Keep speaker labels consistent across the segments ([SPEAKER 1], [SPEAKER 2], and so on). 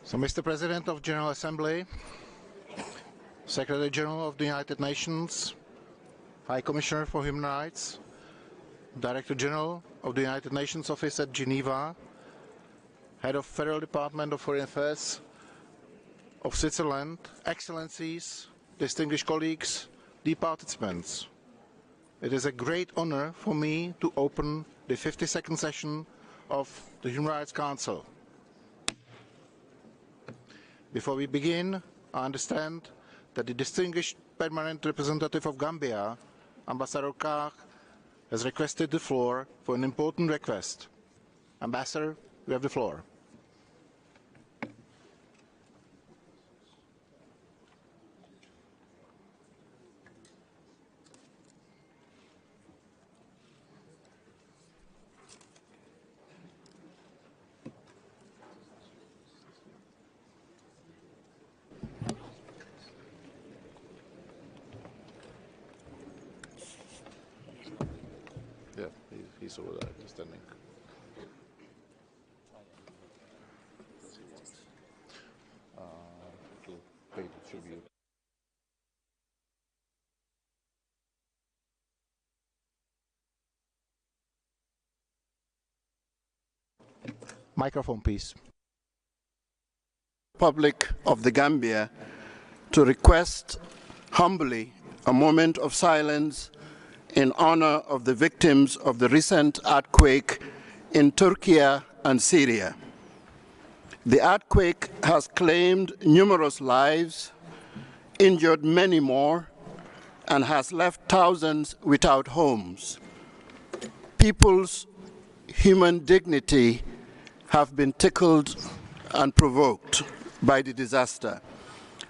[SPEAKER 1] So, Mr. President of General Assembly, Secretary General of the United Nations, High Commissioner for Human Rights, Director General of the United Nations Office at Geneva, Head of Federal Department of Foreign Affairs of Switzerland, Excellencies, distinguished colleagues, dear participants. It is a great honor for me to open the 52nd session of the Human Rights Council. Before we begin, I understand that the distinguished permanent representative of Gambia, Ambassador Kah, has requested the floor for an important request. Ambassador, you have the floor. Yeah, he's over there, he's standing. To pay the tribute. Microphone, please.
[SPEAKER 2] Republic of the Gambia to request humbly a moment of silence in honor of the victims of the recent earthquake in Turkey and Syria. The earthquake has claimed numerous lives, injured many more, and has left thousands without homes. People's human dignity have been tickled and provoked by the disaster.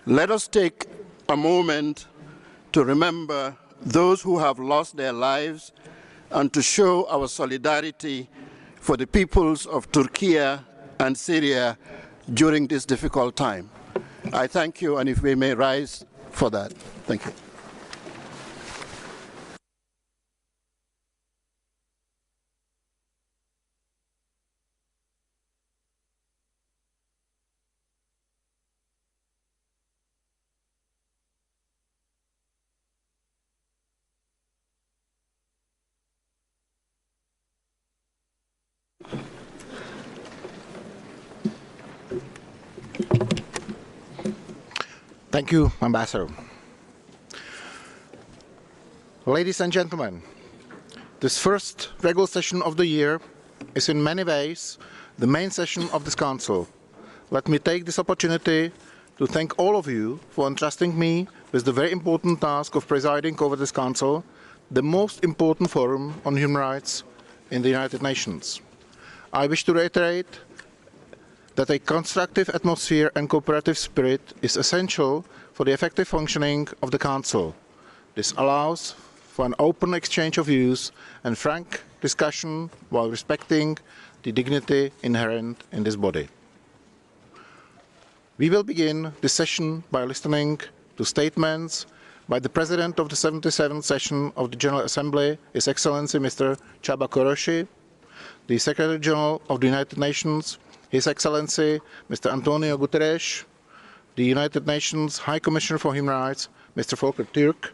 [SPEAKER 2] Let us take a moment to remember those who have lost their lives and to show our solidarity for the peoples of Turkey and Syria during this difficult time. I thank you, and if we may rise for that. Thank you.
[SPEAKER 1] Thank you, Ambassador. Ladies and gentlemen, this first regular session of the year is in many ways the main session of this Council. Let me take this opportunity to thank all of you for entrusting me with the very important task of presiding over this Council, the most important forum on human rights in the United Nations. I wish to reiterate that a constructive atmosphere and cooperative spirit is essential for the effective functioning of the Council. This allows for an open exchange of views and frank discussion while respecting the dignity inherent in this body. We will begin this session by listening to statements by the President of the 77th session of the General Assembly, His Excellency Mr. Csaba Kőrösi, the Secretary General of the United Nations, His Excellency Mr. Antonio Guterres, the United Nations High Commissioner for Human Rights, Mr. Volker Türk,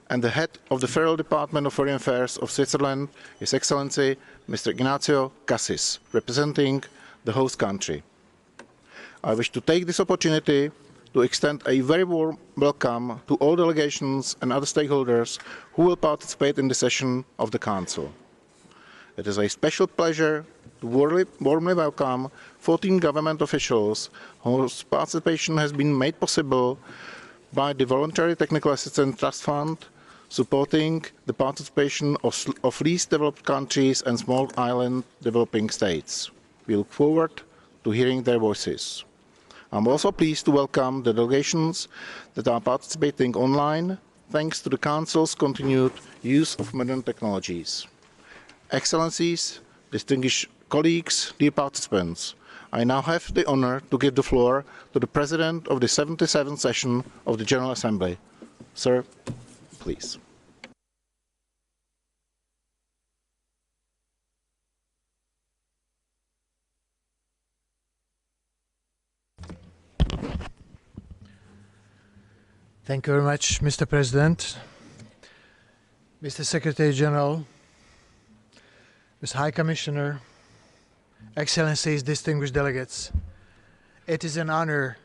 [SPEAKER 1] and the Head of the Federal Department of Foreign Affairs of Switzerland, His Excellency Mr. Ignacio Cassis, representing the host country. I wish to take this opportunity to extend a very warm welcome to all delegations and other stakeholders who will participate in the session of the Council. It is a special pleasure to warmly welcome 14 government officials whose participation has been made possible by the Voluntary Technical Assistance Trust Fund, supporting the participation of least developed countries and small island developing states. We look forward to hearing their voices. I'm also pleased to welcome the delegations that are participating online, thanks to the Council's continued use of modern technologies. Excellencies, distinguished colleagues, dear participants, I now have the honor to give the floor to the President of the 77th session of the General Assembly. Sir, please.
[SPEAKER 3] Thank you very much, Mr. President, Mr. Secretary General, Mr. High Commissioner, Excellencies, distinguished delegates. It is an honor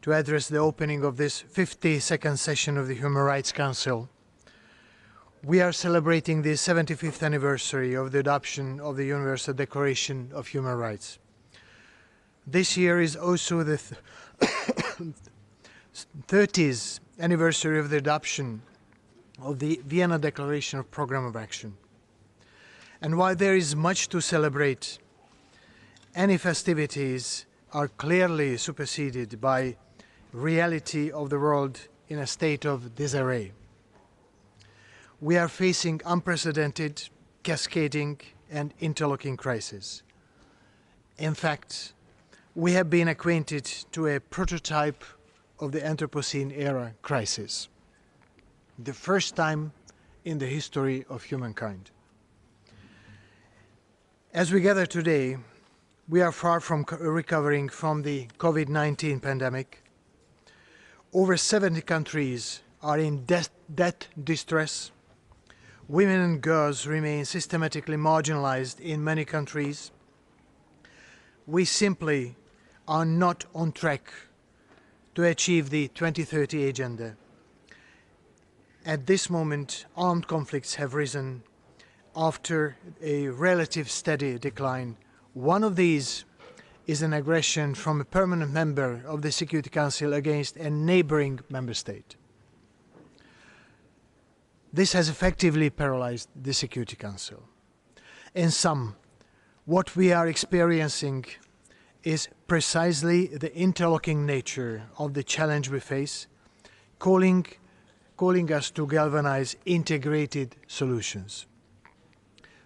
[SPEAKER 3] to address the opening of this 52nd session of the Human Rights Council. We are celebrating the 75th anniversary of the adoption of the Universal Declaration of Human Rights. This year is also the 30th anniversary of the adoption of the Vienna Declaration of Programme of Action. And while there is much to celebrate, any festivities are clearly superseded by reality of the world in a state of disarray. We are facing unprecedented, cascading, and interlocking crises. In fact, we have been acquainted to a prototype of the Anthropocene era crisis, the first time in the history of humankind. As we gather today, we are far from recovering from the COVID-19 pandemic. Over 70 countries are in death distress. Women and girls remain systematically marginalized in many countries. We simply are not on track to achieve the 2030 agenda. At this moment, armed conflicts have risen after a relative steady decline. One of these is an aggression from a permanent member of the Security Council against a neighboring member state. This has effectively paralyzed the Security Council. In sum, what we are experiencing is precisely the interlocking nature of the challenge we face, calling us to galvanize integrated solutions.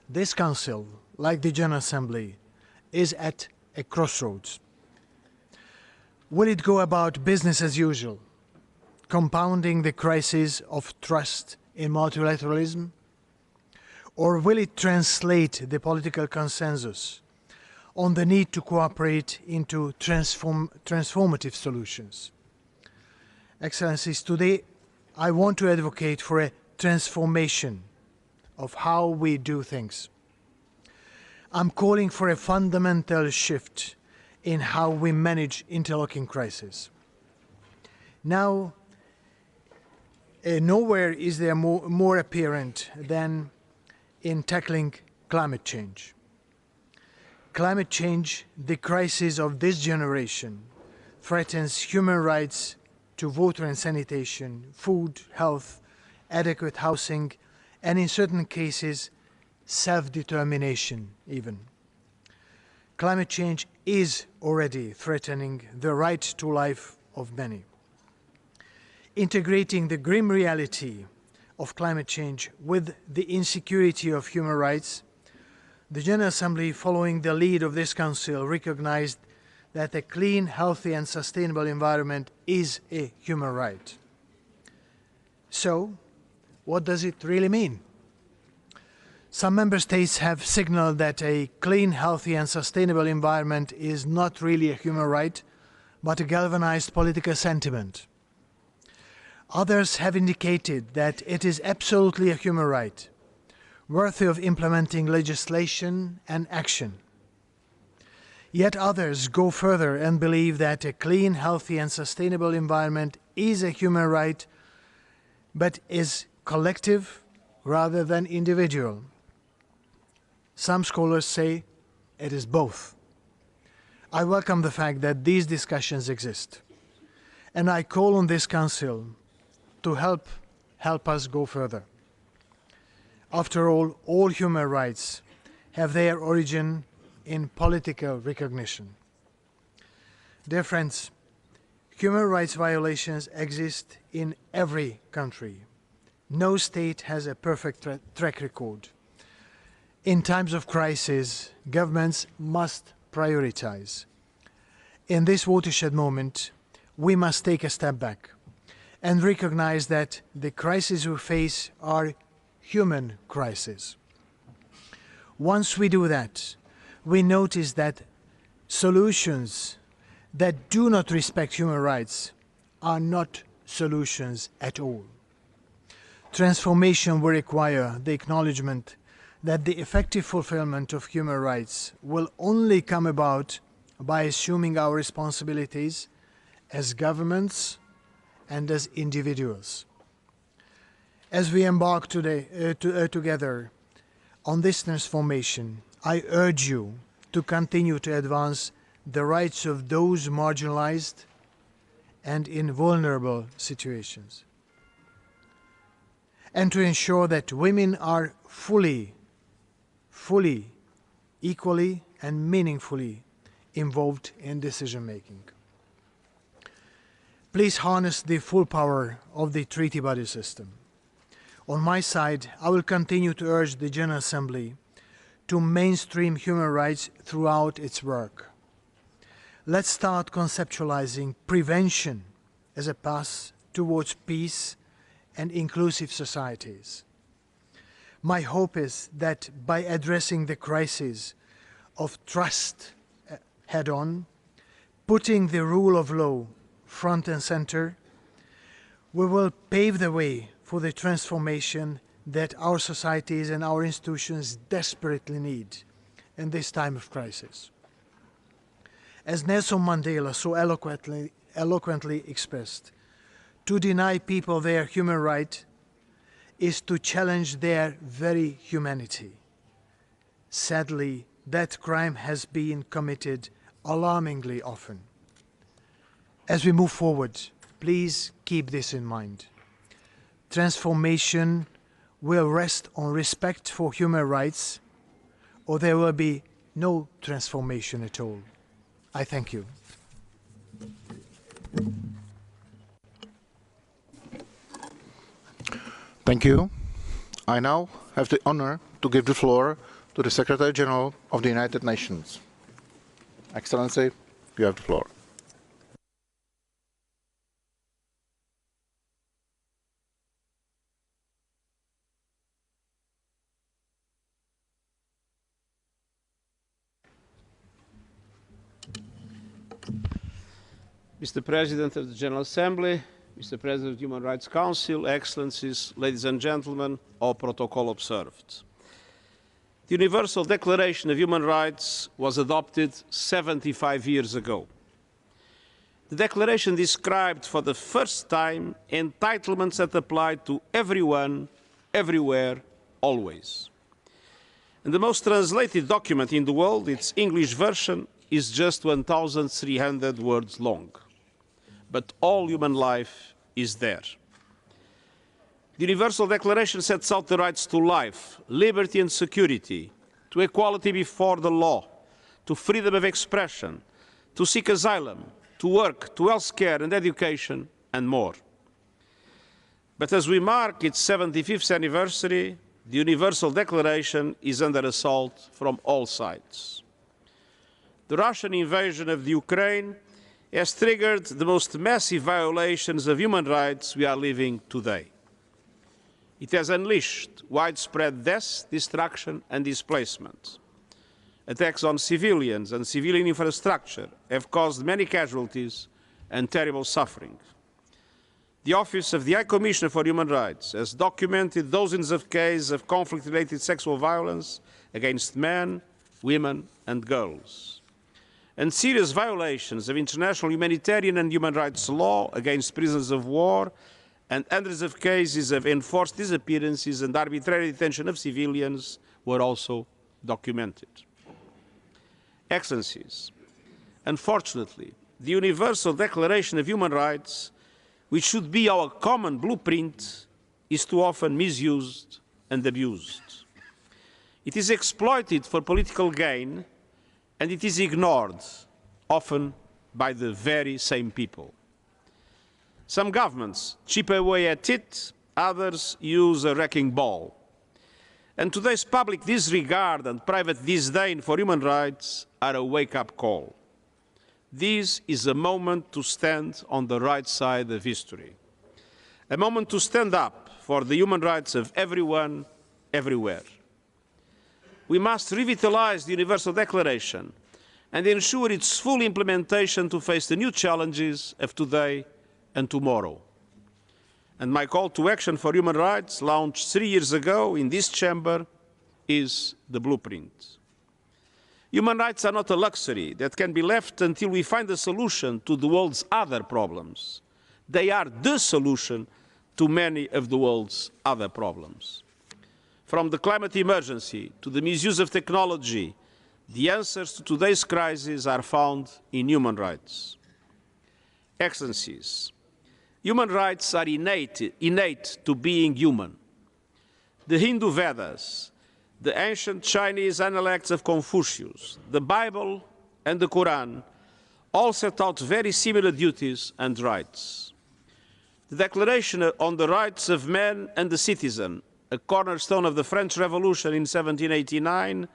[SPEAKER 3] This Council, like the General Assembly, is at a crossroads. Will it go about business as usual, compounding the crisis of trust in multilateralism? Or will it translate the political consensus on the need to cooperate into transformative solutions? Excellencies, today I want to advocate for a transformation of how we do things. I'm calling for a fundamental shift in how we manage interlocking crises. Now, nowhere is there more apparent than in tackling climate change. Climate change, the crisis of this generation, threatens human rights to water and sanitation, food, health, adequate housing, and in certain cases, self-determination even. Climate change is already threatening the right to life of many. Integrating the grim reality of climate change with the insecurity of human rights, the General Assembly, following the lead of this Council, recognized that a clean, healthy and sustainable environment is a human right. So, what does it really mean? Some member states have signaled that a clean, healthy and sustainable environment is not really a human right, but a galvanized political sentiment. Others have indicated that it is absolutely a human right, worthy of implementing legislation and action. Yet others go further and believe that a clean, healthy and sustainable environment is a human right, but is collective rather than individual. Some scholars say it is both. I welcome the fact that these discussions exist, and I call on this Council to help us go further. After all human rights have their origin in political recognition. Dear friends, human rights violations exist in every country. No state has a perfect track record. In times of crisis, governments must prioritize. In this watershed moment, we must take a step back and recognize that the crises we face are human crises. Once we do that, we notice that solutions that do not respect human rights are not solutions at all. Transformation will require the acknowledgement that the effective fulfillment of human rights will only come about by assuming our responsibilities as governments and as individuals. As we embark today together on this transformation, I urge you to continue to advance the rights of those marginalized and in vulnerable situations, and to ensure that women are fully, equally and meaningfully involved in decision-making. Please harness the full power of the treaty body system. On my side, I will continue to urge the General Assembly to mainstream human rights throughout its work. Let's start conceptualizing prevention as a path towards peace and inclusive societies. My hope is that by addressing the crisis of trust head-on, putting the rule of law front and center, we will pave the way for the transformation that our societies and our institutions desperately need in this time of crisis. As Nelson Mandela so eloquently expressed, to deny people their human right is to challenge their very humanity. Sadly, that crime has been committed alarmingly often. As we move forward, please keep this in mind. Transformation will rest on respect for human rights, or there will be no transformation at all. I thank you.
[SPEAKER 1] Thank you. I now have the honor to give the floor to the Secretary General of the United Nations. Excellency, you have the floor.
[SPEAKER 4] Mr. President of the General Assembly, Mr. President of the Human Rights Council, Excellencies, ladies and gentlemen, all protocol observed. The Universal Declaration of Human Rights was adopted 75 years ago. The Declaration described for the first time entitlements that apply to everyone, everywhere, always. And the most translated document in the world, its English version, is just 1,300 words long. But all human life is there. The Universal Declaration sets out the rights to life, liberty and security, to equality before the law, to freedom of expression, to seek asylum, to work, to health care and education, and more. But as we mark its 75th anniversary, the Universal Declaration is under assault from all sides. The Russian invasion of the Ukraine has triggered the most massive violations of human rights we are living today. It has unleashed widespread death, destruction and displacement. Attacks on civilians and civilian infrastructure have caused many casualties and terrible suffering. The Office of the High Commissioner for Human Rights has documented dozens of cases of conflict-related sexual violence against men, women and girls, and serious violations of international humanitarian and human rights law against prisoners of war, and hundreds of cases of enforced disappearances and arbitrary detention of civilians were also documented. Excellencies, unfortunately, the Universal Declaration of Human Rights, which should be our common blueprint, is too often misused and abused. It is exploited for political gain, and it is ignored, often by the very same people. Some governments chip away at it, others use a wrecking ball. And today's public disregard and private disdain for human rights are a wake-up call. This is a moment to stand on the right side of history. A moment to stand up for the human rights of everyone, everywhere. We must revitalize the Universal Declaration and ensure its full implementation to face the new challenges of today and tomorrow. And my call to action for human rights, launched 3 years ago in this chamber, is the blueprint. Human rights are not a luxury that can be left until we find a solution to the world's other problems. They are the solution to many of the world's other problems. From the climate emergency to the misuse of technology, the answers to today's crisis are found in human rights. Excellencies, human rights are innate to being human. The Hindu Vedas, the ancient Chinese analects of Confucius, the Bible and the Quran all set out very similar duties and rights. The Declaration on the Rights of Man and the Citizen, a cornerstone of the French Revolution in 1789,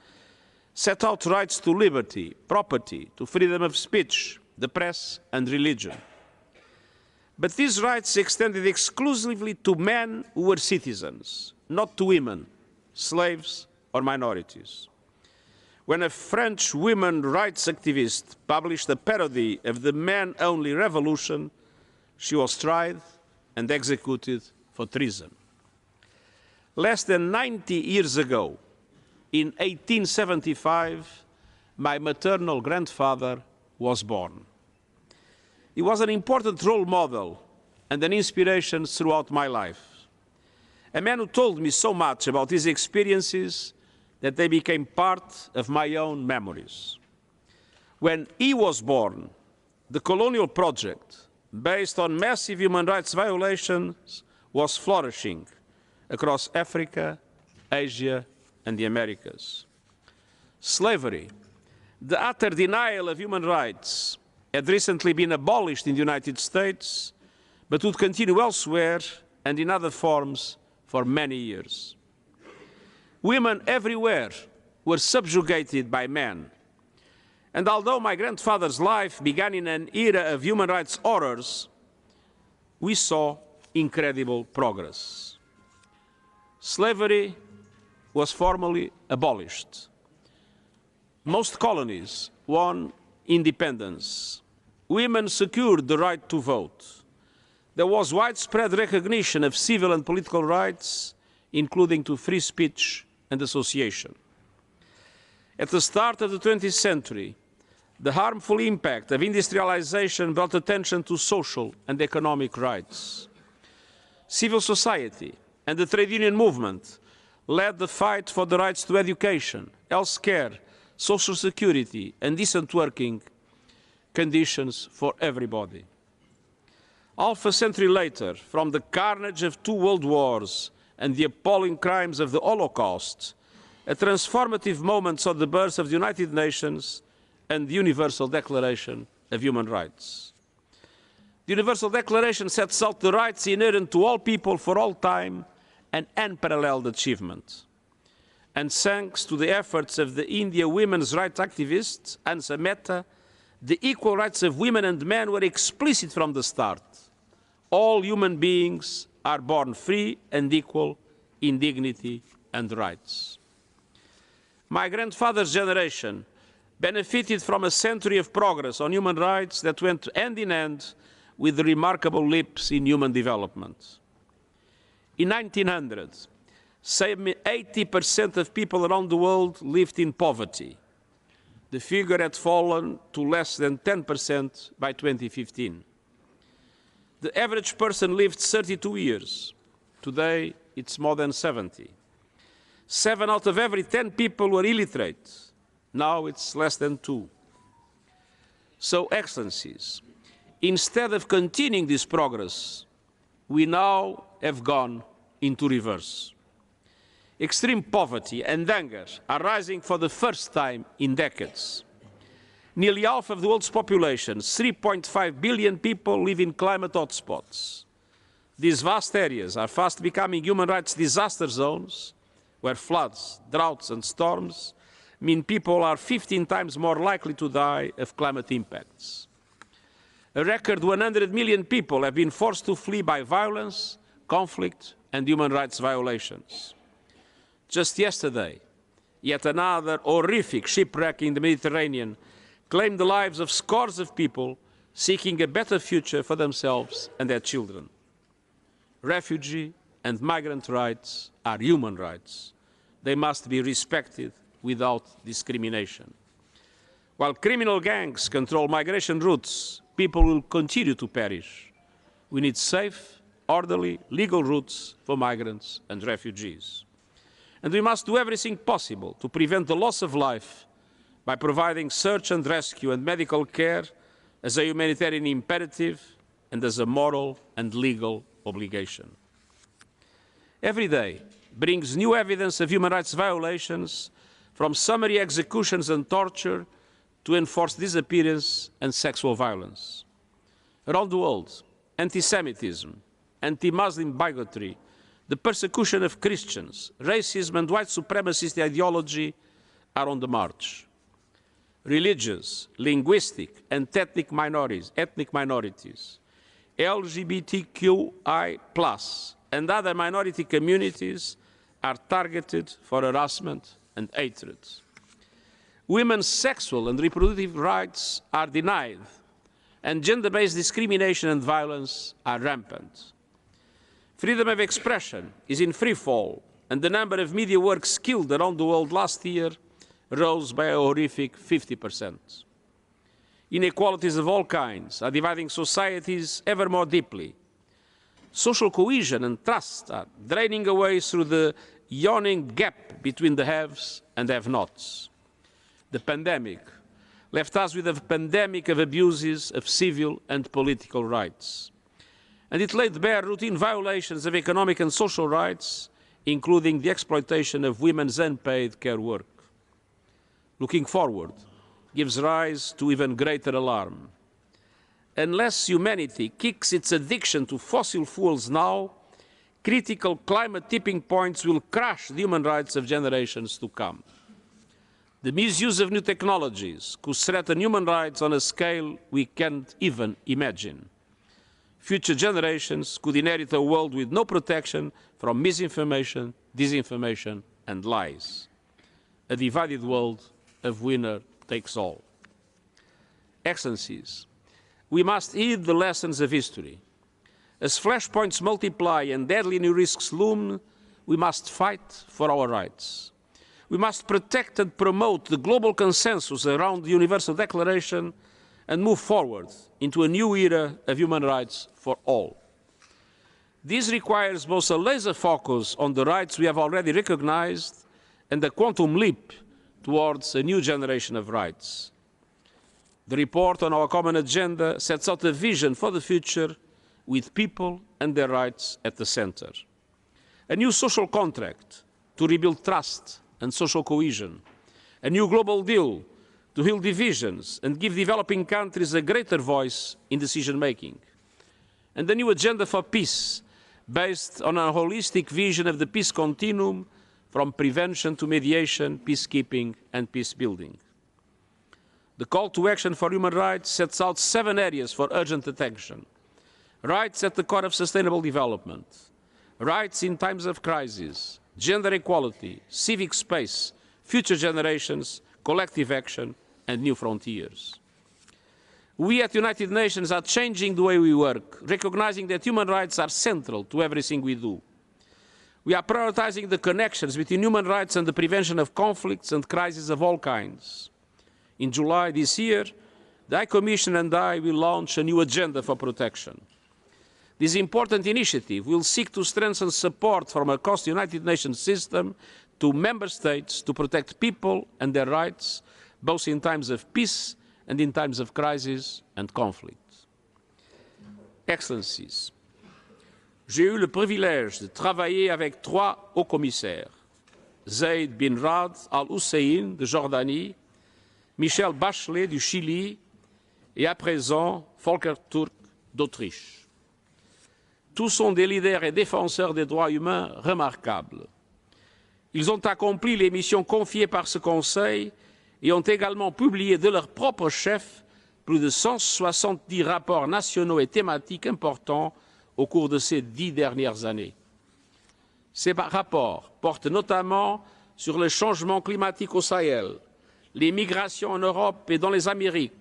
[SPEAKER 4] set out rights to liberty, property, to freedom of speech, the press and religion. But these rights extended exclusively to men who were citizens, not to women, slaves or minorities. When a French women rights activist published a parody of the man-only revolution, she was tried and executed for treason. Less than 90 years ago, in 1875, my maternal grandfather was born. He was an important role model and an inspiration throughout my life. A man who told me so much about his experiences that they became part of my own memories. When he was born, the colonial project, based on massive human rights violations, was flourishing across Africa, Asia, and the Americas. Slavery, the utter denial of human rights, had recently been abolished in the United States, but would continue elsewhere and in other forms for many years. Women everywhere were subjugated by men. And although my grandfather's life began in an era of human rights horrors, we saw incredible progress. Slavery was formally abolished. Most colonies won independence. Women secured the right to vote. There was widespread recognition of civil and political rights, including to free speech and association. At the start of the 20th century, the harmful impact of industrialization brought attention to social and economic rights. Civil society and the trade union movement led the fight for the rights to education, health care, social security, and decent working conditions for everybody. Half a century later, from the carnage of 2 world wars and the appalling crimes of the Holocaust, a transformative moment saw the birth of the United Nations and the Universal Declaration of Human Rights. The Universal Declaration sets out the rights inherent to all people for all time, an unparalleled achievement. And thanks to the efforts of the India women's rights activist, Ansa Mehta, the equal rights of women and men were explicit from the start. All human beings are born free and equal in dignity and rights. My grandfather's generation benefited from a century of progress on human rights that went hand in hand with the remarkable leaps in human development. In 1900, 80% of people around the world lived in poverty. The figure had fallen to less than 10% by 2015. The average person lived 32 years. Today, it's more than 70. 7 out of every 10 people were illiterate. Now it's less than 2. So, Excellencies, instead of continuing this progress, we now have gone into reverse. Extreme poverty and hunger are rising for the first time in decades. Nearly half of the world's population, 3.5 billion people, live in climate hotspots. These vast areas are fast becoming human rights disaster zones, where floods, droughts and storms mean people are 15 times more likely to die of climate impacts. A record 100 million people have been forced to flee by violence, conflict and human rights violations. Just yesterday, yet another horrific shipwreck in the Mediterranean claimed the lives of scores of people seeking a better future for themselves and their children. refugee and migrant rights are human rights. They must be respected without discrimination. While criminal gangs control migration routes, people will continue to perish. We need safe, orderly, legal routes for migrants and refugees. And we must do everything possible to prevent the loss of life by providing search and rescue and medical care as a humanitarian imperative and as a moral and legal obligation. Every day brings new evidence of human rights violations, from summary executions and torture to enforced disappearance and sexual violence. Around the world, anti-Semitism, anti-Muslim bigotry, the persecution of Christians, racism and white supremacist ideology are on the march. Religious, linguistic and ethnic minorities, LGBTQI+, and other minority communities are targeted for harassment and hatred. Women's sexual and reproductive rights are denied, and gender-based discrimination and violence are rampant. Freedom of expression is in free fall, and the number of media works killed around the world last year rose by a horrific 50%. Inequalities of all kinds are dividing societies ever more deeply. Social cohesion and trust are draining away through the yawning gap between the haves and have-nots. The pandemic left us with a pandemic of abuses of civil and political rights. And it laid bare routine violations of economic and social rights, including the exploitation of women's unpaid care work. Looking forward gives rise to even greater alarm. Unless humanity kicks its addiction to fossil fuels now, critical climate tipping points will crush the human rights of generations to come. The misuse of new technologies could threaten human rights on a scale we can't even imagine. Future generations could inherit a world with no protection from misinformation, disinformation, and lies. A divided world of winner takes all. Excellencies, we must heed the lessons of history. As flashpoints multiply and deadly new risks loom, we must fight for our rights. We must protect and promote the global consensus around the Universal Declaration and move forward into a new era of human rights for all. This requires both a laser focus on the rights we have already recognized and a quantum leap towards a new generation of rights. The report on our common agenda sets out a vision for the future with people and their rights at the center. A new social contract to rebuild trust and social cohesion. A new global deal to heal divisions and give developing countries a greater voice in decision-making. And a new agenda for peace based on a holistic vision of the peace continuum from prevention to mediation, peacekeeping and peace-building. The call to action for human rights sets out 7 areas for urgent attention. Rights at the core of sustainable development, rights in times of crisis, gender equality, civic space, future generations, collective action, and new frontiers. We at the United Nations are changing the way we work, recognizing that human rights are central to everything we do. We are prioritizing the connections between human rights and the prevention of conflicts and crises of all kinds. In July this year, the High Commission and I will launch a new agenda for protection. This important initiative will seek to strengthen support from across the United Nations system to member states to protect people and their rights, both in times of peace and in times of crisis and conflict. Excellencies, j'ai eu le privilège de travailler avec 3 hauts commissaires, Zeid bin Rad Al Hussein de Jordanie, Michel Bachelet du Chili et à présent Volker Turk d'Autriche. Tous sont des leaders et défenseurs des droits humains remarquables. Ils ont accompli les missions confiées par ce Conseil et ont également publié de leur propre chef plus de 170 rapports nationaux et thématiques importants au cours de ces 10 dernières années. Ces rapports portent notamment sur le changement climatique au Sahel, les migrations en Europe et dans les Amériques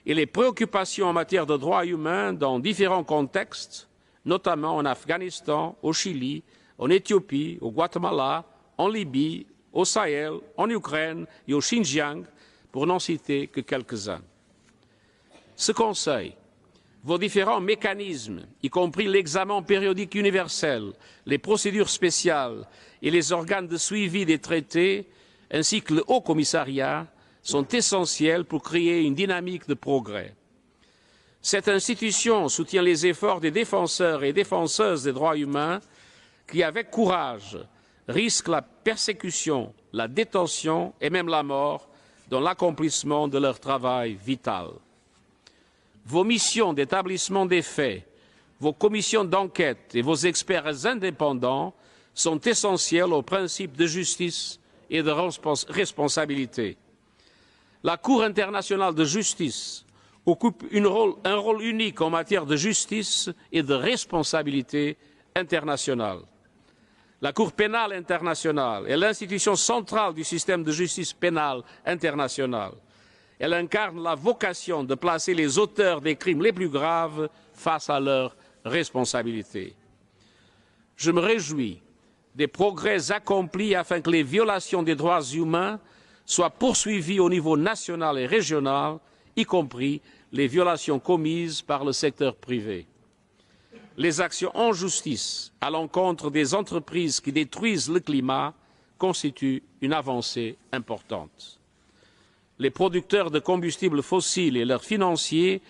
[SPEAKER 4] et les préoccupations en matière de droits humains dans différents contextes, notamment en Afghanistan, au Chili, en Éthiopie, au Guatemala, en Libye, au Sahel, en Ukraine et au Xinjiang, pour n'en citer que quelques-uns. Ce Conseil, vos différents mécanismes, y compris l'examen périodique universel, les procédures spéciales et les organes de suivi des traités, ainsi que le Haut Commissariat, sont essentiels pour créer une dynamique de progrès. Cette institution soutient les efforts des défenseurs et défenseuses des droits humains qui, avec courage, risquent la persécution, la détention et même la mort dans l'accomplissement de leur travail vital. Vos missions d'établissement des faits, vos commissions d'enquête et vos experts indépendants sont essentiels aux principes de justice et de responsabilité. La Cour internationale de justice occupe un rôle unique en matière de justice et de responsabilité internationale. La Cour pénale internationale est l'institution centrale du système de justice pénale internationale. Elle incarne la vocation de placer les auteurs des crimes les plus graves face à leurs responsabilités. Je me réjouis des progrès accomplis afin que les violations des droits humains soient poursuivies au niveau national et régional, y compris les violations commises par le secteur privé. Les actions en justice à l'encontre des entreprises qui détruisent le climat constituent une avancée importante. Les producteurs de combustibles fossiles et leurs financiers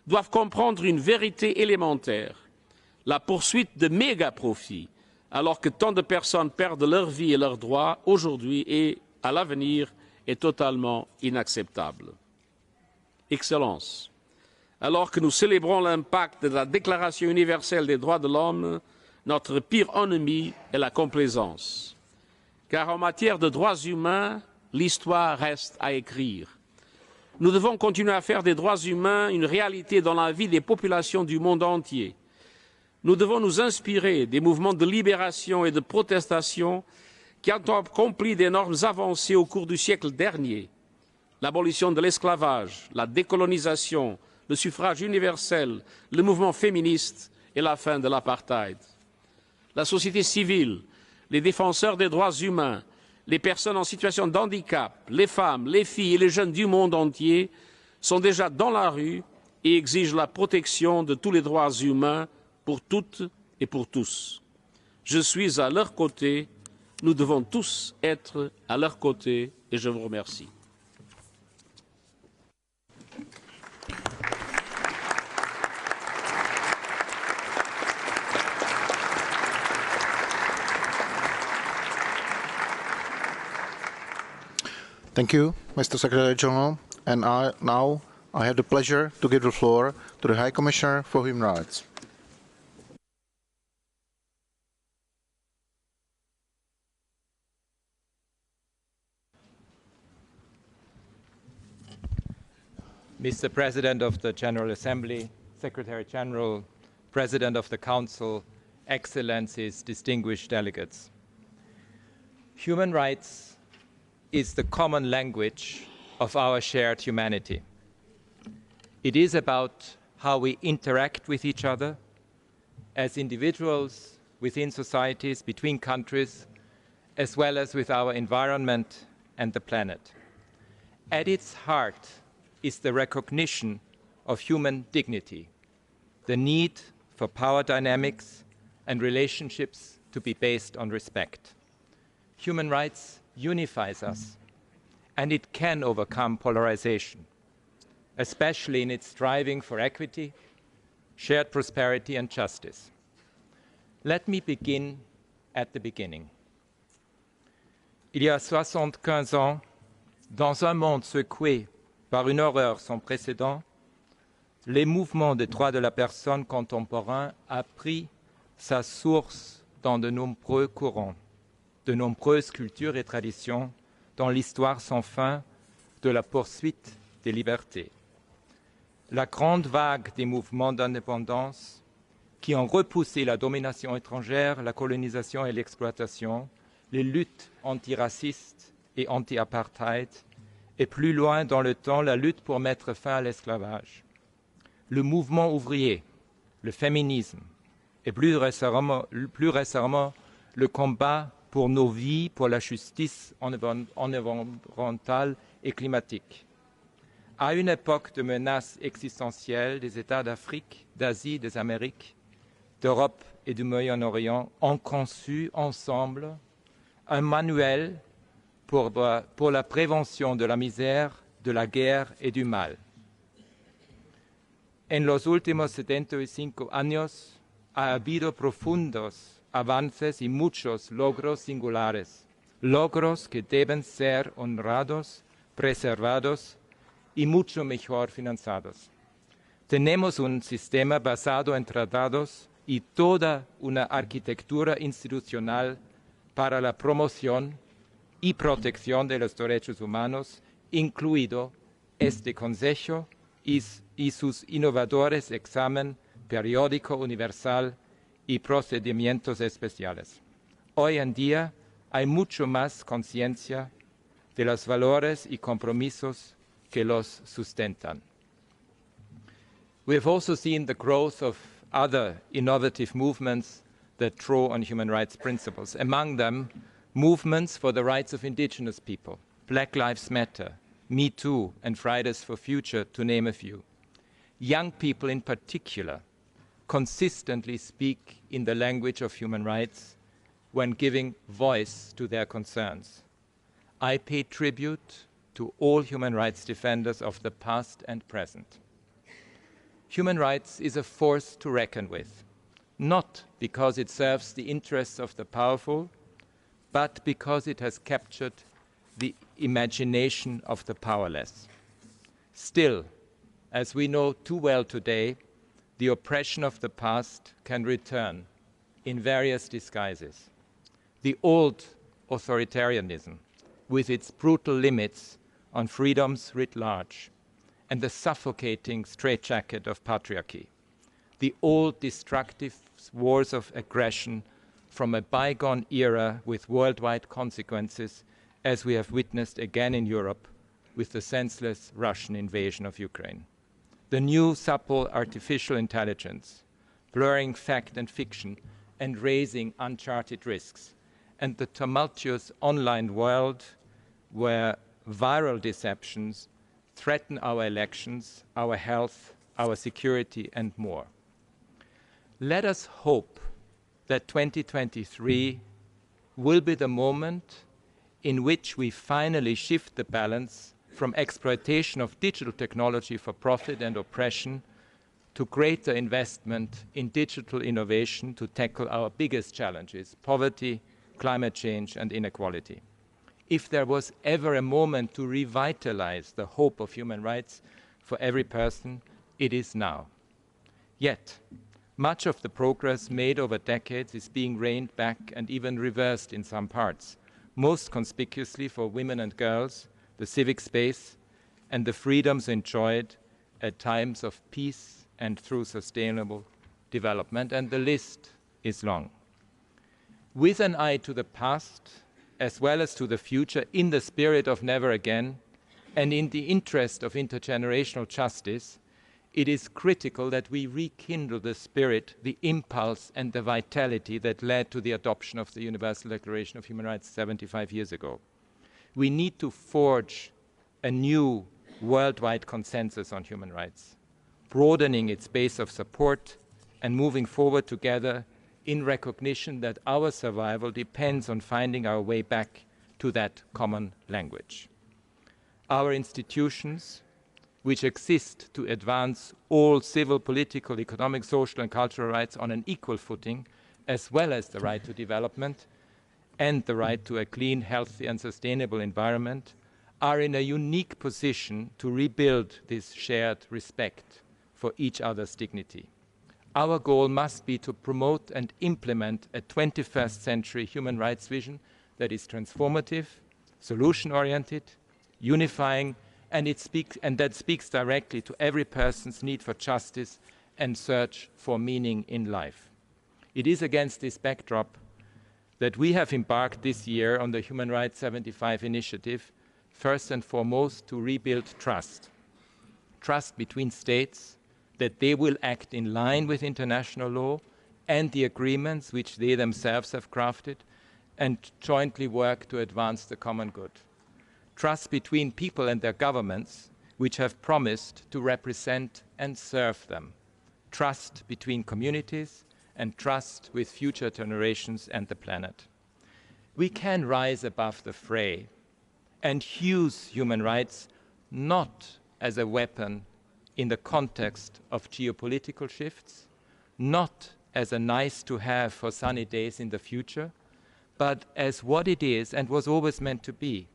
[SPEAKER 4] doivent comprendre une vérité élémentaire. La poursuite de méga profits, alors que tant de personnes perdent leur vie et leurs droits aujourd'hui et à l'avenir, est totalement inacceptable. Excellences, alors que nous célébrons l'impact de la Déclaration universelle des droits de l'homme, notre pire ennemi est la complaisance. Car en matière de droits humains, l'histoire reste à écrire. Nous devons continuer à faire des droits humains une réalité dans la vie des populations du monde entier. Nous devons nous inspirer des mouvements de libération et de protestation qui ont accompli d'énormes avancées au cours du siècle dernier. L'abolition de l'esclavage, la décolonisation, le suffrage universel, le mouvement féministe et la fin de l'apartheid. La société civile, les défenseurs des droits humains, les personnes en situation de handicap, les femmes, les filles et les jeunes du monde entier sont déjà dans la rue et exigent la protection de tous les droits humains pour toutes et pour tous. Je suis à leur côté, nous devons tous être à leur côté et je vous remercie.
[SPEAKER 1] Thank you, Mr. Secretary General. And now I have the pleasure to give the floor to the High Commissioner for Human Rights.
[SPEAKER 5] Mr. President of the General Assembly, Secretary General, President of the Council, Excellencies, distinguished delegates. Human rights is the common language of our shared humanity. It is about how we interact with each other as individuals, within societies, between countries, as well as with our environment and the planet. At its heart is the recognition of human dignity, the need for power dynamics and relationships to be based on respect. Human rights unifies us, and it can overcome polarization, especially in its striving for equity, shared prosperity and justice. Let me begin at the beginning. Il y a 75 ans, dans un monde secoué par une horreur sans précédent, les mouvements des droits de la personne contemporains a pris sa source dans de nombreux courants, de nombreuses cultures et traditions dans l'histoire sans fin de la poursuite des libertés. La grande vague des mouvements d'indépendance qui ont repoussé la domination étrangère, la colonisation et l'exploitation, les luttes antiracistes et anti-apartheid, et plus loin dans le temps, la lutte pour mettre fin à l'esclavage. Le mouvement ouvrier, le féminisme et plus récemment le combat pour nos vies, pour la justice environnementale et climatique. À une époque de menaces existentielles, des États d'Afrique, d'Asie, des Amériques, d'Europe et du Moyen-Orient ont conçu ensemble un manuel pour la prévention de la misère, de la guerre et du mal. En los últimos 75 años ha habido profundos avances y muchos logros singulares, logros que deben ser honrados, preservados y mucho mejor financiados. Tenemos un sistema basado en tratados y toda una arquitectura institucional para la promoción y protección de los derechos humanos, incluido este Consejo y sus innovadores examen periódico universal y procedimientos especiales. Hoy en día hay mucho más conciencia de los valores y compromisos que los sustentan. We have also seen the growth of other innovative movements that draw on human rights principles, among them movements for the rights of indigenous people, Black Lives Matter, Me Too, and Fridays for Future, to name a few. Young people in particular consistently speak in the language of human rights when giving voice to their concerns. I pay tribute to all human rights defenders of the past and present. Human rights is a force to reckon with, not because it serves the interests of the powerful, but because it has captured the imagination of the powerless. Still, as we know too well today, the oppression of the past can return in various disguises. The old authoritarianism, with its brutal limits on freedoms writ large, and the suffocating straitjacket of patriarchy. The old destructive wars of aggression from a bygone era with worldwide consequences, as we have witnessed again in Europe with the senseless Russian invasion of Ukraine. The new supple artificial intelligence, blurring fact and fiction and raising uncharted risks, and the tumultuous online world where viral deceptions threaten our elections, our health, our security, and more. Let us hope that 2023 will be the moment in which we finally shift the balance from exploitation of digital technology for profit and oppression to greater investment in digital innovation to tackle our biggest challenges, poverty, climate change, and inequality. If there was ever a moment to revitalize the hope of human rights for every person, it is now. Yet, much of the progress made over decades is being reined back and even reversed in some parts, most conspicuously for women and girls, the civic space, and the freedoms enjoyed at times of peace and through sustainable development, and the list is long. With an eye to the past, as well as to the future, in the spirit of never again, and in the interest of intergenerational justice, it is critical that we rekindle the spirit, the impulse, and the vitality that led to the adoption of the Universal Declaration of Human Rights 75 years ago. We need to forge a new worldwide consensus on human rights, broadening its base of support and moving forward together in recognition that our survival depends on finding our way back to that common language. Our institutions, which exist to advance all civil, political, economic, social, and cultural rights on an equal footing, as well as the right to development and the right to a clean, healthy, and sustainable environment, are in a unique position to rebuild this shared respect for each other's dignity. Our goal must be to promote and implement a 21st century human rights vision that is transformative, solution-oriented, unifying, and that speaks directly to every person's need for justice and search for meaning in life. It is against this backdrop that we have embarked this year on the Human Rights 75 initiative, first and foremost to rebuild trust. Trust between states, that they will act in line with international law and the agreements which they themselves have crafted, and jointly work to advance the common good. Trust between people and their governments, which have promised to represent and serve them. Trust between communities and trust with future generations and the planet. We can rise above the fray and use human rights not as a weapon in the context of geopolitical shifts, not as a nice to have for sunny days in the future, but as what it is and was always meant to be,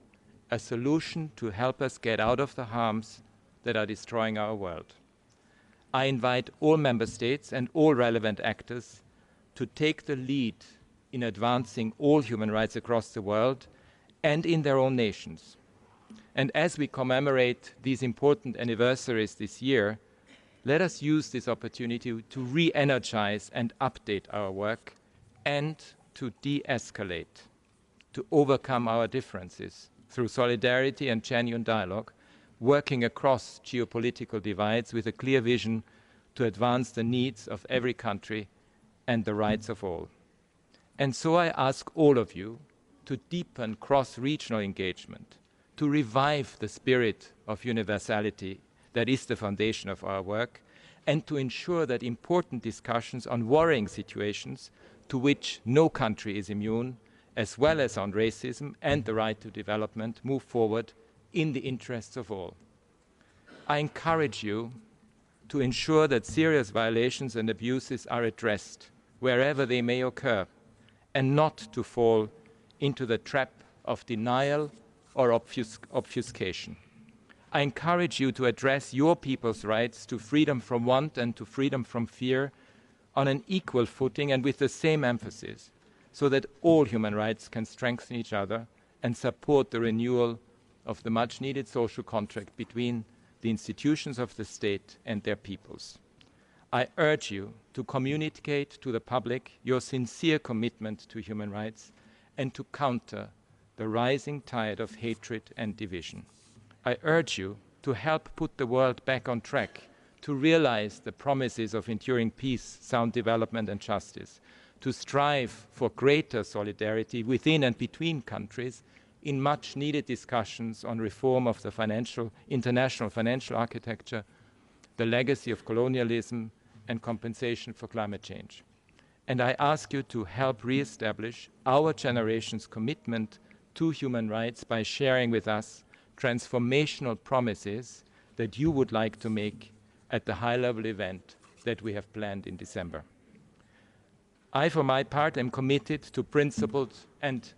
[SPEAKER 5] a solution to help us get out of the harms that are destroying our world. I invite all member states and all relevant actors to take the lead in advancing all human rights across the world and in their own nations. And as we commemorate these important anniversaries this year, let us use this opportunity to re-energize and update our work and to de-escalate, to overcome our differences through solidarity and genuine dialogue, working across geopolitical divides with a clear vision to advance the needs of every country and the rights of all. And so I ask all of you to deepen cross-regional engagement, to revive the spirit of universality that is the foundation of our work, and to ensure that important discussions on worrying situations to which no country is immune, as well as on racism and the right to development, move forward in the interests of all. I encourage you to ensure that serious violations and abuses are addressed wherever they may occur, and not to fall into the trap of denial or obfuscation. I encourage you to address your people's rights to freedom from want and to freedom from fear on an equal footing and with the same emphasis, so that all human rights can strengthen each other and support the renewal of the much-needed social contract between the institutions of the state and their peoples. I urge you to communicate to the public your sincere commitment to human rights and to counter the rising tide of hatred and division. I urge you to help put the world back on track, to realize the promises of enduring peace, sound development and justice, to strive for greater solidarity within and between countries in much needed discussions on reform of the international financial architecture, the legacy of colonialism and compensation for climate change. And I ask you to help re-establish our generation's commitment to human rights by sharing with us transformational promises that you would like to make at the high-level event that we have planned in December. I, for my part, am committed to principled and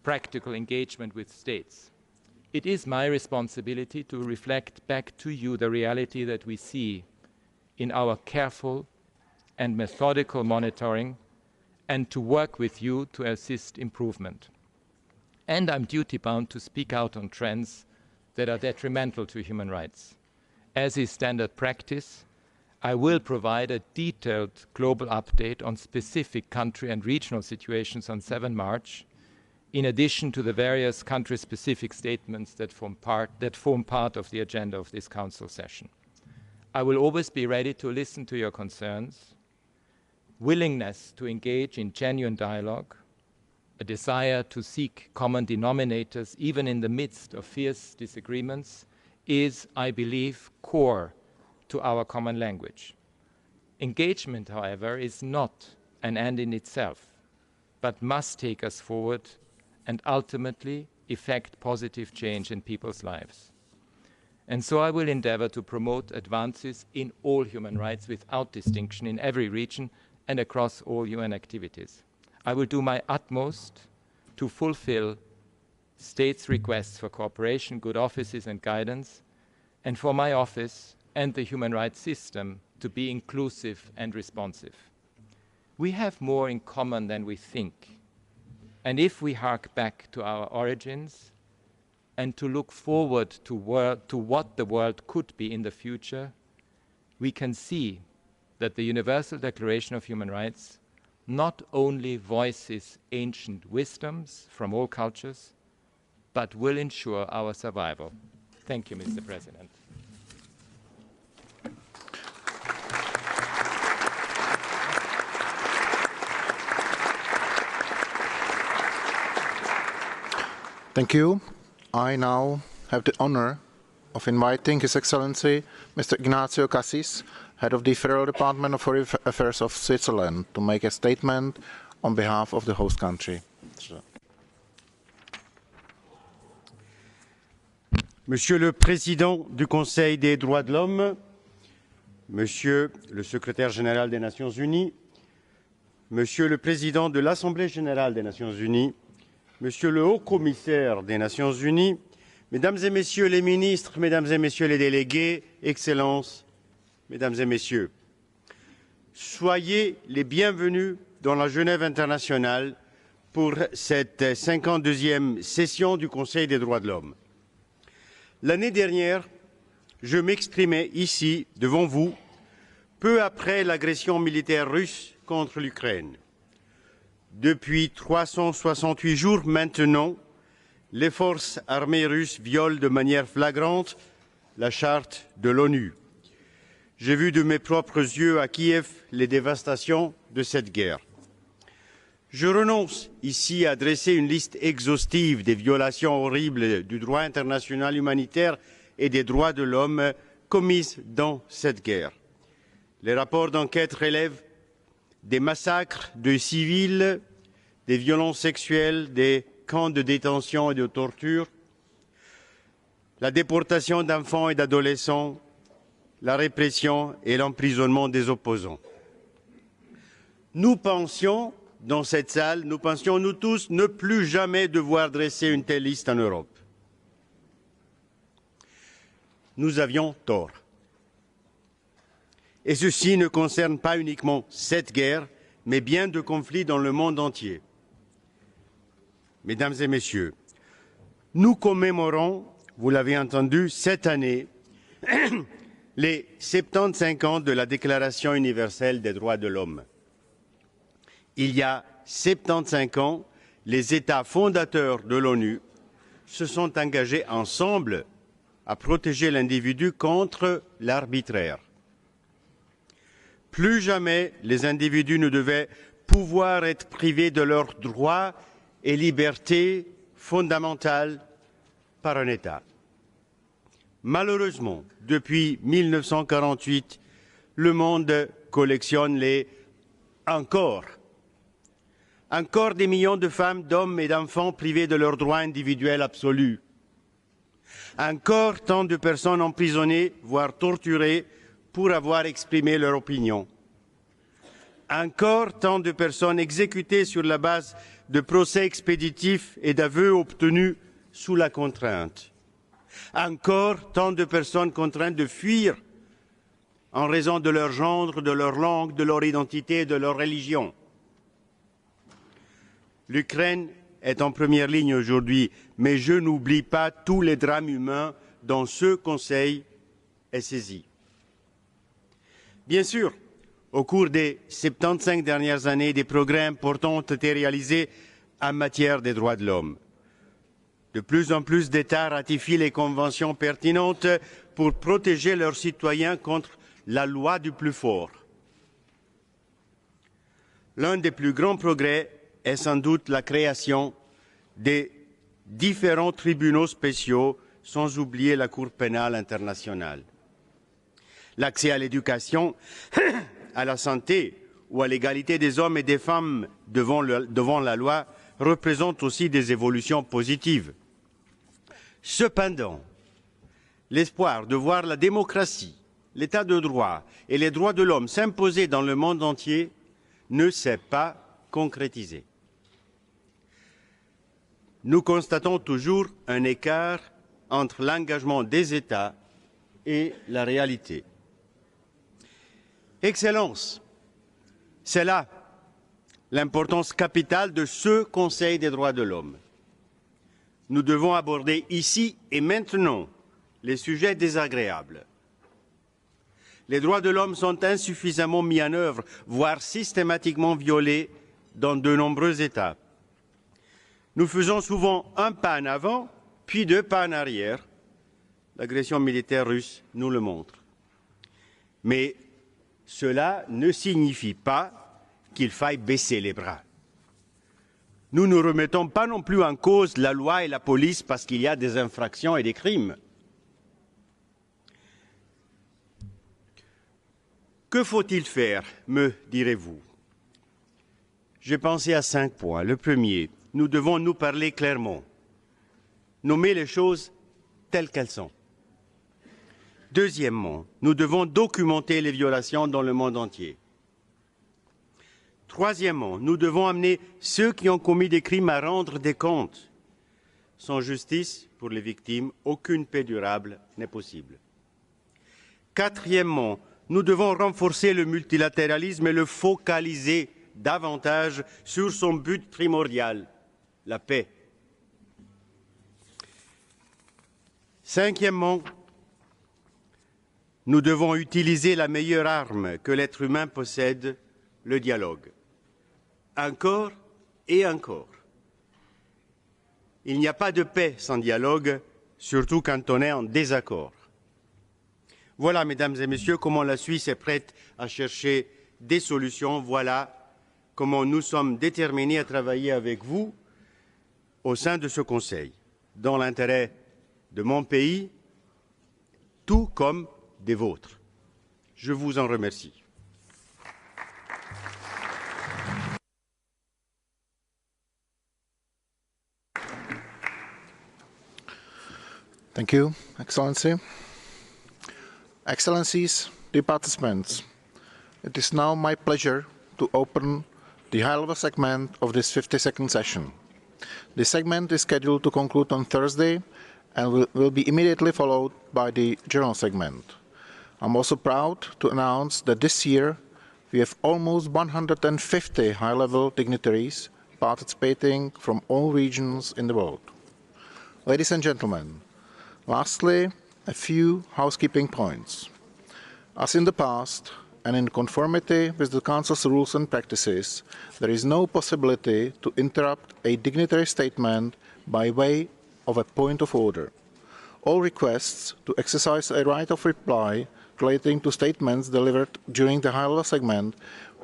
[SPEAKER 5] practical engagement with states. It is my responsibility to reflect back to you the reality that we see in our careful and methodical monitoring and to work with you to assist improvement. And I'm duty-bound to speak out on trends that are detrimental to human rights. As is standard practice, I will provide a detailed global update on specific country and regional situations on 7 March, in addition to the various country-specific statements that form part of the agenda of this Council session. I will always be ready to listen to your concerns, willingness to engage in genuine dialogue, a desire to seek common denominators even in the midst of fierce disagreements is, I believe, core to our common language. Engagement, however, is not an end in itself, but must take us forward and ultimately effect positive change in people's lives. And so I will endeavor to promote advances in all human rights without distinction in every region and across all UN activities. I will do my utmost to fulfill states' requests for cooperation, good offices and guidance, and for my office and the human rights system to be inclusive and responsive. We have more in common than we think. And if we hark back to our origins and to look forward to what the world could be in the future, we can see that the Universal Declaration of Human Rights not only voices ancient wisdoms from all cultures, but will ensure our survival. Thank you, Mr. President.
[SPEAKER 1] Thank you. I now have the honor of inviting His Excellency Mr. Ignacio Cassis, Head of the Federal Department of Foreign Affairs of Switzerland, to make a statement on behalf of the host country.
[SPEAKER 6] Monsieur le Président du Conseil des droits de l'homme, Monsieur le Secrétaire général des Nations Unies, Monsieur le Président de l'Assemblée générale des Nations Unies, Monsieur le Haut-Commissaire des Nations Unies, Mesdames et Messieurs les ministres, Mesdames et Messieurs les délégués, Excellences, Mesdames et Messieurs, soyez les bienvenus dans la Genève internationale pour cette 52e session du Conseil des droits de l'homme. L'année dernière, je m'exprimais ici, devant vous, peu après l'agression militaire russe contre l'Ukraine. Depuis 368 jours maintenant, les forces armées russes violent de manière flagrante la charte de l'ONU. J'ai vu de mes propres yeux à Kiev les dévastations de cette guerre. Je renonce ici à dresser une liste exhaustive des violations horribles du droit international humanitaire et des droits de l'homme commises dans cette guerre. Les rapports d'enquête relèvent des massacres de civils, des violences sexuelles, des camps de détention et de torture, la déportation d'enfants et d'adolescents, la répression et l'emprisonnement des opposants. Nous pensions, dans cette salle, nous pensions, nous tous, ne plus jamais devoir dresser une telle liste en Europe. Nous avions tort. Et ceci ne concerne pas uniquement cette guerre, mais bien de conflits dans le monde entier. Mesdames et Messieurs, nous commémorons, vous l'avez entendu, cette année, les 75 ans de la Déclaration universelle des droits de l'homme. Il y a 75 ans, les États fondateurs de l'ONU se sont engagés ensemble à protéger l'individu contre l'arbitraire. Plus jamais les individus ne devaient pouvoir être privés de leurs droits et libertés fondamentales par un État. Malheureusement, depuis 1948, le monde collectionne les encore des millions de femmes, d'hommes et d'enfants privés de leurs droits individuels absolus. Encore tant de personnes emprisonnées, voire torturées, pour avoir exprimé leur opinion. Encore tant de personnes exécutées sur la base de procès expéditifs et d'aveux obtenus sous la contrainte. Encore tant de personnes contraintes de fuir en raison de leur genre, de leur langue, de leur identité et de leur religion. L'Ukraine est en première ligne aujourd'hui, mais je n'oublie pas tous les drames humains dont ce Conseil est saisi. Bien sûr, au cours des 75 dernières années, des progrès importants ont été réalisés en matière des droits de l'homme. De plus en plus d'États ratifient les conventions pertinentes pour protéger leurs citoyens contre la loi du plus fort. L'un des plus grands progrès est sans doute la création des différents tribunaux spéciaux, sans oublier la Cour pénale internationale. L'accès à l'éducation, à la santé ou à l'égalité des hommes et des femmes devant la loi représente aussi des évolutions positives. Cependant, l'espoir de voir la démocratie, l'état de droit et les droits de l'homme s'imposer dans le monde entier ne s'est pas concrétisé. Nous constatons toujours un écart entre l'engagement des États et la réalité. Excellences, c'est là l'importance capitale de ce Conseil des droits de l'homme. Nous devons aborder ici et maintenant les sujets désagréables. Les droits de l'homme sont insuffisamment mis en œuvre, voire systématiquement violés dans de nombreux États. Nous faisons souvent un pas en avant, puis deux pas en arrière. L'agression militaire russe nous le montre. Mais cela ne signifie pas qu'il faille baisser les bras. Nous ne remettons pas non plus en cause la loi et la police parce qu'il y a des infractions et des crimes. Que faut-il faire, me direz-vous? J'ai pensé à 5 points. Le premier, nous devons nous parler clairement, nommer les choses telles qu'elles sont. Deuxièmement, nous devons documenter les violations dans le monde entier. Troisièmement, nous devons amener ceux qui ont commis des crimes à rendre des comptes. Sans justice pour les victimes, aucune paix durable n'est possible. Quatrièmement, nous devons renforcer le multilatéralisme et le focaliser davantage sur son but primordial, la paix. Cinquièmement, nous devons utiliser la meilleure arme que l'être humain possède, le dialogue. Encore et encore. Il n'y a pas de paix sans dialogue, surtout quand on est en désaccord. Voilà, mesdames et messieurs, comment la Suisse est prête à chercher des solutions. Voilà comment nous sommes déterminés à travailler avec vous au sein de ce Conseil, dans l'intérêt de mon pays, tout comme des vôtres. Je vous en remercie.
[SPEAKER 1] Thank you, Excellency. Excellencies, dear participants, it is now my pleasure to open the high-level segment of this 52nd session. This segment is scheduled to conclude on Thursday and will be immediately followed by the general segment. I'm also proud to announce that this year we have almost 150 high-level dignitaries participating from all regions in the world. Ladies and gentlemen, lastly, a few housekeeping points. As in the past, and in conformity with the Council's rules and practices, there is no possibility to interrupt a dignitary statement by way of a point of order. All requests to exercise a right of reply relating to statements delivered during the high-level segment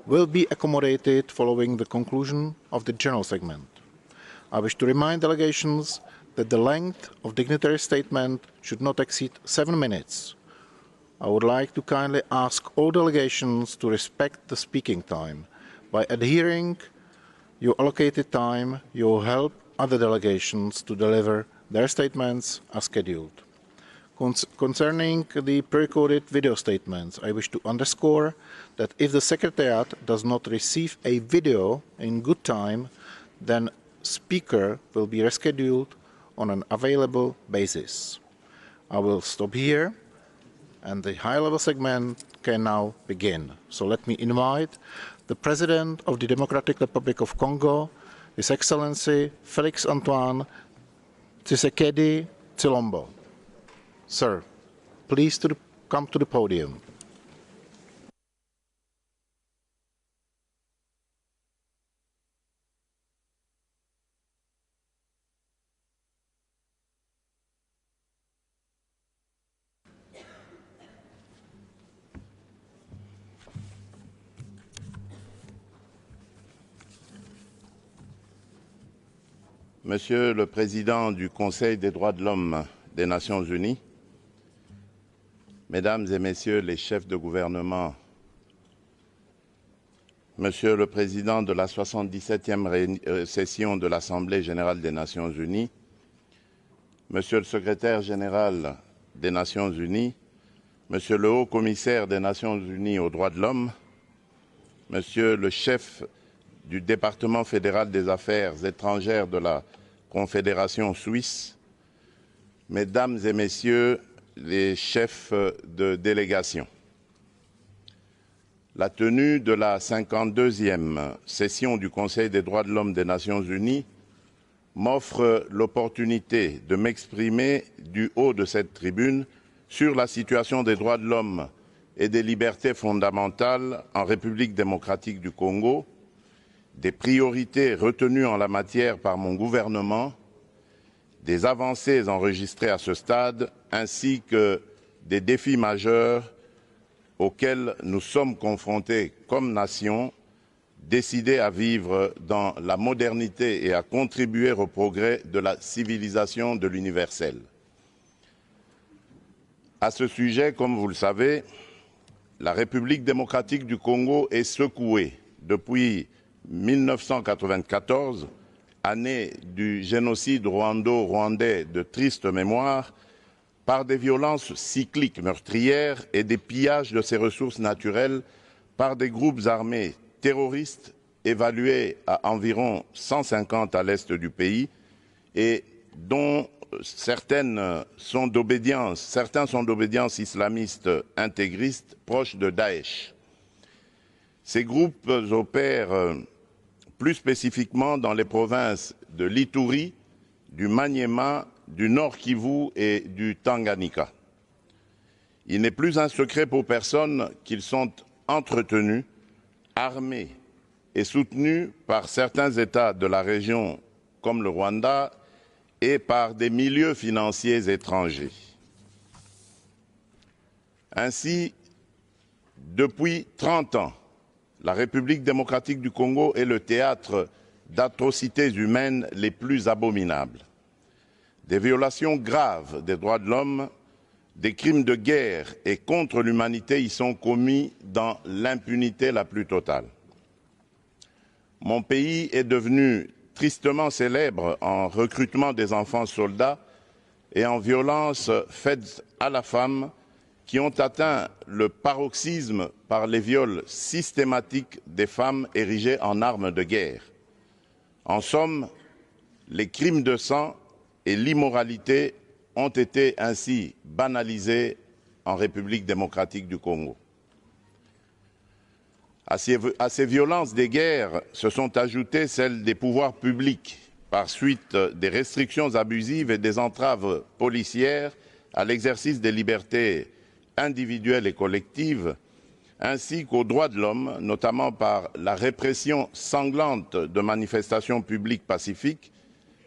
[SPEAKER 1] will be accommodated following the conclusion of the general segment. I wish to remind delegations that the length of dignitary statement should not exceed 7 minutes. I would like to kindly ask all delegations to respect the speaking time. By adhering your allocated time, you will help other delegations to deliver their statements as scheduled. Concerning the pre-recorded video statements, I wish to underscore that if the Secretariat does not receive a video in good time, then speaker will be rescheduled on an available basis. I will stop here and the high-level segment can now begin. So let me invite the President of the Democratic Republic of Congo, His Excellency Félix Antoine Tshisekedi Tshilombo. Sir, please come to the podium.
[SPEAKER 7] Monsieur le Président du Conseil des droits de l'homme des Nations Unies, Mesdames et Messieurs les chefs de gouvernement, Monsieur le Président de la 77e session de l'Assemblée générale des Nations Unies, Monsieur le Secrétaire général des Nations Unies, Monsieur le Haut-Commissaire des Nations Unies aux droits de l'homme, Monsieur le chef du département fédéral des affaires étrangères de la Confédération suisse, Mesdames et Messieurs les chefs de délégation. La tenue de la 52e session du Conseil des droits de l'homme des Nations Unies m'offre l'opportunité de m'exprimer du haut de cette tribune sur la situation des droits de l'homme et des libertés fondamentales en République démocratique du Congo, des priorités retenues en la matière par mon gouvernement, des avancées enregistrées à ce stade, ainsi que des défis majeurs auxquels nous sommes confrontés comme nation décidés à vivre dans la modernité et à contribuer au progrès de la civilisation de l'universel. À ce sujet, comme vous le savez, la République démocratique du Congo est secouée depuis 1994, année du génocide rwando-rwandais de triste mémoire, par des violences cycliques meurtrières et des pillages de ses ressources naturelles par des groupes armés terroristes évalués à environ 150 à l'est du pays et dont certains sont d'obédience islamiste intégriste proches de Daesh. Ces groupes opèrent plus spécifiquement dans les provinces de l'Ituri, du Maniema, du Nord Kivu et du Tanganyika. Il n'est plus un secret pour personne qu'ils sont entretenus, armés et soutenus par certains États de la région comme le Rwanda et par des milieux financiers étrangers. Ainsi, depuis 30 ans, la République démocratique du Congo est le théâtre d'atrocités humaines les plus abominables. Des violations graves des droits de l'homme, des crimes de guerre et contre l'humanité y sont commis dans l'impunité la plus totale. Mon pays est devenu tristement célèbre en recrutement des enfants soldats et en violences faites à la femme qui ont atteint le paroxysme par les viols systématiques des femmes érigées en armes de guerre. En somme, les crimes de sang et l'immoralité ont été ainsi banalisés en République démocratique du Congo. À ces violences des guerres se sont ajoutées celles des pouvoirs publics par suite des restrictions abusives et des entraves policières à l'exercice des libertés individuelles et collectives, ainsi qu'aux droits de l'homme, notamment par la répression sanglante de manifestations publiques pacifiques,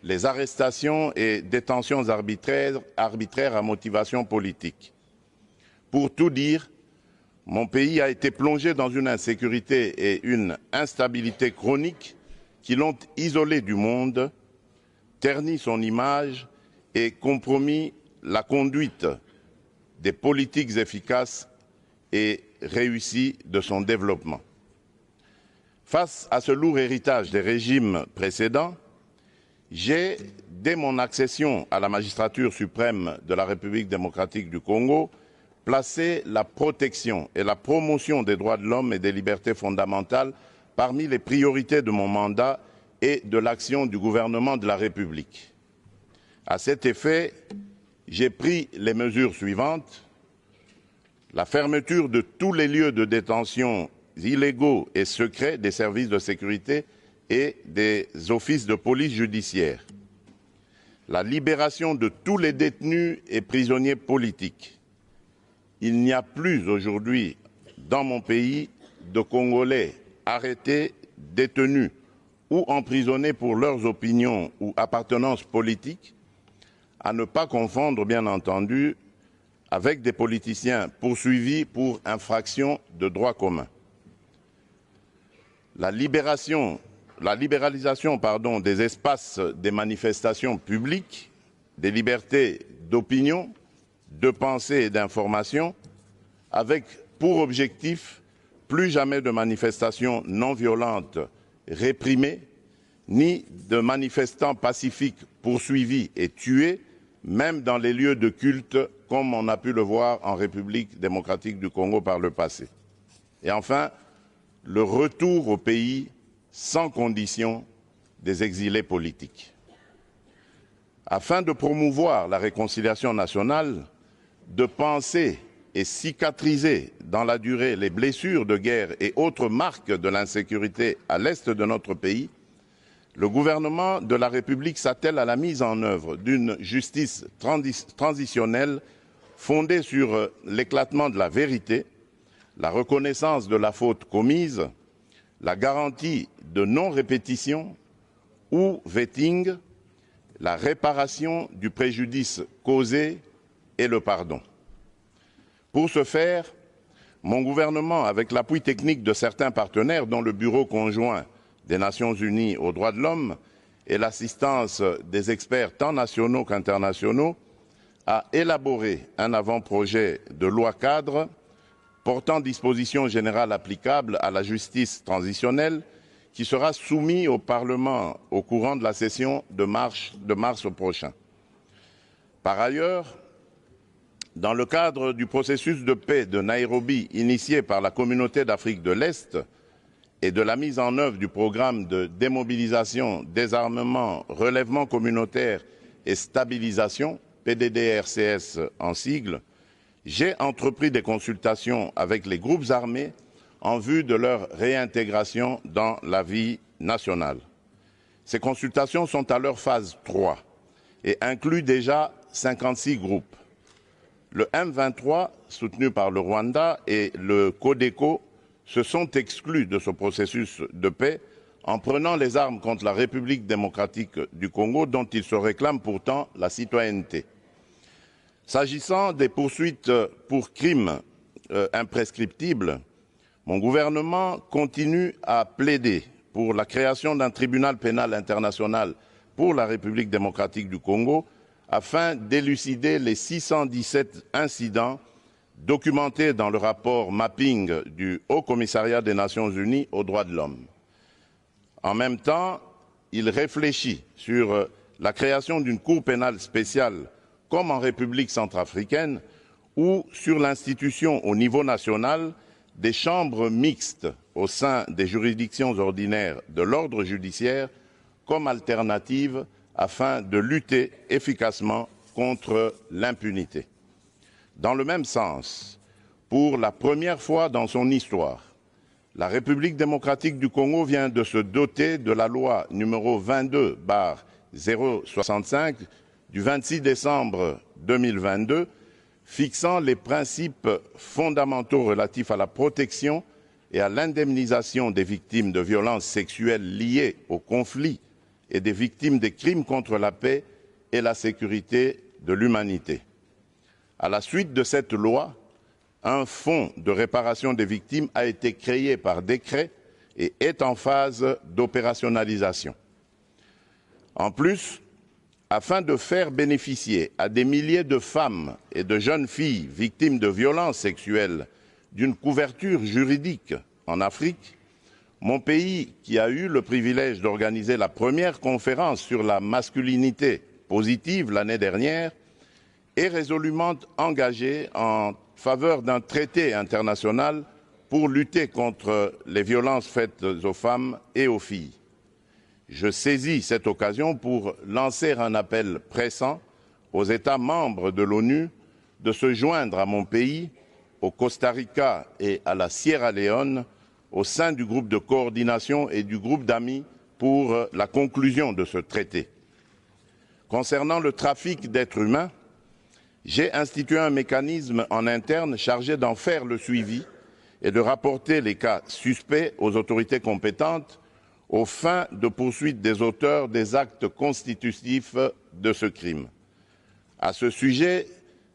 [SPEAKER 7] les arrestations et détentions arbitraires à motivation politique. Pour tout dire, mon pays a été plongé dans une insécurité et une instabilité chroniques qui l'ont isolé du monde, terni son image et compromis la conduite des politiques efficaces et réussies de son développement. Face à ce lourd héritage des régimes précédents, j'ai, dès mon accession à la magistrature suprême de la République démocratique du Congo, placé la protection et la promotion des droits de l'homme et des libertés fondamentales parmi les priorités de mon mandat et de l'action du gouvernement de la République. À cet effet, j'ai pris les mesures suivantes: la fermeture de tous les lieux de détention illégaux et secrets des services de sécurité et des offices de police judiciaire, la libération de tous les détenus et prisonniers politiques. Il n'y a plus aujourd'hui dans mon pays de Congolais arrêtés, détenus ou emprisonnés pour leurs opinions ou appartenances politiques, à ne pas confondre bien entendu avec des politiciens poursuivis pour infraction de droit commun. La libéralisation des espaces des manifestations publiques, des libertés d'opinion, de pensée et d'information, avec pour objectif plus jamais de manifestations non violentes réprimées, ni de manifestants pacifiques poursuivis et tués, même dans les lieux de culte, comme on a pu le voir en République démocratique du Congo par le passé. Et enfin, le retour au pays sans condition des exilés politiques. Afin de promouvoir la réconciliation nationale, de penser et cicatriser dans la durée les blessures de guerre et autres marques de l'insécurité à l'est de notre pays, le gouvernement de la République s'attelle à la mise en œuvre d'une justice transitionnelle fondée sur l'éclatement de la vérité, la reconnaissance de la faute commise, la garantie de non-répétition ou vetting, la réparation du préjudice causé et le pardon. Pour ce faire, mon gouvernement, avec l'appui technique de certains partenaires, dont le Bureau conjoint des Nations Unies aux droits de l'homme et l'assistance des experts tant nationaux qu'internationaux, a élaboré un avant-projet de loi cadre portant dispositions générales applicables à la justice transitionnelle qui sera soumis au Parlement au courant de la session de mars prochain. Par ailleurs, dans le cadre du processus de paix de Nairobi initié par la Communauté d'Afrique de l'Est et de la mise en œuvre du programme de démobilisation, désarmement, relèvement communautaire et stabilisation, PDDRCS en sigle, j'ai entrepris des consultations avec les groupes armés en vue de leur réintégration dans la vie nationale. Ces consultations sont à leur phase 3 et incluent déjà 56 groupes. Le M23, soutenu par le Rwanda, et le Codeco se sont exclus de ce processus de paix en prenant les armes contre la République démocratique du Congo, dont ils se réclament pourtant la citoyenneté. S'agissant des poursuites pour crimes imprescriptibles, mon gouvernement continue à plaider pour la création d'un tribunal pénal international pour la République démocratique du Congo afin d'élucider les 617 incidents documentés dans le rapport mapping du Haut Commissariat des Nations Unies aux droits de l'homme. En même temps, il réfléchit sur la création d'une cour pénale spéciale comme en République centrafricaine, ou sur l'institution au niveau national des chambres mixtes au sein des juridictions ordinaires de l'ordre judiciaire comme alternative afin de lutter efficacement contre l'impunité. Dans le même sens, pour la première fois dans son histoire, la République démocratique du Congo vient de se doter de la loi numéro 22/065 du 26 décembre 2022, fixant les principes fondamentaux relatifs à la protection et à l'indemnisation des victimes de violences sexuelles liées au conflit et des victimes des crimes contre la paix et la sécurité de l'humanité. À la suite de cette loi, un fonds de réparation des victimes a été créé par décret et est en phase d'opérationnalisation. En plus, afin de faire bénéficier à des milliers de femmes et de jeunes filles victimes de violences sexuelles d'une couverture juridique en Afrique, mon pays, qui a eu le privilège d'organiser la première conférence sur la masculinité positive l'année dernière, est résolument engagé en faveur d'un traité international pour lutter contre les violences faites aux femmes et aux filles. Je saisis cette occasion pour lancer un appel pressant aux États membres de l'ONU de se joindre à mon pays, au Costa Rica et à la Sierra Leone, au sein du groupe de coordination et du groupe d'amis pour la conclusion de ce traité. Concernant le trafic d'êtres humains, j'ai institué un mécanisme en interne chargé d'en faire le suivi et de rapporter les cas suspects aux autorités compétentes aux fins de poursuite des auteurs des actes constitutifs de ce crime. À ce sujet,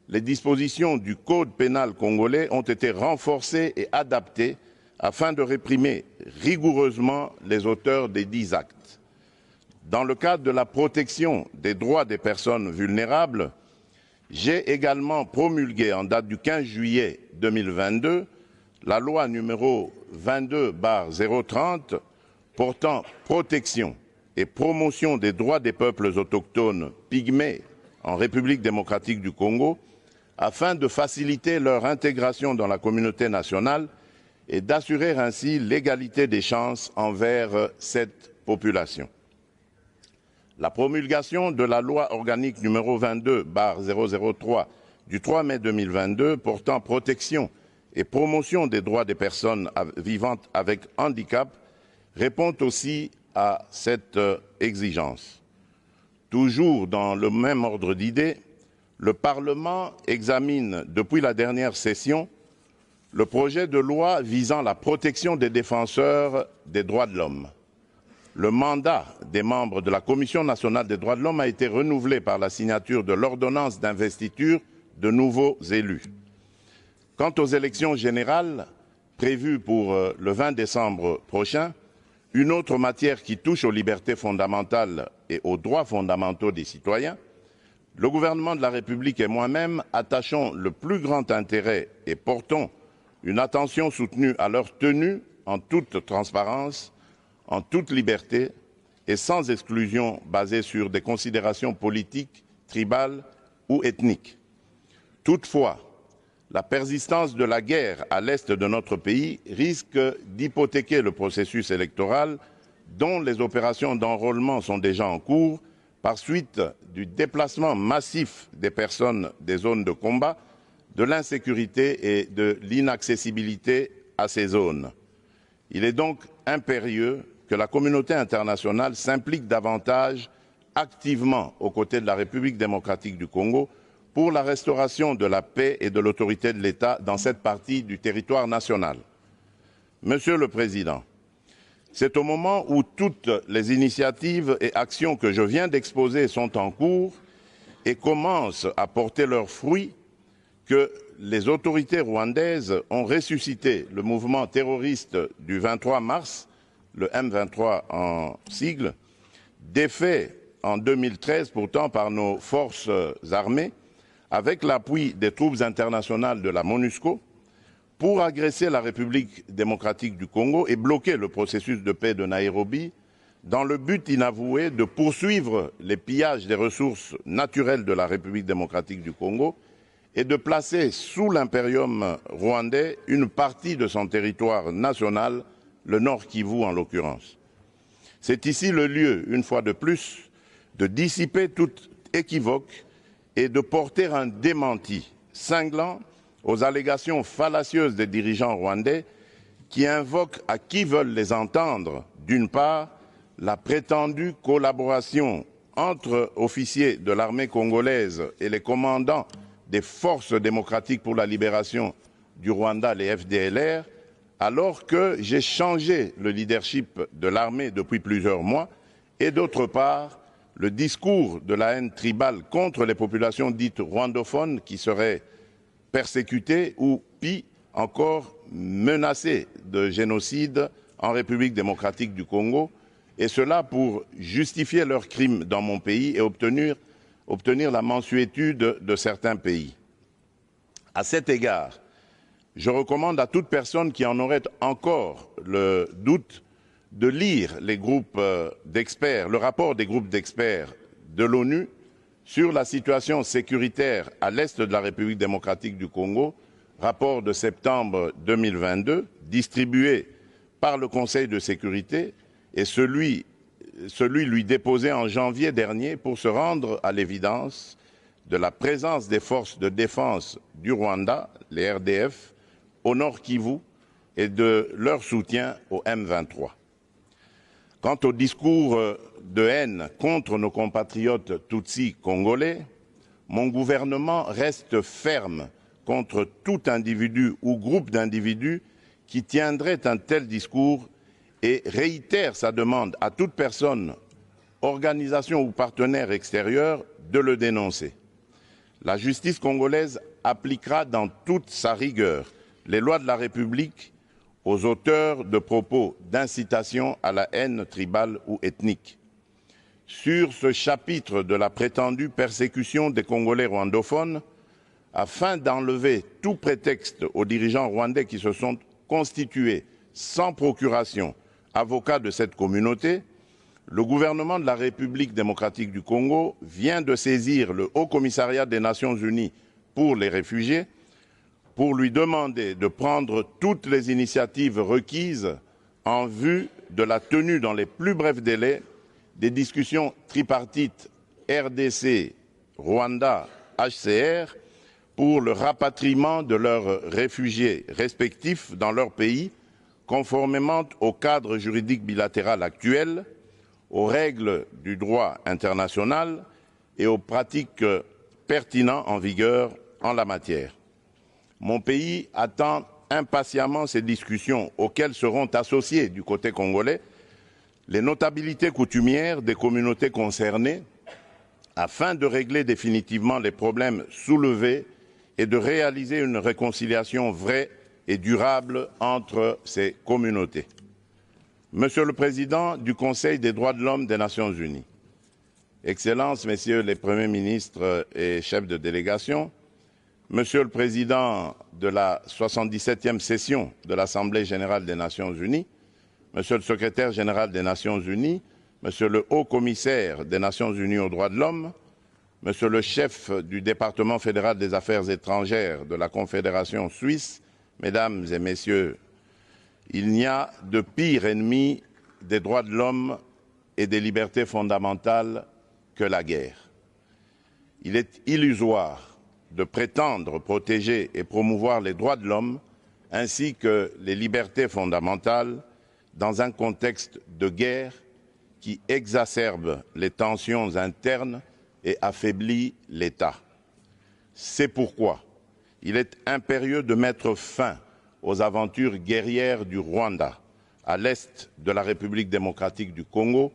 [SPEAKER 7] les dispositions du Code pénal congolais ont été renforcées et adaptées afin de réprimer rigoureusement les auteurs des dits actes. Dans le cadre de la protection des droits des personnes vulnérables, j'ai également promulgué en date du 15 juillet 2022 la loi numéro 22/030 portant protection et promotion des droits des peuples autochtones pygmées en République démocratique du Congo afin de faciliter leur intégration dans la communauté nationale et d'assurer ainsi l'égalité des chances envers cette population. La promulgation de la loi organique numéro 22/003 du 3 mai 2022 portant protection et promotion des droits des personnes vivant avec handicap répond aussi à cette exigence. Toujours dans le même ordre d'idées, le Parlement examine depuis la dernière session le projet de loi visant la protection des défenseurs des droits de l'homme. Le mandat des membres de la Commission nationale des droits de l'homme a été renouvelé par la signature de l'ordonnance d'investiture de nouveaux élus. Quant aux élections générales prévues pour le 20 décembre prochain, une autre matière qui touche aux libertés fondamentales et aux droits fondamentaux des citoyens, le gouvernement de la République et moi-même attachons le plus grand intérêt et portons une attention soutenue à leur tenue en toute transparence, en toute liberté et sans exclusion basée sur des considérations politiques, tribales ou ethniques. Toutefois, la persistance de la guerre à l'est de notre pays risque d'hypothéquer le processus électoral dont les opérations d'enrôlement sont déjà en cours par suite du déplacement massif des personnes des zones de combat, de l'insécurité et de l'inaccessibilité à ces zones. Il est donc impérieux que la communauté internationale s'implique davantage activement aux côtés de la République démocratique du Congo pour la restauration de la paix et de l'autorité de l'État dans cette partie du territoire national. Monsieur le Président, c'est au moment où toutes les initiatives et actions que je viens d'exposer sont en cours et commencent à porter leurs fruits que les autorités rwandaises ont ressuscité le mouvement terroriste du 23 mars, le M23 en sigle, défait en 2013 pourtant par nos forces armées, avec l'appui des troupes internationales de la MONUSCO, pour agresser la République démocratique du Congo et bloquer le processus de paix de Nairobi, dans le but inavoué de poursuivre les pillages des ressources naturelles de la République démocratique du Congo et de placer sous l'impérium rwandais une partie de son territoire national, le Nord Kivu en l'occurrence. C'est ici le lieu, une fois de plus, de dissiper toute équivoque et de porter un démenti cinglant aux allégations fallacieuses des dirigeants rwandais qui invoquent à qui veulent les entendre, d'une part, la prétendue collaboration entre officiers de l'armée congolaise et les commandants des forces démocratiques pour la libération du Rwanda, les FDLR, alors que j'ai changé le leadership de l'armée depuis plusieurs mois, et d'autre part, le discours de la haine tribale contre les populations dites rwandophones qui seraient persécutées ou, pis encore, menacées de génocide en République démocratique du Congo, et cela pour justifier leurs crimes dans mon pays et obtenir la mansuétude de certains pays. À cet égard, je recommande à toute personne qui en aurait encore le doute de lire les groupes d'experts, le rapport des groupes d'experts de l'ONU sur la situation sécuritaire à l'est de la République démocratique du Congo, rapport de septembre 2022, distribué par le Conseil de sécurité, et celui lui déposé en janvier dernier pour se rendre à l'évidence de la présence des forces de défense du Rwanda, les RDF, au Nord Kivu et de leur soutien au M23. Quant au discours de haine contre nos compatriotes Tutsis congolais, mon gouvernement reste ferme contre tout individu ou groupe d'individus qui tiendrait un tel discours et réitère sa demande à toute personne, organisation ou partenaire extérieur de le dénoncer. La justice congolaise appliquera dans toute sa rigueur les lois de la République aux auteurs de propos d'incitation à la haine tribale ou ethnique. Sur ce chapitre de la prétendue persécution des Congolais rwandophones, afin d'enlever tout prétexte aux dirigeants rwandais qui se sont constitués sans procuration avocats de cette communauté, le gouvernement de la République démocratique du Congo vient de saisir le Haut Commissariat des Nations Unies pour les réfugiés pour lui demander de prendre toutes les initiatives requises en vue de la tenue dans les plus brefs délais des discussions tripartites RDC, Rwanda, HCR pour le rapatriement de leurs réfugiés respectifs dans leur pays, conformément au cadre juridique bilatéral actuel, aux règles du droit international et aux pratiques pertinentes en vigueur en la matière. Mon pays attend impatiemment ces discussions auxquelles seront associés du côté congolais les notabilités coutumières des communautés concernées afin de régler définitivement les problèmes soulevés et de réaliser une réconciliation vraie et durable entre ces communautés. Monsieur le Président du Conseil des droits de l'homme des Nations Unies, Excellences, Messieurs les Premiers ministres et chefs de délégation, Monsieur le Président de la 77e session de l'Assemblée générale des Nations unies, Monsieur le Secrétaire général des Nations unies, Monsieur le Haut-Commissaire des Nations unies aux droits de l'homme, Monsieur le chef du département fédéral des affaires étrangères de la Confédération suisse, Mesdames et Messieurs, il n'y a de pire ennemi des droits de l'homme et des libertés fondamentales que la guerre. Il est illusoire de prétendre protéger et promouvoir les droits de l'homme ainsi que les libertés fondamentales dans un contexte de guerre qui exacerbe les tensions internes et affaiblit l'État. C'est pourquoi il est impérieux de mettre fin aux aventures guerrières du Rwanda, à l'est de la République démocratique du Congo,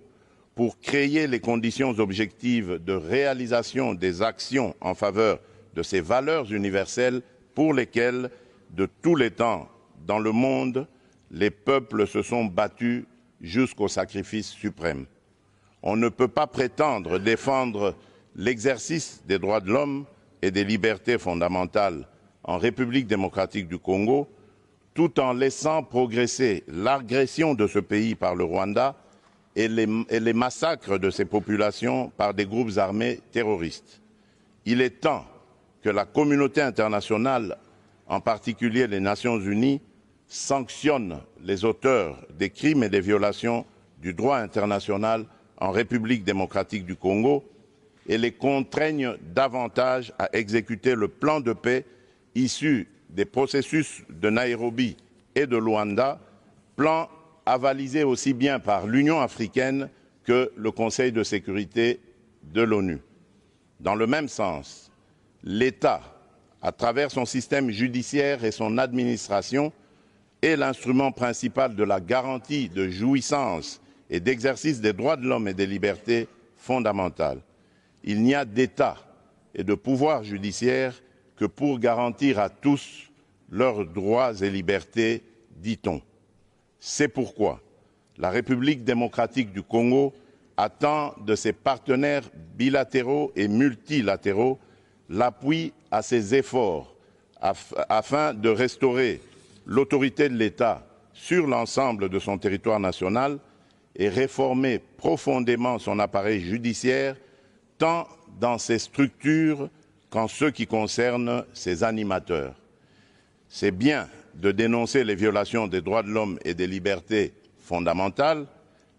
[SPEAKER 7] pour créer les conditions objectives de réalisation des actions en faveur de ces valeurs universelles pour lesquelles, de tous les temps dans le monde, les peuples se sont battus jusqu'au sacrifice suprême. On ne peut pas prétendre défendre l'exercice des droits de l'homme et des libertés fondamentales en République démocratique du Congo, tout en laissant progresser l'agression de ce pays par le Rwanda et les massacres de ses populations par des groupes armés terroristes. Il est temps que la communauté internationale, en particulier les Nations unies, sanctionne les auteurs des crimes et des violations du droit international en République démocratique du Congo et les contraigne davantage à exécuter le plan de paix issu des processus de Nairobi et de Luanda, plan avalisé aussi bien par l'Union africaine que le Conseil de sécurité de l'ONU. Dans le même sens, l'État, à travers son système judiciaire et son administration, est l'instrument principal de la garantie de jouissance et d'exercice des droits de l'homme et des libertés fondamentales. Il n'y a d'État et de pouvoir judiciaire que pour garantir à tous leurs droits et libertés, dit-on. C'est pourquoi la République démocratique du Congo attend de ses partenaires bilatéraux et multilatéraux l'appui à ses efforts afin de restaurer l'autorité de l'État sur l'ensemble de son territoire national et réformer profondément son appareil judiciaire, tant dans ses structures qu'en ce qui concerne ses animateurs. C'est bien de dénoncer les violations des droits de l'homme et des libertés fondamentales,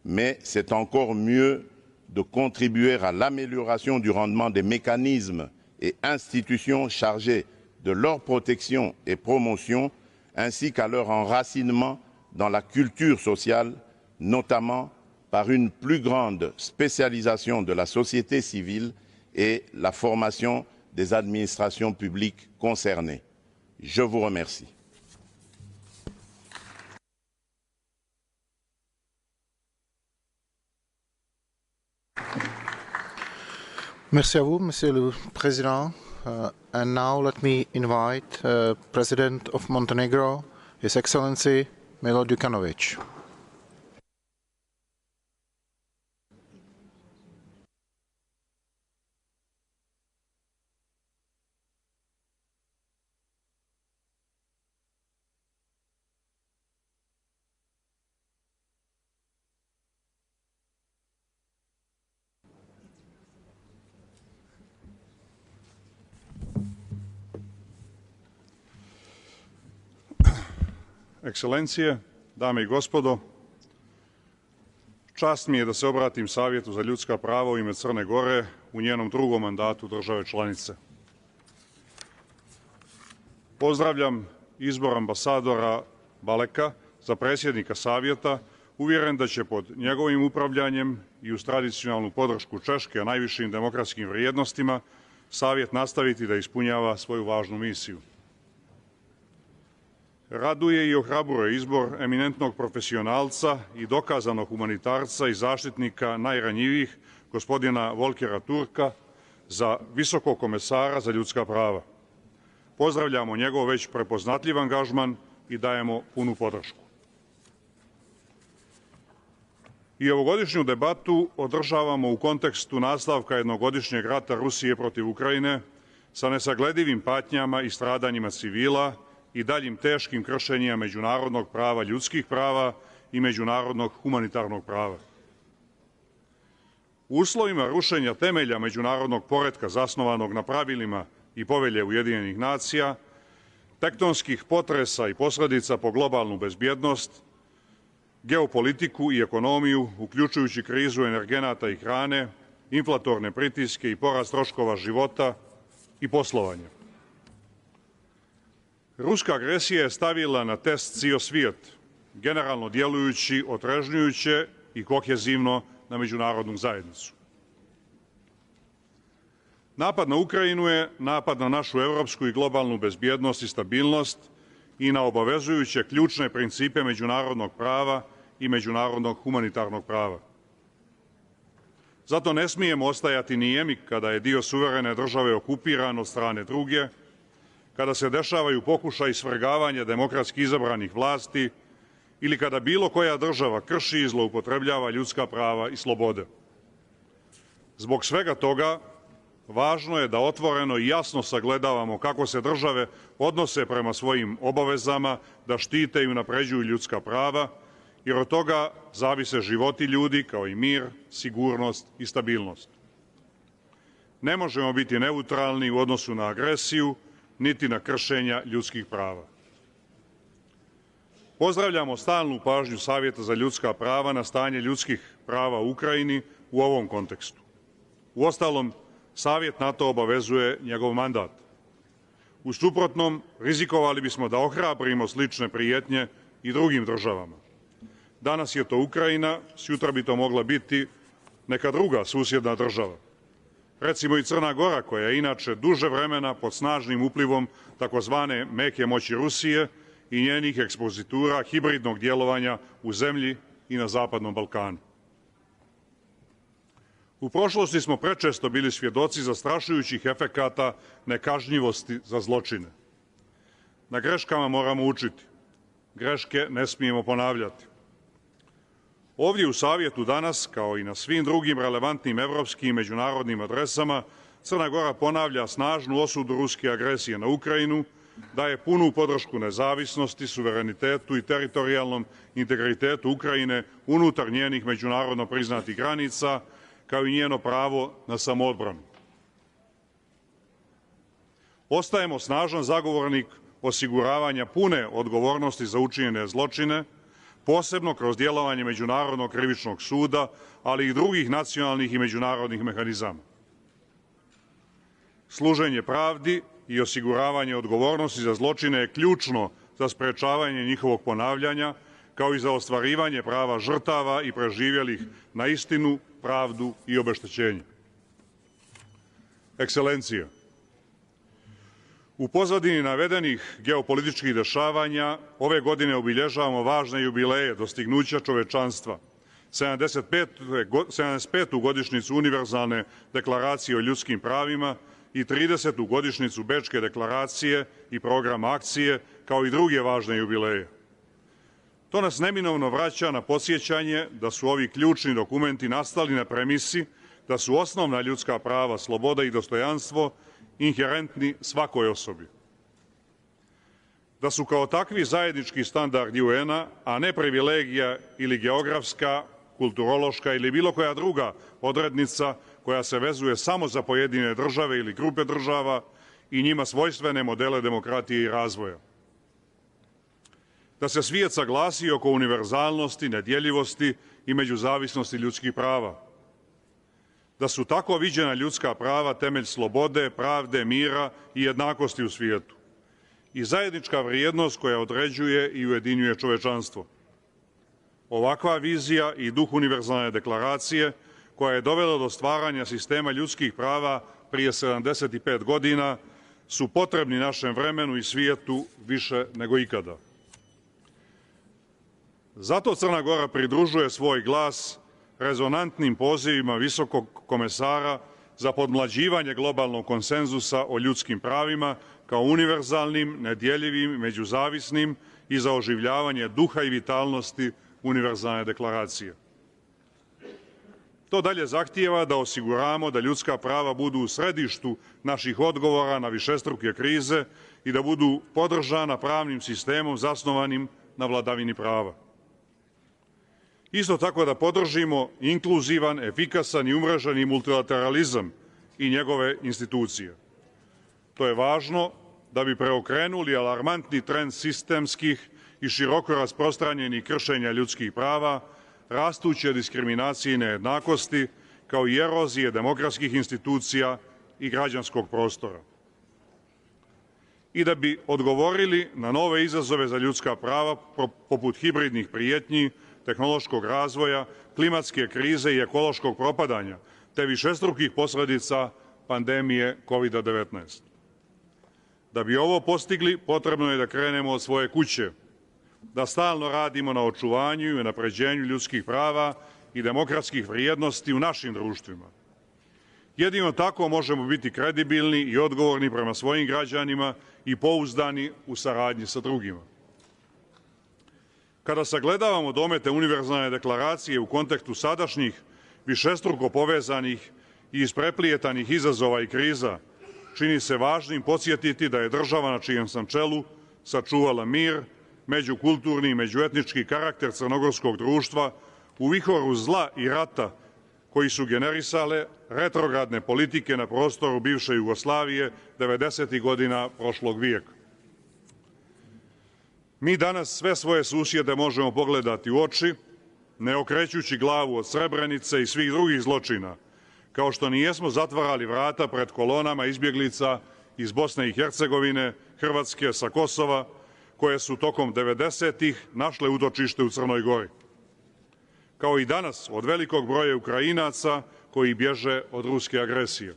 [SPEAKER 7] mais c'est encore mieux de contribuer à l'amélioration du rendement des mécanismes et institutions chargés de leur protection et promotion, ainsi qu'à leur enracinement dans la culture sociale, notamment par une plus grande spécialisation de la société civile et la formation des administrations publiques concernées. Je vous remercie.
[SPEAKER 1] Merci à vous, Monsieur le Président. And now let me invite President of Montenegro, His Excellency Milo Đukanović.
[SPEAKER 8] Ekscelencije, dame i gospodo, čast mi je da se obratim Savjetu za ljudska prava u ime Crne Gore u njenom drugom mandatu države članice. Pozdravljam izbor ambasadora Baleka za predsjednika Savjeta, uvjeren da će pod njegovim upravljanjem i uz tradicionalnu podršku Češke, a najvišim demokratskim vrijednostima, Savjet nastaviti da ispunjava svoju važnu misiju. Raduje i ohrabruje izbor eminentnog profesionalca i dokazanog humanitarca i zaštitnika najranjivijih, gospodina Volkera Turka, za visokog komesara za ljudska prava. pozdravljamo njegov već prepoznatljiv angažman i dajemo punu podršku. I ovogodišnju debatu održavamo u kontekstu nastavka jednogodišnjeg rata Rusije protiv Ukrajine sa nesagledivim patnjama i stradanjima civila i daljim teškim kršenjima međunarodnog prava, ljudskih prava i međunarodnog humanitarnog prava. U uslovima rušenja temelja međunarodnog poretka zasnovanog na pravilima i povelje Ujedinjenih nacija, tektonskih potresa i posledica po globalnu bezbjednost, geopolitiku i ekonomiju, uključujući krizu energenata i hrane, inflatorne pritiske i porast troškova života i poslovanja. Ruska agresija je stavila na test cijel svijet, generalno djelujući otrežnjujuće i kohezivno na međunarodnu zajednicu. Napad na Ukrajinu je napad na našu evropsku i globalnu bezbjednost i stabilnost i na obavezujuće ključne principe međunarodnog prava i međunarodnog humanitarnog prava. Zato ne smijemo ostajati nijemi kada je dio suverene države okupiran od strane druge, kada se dešavaju pokušaji svrgavanja demokratski izabranih vlasti ili kada bilo koja država krši i zloupotrebljava ljudska prava i slobode. Zbog svega toga, važno je da otvoreno i jasno sagledavamo kako se države odnose prema svojim obavezama da štite i unapređuju ljudska prava, jer od toga zavise životi ljudi kao i mir, sigurnost i stabilnost. Ne možemo biti neutralni u odnosu na agresiju, niti na kršenja ljudskih prava. Pozdravljamo stalnu pažnju Savjeta za ljudska prava na stanje ljudskih prava u Ukrajini u ovom kontekstu. Uostalom, Savjet na to obavezuje njegov mandat. U suprotnom, rizikovali bismo da ohrabrimo slične prijetnje i drugim državama. Danas je to Ukrajina, sutra bi to mogla biti neka druga susjedna država. Recimo i Crna Gora, koja je inače duže vremena pod snažnim uplivom takozvane meke moći Rusije i njenih ekspozitura hibridnog djelovanja u zemlji i na Zapadnom Balkanu. U prošlosti smo prečesto bili svjedoci zastrašujućih efekata nekažnjivosti za zločine. Na greškama moramo učiti. Greške ne smijemo ponavljati. Ovdje u Savjetu danas, kao i na svim drugim relevantnim evropskim i međunarodnim adresama, Crna Gora ponavlja snažnu osudu ruske agresije na Ukrajinu, daje punu podršku nezavisnosti, suverenitetu i teritorijalnom integritetu Ukrajine unutar njenih međunarodno priznatih granica, kao i njeno pravo na samoodbranu. Ostajemo snažan zagovornik osiguravanja pune odgovornosti za učinjene zločine, posebno kroz djelovanje Međunarodnog krivičnog suda, ali i drugih nacionalnih i međunarodnih mehanizama. Služenje pravdi i osiguravanje odgovornosti za zločine je ključno za sprečavanje njihovog ponavljanja, kao i za ostvarivanje prava žrtava i preživjelih na istinu, pravdu i obeštećenje. Ekscelencija, u pozadini navedenih geopolitičkih dešavanja ove godine obilježavamo važne jubileje dostignuća čovečanstva, 75. godišnjicu Univerzalne deklaracije o ljudskim pravima i 30. godišnjicu Bečke deklaracije i programa akcije, kao i druge važne jubileje. To nas neminovno vraća na podsjećanje da su ovi ključni dokumenti nastali na premisi da su osnovna ljudska prava, sloboda i dostojanstvo inherentni svakoj osobi. Da su kao takvi zajednički standardi UN-a, a ne privilegija ili geografska, kulturološka ili bilo koja druga odrednica koja se vezuje samo za pojedine države ili grupe država i njima svojstvene modele demokratije i razvoja. Da se svijet saglasi oko univerzalnosti, nedjeljivosti i međuzavisnosti ljudskih prava. Da su tako viđena ljudska prava temelj slobode, pravde, mira i jednakosti u svijetu i zajednička vrijednost koja određuje i ujedinjuje čovečanstvo. Ovakva vizija i duh Univerzalne deklaracije, koja je dovela do stvaranja sistema ljudskih prava prije 75 godina, su potrebni našem vremenu i svijetu više nego ikada. Zato Crna Gora pridružuje svoj glas rezonantnim pozivima visokog komesara za podmlađivanje globalnog konsenzusa o ljudskim pravima kao univerzalnim, nedjeljivim, međuzavisnim i za oživljavanje duha i vitalnosti univerzalne deklaracije. To dalje zahtijeva da osiguramo da ljudska prava budu u središtu naših odgovora na višestruke krize i da budu podržana pravnim sistemom zasnovanim na vladavini prava. Isto tako da podržimo inkluzivan, efikasan i umreženi multilateralizam i njegove institucije. To je važno da bi preokrenuli alarmantni trend sistemskih i široko rasprostranjenih kršenja ljudskih prava, rastuće diskriminacije i nejednakosti, kao i erozije demokratskih institucija i građanskog prostora. I da bi odgovorili na nove izazove za ljudska prava poput hibridnih prijetnji, tehnološkog razvoja, klimatske krize i ekološkog propadanja, te višestrukih posljedica pandemije COVID-19. Da bi ovo postigli, potrebno je da krenemo od svoje kuće, da stalno radimo na očuvanju i unapređenju ljudskih prava i demokratskih vrijednosti u našim društvima. Jedino tako možemo biti kredibilni i odgovorni prema svojim građanima i pouzdani u saradnji sa drugima. Kada sagledavamo domete univerzalne deklaracije u kontekstu sadašnjih, višestruko povezanih i ispreplijetanih izazova i kriza, čini se važnim podsjetiti da je država na čijem sam čelu sačuvala mir, međukulturni i međuetnički karakter crnogorskog društva u vihoru zla i rata koji su generisale retrogradne politike na prostoru bivše Jugoslavije 90. godina prošlog vijeka. Mi danas sve svoje susjede možemo pogledati u oči, ne okrećući glavu od Srebrenice i svih drugih zločina, kao što nijesmo zatvarali vrata pred kolonama izbjeglica iz Bosne i Hercegovine, Hrvatske, sa Kosova, koje su tokom 90-ih našle utočište u Crnoj Gori. Kao i danas od velikog broja Ukrajinaca koji bježe od ruske agresije.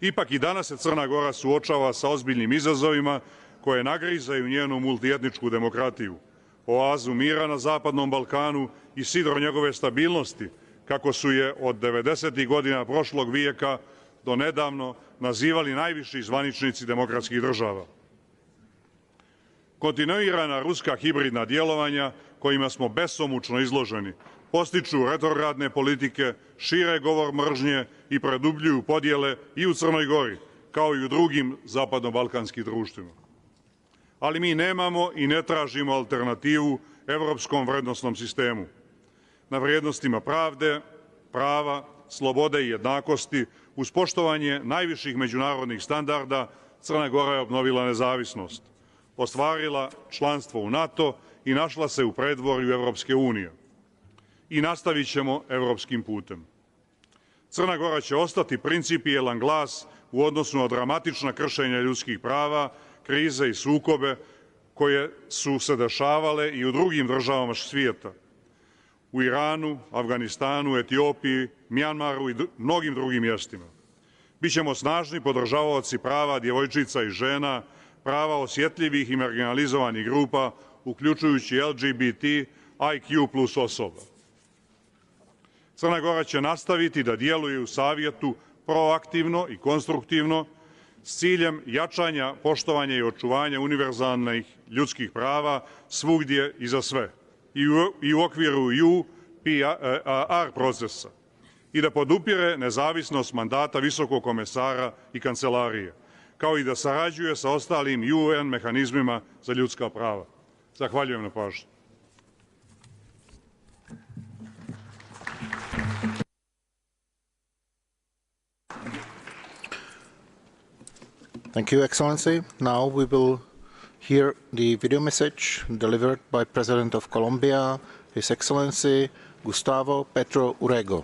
[SPEAKER 8] Ipak i danas se Crna Gora suočava sa ozbiljnim izazovima koje nagrizaju njenu multietničku demokratiju, oazu mira na Zapadnom Balkanu i sidro njegove stabilnosti, kako su je od 90. godina prošlog vijeka do nedavno nazivali najviši zvaničnici demokratskih država. Kontinuirana ruska hibridna djelovanja kojima smo besomučno izloženi postiču retrogradne politike, šire govor mržnje i produbljuju podjele i u Crnoj Gori, kao i u drugim zapadno-balkanskim društvima. Ali mi nemamo i ne tražimo alternativu evropskom vrednostnom sistemu. Na vrijednostima pravde, prava, slobode i jednakosti, uz poštovanje najviših međunarodnih standarda, Crna Gora je obnovila nezavisnost, ostvarila članstvo u NATO i našla se u predvorju Evropske unije. I nastavit ćemo evropskim putem. Crna Gora će ostati principijelan glas u odnosu na dramatična kršenja ljudskih prava, krize i sukobe koje su se dešavale i u drugim državama svijeta. U Iranu, Afganistanu, Etiopiji, Mjanmaru i mnogim drugim mjestima. Bićemo snažni podržavaoci prava djevojčica i žena, prava osjetljivih i marginalizovanih grupa, uključujući LGBT, IQ plus osoba. Crna Gora će nastaviti da djeluje u savjetu proaktivno i konstruktivno s ciljem jačanja, poštovanja i očuvanja univerzalnih ljudskih prava svugdje i za sve, i u okviru UPR procesa, i da podupire nezavisnost mandata visokog komesara i kancelarije, kao i da sarađuje sa ostalim UN mehanizmima za ljudska prava. Zahvaljujem na pažnji.
[SPEAKER 1] Thank you, Excellency. Now we will hear the video message delivered by President of Colombia, His Excellency Gustavo Petro Urrego.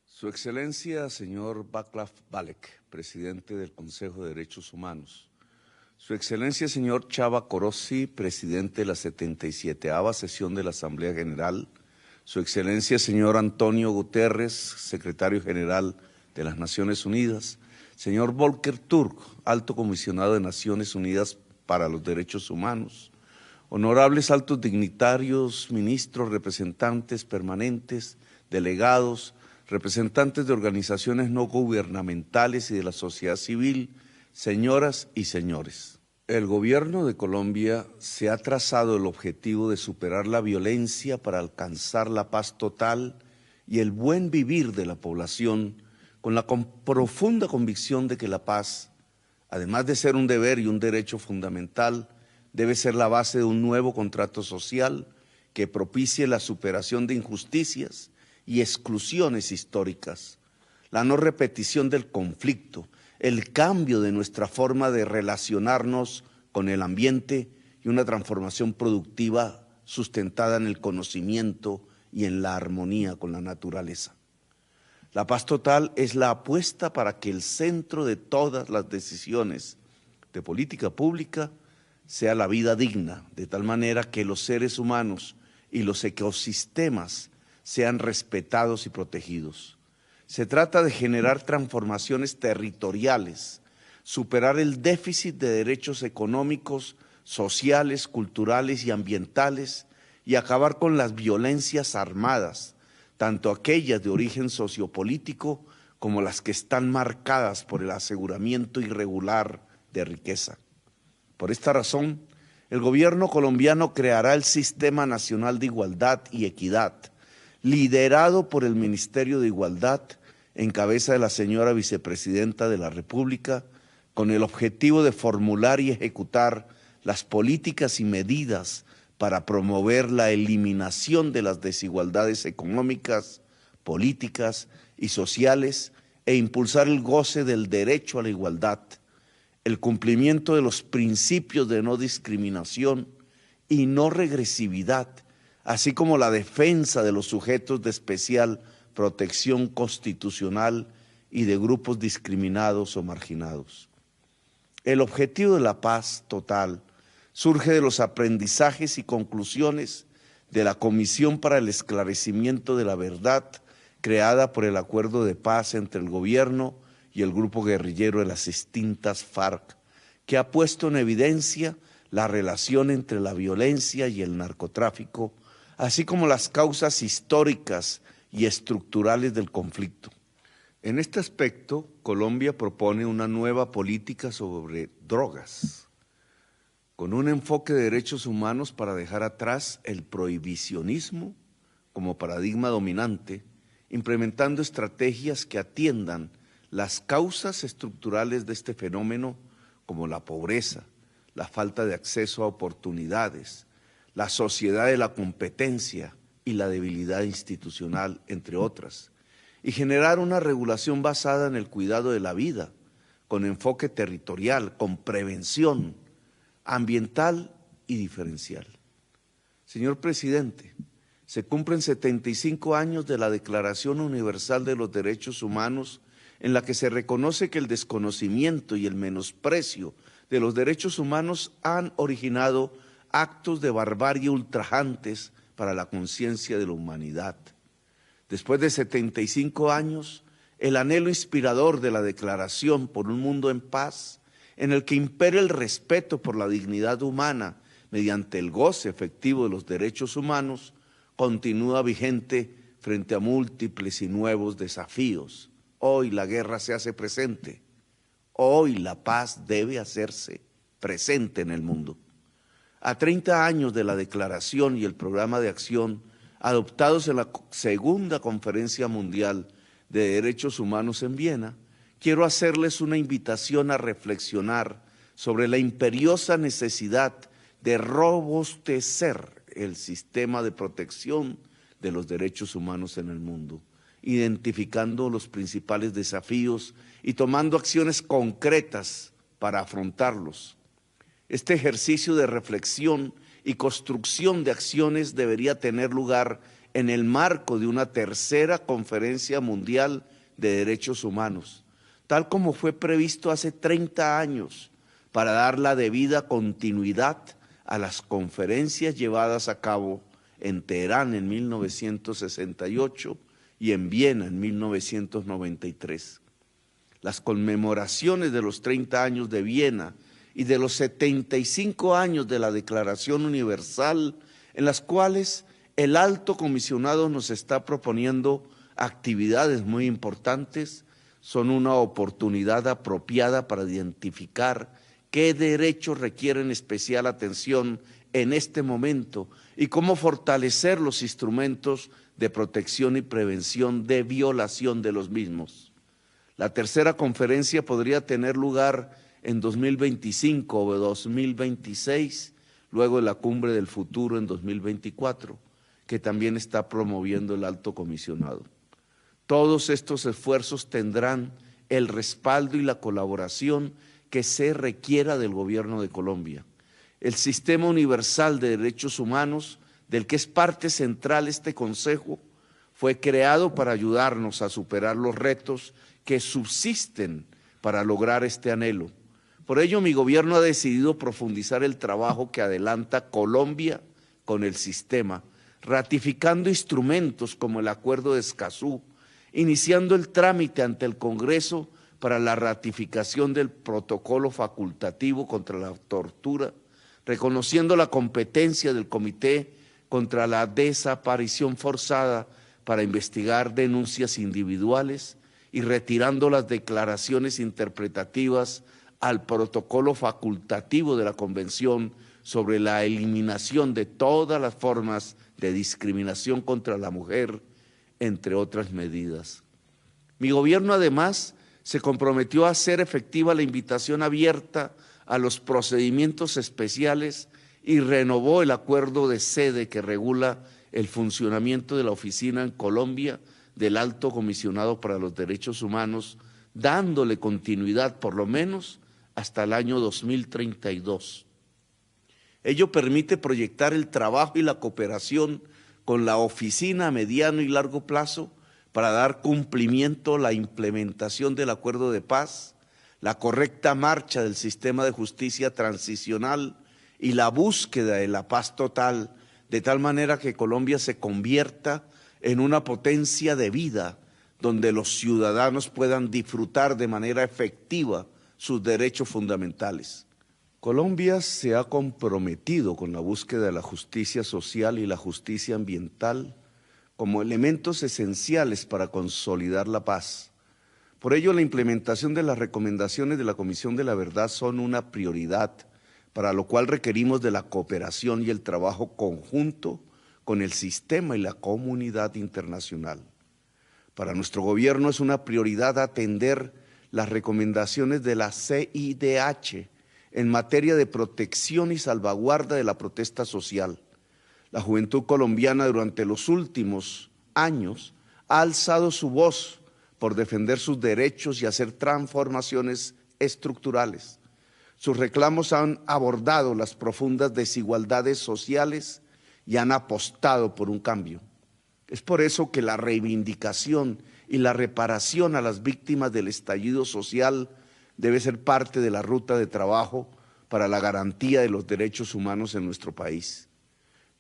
[SPEAKER 9] Su Excelencia, señor Václav Valek, presidente del Consejo de Derechos Humanos. Su Excelencia, señor Csaba Kőrösi, presidente de la 77ª sesión de la Asamblea General. Su Excelencia, señor Antonio Guterres, secretario general de las Naciones Unidas. Señor Volker Türk, alto comisionado de Naciones Unidas para los Derechos Humanos. Honorables altos dignitarios, ministros, representantes permanentes, delegados, representantes de organizaciones no gubernamentales y de la sociedad civil, señoras y señores. El gobierno de Colombia se ha trazado el objetivo de superar la violencia para alcanzar la paz total y el buen vivir de la población, con la profunda convicción de que la paz, además de ser un deber y un derecho fundamental, debe ser la base de un nuevo contrato social que propicie la superación de injusticias y exclusiones históricas, la no repetición del conflicto, el cambio de nuestra forma de relacionarnos con el ambiente y una transformación productiva sustentada en el conocimiento y en la armonía con la naturaleza. La paz total es la apuesta para que el centro de todas las decisiones de política pública sea la vida digna, de tal manera que los seres humanos y los ecosistemas sean respetados y protegidos. Se trata de generar transformaciones territoriales, superar el déficit de derechos económicos, sociales, culturales y ambientales y acabar con las violencias armadas, tanto aquellas de origen sociopolítico como las que están marcadas por el aseguramiento irregular de riqueza. Por esta razón, el gobierno colombiano creará el Sistema Nacional de Igualdad y Equidad, liderado por el Ministerio de Igualdad, en cabeza de la señora Vicepresidenta de la República, con el objetivo de formular y ejecutar las políticas y medidas para promover la eliminación de las desigualdades económicas, políticas y sociales e impulsar el goce del derecho a la igualdad, el cumplimiento de los principios de no discriminación y no regresividad, así como la defensa de los sujetos de especial protección constitucional y de grupos discriminados o marginados. El objetivo de la paz total surge de los aprendizajes y conclusiones de la Comisión para el Esclarecimiento de la Verdad, creada por el Acuerdo de Paz entre el gobierno y el grupo guerrillero de las extintas FARC, que ha puesto en evidencia la relación entre la violencia y el narcotráfico, así como las causas históricas y estructurales del conflicto. En este aspecto, Colombia propone una nueva política sobre drogas, con un enfoque de derechos humanos para dejar atrás el prohibicionismo como paradigma dominante, implementando estrategias que atiendan las causas estructurales de este fenómeno, como la pobreza, la falta de acceso a oportunidades, la sociedad de la competencia y la debilidad institucional, entre otras, y generar una regulación basada en el cuidado de la vida, con enfoque territorial, con prevención ambiental y diferencial. Señor presidente, se cumplen 75 años de la Declaración Universal de los Derechos Humanos, en la que se reconoce que el desconocimiento y el menosprecio de los derechos humanos han originado actos de barbarie ultrajantes para la conciencia de la humanidad. Después de 75 años, el anhelo inspirador de la Declaración por un mundo en paz, en el que impere el respeto por la dignidad humana mediante el goce efectivo de los derechos humanos, continúa vigente frente a múltiples y nuevos desafíos. Hoy la guerra se hace presente, hoy la paz debe hacerse presente en el mundo. A 30 años de la declaración y el programa de acción adoptados en la segunda Conferencia Mundial de Derechos Humanos en Viena, quiero hacerles una invitación a reflexionar sobre la imperiosa necesidad de robustecer el sistema de protección de los derechos humanos en el mundo, identificando los principales desafíos y tomando acciones concretas para afrontarlos. Este ejercicio de reflexión y construcción de acciones debería tener lugar en el marco de una tercera Conferencia Mundial de Derechos Humanos, tal como fue previsto hace 30 años, para dar la debida continuidad a las conferencias llevadas a cabo en Teherán en 1968 y en Viena en 1993. Las conmemoraciones de los 30 años de Viena y de los 75 años de la Declaración Universal, en las cuales el Alto Comisionado nos está proponiendo actividades muy importantes, son una oportunidad apropiada para identificar qué derechos requieren especial atención en este momento y cómo fortalecer los instrumentos de protección y prevención de violación de los mismos. La tercera conferencia podría tener lugar en 2025 o 2026, luego de la Cumbre del Futuro en 2024, que también está promoviendo el Alto Comisionado. Todos estos esfuerzos tendrán el respaldo y la colaboración que se requiera del Gobierno de Colombia. El Sistema Universal de Derechos Humanos, del que es parte central este Consejo, fue creado para ayudarnos a superar los retos que subsisten para lograr este anhelo. Por ello, mi gobierno ha decidido profundizar el trabajo que adelanta Colombia con el sistema, ratificando instrumentos como el Acuerdo de Escazú, iniciando el trámite ante el Congreso para la ratificación del protocolo facultativo contra la tortura, reconociendo la competencia del Comité contra la Desaparición Forzada para investigar denuncias individuales y retirando las declaraciones interpretativas al protocolo facultativo de la Convención sobre la eliminación de todas las formas de discriminación contra la mujer, entre otras medidas. Mi gobierno, además, se comprometió a hacer efectiva la invitación abierta a los procedimientos especiales y renovó el acuerdo de sede que regula el funcionamiento de la oficina en Colombia del Alto Comisionado para los Derechos Humanos, dándole continuidad por lo menos hasta el año 2032. Ello permite proyectar el trabajo y la cooperación con la oficina a mediano y largo plazo para dar cumplimiento a la implementación del acuerdo de paz, la correcta marcha del sistema de justicia transicional y la búsqueda de la paz total, de tal manera que Colombia se convierta en una potencia de vida donde los ciudadanos puedan disfrutar de manera efectiva sus derechos fundamentales. Colombia se ha comprometido con la búsqueda de la justicia social y la justicia ambiental como elementos esenciales para consolidar la paz. Por ello, la implementación de las recomendaciones de la Comisión de la Verdad son una prioridad, para lo cual requerimos de la cooperación y el trabajo conjunto con el sistema y la comunidad internacional. Para nuestro gobierno es una prioridad atender las recomendaciones de la CIDH en materia de protección y salvaguarda de la protesta social. La juventud colombiana durante los últimos años ha alzado su voz por defender sus derechos y hacer transformaciones estructurales. Sus reclamos han abordado las profundas desigualdades sociales y han apostado por un cambio. Es por eso que la reivindicación y la reparación a las víctimas del estallido social debe ser parte de la ruta de trabajo para la garantía de los derechos humanos en nuestro país.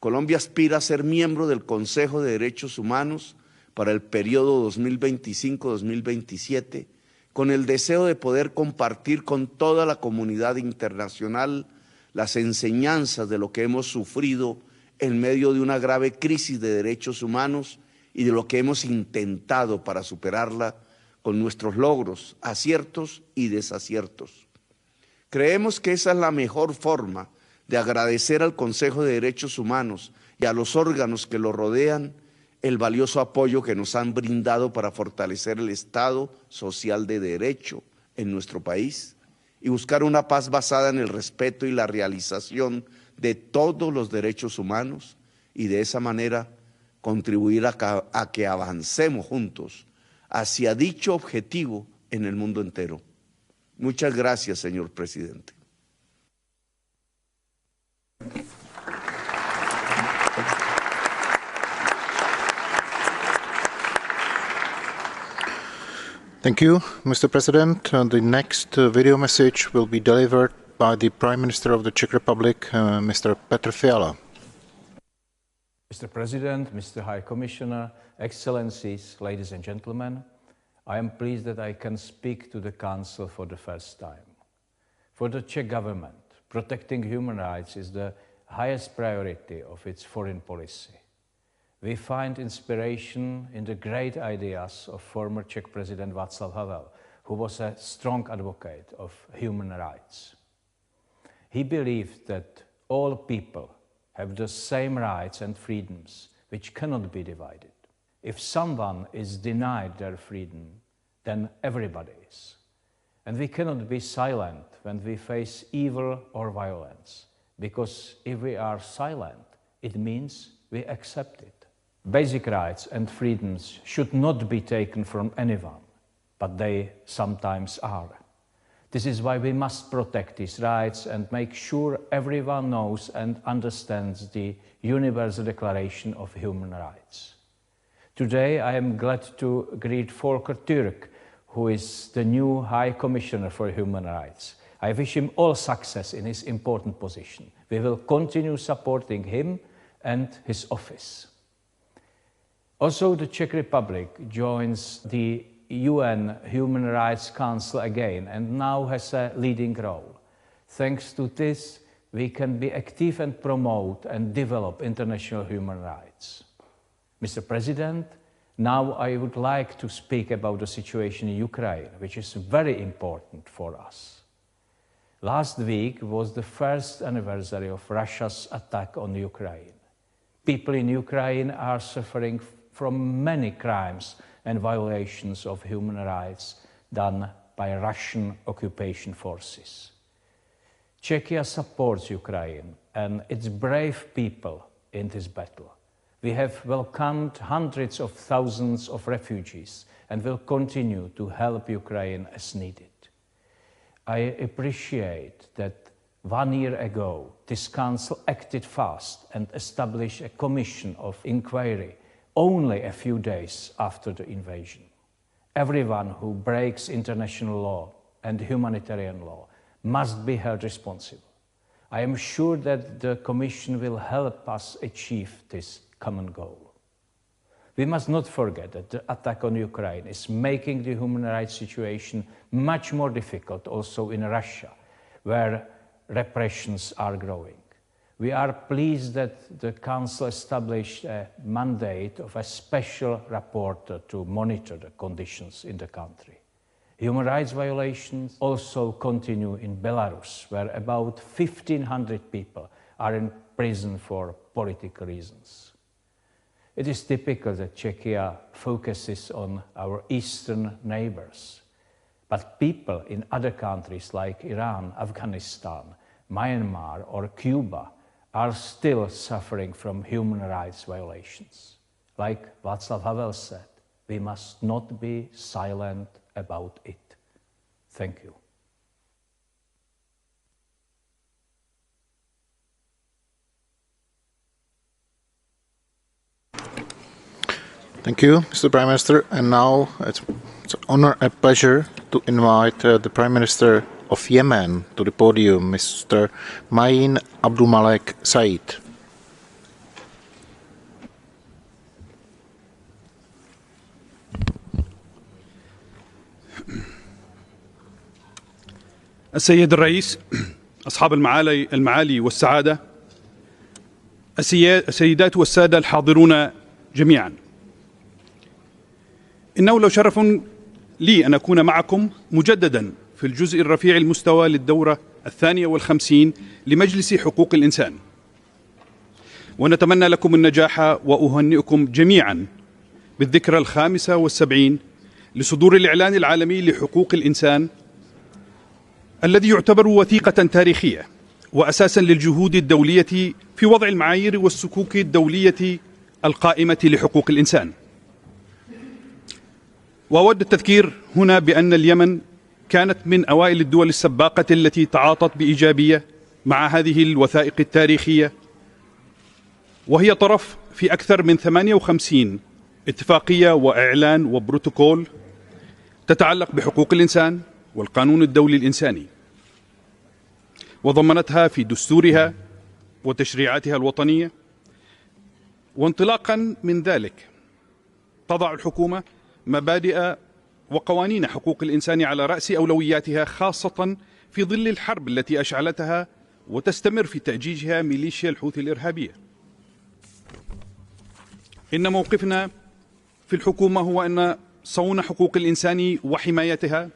[SPEAKER 9] Colombia aspira a ser miembro del Consejo de Derechos Humanos para el periodo 2025-2027, con el deseo de poder compartir con toda la comunidad internacional las enseñanzas de lo que hemos sufrido en medio de una grave crisis de derechos humanos y de lo que hemos intentado para superarla con nuestros logros, aciertos y desaciertos. Creemos que esa es la mejor forma de agradecer al Consejo de Derechos Humanos y a los órganos que lo rodean el valioso apoyo que nos han brindado para fortalecer el Estado social de derecho en nuestro país y buscar una paz basada en el respeto y la realización de todos los derechos humanos y de esa manera contribuir a que avancemos juntos hacia dicho objetivo en el mundo entero. Muchas gracias, señor presidente.
[SPEAKER 1] Thank you, Mr. President. The next video message will be delivered by the Prime Minister of the Czech Republic, Mr. Petr Fiala.
[SPEAKER 10] Mr. President, Mr. High Commissioner, Excellencies, ladies and gentlemen, I am pleased that I can speak to the Council for the first time. For the Czech government, protecting human rights is the highest priority of its foreign policy. We find inspiration in the great ideas of former Czech President Václav Havel, who was a strong advocate of human rights. He believed that all people have the same rights and freedoms which cannot be divided. If someone is denied their freedom, then everybody is. And we cannot be silent when we face evil or violence, because if we are silent, it means we accept it. Basic rights and freedoms should not be taken from anyone, but they sometimes are. This is why we must protect these rights and make sure everyone knows and understands the Universal Declaration of Human Rights. Today, I am glad to greet Volker Türk, who is the new High Commissioner for Human Rights. I wish him all success in his important position. We will continue supporting him and his office. Also, the Czech Republic joins the UN Human Rights Council again and now has a leading role. Thanks to this, we can be active and promote and develop international human rights. Mr. President, now I would like to speak about the situation in Ukraine, which is very important for us. Last week was the first anniversary of Russia's attack on Ukraine. People in Ukraine are suffering from many crimes and violations of human rights done by Russian occupation forces. Czechia supports Ukraine and its brave people in this battle. We have welcomed hundreds of thousands of refugees and will continue to help Ukraine as needed. I appreciate that 1 year ago, this Council acted fast and established a commission of inquiry only a few days after the invasion. Everyone who breaks international law and humanitarian law must be held responsible. I am sure that the Commission will help us achieve this common goal. We must not forget that the attack on Ukraine is making the human rights situation much more difficult also in Russia, where repressions are growing. We are pleased that the Council established a mandate of a special rapporteur to monitor the conditions in the country. Human rights violations also continue in Belarus, where about 1,500 people are in prison for political reasons. It is typical that Czechia focuses on our eastern neighbors, but people in other countries like Iran, Afghanistan, Myanmar or Cuba are still suffering from human rights violations. Like Václav Havel said, we must not be silent about it. Thank you.
[SPEAKER 1] Thank you, Mr. Prime Minister. And now it's an honor and pleasure to invite the Prime Minister of Yemen to the podium, Mr. Main Abdulmalek Said.
[SPEAKER 11] السيد الرئيس، أصحاب المعالي والسعادة، السيدات والسادة الحاضرون جميعا، إنه لو شرف لي أن أكون معكم مجددا في الجزء الرفيع المستوى للدورة 52 لمجلس حقوق الإنسان، ونتمنى لكم النجاح وأهنئكم جميعا بالذكرى 75 لصدور الإعلان العالمي لحقوق الإنسان، الذي يعتبر وثيقة تاريخية وأساسا للجهود الدولية في وضع المعايير والسكوك الدولية القائمة لحقوق الإنسان. وأود التذكير هنا بأن اليمن كانت من أوائل الدول السباقة التي تعاطت بإيجابية مع هذه الوثائق التاريخية، وهي طرف في أكثر من 58 اتفاقية وإعلان وبروتوكول تتعلق بحقوق الإنسان والقانون الدولي الإنساني، وضمنتها في دستورها وتشريعاتها الوطنية. وانطلاقا من ذلك تضع الحكومة مبادئ وقوانين حقوق الإنسان على رأس أولوياتها، خاصة في ظل الحرب التي أشعلتها وتستمر في تأجيجها ميليشيا الحوثي الإرهابية. إن موقفنا في الحكومة هو أن صون حقوق الإنسان وحمايتها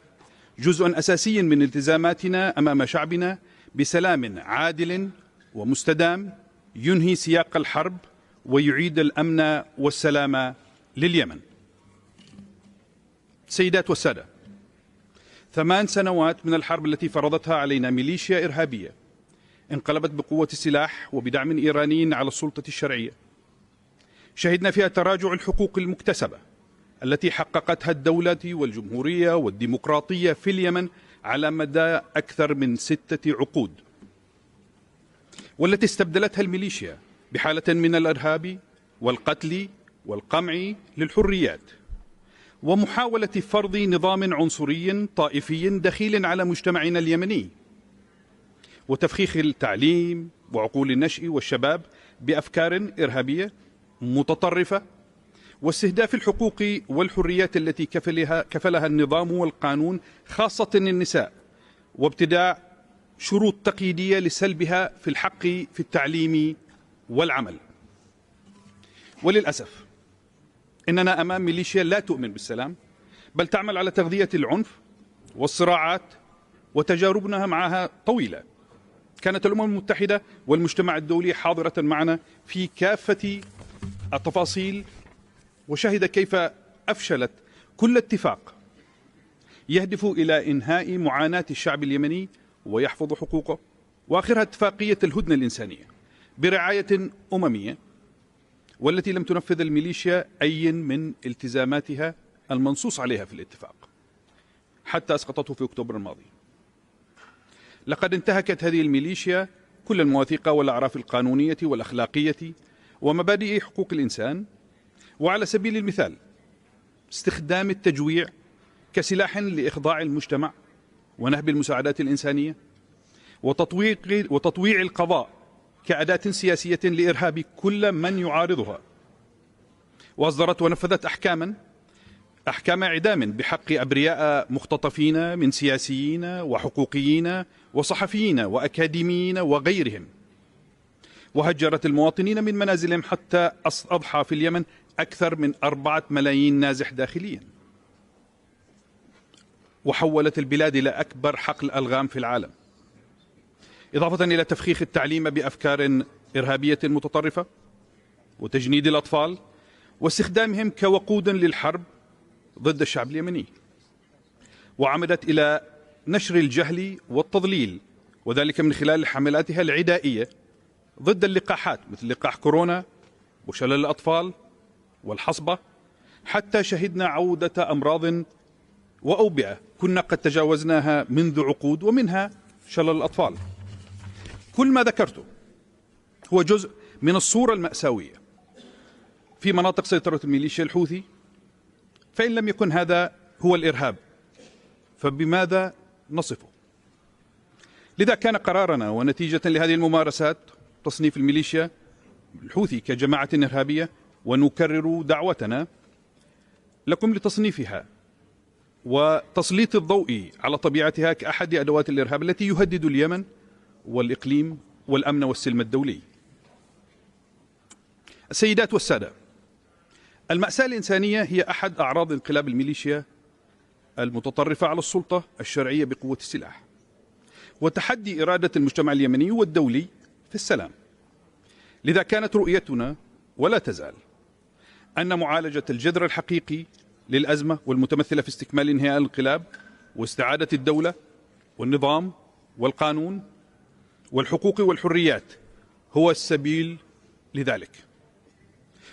[SPEAKER 11] جزء أساسي من التزاماتنا أمام شعبنا بسلام عادل ومستدام ينهي سياق الحرب ويعيد الأمن والسلام لليمن. سيدات والسادة، 8 سنوات من الحرب التي فرضتها علينا ميليشيا إرهابية انقلبت بقوة السلاح وبدعم إيراني على السلطة الشرعية. شهدنا فيها تراجع الحقوق المكتسبة التي حققتها الدولة والجمهورية والديمقراطية في اليمن على مدى أكثر من 6 عقود، والتي استبدلتها الميليشيا بحالة من الإرهاب والقتل والقمع للحريات ومحاولة فرض نظام عنصري طائفي دخيل على مجتمعنا اليمني وتفخيخ التعليم وعقول النشء والشباب بأفكار إرهابية متطرفة واستهداف الحقوق والحريات التي كفلها النظام والقانون خاصة النساء، وابتداع شروط تقييدية لسلبها في الحق في التعليم والعمل. وللأسف إننا أمام ميليشيا لا تؤمن بالسلام، بل تعمل على تغذية العنف والصراعات، وتجاربنا معها طويلة. كانت الأمم المتحدة والمجتمع الدولي حاضرة معنا في كافة التفاصيل، وشهد كيف أفشلت كل اتفاق يهدف إلى إنهاء معاناة الشعب اليمني ويحفظ حقوقه، وآخرها اتفاقية الهدنة الإنسانية برعاية أممية، والتي لم تنفذ الميليشيا أي من التزاماتها المنصوص عليها في الاتفاق حتى أسقطته في أكتوبر الماضي. لقد انتهكت هذه الميليشيا كل المواثيق والأعراف القانونية والأخلاقية ومبادئ حقوق الإنسان، وعلى سبيل المثال استخدام التجويع كسلاح لإخضاع المجتمع ونهب المساعدات الإنسانية، وتطويع القضاء كأداة سياسية لإرهاب كل من يعارضها، وأصدرت ونفذت أحكام إعدام بحق أبرياء مختطفين من سياسيين وحقوقيين وصحفيين وأكاديميين وغيرهم، وهجرت المواطنين من منازلهم حتى أضحى في اليمن أكثر من 4 ملايين نازح داخليا، وحولت البلاد إلى أكبر حقل ألغام في العالم، إضافة إلى تفخيخ التعليم بأفكار إرهابية متطرفة وتجنيد الأطفال واستخدامهم كوقود للحرب ضد الشعب اليمني، وعمدت إلى نشر الجهل والتضليل، وذلك من خلال حملاتها العدائية ضد اللقاحات مثل لقاح كورونا وشلل الأطفال والحصبة، حتى شهدنا عودة أمراض وأوبئة كنا قد تجاوزناها منذ عقود، ومنها شلل الأطفال. كل ما ذكرته هو جزء من الصورة المأساوية في مناطق سيطرة الميليشيا الحوثي، فإن لم يكن هذا هو الإرهاب فبماذا نصفه؟ لذا كان قرارنا ونتيجة لهذه الممارسات تصنيف الميليشيا الحوثي كجماعة إرهابية، ونكرر دعوتنا لكم لتصنيفها وتسليط الضوء على طبيعتها كأحد أدوات الإرهاب التي يهدد اليمن والإقليم والأمن والسلم الدولي. السيدات والسادة، المأساة الإنسانية هي أحد أعراض انقلاب الميليشيا المتطرفة على السلطة الشرعية بقوة السلاح، وتحدي إرادة المجتمع اليمني والدولي في السلام. لذا كانت رؤيتنا ولا تزال أن معالجة الجذر الحقيقي للأزمة والمتمثلة في استكمال انهياء الانقلاب واستعادة الدولة والنظام والقانون والحقوق والحريات هو السبيل لذلك.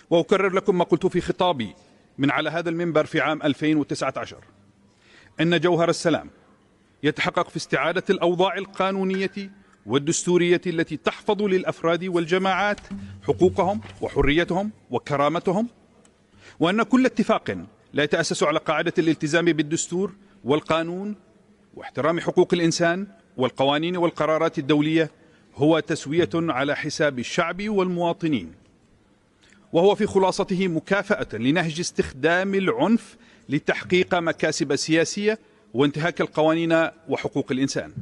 [SPEAKER 11] وأكرر لكم ما قلت في خطابي من على هذا المنبر في عام 2019 أن جوهر السلام يتحقق في استعادة الأوضاع القانونية والدستورية التي تحفظ للأفراد والجماعات حقوقهم وحريتهم وكرامتهم، وأن كل اتفاق لا يتأسس على قاعدة الالتزام بالدستور والقانون واحترام حقوق الإنسان والقوانين والقرارات الدولية هو تسوية على حساب الشعب والمواطنين، وهو في خلاصته مكافأة لنهج استخدام العنف لتحقيق مكاسب سياسية وانتهاك القوانين وحقوق الإنسان.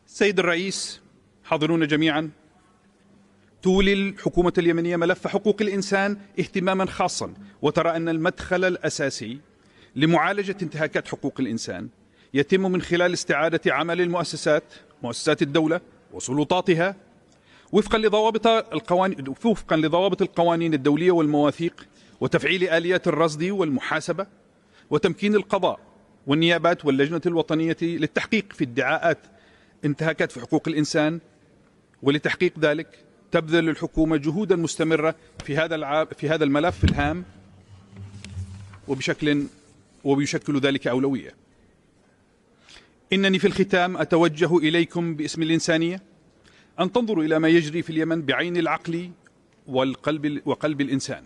[SPEAKER 11] سيد الرئيس، حاضرون جميعا، تولي الحكومة اليمنية ملف حقوق الإنسان اهتماما خاصا، وترى أن المدخل الأساسي لمعالجة انتهاكات حقوق الإنسان يتم من خلال استعادة عمل مؤسسات الدولة وسلطاتها وفقا لضوابط القوانين الدولية والمواثيق، وتفعيل آليات الرصد والمحاسبة، وتمكين القضاء والنيابات واللجنة الوطنية للتحقيق في ادعاءات انتهاكات في حقوق الإنسان. ولتحقيق ذلك تبذل الحكومة جهودا مستمرة في هذا الملف الهام، وبيشكل ذلك أولوية. إنني في الختام أتوجه إليكم باسم الإنسانية أن تنظروا إلى ما يجري في اليمن بعين العقل وقلب الإنسان،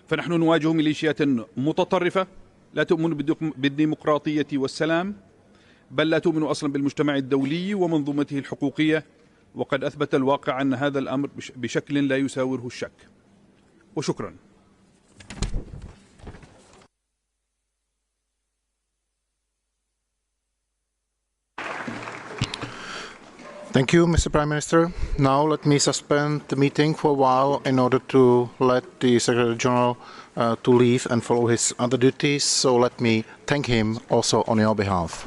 [SPEAKER 11] فنحن نواجه ميليشيات متطرفة لا تؤمن بالديمقراطية والسلام، بل لا تؤمن أصلا بالمجتمع الدولي ومنظومته الحقوقية، وقد أثبت الواقع أن هذا الأمر بشكل لا يساوره الشك. وشكرا.
[SPEAKER 1] Thank you, Mr. Prime Minister. Now let me suspend the meeting for a while in order to let the Secretary General to leave and follow his other duties. So let me thank him also on your behalf.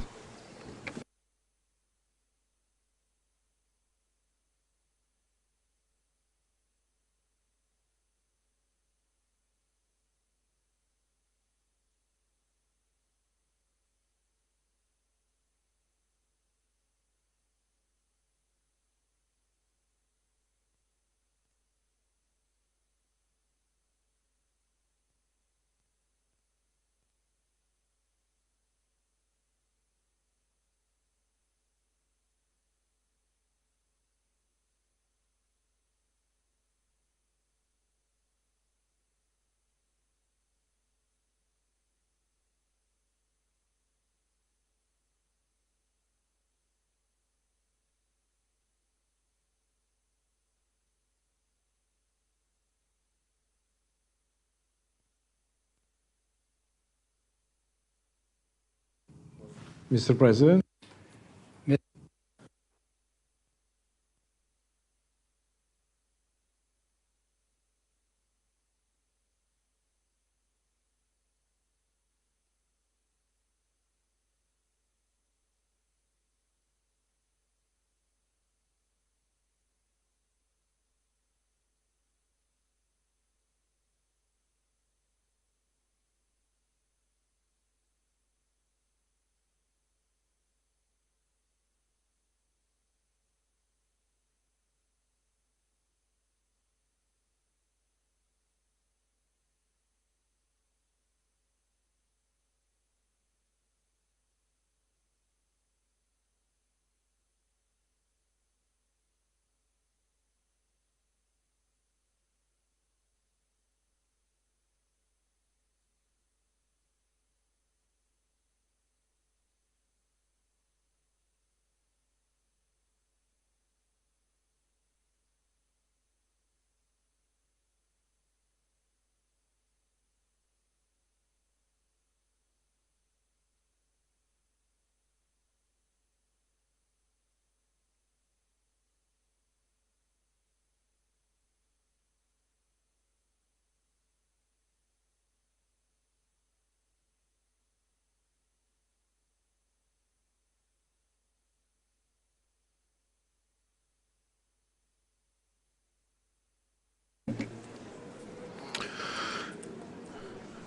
[SPEAKER 12] Mr. President.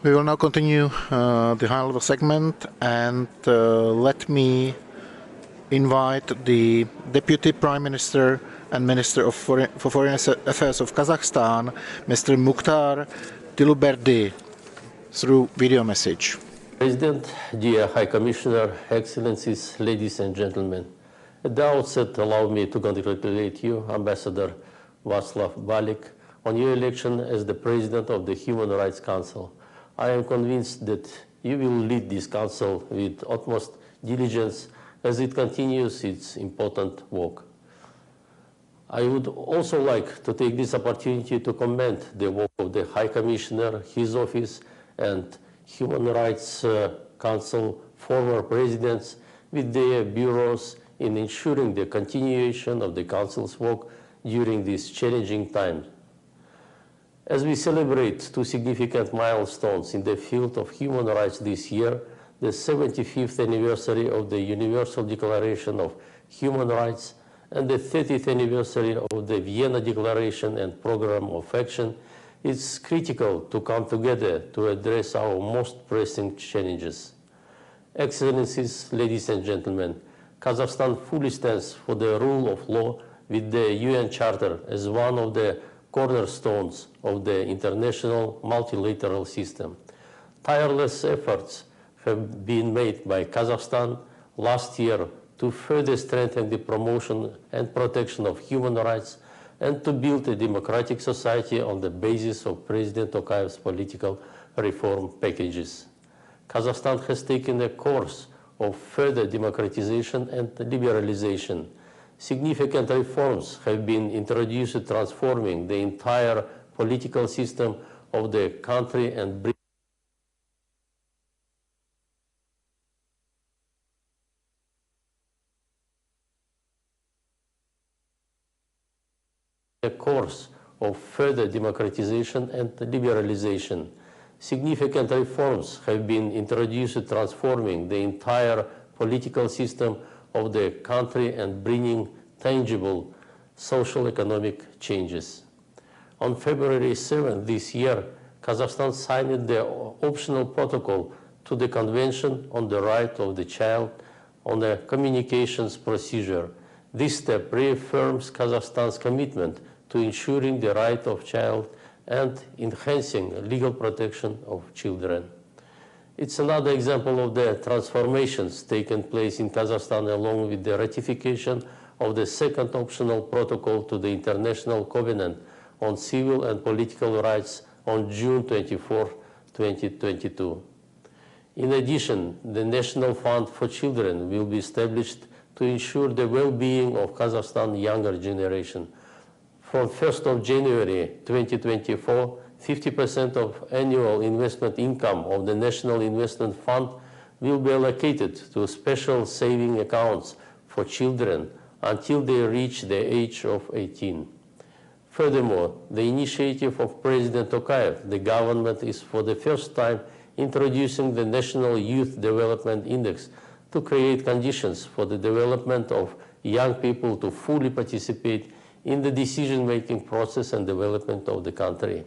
[SPEAKER 1] We will now continue the high-level segment, and let me invite the Deputy Prime Minister and Minister for Foreign Affairs of Kazakhstan, Mr. Mukhtar Tiluberdi, through video message.
[SPEAKER 13] President, dear High Commissioner, Excellencies, ladies and gentlemen, at the outset, allow me to congratulate you, Ambassador Václav Balik, on your election as the President of the Human Rights Council. I am convinced that you will lead this Council with utmost diligence as it continues its important work. I would also like to take this opportunity to commend the work of the High Commissioner, his office, and Human Rights Council former presidents with their bureaus in ensuring the continuation of the Council's work during these challenging times. As we celebrate two significant milestones in the field of human rights this year, the 75th anniversary of the Universal Declaration of Human Rights and the 30th anniversary of the Vienna Declaration and Program of Action, it's critical to come together to address our most pressing challenges. Excellencies, ladies and gentlemen, Kazakhstan fully stands for the rule of law with the UN Charter as one of the cornerstones of the international multilateral system. Tireless efforts have been made by Kazakhstan last year to further strengthen the promotion and protection of human rights and to build a democratic society on the basis of President Tokayev's political reform packages. Kazakhstan has taken a course of further democratization and liberalization. Significant reforms have been introduced, transforming the entire political system of the country and bringing a course of further democratization and liberalization. Significant reforms have been introduced, transforming the entire political system of the country and bringing tangible social economic changes. On February 7 this year, Kazakhstan signed the optional protocol to the Convention on the Right of the Child on a communications procedure. This step reaffirms Kazakhstan's commitment to ensuring the right of child and enhancing legal protection of children. It's another example of the transformations taking place in Kazakhstan, along with the ratification of the second optional protocol to the International Covenant on Civil and Political Rights on June 24, 2022. In addition, the National Fund for Children will be established to ensure the well-being of Kazakhstan's younger generation. From 1st of January 2024, 50% of annual investment income of the National Investment Fund will be allocated to special saving accounts for children until they reach the age of 18. Furthermore, the initiative of President Tokayev, the government is for the first time introducing the National Youth Development Index to create conditions for the development of young people to fully participate in the decision-making process and development of the country.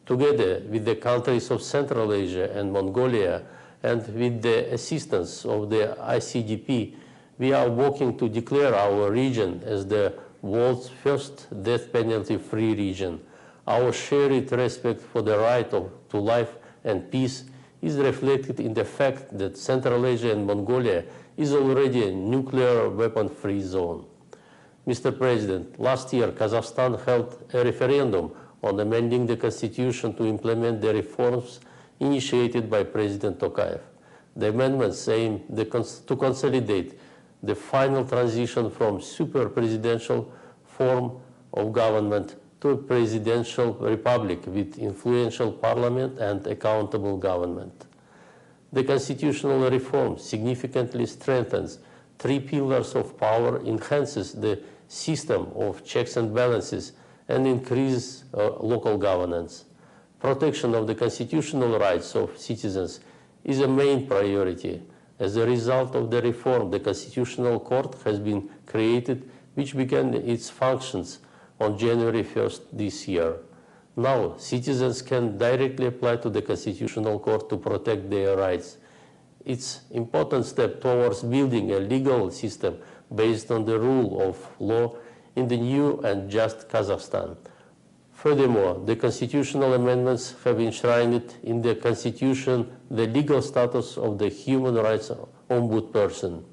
[SPEAKER 13] Together with the countries of Central Asia and Mongolia, and with the assistance of the ICDP, we are working to declare our region as the world's first death penalty-free region. Our shared respect for the right to life and peace is reflected in the fact that Central Asia and Mongolia is already a nuclear weapon-free zone. Mr. President, last year Kazakhstan held a referendum on amending the constitution to implement the reforms initiated by President Tokayev. The amendments aim to consolidate the final transition from super-presidential form of government to a presidential republic with influential parliament and accountable government. The constitutional reform significantly strengthens three pillars of power, enhances the system of checks and balances, and increases local governance. Protection of the constitutional rights of citizens is a main priority. As a result of the reform, the Constitutional Court has been created, which began its functions on January 1st this year. Now, citizens can directly apply to the Constitutional Court to protect their rights. It's an important step towards building a legal system based on the rule of law in the new and just Kazakhstan. Furthermore, the constitutional amendments have enshrined in the Constitution the legal status of the human rights ombudsperson.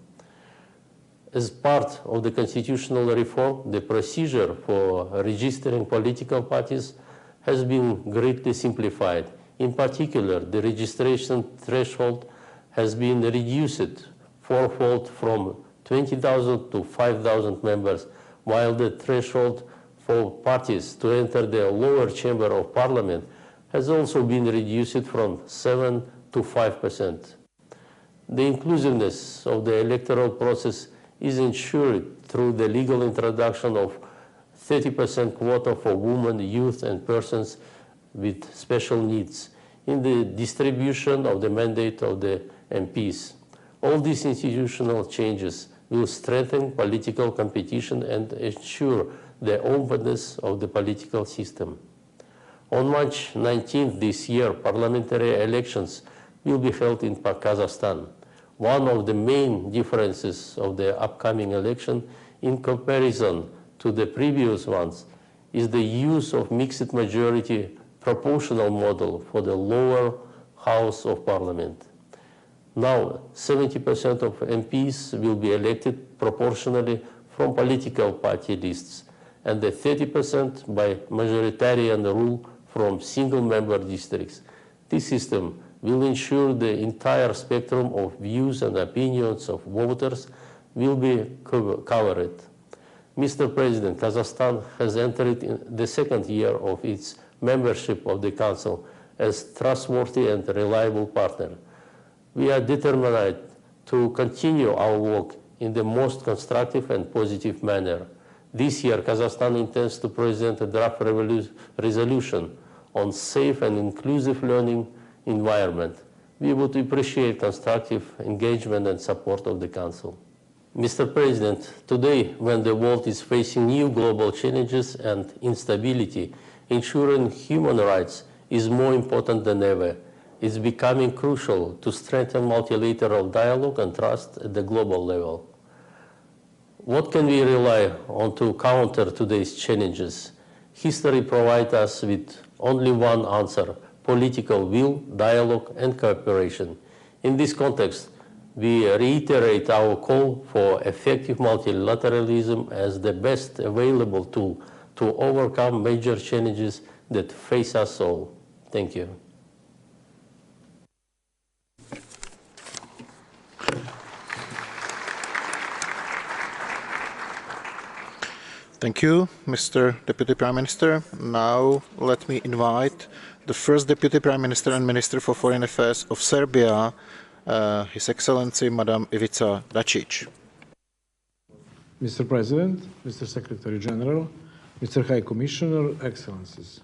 [SPEAKER 13] As part of the constitutional reform, the procedure for registering political parties has been greatly simplified. In particular, the registration threshold has been reduced fourfold from 20,000 to 5,000 members, while the threshold for parties to enter the lower chamber of parliament has also been reduced from 7 to 5%. The inclusiveness of the electoral process is ensured through the legal introduction of 30% quota for women, youth, and persons with special needs in the distribution of the mandate of the MPs. All these institutional changes will strengthen political competition and ensure the openness of the political system. On March 19th this year, parliamentary elections will be held in Kazakhstan. One of the main differences of the upcoming election in comparison to the previous ones is the use of mixed majority proportional model for the lower house of parliament. Now, 70% of MPs will be elected proportionally from political party lists, and the 30% by majoritarian rule from single-member districts. This system will ensure the entire spectrum of views and opinions of voters will be covered. Mr. President, Kazakhstan has entered in the second year of its membership of the Council as trustworthy and reliable partner. We are determined to continue our work in the most constructive and positive manner. This year, Kazakhstan intends to present a draft resolution on safe and inclusive learning environment. We would appreciate constructive engagement and support of the Council. Mr. President, today, when the world is facing new global challenges and instability, ensuring human rights is more important than ever. It's becoming crucial to strengthen multilateral dialogue and trust at the global level. What can we rely on to counter today's challenges? History provides us with only one answer: political will, dialogue, and cooperation. In this context, we reiterate our call for effective multilateralism as the best available tool to overcome major challenges that face us all. Thank you.
[SPEAKER 1] Thank you, Mr. Deputy Prime Minister. Now let me invite the first Deputy Prime Minister and Minister for Foreign Affairs of Serbia, His Excellency Madam Ivica Dačić.
[SPEAKER 12] Mr. President, Mr. Secretary General, Mr. High Commissioner, Excellencies.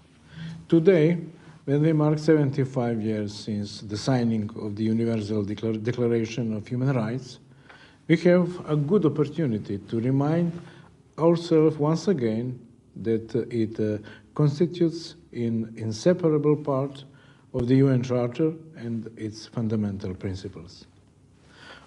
[SPEAKER 12] Today, when we mark 75 years since the signing of the Universal Declaration of Human Rights, we have a good opportunity to remind ourselves once again that it constitutes an inseparable part of the UN Charter and its fundamental principles.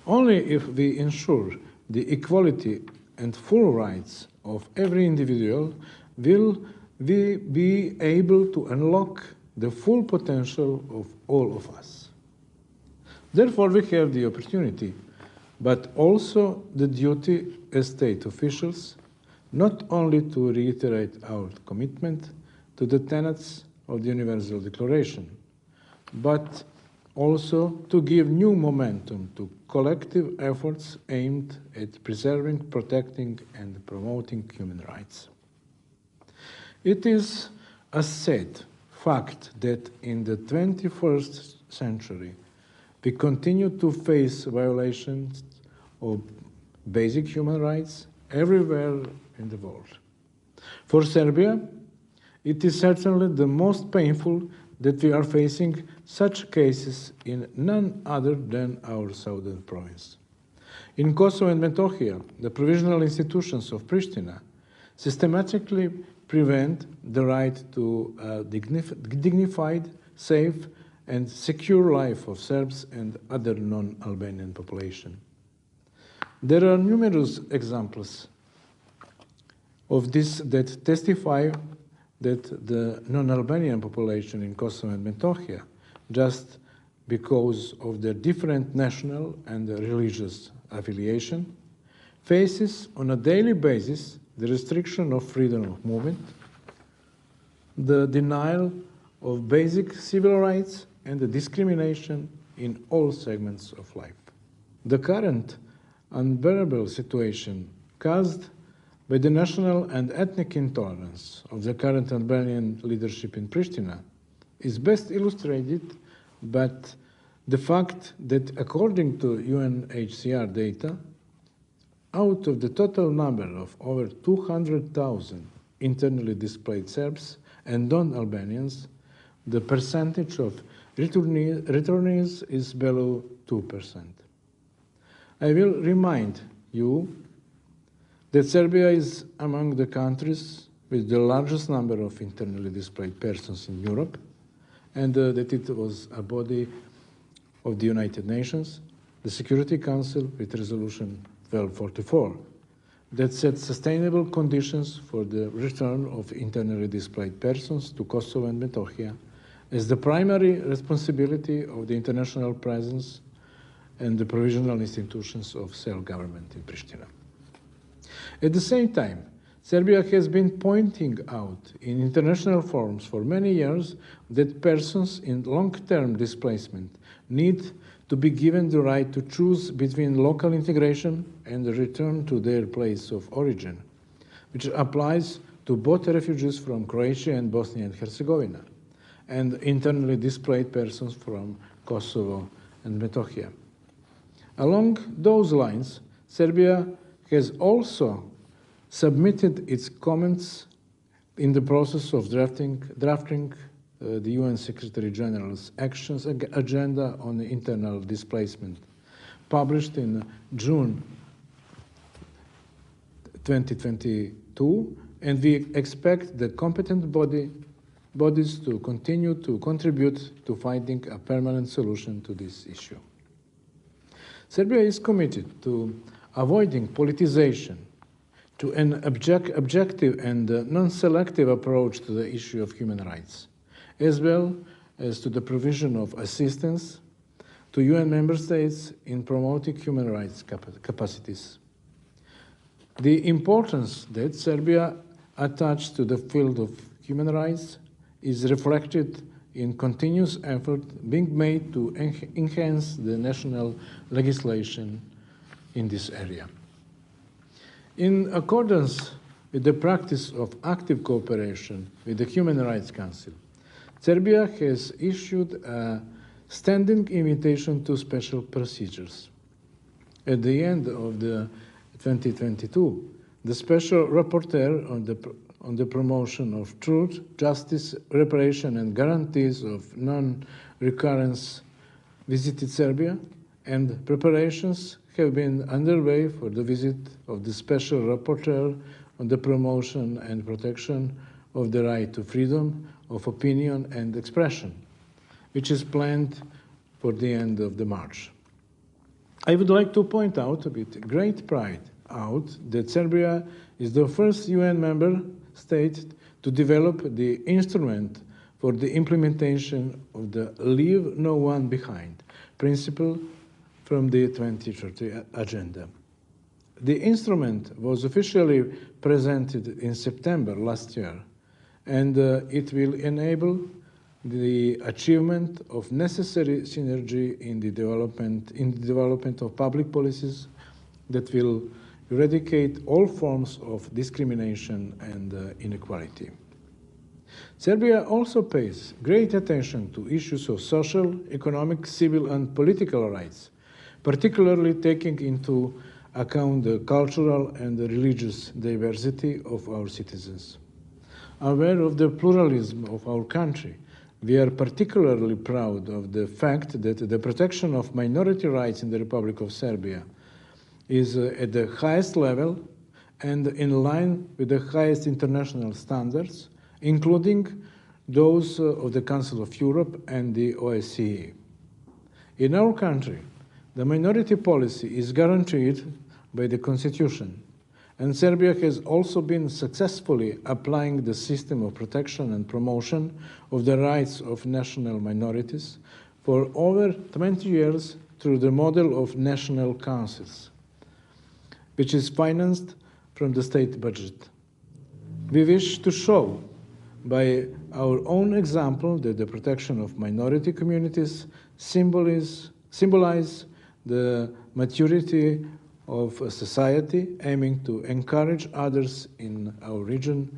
[SPEAKER 12] Only if we ensure the equality and full rights of every individual will we be able to unlock the full potential of all of us. Therefore, we have the opportunity, but also the duty as state officials, not only to reiterate our commitment to the tenets of the Universal Declaration, but also to give new momentum to collective efforts aimed at preserving, protecting, and promoting human rights. It is a sad fact that in the 21st century, we continue to face violations of basic human rights everywhere in the world. For Serbia, it is certainly the most painful that we are facing such cases in none other than our southern province. In Kosovo and Metohija, the provisional institutions of Pristina systematically prevent the right to a dignified, safe, and secure life of Serbs and other non-Albanian population. There are numerous examples of this that testify that the non-Albanian population in Kosovo and Metohija, just because of their different national and religious affiliation, faces on a daily basis the restriction of freedom of movement, the denial of basic civil rights, and the discrimination in all segments of life. The current unbearable situation caused by the national and ethnic intolerance of the current Albanian leadership in Pristina is best illustrated by the fact that, according to UNHCR data, out of the total number of over 200,000 internally displaced Serbs and non-Albanians, the percentage of returnees is below 2%. I will remind you that Serbia is among the countries with the largest number of internally displaced persons in Europe, and that it was a body of the United Nations, the Security Council, with Resolution 1244, that set sustainable conditions for the return of internally displaced persons to Kosovo and Metohija as the primary responsibility of the international presence and the provisional institutions of self-government in Pristina. At the same time, Serbia has been pointing out in international forums for many years that persons in long-term displacement need to be given the right to choose between local integration and the return to their place of origin, which applies to both refugees from Croatia and Bosnia and Herzegovina, and internally displaced persons from Kosovo and Metohija. Along those lines, Serbia has also submitted its comments in the process of drafting the UN Secretary General's Actions Agenda on Internal Displacement, published in June 2022, and we expect the competent bodies to continue to contribute to finding a permanent solution to this issue. Serbia is committed to avoiding politicization, to an objective and non-selective approach to the issue of human rights, as well as to the provision of assistance to UN member states in promoting human rights capacities. The importance that Serbia attaches to the field of human rights is reflected in continuous effort being made to enhance the national legislation in this area. In accordance with the practice of active cooperation with the Human Rights Council, Serbia has issued a standing invitation to special procedures. At the end of 2022, the Special Rapporteur on the promotion of truth, justice, reparation, and guarantees of non-recurrence visited Serbia, and preparations have been underway for the visit of the Special Rapporteur on the promotion and protection of the right to freedom of opinion and expression, which is planned for the end of March. I would like to point out with great pride that Serbia is the first UN member state to develop the instrument for the implementation of the Leave No One Behind principle from the 2030 Agenda. The instrument was officially presented in September last year, and it will enable the achievement of necessary synergy in the development of public policies that will eradicate all forms of discrimination and inequality. Serbia also pays great attention to issues of social, economic, civil, and political rights, particularly taking into account the cultural and the religious diversity of our citizens. Aware of the pluralism of our country, we are particularly proud of the fact that the protection of minority rights in the Republic of Serbia is at the highest level and in line with the highest international standards, including those of the Council of Europe and the OSCE. In our country, the minority policy is guaranteed by the Constitution, and Serbia has also been successfully applying the system of protection and promotion of the rights of national minorities for over 20 years through the model of national councils, which is financed from the state budget. We wish to show by our own example that the protection of minority communities symbolize the maturity of a society aiming to encourage others in our region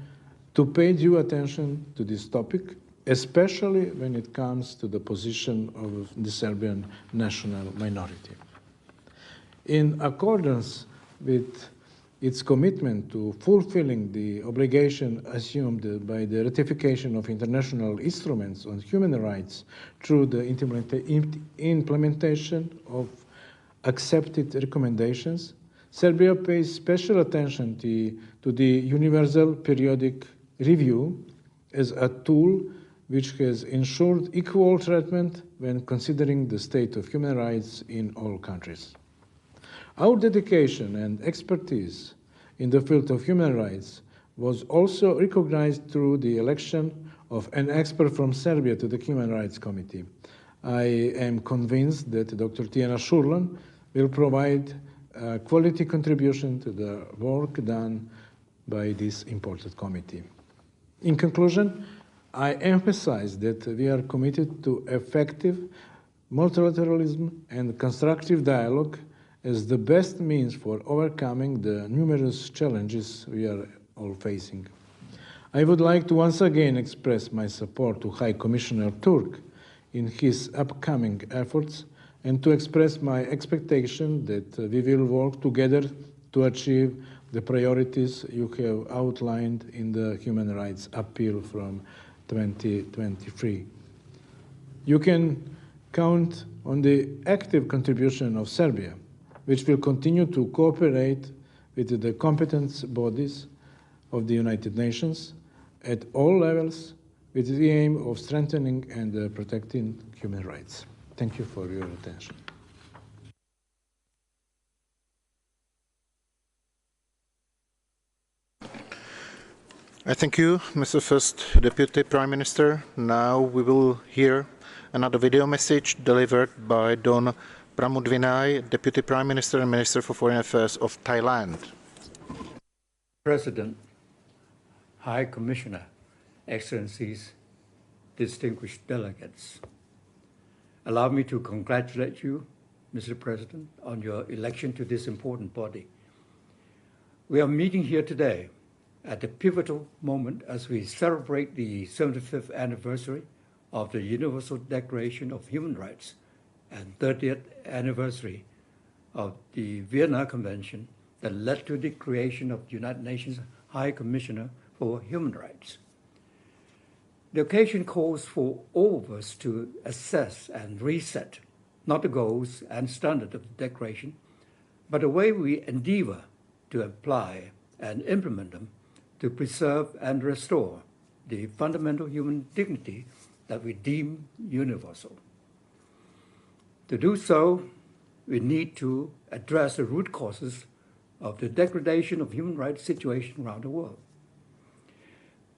[SPEAKER 12] to pay due attention to this topic, especially when it comes to the position of the Serbian national minority. In accordance with its commitment to fulfilling the obligation assumed by the ratification of international instruments on human rights through the implementation of accepted recommendations, Serbia pays special attention to the Universal Periodic Review as a tool which has ensured equal treatment when considering the state of human rights in all countries. Our dedication and expertise in the field of human rights was also recognized through the election of an expert from Serbia to the Human Rights Committee. I am convinced that Dr. Tijana Šurlan will provide a quality contribution to the work done by this important committee. In conclusion, I emphasize that we are committed to effective multilateralism and constructive dialogue as the best means for overcoming the numerous challenges we are all facing. I would like to once again express my support to High Commissioner Turk in his upcoming efforts and to express my expectation that we will work together to achieve the priorities you have outlined in the Human Rights Appeal from 2023. You can count on the active contribution of Serbia, which will continue to cooperate with the competent bodies of the United Nations at all levels with the aim of strengthening and protecting human rights. Thank you for your attention.
[SPEAKER 1] I thank you, Mr. First Deputy Prime Minister. Now we will hear another video message delivered by Don Pramudwinai, Deputy Prime Minister and Minister for Foreign Affairs of Thailand.
[SPEAKER 14] President, High Commissioner, Excellencies, distinguished delegates, allow me to congratulate you, Mr. President, on your election to this important body. We are meeting here today at a pivotal moment as we celebrate the 75th anniversary of the Universal Declaration of Human Rights and 30th anniversary of the Vienna Convention that led to the creation of the United Nations High Commissioner for Human Rights. The occasion calls for all of us to assess and reset not the goals and standards of the Declaration, but the way we endeavor to apply and implement them to preserve and restore the fundamental human dignity that we deem universal. To do so, we need to address the root causes of the degradation of human rights situation around the world.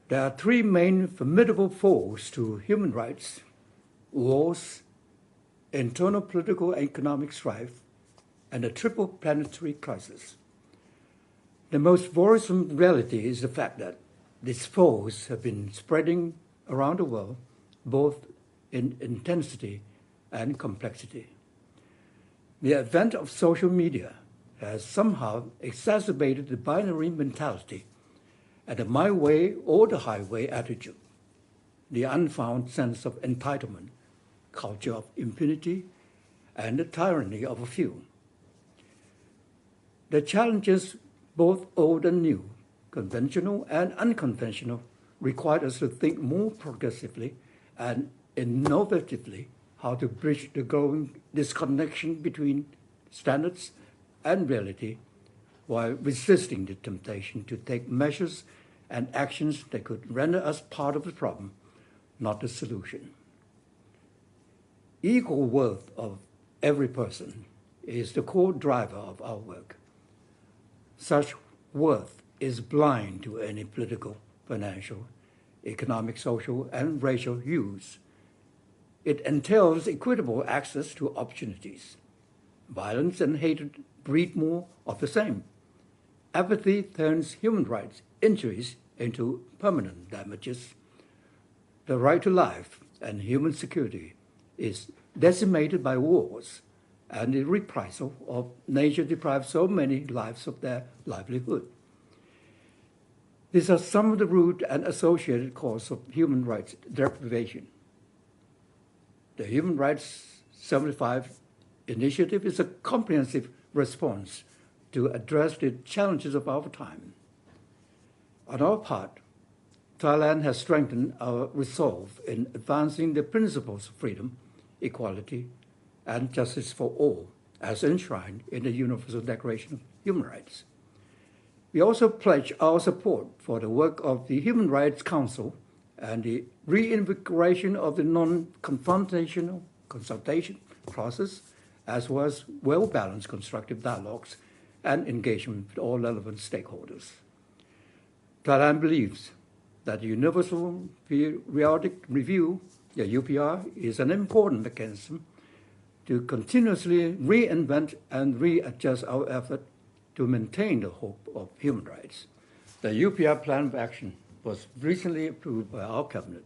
[SPEAKER 14] There are three main formidable foes to human rights: wars, internal political and economic strife, and a triple planetary crisis. The most worrisome reality is the fact that these foes have been spreading around the world, both in intensity and complexity. The advent of social media has somehow exacerbated the binary mentality and the my way or the highway attitude, the unfound sense of entitlement, culture of impunity, and the tyranny of a few. The challenges, both old and new, conventional and unconventional, require us to think more progressively and innovatively how to bridge the growing disconnection between standards and reality while resisting the temptation to take measures and actions that could render us part of the problem, not the solution. Equal worth of every person is the core driver of our work. Such worth is blind to any political, financial, economic, social, and racial views. It entails equitable access to opportunities. Violence and hatred breed more of the same. Apathy turns human rights injuries into permanent damages. The right to life and human security is decimated by wars, and the reprisal of nature deprives so many lives of their livelihood. These are some of the root and associated causes of human rights deprivation. The Human Rights 75 initiative is a comprehensive response to address the challenges of our time. On our part, Thailand has strengthened our resolve in advancing the principles of freedom, equality, and justice for all, as enshrined in the Universal Declaration of Human Rights. We also pledge our support for the work of the Human Rights Council and the reinvigoration of the non-confrontational consultation process, as well as well-balanced constructive dialogues and engagement with all relevant stakeholders. Thailand believes that the Universal Periodic Review, the UPR, is an important mechanism to continuously reinvent and readjust our effort to maintain the hope of human rights. The UPR Plan of Action was recently approved by our cabinet.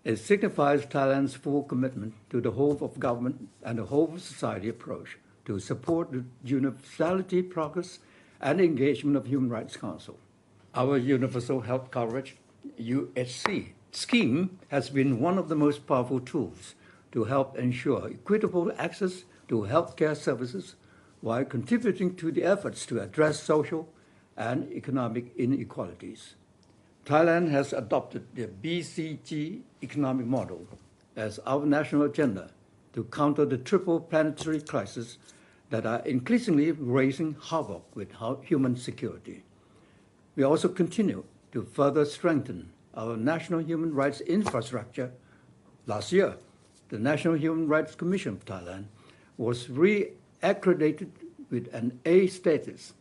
[SPEAKER 14] It signifies Thailand's full commitment to the whole of government and the whole of society approach to support the universality, progress, and engagement of Human Rights Council. Our Universal Health Coverage, UHC, scheme has been one of the most powerful tools to help ensure equitable access to healthcare services while contributing to the efforts to address social and economic inequalities. Thailand has adopted the BCG economic model as our national agenda to counter the triple planetary crises that are increasingly raising havoc with human security. We also continue to further strengthen our national human rights infrastructure. Last year, the National Human Rights Commission of Thailand was re-accredited with an A status.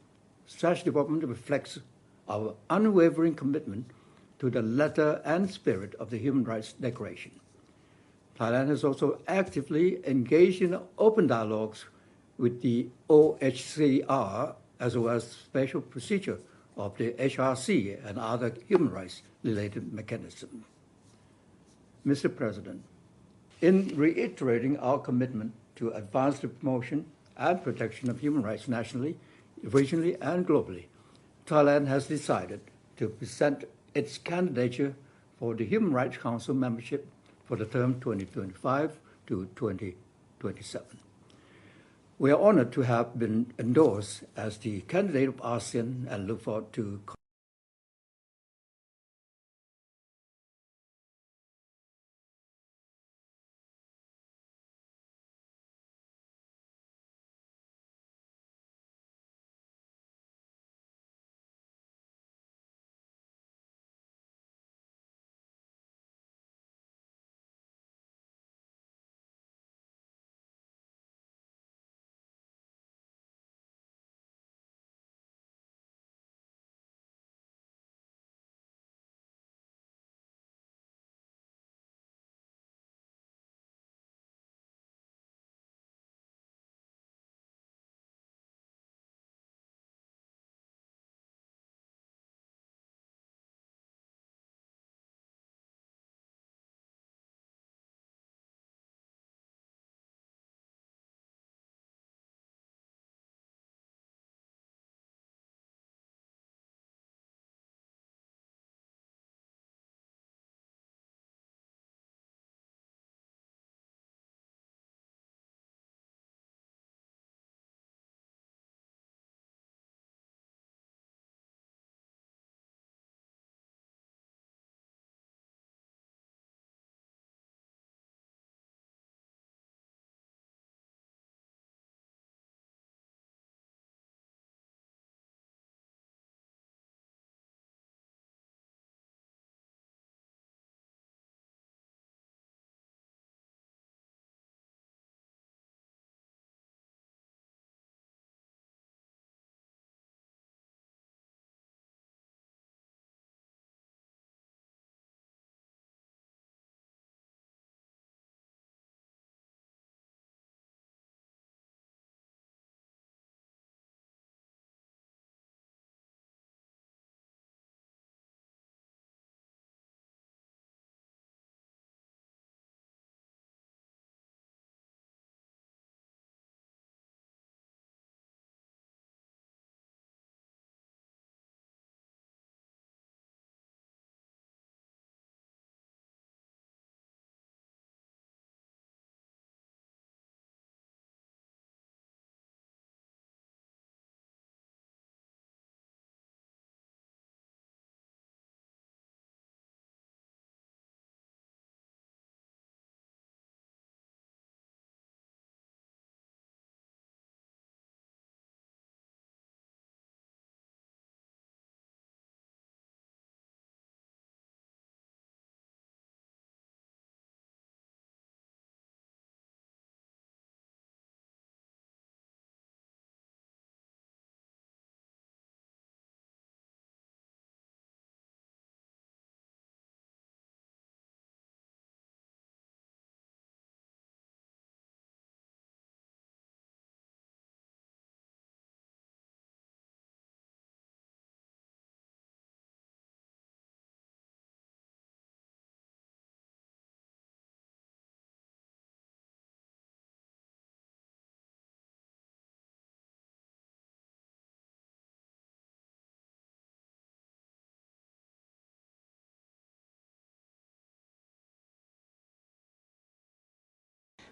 [SPEAKER 14] Such development reflects our unwavering commitment to the letter and spirit of the Human Rights Declaration. Thailand has also actively engaged in open dialogues with the OHCR, as well as special procedure of the HRC and other human rights-related mechanisms. Mr. President, in reiterating our commitment to advance the promotion and protection of human rights nationally, regionally, and globally, Thailand has decided to present its candidature for the Human Rights Council membership for the term 2025 to 2027. We are honored to have been endorsed as the candidate of ASEAN and look forward to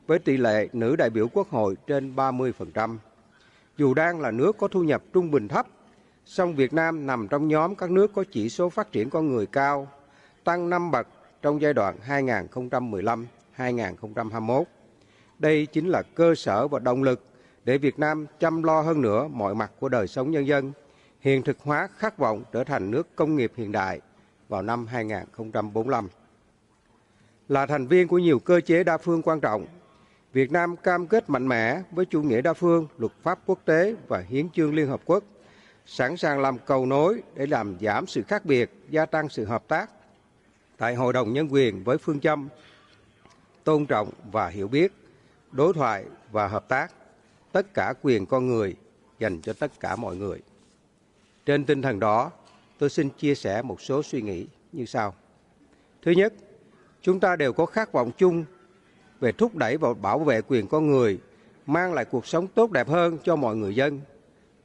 [SPEAKER 15] với tỷ lệ nữ đại biểu Quốc hội trên 30%. Dù đang là nước có thu nhập trung bình thấp, song Việt Nam nằm trong nhóm các nước có chỉ số phát triển con người cao, tăng 5 bậc trong giai đoạn 2015-2021. Đây chính là cơ sở và động lực để Việt Nam chăm lo hơn nữa mọi mặt của đời sống nhân dân, hiện thực hóa khát vọng trở thành nước công nghiệp hiện đại vào năm 2045. Là thành viên của nhiều cơ chế đa phương quan trọng, Việt Nam cam kết mạnh mẽ với chủ nghĩa đa phương, luật pháp quốc tế và hiến chương Liên Hợp Quốc, sẵn sàng làm cầu nối để làm giảm sự khác biệt, gia tăng sự hợp tác tại Hội đồng Nhân quyền với phương châm tôn trọng và hiểu biết, đối thoại và hợp tác, tất cả quyền con người dành cho tất cả mọi người. Trên tinh thần đó, tôi xin chia sẻ một số suy nghĩ như sau. Thứ nhất, chúng ta đều có khát vọng chung về thúc đẩy và bảo vệ quyền con người, mang lại cuộc sống tốt đẹp hơn cho mọi người dân.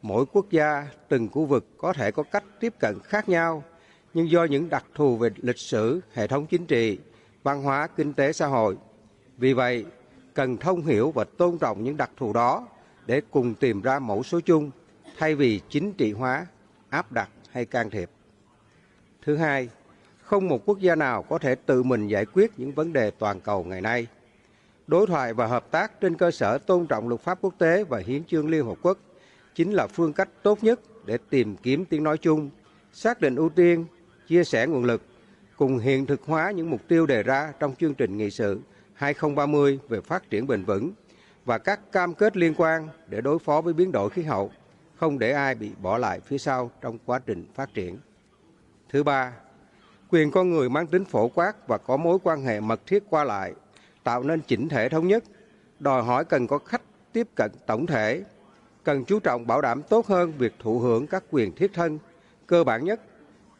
[SPEAKER 15] Mỗi quốc gia, từng khu vực có thể có cách tiếp cận khác nhau, nhưng do những đặc thù về lịch sử, hệ thống chính trị, văn hóa, kinh tế, xã hội. Vì vậy, cần thông hiểu và tôn trọng những đặc thù đó để cùng tìm ra mẫu số chung, thay vì chính trị hóa, áp đặt hay can thiệp. Thứ hai, không một quốc gia nào có thể tự mình giải quyết những vấn đề toàn cầu ngày nay. Đối thoại và hợp tác trên cơ sở tôn trọng luật pháp quốc tế và hiến chương Liên Hợp Quốc chính là phương cách tốt nhất để tìm kiếm tiếng nói chung, xác định ưu tiên, chia sẻ nguồn lực, cùng hiện thực hóa những mục tiêu đề ra trong chương trình nghị sự 2030 về phát triển bền vững và các cam kết liên quan để đối phó với biến đổi khí hậu, không để ai bị bỏ lại phía sau trong quá trình phát triển. Thứ ba, quyền con người mang tính phổ quát và có mối quan hệ mật thiết qua lại, tạo nên chỉnh thể thống nhất, đòi hỏi cần có cách tiếp cận tổng thể, cần chú trọng bảo đảm tốt hơn việc thụ hưởng các quyền thiết thân, cơ bản nhất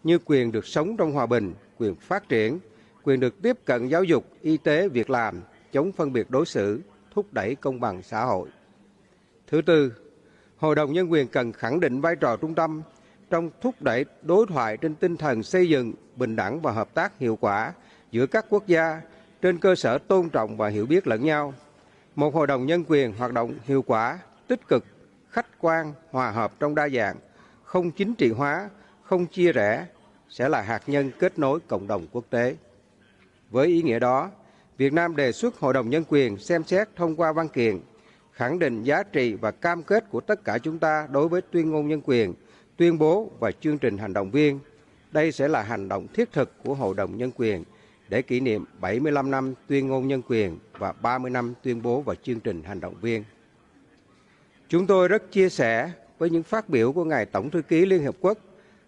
[SPEAKER 15] như quyền được sống trong hòa bình, quyền phát triển, quyền được tiếp cận giáo dục, y tế, việc làm, chống phân biệt đối xử, thúc đẩy công bằng xã hội. Thứ tư, Hội đồng Nhân quyền cần khẳng định vai trò trung tâm trong thúc đẩy đối thoại trên tinh thần xây dựng, bình đẳng và hợp tác hiệu quả giữa các quốc gia trên cơ sở tôn trọng và hiểu biết lẫn nhau. Một Hội đồng Nhân quyền hoạt động hiệu quả, tích cực, khách quan, hòa hợp trong đa dạng, không chính trị hóa, không chia rẽ, sẽ là hạt nhân kết nối cộng đồng quốc tế. Với ý nghĩa đó, Việt Nam đề xuất Hội đồng Nhân quyền xem xét thông qua văn kiện, khẳng định giá trị và cam kết của tất cả chúng ta đối với tuyên ngôn nhân quyền, tuyên bố và chương trình hành động viên. Đây sẽ là hành động thiết thực của Hội đồng Nhân quyền để kỷ niệm 75 năm tuyên ngôn nhân quyền và 30 năm tuyên bố và chương trình hành động viên. Chúng tôi rất chia sẻ với những phát biểu của Ngài Tổng thư ký Liên Hợp Quốc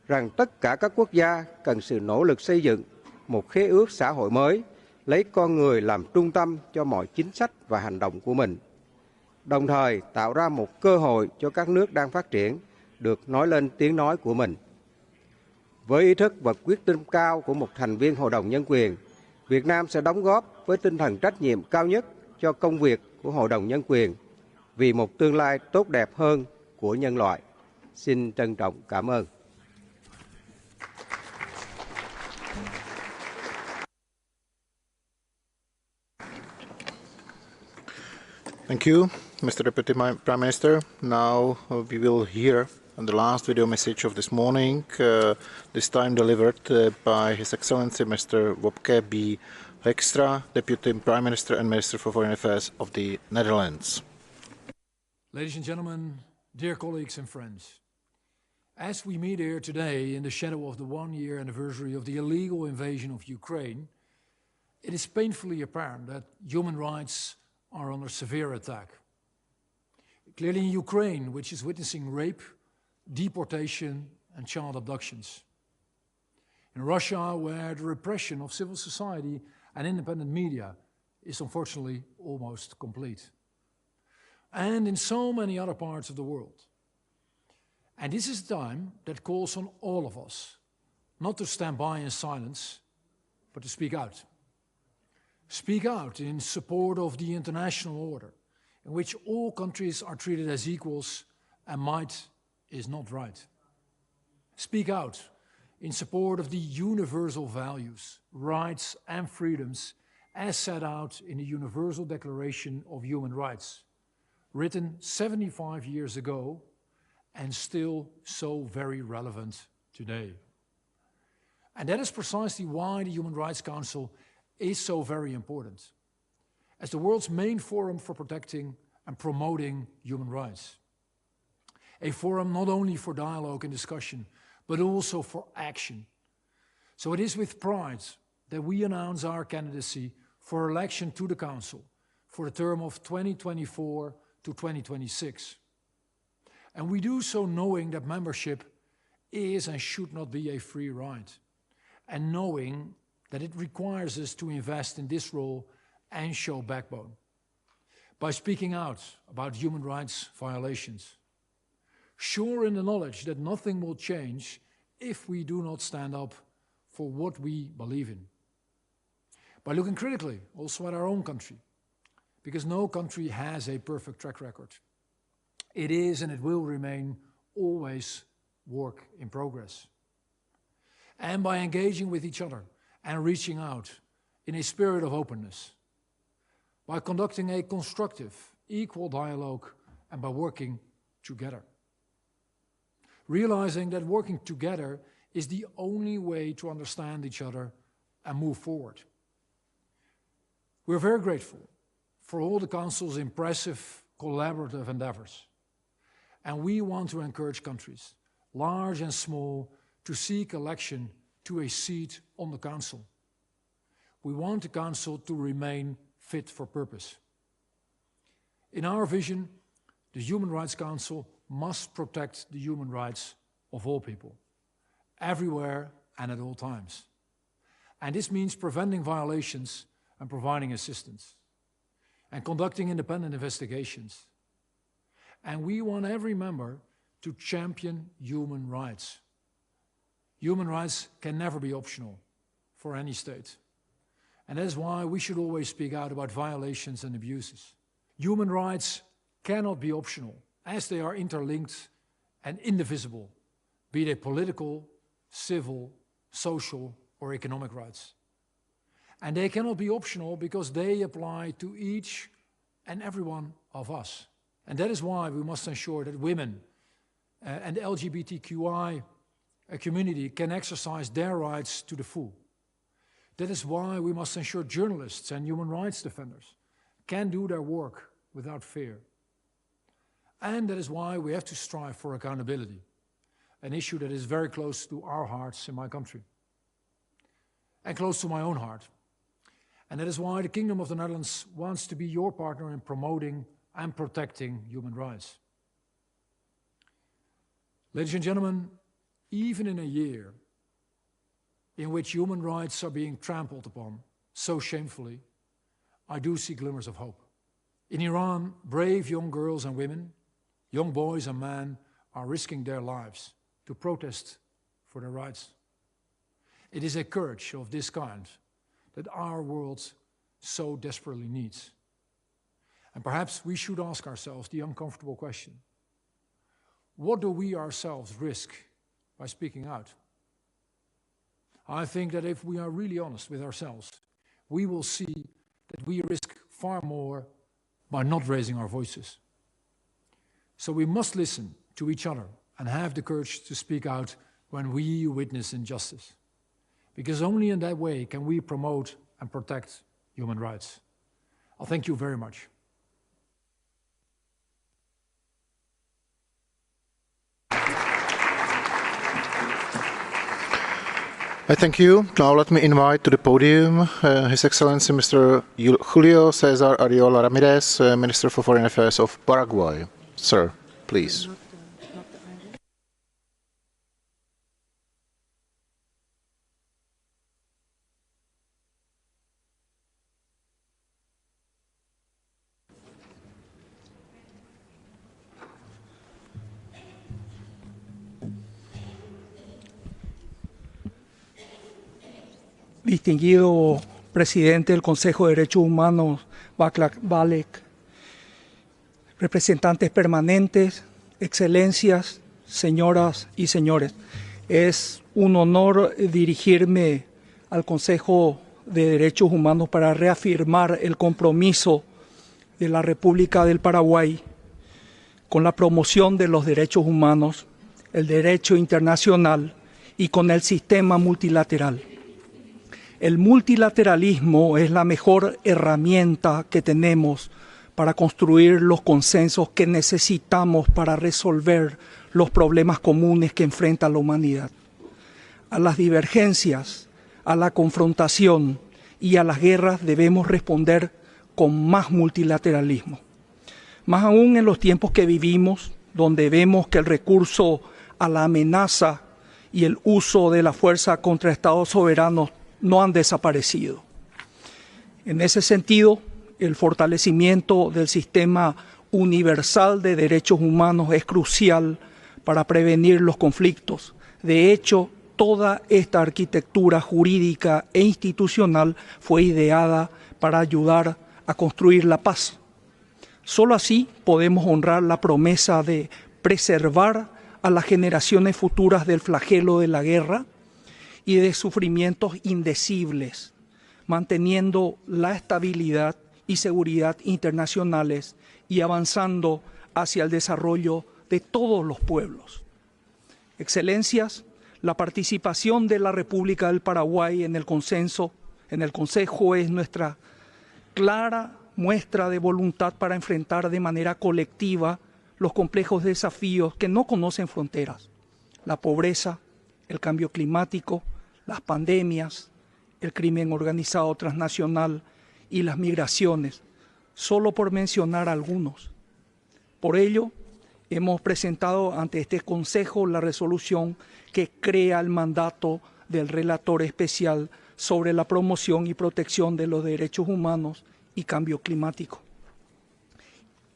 [SPEAKER 15] rằng tất cả các quốc gia cần sự nỗ lực xây dựng một khế ước xã hội mới, lấy con người làm trung tâm cho mọi chính sách và hành động của mình, đồng thời tạo ra một cơ hội cho các nước đang phát triển được nói lên tiếng nói của mình. Với ý thức và quyết tâm cao của một thành viên Hội đồng Nhân quyền, Việt Nam sẽ đóng góp với tinh thần trách nhiệm cao nhất cho công việc của Hội đồng Nhân quyền vì một tương lai tốt đẹp hơn của nhân loại. Xin trân trọng cảm ơn.
[SPEAKER 1] Thank you, Mr. Deputy Prime Minister. Now we will hear the last video message of this morning, this time delivered by His Excellency Mr. Wopke B. Hoekstra, Deputy Prime Minister and Minister for Foreign Affairs of the Netherlands.
[SPEAKER 16] Ladies and gentlemen, dear colleagues and friends, as we meet here today in the shadow of the one-year anniversary of the illegal invasion of Ukraine, it is painfully apparent that human rights are under severe attack. Clearly in Ukraine, which is witnessing rape, deportation and child abductions. In Russia, where the repression of civil society and independent media is unfortunately almost complete. And in so many other parts of the world. And this is a time that calls on all of us, not to stand by in silence, but to speak out. Speak out in support of the international order, in which all countries are treated as equals and might is not right. Speak out in support of the universal values, rights and freedoms as set out in the Universal Declaration of Human Rights, written 75 years ago and still so very relevant today. And that is precisely why the Human Rights Council is so very important, as the world's main forum for protecting and promoting human rights. A forum not only for dialogue and discussion, but also for action. So it is with pride that we announce our candidacy for election to the Council for the term of 2024 to 2026. And we do so knowing that membership is and should not be a free ride, and knowing that it requires us to invest in this role and show backbone by speaking out about human rights violations, sure in the knowledge that nothing will change if we do not stand up for what we believe in, by looking critically also at our own country, because no country has a perfect track record. It is and it will remain always work in progress. And by engaging with each other and reaching out in a spirit of openness, by conducting a constructive, equal dialogue, and by working together. Realizing that working together is the only way to understand each other and move forward. We're very grateful for all the Council's impressive collaborative endeavors, and we want to encourage countries, large and small, to seek election to a seat on the Council. We want the Council to remain fit for purpose. In our vision, the Human Rights Council must protect the human rights of all people, everywhere and at all times. And this means preventing violations and providing assistance, and conducting independent investigations. And we want every member to champion human rights. Human rights can never be optional for any state. And that is why we should always speak out about violations and abuses. Human rights cannot be optional, as they are interlinked and indivisible, be they political, civil, social, or economic rights. And they cannot be optional because they apply to each and every one of us. And that is why we must ensure that women and the LGBTQI community can exercise their rights to the full. That is why we must ensure journalists and human rights defenders can do their work without fear. And that is why we have to strive for accountability, an issue that is very close to our hearts in my country, and close to my own heart. And that is why the Kingdom of the Netherlands wants to be your partner in promoting and protecting human rights. Ladies and gentlemen, even in a year in which human rights are being trampled upon so shamefully, I do see glimmers of hope. In Iran, brave young girls and women, young boys and men are risking their lives to protest for their rights. It is a courage of this kind that our world so desperately needs. And perhaps we should ask ourselves the uncomfortable question: what do we ourselves risk by speaking out? I think that if we are really honest with ourselves, we will see that we risk far more by not raising our voices. So we must listen to each other and have the courage to speak out when we witness injustice. Because only in that way can we promote and protect human rights. I'll thank you very much.
[SPEAKER 1] I thank you. Now let me invite to the podium His Excellency Mr. Julio Cesar Ariola Ramirez, Minister for Foreign Affairs of Paraguay. Sir, please.
[SPEAKER 17] Distinguido presidente del Consejo de Derechos Humanos, Václav Havel, representantes permanentes, excelencias, señoras y señores. Es un honor dirigirme al Consejo de Derechos Humanos para reafirmar el compromiso de la República del Paraguay con la promoción de los derechos humanos, el derecho internacional y con el sistema multilateral. El multilateralismo es la mejor herramienta que tenemos para construir los consensos que necesitamos para resolver los problemas comunes que enfrenta la humanidad. A las divergencias, a la confrontación y a las guerras debemos responder con más multilateralismo. Más aún en los tiempos que vivimos, donde vemos que el recurso a la amenaza y el uso de la fuerza contra estados soberanos no han desaparecido. En ese sentido, el fortalecimiento del sistema universal de derechos humanos es crucial para prevenir los conflictos. De hecho, toda esta arquitectura jurídica e institucional fue ideada para ayudar a construir la paz. Solo así podemos honrar la promesa de preservar a las generaciones futuras del flagelo de la guerra y de sufrimientos indecibles, manteniendo la estabilidad y seguridad internacionales y avanzando hacia el desarrollo de todos los pueblos. Excelencias, la participación de la República del Paraguay en el Consejo es nuestra clara muestra de voluntad para enfrentar de manera colectiva los complejos desafíos que no conocen fronteras: la pobreza, el cambio climático, las pandemias, el crimen organizado transnacional y las migraciones, solo por mencionar algunos. Por ello, hemos presentado ante este Consejo la resolución que crea el mandato del relator especial sobre la promoción y protección de los derechos humanos y cambio climático.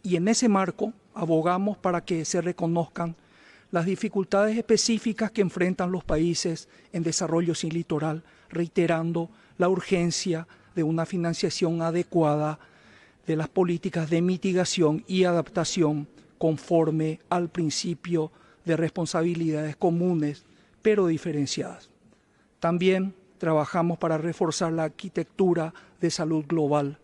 [SPEAKER 17] Y en ese marco abogamos para que se reconozcan las dificultades específicas que enfrentan los países en desarrollo sin litoral, reiterando la urgencia de una financiación adecuada de las políticas de mitigación y adaptación conforme al principio de responsabilidades comunes, pero diferenciadas. También trabajamos para reforzar la arquitectura de salud global,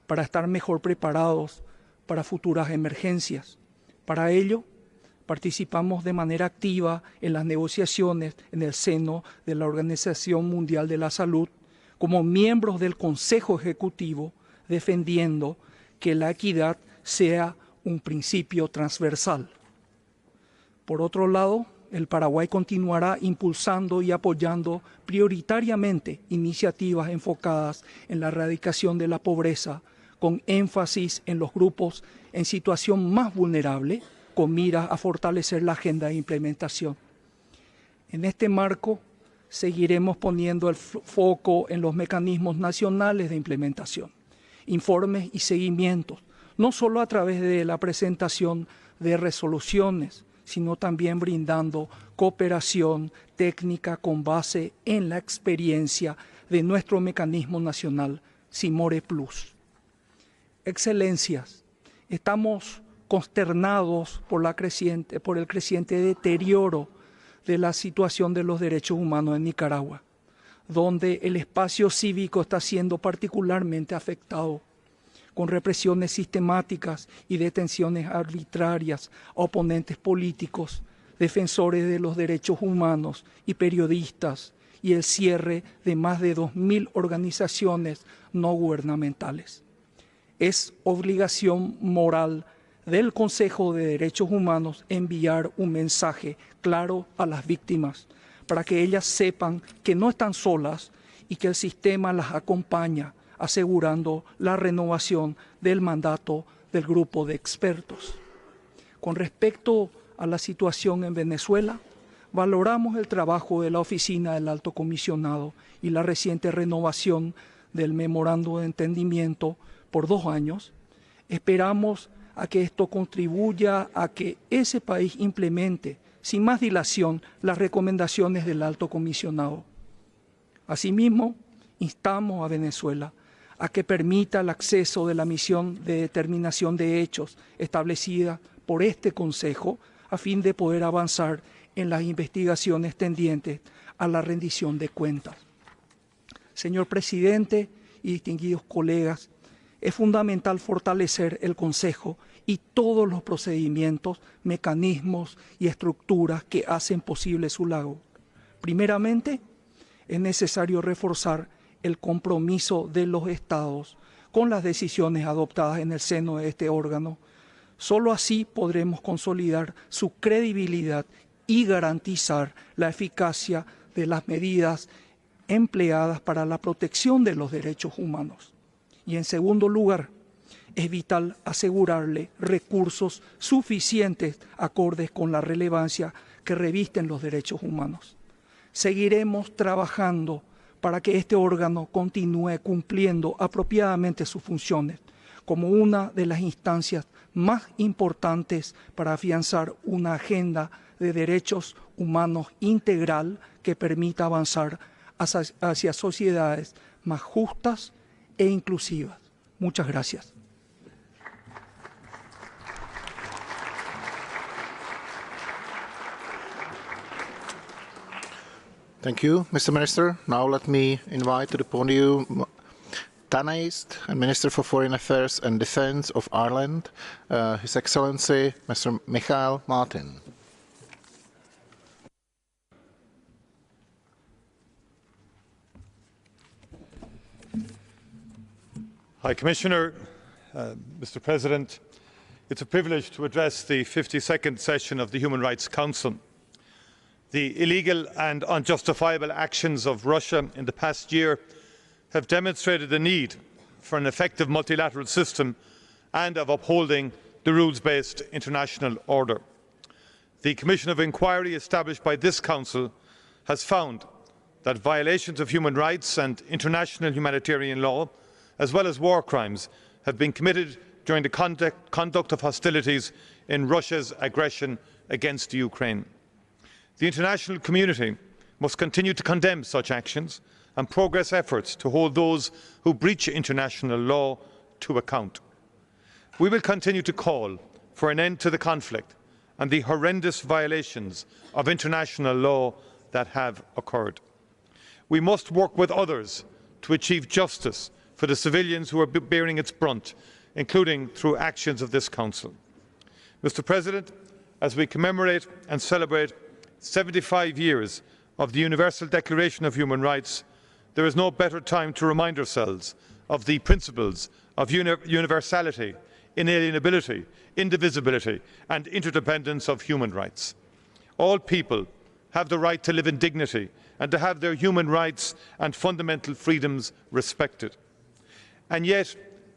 [SPEAKER 17] para estar mejor preparados para futuras emergencias. Para ello, participamos de manera activa en las negociaciones en el seno de la Organización Mundial de la Salud, como miembros del Consejo Ejecutivo, defendiendo que la equidad sea un principio transversal. Por otro lado, el Paraguay continuará impulsando y apoyando prioritariamente iniciativas enfocadas en la erradicación de la pobreza, con énfasis en los grupos en situación más vulnerable, con miras a fortalecer la agenda de implementación. En este marco, seguiremos poniendo el foco en los mecanismos nacionales de implementación, informes y seguimientos, no solo a través de la presentación de resoluciones, sino también brindando cooperación técnica con base en la experiencia de nuestro mecanismo nacional, Simore Plus. Excelencias, estamos consternados por el creciente deterioro de la situación de los derechos humanos en Nicaragua, donde el espacio cívico está siendo particularmente afectado, con represiones sistemáticas y detenciones arbitrarias a oponentes políticos, defensores de los derechos humanos y periodistas, y el cierre de más de 2.000 organizaciones no gubernamentales. Es obligación moral del Consejo de Derechos Humanos enviar un mensaje claro a las víctimas para que ellas sepan que no están solas y que el sistema las acompaña, asegurando la renovación del mandato del grupo de expertos. Con respecto a la situación en Venezuela, valoramos el trabajo de la Oficina del Alto Comisionado y la reciente renovación del Memorando de Entendimiento por 2 años. Esperamos a que esto contribuya a que ese país implemente sin más dilación las recomendaciones del Alto Comisionado. Asimismo, instamos a Venezuela a que permita el acceso de la misión de determinación de hechos establecida por este Consejo a fin de poder avanzar en las investigaciones tendientes a la rendición de cuentas. Señor Presidente y distinguidos colegas, es fundamental fortalecer el Consejo y todos los procedimientos, mecanismos y estructuras que hacen posible su labor. Primeramente, es necesario reforzar el compromiso de los Estados con las decisiones adoptadas en el seno de este órgano. Solo así podremos consolidar su credibilidad y garantizar la eficacia de las medidas empleadas para la protección de los derechos humanos. Y en segundo lugar, es vital asegurarle recursos suficientes acordes con la relevancia que revisten los derechos humanos. Seguiremos trabajando para que este órgano continúe cumpliendo apropiadamente sus funciones como una de las instancias más importantes para afianzar una agenda de derechos humanos integral que permita avanzar hacia sociedades más justas e inclusivas. Muchas gracias.
[SPEAKER 1] Thank you, Mr. Minister. Now let me invite to the podium Taoiseach and Minister for Foreign Affairs and Defence of Ireland, His Excellency Mr. Michael Martin.
[SPEAKER 18] High Commissioner, Mr. President, it's a privilege to address the 52nd session of the Human Rights Council. The illegal and unjustifiable actions of Russia in the past year have demonstrated the need for an effective multilateral system and of upholding the rules-based international order. The Commission of Inquiry established by this Council has found that violations of human rights and international humanitarian law, as well as war crimes, have been committed during the conduct of hostilities in Russia's aggression against Ukraine. The international community must continue to condemn such actions and progress efforts to hold those who breach international law to account. We will continue to call for an end to the conflict and the horrendous violations of international law that have occurred. We must work with others to achieve justice for the civilians who are bearing its brunt, including through actions of this Council. Mr. President, as we commemorate and celebrate 75 years of the Universal Declaration of Human Rights, there is no better time to remind ourselves of the principles of universality, inalienability, indivisibility and interdependence of human rights. All people have the right to live in dignity and to have their human rights and fundamental freedoms respected. And yet,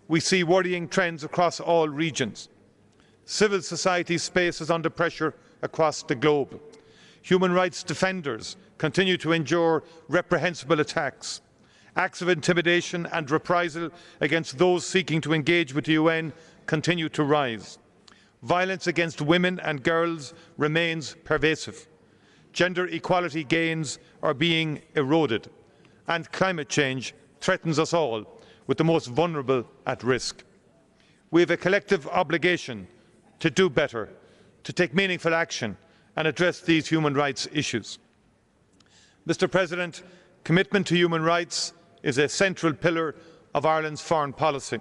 [SPEAKER 18] we see worrying trends across all regions. Civil society space is under pressure across the globe. Human rights defenders continue to endure reprehensible attacks. Acts of intimidation and reprisal against those seeking to engage with the UN continue to rise. Violence against women and girls remains pervasive. Gender equality gains are being eroded, and climate change threatens us all, with the most vulnerable at risk. We have a collective obligation to do better, to take meaningful action and address these human rights issues. Mr. President, commitment to human rights is a central pillar of Ireland's foreign policy.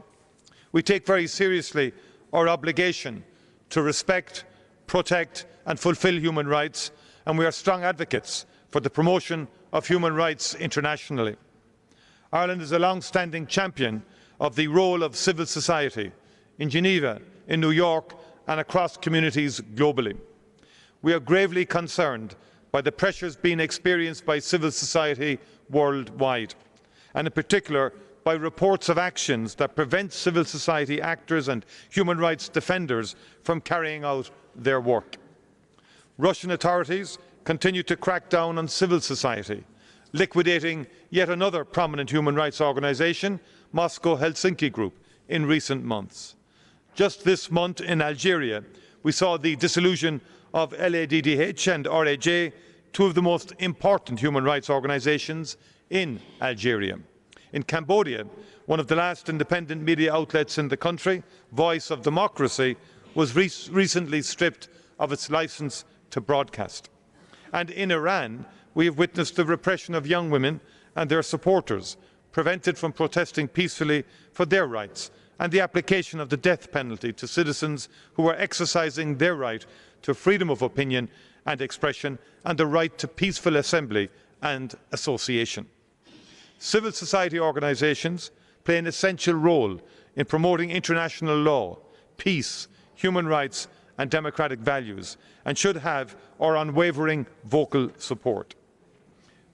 [SPEAKER 18] We take very seriously our obligation to respect, protect and fulfil human rights, and we are strong advocates for the promotion of human rights internationally. Ireland is a long-standing champion of the role of civil society in Geneva, in New York and across communities globally. We are gravely concerned by the pressures being experienced by civil society worldwide, and in particular by reports of actions that prevent civil society actors and human rights defenders from carrying out their work. Russian authorities continue to crack down on civil society, liquidating yet another prominent human rights organisation, Moscow Helsinki Group, in recent months. Just this month in Algeria, we saw the dissolution of LADDH and RAJ, two of the most important human rights organisations in Algeria. In Cambodia, one of the last independent media outlets in the country, Voice of Democracy, was recently stripped of its licence to broadcast. And in Iran, we have witnessed the repression of young women and their supporters, prevented from protesting peacefully for their rights, and the application of the death penalty to citizens who are exercising their right to freedom of opinion and expression and the right to peaceful assembly and association. Civil society organisations play an essential role in promoting international law, peace, human rights and democratic values, and should have our unwavering vocal support.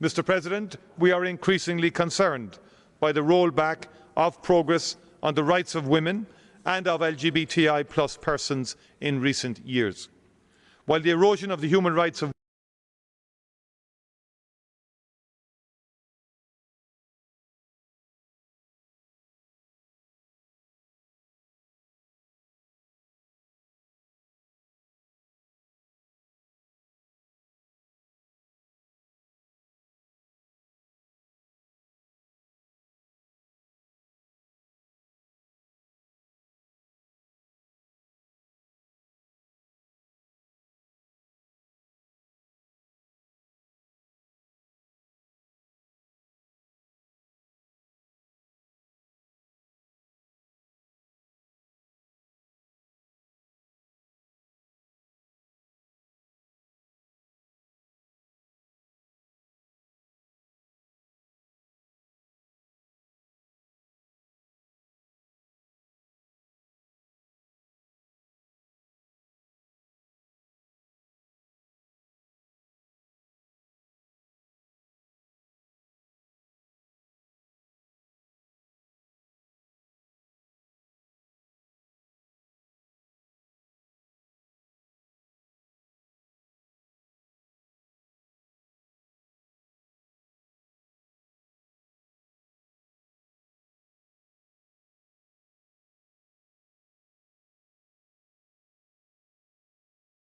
[SPEAKER 18] Mr. President, we are increasingly concerned by the rollback of progress on the rights of women and of LGBTI+ persons in recent years. While the erosion of the human rights of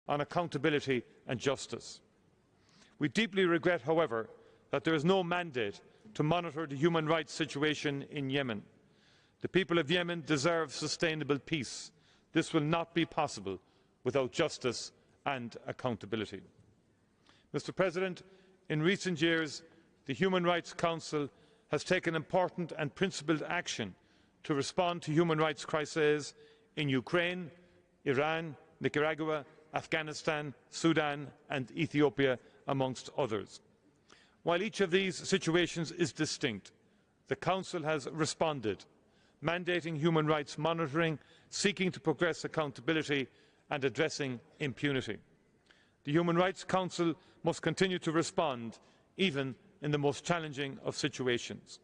[SPEAKER 18] on accountability and justice. We deeply regret, however, that there is no mandate to monitor the human rights situation in Yemen. The people of Yemen deserve sustainable peace. This will not be possible without justice and accountability. Mr. President, in recent years, the Human Rights Council has taken important and principled action to respond to human rights crises in Ukraine, Iran, Nicaragua, Afghanistan, Sudan and Ethiopia, amongst others. While each of these situations is distinct, the Council has responded, mandating human rights monitoring, seeking to progress accountability and addressing impunity. The Human Rights Council must continue to respond, even in the most challenging of situations.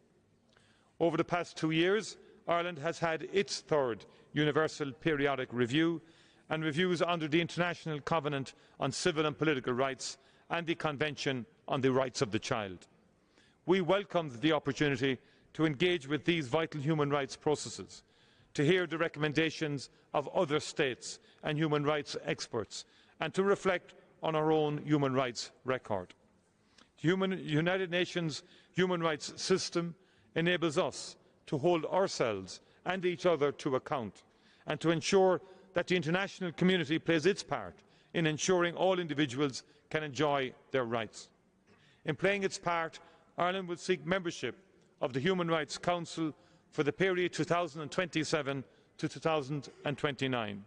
[SPEAKER 18] Over the past 2 years, Ireland has had its third Universal Periodic Review and reviews under the International Covenant on Civil and Political Rights and the Convention on the Rights of the Child. We welcomed the opportunity to engage with these vital human rights processes, to hear the recommendations of other states and human rights experts, and to reflect on our own human rights record. The United Nations human rights system enables us to hold ourselves and each other to account, and to ensure that the international community plays its part in ensuring all individuals can enjoy their rights. In playing its part, Ireland will seek membership of the Human Rights Council for the period 2027 to 2029.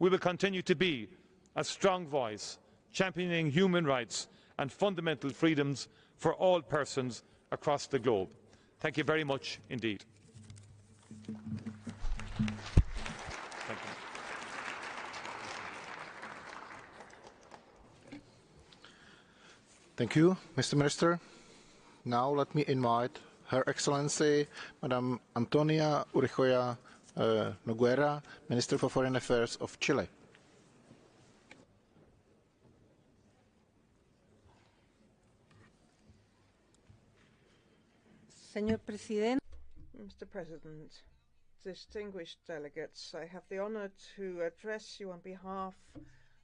[SPEAKER 18] We will continue to be a strong voice championing human rights and fundamental freedoms for all persons across the globe. Thank you very much indeed.
[SPEAKER 1] Thank you, Mr. Minister. Now let me invite Her Excellency, Madam Antonia Urijoya Noguera, Minister for Foreign Affairs of Chile.
[SPEAKER 19] Señor Presidente. Mr. President, distinguished delegates, I have the honor to address you on behalf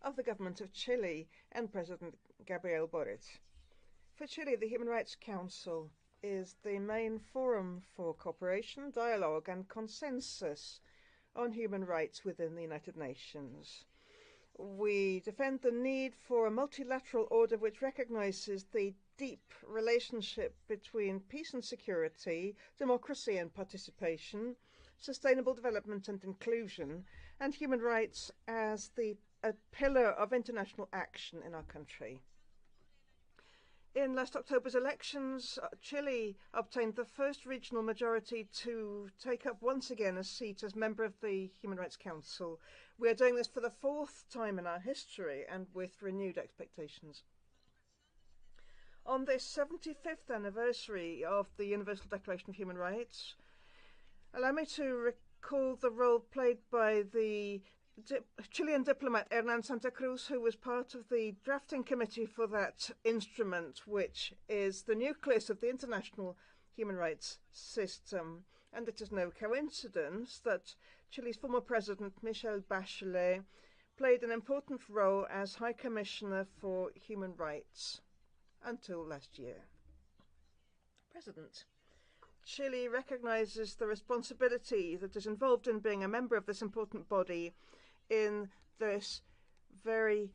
[SPEAKER 19] of the government of Chile and President Gabriel Boric. For Chile, the Human Rights Council is the main forum for cooperation, dialogue and consensus on human rights within the United Nations. We defend the need for a multilateral order which recognizes the deep relationship between peace and security, democracy and participation, sustainable development and inclusion, and human rights as a pillar of international action in our country. In last October's elections, Chile obtained the first regional majority to take up once again a seat as member of the Human Rights Council. We are doing this for the fourth time in our history and with renewed expectations. On this 75th anniversary of the Universal Declaration of Human Rights, allow me to recall the role played by the Chilean diplomat Hernan Santa Cruz, who was part of the drafting committee for that instrument, which is the nucleus of the international human rights system. And it is no coincidence that Chile's former president, Michelle Bachelet, played an important role as High Commissioner for Human Rights until last year. President, Chile recognizes the responsibility that is involved in being a member of this important body in this very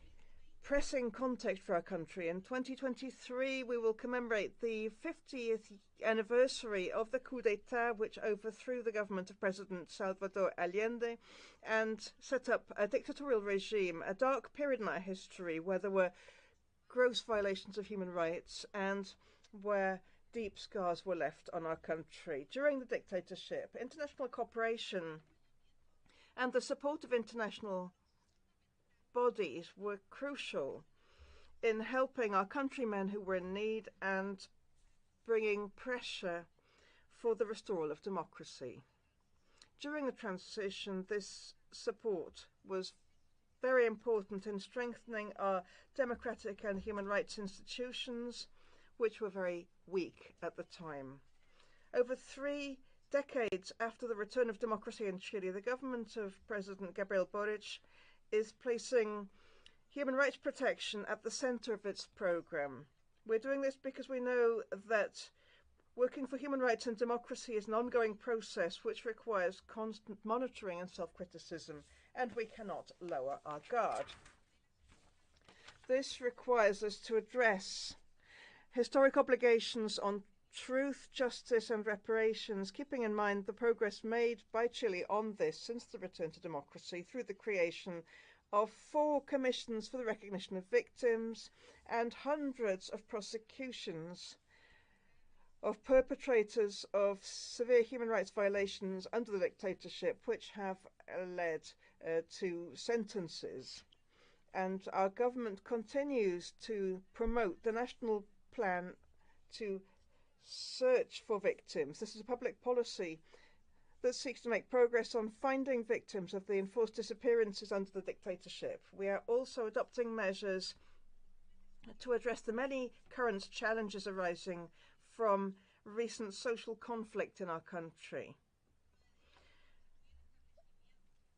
[SPEAKER 19] pressing context for our country. In 2023, we will commemorate the 50th anniversary of the coup d'etat, which overthrew the government of President Salvador Allende and set up a dictatorial regime, a dark period in our history where there were gross violations of human rights and where deep scars were left on our country. During the dictatorship, international cooperation and the support of international bodies were crucial in helping our countrymen who were in need and bringing pressure for the restoral of democracy. During the transition, this support was very important in strengthening our democratic and human rights institutions, which were very weak at the time. Over 3 decades after the return of democracy in Chile, the government of President Gabriel Boric is placing human rights protection at the center of its program. We're doing this because we know that working for human rights and democracy is an ongoing process which requires constant monitoring and self-criticism, and we cannot lower our guard. This requires us to address historic obligations on truth, justice and reparations, keeping in mind the progress made by Chile on this since the return to democracy through the creation of 4 commissions for the recognition of victims and hundreds of prosecutions of perpetrators of severe human rights violations under the dictatorship, which have led to sentences. And our government continues to promote the national plan to search for victims. This is a public policy that seeks to make progress on finding victims of the enforced disappearances under the dictatorship. We are also adopting measures to address the many current challenges arising from recent social conflict in our country.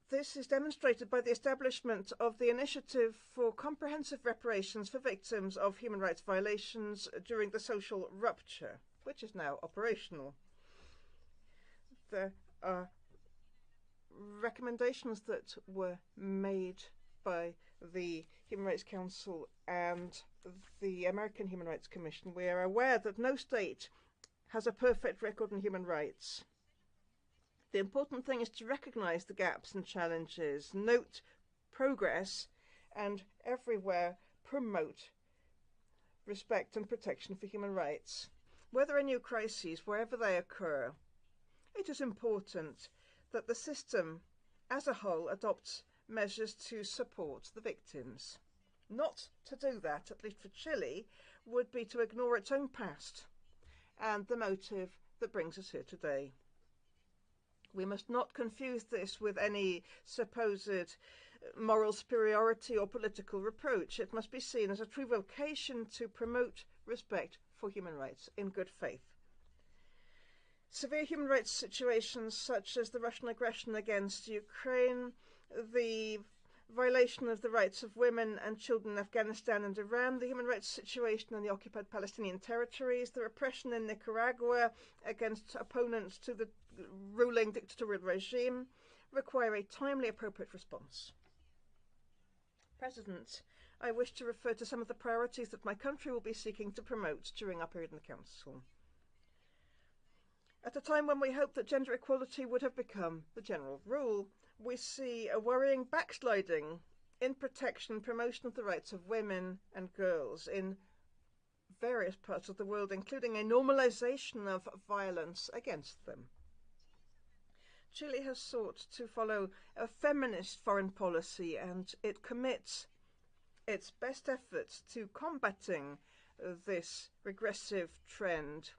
[SPEAKER 19] This is demonstrated by the establishment of the Initiative for Comprehensive Reparations for Victims of Human Rights Violations during the social rupture, which is now operational. There are recommendations that were made by the Human Rights Council and the American Human Rights Commission. We are aware that no state has a perfect record on human rights. The important thing is to recognize the gaps and challenges, note progress, and everywhere promote respect and protection for human rights. Where there are new crises, wherever they occur, it is important that the system as a whole adopts measures to support the victims. Not to do that, at least for Chile, would be to ignore its own past and the motive that brings us here today. We must not confuse this with any supposed moral superiority or political reproach. It must be seen as a true vocation to promote respect for human rights in good faith. Severe human rights situations such as the Russian aggression against Ukraine, the violation of the rights of women and children in Afghanistan and Iran, the human rights situation in the occupied Palestinian territories, the repression in Nicaragua against opponents to the ruling dictatorial regime require a timely, appropriate response. President, I wish to refer to some of the priorities that my country will be seeking to promote during our period in the Council. At a time when we hoped that gender equality would have become the general rule, we see a worrying backsliding in protection and promotion of the rights of women and girls in various parts of the world, including a normalization of violence against them. Chile has sought to follow a feminist foreign policy, and it commits its best efforts to combating this regressive trend,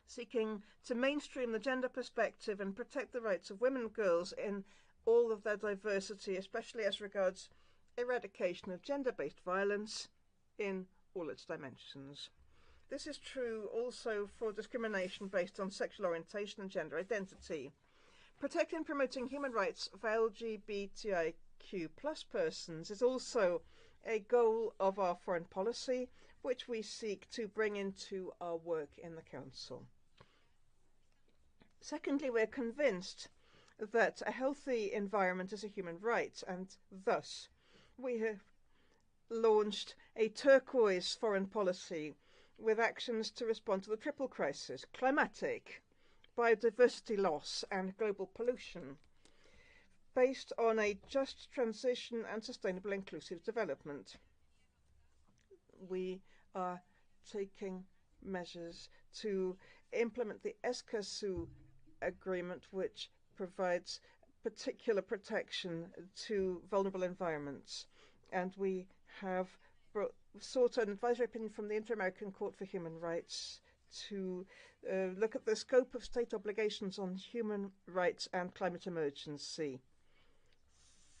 [SPEAKER 19] seeking to mainstream the gender perspective and protect the rights of women and girls in all of their diversity, especially as regards eradication of gender-based violence in all its dimensions. This is true also for discrimination based on sexual orientation and gender identity. Protecting and promoting human rights of LGBTIQ+ persons is also a goal of our foreign policy, which we seek to bring into our work in the Council. Secondly, we're convinced that a healthy environment is a human right, and thus we have launched a turquoise foreign policy with actions to respond to the triple crisis: climatic, biodiversity loss, and global pollution, based on a just transition and sustainable inclusive development. We are taking measures to implement the Escazú agreement, which provides particular protection to vulnerable environments. And we have sought an advisory opinion from the Inter-American Court for Human Rights to look at the scope of state obligations on human rights and climate emergency.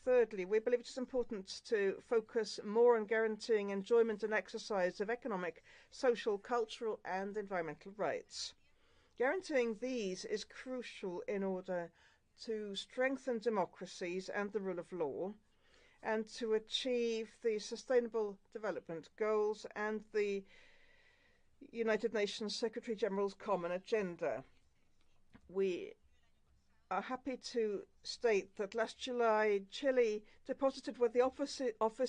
[SPEAKER 19] Thirdly, we believe it is important to focus more on guaranteeing enjoyment and exercise of economic, social, cultural, and environmental rights. Guaranteeing these is crucial in order to strengthen democracies and the rule of law, and to achieve the Sustainable Development Goals and the United Nations Secretary General's Common Agenda. We are happy to state that last July, Chile deposited with the Office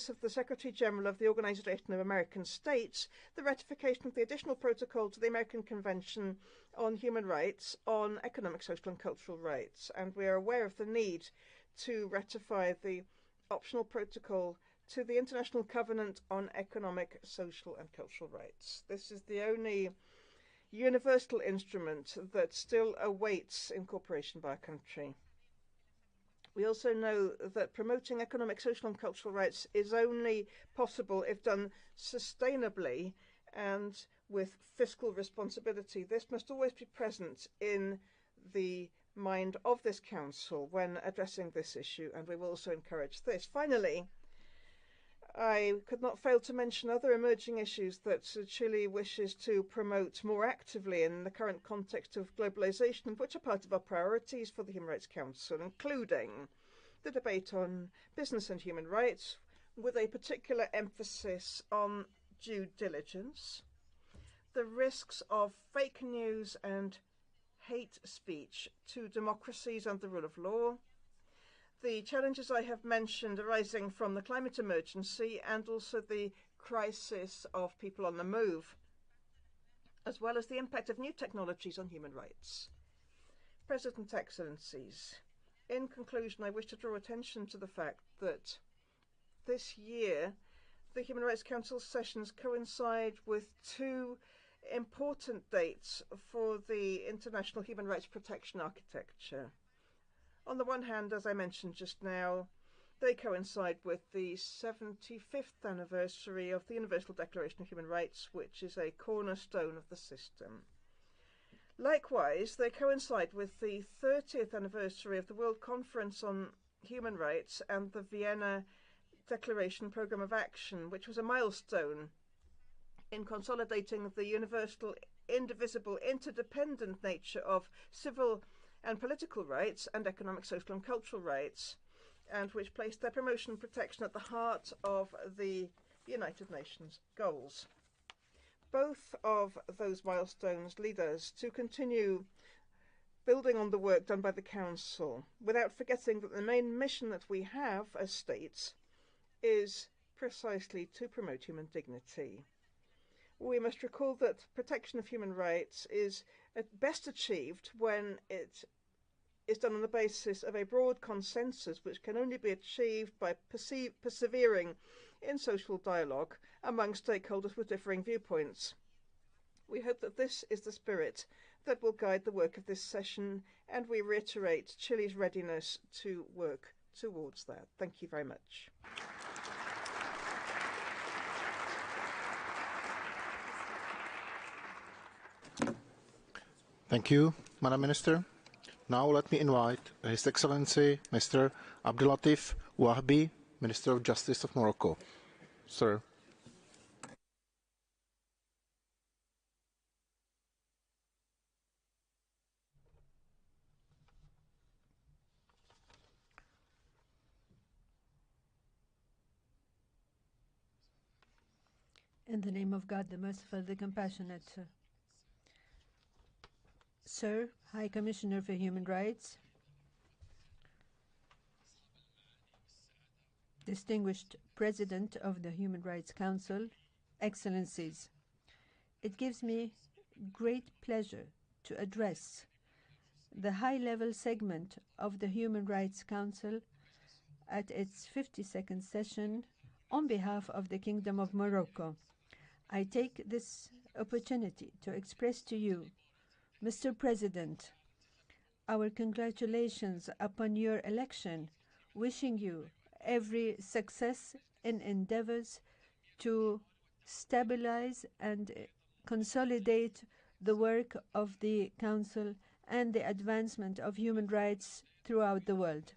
[SPEAKER 19] of the Secretary General of the Organization of American States the ratification of the additional protocol to the American Convention on Human Rights on Economic, Social and Cultural Rights, and we are aware of the need to ratify the optional protocol to the International Covenant on Economic, Social and Cultural Rights. This is the only universal instrument that still awaits incorporation by our country. We also know that promoting economic, social and cultural rights is only possible if done sustainably and with fiscal responsibility. This must always be present in the mind of this Council when addressing this issue, and we will also encourage this. Finally, I could not fail to mention other emerging issues that Chile wishes to promote more actively in the current context of globalization, which are part of our priorities for the Human Rights Council, including the debate on business and human rights, with a particular emphasis on due diligence, the risks of fake news and hate speech to democracies and the rule of law, the challenges I have mentioned arising from the climate emergency and also the crisis of people on the move, as well as the impact of new technologies on human rights. President, Excellencies, in conclusion, I wish to draw attention to the fact that this year the Human Rights Council sessions coincide with two important dates for the international human rights protection architecture. On the one hand, as I mentioned just now, they coincide with the 75th anniversary of the Universal Declaration of Human Rights, which is a cornerstone of the system. Likewise, they coincide with the 30th anniversary of the World Conference on Human Rights and the Vienna Declaration Programme of Action, which was a milestone in consolidating the universal, indivisible, interdependent nature of civil and political rights and economic, social and cultural rights, and which placed their promotion and protection at the heart of the United Nations goals. Both of those milestones lead us to continue building on the work done by the Council, without forgetting that the main mission that we have as states is precisely to promote human dignity. We must recall that protection of human rights is best achieved when it is done on the basis of a broad consensus, which can only be achieved by persevering in social dialogue among stakeholders with differing viewpoints. We hope that this is the spirit that will guide the work of this session, and we reiterate Chile's readiness to work towards that. Thank you very much.
[SPEAKER 1] Thank you, Madam Minister. Now let me invite His Excellency Mr. Abdelatif Wahbi, Minister of Justice of Morocco. Sir.
[SPEAKER 20] In the name of God, the merciful, the compassionate. Sir, High Commissioner for Human Rights, distinguished President of the Human Rights Council, Excellencies, it gives me great pleasure to address the high-level segment of the Human Rights Council at its 52nd session on behalf of the Kingdom of Morocco. I take this opportunity to express to you, Mr. President, our congratulations upon your election, wishing you every success in endeavors to stabilize and consolidate the work of the Council and the advancement of human rights throughout the world.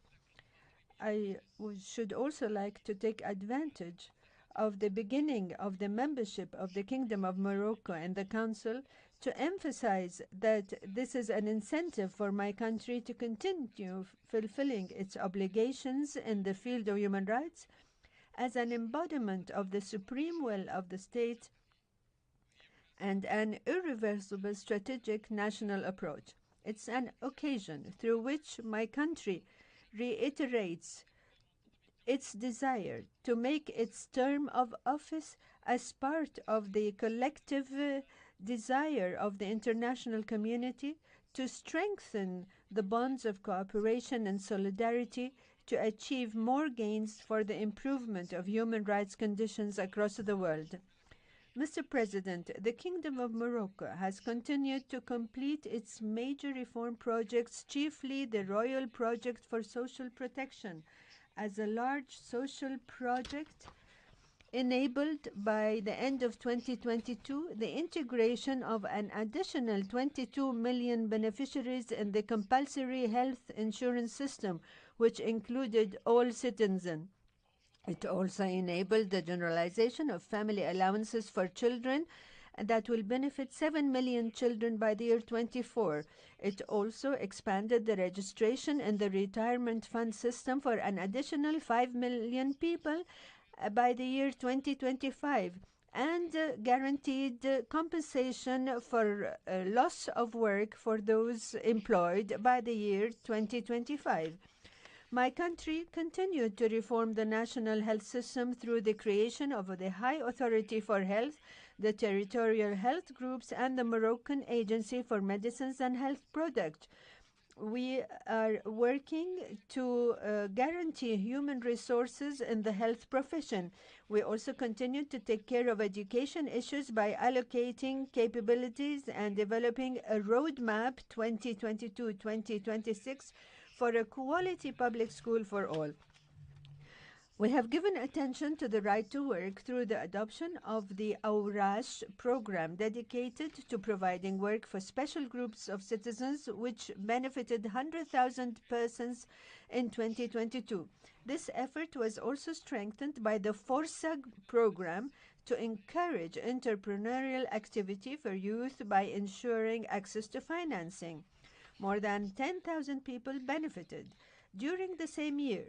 [SPEAKER 20] I should also like to take advantage of the beginning of the membership of the Kingdom of Morocco and the Council to emphasize that this is an incentive for my country to continue fulfilling its obligations in the field of human rights as an embodiment of the supreme will of the state and an irreversible strategic national approach. It's an occasion through which my country reiterates its desire to make its term of office as part of the collective desire of the international community to strengthen the bonds of cooperation and solidarity to achieve more gains for the improvement of human rights conditions across the world. Mr. President, the Kingdom of Morocco has continued to complete its major reform projects, chiefly the Royal Project for Social Protection, as a large social project enabled by the end of 2022 the integration of an additional 22 million beneficiaries in the compulsory health insurance system, which included all citizens. It also enabled the generalization of family allowances for children that will benefit 7 million children by the year 2024. It also expanded the registration in the retirement fund system for an additional 5 million people by the year 2025 and guaranteed compensation for loss of work for those employed by the year 2025. My country continued to reform the national health system through the creation of the High Authority for Health, the territorial health groups, and the Moroccan Agency for Medicines and Health Products. We are working to guarantee human resources in the health profession. We also continue to take care of education issues by allocating capabilities and developing a roadmap 2022-2026 for a quality public school for all. We have given attention to the right to work through the adoption of the Awrash program dedicated to providing work for special groups of citizens, which benefited 100,000 persons in 2022. This effort was also strengthened by the Forza program to encourage entrepreneurial activity for youth by ensuring access to financing. More than 10,000 people benefited during the same year.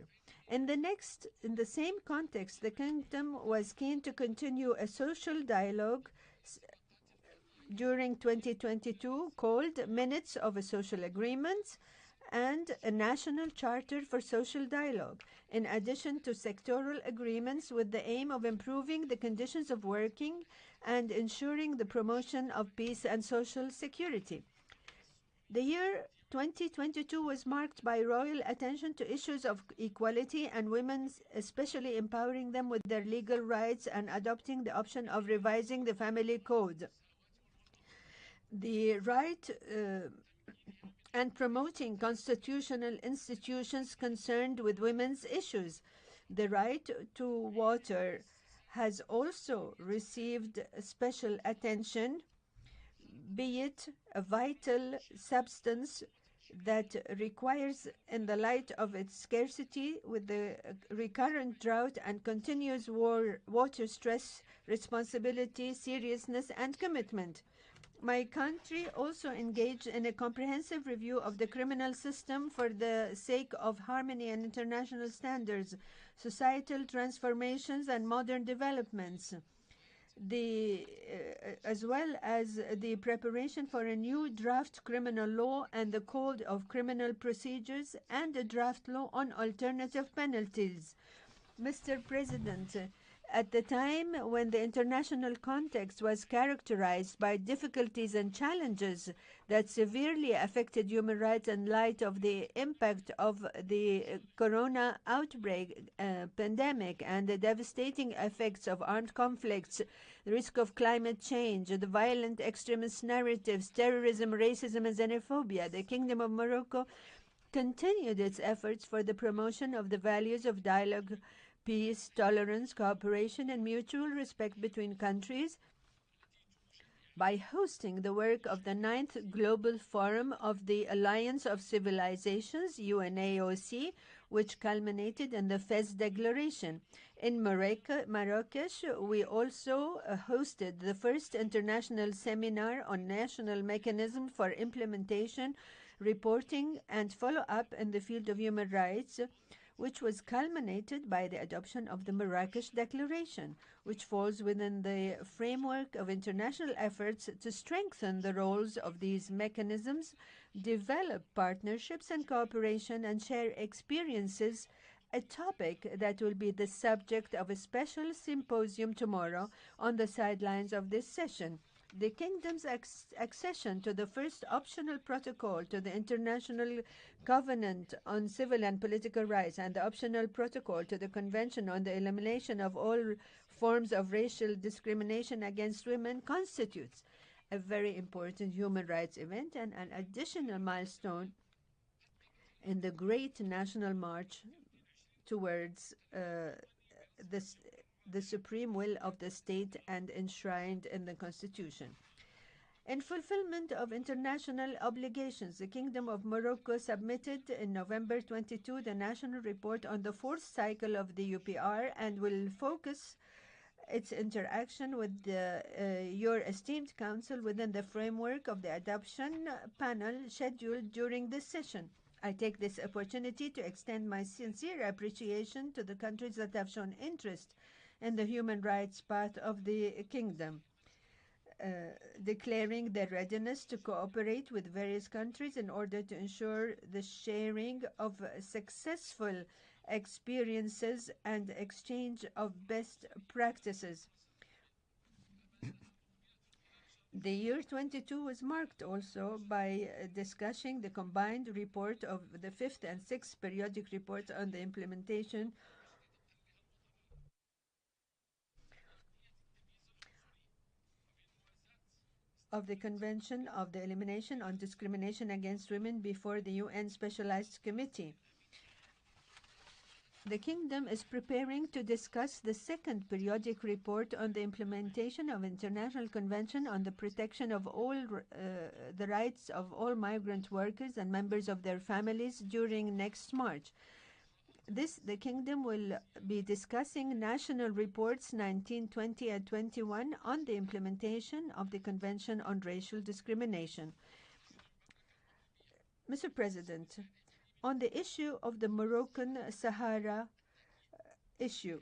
[SPEAKER 20] In the same context, the Kingdom was keen to continue a social dialogue during 2022 called Minutes of a Social Agreement and a national charter for social dialogue, in addition to sectoral agreements with the aim of improving the conditions of working and ensuring the promotion of peace and social security. The year 2022 was marked by royal attention to issues of equality and women's, especially empowering them with their legal rights and adopting the option of revising the family code. The right and promoting constitutional institutions concerned with women's issues. The right to water has also received special attention, be it a vital substance that requires, in the light of its scarcity with the recurrent drought and continuous water stress, responsibility, seriousness, and commitment. My country also engaged in a comprehensive review of the criminal system for the sake of harmony and international standards, societal transformations, and modern developments, as well as the preparation for a new draft criminal law and the Code of Criminal Procedures and a draft law on alternative penalties. Mr. President, at the time when the international context was characterized by difficulties and challenges that severely affected human rights in light of the impact of the corona outbreak pandemic and the devastating effects of armed conflicts, the risk of climate change, the violent extremist narratives, terrorism, racism, and xenophobia, the Kingdom of Morocco continued its efforts for the promotion of the values of dialogue, peace, tolerance, cooperation, and mutual respect between countries by hosting the work of the 9th Global Forum of the Alliance of Civilizations, UNAOC, which culminated in the Fez Declaration. In Marrakesh, we also hosted the first international seminar on national mechanism for implementation, reporting, and follow-up in the field of human rights, which was culminated by the adoption of the Marrakesh Declaration, which falls within the framework of international efforts to strengthen the roles of these mechanisms, develop partnerships and cooperation, and share experiences, a topic that will be the subject of a special symposium tomorrow on the sidelines of this session. The Kingdom's accession to the first optional protocol to the International Covenant on Civil and Political Rights and the optional protocol to the Convention on the Elimination of All Forms of Racial Discrimination Against Women constitutes a very important human rights event and an additional milestone in the great national march towards the supreme will of the state and enshrined in the Constitution. In fulfillment of international obligations, the Kingdom of Morocco submitted in November 22 the national report on the fourth cycle of the UPR and will focus its interaction with your esteemed Council within the framework of the adoption panel scheduled during this session. I take this opportunity to extend my sincere appreciation to the countries that have shown interest in the human rights path of the Kingdom, declaring their readiness to cooperate with various countries in order to ensure the sharing of successful experiences and exchange of best practices. The year 22 was marked also by discussing the combined report of the 5th and 6th periodic reports on the implementation of the Convention of the Elimination on Discrimination Against Women before the UN Specialized Committee. The Kingdom is preparing to discuss the second periodic report on the implementation of International Convention on the Protection of all the rights of all migrant workers and members of their families during next March. The Kingdom will be discussing national reports 19, 20, and 21 on the implementation of the Convention on Racial Discrimination. Mr. President, on the issue of the Moroccan Sahara issue,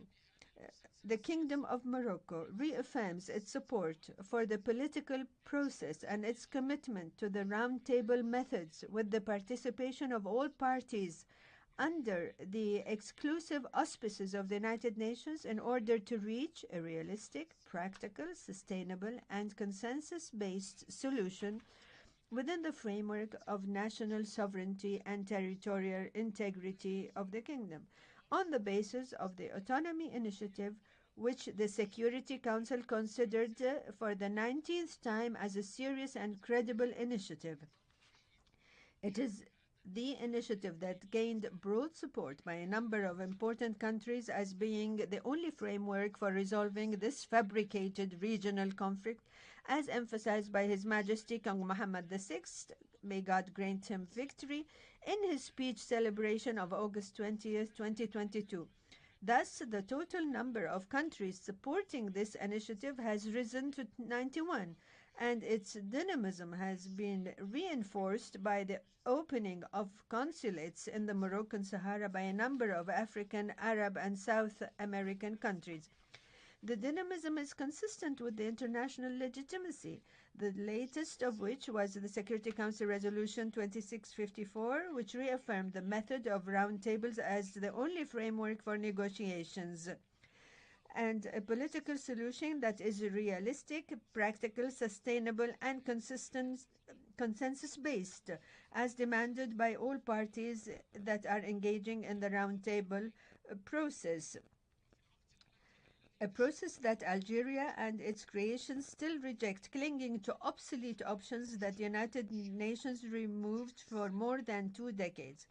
[SPEAKER 20] The Kingdom of Morocco reaffirms its support for the political process and its commitment to the roundtable methods with the participation of all parties under the exclusive auspices of the United Nations in order to reach a realistic, practical, sustainable, and consensus-based solution within the framework of national sovereignty and territorial integrity of the kingdom, on the basis of the autonomy initiative, which the Security Council considered for the 19th time as a serious and credible initiative. It is the initiative that gained broad support by a number of important countries as being the only framework for resolving this fabricated regional conflict, as emphasized by His Majesty King Mohammed VI, may God grant him victory, in his speech celebration of August 20th, 2022. Thus, the total number of countries supporting this initiative has risen to 91, and its dynamism has been reinforced by the opening of consulates in the Moroccan Sahara by a number of African, Arab, and South American countries. The dynamism is consistent with the international legitimacy, the latest of which was the Security Council Resolution 2654, which reaffirmed the method of roundtables as the only framework for negotiations, and a political solution that is realistic, practical, sustainable, and consensus-based, as demanded by all parties that are engaging in the roundtable process. A process that Algeria and its creation still reject, clinging to obsolete options that the United Nations removed for more than 2 decades.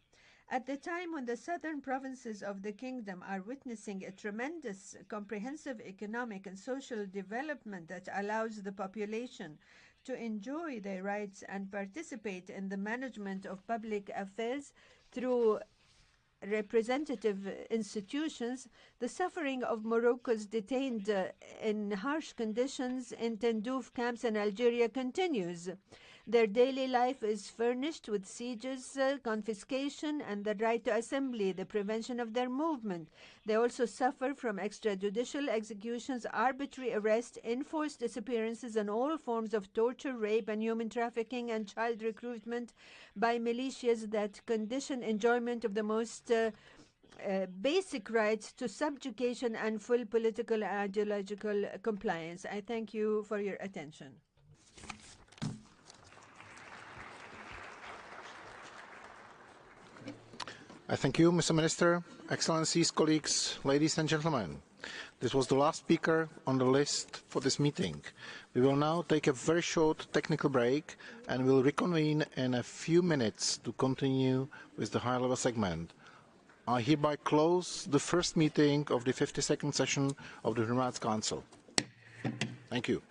[SPEAKER 20] At the time when the southern provinces of the kingdom are witnessing a tremendous, comprehensive economic and social development that allows the population to enjoy their rights and participate in the management of public affairs through representative institutions, the suffering of Morocco's detained in harsh conditions in Tindouf camps in Algeria continues. Their daily life is furnished with sieges, confiscation, and the right to assembly, the prevention of their movement. They also suffer from extrajudicial executions, arbitrary arrest, enforced disappearances, and all forms of torture, rape, and human trafficking, and child recruitment by militias that condition enjoyment of the most basic rights to subjugation and full political and ideological compliance. I thank you for your attention.
[SPEAKER 1] I thank you, Mr. Minister, Excellencies, colleagues, ladies and gentlemen. This was the last speaker on the list for this meeting. We will now take a very short technical break and will reconvene in a few minutes to continue with the high-level segment. I hereby close the first meeting of the 52nd session of the Human Rights Council. Thank you.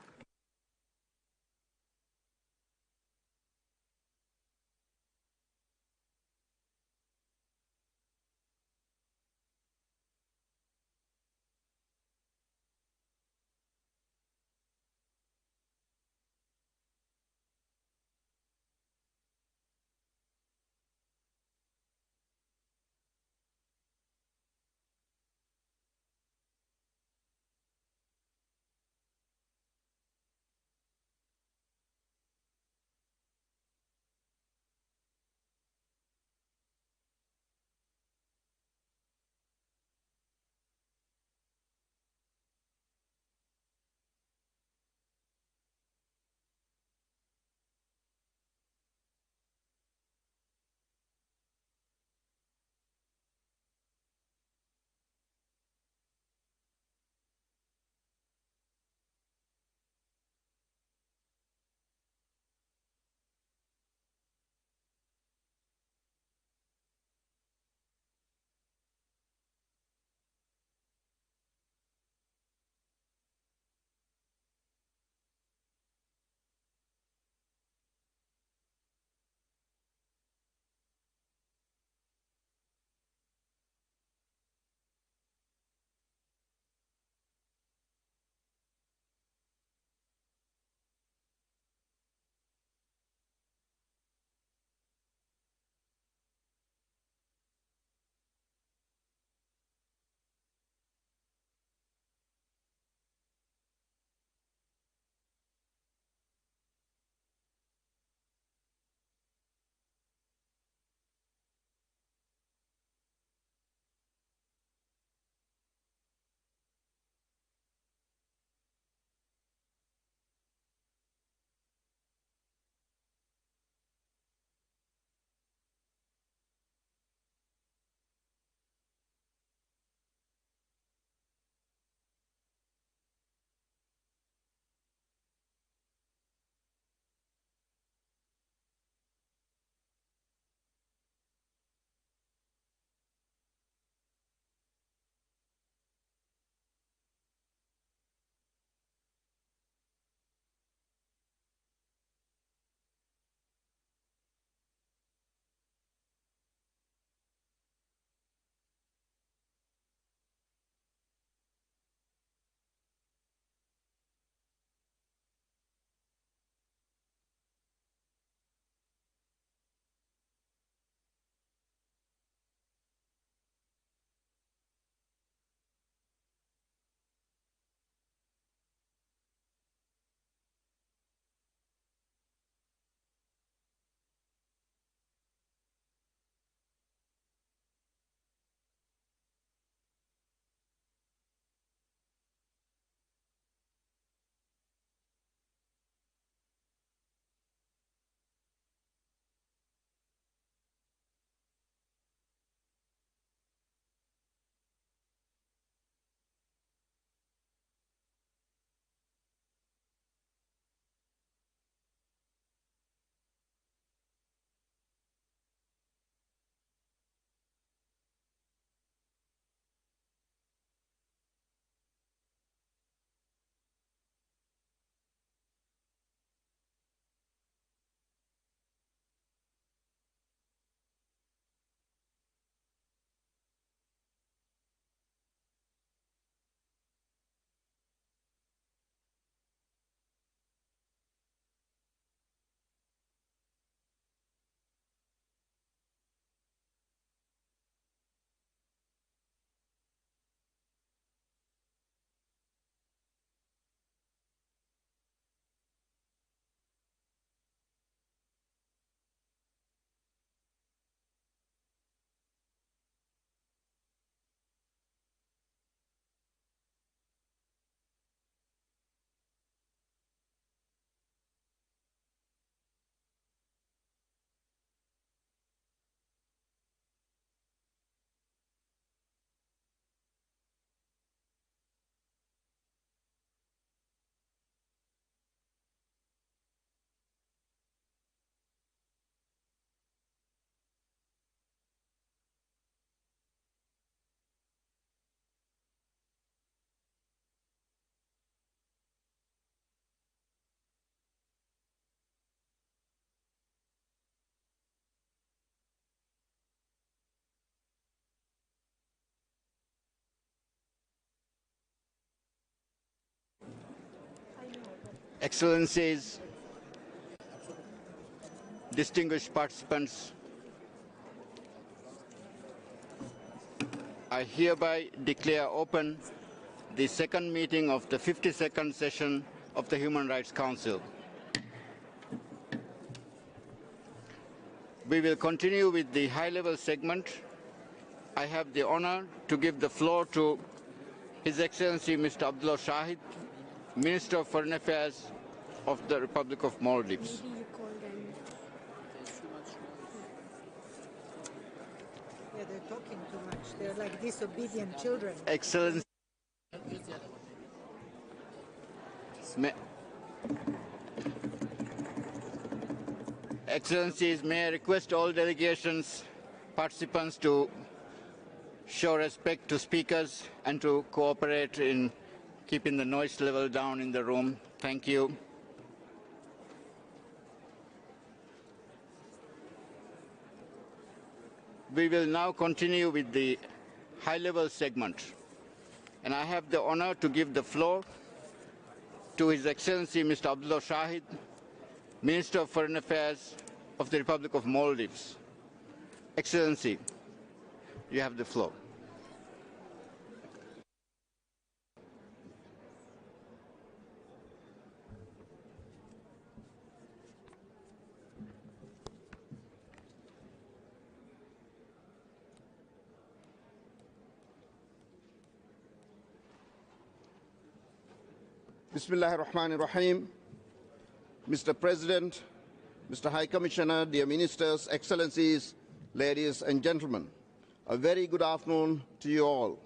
[SPEAKER 21] Excellencies, distinguished participants, I hereby declare open the second meeting of the 52nd session of the Human Rights Council. We will continue with the high-level segment. I have the honor to give the floor to His Excellency Mr. Abdullah Shahid, Minister of Foreign Affairs of the Republic of Maldives.
[SPEAKER 22] Maybe you call them. Yeah, they're talking too much. They're like disobedient children.
[SPEAKER 21] Excellency, Excellencies, may I request all delegations, participants to show respect to speakers and to cooperate in keeping the noise level down in the room. Thank you. We will now continue with the high-level segment, and I have the honor to give the floor to His Excellency Mr. Abdullah Shahid, Minister of Foreign Affairs of the Republic of Maldives. Excellency, you have the floor.
[SPEAKER 2] Bismillahir Rahmanir Rahim. Mr. President, Mr. High Commissioner, dear Ministers, Excellencies, ladies and gentlemen, a very good afternoon to you all.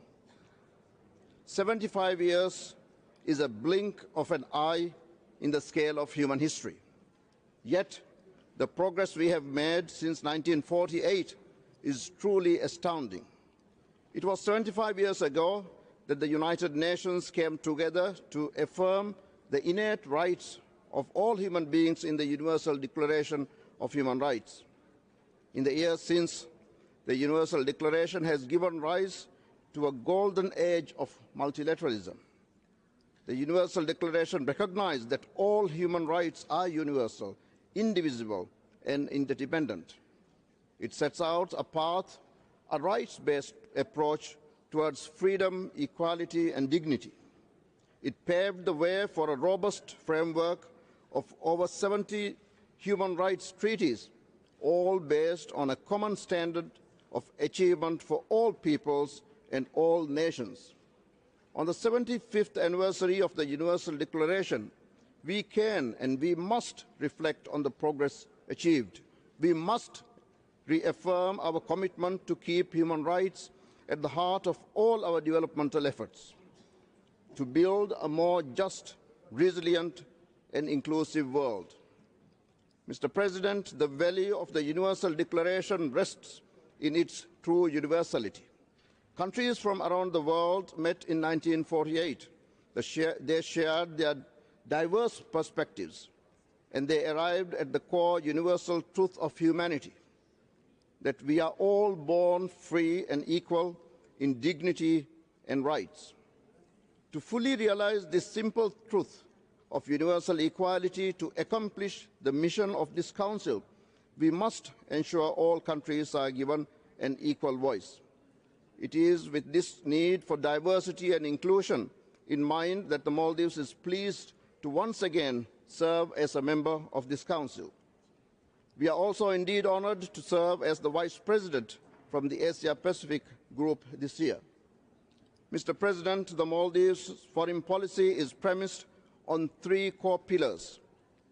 [SPEAKER 2] 75 years is a blink of an eye in the scale of human history. Yet, the progress we have made since 1948 is truly astounding. It was 75 years ago that the United Nations came together to affirm the innate rights of all human beings in the Universal Declaration of Human Rights. In the years since, the Universal Declaration has given rise to a golden age of multilateralism. The Universal Declaration recognized that all human rights are universal, indivisible, and interdependent. It sets out a path, a rights-based approach towards freedom, equality, and dignity. It paved the way for a robust framework of over 70 human rights treaties, all based on a common standard of achievement for all peoples and all nations. On the 75th anniversary of the Universal Declaration, we can and we must reflect on the progress achieved. We must reaffirm our commitment to keep human rights at the heart of all our developmental efforts, to build a more just, resilient, and inclusive world. Mr. President, the value of the Universal Declaration rests in its true universality. Countries from around the world met in 1948. They shared their diverse perspectives, and they arrived at the core universal truth of humanity, that we are all born free and equal in dignity and rights. To fully realize this simple truth of universal equality, to accomplish the mission of this Council, we must ensure all countries are given an equal voice. It is with this need for diversity and inclusion in mind that the Maldives is pleased to once again serve as a member of this Council. We are also indeed honored to serve as the Vice President from the Asia-Pacific Group this year. Mr. President, the Maldives' foreign policy is premised on three core pillars: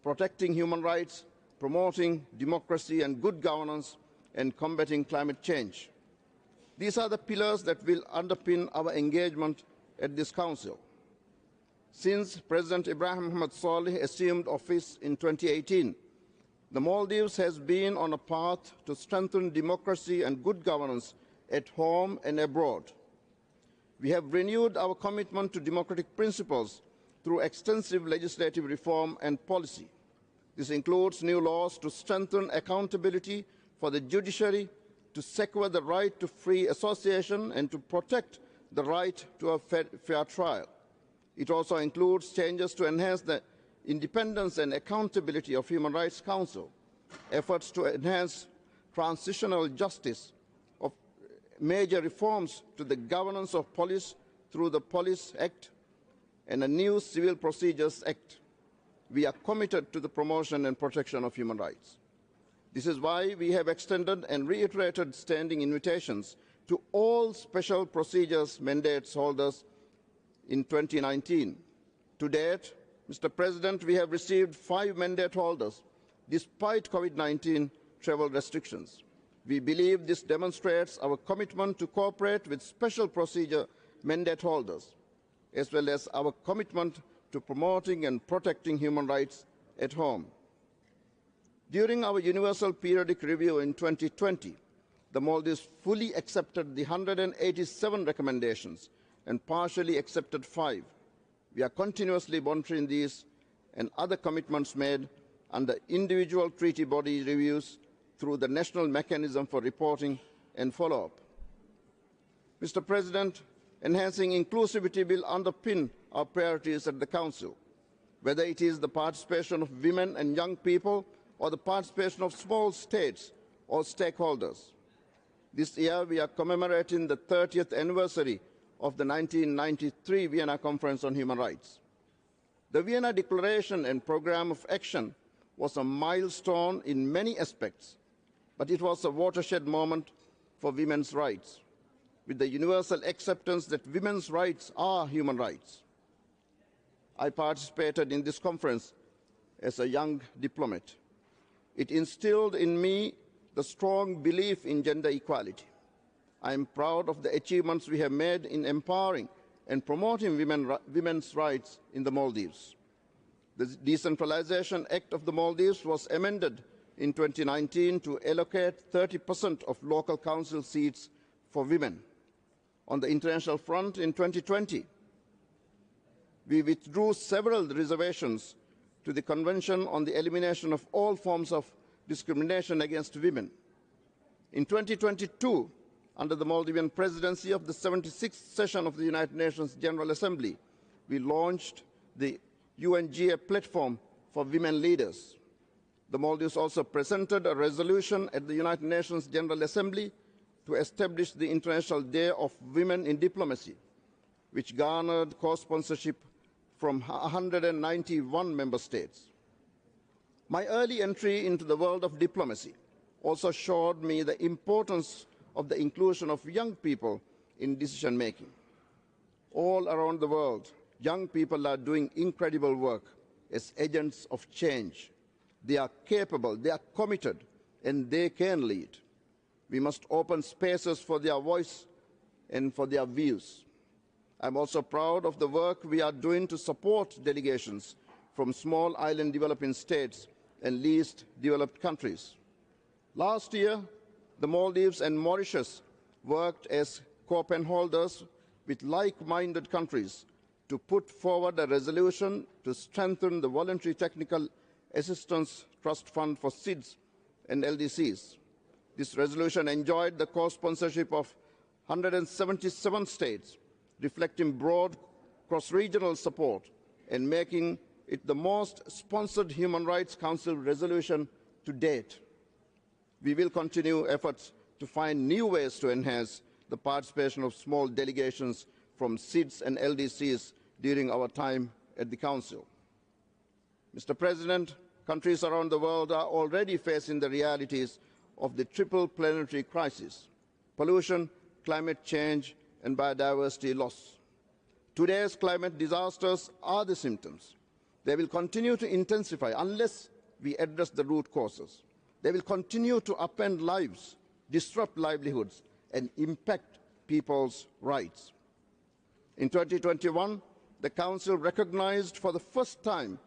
[SPEAKER 2] protecting human rights, promoting democracy and good governance, and combating climate change. These are the pillars that will underpin our engagement at this Council. Since President Ibrahim Mohamed Saleh assumed office in 2018, the Maldives has been on a path to strengthen democracy and good governance at home and abroad. We have renewed our commitment to democratic principles through extensive legislative reform and policy. This includes new laws to strengthen accountability for the judiciary, to secure the right to free association, and to protect the right to a fair trial. It also includes changes to enhance the independence and accountability of Human Rights Council, efforts to enhance transitional justice, of major reforms to the governance of police through the Police Act and a new Civil Procedures Act. We are committed to the promotion and protection of human rights. This is why we have extended and reiterated standing invitations to all special procedures mandates holders in 2019. To date, Mr. President, we have received 5 mandate holders despite COVID-19 travel restrictions. We believe this demonstrates our commitment to cooperate with special procedure mandate holders, as well as our commitment to promoting and protecting human rights at home. During our Universal Periodic Review in 2020, the Maldives fully accepted the 187 recommendations and partially accepted 5. We are continuously monitoring these and other commitments made under individual treaty body reviews through the National Mechanism for Reporting and Follow-up. Mr. President, enhancing inclusivity will underpin our priorities at the Council, whether it is the participation of women and young people or the participation of small states or stakeholders. This year we are commemorating the 30th anniversary of the 1993 Vienna Conference on Human Rights. The Vienna Declaration and Programme of Action was a milestone in many aspects, but it was a watershed moment for women's rights, with the universal acceptance that women's rights are human rights. I participated in this conference as a young diplomat. It instilled in me the strong belief in gender equality. I am proud of the achievements we have made in empowering and promoting women's rights in the Maldives. The Decentralization Act of the Maldives was amended in 2019 to allocate 30% of local council seats for women. On the international front in 2020, we withdrew several reservations to the Convention on the Elimination of All Forms of Discrimination Against Women. In 2022, under the Maldivian presidency of the 76th session of the United Nations General Assembly, we launched the UNGA platform for women leaders. The Maldives also presented a resolution at the United Nations General Assembly to establish the International Day of Women in Diplomacy, which garnered co-sponsorship from 191 member states. My early entry into the world of diplomacy also showed me the importance of the inclusion of young people in decision-making. All around the world, young people are doing incredible work as agents of change. They are capable, they are committed, and they can lead. We must open spaces for their voice and for their views. I'm also proud of the work we are doing to support delegations from small island developing states and least developed countries. Last year, the Maldives and Mauritius worked as co-pen holders with like-minded countries to put forward a resolution to strengthen the Voluntary Technical Assistance Trust Fund for SIDS and LDCs. This resolution enjoyed the co-sponsorship of 177 states, reflecting broad cross-regional support and making it the most sponsored Human Rights Council resolution to date. We will continue efforts to find new ways to enhance the participation of small delegations from SIDS and LDCs during our time at the Council. Mr. President, countries around the world are already facing the realities of the triple planetary crisis: pollution, climate change, and biodiversity loss. Today's climate disasters are the symptoms. They will continue to intensify unless we address the root causes. They will continue to upend lives, disrupt livelihoods, and impact people's rights. In 2021, the Council recognized for the first time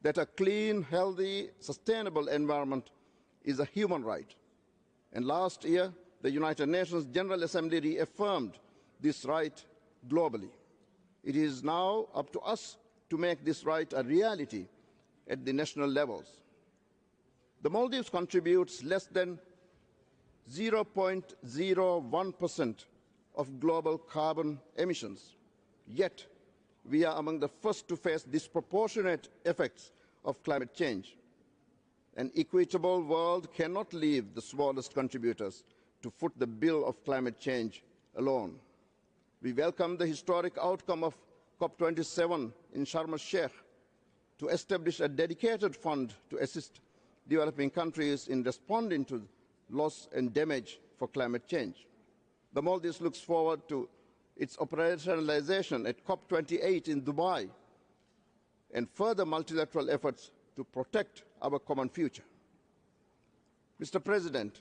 [SPEAKER 2] that a clean, healthy, sustainable environment is a human right. And last year, the United Nations General Assembly reaffirmed this right globally. It is now up to us to make this right a reality at the national levels. The Maldives contributes less than 0.01% of global carbon emissions. Yet, we are among the first to face disproportionate effects of climate change. An equitable world cannot leave the smallest contributors to foot the bill of climate change alone. We welcome the historic outcome of COP27 in Sharm el-Sheikh to establish a dedicated fund to assist developing countries in responding to loss and damage for climate change. The Maldives looks forward to its operationalization at COP28 in Dubai and further multilateral efforts to protect our common future. Mr. President,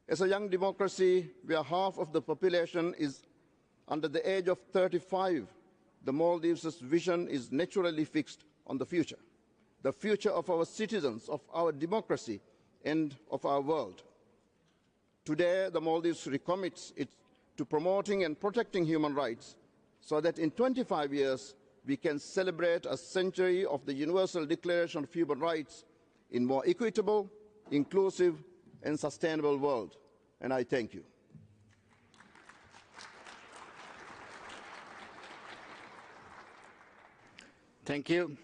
[SPEAKER 2] as a young democracy where half of the population is under the age of 35, the Maldives' vision is naturally fixed on the future of our citizens, of our democracy, and of our world. Today, the Maldives recommits it to promoting and protecting human rights so that in 25 years we can celebrate a century of the Universal Declaration of Human Rights in a more equitable, inclusive, and sustainable world. And I thank you.
[SPEAKER 21] Thank you.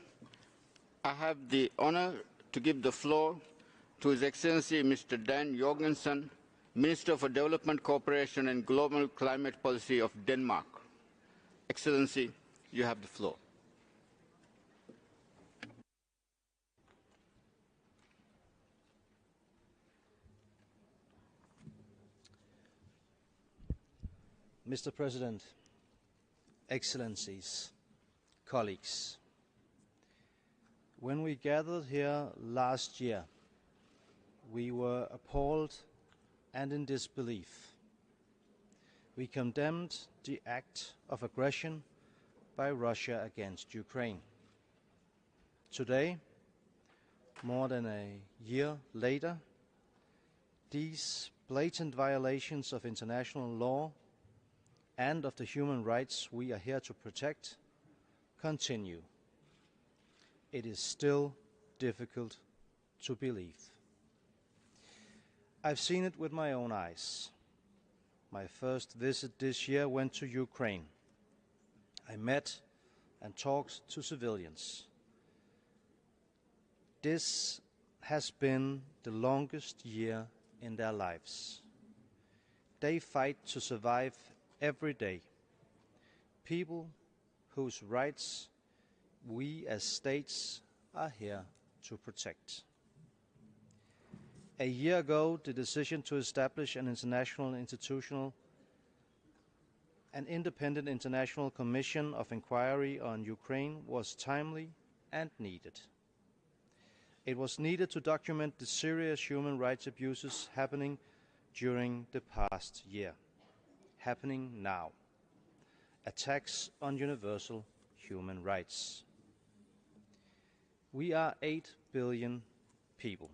[SPEAKER 21] I have the honor to give the floor to His Excellency Mr. Dan Jorgensen, Minister for Development Cooperation and Global Climate Policy of Denmark. Excellency, you have the floor.
[SPEAKER 3] Mr. President, Excellencies, colleagues, when we gathered here last year, we were appalled and in disbelief. We condemned the act of aggression by Russia against Ukraine. Today, more than a year later, these blatant violations of international law and of the human rights we are here to protect continue. It is still difficult to believe. I've seen it with my own eyes. My first visit this year went to Ukraine. I met and talked to civilians. This has been the longest year in their lives. They fight to survive every day. People whose rights we as states are here to protect. A year ago, the decision to establish an independent international commission of inquiry on Ukraine was timely and needed. It was needed to document the serious human rights abuses happening during the past year, happening now. Attacks on universal human rights. We are 8 billion people.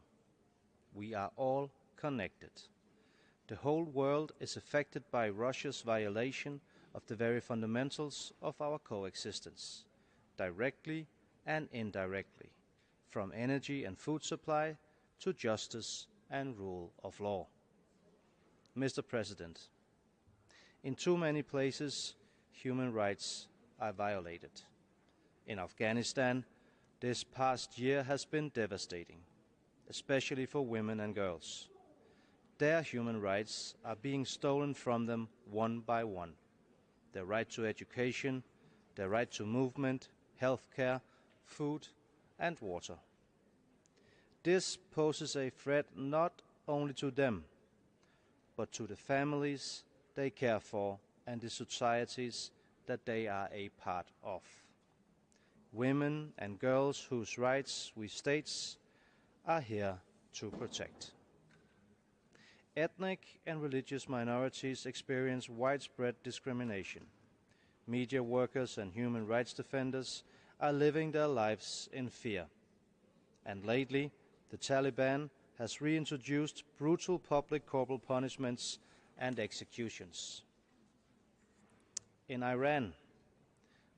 [SPEAKER 3] We are all connected. The whole world is affected by Russia's violation of the very fundamentals of our coexistence, directly and indirectly, from energy and food supply to justice and rule of law. Mr. President, in too many places, human rights are violated. In Afghanistan, this past year has been devastating, especially for women and girls. Their human rights are being stolen from them one by one. Their right to education, their right to movement, health care, food and water. This poses a threat not only to them, but to the families they care for and the societies that they are a part of. Women and girls whose rights we states are here to protect. Ethnic and religious minorities experience widespread discrimination. Media workers and human rights defenders are living their lives in fear. And lately, the Taliban has reintroduced brutal public corporal punishments and executions. In Iran,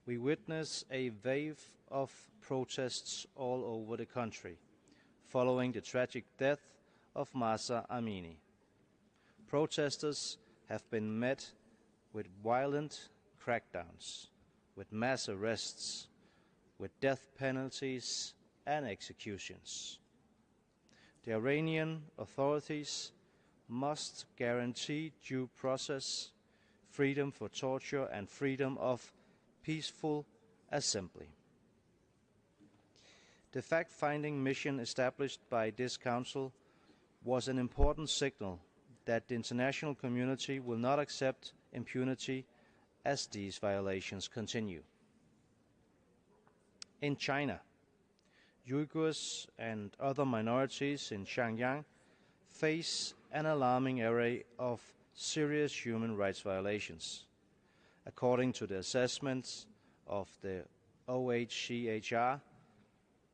[SPEAKER 3] we witness a wave of protests all over the country, following the tragic death of Mahsa Amini. Protesters have been met with violent crackdowns, with mass arrests, with death penalties and executions. The Iranian authorities must guarantee due process, freedom for torture, and freedom of peaceful assembly. The fact-finding mission established by this Council was an important signal that the international community will not accept impunity as these violations continue. In China, Uyghurs and other minorities in Xinjiang face an alarming array of serious human rights violations. According to the assessments of the OHCHR,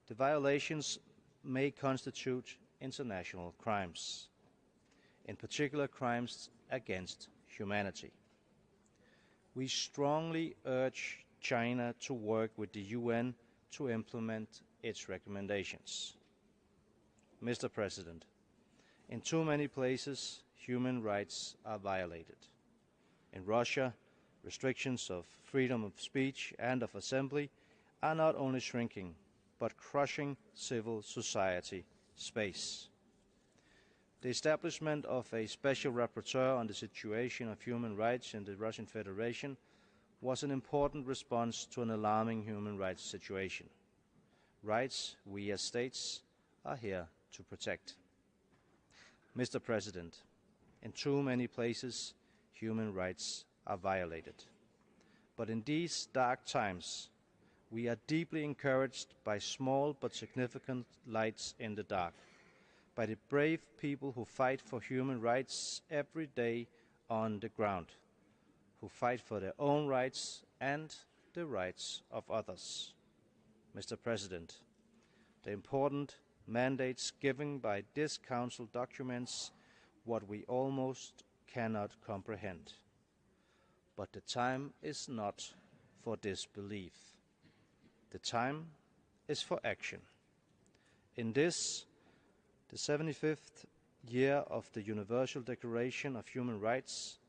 [SPEAKER 3] the violations may constitute international crimes, in particular crimes against humanity. We strongly urge China to work with the UN to implement its recommendations. Mr. President, in too many places, human rights are violated. In Russia, restrictions of freedom of speech and of assembly are not only shrinking, but crushing civil society space. The establishment of a special rapporteur on the situation of human rights in the Russian Federation was an important response to an alarming human rights situation. Rights we as states are here to protect. Mr. President, in too many places, human rights are violated. But in these dark times, we are deeply encouraged by small but significant lights in the dark, by the brave people who fight for human rights every day on the ground, who fight for their own rights and the rights of others. Mr. President, the important mandates given by this Council documents what we almost cannot comprehend. But the time is not for disbelief. The time is for action. In this, the 75th year of the Universal Declaration of Human Rights,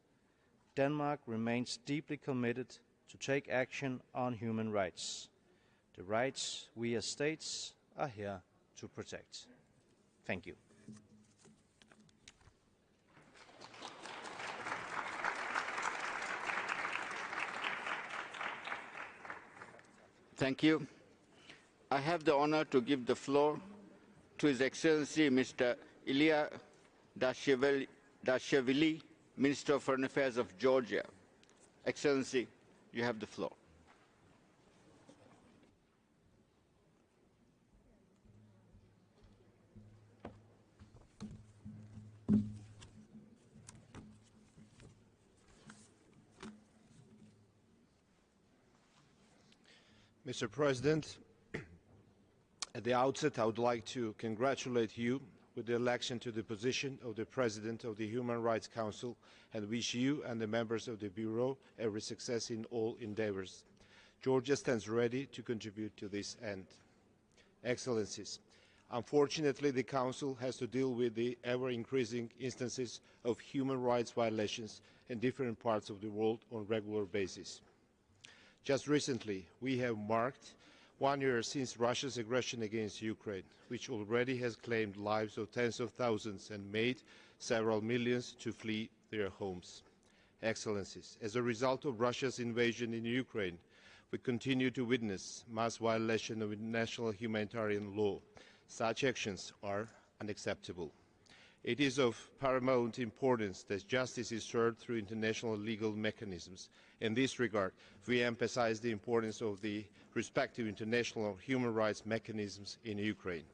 [SPEAKER 3] Denmark remains deeply committed to take action on human rights, the rights we as states are here to protect. Thank you.
[SPEAKER 21] Thank you. I have the honor to give the floor to His Excellency Mr. Ilya Dashevili, Minister of Foreign Affairs of Georgia. Excellency, you have the floor.
[SPEAKER 4] Mr. President, at the outset, I would like to congratulate you with the election to the position of the President of the Human Rights Council and wish you and the members of the Bureau every success in all endeavors. Georgia stands ready to contribute to this end. Excellencies, unfortunately, the Council has to deal with the ever-increasing instances of human rights violations in different parts of the world on a regular basis. Just recently, we have marked 1 year since Russia's aggression against Ukraine, which already has claimed lives of tens of thousands and made several millions to flee their homes. Excellencies, as a result of Russia's invasion in Ukraine, we continue to witness mass violation of international humanitarian law. Such actions are unacceptable. It is of paramount importance that justice is served through international legal mechanisms. In this regard, we emphasize the importance of the respective international human rights mechanisms in Ukraine.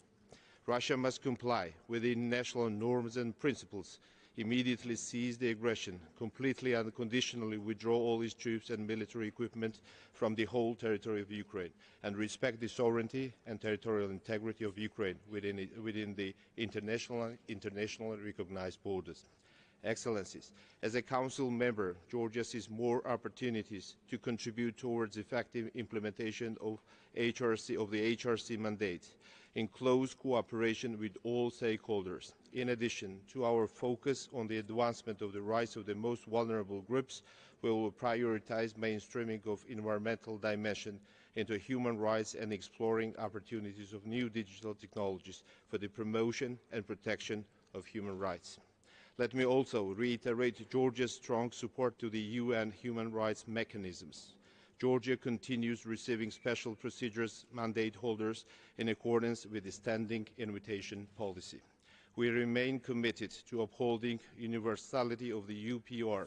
[SPEAKER 4] Russia must comply with the international norms and principles, immediately cease the aggression, completely and unconditionally withdraw all its troops and military equipment from the whole territory of Ukraine, and respect the sovereignty and territorial integrity of Ukraine within the internationally recognized borders. Excellencies, as a Council member, Georgia sees more opportunities to contribute towards effective implementation of the HRC mandate, in close cooperation with all stakeholders. In addition to our focus on the advancement of the rights of the most vulnerable groups, We will prioritize mainstreaming of environmental dimension into human rights and exploring opportunities of new digital technologies for the promotion and protection of human rights. Let me also reiterate Georgia's strong support to the UN human rights mechanisms. Georgia continues receiving special procedures mandate holders in accordance with the standing invitation policy. We remain committed to upholding universality of the UPR.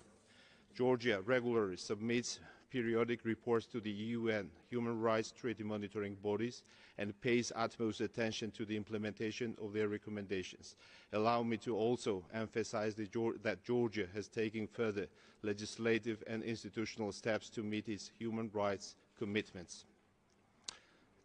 [SPEAKER 4] Georgia regularly submits periodic reports to the UN human rights treaty monitoring bodies and pays utmost attention to the implementation of their recommendations. Allow me to also emphasize that Georgia has taken further legislative and institutional steps to meet its human rights commitments.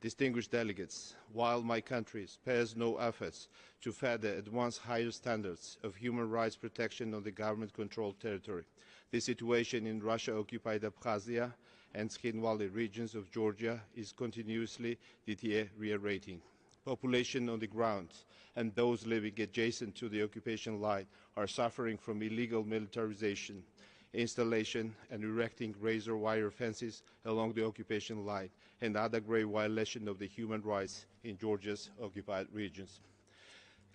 [SPEAKER 4] Distinguished delegates, while my country spares no efforts to further advance higher standards of human rights protection on the government-controlled territory, the situation in Russia-occupied Abkhazia and Tskhinvali regions of Georgia is continuously deteriorating. Population on the ground and those living adjacent to the occupation line are suffering from illegal militarization, installation and erecting razor wire fences along the occupation line, and other grave violation of the human rights in Georgia's occupied regions.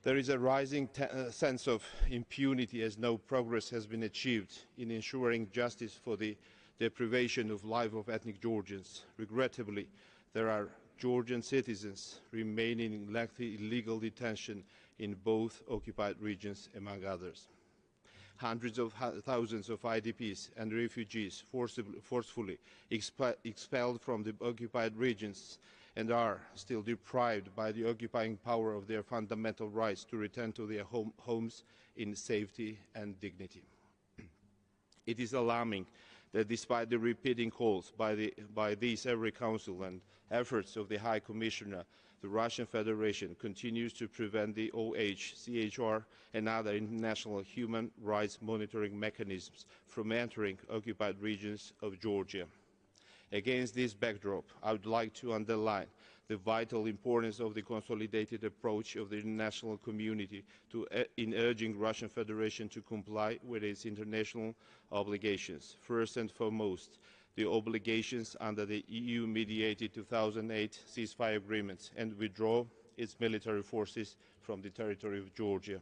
[SPEAKER 4] There is a rising sense of impunity as no progress has been achieved in ensuring justice for the deprivation of life of ethnic Georgians. Regrettably, there are Georgian citizens remaining in lengthy illegal detention in both occupied regions, among others. Hundreds of thousands of IDPs and refugees forcefully expelled from the occupied regions and are still deprived by the occupying power of their fundamental rights to return to their homes in safety and dignity. It is alarming that despite the repeating calls by this every Council and efforts of the High Commissioner, the Russian Federation continues to prevent the OHCHR and other international human rights monitoring mechanisms from entering occupied regions of Georgia. Against this backdrop, I would like to underline the vital importance of the consolidated approach of the international community in urging Russian Federation to comply with its international obligations. First and foremost, the obligations under the EU-mediated 2008 ceasefire agreements and withdraw its military forces from the territory of Georgia.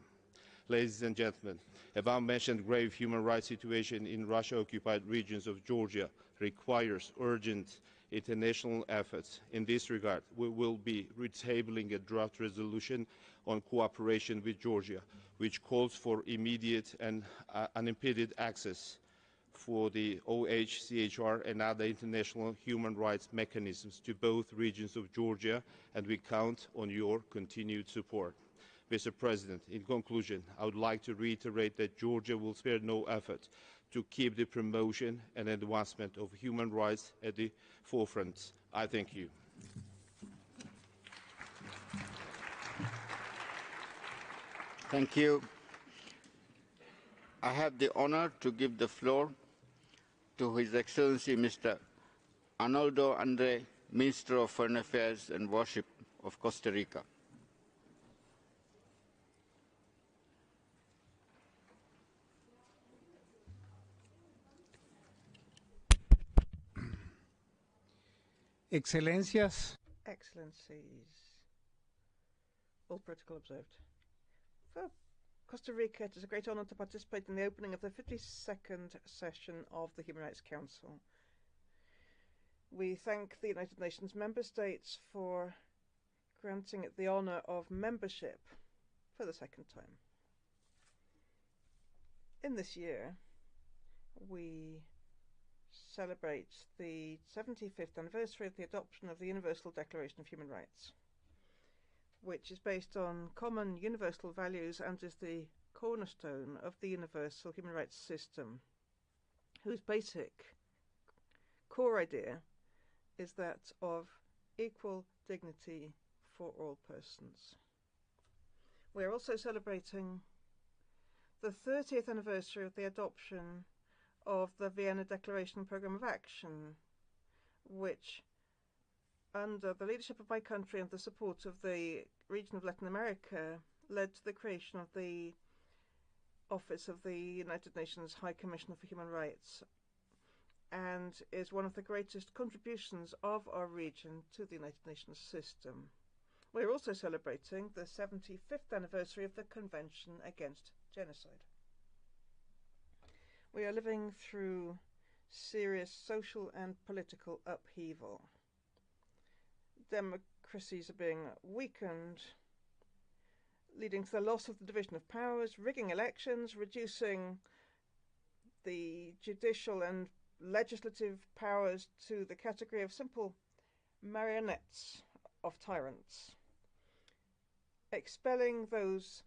[SPEAKER 4] Ladies and gentlemen, above-mentioned grave human rights situation in Russia-occupied regions of Georgia requires urgent international efforts. In this regard, we will be retabling a draft resolution on cooperation with Georgia, which calls for immediate and unimpeded access for the OHCHR and other international human rights mechanisms to both regions of Georgia, and we count on your continued support. Mr. President, in conclusion, I would like to reiterate that Georgia will spare no effort to keep the promotion and advancement of human rights at the forefront. I thank you.
[SPEAKER 21] Thank you. I have the honor to give the floor to His Excellency Mr. Arnoldo Andre, Minister of Foreign Affairs and Worship of Costa Rica.
[SPEAKER 5] Excellencias.
[SPEAKER 19] Excellencies, all protocol observed. For Costa Rica, it is a great honor to participate in the opening of the 52nd session of the Human Rights Council. We thank the United Nations member states for granting it the honor of membership for the second time. In this year, we celebrate the 75th anniversary of the adoption of the Universal Declaration of Human Rights, which is based on common universal values and is the cornerstone of the universal human rights system, whose basic core idea is that of equal dignity for all persons. We are also celebrating the 30th anniversary of the adoption of the Vienna Declaration Programme of Action, which, under the leadership of my country and the support of the region of Latin America, led to the creation of the Office of the United Nations High Commissioner for Human Rights. and is one of the greatest contributions of our region to the United Nations system. We're also celebrating the 75th anniversary of the Convention Against Genocide. We are living through serious social and political upheaval. Democracies are being weakened, leading to the loss of the division of powers, rigging elections, reducing the judicial and legislative powers to the category of simple marionettes of tyrants, expelling those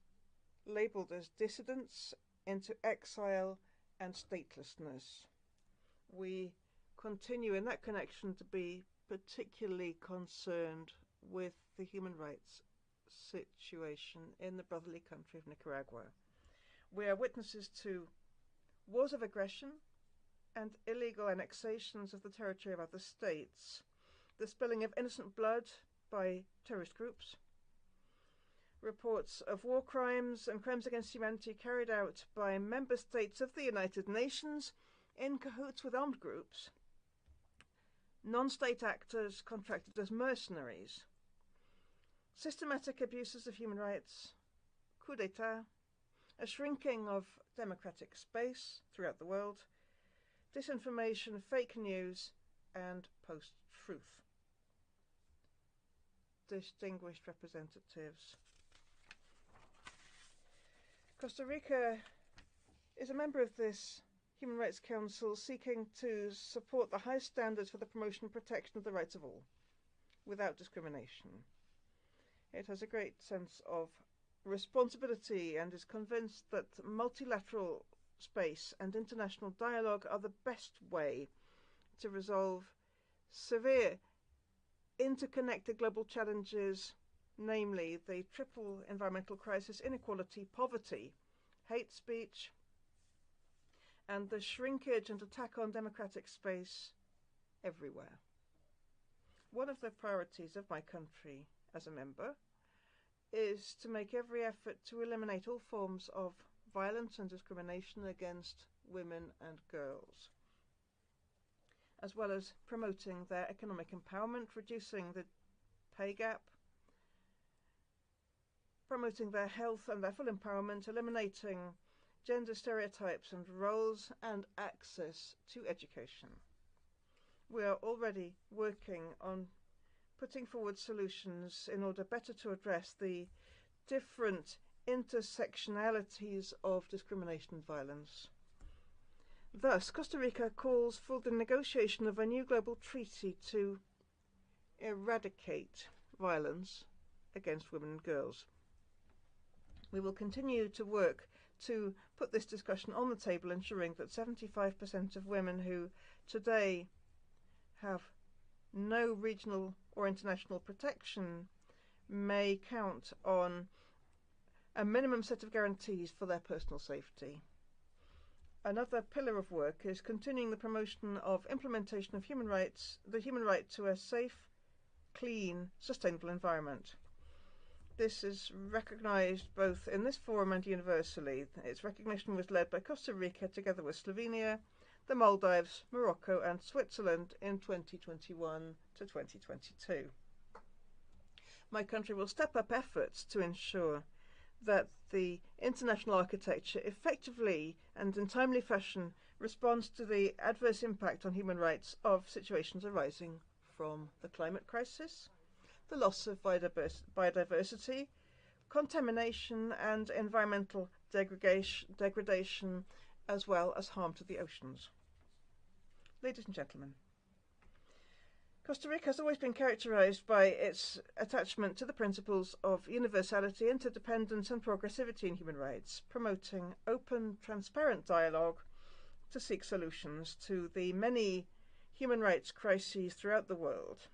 [SPEAKER 19] labelled as dissidents into exile and statelessness. We continue in that connection to be particularly concerned with the human rights situation in the brotherly country of Nicaragua. We are witnesses to wars of aggression and illegal annexations of the territory of other states, the spilling of innocent blood by terrorist groups, reports of war crimes and crimes against humanity carried out by member states of the United Nations in cahoots with armed groups, non-state actors contracted as mercenaries, systematic abuses of human rights, coup d'etat, a shrinking of democratic space throughout the world, disinformation, fake news, and post-truth. Distinguished representatives, Costa Rica is a member of this Human Rights Council seeking to support the high standards for the promotion and protection of the rights of all, without discrimination. It has a great sense of responsibility and is convinced that multilateral space and international dialogue are the best way to resolve severe interconnected global challenges, namely the triple environmental crisis, inequality, poverty, hate speech, and the shrinkage and attack on democratic space everywhere. One of the priorities of my country as a member is to make every effort to eliminate all forms of violence and discrimination against women and girls, as well as promoting their economic empowerment, reducing the pay gap, promoting their health and their full empowerment, eliminating gender stereotypes and roles, and access to education. We are already working on putting forward solutions in order better to address the different intersectionalities of discrimination and violence. Thus, Costa Rica calls for the negotiation of a new global treaty to eradicate violence against women and girls. We will continue to work to put this discussion on the table, ensuring that 75% of women who today have no regional or international protection may count on a minimum set of guarantees for their personal safety. Another pillar of work is continuing the promotion of implementation of human rights, the human right to a safe, clean, sustainable environment. This is recognized both in this forum and universally. Its recognition was led by Costa Rica together with Slovenia, the Maldives, Morocco and Switzerland in 2021 to 2022. My country will step up efforts to ensure that the international architecture effectively and in timely fashion responds to the adverse impact on human rights of situations arising from the climate crisis, the loss of biodiversity, contamination and environmental degradation, as well as harm to the oceans. Ladies and gentlemen, Costa Rica has always been characterized by its attachment to the principles of universality, interdependence and progressivity in human rights, promoting open, transparent dialogue to seek solutions to the many human rights crises throughout the world,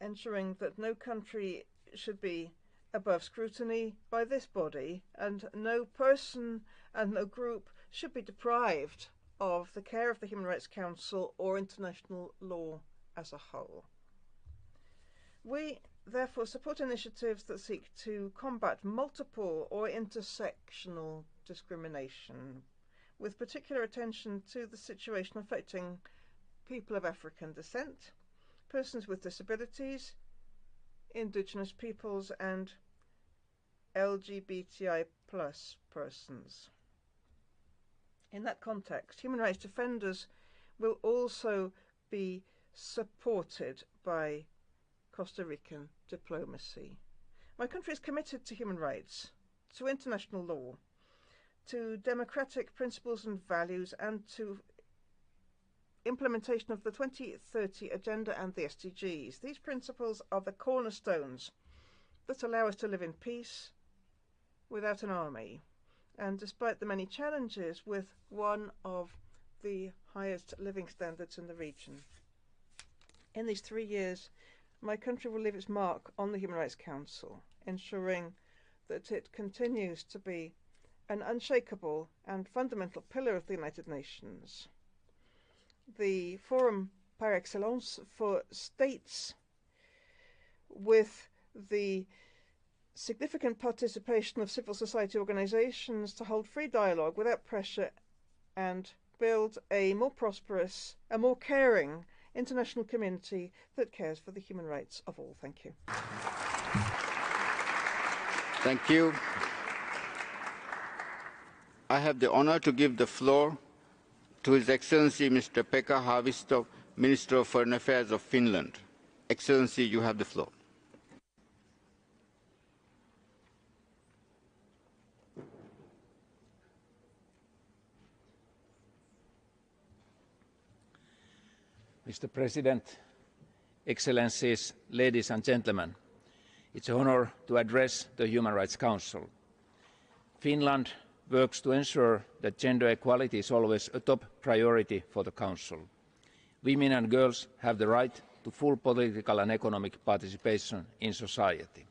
[SPEAKER 19] ensuring that no country should be above scrutiny by this body and no person and no group should be deprived of the care of the Human Rights Council or international law as a whole. We therefore support initiatives that seek to combat multiple or intersectional discrimination with particular attention to the situation affecting people of African descent, persons with disabilities, indigenous peoples, and LGBTI+ persons. In that context, human rights defenders will also be supported by Costa Rican diplomacy. My country is committed to human rights, to international law, to democratic principles and values, and to implementation of the 2030 Agenda and the SDGs. These principles are the cornerstones that allow us to live in peace without an army, and despite the many challenges, with one of the highest living standards in the region. In these 3 years, my country will leave its mark on the Human Rights Council, ensuring that it continues to be an unshakable and fundamental pillar of the United Nations, the forum par excellence for states with the significant participation of civil society organizations to hold free dialogue without pressure and build a more prosperous, a more caring international community that cares for the human rights of all. Thank you.
[SPEAKER 21] Thank you. I have the honor to give the floor to His Excellency Mr. Pekka Haavisto, Minister of Foreign Affairs of Finland. Excellency, you have the floor.
[SPEAKER 5] Mr. President, Excellencies, ladies and gentlemen, it's an honor to address the Human Rights Council. Finland works to ensure that gender equality is always a top priority for the Council. Women and girls have the right to full political and economic participation in society.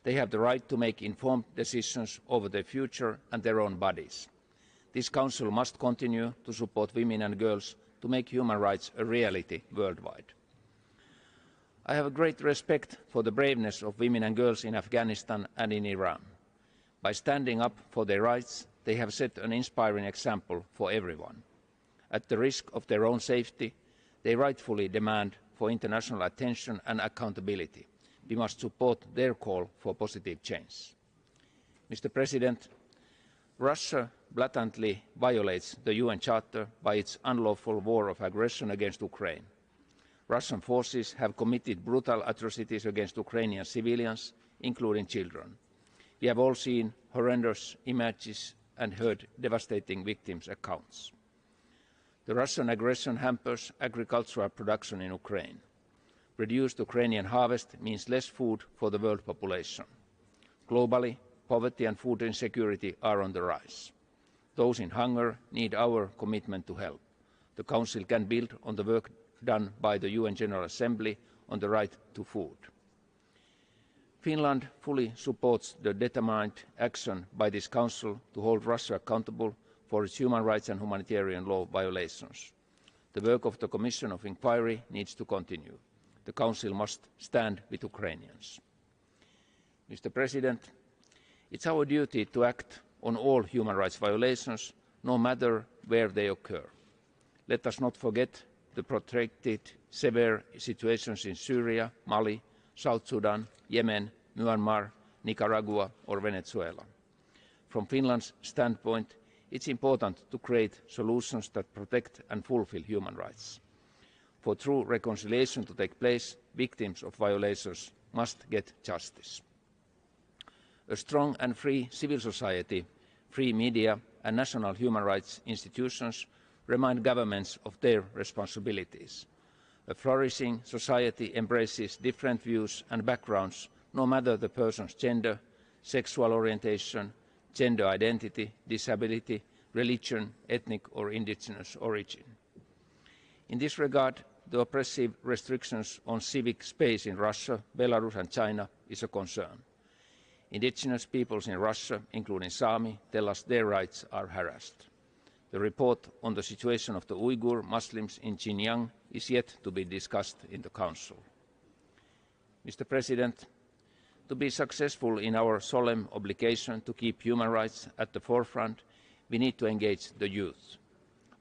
[SPEAKER 5] They have the right to make informed decisions over their future and their own bodies. This Council must continue to support women and girls to make human rights a reality worldwide. I have great respect for the braveness of women and girls in Afghanistan and in Iran. By standing up for their rights, they have set an inspiring example for everyone. At the risk of their own safety, they rightfully demand for international attention and accountability. We must support their call for positive change. Mr. President, Russia blatantly violates the UN Charter by its unlawful war of aggression against Ukraine. Russian forces have committed brutal atrocities against Ukrainian civilians, including children. We have all seen horrendous images and heard devastating victims' accounts. The Russian aggression hampers agricultural production in Ukraine. Reduced Ukrainian harvest means less food for the world population. Globally, poverty and food insecurity are on the rise. Those in hunger need our commitment to help. The Council can build on the work done by the UN General Assembly on the right to food. Finland fully supports the determined action by this Council to hold Russia accountable for its human rights and humanitarian law violations. The work of the Commission of Inquiry needs to continue. The Council must stand with Ukrainians. Mr. President, it's our duty to act on all human rights violations, no matter where they occur. Let us not forget the protracted, severe situations in Syria, Mali, South Sudan, Yemen, Myanmar, Nicaragua or Venezuela. From Finland's standpoint, it's important to create solutions that protect and fulfil human rights. For true reconciliation to take place, victims of violations must get justice. A strong and free civil society, free media and national human rights institutions remind governments of their responsibilities. A flourishing society embraces different views and backgrounds, no matter the person's gender, sexual orientation, gender identity, disability, religion, ethnic or indigenous origin. In this regard, the oppressive restrictions on civic space in Russia, Belarus and China is a concern. Indigenous peoples in Russia, including Sami, tell us their rights are harassed. The report on the situation of the Uyghur Muslims in Xinjiang is yet to be discussed in the Council. Mr. President, to be successful in our solemn obligation to keep human rights at the forefront, we need to engage the youth.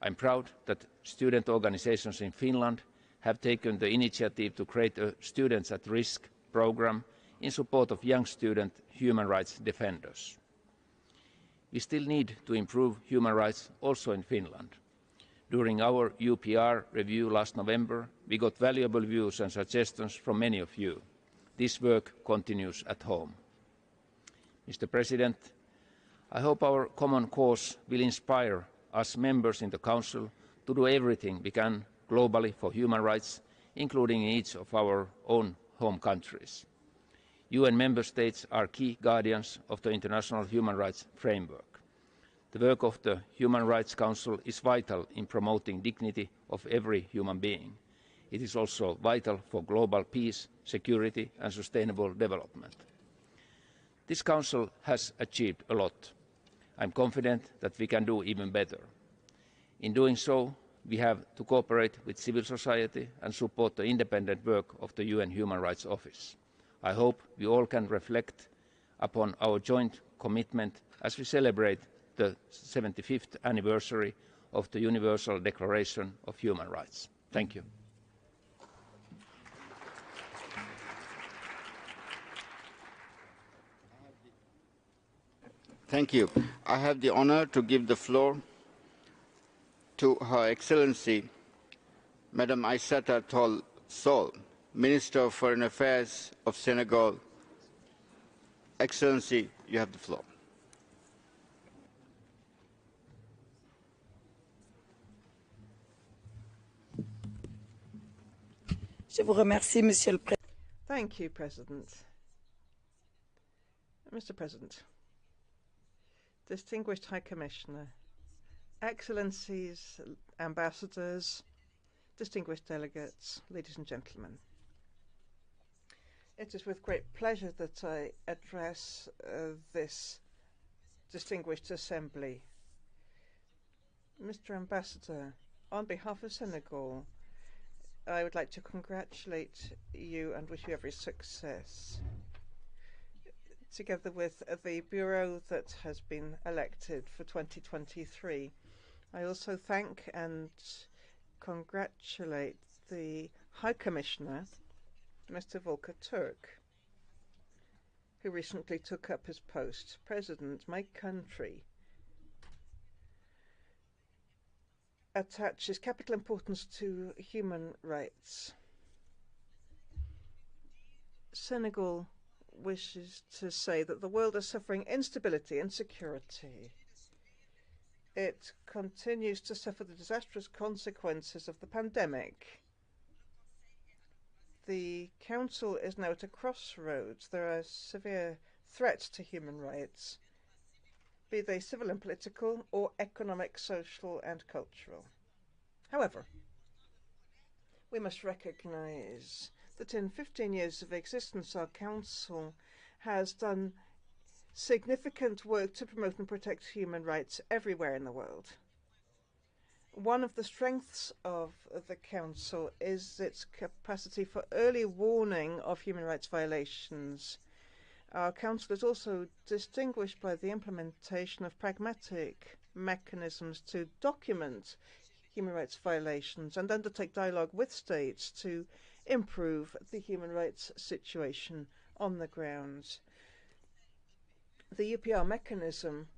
[SPEAKER 5] I'm proud that student organizations in Finland have taken the initiative to create a Students at Risk program in support of young student human rights defenders. We still need to improve human rights also in Finland. During our UPR review last November, we got valuable views and suggestions from many of you. This work continues at home. Mr. President, I hope our common cause will inspire us members in the Council to do everything we can globally for human rights, including in each of our own home countries. UN member states are key guardians of the international human rights framework. The work of the Human Rights Council is vital in promoting dignity of every human being. It is also vital for global peace, security and sustainable development. This Council has achieved a lot. I am confident that we can do even better. In doing so, we have to cooperate with civil society and support the independent work of the UN Human Rights Office. I hope we all can reflect upon our joint commitment as we celebrate the 75th anniversary of the Universal Declaration of Human Rights. Thank you.
[SPEAKER 21] Thank you. I have the honor to give the floor to Her Excellency, Madam Aissata Tall Sall, Minister of Foreign Affairs of Senegal. Excellency, you have the floor.
[SPEAKER 6] Je vous remercie, Monsieur le Président.
[SPEAKER 19] Thank you, President. Mr. President, distinguished High Commissioner, Excellencies, Ambassadors, distinguished delegates, ladies and gentlemen. It is with great pleasure that I address this distinguished assembly. Mr. Ambassador, on behalf of Senegal, I would like to congratulate you and wish you every success, together with the Bureau that has been elected for 2023. I also thank and congratulate the High Commissioner, Mr. Volker Turk, who recently took up his post. President, my country attaches capital importance to human rights. Senegal wishes to say that the world is suffering instability and insecurity. It continues to suffer the disastrous consequences of the pandemic. The Council is now at a crossroads. There are severe threats to human rights, be they civil and political, or economic, social and cultural. However, we must recognize that in 15 years of existence, our Council has done significant work to promote and protect human rights everywhere in the world. One of the strengths of the Council is its capacity for early warning of human rights violations. Our Council is also distinguished by the implementation of pragmatic mechanisms to document human rights violations and undertake dialogue with states to improve the human rights situation on the ground. The UPR mechanism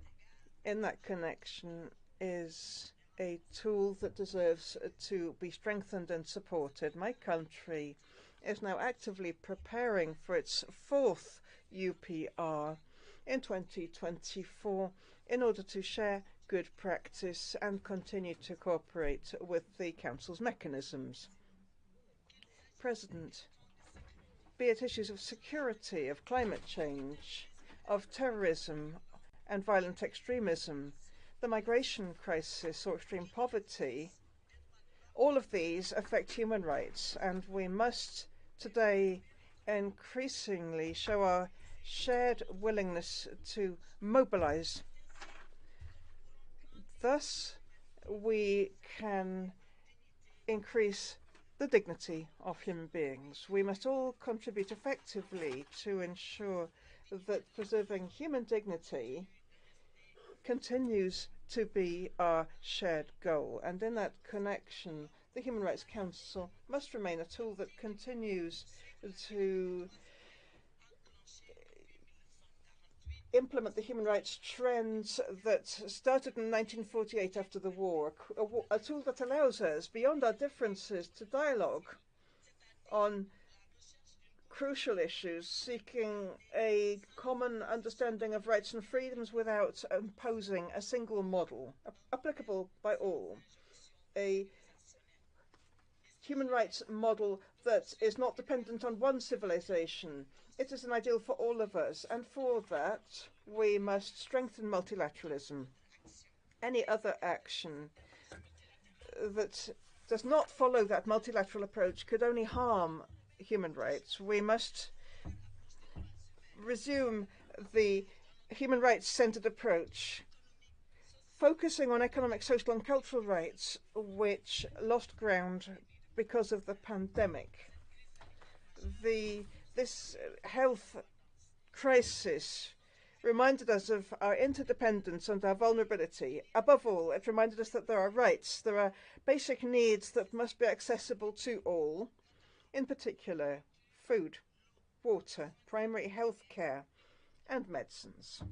[SPEAKER 19] in that connection is a tool that deserves to be strengthened and supported. My country is now actively preparing for its fourth UPR in 2024 in order to share good practice and continue to cooperate with the Council's mechanisms. President, be it issues of security, of climate change, of terrorism and violent extremism, the migration crisis or extreme poverty, all of these affect human rights, and we must today increasingly show our shared willingness to mobilize. Thus, we can increase the dignity of human beings. We must all contribute effectively to ensure that preserving human dignity continues to be our shared goal. And in that connection, the Human Rights Council must remain a tool that continues to implement the human rights trends that started in 1948 after the war, a tool that allows us, beyond our differences, to dialogue on crucial issues, seeking a common understanding of rights and freedoms without imposing a single model applicable by all. A human rights model that is not dependent on one civilization. It is an ideal for all of us, and for that we must strengthen multilateralism. Any other action that does not follow that multilateral approach could only harm human rights. We must resume the human rights-centered approach, focusing on economic, social and cultural rights, which lost ground because of the pandemic. This health crisis reminded us of our interdependence and our vulnerability. Above all, it reminded us that there are rights, there are basic needs that must be accessible to all, in particular food, water, primary health care and medicines.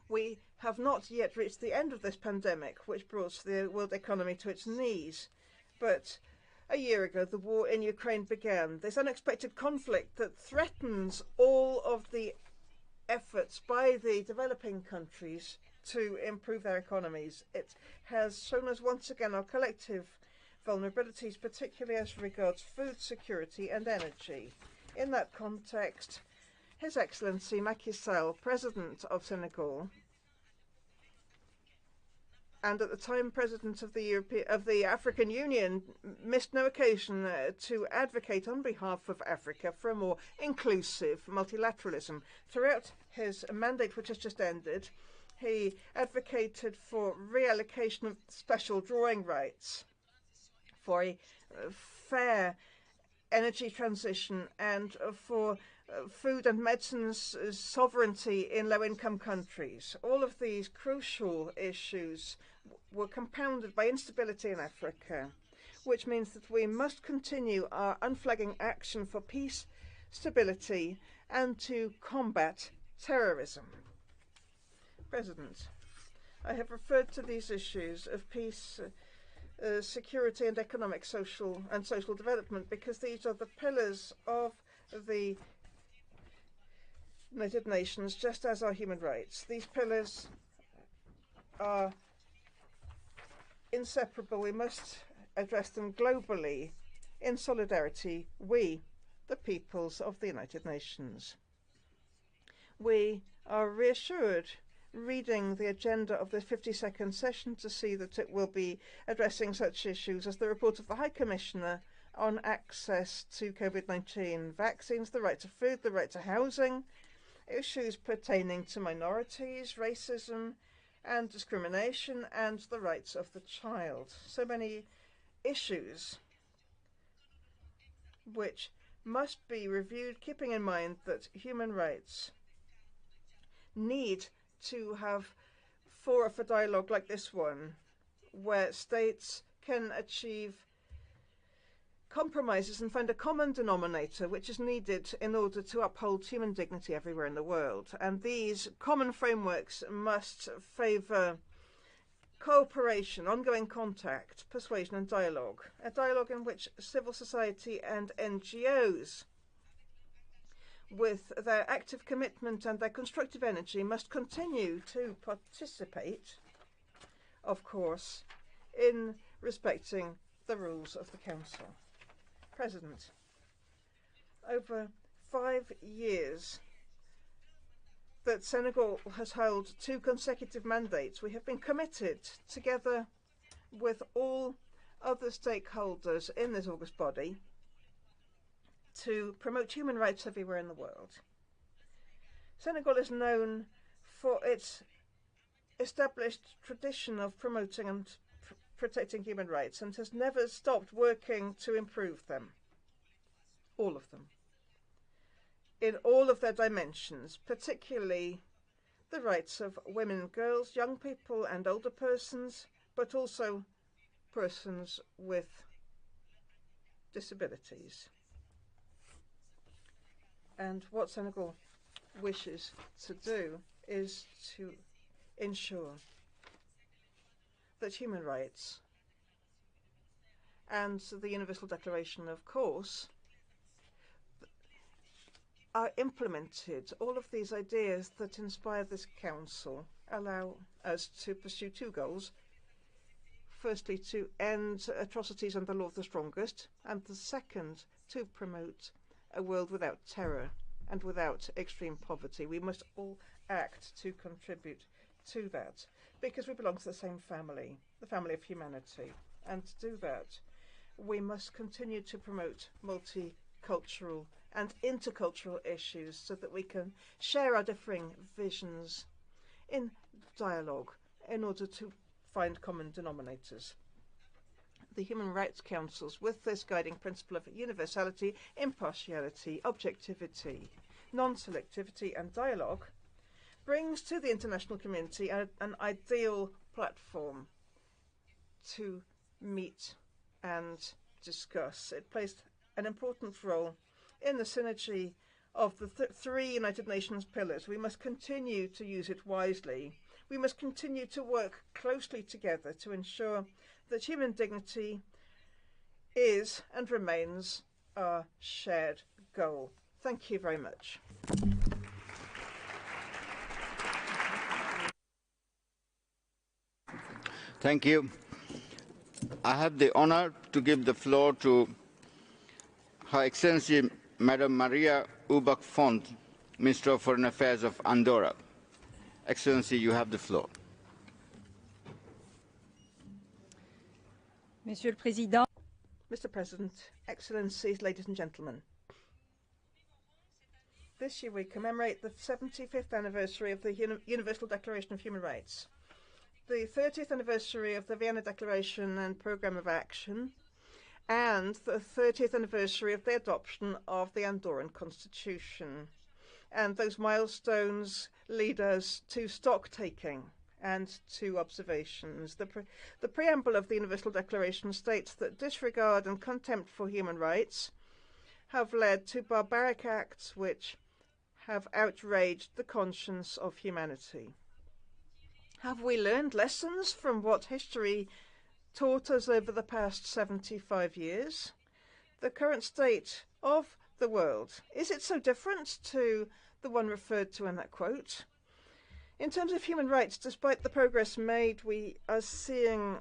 [SPEAKER 19] We have not yet reached the end of this pandemic, which brought the world economy to its knees, but a year ago, the war in Ukraine began. This unexpected conflict that threatens all of the efforts by the developing countries to improve their economies. It has shown us once again our collective vulnerabilities, particularly as regards food security and energy. In that context, His Excellency Macky Sall, President of Senegal, and at the time President of the African Union, missed no occasion to advocate on behalf of Africa for a more inclusive multilateralism. Throughout his mandate, which has just ended, he advocated for reallocation of special drawing rights, for a fair energy transition, and for food and medicines sovereignty in low-income countries. All of these crucial issues were compounded by instability in Africa, which means that we must continue our unflagging action for peace, stability, and to combat terrorism. President, I have referred to these issues of peace, security, and economic, social development because these are the pillars of the United Nations, just as are human rights. These pillars are inseparable. We must address them globally in solidarity, we, the peoples of the United Nations. We are reassured reading the agenda of the 52nd session to see that it will be addressing such issues as the report of the High Commissioner on access to COVID-19 vaccines, the right to food, the right to housing, issues pertaining to minorities, racism and discrimination, and the rights of the child. So many issues which must be reviewed, keeping in mind that human rights need to have fora for dialogue like this one, where states can achieve compromises and find a common denominator which is needed in order to uphold human dignity everywhere in the world. And these common frameworks must favour cooperation, ongoing contact, persuasion and dialogue. A dialogue in which civil society and NGOs, with their active commitment and their constructive energy, must continue to participate, of course, in respecting the rules of the Council. President, over 5 years that Senegal has held 2 consecutive mandates, we have been committed, together with all other stakeholders in this august body, to promote human rights everywhere in the world. Senegal is known for its established tradition of promoting and protecting human rights and has never stopped working to improve them, all of them, in all of their dimensions, particularly the rights of women and girls, young people and older persons, but also persons with disabilities. And what Senegal wishes to do is to ensure that human rights and the Universal Declaration, of course, are implemented. All of these ideas that inspire this council allow us to pursue two goals. Firstly, to end atrocities and the law of the strongest, and the second, to promote a world without terror and without extreme poverty. We must all act to contribute to that, because we belong to the same family, the family of humanity. And to do that, we must continue to promote multicultural and intercultural issues so that we can share our differing visions in dialogue in order to find common denominators. The Human Rights Councils, with this guiding principle of universality, impartiality, objectivity, non-selectivity and dialogue, brings to the international community an ideal platform to meet and discuss. It plays an important role in the synergy of the three United Nations pillars. We must continue to use it wisely. We must continue to work closely together to ensure that human dignity is and remains our shared goal. Thank you very much.
[SPEAKER 21] Thank you. I have the honor to give the floor to Her Excellency Madam Maria Ubach Font, Minister of Foreign Affairs of Andorra. Excellency, you have the floor.
[SPEAKER 6] Monsieur le Président.
[SPEAKER 19] Mr. President, Excellencies, ladies and gentlemen. This year we commemorate the 75th anniversary of the Universal Declaration of Human Rights, the 30th anniversary of the Vienna Declaration and Programme of Action, and the 30th anniversary of the adoption of the Andorran Constitution. And those milestones lead us to stock-taking and to observations. The preamble of the Universal Declaration states that disregard and contempt for human rights have led to barbaric acts which have outraged the conscience of humanity. Have we learned lessons from what history taught us over the past 75 years? The current state of the world, is it so different to the one referred to in that quote? In terms of human rights, despite the progress made, we are seeing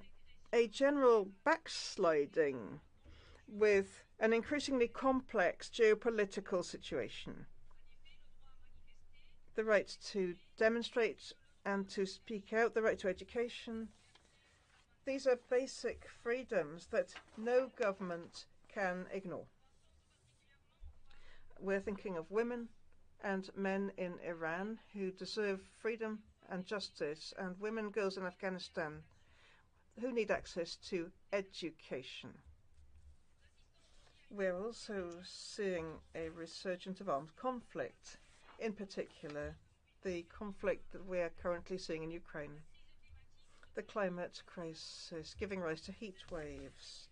[SPEAKER 19] a general backsliding with an increasingly complex geopolitical situation. The right to demonstrate and to speak out, the right to education, these are basic freedoms that no government can ignore. We're thinking of women and men in Iran who deserve freedom and justice, and women and girls in Afghanistan who need access to education. We're also seeing a resurgence of armed conflict, in particular the conflict that we are currently seeing in Ukraine. The climate crisis giving rise to heat waves,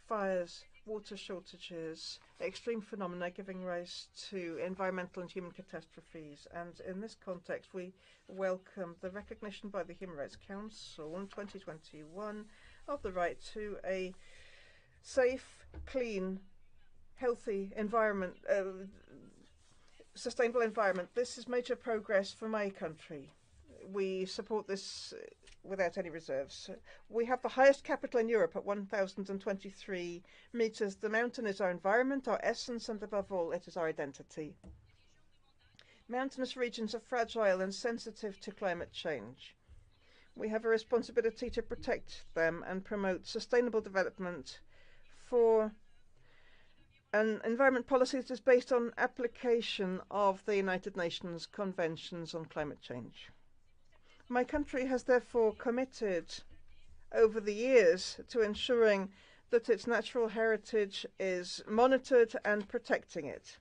[SPEAKER 19] fires, water shortages, extreme phenomena giving rise to environmental and human catastrophes. And in this context, we welcome the recognition by the Human Rights Council in 2021 of the right to a safe, clean, healthy environment, sustainable environment. This is major progress for my country. We support this without any reserves. We have the highest capital in Europe at 1,023 meters. The mountain is our environment, our essence, and above all, it is our identity. Mountainous regions are fragile and sensitive to climate change. We have a responsibility to protect them and promote sustainable development for an environment policy that is based on application of the United Nations Conventions on Climate Change. My country has therefore committed over the years to ensuring that its natural heritage is monitored and protecting it.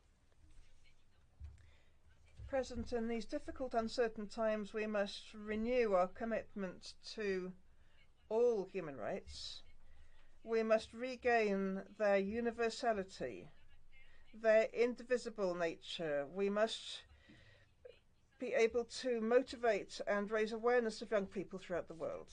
[SPEAKER 19] President, in these difficult, uncertain times, we must renew our commitment to all human rights. We must regain their universality, their indivisible nature. We must be able to motivate and raise awareness of young people throughout the world.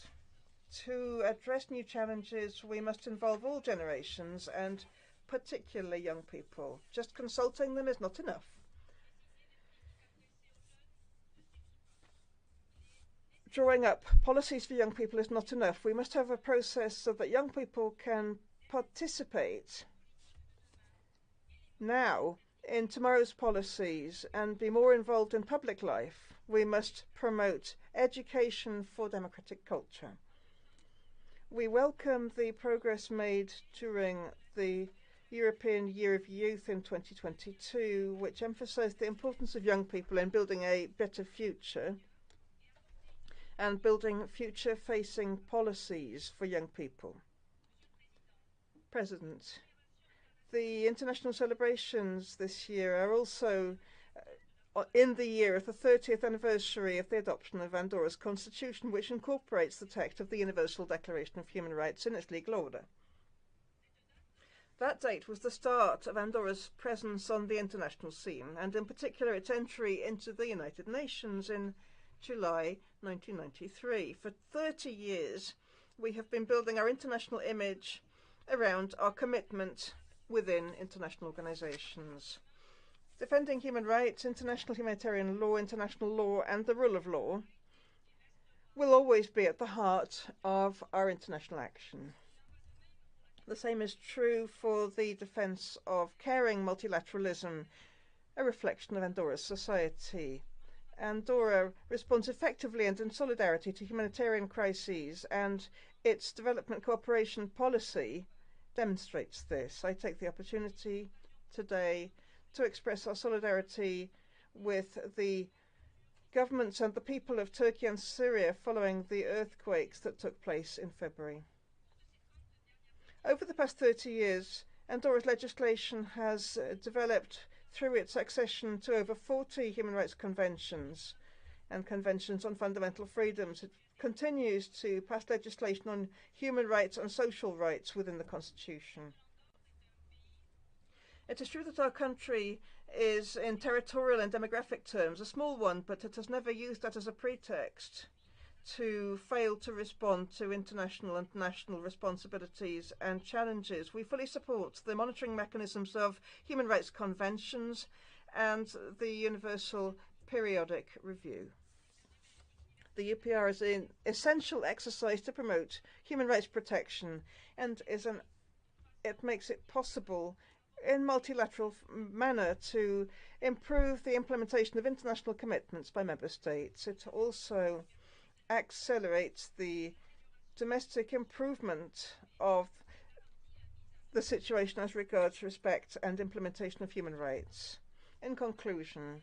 [SPEAKER 19] To address new challenges, we must involve all generations and particularly young people. Just consulting them is not enough. Drawing up policies for young people is not enough. We must have a process so that young people can participate now in tomorrow's policies and be more involved in public life. We must promote education for democratic culture. We welcome the progress made during the European Year of Youth in 2022, which emphasized the importance of young people in building a better future and building future-facing policies for young people. President, the international celebrations this year are also in the year of the 30th anniversary of the adoption of Andorra's constitution, which incorporates the text of the Universal Declaration of Human Rights in its legal order. That date was the start of Andorra's presence on the international scene, and in particular its entry into the United Nations in July 1993. For 30 years, we have been building our international image around our commitment within international organizations. Defending human rights, international humanitarian law, international law, and the rule of law will always be at the heart of our international action. The same is true for the defense of caring multilateralism, a reflection of Andorra's society. Andorra responds effectively and in solidarity to humanitarian crises, and its development cooperation policy demonstrates this. I take the opportunity today to express our solidarity with the governments and the people of Turkey and Syria following the earthquakes that took place in February. Over the past 30 years, Andorra's legislation has developed through its accession to over 40 human rights conventions and conventions on fundamental freedoms. It continues to pass legislation on human rights and social rights within the Constitution. It is true that our country is, in territorial and demographic terms, a small one, but it has never used that as a pretext to fail to respond to international and national responsibilities and challenges. We fully support the monitoring mechanisms of human rights conventions and the Universal Periodic Review. The UPR is an essential exercise to promote human rights protection and it makes it possible in multilateral manner to improve the implementation of international commitments by member states. It also accelerates the domestic improvement of the situation as regards respect and implementation of human rights. In conclusion,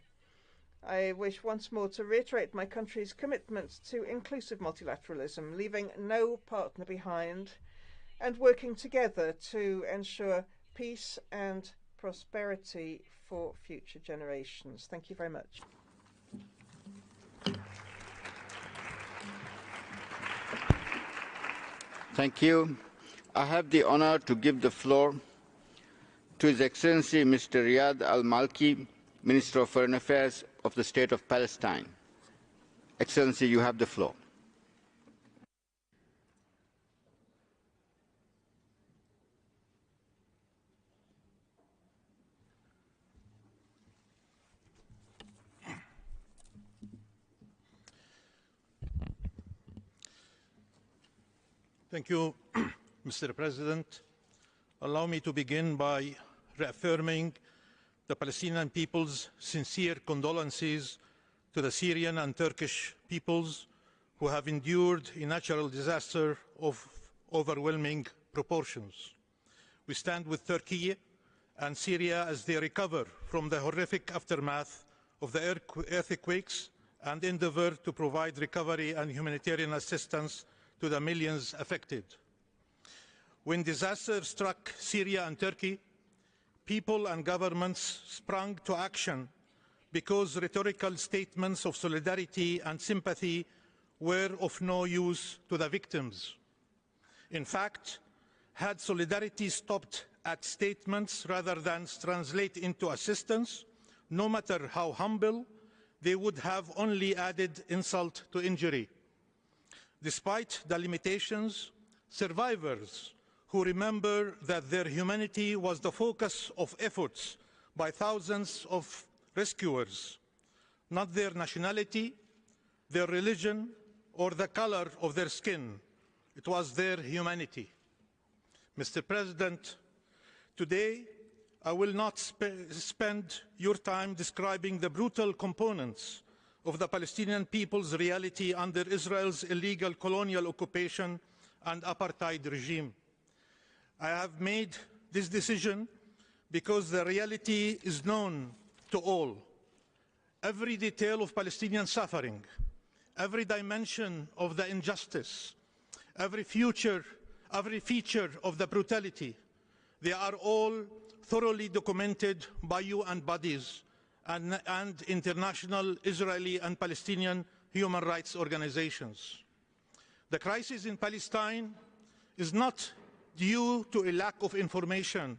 [SPEAKER 19] I wish once more to reiterate my country's commitment to inclusive multilateralism, leaving no partner behind, and working together to ensure peace and prosperity for future generations. Thank you very much.
[SPEAKER 21] Thank you. I have the honor to give the floor to His Excellency Mr. Riyad Al-Malki, Minister of Foreign Affairs of the State of Palestine. Excellency, you have the floor.
[SPEAKER 18] Thank you, Mr. President. Allow me to begin by reaffirming the Palestinian people's sincere condolences to the Syrian and Turkish peoples who have endured a natural disaster of overwhelming proportions. We stand with Turkey and Syria as they recover from the horrific aftermath of the earthquakes and endeavor to provide recovery and humanitarian assistance to the millions affected. When disaster struck Syria and Turkey, people and governments sprang to action because rhetorical statements of solidarity and sympathy were of no use to the victims. In fact, had solidarity stopped at statements rather than translate into assistance, no matter how humble, they would have only added insult to injury. Despite the limitations, survivors who remember that their humanity was the focus of efforts by thousands of rescuers, not their nationality, their religion, or the color of their skin. It was their humanity. Mr. President, today I will not spend your time describing the brutal components of the Palestinian people's reality under Israel's illegal colonial occupation and apartheid regime. I have made this decision because the reality is known to all. Every detail of Palestinian suffering, every dimension of the injustice, every feature of the brutality, they are all thoroughly documented by UN bodies and international Israeli and Palestinian human rights organizations. The crisis in Palestine is not due to a lack of information.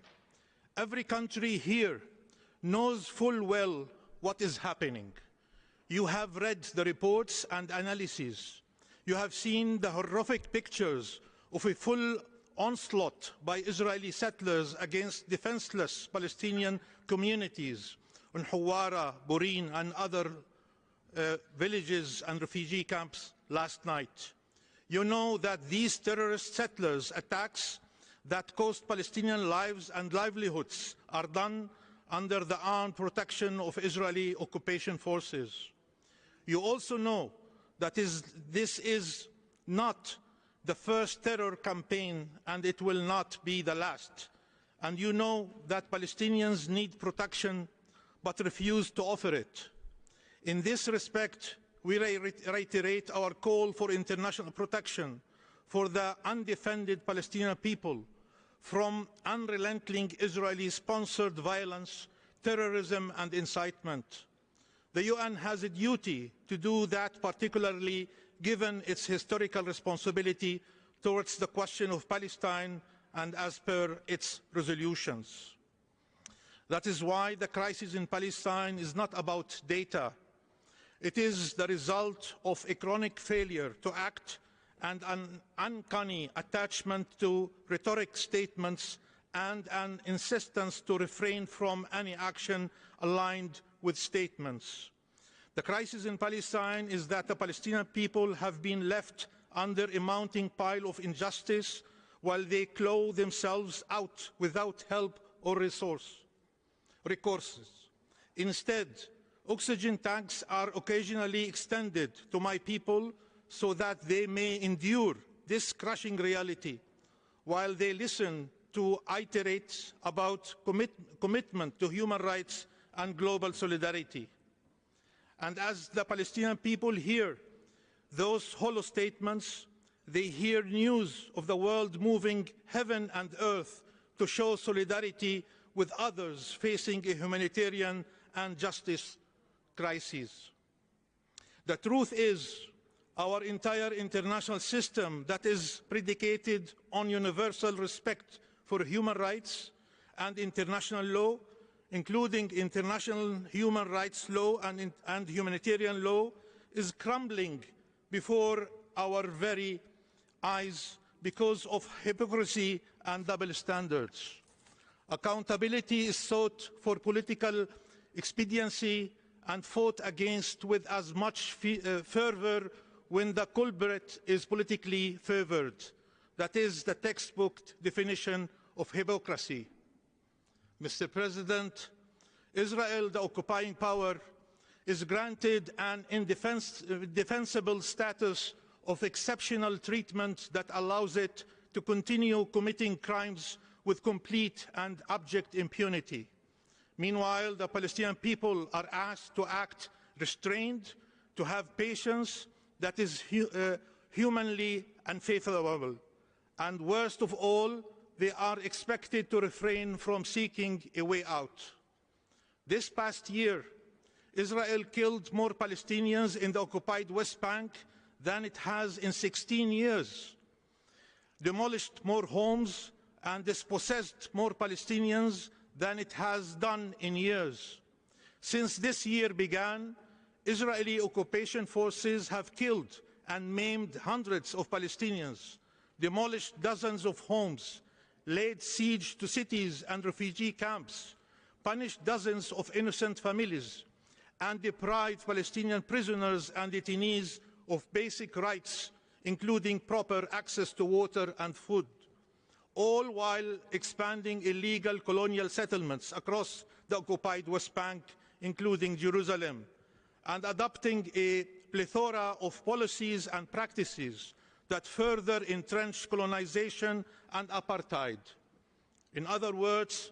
[SPEAKER 18] Every country here knows full well what is happening. You have read the reports and analyses. You have seen the horrific pictures of a full onslaught by Israeli settlers against defenseless Palestinian communities in Hawara, Burin, and other villages and refugee camps last night. You know that these terrorist settlers' attacks that cost Palestinian lives and livelihoods are done under the armed protection of Israeli occupation forces. You also know that this is not the first terror campaign, and it will not be the last. And you know that Palestinians need protection but refuse to offer it. In this respect, we reiterate our call for international protection for the undefended Palestinian people from unrelenting Israeli-sponsored violence, terrorism, and incitement. The UN has a duty to do that, particularly given its historical responsibility towards the question of Palestine and as per its resolutions. That is why the crisis in Palestine is not about data. It is the result of a chronic failure to act and an uncanny attachment to rhetoric statements and an insistence to refrain from any action aligned with statements. The crisis in Palestine is that the Palestinian people have been left under a mounting pile of injustice while they claw themselves out without help or recourses. Instead, oxygen tanks are occasionally extended to my people so that they may endure this crushing reality while they listen to iterate about commitment to human rights and global solidarity. And as the Palestinian people hear those hollow statements, they hear news of the world moving heaven and earth to show solidarity with others facing a humanitarian and justice crisis. The truth is, our entire international system that is predicated on universal respect for human rights and international law, including international human rights law and humanitarian law, is crumbling before our very eyes because of hypocrisy and double standards. Accountability is sought for political expediency and fought against with as much fervor when the culprit is politically favored. That is the textbook definition of hypocrisy. Mr. President, Israel, the occupying power, is granted an indefensible status of exceptional treatment that allows it to continue committing crimes with complete and abject impunity. Meanwhile, the Palestinian people are asked to act restrained, to have patience that is humanly unfathomable. And worst of all, they are expected to refrain from seeking a way out. This past year,
[SPEAKER 7] Israel killed more Palestinians in the occupied West Bank than it has in 16 years, demolished more homes and dispossessed more Palestinians than it has done in years. Since this year began, Israeli occupation forces have killed and maimed hundreds of Palestinians, demolished dozens of homes, laid siege to cities and refugee camps, punished dozens of innocent families, and deprived Palestinian prisoners and detainees of basic rights, including proper access to water and food, all while expanding illegal colonial settlements across the occupied West Bank, including Jerusalem, and adopting a plethora of policies and practices that further entrench colonization and apartheid. In other words,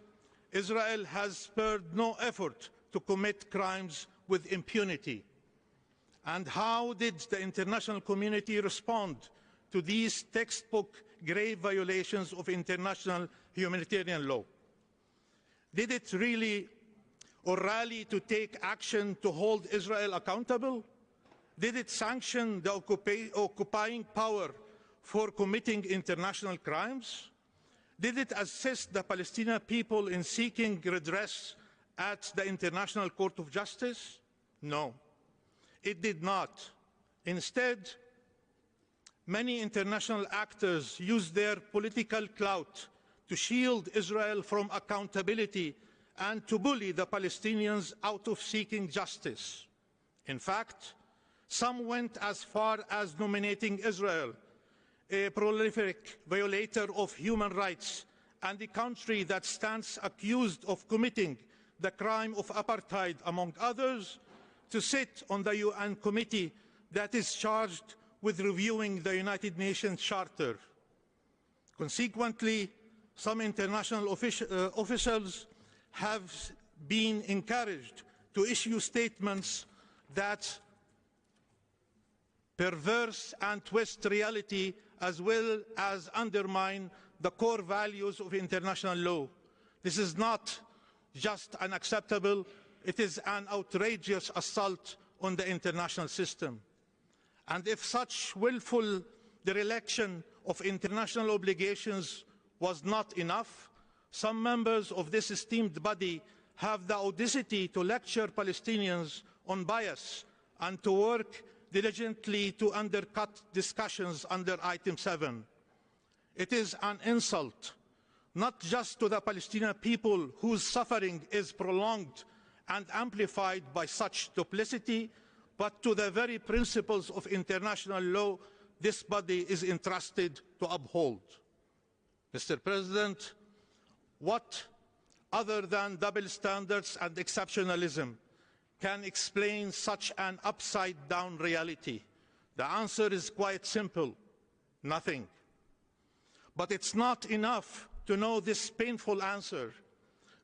[SPEAKER 7] Israel has spared no effort to commit crimes with impunity. And how did the international community respond to these textbook grave violations of international humanitarian law? Did it really or rally to take action to hold Israel accountable? Did it sanction the occupying power for committing international crimes? Did it assist the Palestinian people in seeking redress at the International Court of Justice? No, it did not. Instead, many international actors used their political clout to shield Israel from accountability and to bully the Palestinians out of seeking justice. In fact, some went as far as nominating Israel a prolific violator of human rights and a country that stands accused of committing the crime of apartheid, among others, to sit on the UN committee that is charged with reviewing the United Nations Charter. Consequently, some international officials have been encouraged to issue statements that perverse and twist reality, as well as undermine the core values of international law. This is not just unacceptable, it is an outrageous assault on the international system. And if such willful dereliction of international obligations was not enough, some members of this esteemed body have the audacity to lecture Palestinians on bias and to work diligently to undercut discussions under Item 7. It is an insult, not just to the Palestinian people whose suffering is prolonged and amplified by such duplicity, but to the very principles of international law this body is entrusted to uphold. Mr. President, what other than double standards and exceptionalism can explain such an upside-down reality? The answer is quite simple: nothing. But it's not enough to know this painful answer.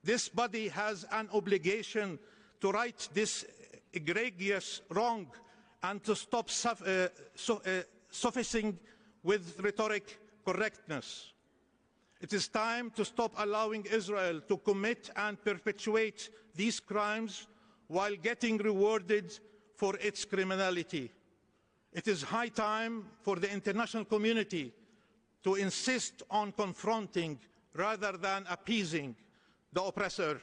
[SPEAKER 7] This body has an obligation to right this egregious wrong and to stop sufficing with rhetoric correctness. It is time to stop allowing Israel to commit and perpetuate these crimes while getting rewarded for its criminality. It is high time for the international community to insist on confronting rather than appeasing the oppressor.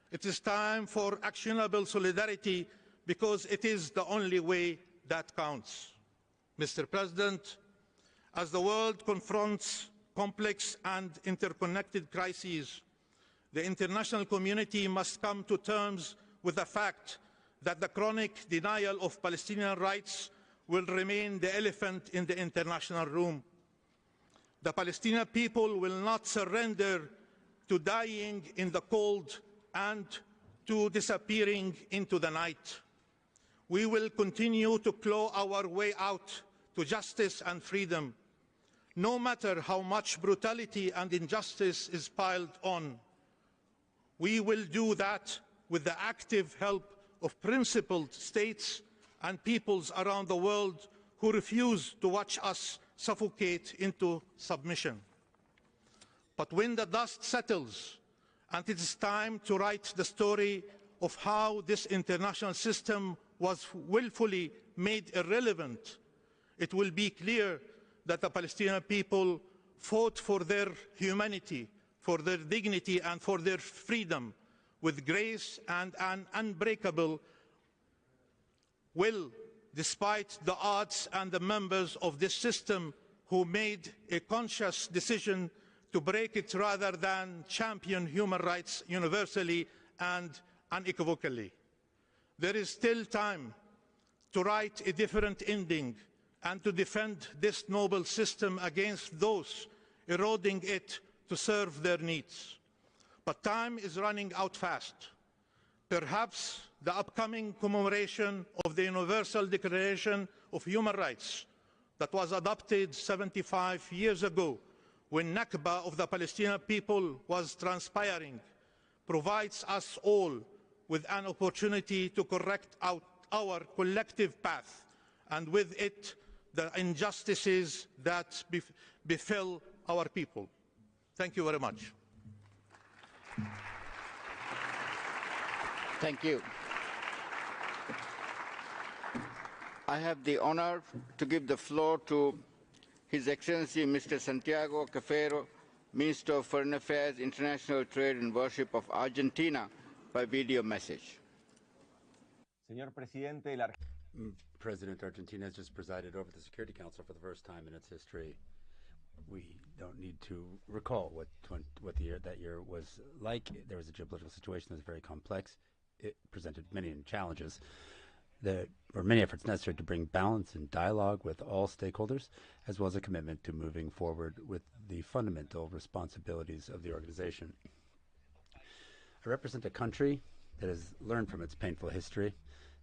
[SPEAKER 7] It is time for actionable solidarity because it is the only way that counts. Mr. President, as the world confronts complex and interconnected crises, the international community must come to terms with the fact that the chronic denial of Palestinian rights will remain the elephant in the international room. The Palestinian people will not surrender to dying in the cold and to disappearing into the night. We will continue to claw our way out to justice and freedom, no matter how much brutality and injustice is piled on. We will do that with the active help of principled states and peoples around the world who refuse to watch us suffocate into submission. But when the dust settles and it is time to write the story of how this international system was willfully made irrelevant, it will be clear that the Palestinian people fought for their humanity, for their dignity, and for their freedom with grace and an unbreakable will, despite the odds and the members of this system who made a conscious decision to break it rather than champion human rights universally and unequivocally. There is still time to write a different ending and to defend this noble system against those eroding it to serve their needs. But time is running out fast. Perhaps the upcoming commemoration of the Universal Declaration of Human Rights that was adopted 75 years ago, when Nakba of the Palestinian people was transpiring, provides us all with an opportunity to correct our collective path, and with it the injustices that befell our people. Thank you very much.
[SPEAKER 21] Thank you. I have the honor to give the floor to His Excellency Mr. Santiago Cafiero, Minister of Foreign Affairs, International Trade and Worship of Argentina, by video message.
[SPEAKER 8] Señor Presidente, President, Argentina has just presided over the Security Council for the first time in its history. We don't need to recall what that year was like. There was a geopolitical situation that was very complex. It presented many challenges. There were many efforts necessary to bring balance and dialogue with all stakeholders, as well as a commitment to moving forward with the fundamental responsibilities of the organization. I represent a country that has learned from its painful history.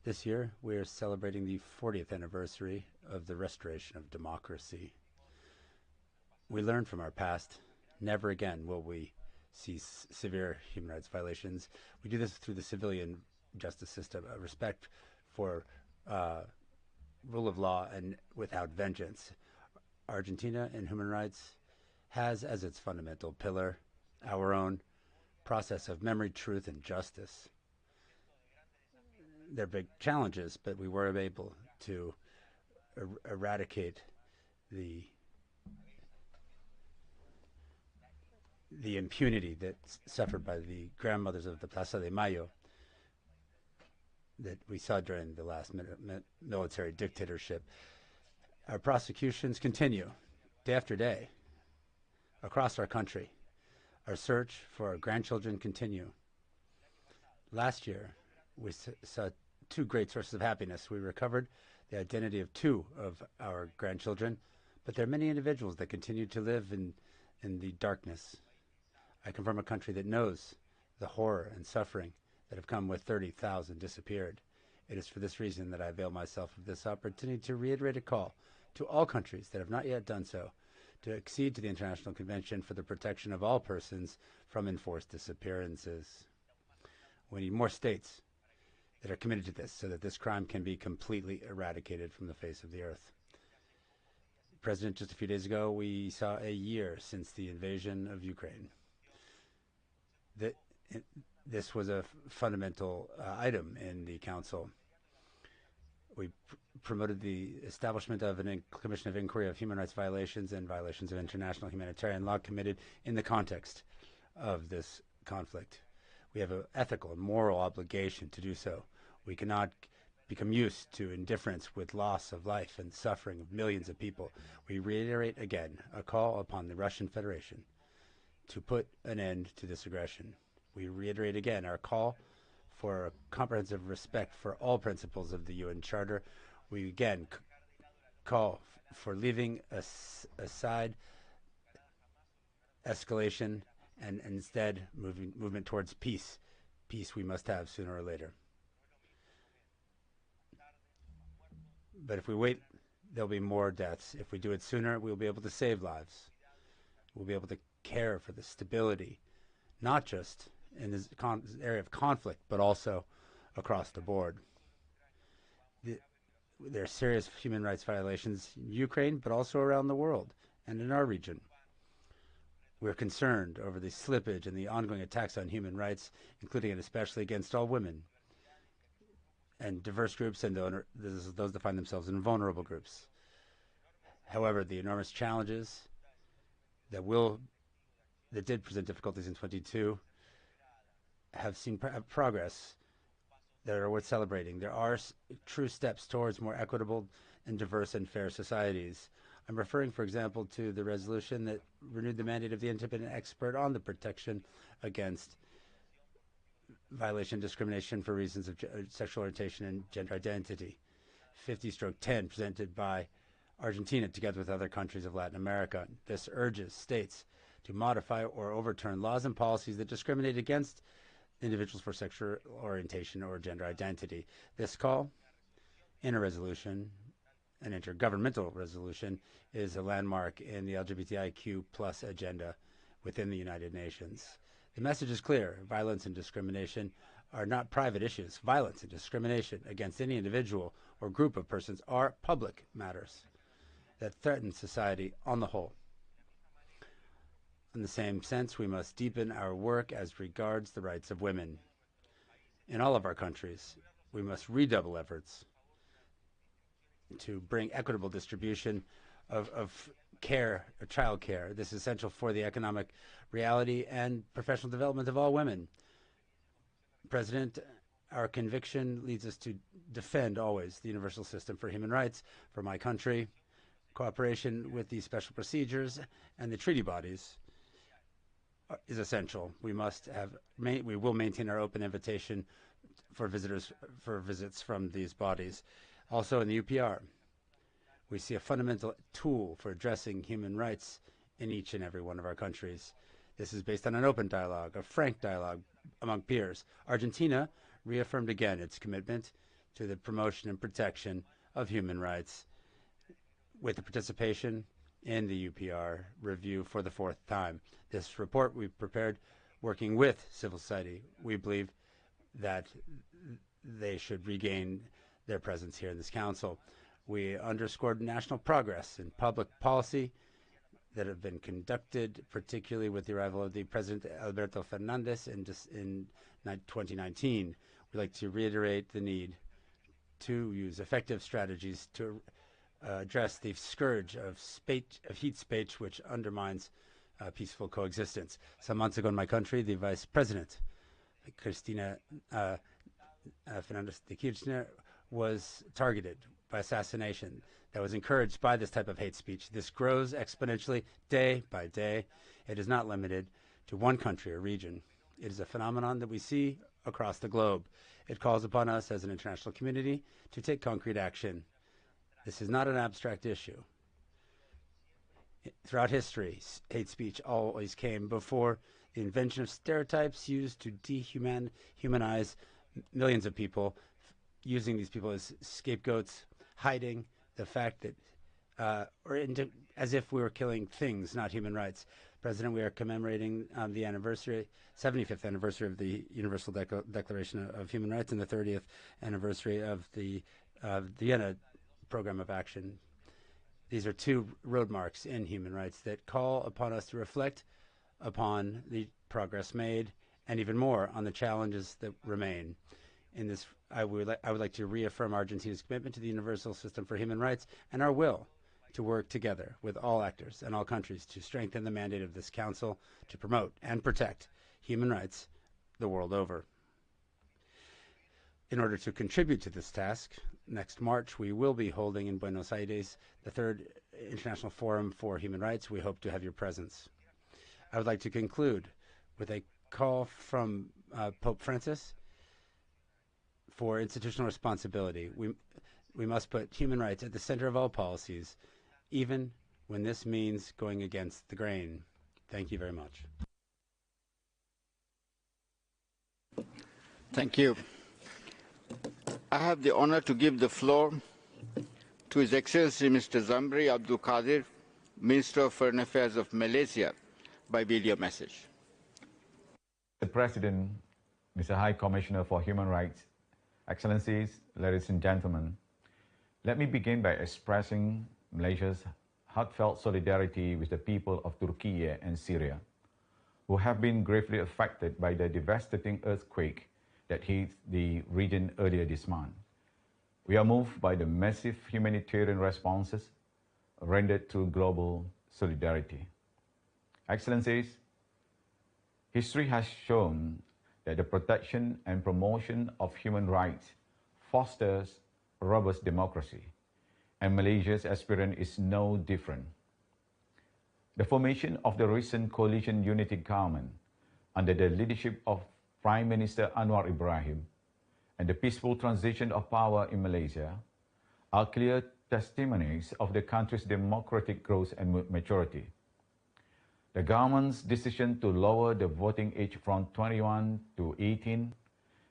[SPEAKER 8] This year, we are celebrating the 40th anniversary of the restoration of democracy. We learned from our past. Never again will we see severe human rights violations. We do this through the civilian justice system, a respect for rule of law and without vengeance. Argentina in human rights has as its fundamental pillar our own process of memory, truth, and justice. There are big challenges, but we were able to eradicate the impunity that's suffered by the grandmothers of the Plaza de Mayo that we saw during the last military dictatorship. Our prosecutions continue day after day across our country. Our search for our grandchildren continue. Last year, we saw two great sources of happiness. We recovered the identity of two of our grandchildren, but there are many individuals that continue to live in the darkness. I come from a country that knows the horror and suffering that have come with 30,000 disappeared. It is for this reason that I avail myself of this opportunity to reiterate a call to all countries that have not yet done so to accede to the International Convention for the Protection of All Persons from Enforced Disappearances. We need more states that are committed to this so that this crime can be completely eradicated from the face of the earth. President, just a few days ago, we saw a year since the invasion of Ukraine. This was a fundamental item in the Council. We promoted the establishment of a Commission of Inquiry of Human Rights violations and violations of international humanitarian law committed in the context of this conflict. We have an ethical and moral obligation to do so. We cannot become used to indifference with loss of life and suffering of millions of people. We reiterate again a call upon the Russian Federation to put an end to this aggression. We reiterate again our call for a comprehensive respect for all principles of the UN Charter. We again call for leaving aside escalation and instead movement towards peace. Peace we must have sooner or later. But if we wait, there'll be more deaths. If we do it sooner, we'll be able to save lives. We'll be able to care for the stability, not just in this area of conflict, but also across the board. There are serious human rights violations in Ukraine, but also around the world and in our region. We're concerned over the slippage and the ongoing attacks on human rights, including and especially against all women and diverse groups and those that find themselves in vulnerable groups. However, the enormous challenges that did present difficulties in 22 have seen progress that are worth celebrating. There are true steps towards more equitable and diverse and fair societies. I'm referring, for example, to the resolution that renewed the mandate of the independent expert on the protection against violation and discrimination for reasons of sexual orientation and gender identity, 50/10, presented by Argentina together with other countries of Latin America. This urges states to modify or overturn laws and policies that discriminate against individuals for sexual orientation or gender identity. This call in a resolution, an intergovernmental resolution, is a landmark in the LGBTIQ+ agenda within the United Nations. The message is clear. Violence and discrimination are not private issues. Violence and discrimination against any individual or group of persons are public matters that threaten society on the whole. In the same sense, we must deepen our work as regards the rights of women. In all of our countries, we must redouble efforts to bring equitable distribution of care, of child care. This is essential for the economic reality and professional development of all women. President, our conviction leads us to defend always the universal system for human rights for my country. Cooperation with the special procedures and the treaty bodies is essential. We will maintain our open invitation for visits from these bodies. Also in the UPR, we see a fundamental tool for addressing human rights in each and every one of our countries. This is based on an open dialogue, a frank dialogue among peers. Argentina reaffirmed again its commitment to the promotion and protection of human rights with the participation in the UPR review for the 4th time. This report we've prepared working with civil society. We believe that they should regain their presence here in this council. We underscored national progress in public policy that have been conducted, particularly with the arrival of the President Alberto Fernandez in 2019. We'd like to reiterate the need to use effective strategies to address the scourge of hate speech, which undermines peaceful coexistence. Some months ago in my country, the Vice President, Cristina Fernandez de Kirchner, was targeted by assassination that was encouraged by this type of hate speech. This grows exponentially day by day. It is not limited to one country or region. It is a phenomenon that we see across the globe. It calls upon us as an international community to take concrete action. This is not an abstract issue. Throughout history, hate speech always came before the invention of stereotypes used to dehumanize millions of people, using these people as scapegoats, hiding the fact that, as if we were killing things, not human rights. President, we are commemorating the 75th anniversary of the Universal Declaration of Human Rights and the 30th anniversary of the Vienna Program of Action. These are two road marks in human rights that call upon us to reflect upon the progress made and even more on the challenges that remain. In this, I would like to reaffirm Argentina's commitment to the universal system for human rights and our will to work together with all actors and all countries to strengthen the mandate of this council to promote and protect human rights the world over. In order to contribute to this task, next March we will be holding in Buenos Aires the 3rd International Forum for Human Rights. We hope to have your presence. I would like to conclude with a call from Pope Francis for institutional responsibility. We must put human rights at the center of all policies, even when this means going against the grain. Thank you very much.
[SPEAKER 21] Thank you. I have the honor to give the floor to His Excellency Mr. Zamri Abdul Qadir, Minister of Foreign Affairs of Malaysia, by video message.
[SPEAKER 9] Mr. President, Mr. High Commissioner for Human Rights, Excellencies, ladies and gentlemen, let me begin by expressing Malaysia's heartfelt solidarity with the people of Turkey and Syria. who have been gravely affected by the devastating earthquake that hit the region earlier this month. We are moved by the massive humanitarian responses rendered through global solidarity. Excellencies, history has shown that the protection and promotion of human rights fosters robust democracy, and Malaysia's experience is no different. The formation of the recent coalition unity government under the leadership of Prime Minister Anwar Ibrahim and the peaceful transition of power in Malaysia are clear testimonies of the country's democratic growth and maturity. The government's decision to lower the voting age from 21 to 18,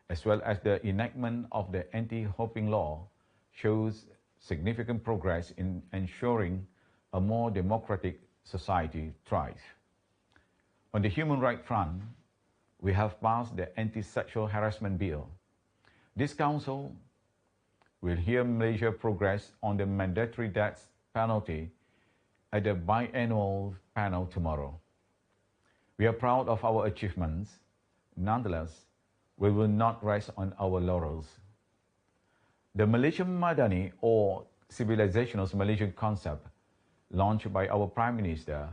[SPEAKER 9] as well as the enactment of the anti-doping law, shows significant progress in ensuring a more democratic society thrives. On the human rights front, we have passed the Anti-Sexual Harassment Bill. This Council will hear Malaysia progress on the mandatory death penalty at the biannual panel tomorrow. We are proud of our achievements. Nonetheless, we will not rest on our laurels. The Malaysian Madani, or Civilizational Malaysian concept, launched by our Prime Minister,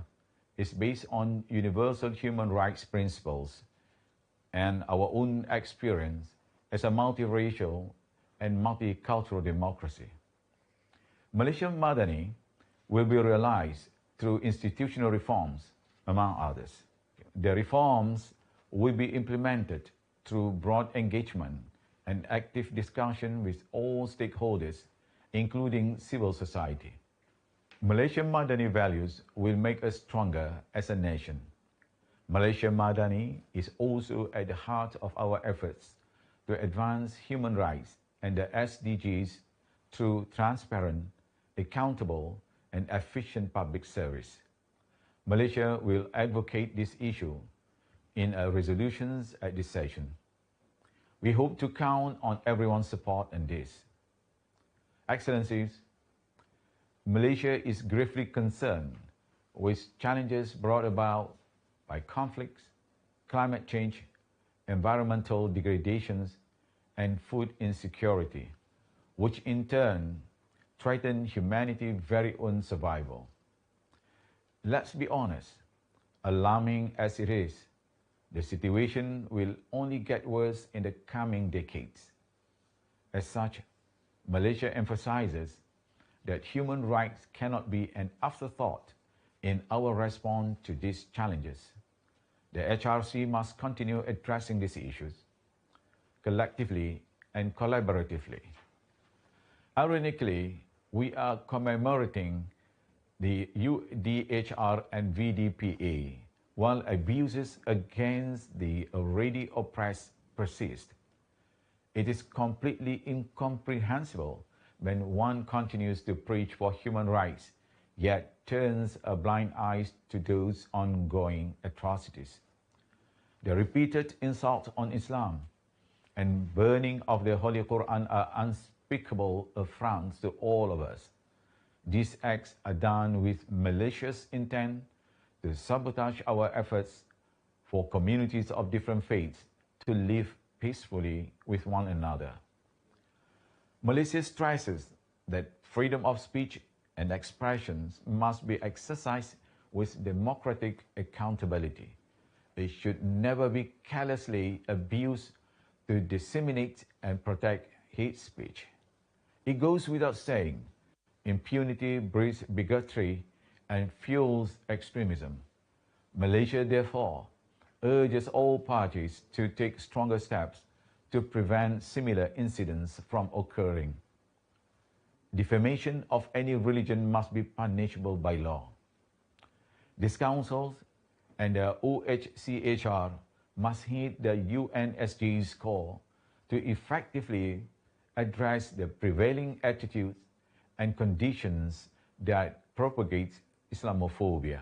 [SPEAKER 9] is based on universal human rights principles and our own experience as a multiracial and multicultural democracy. Malaysian Madani will be realized through institutional reforms, among others. The reforms will be implemented through broad engagement and active discussion with all stakeholders, including civil society. Malaysian Madani values will make us stronger as a nation. Malaysia Madani is also at the heart of our efforts to advance human rights and the SDGs through transparent, accountable, and efficient public service. Malaysia will advocate this issue in resolutions at this session. We hope to count on everyone's support in this. Excellencies, Malaysia is gravely concerned with challenges brought about by conflicts, climate change, environmental degradations, and food insecurity, which in turn threaten humanity's very own survival. Let's be honest, alarming as it is, the situation will only get worse in the coming decades. As such, Malaysia emphasizes that human rights cannot be an afterthought in our response to these challenges. The HRC must continue addressing these issues collectively and collaboratively. Ironically, we are commemorating the UDHR and VDPA while abuses against the already oppressed persist. It is completely incomprehensible when one continues to preach for human rights, yet turns a blind eye to those ongoing atrocities. The repeated insults on Islam and burning of the Holy Quran are unspeakable affronts to all of us. These acts are done with malicious intent to sabotage our efforts for communities of different faiths to live peacefully with one another. Malaysia stresses that freedom of speech and expressions must be exercised with democratic accountability. It should never be carelessly abused to disseminate and protect hate speech. It goes without saying, impunity breeds bigotry and fuels extremism. Malaysia, therefore, urges all parties to take stronger steps to prevent similar incidents from occurring. Defamation of any religion must be punishable by law. This Council and the OHCHR must heed the UNSG's call to effectively address the prevailing attitudes and conditions that propagate Islamophobia.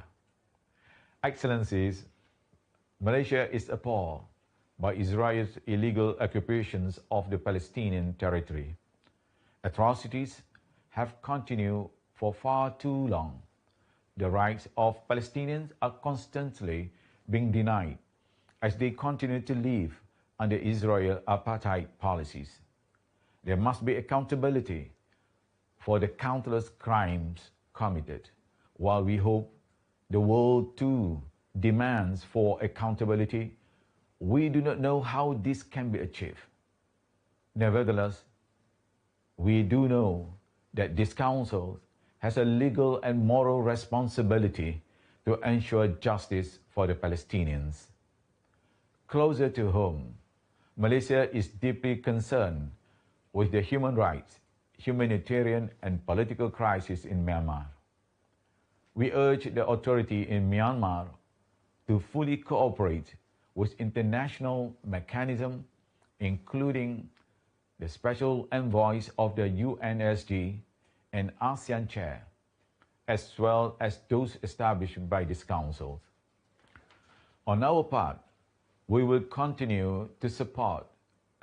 [SPEAKER 9] Excellencies, Malaysia is appalled by Israel's illegal occupations of the Palestinian territory. Atrocities have continued for far too long. The rights of Palestinians are constantly being denied as they continue to live under Israel apartheid policies. There must be accountability for the countless crimes committed. While we hope the world too demands for accountability, we do not know how this can be achieved. Nevertheless, we do know that this Council has a legal and moral responsibility to ensure justice for the Palestinians. Closer to home, Malaysia is deeply concerned with the human rights, humanitarian and political crisis in Myanmar. We urge the authority in Myanmar to fully cooperate with international mechanisms, including the Special Envoys of the UNSG and ASEAN Chair, as well as those established by this Council. On our part, we will continue to support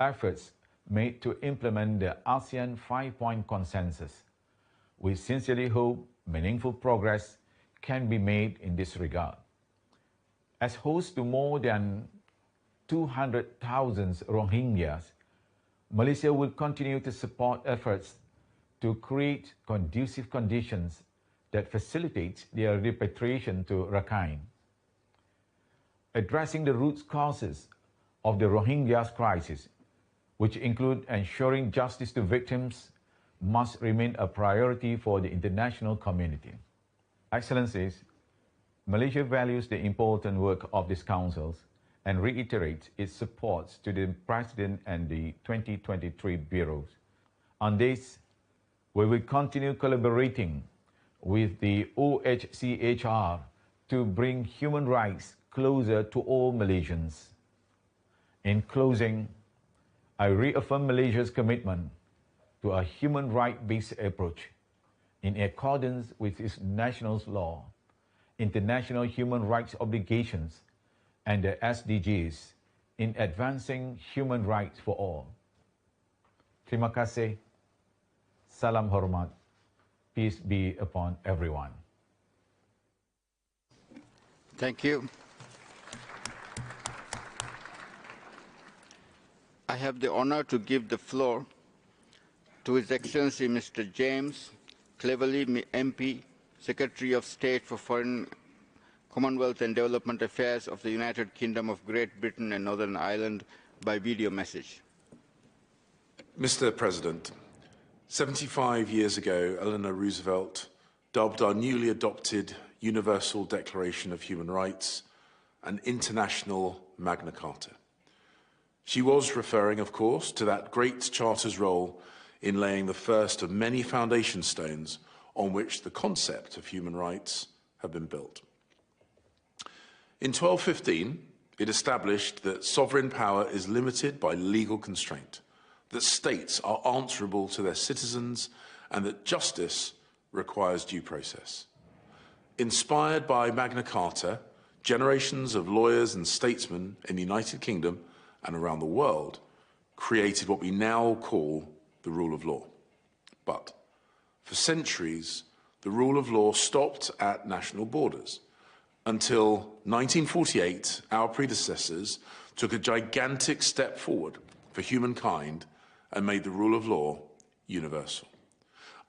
[SPEAKER 9] efforts made to implement the ASEAN 5-point consensus. We sincerely hope meaningful progress can be made in this regard. As host to more than 200,000 Rohingyas, Malaysia will continue to support efforts to create conducive conditions that facilitate their repatriation to Rakhine. Addressing the root causes of the Rohingyas crisis, which include ensuring justice to victims, must remain a priority for the international community. Excellencies, Malaysia values the important work of these councils and reiterates its support to the President and the 2023 bureaus. On this, we will continue collaborating with the OHCHR to bring human rights closer to all Malaysians. In closing, I reaffirm Malaysia's commitment to a human right-based approach in accordance with its national law, international human rights obligations, and the SDGs in advancing human rights for all. Terima kasih. Salam hormat. Peace be upon everyone.
[SPEAKER 21] Thank you. I have the honor to give the floor to His Excellency Mr. James Cleverly, MP, Secretary of State for Foreign, Commonwealth and Development Affairs of the United Kingdom of Great Britain and Northern Ireland, by video message.
[SPEAKER 10] Mr. President, 75 years ago, Eleanor Roosevelt dubbed our newly adopted Universal Declaration of Human Rights an international Magna Carta. She was referring, of course, to that great charter's role in laying the first of many foundation stones on which the concept of human rights have been built. In 1215, it established that sovereign power is limited by legal constraint, that states are answerable to their citizens, and that justice requires due process. Inspired by Magna Carta, generations of lawyers and statesmen in the United Kingdom and around the world created what we now call the rule of law. But for centuries, the rule of law stopped at national borders until 1948, our predecessors took a gigantic step forward for humankind and made the rule of law universal.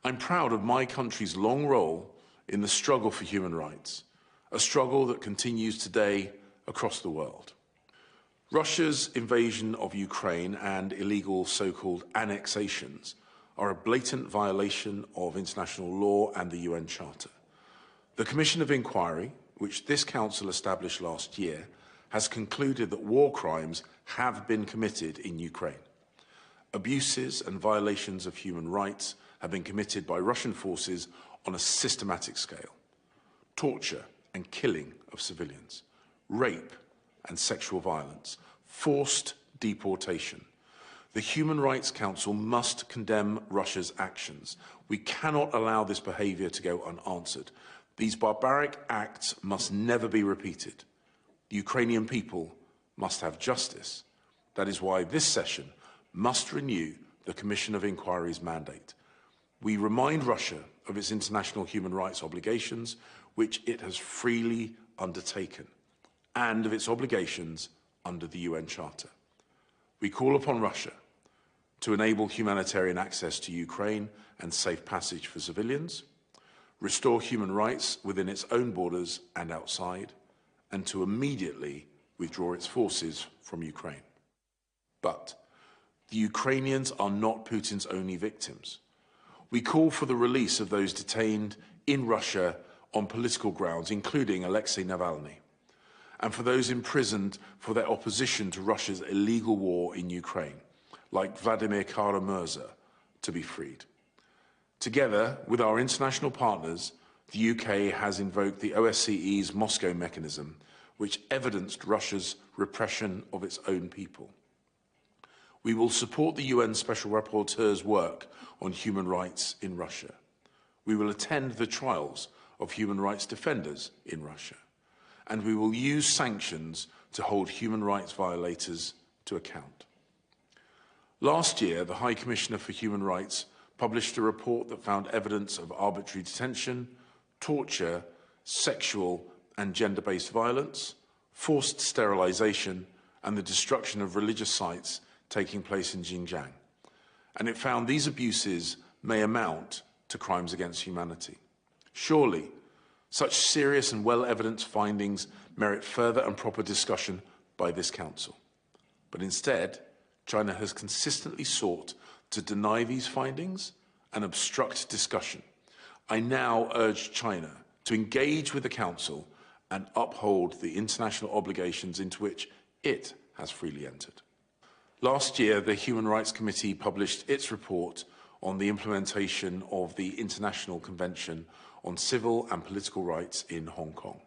[SPEAKER 10] I'm proud of my country's long role in the struggle for human rights, a struggle that continues today across the world. Russia's invasion of Ukraine and illegal so-called annexations are a blatant violation of international law and the UN Charter. The Commission of Inquiry, which this Council established last year, has concluded that war crimes have been committed in Ukraine. Abuses and violations of human rights have been committed by Russian forces on a systematic scale. Torture and killing of civilians, rape and sexual violence, forced deportation. The Human Rights Council must condemn Russia's actions. We cannot allow this behaviour to go unanswered. These barbaric acts must never be repeated. The Ukrainian people must have justice. That is why this session must renew the Commission of Inquiry's mandate. We remind Russia of its international human rights obligations, which it has freely undertaken. and of its obligations under the UN Charter. We call upon Russia to enable humanitarian access to Ukraine and safe passage for civilians, restore human rights within its own borders and outside, and to immediately withdraw its forces from Ukraine. But the Ukrainians are not Putin's only victims. We call for the release of those detained in Russia on political grounds, including Alexei Navalny, and for those imprisoned for their opposition to Russia's illegal war in Ukraine, like Vladimir Kara-Murza, to be freed. Together with our international partners, the UK has invoked the OSCE's Moscow mechanism, which evidenced Russia's repression of its own people. We will support the UN Special Rapporteur's work on human rights in Russia. We will attend the trials of human rights defenders in Russia. And we will use sanctions to hold human rights violators to account. Last year, the High Commissioner for Human Rights published a report that found evidence of arbitrary detention, torture, sexual and gender-based violence, forced sterilisation, and the destruction of religious sites taking place in Xinjiang. And it found these abuses may amount to crimes against humanity. Surely, such serious and well-evidenced findings merit further and proper discussion by this Council. But instead, China has consistently sought to deny these findings and obstruct discussion. I now urge China to engage with the Council and uphold the international obligations into which it has freely entered. Last year, the Human Rights Committee published its report on the implementation of the International Convention on Civil and Political Rights in Hong Kong.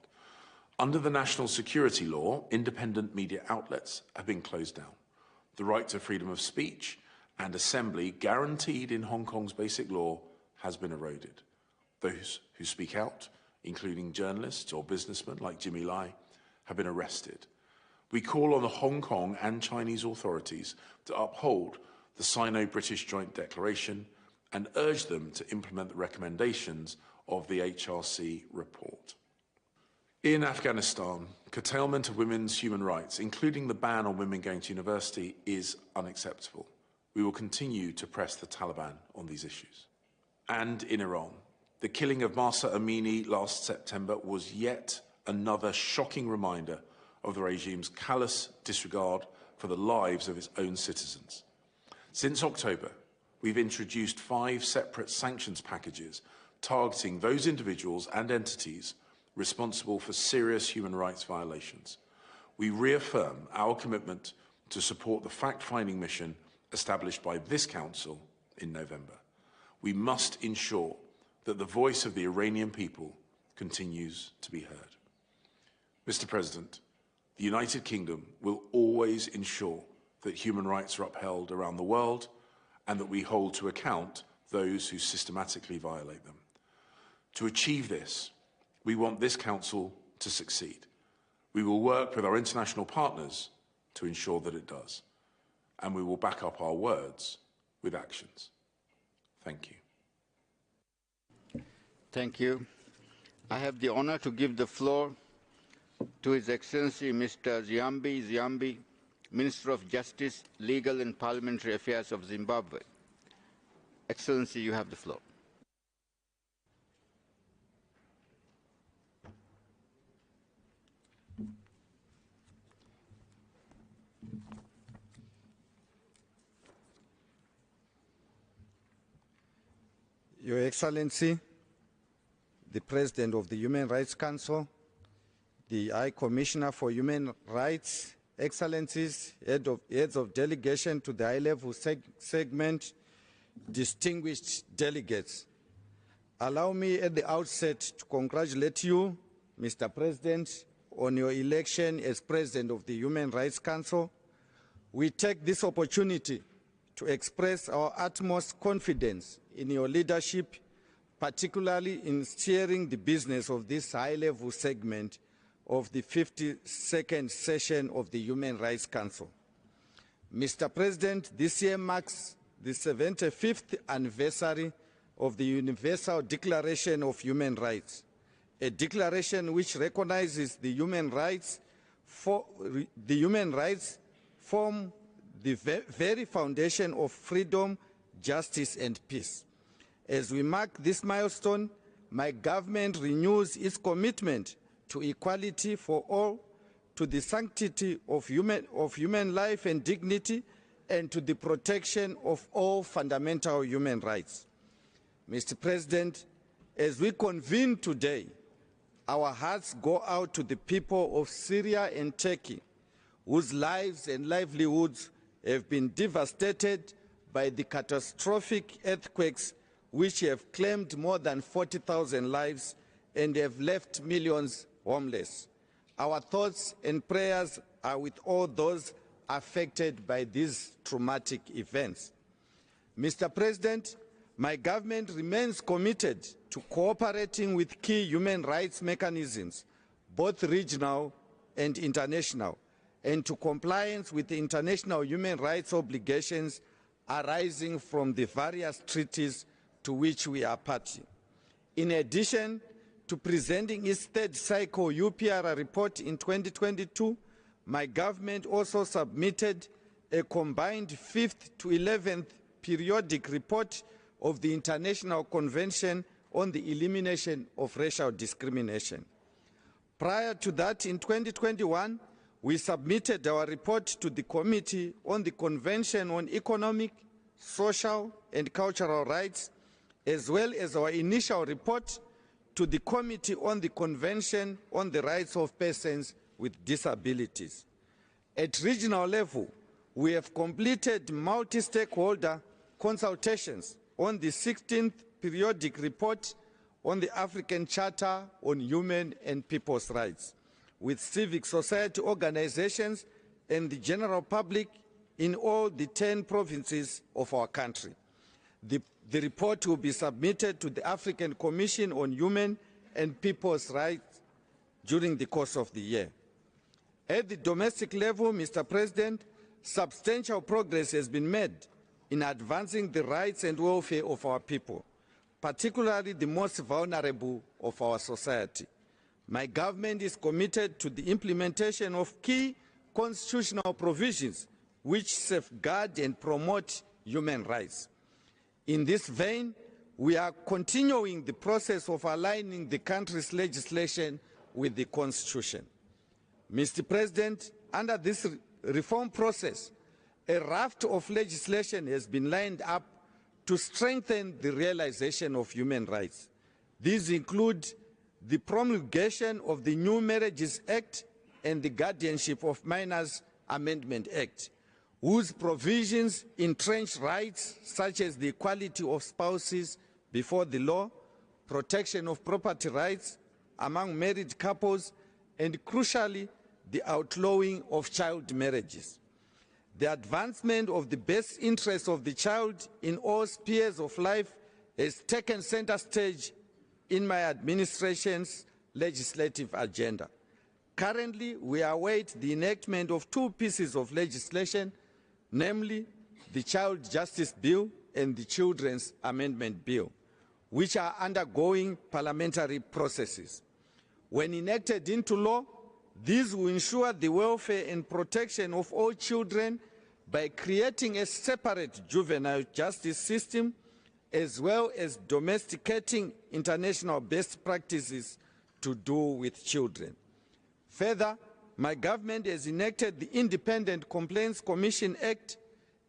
[SPEAKER 10] Under the national security law, independent media outlets have been closed down. The right to freedom of speech and assembly guaranteed in Hong Kong's basic law has been eroded. Those who speak out, including journalists or businessmen like Jimmy Lai, have been arrested. We call on the Hong Kong and Chinese authorities to uphold the Sino-British Joint Declaration and urge them to implement the recommendations of the HRC report. In Afghanistan, curtailment of women's human rights, including the ban on women going to university, is unacceptable. We will continue to press the Taliban on these issues. And in Iran, the killing of Mahsa Amini last September was yet another shocking reminder of the regime's callous disregard for the lives of its own citizens. Since October, we've introduced 5 separate sanctions packages targeting those individuals and entities responsible for serious human rights violations. We reaffirm our commitment to support the fact-finding mission established by this Council in November. We must ensure that the voice of the Iranian people continues to be heard. Mr. President, the United Kingdom will always ensure that human rights are upheld around the world and that we hold to account those who systematically violate them. To achieve this, we want this Council to succeed. We will work with our international partners to ensure that it does. And we will back up our words with actions. Thank you.
[SPEAKER 21] Thank you. I have the honor to give the floor to His Excellency Mr. Ziambi, Minister of Justice, Legal and Parliamentary Affairs of Zimbabwe. Excellency, you have the floor.
[SPEAKER 11] Your Excellency, the President of the Human Rights Council, the High Commissioner for Human Rights, Excellencies, heads of delegation to the high-level segment, distinguished delegates. Allow me at the outset to congratulate you, Mr. President, on your election as President of the Human Rights Council. We take this opportunity to express our utmost confidence in your leadership, particularly in steering the business of this high-level segment of the 52nd session of the Human Rights Council. Mr. President, this year marks the 75th anniversary of the Universal Declaration of Human Rights, a declaration which recognizes the human rights the human rights form the very foundation of freedom, justice, and peace. As we mark this milestone, my government renews its commitment to equality for all, to the sanctity of human life and dignity, and to the protection of all fundamental human rights. Mr. President, as we convene today, our hearts go out to the people of Syria and Turkey, whose lives and livelihoods have been devastated by the catastrophic earthquakes which have claimed more than 40,000 lives and have left millions homeless. Our thoughts and prayers are with all those affected by these traumatic events. Mr. President, my government remains committed to cooperating with key human rights mechanisms, both regional and international, and to compliance with the international human rights obligations arising from the various treaties to which we are party. In addition to presenting its third cycle UPR report in 2022, my government also submitted a combined 5th to 11th periodic report of the International Convention on the Elimination of Racial Discrimination. Prior to that, in 2021, we submitted our report to the Committee on the Convention on Economic, Social, and Cultural Rights, as well as our initial report to the Committee on the Convention on the Rights of Persons with Disabilities. At regional level, we have completed multi-stakeholder consultations on the 16th periodic report on the African Charter on Human and People's Rights, with civic society organizations and the general public in all the 10 provinces of our country. The report will be submitted to the African Commission on Human and People's Rights during the course of the year. At the domestic level, Mr. President, substantial progress has been made in advancing the rights and welfare of our people, particularly the most vulnerable of our society. My government is committed to the implementation of key constitutional provisions which safeguard and promote human rights. In this vein, we are continuing the process of aligning the country's legislation with the Constitution. Mr. President, under this reform process, a raft of legislation has been lined up to strengthen the realization of human rights. These include the promulgation of the New Marriages Act and the Guardianship of Minors Amendment Act, whose provisions entrench rights such as the equality of spouses before the law, protection of property rights among married couples, and crucially, the outlawing of child marriages. The advancement of the best interests of the child in all spheres of life has taken center stage in my administration's legislative agenda. Currently, we await the enactment of 2 pieces of legislation, namely the Child Justice Bill and the Children's Amendment Bill, which are undergoing parliamentary processes. When enacted into law, these will ensure the welfare and protection of all children by creating a separate juvenile justice system, as well as domesticating international best practices to do with children. Further, my government has enacted the Independent Complaints Commission Act,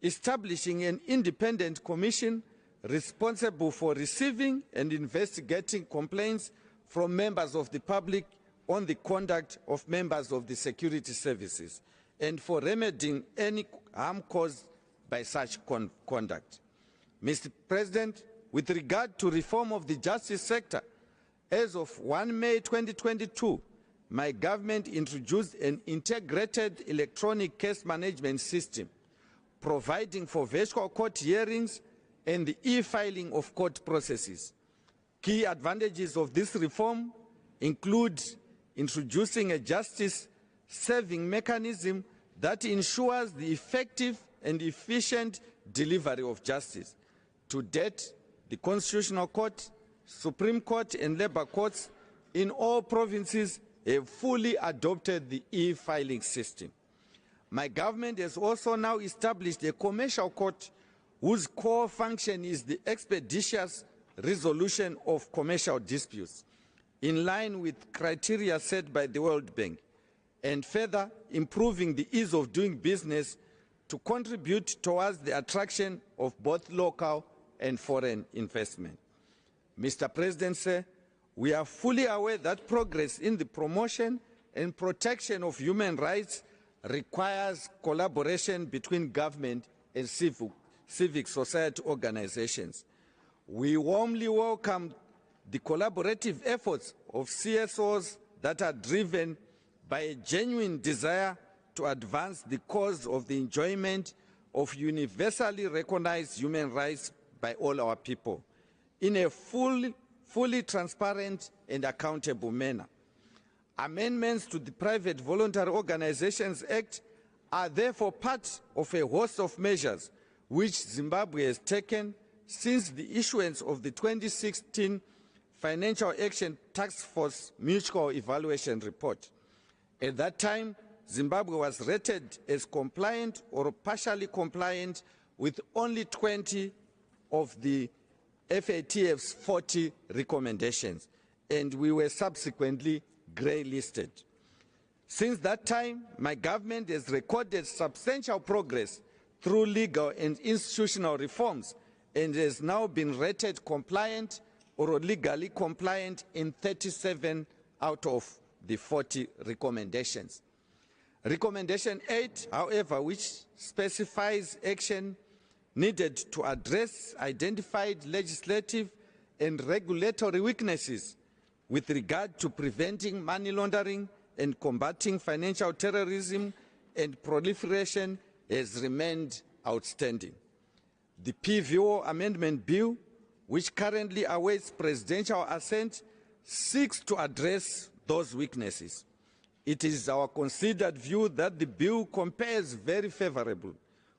[SPEAKER 11] establishing an independent commission responsible for receiving and investigating complaints from members of the public on the conduct of members of the security services and for remedying any harm caused by such conduct. Mr. President, with regard to reform of the justice sector, as of 1 May 2022, my government introduced an integrated electronic case management system, providing for virtual court hearings and the e-filing of court processes. Key advantages of this reform include introducing a justice-saving mechanism that ensures the effective and efficient delivery of justice. To date, the Constitutional Court, Supreme Court, and labor courts in all provinces have fully adopted the e-filing system. My government has also now established a commercial court whose core function is the expeditious resolution of commercial disputes, in line with criteria set by the World Bank, and further improving the ease of doing business to contribute towards the attraction of both local and foreign investment. Mr. President, sir, we are fully aware that progress in the promotion and protection of human rights requires collaboration between government and civic society organizations. We warmly welcome the collaborative efforts of CSOs that are driven by a genuine desire to advance the cause of the enjoyment of universally recognized human rights by all our people in a fully transparent and accountable manner. Amendments to the Private Voluntary Organizations Act are therefore part of a host of measures which Zimbabwe has taken since the issuance of the 2016 Financial Action Task Force Mutual Evaluation Report. At that time, Zimbabwe was rated as compliant or partially compliant with only 20 of the FATF's 40 recommendations, and we were subsequently grey-listed. Since that time, my government has recorded substantial progress through legal and institutional reforms and has now been rated compliant or legally compliant in 37 out of the 40 recommendations. Recommendation 8, however, which specifies action needed to address identified legislative and regulatory weaknesses with regard to preventing money laundering and combating financial terrorism and proliferation, has remained outstanding. The PVO Amendment Bill, which currently awaits presidential assent, seeks to address those weaknesses. It is our considered view that the bill compares very favorably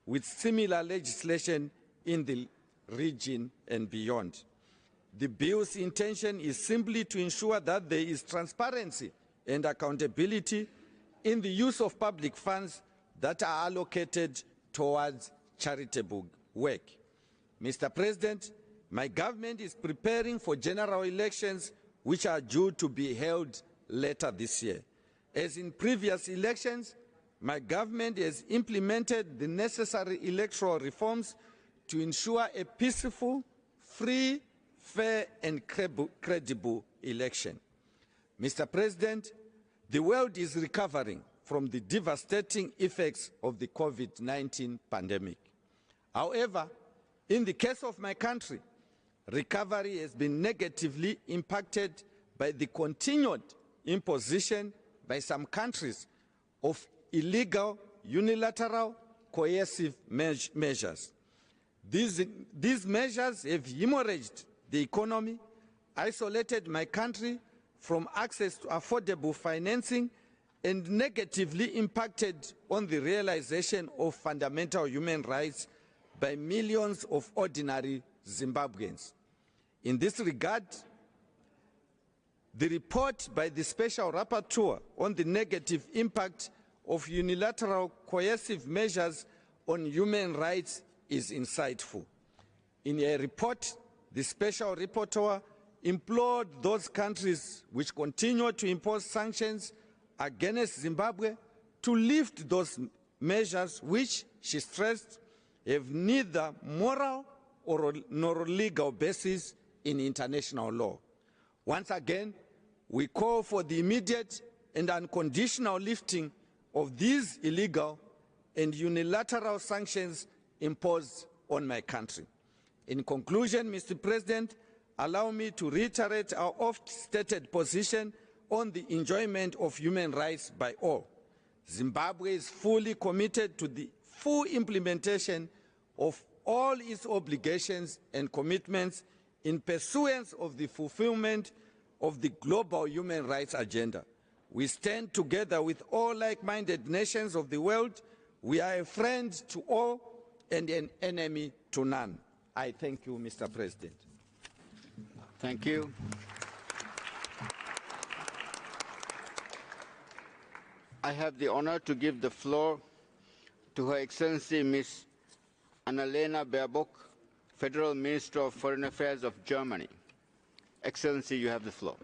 [SPEAKER 11] with similar legislation in the region and beyond. The bill's intention is simply to ensure that there is transparency and accountability in the use of public funds that are allocated towards charitable work. Mr. President, my government is preparing for general elections which are due to be held later this year. As in previous elections, my government has implemented the necessary electoral reforms to ensure a peaceful, free, fair and credible election. Mr. President, the world is recovering from the devastating effects of the COVID-19 pandemic. However, in the case of my country, recovery has been negatively impacted by the continued imposition by some countries of illegal, unilateral, coercive measures. These measures have hemorrhaged the economy, isolated my country from access to affordable financing, and negatively impacted on the realization of fundamental human rights by millions of ordinary Zimbabweans. In this regard, the report by the Special Rapporteur on the negative impact of unilateral coercive measures on human rights is insightful. In a report, the Special Rapporteur implored those countries which continue to impose sanctions against Zimbabwe to lift those measures which, she stressed, have neither moral nor legal basis in international law. Once again, we call for the immediate and unconditional lifting of these illegal and unilateral sanctions imposed on my country. In conclusion, Mr. President, allow me to reiterate our oft-stated position on the enjoyment of human rights by all. Zimbabwe is fully committed to the full implementation of all its obligations and commitments in pursuance of the fulfillment of the global human rights agenda. We stand together with all like-minded nations of the world. We are a friend to all and an enemy to none. I thank you, Mr. President.
[SPEAKER 21] Thank you. I have the honor to give the floor to Her Excellency Ms. Annalena Baerbock, Federal Minister of Foreign Affairs of Germany. Excellency, you have the floor.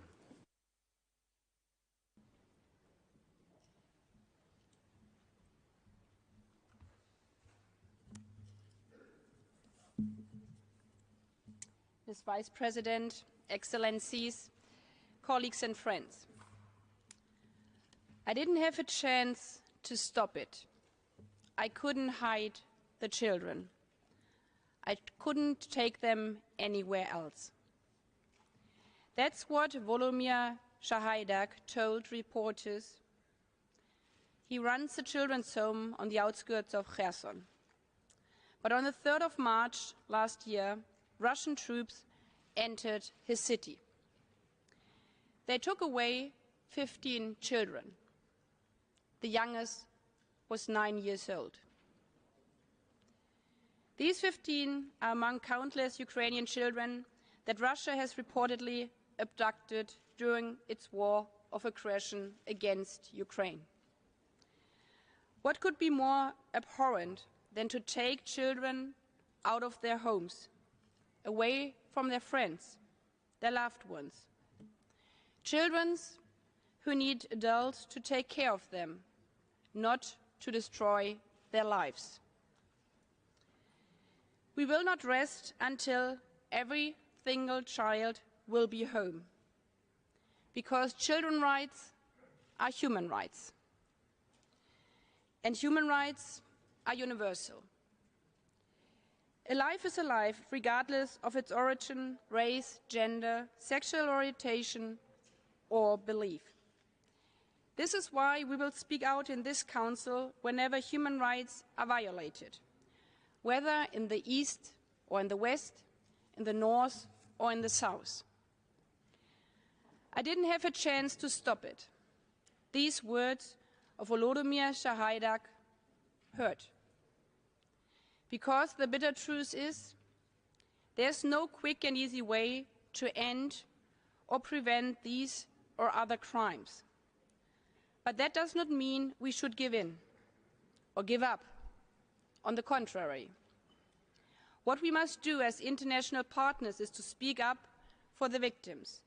[SPEAKER 12] Ms. Vice President, Excellencies, colleagues and friends. I didn't have a chance to stop it. I couldn't hide the children. I couldn't take them anywhere else. That's what Volodymyr Shahaidak told reporters. He runs a children's home on the outskirts of Kherson. But on the 3rd of March last year, Russian troops entered his city. They took away 15 children. The youngest was 9 years old. These 15 are among countless Ukrainian children that Russia has reportedly abducted during its war of aggression against Ukraine. What could be more abhorrent than to take children out of their homes, away from their friends, their loved ones, children who need adults to take care of them, not to destroy their lives. We will not rest until every single child will be home, because children's rights are human rights, and human rights are universal. A life is a life, regardless of its origin, race, gender, sexual orientation, or belief. This is why we will speak out in this Council whenever human rights are violated, whether in the East or in the West, in the North or in the South. I didn't have a chance to stop it. These words of Volodymyr Shahaidak hurt. Because the bitter truth is, there's no quick and easy way to end or prevent these or other crimes. But that does not mean we should give in or give up. On the contrary, what we must do as international partners is to speak up for the victims.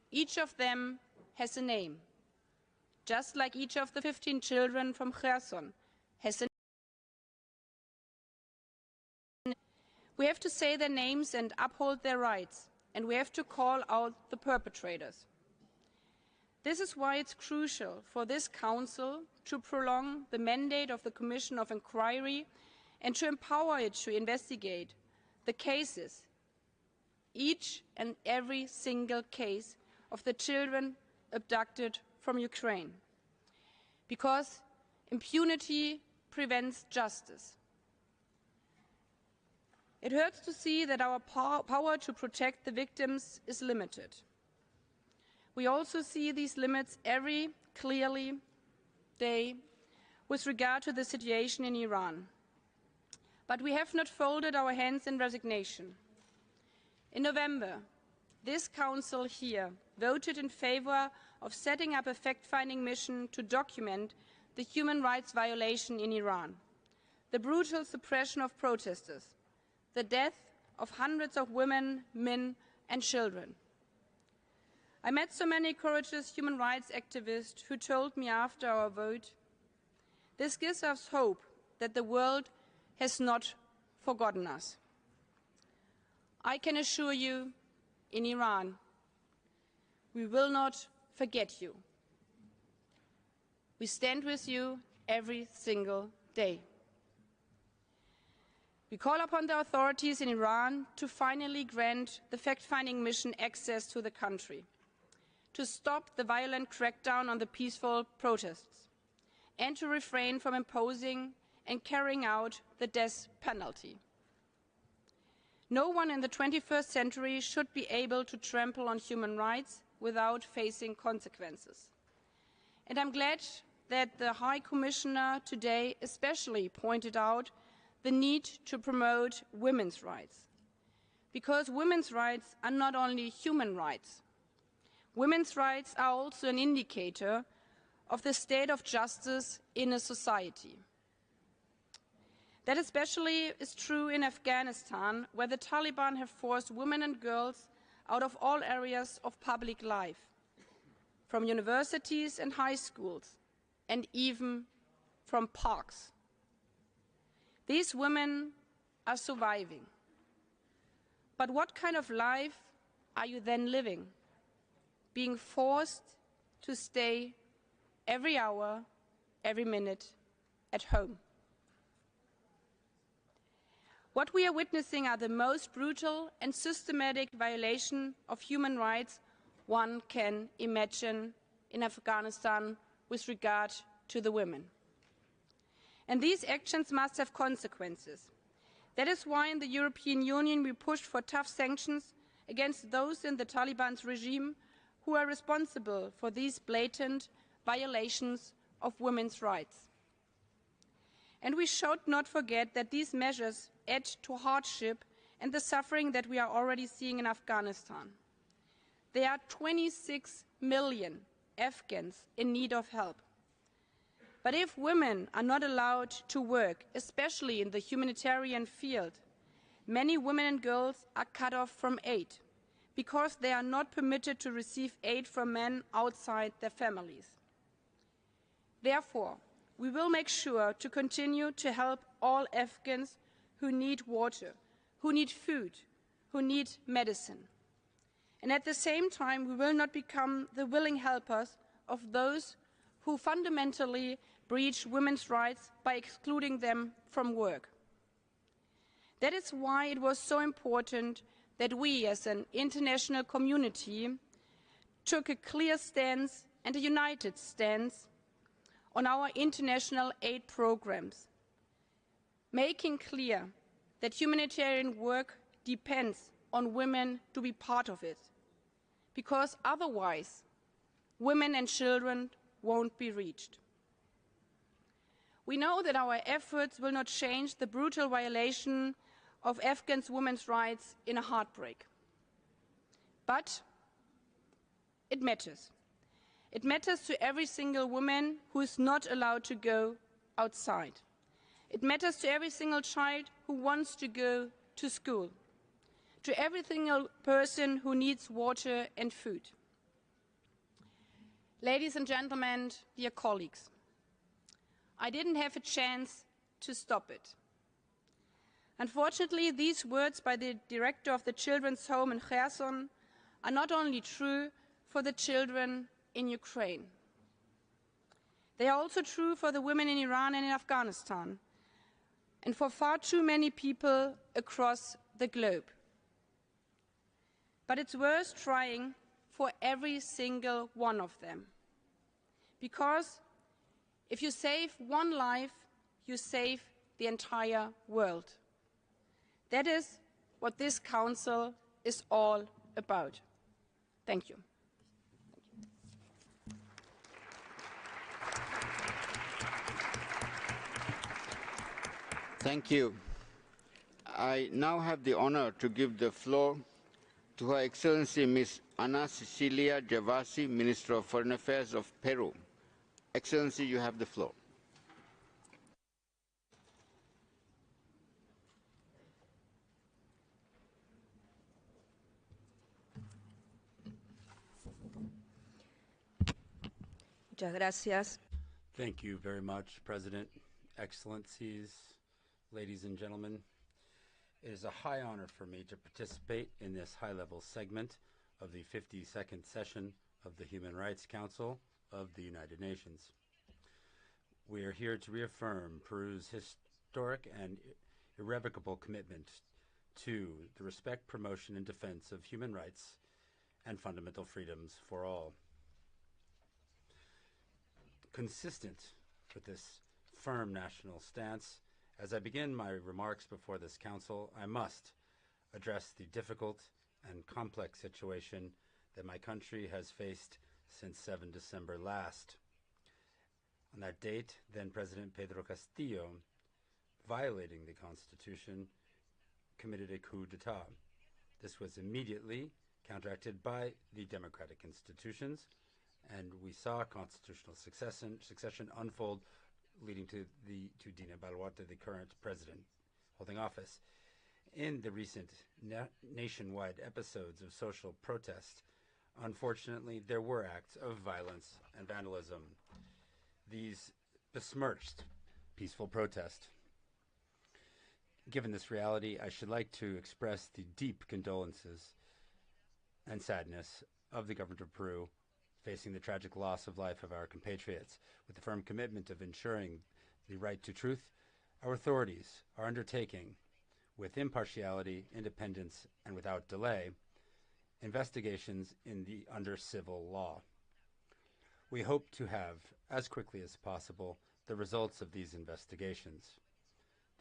[SPEAKER 12] Each of them has a name, just like each of the 15 children from Kherson has a name. We have to say their names and uphold their rights, and we have to call out the perpetrators. This is why it's crucial for this Council to prolong the mandate of the Commission of Inquiry and to empower it to investigate the cases, each and every single case of the children abducted from Ukraine. Because impunity prevents justice. It hurts to see that our power to protect the victims is limited. We also see these limits every clearly day with regard to the situation in Iran. But we have not folded our hands in resignation. In November, this Council here voted in favor of setting up a fact-finding mission to document the human rights violation in Iran, the brutal suppression of protesters, the death of hundreds of women, men, and children. I met so many courageous human rights activists who told me after our vote, this gives us hope that the world has not forgotten us. I can assure you, in Iran, we will not forget you. We stand with you every single day. We call upon the authorities in Iran to finally grant the fact-finding mission access to the country, to stop the violent crackdown on the peaceful protests, and to refrain from imposing and carrying out the death penalty. No one in the 21st century should be able to trample on human rights without facing consequences. And I'm glad that the High Commissioner today especially pointed out the need to promote women's rights. Because women's rights are not only human rights. Women's rights are also an indicator of the state of justice in a society. That especially is true in Afghanistan, where the Taliban have forced women and girls out of all areas of public life, from universities and high schools, and even from parks. These women are surviving. But what kind of life are you then living? Being forced to stay every hour, every minute at home. What we are witnessing are the most brutal and systematic violation of human rights one can imagine in Afghanistan with regard to the women. And these actions must have consequences. That is why in the European Union we pushed for tough sanctions against those in the Taliban's regime who are responsible for these blatant violations of women's rights. And we should not forget that these measures add to hardship and the suffering that we are already seeing in Afghanistan. There are 26 million Afghans in need of help. But if women are not allowed to work, especially in the humanitarian field, many women and girls are cut off from aid because they are not permitted to receive aid from men outside their families. Therefore, we will make sure to continue to help all Afghans who need water, who need food, who need medicine. And at the same time, we will not become the willing helpers of those who fundamentally breach women's rights by excluding them from work. That is why it was so important that we, as an international community, took a clear stance and a united stance on our international aid programs, making clear that humanitarian work depends on women to be part of it, because otherwise women and children won't be reached. We know that our efforts will not change the brutal violation of Afghan women's rights in a heartbreak. But it matters. It matters to every single woman who is not allowed to go outside. It matters to every single child who wants to go to school, to every single person who needs water and food. Ladies and gentlemen, dear colleagues, I didn't have a chance to stop it. Unfortunately, these words by the director of the children's home in Kherson are not only true for the children in Ukraine. They are also true for the women in Iran and in Afghanistan, and for far too many people across the globe. But it's worth trying for every single one of them. Because if you save one life, you save the entire world. That is what this Council is all about. Thank you.
[SPEAKER 21] Thank you. I now have the honor to give the floor to Her Excellency Ms. Ana Cecilia Gervasi, Minister of Foreign Affairs of Peru. Excellency, you have the floor.
[SPEAKER 13] Muchas gracias.
[SPEAKER 8] Thank you very much, President, Excellencies, ladies and gentlemen. It is a high honor for me to participate in this high-level segment of the 52nd session of the Human Rights Council of the United Nations. We are here to reaffirm Peru's historic and irrevocable commitment to the respect, promotion, and defense of human rights and fundamental freedoms for all. Consistent with this firm national stance, as I begin my remarks before this Council, I must address the difficult and complex situation that my country has faced since 7 December last. On that date, then President Pedro Castillo, violating the Constitution, committed a coup d'etat. This was immediately counteracted by the democratic institutions, and we saw constitutional succession unfold, leading to Dina Boluarte, the current president, holding office. In the recent nationwide episodes of social protest, unfortunately, there were acts of violence and vandalism. These besmirched peaceful protest. Given this reality, I should like to express the deep condolences and sadness of the government of Peru facing the tragic loss of life of our compatriots. With the firm commitment of ensuring the right to truth, our authorities are undertaking, with impartiality, independence, and without delay, investigations under civil law. We hope to have, as quickly as possible, the results of these investigations.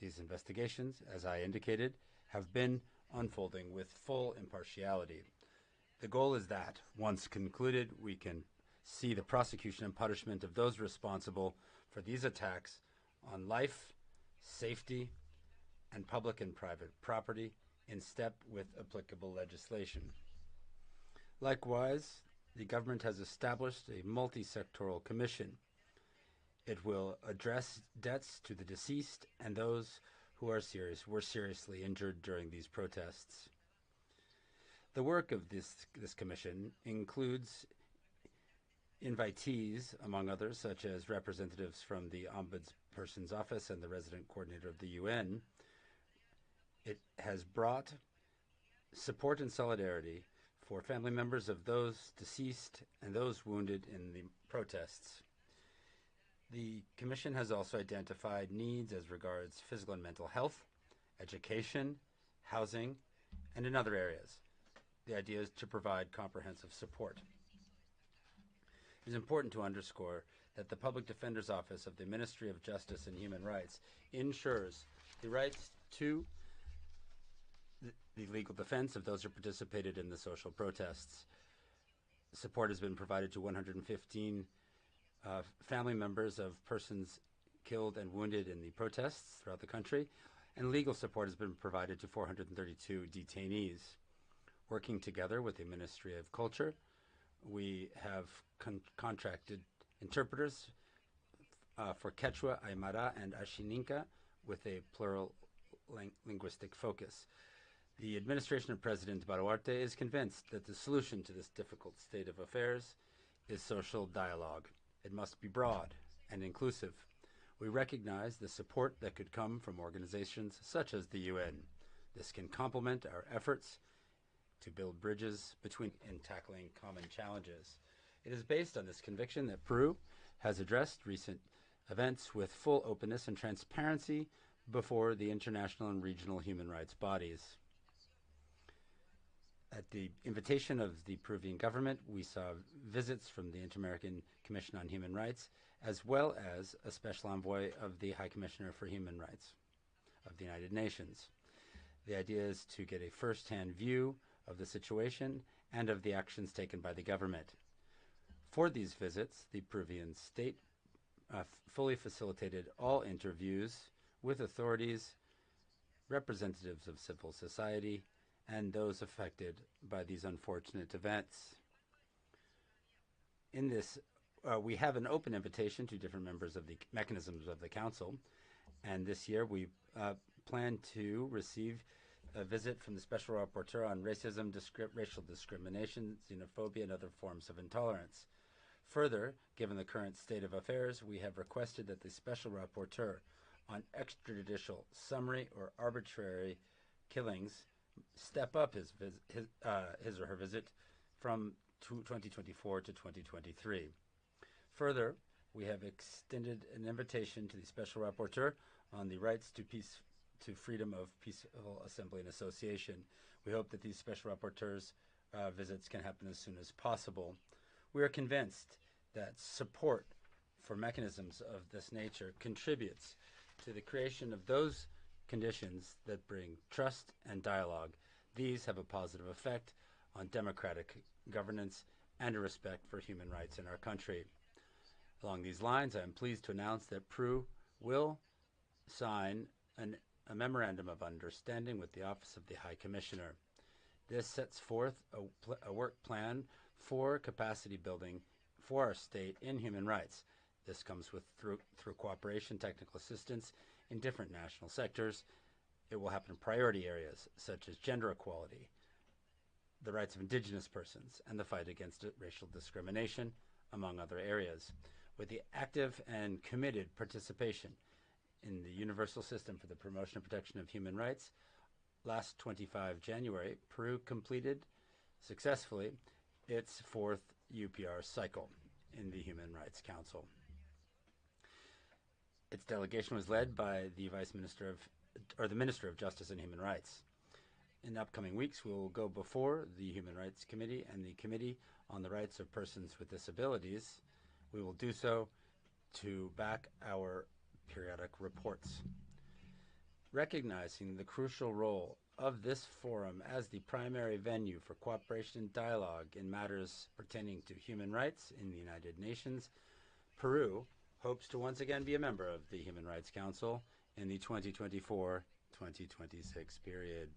[SPEAKER 8] These investigations, as I indicated, have been unfolding with full impartiality. The goal is that, once concluded, we can see the prosecution and punishment of those responsible for these attacks on life, safety, and public and private property in step with applicable legislation. Likewise, the government has established a multi-sectoral commission. It will address debts to the deceased and those who were seriously injured during these protests. The work of this commission includes invitees, among others, such as representatives from the Ombudsperson's Office and the Resident Coordinator of the UN. It has brought support and solidarity for family members of those deceased and those wounded in the protests. The Commission has also identified needs as regards physical and mental health, education, housing, and in other areas. The idea is to provide comprehensive support. It is important to underscore that the Public Defender's Office of the Ministry of Justice and Human Rights ensures the rights to the legal defense of those who participated in the social protests. Support has been provided to 115 family members of persons killed and wounded in the protests throughout the country, and legal support has been provided to 432 detainees. Working together with the Ministry of Culture, we have contracted interpreters for Quechua, Aymara, and Ashininka with a plural linguistic focus. The administration of President Boluarte is convinced that the solution to this difficult state of affairs is social dialogue. It must be broad and inclusive. We recognize the support that could come from organizations such as the UN. This can complement our efforts to build bridges between in tackling common challenges. It is based on this conviction that Peru has addressed recent events with full openness and transparency before the international and regional human rights bodies. At the invitation of the Peruvian government, we saw visits from the Inter-American Commission on Human Rights, as well as a special envoy of the High Commissioner for Human Rights of the United Nations. The idea is to get a first-hand view of the situation and of the actions taken by the government. For these visits, the Peruvian state fully facilitated all interviews with authorities, representatives of civil society, and those affected by these unfortunate events. In this, we have an open invitation to different members of the mechanisms of the Council, and this year we plan to receive a visit from the Special Rapporteur on racism, racial discrimination, xenophobia, and other forms of intolerance. Further, given the current state of affairs, we have requested that the Special Rapporteur on extrajudicial, summary, or arbitrary killings step up his or her visit from 2024 to 2023. Further, we have extended an invitation to the Special Rapporteur on the rights to peace, to freedom of peaceful assembly and association. We hope that these Special Rapporteurs' visits can happen as soon as possible. We are convinced that support for mechanisms of this nature contributes to the creation of those conditions that bring trust and dialogue. These have a positive effect on democratic governance and a respect for human rights in our country. Along these lines, I am pleased to announce that Peru will sign a memorandum of understanding with the Office of the High Commissioner. This sets forth a work plan for capacity building for our state in human rights. This comes through cooperation, technical assistance in different national sectors. It will happen in priority areas such as gender equality, the rights of indigenous persons, and the fight against racial discrimination, among other areas. With the active and committed participation in the universal system for the promotion and protection of human rights, last 25 January, Peru completed successfully its 4th UPR cycle in the Human Rights Council. Its delegation was led by the Minister of Justice and Human Rights. In the upcoming weeks, we will go before the Human Rights Committee and the Committee on the Rights of Persons with Disabilities. We will do so to back our periodic reports. Recognizing the crucial role of this forum as the primary venue for cooperation and dialogue in matters pertaining to human rights in the United Nations, Peru hopes to once again be a member of the Human Rights Council in the 2024-2026 period.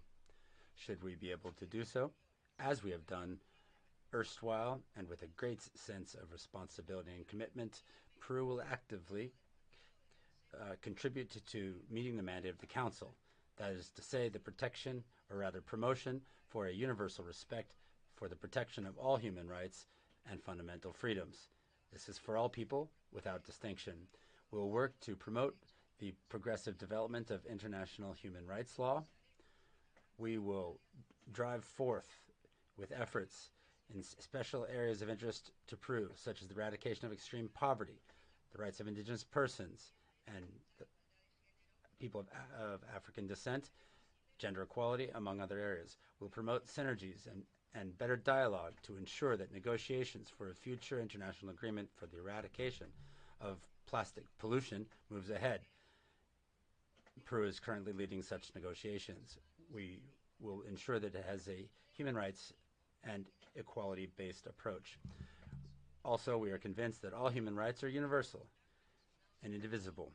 [SPEAKER 8] Should we be able to do so, as we have done erstwhile, and with a great sense of responsibility and commitment, Peru will actively contribute to meeting the mandate of the Council. That is to say, the protection, or rather promotion, for a universal respect for the protection of all human rights and fundamental freedoms. This is for all people, without distinction. We will work to promote the progressive development of international human rights law. We will drive forth with efforts in special areas of interest to Peru, such as the eradication of extreme poverty, the rights of indigenous persons and the people of African descent, gender equality, among other areas. We'll promote synergies and better dialogue to ensure that negotiations for a future international agreement for the eradication of plastic pollution moves ahead. Peru is currently leading such negotiations. We will ensure that it has a human rights and equality-based approach. Also, we are convinced that all human rights are universal and indivisible.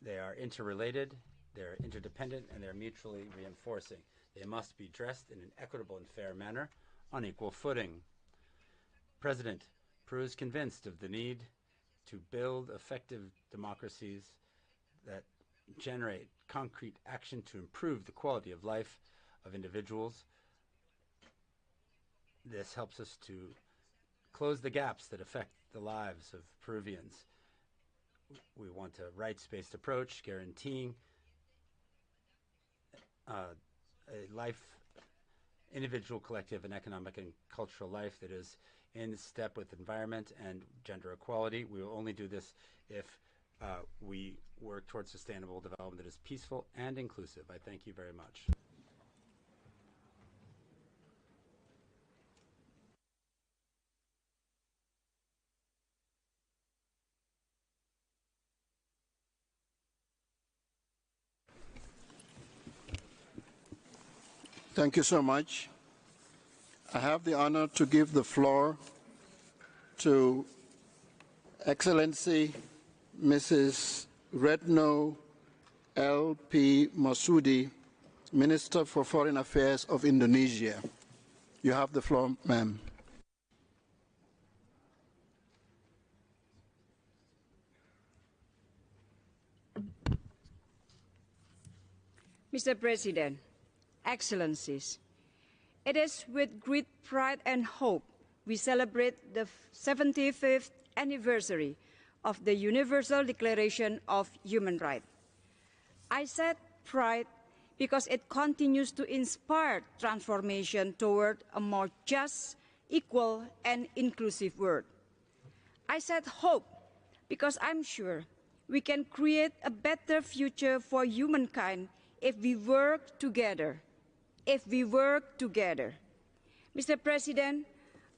[SPEAKER 8] They are interrelated, they're interdependent, and they're mutually reinforcing. They must be addressed in an equitable and fair manner on equal footing. President, Peru is convinced of the need to build effective democracies that generate concrete action to improve the quality of life of individuals. This helps us to close the gaps that affect the lives of Peruvians. We want a rights-based approach guaranteeing a life, individual, collective, and economic and cultural life that is in step with environment and gender equality. We will only do this if we work towards sustainable development that is peaceful and inclusive. I thank you very much.
[SPEAKER 2] Thank you so much. I have the honor to give the floor to Excellency Mrs. Retno L.P. Masudi, Minister for Foreign Affairs of Indonesia. You have the floor, ma'am.
[SPEAKER 13] Mr. President, Excellencies, it is with great pride and hope we celebrate the 75th anniversary of the Universal Declaration of Human Rights. I said pride because it continues to inspire transformation toward a more just, equal, and inclusive world. I said hope because I'm sure we can create a better future for humankind if we work together. Mr. President,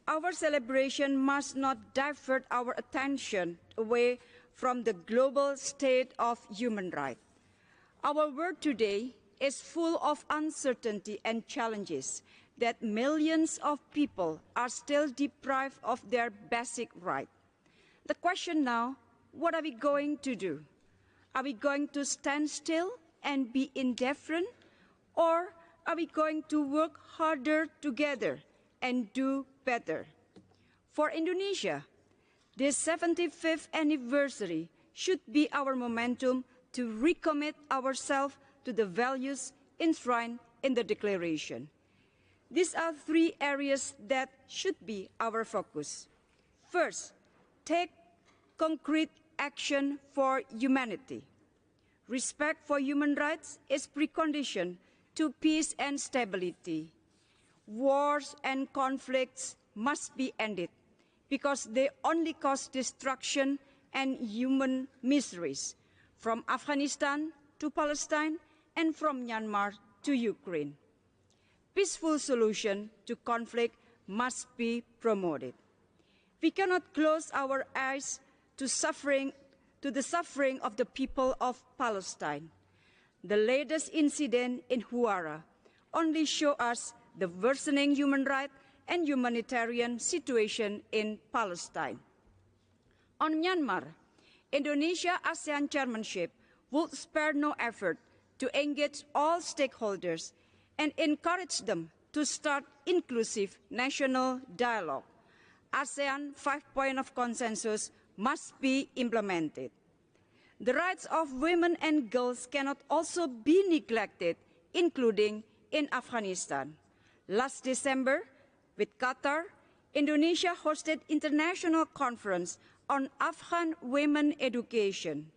[SPEAKER 13] our celebration must not divert our attention away from the global state of human rights. Our world today is full of uncertainty and challenges that millions of people are still deprived of their basic rights. The question now, what are we going to do? Are we going to stand still and be indifferent, or are we going to work harder together and do better? For Indonesia, this 75th anniversary should be our momentum to recommit ourselves to the values enshrined in the Declaration. These are three areas that should be our focus. First, take concrete action for humanity. Respect for human rights is precondition to peace and stability. Wars and conflicts must be ended because they only cause destruction and human miseries, from Afghanistan to Palestine and from Myanmar to Ukraine. Peaceful solution to conflict must be promoted. We cannot close our eyes to the suffering of the people of Palestine. The latest incident in Huara only shows us the worsening human rights and humanitarian situation in Palestine. On Myanmar, Indonesia-ASEAN chairmanship would spare no effort to engage all stakeholders and encourage them to start inclusive national dialogue. ASEAN 5-point of consensus must be implemented. The rights of women and girls cannot also be neglected, including in Afghanistan. Last December, with Qatar, Indonesia hosted international conference on Afghan women education.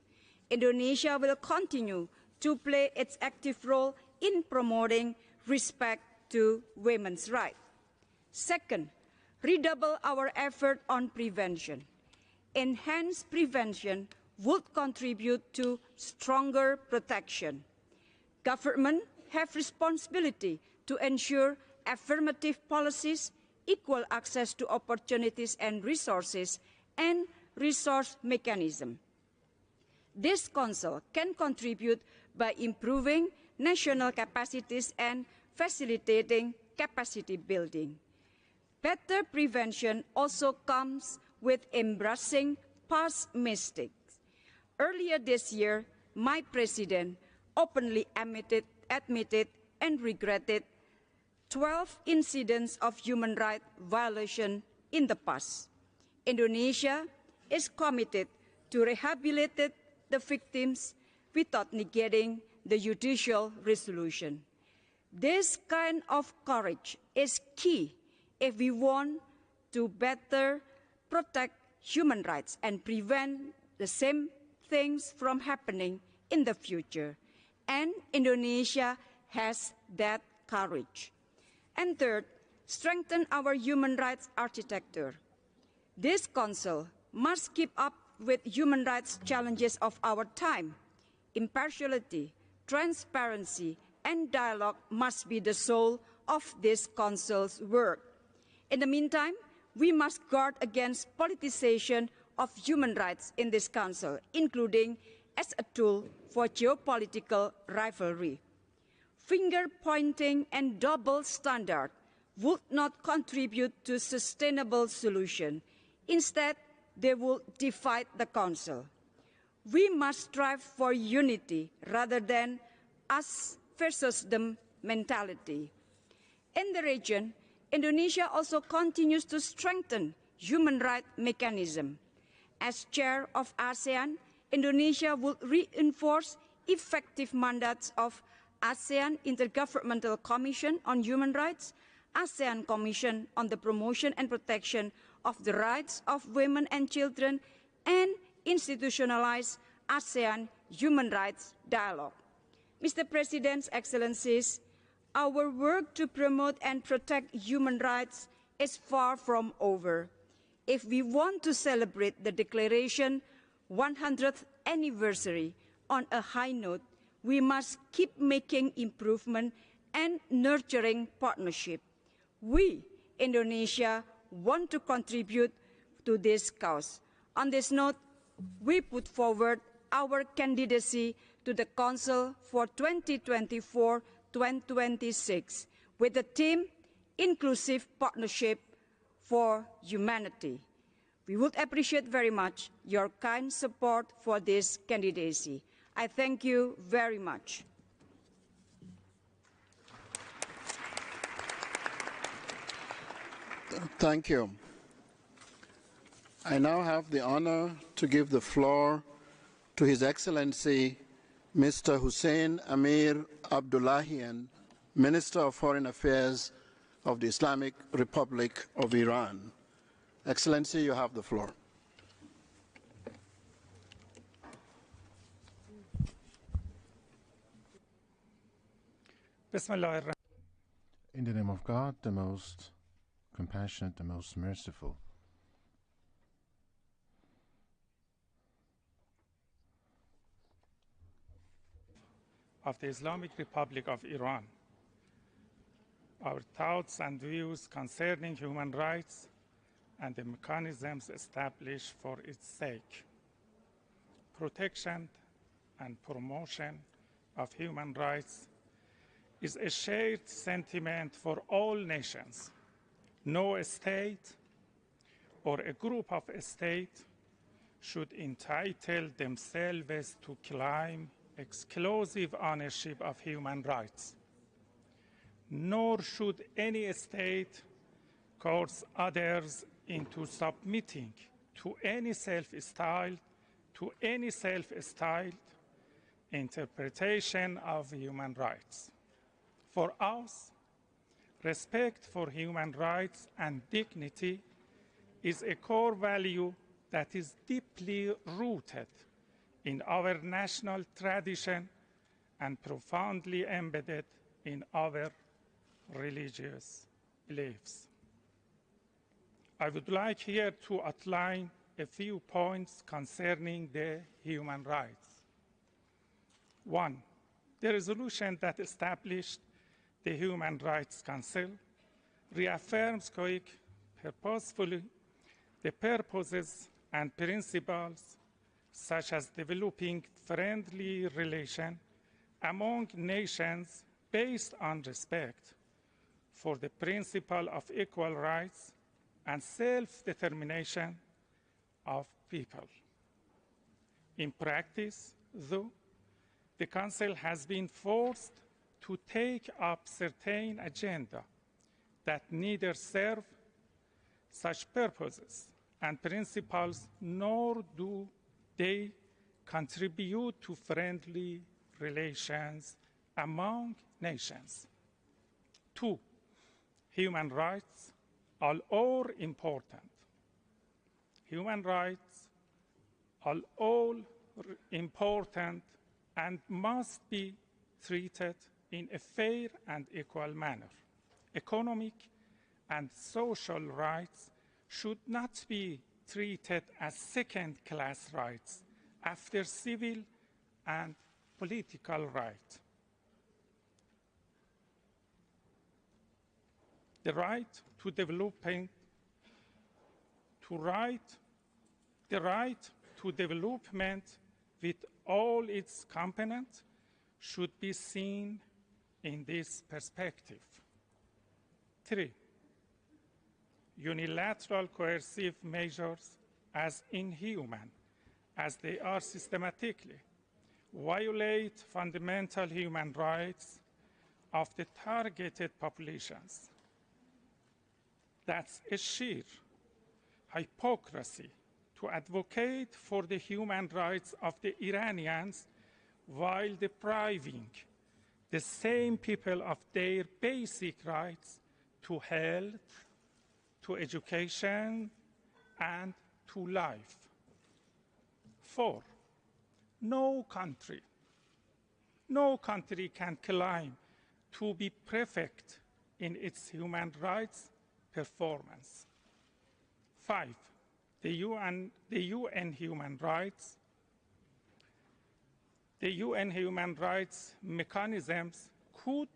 [SPEAKER 13] Indonesia will continue to play its active role in promoting respect to women's rights. Second, redouble our effort on prevention. Enhanced prevention would contribute to stronger protection. Government have responsibility to ensure affirmative policies, equal access to opportunities and resources, and resource mechanism. This Council can contribute by improving national capacities and facilitating capacity building. Better prevention also comes with embracing past mistakes. Earlier this year, my president openly admitted and regretted 12 incidents of human rights violation in the past. Indonesia is committed to rehabilitate the victims without negating the judicial resolution. This kind of courage is key if we want to better protect human rights and prevent the same things from happening in the future. And Indonesia has that courage. And third, strengthen our human rights architecture. This Council must keep up with human rights challenges of our time. Impartiality, transparency, and dialogue must be the soul of this Council's work. In the meantime, we must guard against politicization of human rights in this Council, including as a tool for geopolitical rivalry. Finger-pointing and double standard would not contribute to sustainable solution. Instead, they will divide the Council. We must strive for unity rather than us versus them mentality. In the region, Indonesia also continues to strengthen human rights mechanism. As chair of ASEAN, Indonesia will reinforce effective mandates of ASEAN Intergovernmental Commission on Human Rights, ASEAN Commission on the Promotion and Protection of the Rights of Women and Children, and institutionalize ASEAN Human Rights Dialogue. Mr. President, Excellencies, our work to promote and protect human rights is far from over. If we want to celebrate the Declaration 100th anniversary on a high note, we must keep making improvement and nurturing partnership. We, Indonesia, want to contribute to this cause. On this note, we put forward our candidacy to the Council for 2024-2026 with the theme Inclusive Partnership for Humanity. We would appreciate very much your kind support for this candidacy. I thank you very much.
[SPEAKER 2] Thank you. I now have the honor to give the floor to His Excellency Mr. Hussein Amir Abdullahian, Minister of Foreign Affairs of the Islamic Republic of Iran. Excellency, you have the floor.
[SPEAKER 14] In the name of God, the most compassionate, the most merciful.
[SPEAKER 15] Of the Islamic Republic of Iran. Our thoughts and views concerning human rights and the mechanisms established for its sake. Protection and promotion of human rights is a shared sentiment for all nations. No state or a group of states should entitle themselves to claim exclusive ownership of human rights, nor should any state coerce others into submitting to any self-styled interpretation of human rights. For us, respect for human rights and dignity is a core value that is deeply rooted in our national tradition and profoundly embedded in our religious beliefs. I would like here to outline a few points concerning the human rights. 1. The resolution that established the Human Rights Council reaffirms quite purposefully the purposes and principles such as developing friendly relations among nations based on respect for the principle of equal rights and self-determination of people. In practice, though, the Council has been forced to take up certain agenda that neither serve such purposes and principles, nor do they contribute to friendly relations among nations. 2, human rights are all important. Human rights are all important and must be treated in a fair and equal manner. Economic and social rights should not be treated as second-class rights after civil and political rights. The right to development with all its components should be seen in this perspective. 3. Unilateral coercive measures as inhuman as they are systematically violate fundamental human rights of the targeted populations. That's a sheer hypocrisy to advocate for the human rights of the Iranians while depriving the same people of their basic rights to health, to education, and to life. 4, no country can claim to be perfect in its human rights performance. 5, the UN human rights mechanisms could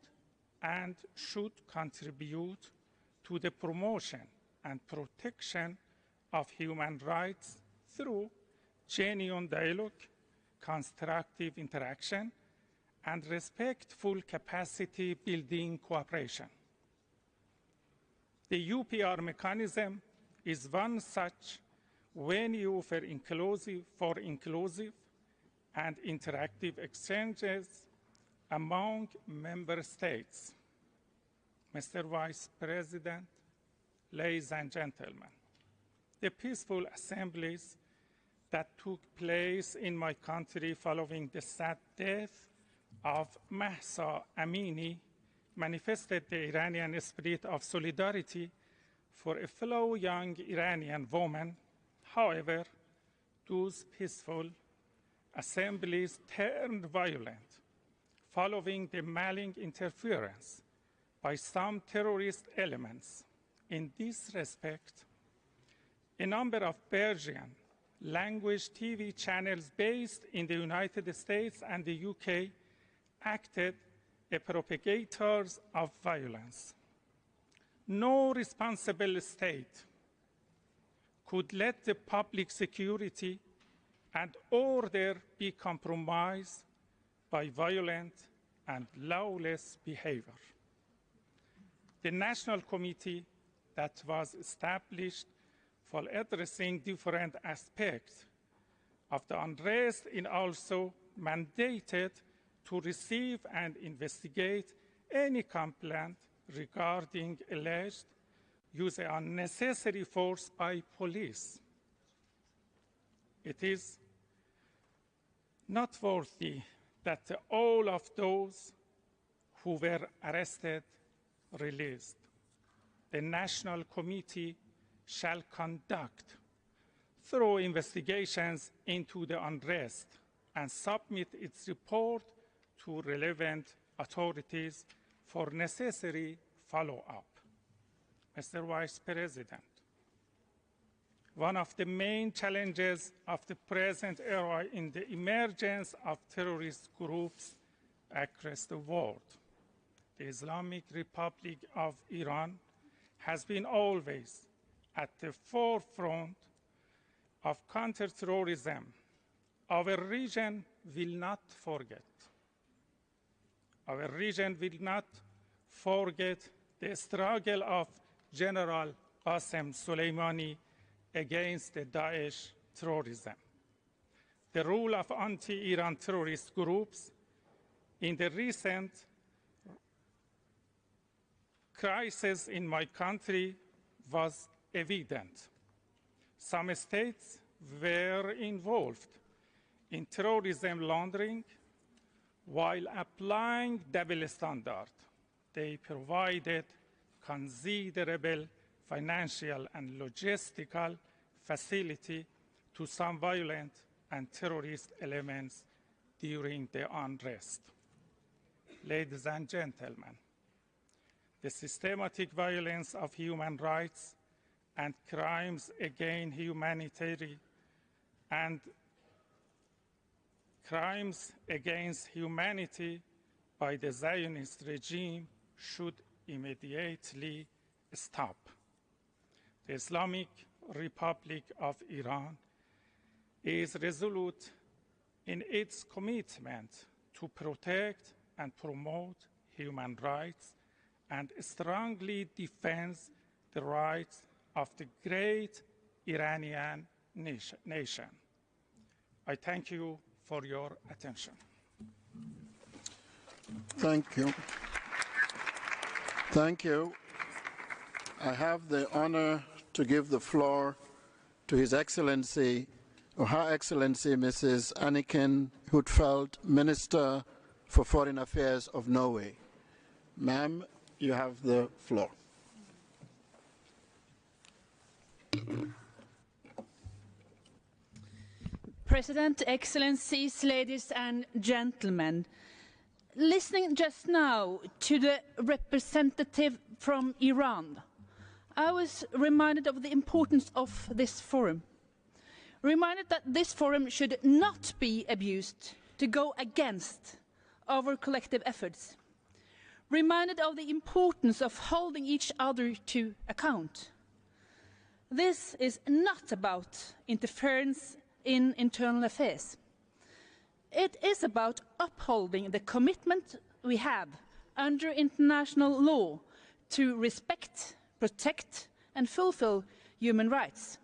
[SPEAKER 15] and should contribute to the promotion and protection of human rights through genuine dialogue, constructive interaction, and respectful capacity building cooperation. The UPR mechanism is one such venue for inclusive and interactive exchanges among member states. Mr. Vice President, ladies and gentlemen, the peaceful assemblies that took place in my country following the sad death of Mahsa Amini manifested the Iranian spirit of solidarity for a fellow young Iranian woman. However, those peaceful assemblies turned violent following the malign interference by some terrorist elements. In this respect, a number of Persian language TV channels based in the United States and the UK acted as propagators of violence. No responsible state could let the public security and order be compromised by violent and lawless behavior. The National Committee that was established for addressing different aspects of the unrest is also mandated to receive and investigate any complaint regarding alleged use of unnecessary force by police. It is noteworthy that all of those who were arrested released. The National Committee shall conduct thorough investigations into the unrest and submit its report to relevant authorities for necessary follow-up. Mr. Vice President, one of the main challenges of the present era in the emergence of terrorist groups across the world, the Islamic Republic of Iran has been always at the forefront of counterterrorism. Our region will not forget. Our region will not forget the struggle of General Qasem Soleimani against the Daesh terrorism. The role of anti-Iran terrorist groups in the recent crisis in my country was evident. Some states were involved in terrorism laundering while applying double standards. They provided considerable financial and logistical facility to some violent and terrorist elements during the unrest. Ladies and gentlemen, the systematic violence of human rights and crimes against humanity and crimes against humanity by the Zionist regime should immediately stop. The Islamic Republic of Iran is resolute in its commitment to protect and promote human rights and strongly defends the rights of the great Iranian nation. I thank you for your attention.
[SPEAKER 2] Thank you. Thank you. I have the honor to give the floor to His Excellency, or Her Excellency, Mrs. Anniken Huitfeldt, Minister for Foreign Affairs of Norway. Ma'am, you have the floor.
[SPEAKER 16] President, Excellencies, ladies and gentlemen, listening just now to the representative from Iran, I was reminded of the importance of this forum, reminded that this forum should not be abused to go against our collective efforts, reminded of the importance of holding each other to account. This is not about interference in internal affairs. It is about upholding the commitment we have under international law to respect, protect and fulfill human rights.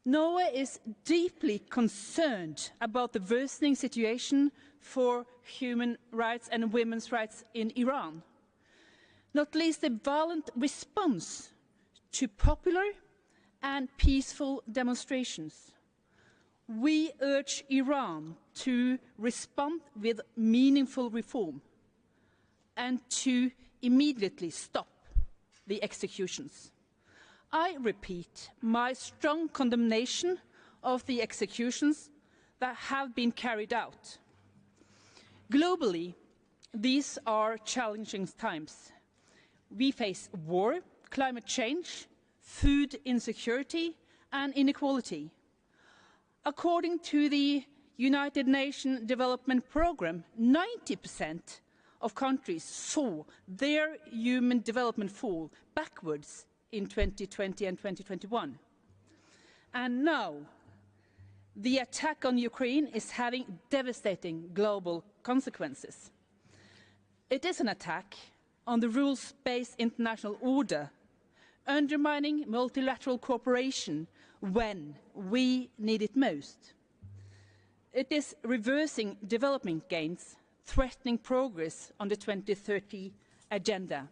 [SPEAKER 16] Norway is deeply concerned about the worsening situation for human rights and women's rights in Iran, not least the violent response to popular and peaceful demonstrations. We urge Iran to respond with meaningful reform and to immediately stop the executions. I repeat my strong condemnation of the executions that have been carried out. Globally, these are challenging times. We face war, climate change, food insecurity, and inequality. According to the United Nations Development Programme, 90% of countries saw their human development fall backwards in 2020 and 2021. And now, the attack on Ukraine is having devastating global consequences. It is an attack on the rules-based international order, undermining multilateral cooperation when we need it most. It is reversing development gains, threatening progress on the 2030 agenda.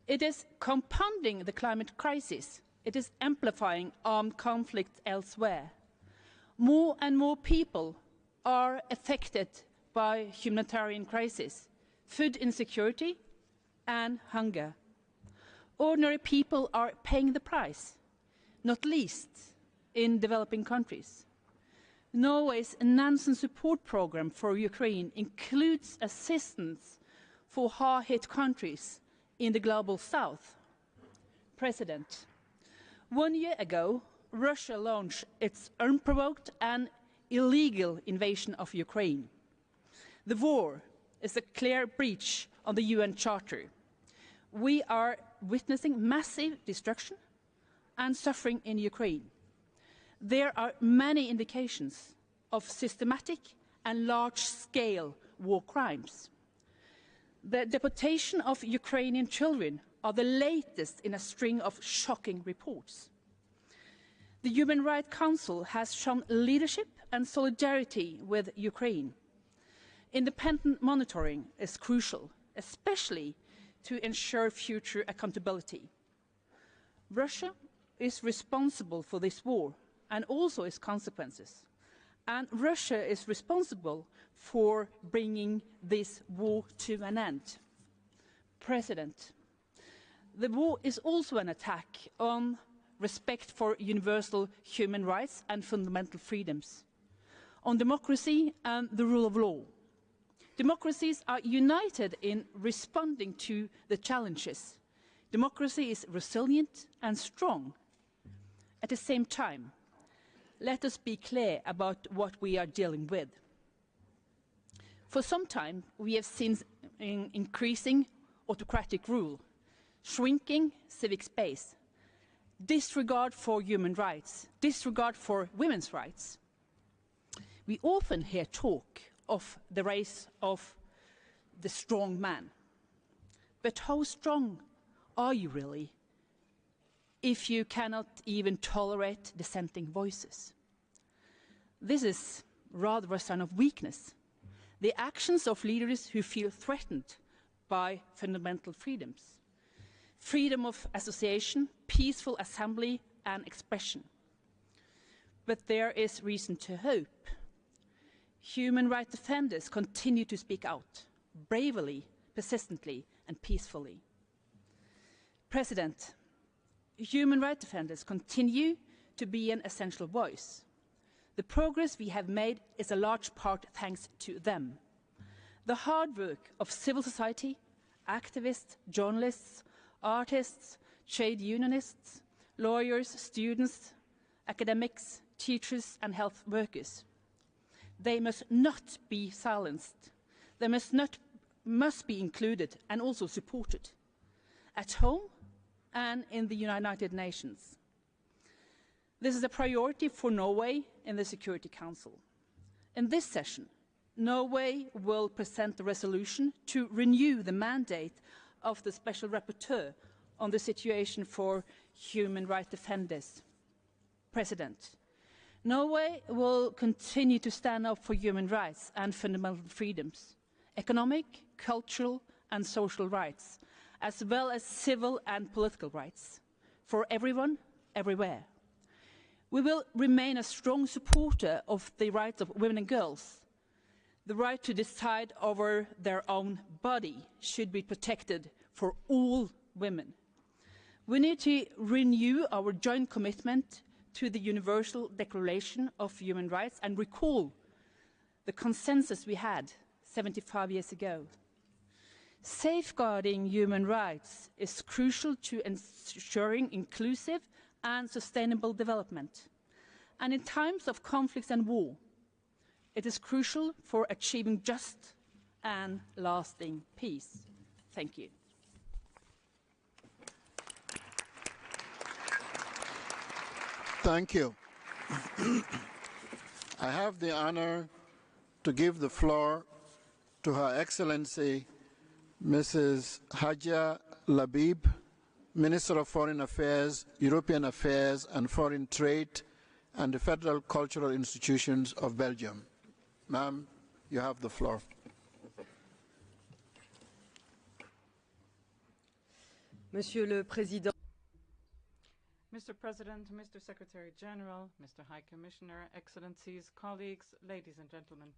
[SPEAKER 16] It is compounding the climate crisis. It is amplifying armed conflict elsewhere. More and more people are affected by humanitarian crisis, food insecurity, and hunger. Ordinary people are paying the price, not least in developing countries. Norway's Nansen support program for Ukraine includes assistance for hard-hit countries in the global south. President, 1 year ago, Russia launched its unprovoked and illegal invasion of Ukraine. The war is a clear breach of the UN Charter. We are witnessing massive destruction and suffering in Ukraine. There are many indications of systematic and large-scale war crimes. The deportation of Ukrainian children are the latest in a string of shocking reports. The Human Rights Council has shown leadership and solidarity with Ukraine. Independent monitoring is crucial, especially to ensure future accountability. Russia is responsible for this war and also its consequences. And Russia is responsible for bringing this war to an end. President, the war is also an attack on respect for universal human rights and fundamental freedoms, on democracy and the rule of law. Democracies are united in responding to the challenges. Democracy is resilient and strong. At the same time, let us be clear about what we are dealing with. For some time, we have seen increasing autocratic rule, shrinking civic space, disregard for human rights, disregard for women's rights. We often hear talk of the race of the strong man. But how strong are you really if you cannot even tolerate dissenting voices? This is rather a sign of weakness. The actions of leaders who feel threatened by fundamental freedoms. Freedom of association, peaceful assembly and expression. But there is reason to hope. Human rights defenders continue to speak out, bravely, persistently and peacefully. President, human rights defenders continue to be an essential voice. The progress we have made is a large part thanks to them. The hard work of civil society, activists, journalists, artists, trade unionists, lawyers, students, academics, teachers and health workers. They must not be silenced. They must be included and also supported at home and in the United Nations. This is a priority for Norway in the Security Council. In this session, Norway will present a resolution to renew the mandate of the Special Rapporteur on the situation for human rights defenders. President, Norway will continue to stand up for human rights and fundamental freedoms, economic, cultural and social rights, as well as civil and political rights, for everyone everywhere. We will remain a strong supporter of the rights of women and girls. The right to decide over their own body should be protected for all women. We need to renew our joint commitment to the Universal Declaration of Human Rights and recall the consensus we had 75 years ago. Safeguarding human rights is crucial to ensuring inclusive and sustainable development. And in times of conflicts and war, it is crucial for achieving just and lasting peace. Thank you.
[SPEAKER 2] Thank you. I have the honor to give the floor to Her Excellency Mrs. Haja Labib, Minister of Foreign Affairs, European Affairs and Foreign Trade and the Federal Cultural Institutions of Belgium. Ma'am, you have the floor.
[SPEAKER 17] Monsieur le Président.
[SPEAKER 20] Mr. President, Mr. Secretary General, Mr. High Commissioner, Excellencies, colleagues, ladies and gentlemen.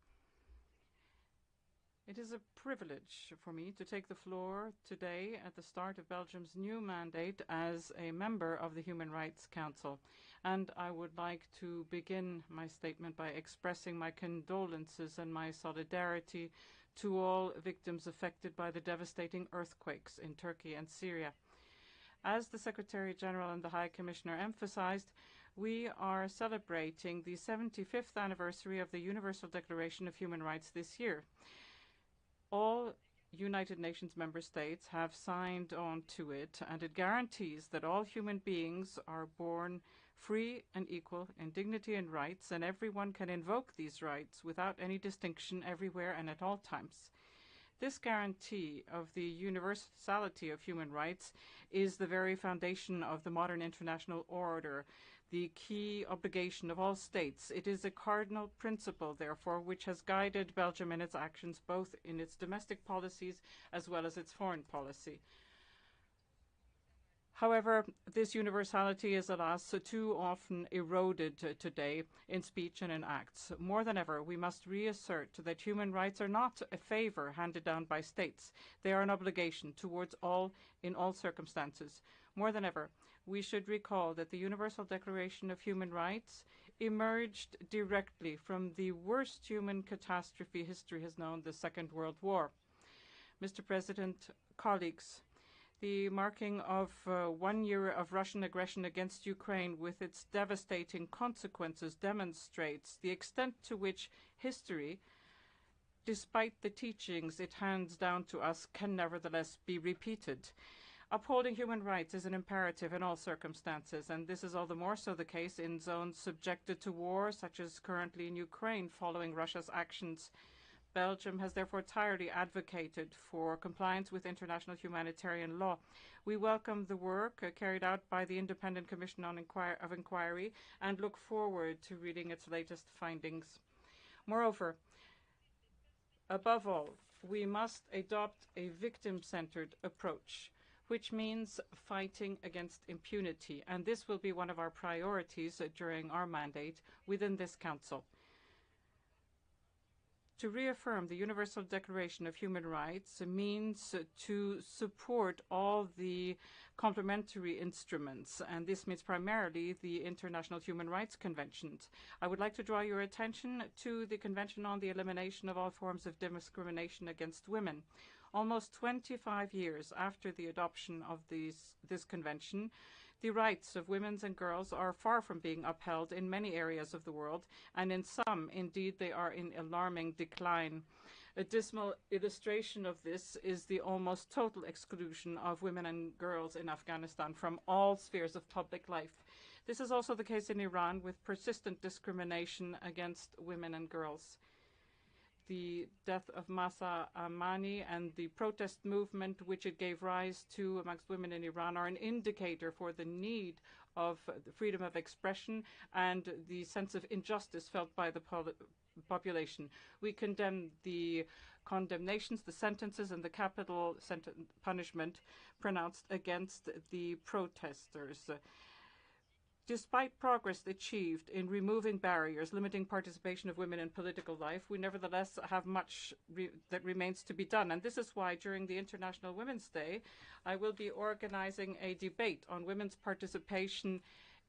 [SPEAKER 20] It is a privilege for me to take the floor today at the start of Belgium's new mandate as a member of the Human Rights Council. And I would like to begin my statement by expressing my condolences and my solidarity to all victims affected by the devastating earthquakes in Turkey and Syria. As the Secretary General and the High Commissioner emphasized, we are celebrating the 75th anniversary of the Universal Declaration of Human Rights this year. All United Nations member states have signed on to it, and it guarantees that all human beings are born free and equal in dignity and rights, and everyone can invoke these rights without any distinction everywhere and at all times. This guarantee of the universality of human rights is the very foundation of the modern international order, the key obligation of all states. It is a cardinal principle, therefore, which has guided Belgium in its actions, both in its domestic policies as well as its foreign policy. However, this universality is, alas, too often eroded today in speech and in acts. More than ever, we must reassert that human rights are not a favor handed down by states. They are an obligation towards all in all circumstances. More than ever, we should recall that the Universal Declaration of Human Rights emerged directly from the worst human catastrophe history has known, the Second World War. Mr. President, colleagues, the marking of 1 year of Russian aggression against Ukraine with its devastating consequences demonstrates the extent to which history, despite the teachings it hands down to us, can nevertheless be repeated. Upholding human rights is an imperative in all circumstances, and this is all the more so the case in zones subjected to war, such as currently in Ukraine following Russia's actions. Belgium has therefore entirely advocated for compliance with international humanitarian law. We welcome the work carried out by the Independent Commission of Inquiry and look forward to reading its latest findings. Moreover, above all, we must adopt a victim-centered approach, which means fighting against impunity, and this will be one of our priorities during our mandate within this Council. To reaffirm the Universal Declaration of Human Rights means to support all the complementary instruments, and this means primarily the International Human Rights Conventions. I would like to draw your attention to the Convention on the Elimination of All Forms of Discrimination Against Women. Almost 25 years after the adoption of this convention, the rights of women and girls are far from being upheld in many areas of the world, and in some, indeed, they are in alarming decline. A dismal illustration of this is the almost total exclusion of women and girls in Afghanistan from all spheres of public life. This is also the case in Iran, with persistent discrimination against women and girls. The death of Mahsa Amini and the protest movement which it gave rise to amongst women in Iran are an indicator for the need of freedom of expression and the sense of injustice felt by the population. We condemn the condemnations, the sentences, and the capital punishment pronounced against the protesters. Despite progress achieved in removing barriers limiting participation of women in political life, we nevertheless have much that remains to be done. And this is why during the International Women's Day, I will be organizing a debate on women's participation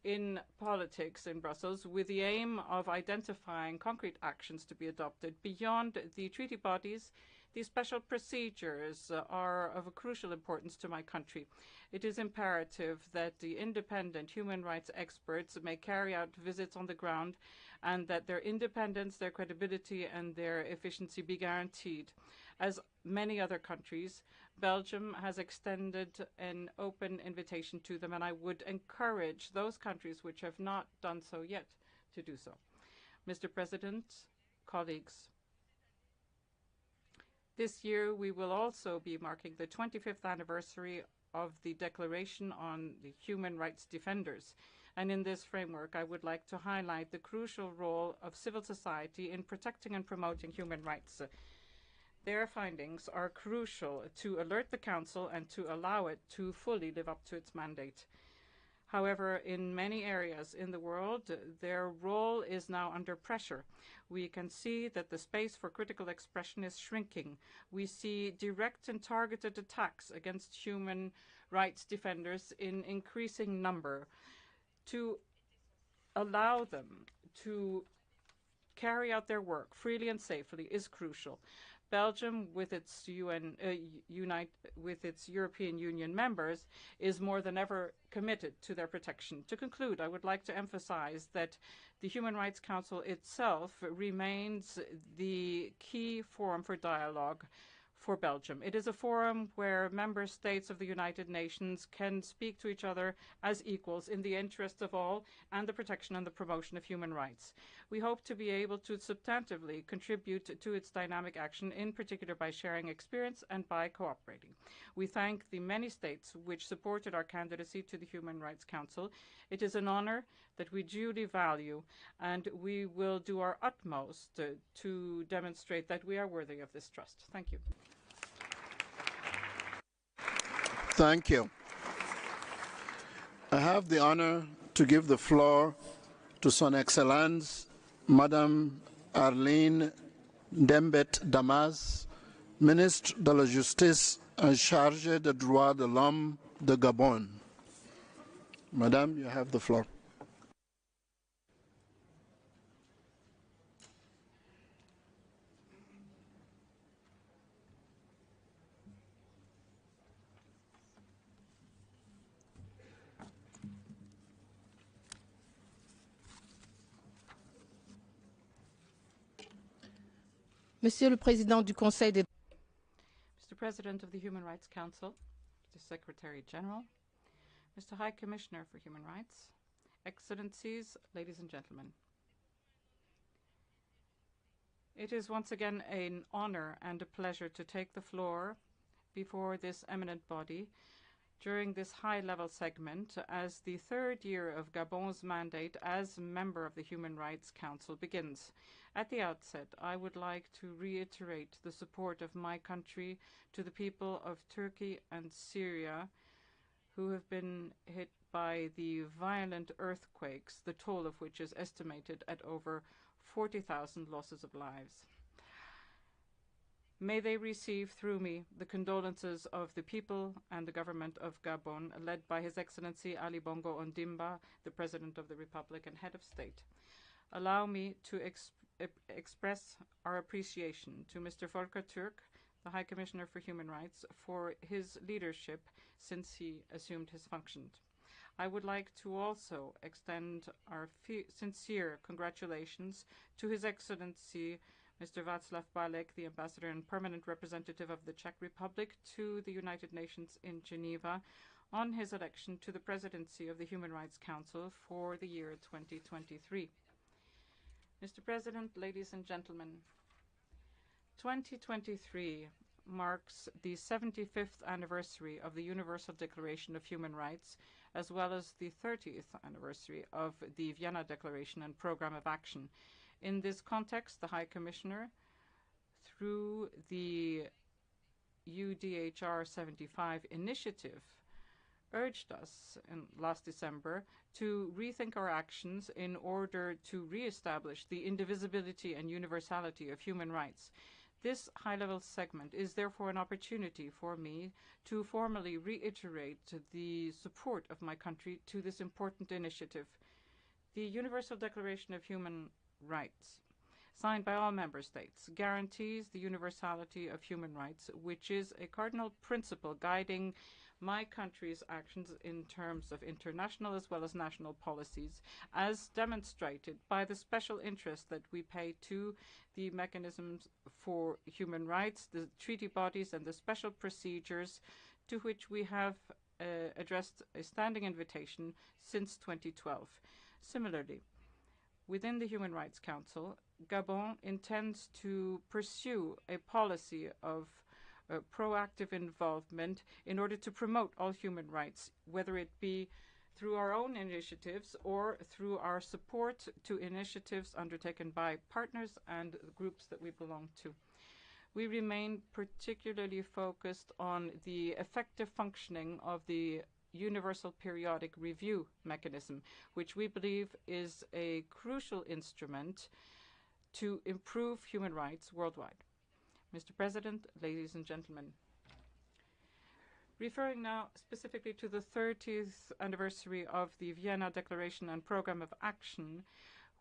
[SPEAKER 20] in politics in Brussels with the aim of identifying concrete actions to be adopted. Beyond the treaty bodies, these special procedures are of a crucial importance to my country. It is imperative that the independent human rights experts may carry out visits on the ground and that their independence, their credibility and their efficiency be guaranteed. As many other countries, Belgium has extended an open invitation to them, and I would encourage those countries which have not done so yet to do so. Mr. President, colleagues, this year we will also be marking the 25th anniversary of the Declaration on the Human Rights Defenders. And in this framework, I would like to highlight the crucial role of civil society in protecting and promoting human rights. Their findings are crucial to alert the Council and to allow it to fully live up to its mandate. However, in many areas in the world, their role is now under pressure. We can see that the space for critical expression is shrinking. We see direct and targeted attacks against human rights defenders in increasing number. To allow them to carry out their work freely and safely is crucial. Belgium, with its European Union members, is more than ever committed to their protection. To conclude, I would like to emphasize that the Human Rights Council itself remains the key forum for dialogue for Belgium. It is a forum where member states of the United Nations can speak to each other as equals in the interest of all and the protection and the promotion of human rights. We hope to be able to substantively contribute to its dynamic action, in particular by sharing experience and by cooperating. We thank the many states which supported our candidacy to the Human Rights Council. It is an honor that we duly value, and we will do our utmost to demonstrate that we are worthy of this trust. Thank you.
[SPEAKER 2] Thank you. I have the honor to give the floor to Son Excellence, Madame Arlene Dembet Damas, Ministre de la Justice en charge des droits de l'homme de Gabon. Madame, you have the floor.
[SPEAKER 1] Monsieur le Président du Conseil des
[SPEAKER 20] Mr. President of the Human Rights Council, Mr. Secretary General, Mr. High Commissioner for Human Rights, Excellencies, ladies and gentlemen. It is once again an honor and a pleasure to take the floor before this eminent body during this high-level segment as the third year of Gabon's mandate as member of the Human Rights Council begins. At the outset, I would like to reiterate the support of my country to the people of Turkey and Syria who have been hit by the violent earthquakes, the toll of which is estimated at over 40,000 losses of lives. May they receive through me the condolences of the people and the government of Gabon, led by His Excellency Ali Bongo Ondimba, the President of the Republic and Head of State. Allow me to express our appreciation to Mr. Volker Türk, the High Commissioner for Human Rights, for his leadership since he assumed his functions. I would like to also extend our sincere congratulations to His Excellency Mr. Václav Balek, the Ambassador and Permanent Representative of the Czech Republic to the United Nations in Geneva, on his election to the presidency of the Human Rights Council for the year 2023. Mr. President, ladies and gentlemen, 2023 marks the 75th anniversary of the Universal Declaration of Human Rights, as well as the 30th anniversary of the Vienna Declaration and Programme of Action. In this context, the High Commissioner, through the UDHR 75 initiative, urged us last December to rethink our actions in order to re-establish the indivisibility and universality of human rights. This high-level segment is therefore an opportunity for me to formally reiterate the support of my country to this important initiative. The Universal Declaration of Human Rights, signed by all member states, guarantees the universality of human rights, which is a cardinal principle guiding my country's actions in terms of international as well as national policies, as demonstrated by the special interest that we pay to the mechanisms for human rights, the treaty bodies and the special procedures to which we have addressed a standing invitation since 2012. Similarly, within the Human Rights Council, Gabon intends to pursue a policy of proactive involvement in order to promote all human rights, whether it be through our own initiatives or through our support to initiatives undertaken by partners and groups that we belong to. We remain particularly focused on the effective functioning of the Universal Periodic Review mechanism, which we believe is a crucial instrument to improve human rights worldwide. Mr. President, ladies and gentlemen, referring now specifically to the 30th anniversary of the Vienna Declaration and Programme of Action,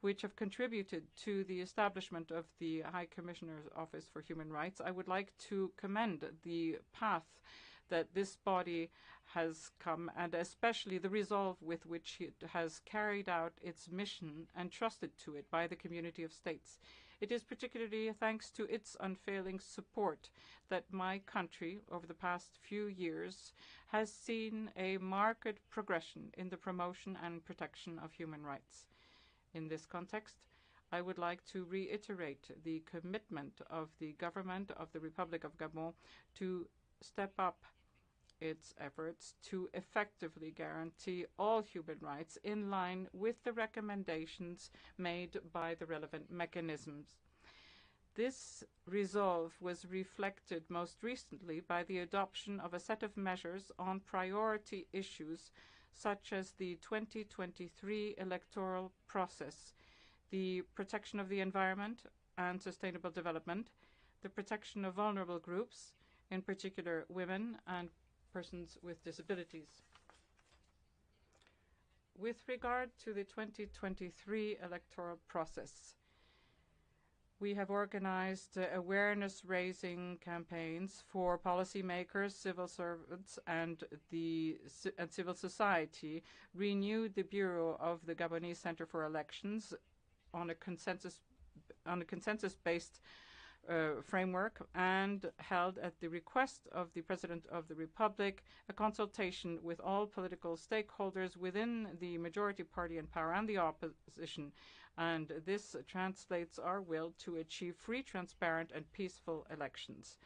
[SPEAKER 20] which have contributed to the establishment of the High Commissioner's Office for Human Rights, I would like to commend the path that this body has come, and especially the resolve with which it has carried out its mission entrusted to it by the community of states. It is particularly thanks to its unfailing support that my country, over the past few years, has seen a marked progression in the promotion and protection of human rights. In this context, I would like to reiterate the commitment of the government of the Republic of Gabon to step up its efforts to effectively guarantee all human rights in line with the recommendations made by the relevant mechanisms. This resolve was reflected most recently by the adoption of a set of measures on priority issues such as the 2023 electoral process, the protection of the environment and sustainable development, the protection of vulnerable groups, in particular women and persons with disabilities. With regard to the 2023 electoral process, we have organized awareness-raising campaigns for policymakers, civil servants, and civil society, renewed the Bureau of the Gabonese Center for Elections on a consensus-based framework, and held at the request of the President of the Republic a consultation with all political stakeholders within the majority party in power and the opposition. And this translates our will to achieve free, transparent and peaceful elections.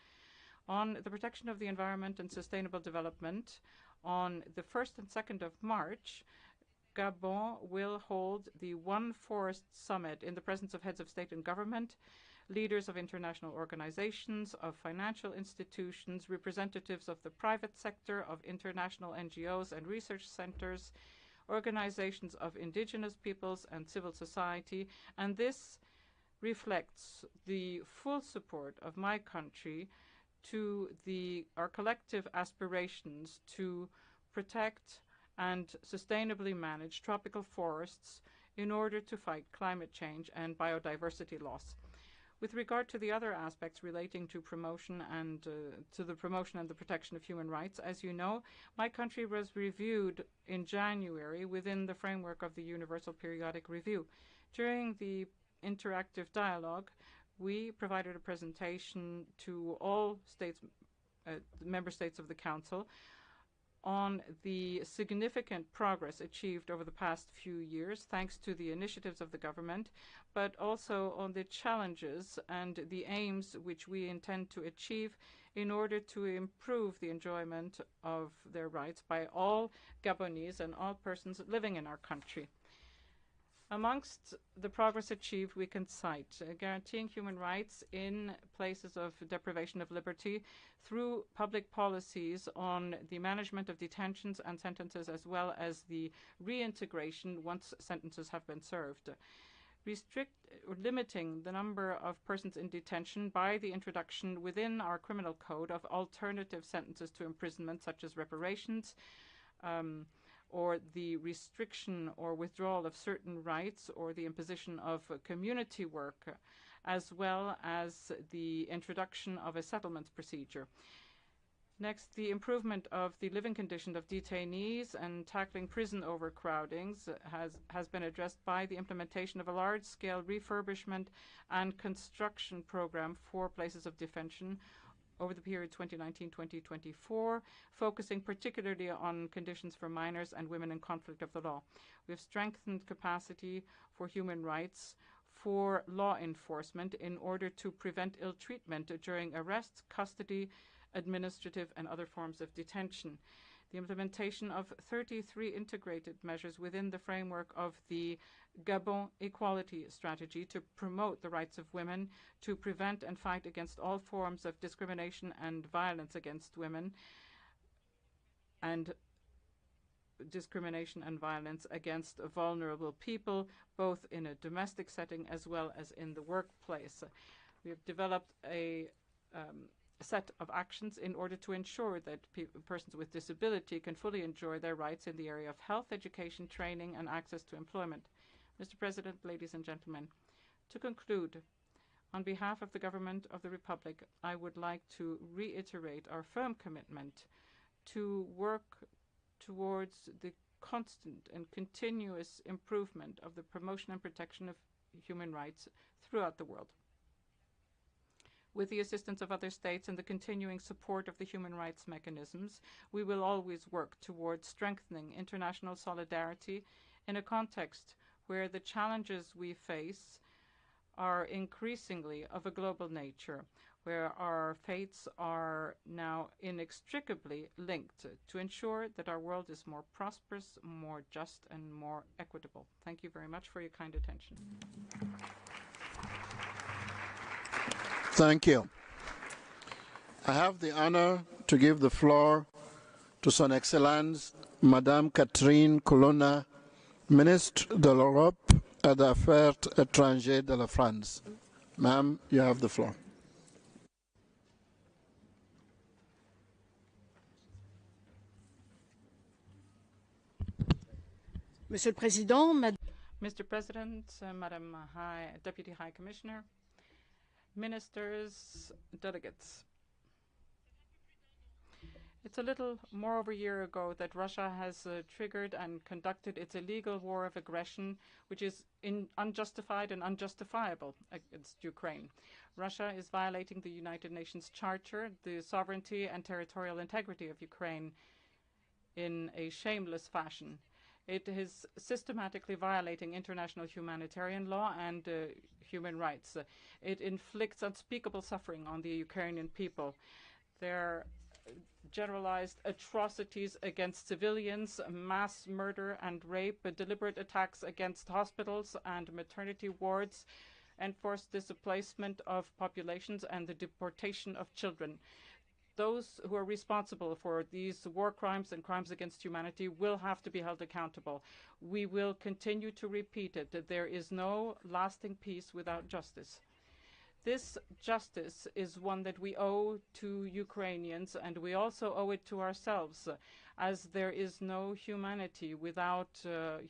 [SPEAKER 20] On the protection of the environment and sustainable development, on the 1st and 2nd of March, Gabon will hold the One Forest Summit in the presence of heads of state and government, leaders of international organizations, of financial institutions, representatives of the private sector, of international NGOs and research centers, organizations of indigenous peoples and civil society, and this reflects the full support of my country to our collective aspirations to protect and sustainably manage tropical forests in order to fight climate change and biodiversity loss. With regard to the other aspects relating to promotion and to the promotion and the protection of human rights, as you know, my country was reviewed in January within the framework of the Universal Periodic Review. During the interactive dialogue, we provided a presentation to all states, member states of the Council, on the significant progress achieved over the past few years, thanks to the initiatives of the government, but also on the challenges and the aims which we intend to achieve in order to improve the enjoyment of their rights by all Gabonese and all persons living in our country. Amongst the progress achieved, we can cite guaranteeing human rights in places of deprivation of liberty through public policies on the management of detentions and sentences, as well as the reintegration once sentences have been served. Limiting the number of persons in detention by the introduction within our criminal code of alternative sentences to imprisonment, such as reparations, or the restriction or withdrawal of certain rights, or the imposition of community work, as well as the introduction of a settlement procedure. Next, the improvement of the living condition of detainees and tackling prison overcrowdings has been addressed by the implementation of a large-scale refurbishment and construction program for places of detention over the period 2019-2024, focusing particularly on conditions for minors and women in conflict of the law. We have strengthened capacity for human rights for law enforcement in order to prevent ill treatment during arrest, custody, administrative and other forms of detention. The implementation of 33 integrated measures within the framework of the Gabon Equality Strategy to promote the rights of women, to prevent and fight against all forms of discrimination and violence against women, and discrimination and violence against vulnerable people, both in a domestic setting as well as in the workplace. We have developed a set of actions in order to ensure that persons with disability can fully enjoy their rights in the area of health, education, training, and access to employment. Mr. President, ladies and gentlemen, to conclude, on behalf of the Government of the Republic, I would like to reiterate our firm commitment to work towards the constant and continuous improvement of the promotion and protection of human rights throughout the world. With the assistance of other states and the continuing support of the human rights mechanisms, we will always work towards strengthening international solidarity in a context where the challenges we face are increasingly of a global nature, where our fates are now inextricably linked to ensure that our world is more prosperous, more just, and more equitable. Thank you very much for your kind attention.
[SPEAKER 2] Thank you. I have the honor to give the floor to Son Excellence Madame Catherine Colonna, Ministre de l'Europe et des Affaires étrangères de la France. Ma'am, you have the floor.
[SPEAKER 1] Monsieur le Président,
[SPEAKER 20] Mr. President, Madam Deputy High Commissioner, ministers, delegates. It's a little more over a year ago that Russia has triggered and conducted its illegal war of aggression, which is unjustified and unjustifiable against Ukraine. Russia is violating the United Nations Charter, the sovereignty and territorial integrity of Ukraine in a shameless fashion. It is systematically violating international humanitarian law and human rights. It inflicts unspeakable suffering on the Ukrainian people. There are generalized atrocities against civilians, mass murder and rape, deliberate attacks against hospitals and maternity wards, enforced displacement of populations, and the deportation of children. Those who are responsible for these war crimes and crimes against humanity will have to be held accountable. We will continue to repeat it, that there is no lasting peace without justice. This justice is one that we owe to Ukrainians, and we also owe it to ourselves, as there is no humanity without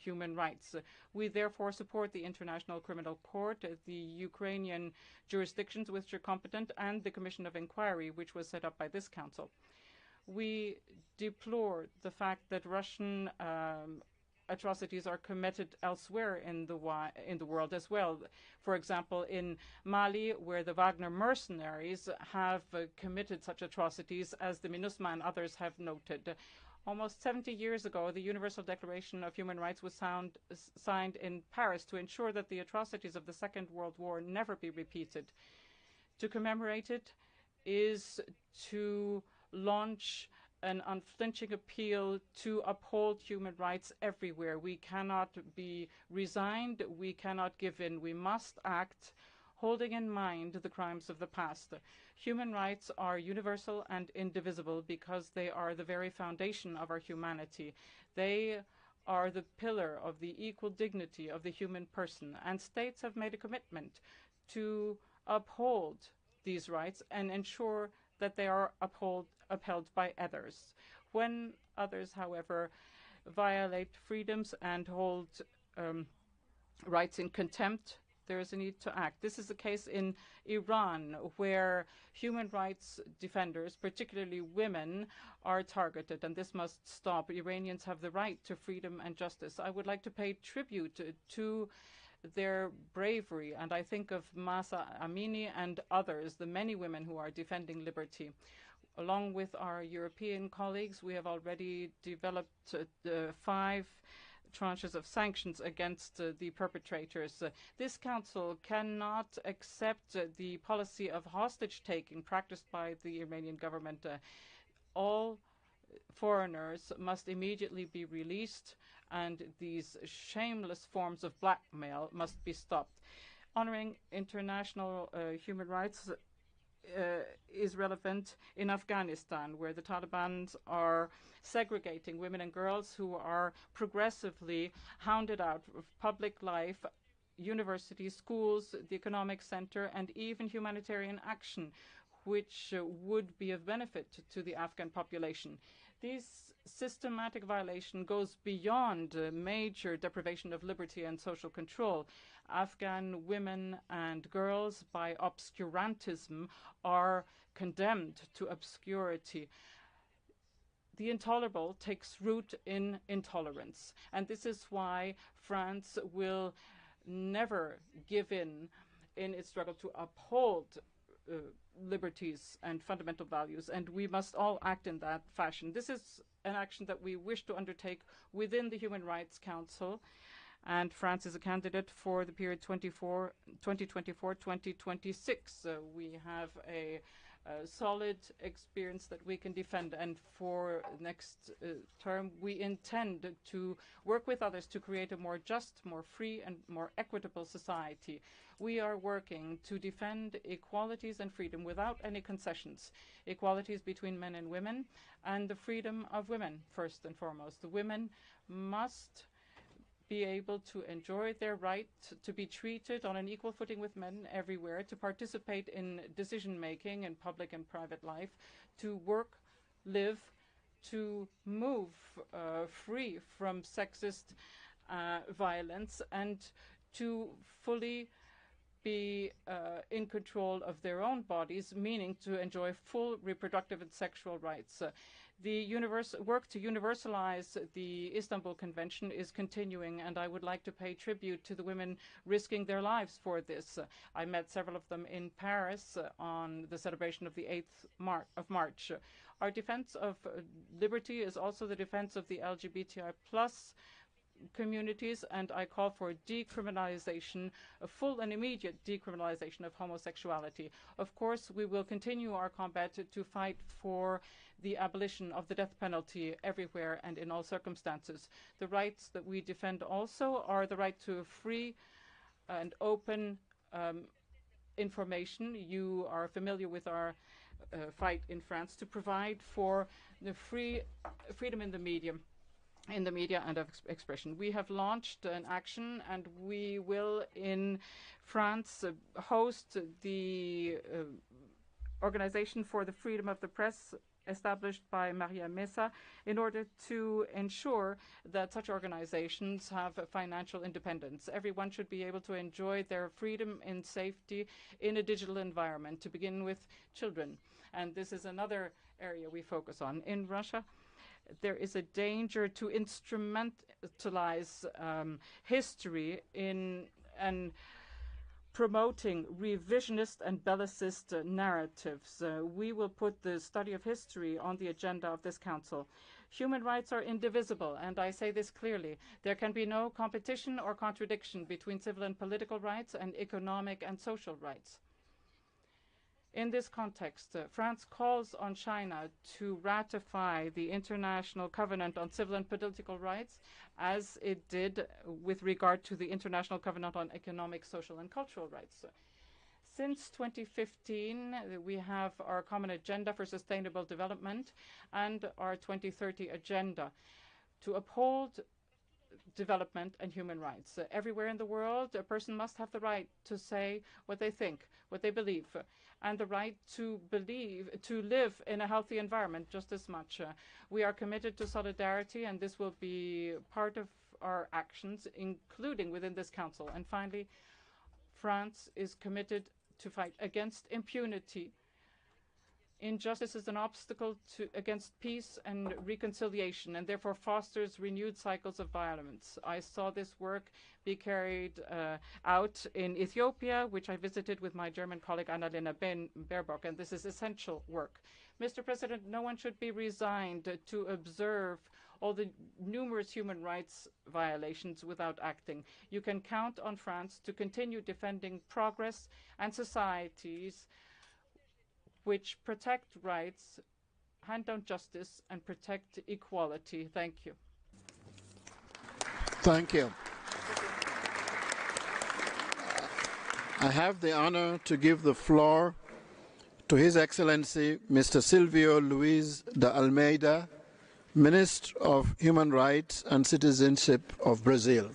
[SPEAKER 20] human rights. We therefore support the International Criminal Court, the Ukrainian jurisdictions which are competent, and the Commission of Inquiry, which was set up by this Council. We deplore the fact that Russian atrocities are committed elsewhere in the world as well. For example, in Mali, where the Wagner mercenaries have committed such atrocities, as the MINUSMA and others have noted. Almost 70 years ago, the Universal Declaration of Human Rights was signed in Paris to ensure that the atrocities of the Second World War never be repeated. To commemorate it is to launch an unflinching appeal to uphold human rights everywhere. We cannot be resigned. We cannot give in. We must act, holding in mind the crimes of the past. Human rights are universal and indivisible because they are the very foundation of our humanity. They are the pillar of the equal dignity of the human person, and states have made a commitment to uphold these rights and ensure that they are upheld by others. When others, however, violate freedoms and hold rights in contempt, there is a need to act. This is the case in Iran, where human rights defenders, particularly women, are targeted, and this must stop. Iranians have the right to freedom and justice. I would like to pay tribute to their bravery, and I think of Mahsa Amini and others, the many women who are defending liberty. Along with our European colleagues, we have already developed 5 tranches of sanctions against the perpetrators. This council cannot accept the policy of hostage-taking practiced by the Iranian government. All foreigners must immediately be released, and these shameless forms of blackmail must be stopped. Honoring international human rights is relevant in Afghanistan, where the Taliban are segregating women and girls who are progressively hounded out of public life, universities, schools, the economic center, and even humanitarian action, which would be of benefit to the Afghan population. This systematic violation goes beyond major deprivation of liberty and social control. Afghan women and girls, by obscurantism, are condemned to obscurity. The intolerable takes root in intolerance, and this is why France will never give in its struggle to uphold liberties and fundamental values, and we must all act in that fashion. This is an action that we wish to undertake within the Human Rights Council, and France is a candidate for the period 2024-2026. We have a solid experience that we can defend, and for next term we intend to work with others to create a more just, more free and more equitable society. We are working to defend equalities and freedom without any concessions, equalities between men and women, and the freedom of women first and foremost. The women must be able to enjoy their right to be treated on an equal footing with men everywhere, to participate in decision-making in public and private life, to work, live, to move free from sexist violence, and to fully be in control of their own bodies, meaning to enjoy full reproductive and sexual rights. The work to universalize the Istanbul Convention is continuing, and I would like to pay tribute to the women risking their lives for this. I met several of them in Paris on the celebration of the 8th of March. Our defense of liberty is also the defense of the LGBTI+ communities, and I call for decriminalization, a full and immediate decriminalization of homosexuality. Of course, we will continue our combat to fight for the abolition of the death penalty everywhere and in all circumstances. The rights that we defend also are the right to free and open information. You are familiar with our fight in France to provide for the freedom in the media and of expression. We have launched an action, and we will in France host the Organization for the Freedom of the Press established by Maria Mesa in order to ensure that such organizations have financial independence. Everyone should be able to enjoy their freedom in safety in a digital environment, to begin with children. And this is another area we focus on. In Russia, there is a danger to instrumentalize history and promoting revisionist and bellicist narratives. We will put the study of history on the agenda of this council. Human rights are indivisible, and I say this clearly. There can be no competition or contradiction between civil and political rights and economic and social rights. In this context, France calls on China to ratify the International Covenant on Civil and Political Rights, as it did with regard to the International Covenant on Economic, Social and Cultural Rights. Since 2015, we have our Common Agenda for Sustainable Development and our 2030 Agenda to uphold development and human rights. Everywhere in the world, a person must have the right to say what they think, what they believe, and the right to live in a healthy environment just as much. We are committed to solidarity, and this will be part of our actions, including within this Council. And finally, France is committed to fight against impunity. Injustice is an obstacle against peace and reconciliation, and therefore fosters renewed cycles of violence. I saw this work be carried out in Ethiopia, which I visited with my German colleague Annalena Baerbock, and this is essential work. Mr. President, no one should be resigned to observe all the numerous human rights violations without acting. You can count on France to continue defending progress and societies which protect rights, hand down justice, and protect equality. Thank you.
[SPEAKER 2] Thank you. I have the honor to give the floor to His Excellency Mr. Silvio Luis de Almeida, Minister of Human Rights and Citizenship of Brazil.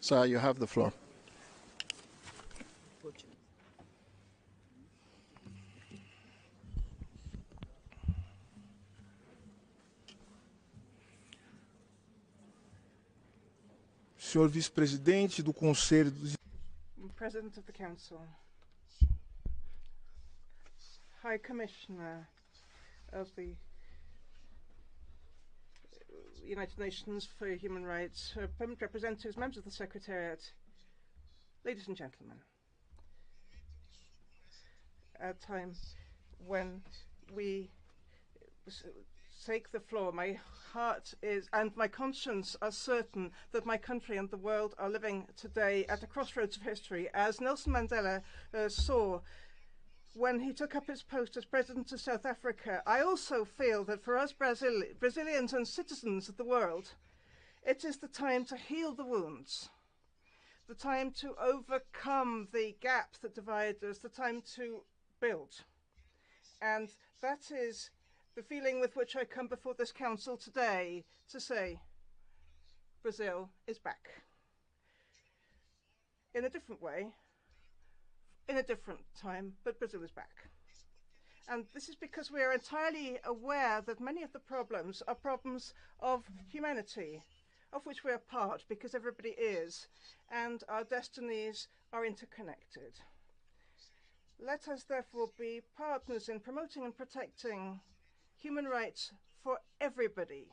[SPEAKER 2] Sir, you have the floor.
[SPEAKER 3] Senhor Vice-Presidente do Conselho dos
[SPEAKER 19] President of the Council, High Commissioner of the United Nations for Human Rights, permanent representatives, members of the Secretariat, ladies and gentlemen. At a time when we take the floor, my heart is and my conscience are certain that my country and the world are living today at the crossroads of history, as Nelson Mandela saw when he took up his post as President of South Africa. I also feel that for us Brazilians and citizens of the world, it is the time to heal the wounds, the time to overcome the gap that divides us, the time to build. And that is the feeling with which I come before this Council today to say Brazil is back. In a different way, in a different time, but Brazil is back. And this is because we are entirely aware that many of the problems are problems of humanity, of which we are part because everybody is, and our destinies are interconnected. Let us therefore be partners in promoting and protecting human rights for everybody,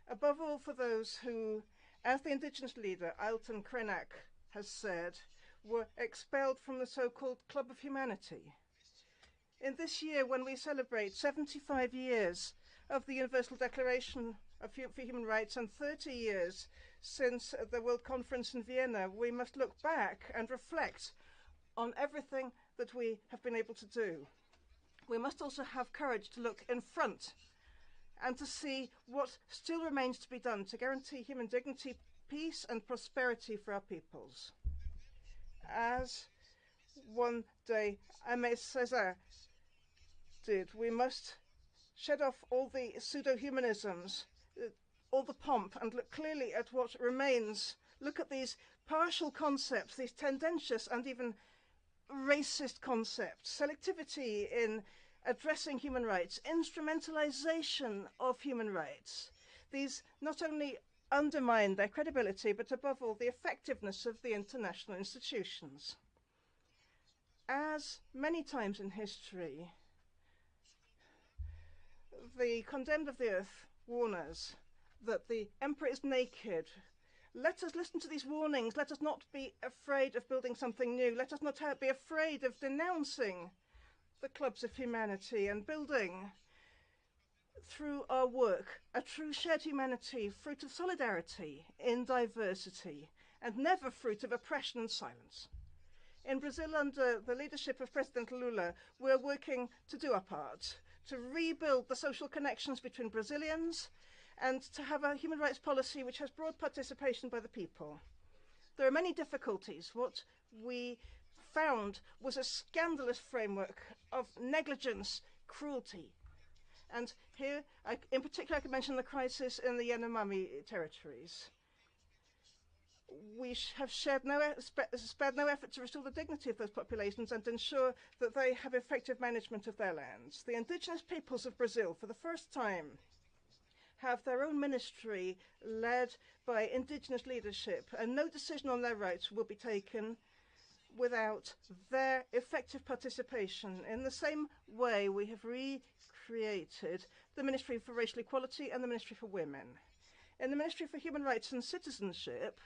[SPEAKER 19] above all for those who, as the indigenous leader Ailton Krenak has said, were expelled from the so-called Club of Humanity. In this year, when we celebrate 75 years of the Universal Declaration for Human Rights and 30 years since the World Conference in Vienna, we must look back and reflect on everything that we have been able to do. We must also have courage to look in front and to see what still remains to be done to guarantee human dignity, peace and prosperity for our peoples. As one day Aimé Césaire did, we must shed off all the pseudo-humanisms, all the pomp, and look clearly at what remains. Look at these partial concepts, these tendentious and even racist concepts, selectivity in addressing human rights, instrumentalization of human rights. These not only undermine their credibility, but above all, the effectiveness of the international institutions. As many times in history, the condemned of the earth warn us that the emperor is naked. Let us listen to these warnings. Let us not be afraid of building something new. Let us not be afraid of denouncing the clubs of humanity and building, through our work, a true shared humanity, fruit of solidarity in diversity, and never fruit of oppression and silence. In Brazil, under the leadership of President Lula, we're working to do our part, to rebuild the social connections between Brazilians and to have a human rights policy which has broad participation by the people. There are many difficulties. What we found was a scandalous framework of negligence, cruelty. And here, in particular, I could mention the crisis in the Yanomami territories. We have spared no effort to restore the dignity of those populations and ensure that they have effective management of their lands. The indigenous peoples of Brazil, for the first time, have their own ministry led by indigenous leadership, and no decision on their rights will be taken without their effective participation. In the same way, we have recreated the Ministry for Racial Equality and the Ministry for Women. In the Ministry for Human Rights and Citizenship,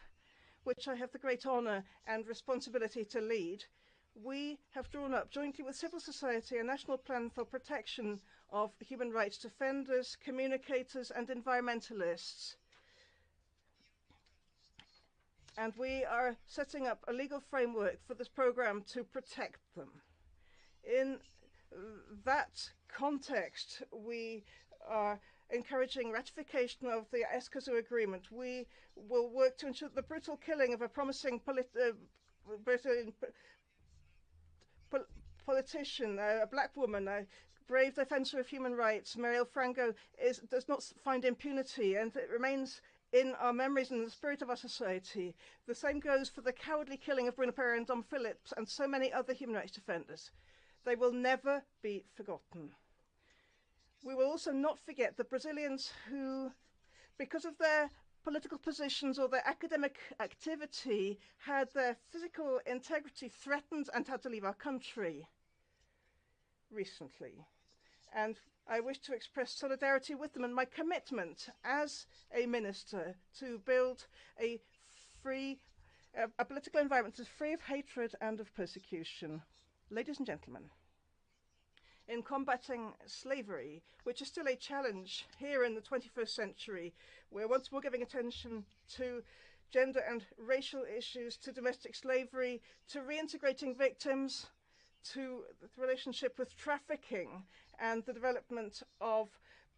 [SPEAKER 19] which I have the great honour and responsibility to lead, we have drawn up, jointly with civil society, a national plan for protection of human rights defenders, communicators and environmentalists. And we are setting up a legal framework for this programme to protect them. In that context, we are encouraging ratification of the Escazú Agreement. We will work to ensure the brutal killing of a promising politician, a black woman, a brave defender of human rights, Marielle Franco, does not find impunity, and it remains in our memories and in the spirit of our society. The same goes for the cowardly killing of Bruno Pereira and Dom Phillips and so many other human rights defenders. They will never be forgotten. We will also not forget the Brazilians who, because of their political positions or their academic activity, had their physical integrity threatened and had to leave our country recently. And I wish to express solidarity with them and my commitment as a minister to build a political environment that is free of hatred and of persecution. Ladies and gentlemen, in combating slavery, which is still a challenge here in the 21st century, we're once more giving attention to gender and racial issues, to domestic slavery, to reintegrating victims, to the relationship with trafficking and the development of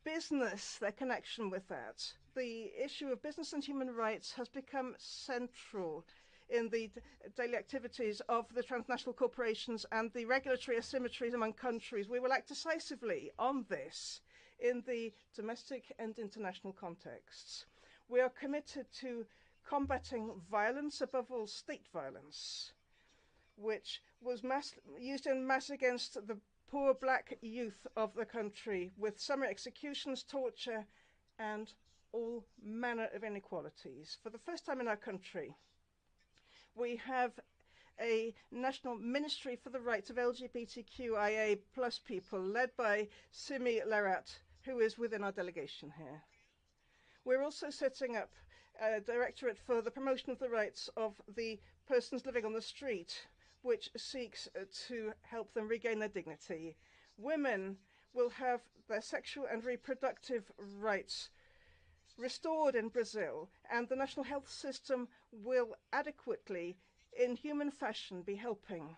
[SPEAKER 19] business, their connection with that. The issue of business and human rights has become central in the daily activities of the transnational corporations and the regulatory asymmetries among countries. We will act decisively on this in the domestic and international contexts. We are committed to combating violence, above all state violence, which was used en masse against the poor black youth of the country, with summary executions, torture, and all manner of inequalities. For the first time in our country, we have a national ministry for the rights of LGBTQIA+ people, led by Simi Larat, who is within our delegation here. We're also setting up a directorate for the promotion of the rights of the persons living on the street, which seeks to help them regain their dignity. Women will have their sexual and reproductive rights restored in Brazil, and the national health system will adequately, in human fashion, be helping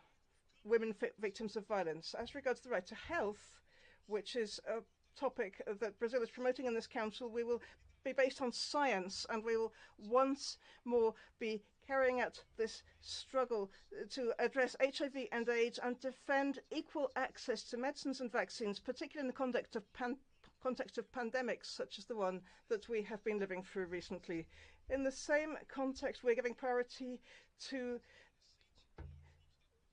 [SPEAKER 19] women victims of violence. As regards the right to health, which is a topic that Brazil is promoting in this council, we will be based on science, and we will once more be carrying out this struggle to address HIV and AIDS and defend equal access to medicines and vaccines, particularly in the context of pandemics such as the one that we have been living through recently. In the same context, we're giving priority to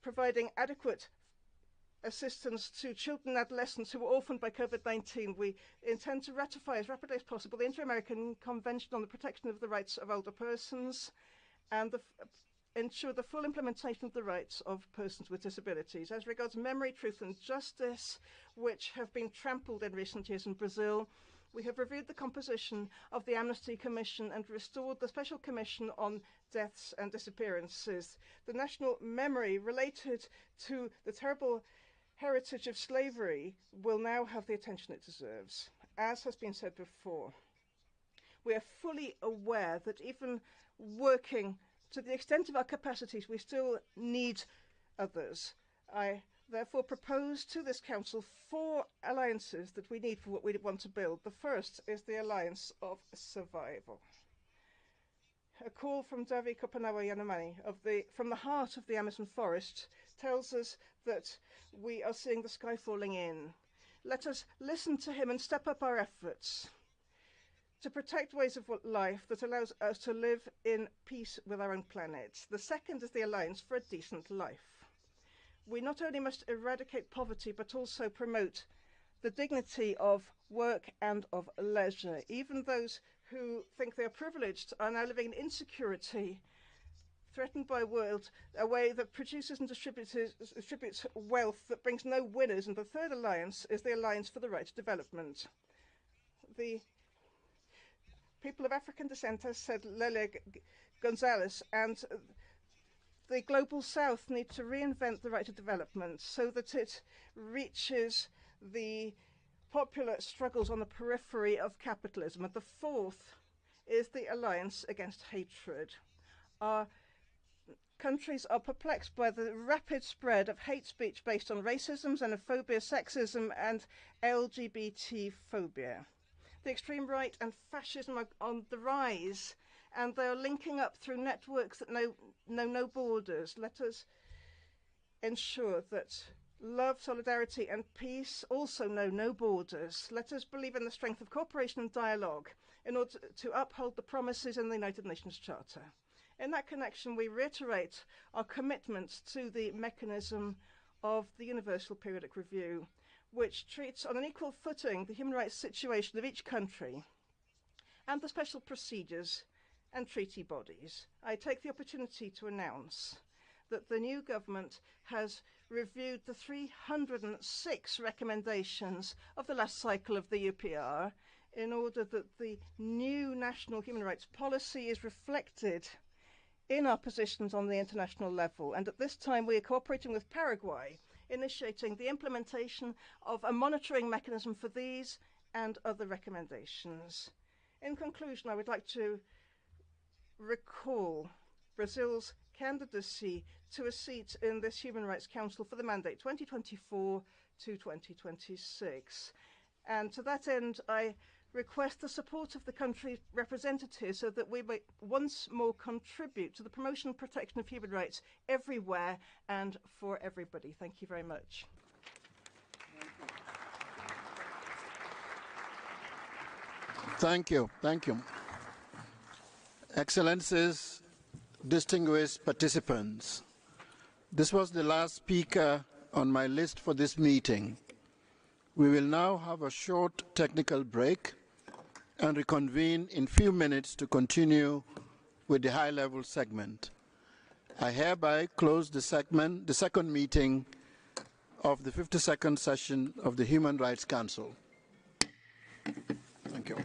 [SPEAKER 19] providing adequate assistance to children and adolescents who were orphaned by COVID-19. We intend to ratify as rapidly as possible the Inter-American Convention on the Protection of the Rights of Older Persons and ensure the full implementation of the rights of persons with disabilities. As regards memory, truth and justice, which have been trampled in recent years in Brazil, we have reviewed the composition of the Amnesty Commission and restored the Special Commission on Deaths and Disappearances. The national memory related to the terrible heritage of slavery will now have the attention it deserves. As has been said before, we are fully aware that even working to the extent of our capacities, we still need others. I therefore propose to this Council 4 alliances that we need for what we want to build. The first is the alliance of survival. A call from Davi Kopanawa Yanomani from the heart of the Amazon forest tells us that we are seeing the sky falling in. Let us listen to him and step up our efforts to protect ways of life that allows us to live in peace with our own planet. The second is the Alliance for a Decent Life. We not only must eradicate poverty, but also promote the dignity of work and of leisure. Even those who think they are privileged are now living in insecurity, threatened by a way that produces and distributes wealth that brings no winners. And the third alliance is the Alliance for the Right to Development. The people of African descent, as said Lele Gonzalez, and the Global South need to reinvent the right to development so that it reaches the popular struggles on the periphery of capitalism. And the fourth is the Alliance Against Hatred. Our countries are perplexed by the rapid spread of hate speech based on racism, xenophobia, sexism, and LGBT phobia. The extreme right and fascism are on the rise, and they are linking up through networks that know no borders. Let us ensure that love, solidarity, and peace also know no borders. Let us believe in the strength of cooperation and dialogue in order to uphold the promises in the United Nations Charter. In that connection, we reiterate our commitment to the mechanism of the Universal Periodic Review, which treats on an equal footing the human rights situation of each country and the special procedures and treaty bodies. I take the opportunity to announce that the new government has reviewed the 306 recommendations of the last cycle of the UPR in order that the new national human rights policy is reflected in our positions on the international level. And at this time, we are cooperating with Paraguay, initiating the implementation of a monitoring mechanism for these and other recommendations. In conclusion, I would like to recall Brazil's candidacy to a seat in this Human Rights Council for the mandate 2024 to 2026. And to that end, I request the support of the country's representatives so that we may once more contribute to the promotion and protection of human rights everywhere and for everybody. Thank you very much.
[SPEAKER 2] Thank you. Thank you. Excellencies, distinguished participants, this was the last speaker on my list for this meeting. We will now have a short technical break and reconvene in a few minutes to continue with the high-level segment. I hereby close the second meeting of the 52nd session of the Human Rights Council. Thank you.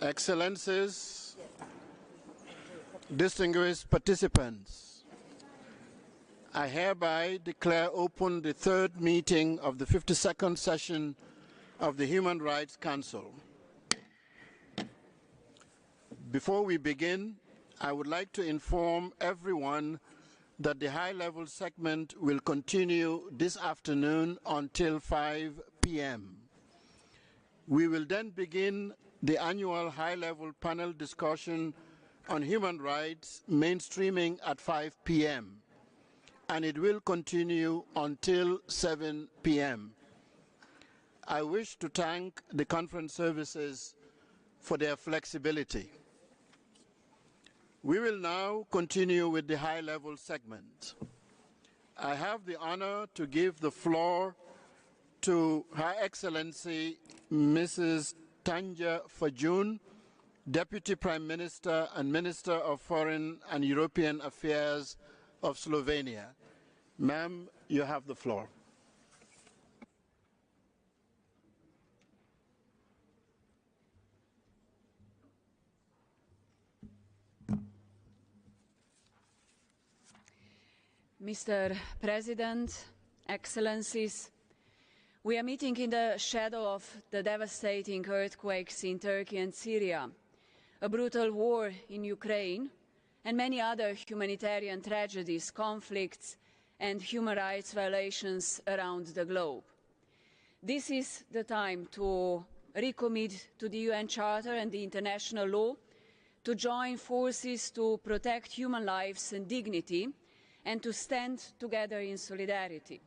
[SPEAKER 2] Excellencies, distinguished participants, I hereby declare open the third meeting of the 52nd session of the Human Rights Council. Before we begin, I would like to inform everyone that the high-level segment will continue this afternoon until 5 p.m. We will then begin the annual high-level panel discussion on human rights mainstreaming at 5 p.m. and it will continue until 7 p.m. I wish to thank the conference services for their flexibility. We will now continue with the high-level segment. I have the honor to give the floor to Her Excellency Mrs. Tanja Fajon, Deputy Prime Minister and Minister of Foreign and European Affairs of Slovenia. Ma'am, you have the floor.
[SPEAKER 4] Mr. President, Excellencies, we are meeting in the shadow of the devastating earthquakes in Turkey and Syria, a brutal war in Ukraine, and many other humanitarian tragedies, conflicts, and human rights violations around the globe. This is the time to recommit to the UN Charter and the international law, to join forces to protect human lives and dignity, and to stand together in solidarity.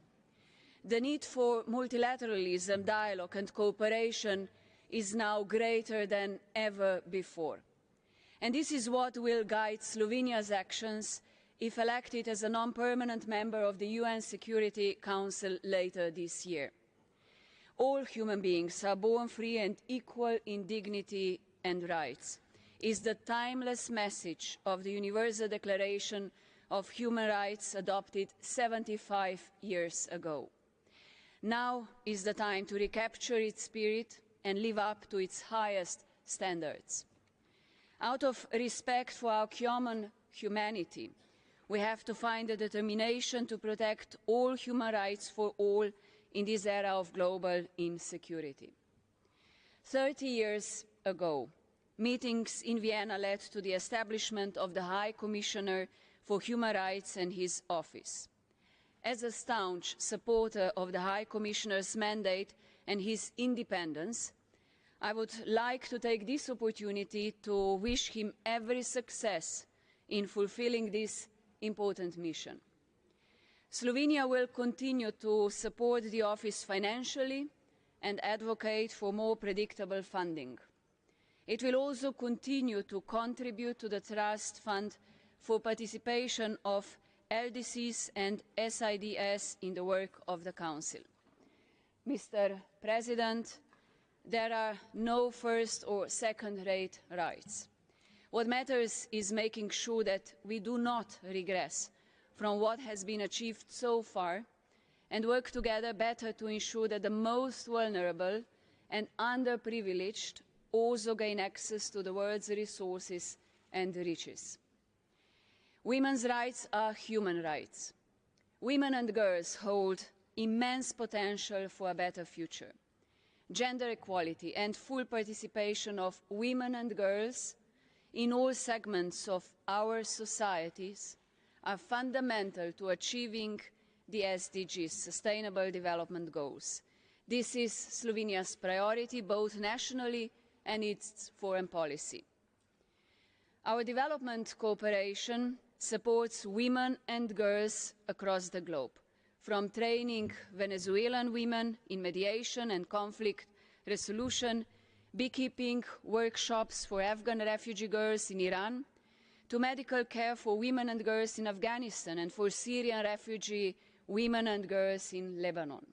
[SPEAKER 4] The need for multilateralism, dialogue and cooperation is now greater than ever before. And this is what will guide Slovenia's actions if elected as a non-permanent member of the UN Security Council later this year. All human beings are born free and equal in dignity and rights, is the timeless message of the Universal Declaration of Human Rights adopted 75 years ago. Now is the time to recapture its spirit and live up to its highest standards. Out of respect for our common humanity, we have to find the determination to protect all human rights for all in this era of global insecurity. 30 years ago, meetings in Vienna led to the establishment of the High Commissioner for Human Rights and his office. As a staunch supporter of the High Commissioner's mandate and his independence, I would like to take this opportunity to wish him every success in fulfilling this important mission. Slovenia will continue to support the office financially and advocate for more predictable funding. It will also continue to contribute to the Trust Fund for participation of LDCs and SIDS in the work of the Council. Mr. President, there are no first or second-rate rights. What matters is making sure that we do not regress from what has been achieved so far and work together better to ensure that the most vulnerable and underprivileged also gain access to the world's resources and riches. Women's rights are human rights. Women and girls hold immense potential for a better future. Gender equality and full participation of women and girls in all segments of our societies are fundamental to achieving the SDGs, Sustainable Development Goals. This is Slovenia's priority, both nationally and its foreign policy. Our development cooperation supports women and girls across the globe, from training Venezuelan women in mediation and conflict resolution, beekeeping workshops for Afghan refugee girls in Iran, to medical care for women and girls in Afghanistan and for Syrian refugee women and girls in Lebanon.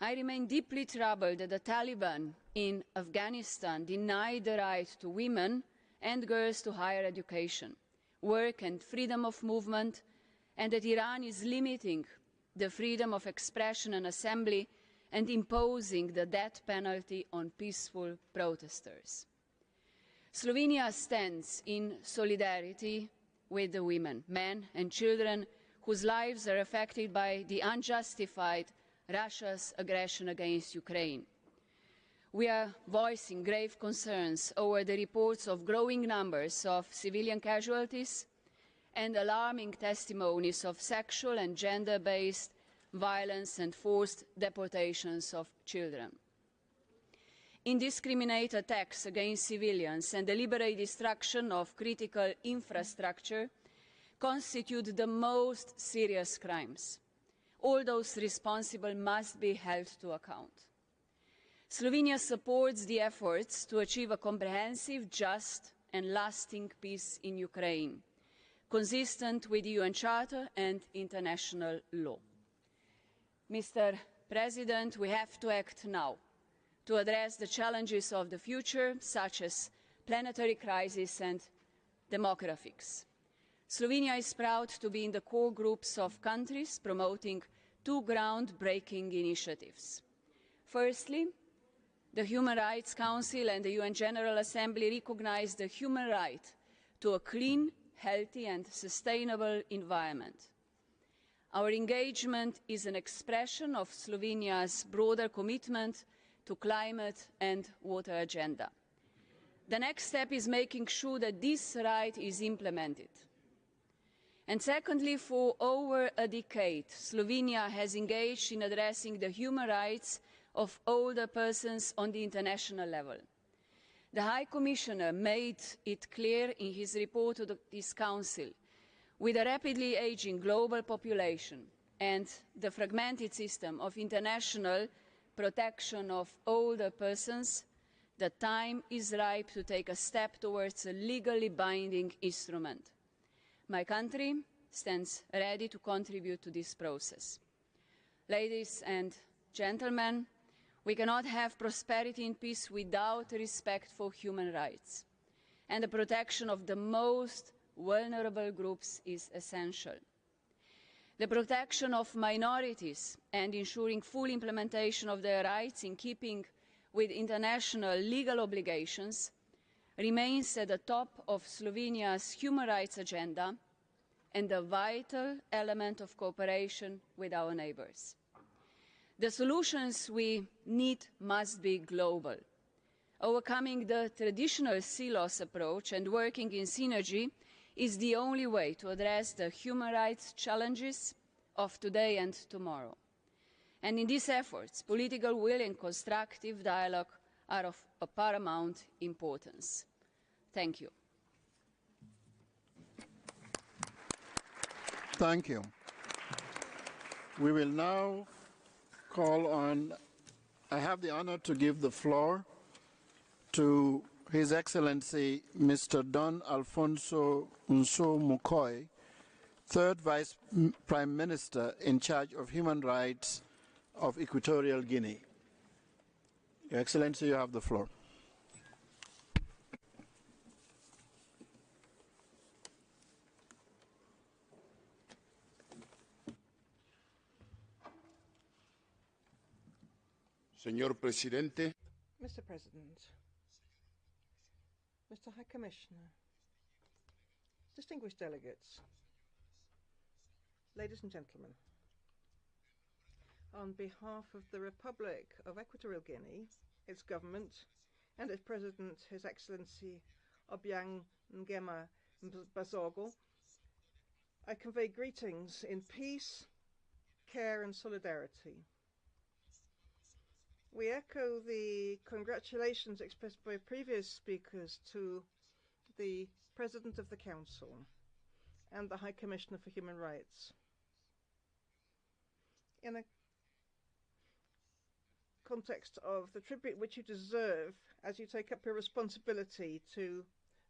[SPEAKER 4] I remain deeply troubled that the Taliban in Afghanistan denied the right to women and girls to higher education, work and freedom of movement, and that Iran is limiting the freedom of expression and assembly and imposing the death penalty on peaceful protesters. Slovenia stands in solidarity with the women, men and children whose lives are affected by the unjustified Russia's aggression against Ukraine. We are voicing grave concerns over the reports of growing numbers of civilian casualties and alarming testimonies of sexual and gender-based violence and forced deportations of children. Indiscriminate attacks against civilians and deliberate destruction of critical infrastructure constitute the most serious crimes. All those responsible must be held to account. Slovenia supports the efforts to achieve a comprehensive, just and lasting peace in Ukraine, consistent with the UN Charter and international law. Mr. President, we have to act now to address the challenges of the future, such as planetary crisis and demographics. Slovenia is proud to be in the core groups of countries promoting two groundbreaking initiatives. Firstly, the Human Rights Council and the UN General Assembly recognize the human right to a clean, healthy and sustainable environment. Our engagement is an expression of Slovenia's broader commitment to climate and water agenda. The next step is making sure that this right is implemented. And secondly, for over a decade, Slovenia has engaged in addressing the human rights of older persons on the international level. The High Commissioner made it clear in his report to this Council, with a rapidly aging global population and the fragmented system of international protection of older persons, the time is ripe to take a step towards a legally binding instrument. My country stands ready to contribute to this process. Ladies and gentlemen, we cannot have prosperity and peace without respect for human rights, and the protection of the most vulnerable groups is essential. The protection of minorities and ensuring full implementation of their rights in keeping with international legal obligations remains at the top of Slovenia's human rights agenda and a vital element of cooperation with our neighbours. The solutions we need must be global. Overcoming the traditional silos approach and working in synergy is the only way to address the human rights challenges of today and tomorrow. And in these efforts, political will and constructive dialogue are of paramount importance. Thank you.
[SPEAKER 2] Thank you. We will now call on, I have the honor to give the floor to His Excellency Mr. Don Alfonso Nso Mukoy, Third Vice Prime Minister in charge of Human Rights of Equatorial Guinea. Your Excellency, you have the floor.
[SPEAKER 5] Señor Presidente,
[SPEAKER 19] Mr. President, Mr. High Commissioner, distinguished delegates, ladies and gentlemen, on behalf of the Republic of Equatorial Guinea, its government, and its President, His Excellency Obiang Nguema Bazogo, I convey greetings in peace, care and solidarity. We echo the congratulations expressed by previous speakers to the President of the Council and the High Commissioner for Human Rights. In a context of the tribute which you deserve as you take up your responsibility to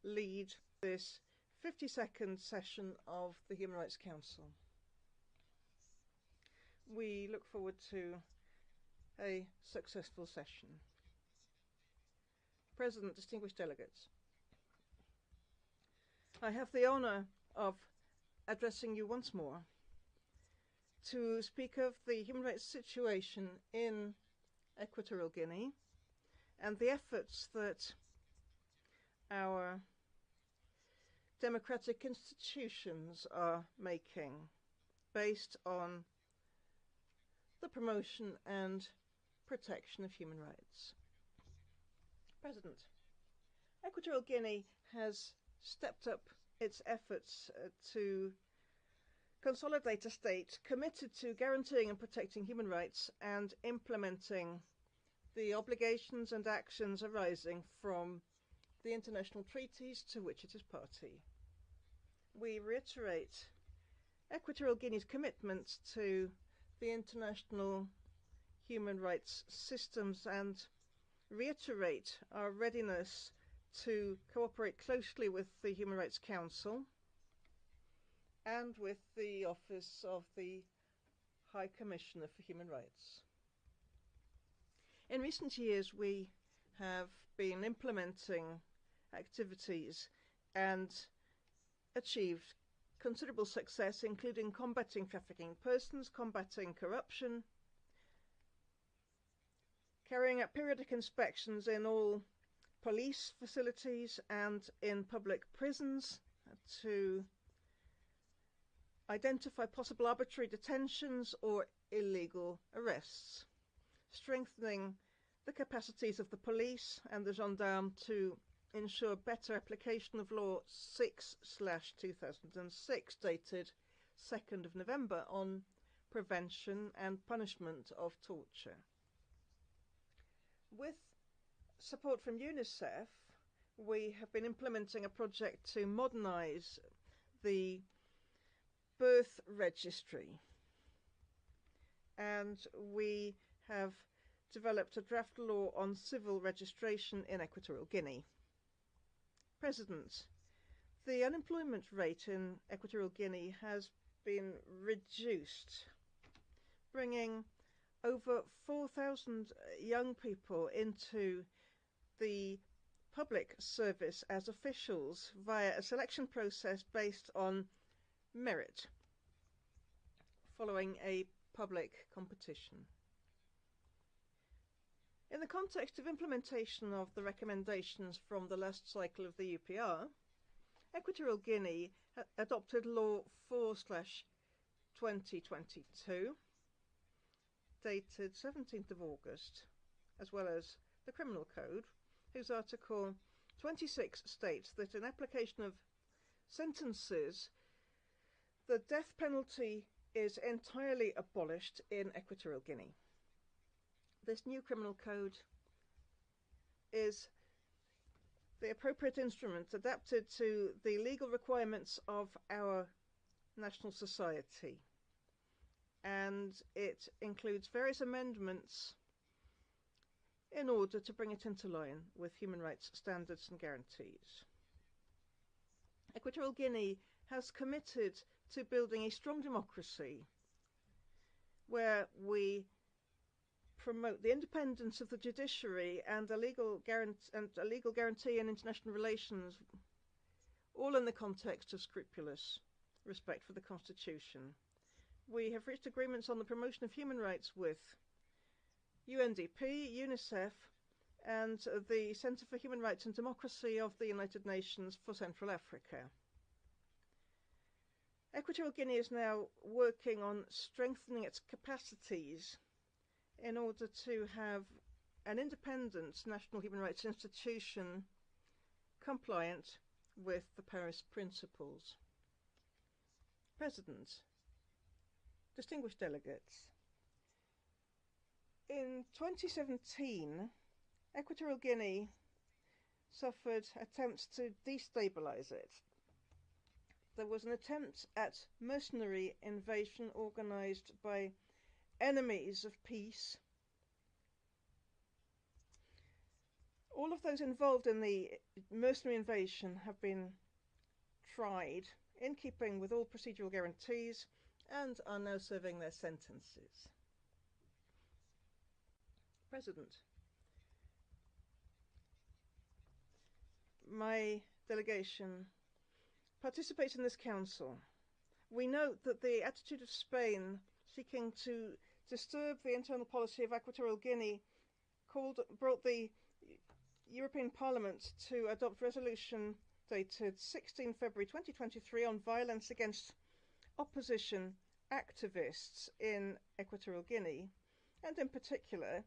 [SPEAKER 19] lead this 52nd session of the Human Rights Council. We look forward to a successful session. President, distinguished delegates, I have the honor of addressing you once more to speak of the human rights situation in Equatorial Guinea and the efforts that our democratic institutions are making based on the promotion and protection of human rights. President, Equatorial Guinea has stepped up its efforts to consolidate a state committed to guaranteeing and protecting human rights and implementing the obligations and actions arising from the international treaties to which it is party. We reiterate Equatorial Guinea's commitment to the international human rights systems and reiterate our readiness to cooperate closely with the Human Rights Council and with the Office of the High Commissioner for Human Rights. In recent years, we have been implementing activities and achieved considerable success, including combating trafficking persons, combating corruption, carrying out periodic inspections in all police facilities and in public prisons to identify possible arbitrary detentions or illegal arrests, strengthening the capacities of the police and the gendarmes to ensure better application of Law 6/2006, dated 2nd of November, on prevention and punishment of torture. With support from UNICEF, we have been implementing a project to modernize the birth registry, and we have developed a draft law on civil registration in Equatorial Guinea. President, the unemployment rate in Equatorial Guinea has been reduced, bringing over 4,000 young people into the public service as officials via a selection process based on merit, following a public competition. In the context of implementation of the recommendations from the last cycle of the UPR, Equatorial Guinea adopted Law 4/2022, dated 17th of August, as well as the Criminal Code, whose Article 26 states that in application of sentences, the death penalty is entirely abolished in Equatorial Guinea. This new criminal code is the appropriate instrument adapted to the legal requirements of our national society, and it includes various amendments in order to bring it into line with human rights standards and guarantees. Equatorial Guinea has committed to building a strong democracy where we promote the independence of the judiciary and a legal guarantee in international relations, all in the context of scrupulous respect for the Constitution. We have reached agreements on the promotion of human rights with UNDP, UNICEF, and the Centre for Human Rights and Democracy of the United Nations for Central Africa. Equatorial Guinea is now working on strengthening its capacities in order to have an independent national human rights institution compliant with the Paris Principles. President, distinguished delegates, in 2017, Equatorial Guinea suffered attempts to destabilize it. There was an attempt at mercenary invasion organized by enemies of peace. All of those involved in the mercenary invasion have been tried in keeping with all procedural guarantees and are now serving their sentences. President, my delegation participates in this council. We note that the attitude of Spain seeking to disturb the internal policy of Equatorial Guinea brought the European Parliament to adopt resolution dated 16 February 2023 on violence against opposition activists in Equatorial Guinea. And in particular,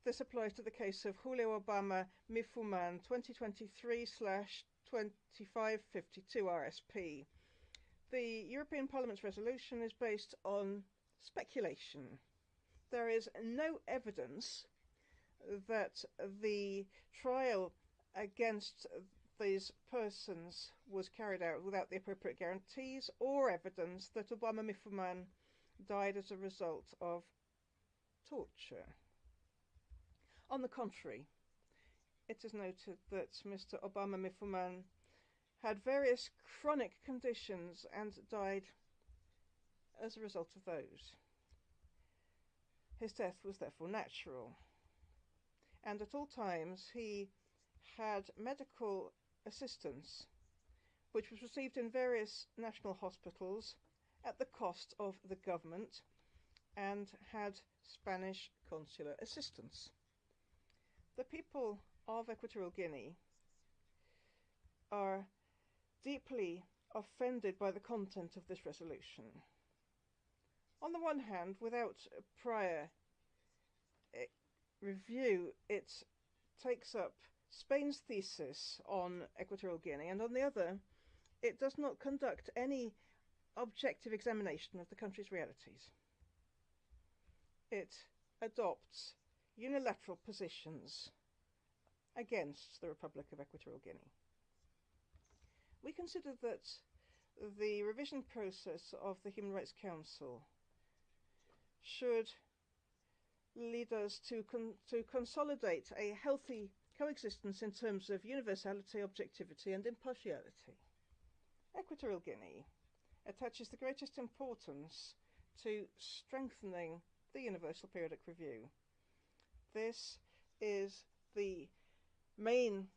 [SPEAKER 19] this applies to the case of Julio Obama Mifuman 2023/2552 RSP. The European Parliament's resolution is based on speculation. There is no evidence that the trial against these persons was carried out without the appropriate guarantees, or evidence that Obama Mifuman died as a result of torture. On the contrary, it is noted that Mr. Obama Mifuman had various chronic conditions and died as a result of those. His death was therefore natural, and at all times he had medical assistance which was received in various national hospitals at the cost of the government and had Spanish consular assistance. The people of Equatorial Guinea are deeply offended by the content of this resolution. On the one hand, without prior review, it takes up Spain's thesis on Equatorial Guinea, and on the other, it does not conduct any objective examination of the country's realities. It adopts unilateral positions against the Republic of Equatorial Guinea. We consider that the revision process of the Human Rights Council should lead us to consolidate a healthy coexistence in terms of universality, objectivity, and impartiality. Equatorial Guinea attaches the greatest importance to strengthening the Universal Periodic Review. This is the main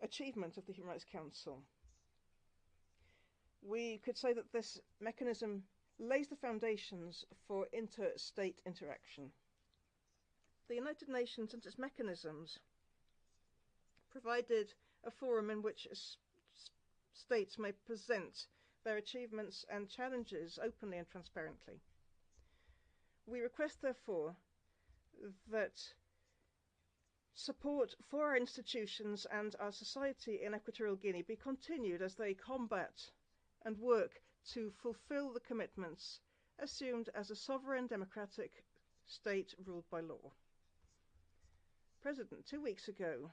[SPEAKER 19] achievement of the Human Rights Council. We could say that this mechanism lays the foundations for interstate interaction. The United Nations and its mechanisms provided a forum in which states may present their achievements and challenges openly and transparently. We request, therefore, that support for our institutions and our society in Equatorial Guinea be continued as they combat and work to fulfill the commitments assumed as a sovereign democratic state ruled by law. President, 2 weeks ago,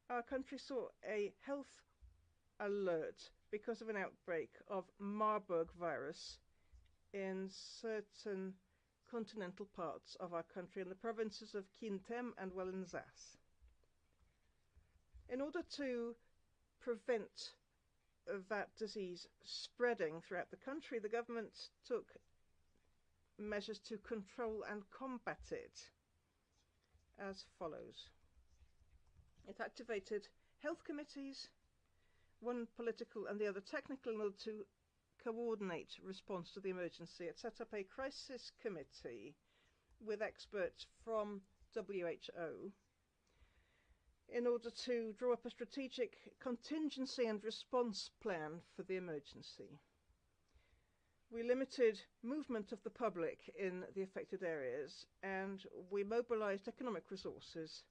[SPEAKER 19] our country saw a health alert because of an outbreak of Marburg virus in certain continental parts of our country in the provinces of Kintem and Walensas. In order to prevent that disease spreading throughout the country, the government took measures to control and combat it as follows. It activated health committees, one political and the other technical, in order to coordinate response to the emergency. It set up a crisis committee with experts from WHO in order to draw up a strategic contingency and response plan for the emergency. We limited movement of the public in the affected areas, and we mobilized economic resources.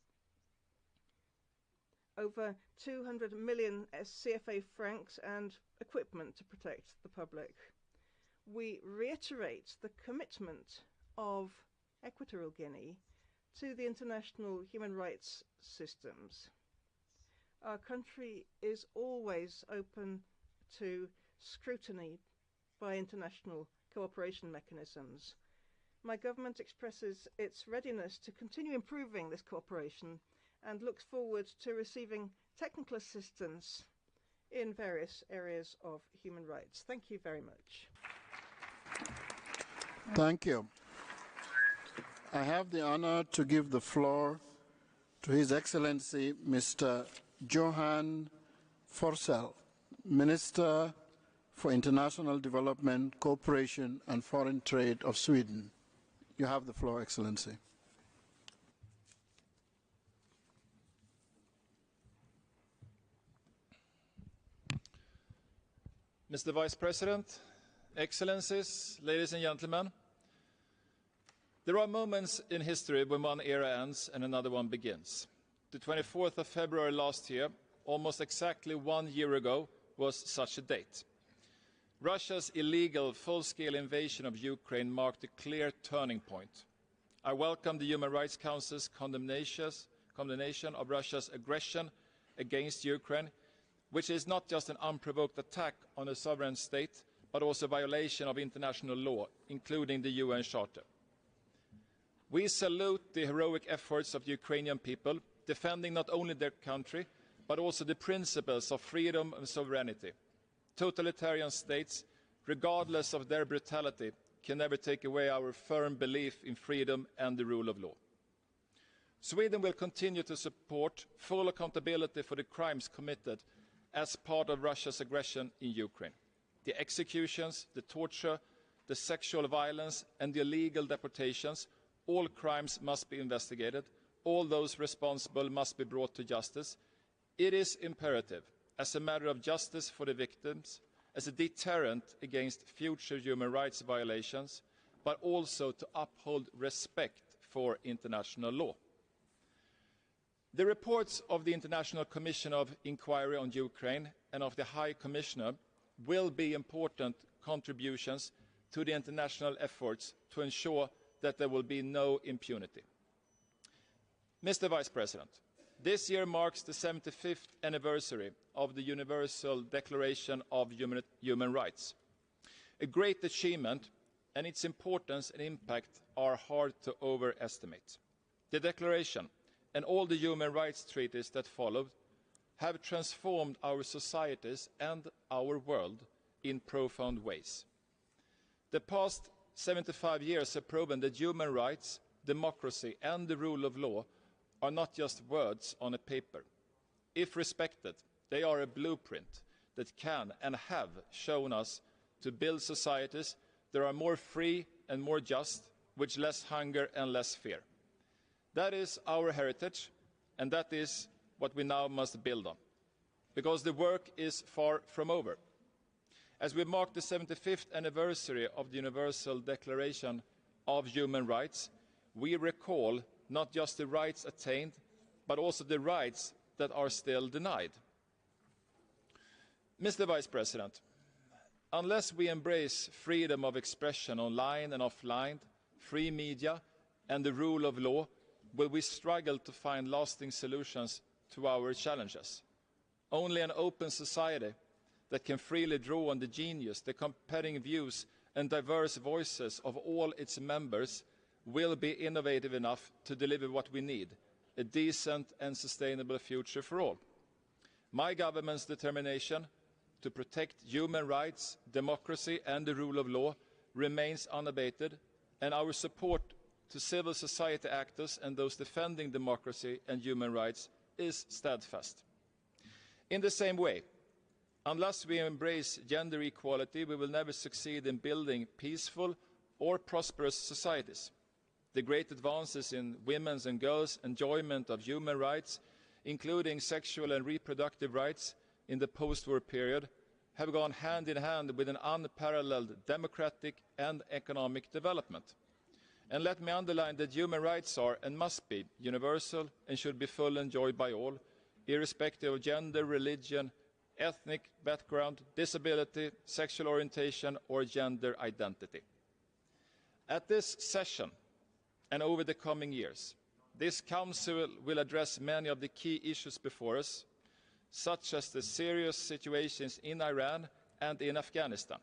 [SPEAKER 19] Over 200 million CFA francs and equipment to protect the public. We reiterate the commitment of Equatorial Guinea to the international human rights systems. Our country is always open to scrutiny by international cooperation mechanisms. My government expresses its readiness to continue improving this cooperation and looks forward to receiving technical assistance in various areas of human rights. Thank you very much.
[SPEAKER 2] Thank you. I have the honor to give the floor to His Excellency Mr. Johan Forssell, Minister for International Development, Cooperation and Foreign Trade of Sweden. You have the floor, Excellency.
[SPEAKER 6] Mr. Vice President, Excellencies, ladies and gentlemen, there are moments in history when one era ends and another one begins. The 24th of February last year, almost exactly 1 year ago, was such a date. Russia's illegal full-scale invasion of Ukraine marked a clear turning point. I welcome the Human Rights Council's condemnation of Russia's aggression against Ukraine, which is not just an unprovoked attack on a sovereign state, but also a violation of international law, including the UN Charter. We salute the heroic efforts of the Ukrainian people, defending not only their country, but also the principles of freedom and sovereignty. Totalitarian states, regardless of their brutality, can never take away our firm belief in freedom and the rule of law. Sweden will continue to support full accountability for the crimes committed as part of Russia's aggression in Ukraine. The executions, the torture, the sexual violence and the illegal deportations, all crimes must be investigated. All those responsible must be brought to justice. It is imperative, as a matter of justice for the victims, as a deterrent against future human rights violations, but also to uphold respect for international law. The reports of the International Commission of Inquiry on Ukraine and of the High Commissioner will be important contributions to the international efforts to ensure that there will be no impunity. Mr. Vice President, this year marks the 75th anniversary of the Universal Declaration of Human Rights. A great achievement, and its importance and impact are hard to overestimate. The Declaration and all the human rights treaties that followed have transformed our societies and our world in profound ways. The past 75 years have proven that human rights, democracy and the rule of law are not just words on a paper. If respected, they are a blueprint that can and have shown us to build societies that are more free and more just, with less hunger and less fear. That is our heritage, and that is what we now must build on, because the work is far from over. As we mark the 75th anniversary of the Universal Declaration of Human Rights, we recall not just the rights attained, but also the rights that are still denied. Mr. Vice President, unless we embrace freedom of expression online and offline, free media, and the rule of law, will we struggle to find lasting solutions to our challenges. Only an open society that can freely draw on the genius, the competing views, and diverse voices of all its members will be innovative enough to deliver what we need, a decent and sustainable future for all. My government's determination to protect human rights, democracy and the rule of law remains unabated, and our support to civil society actors and those defending democracy and human rights is steadfast. In the same way, unless we embrace gender equality, we will never succeed in building peaceful or prosperous societies. The great advances in women's and girls' enjoyment of human rights, including sexual and reproductive rights in the post-war period, have gone hand in hand with an unparalleled democratic and economic development. And let me underline that human rights are and must be universal and should be fully enjoyed by all, irrespective of gender, religion, ethnic background, disability, sexual orientation or gender identity. At this session and over the coming years, this Council will address many of the key issues before us, such as the serious situations in Iran and in Afghanistan.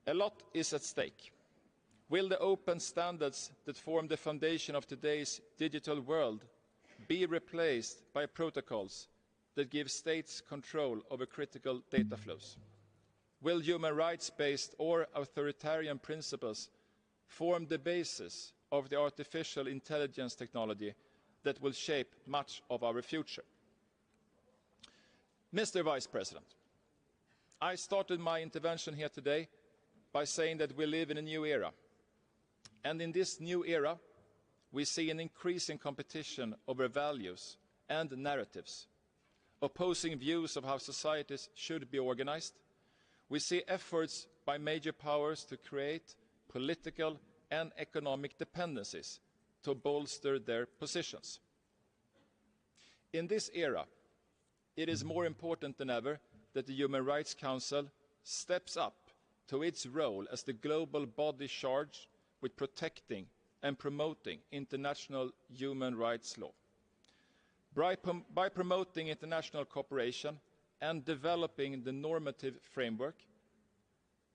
[SPEAKER 6] A lot is at stake. Will the open standards that form the foundation of today's digital world be replaced by protocols that give states control over critical data flows? Will human rights-based or authoritarian principles form the basis of the artificial intelligence technology that will shape much of our future? Mr. Vice President, I started my intervention here today by saying that we live in a new era. And in this new era, we see an increasing competition over values and narratives, opposing views of how societies should be organized. We see efforts by major powers to create political and economic dependencies to bolster their positions. In this era, it is more important than ever that the Human Rights Council steps up to its role as the global body charged with protecting and promoting international human rights law. By promoting international cooperation and developing the normative framework,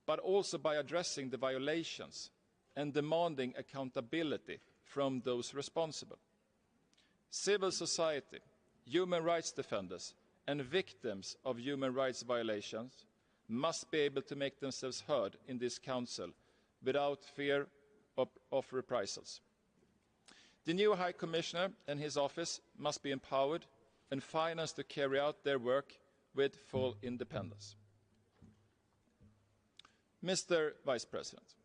[SPEAKER 6] but also by addressing the violations and demanding accountability from those responsible. Civil society, human rights defenders, and victims of human rights violations must be able to make themselves heard in this Council without fear of reprisals. The new High Commissioner and his office must be empowered and financed to carry out their work with full independence. Mr. Vice President,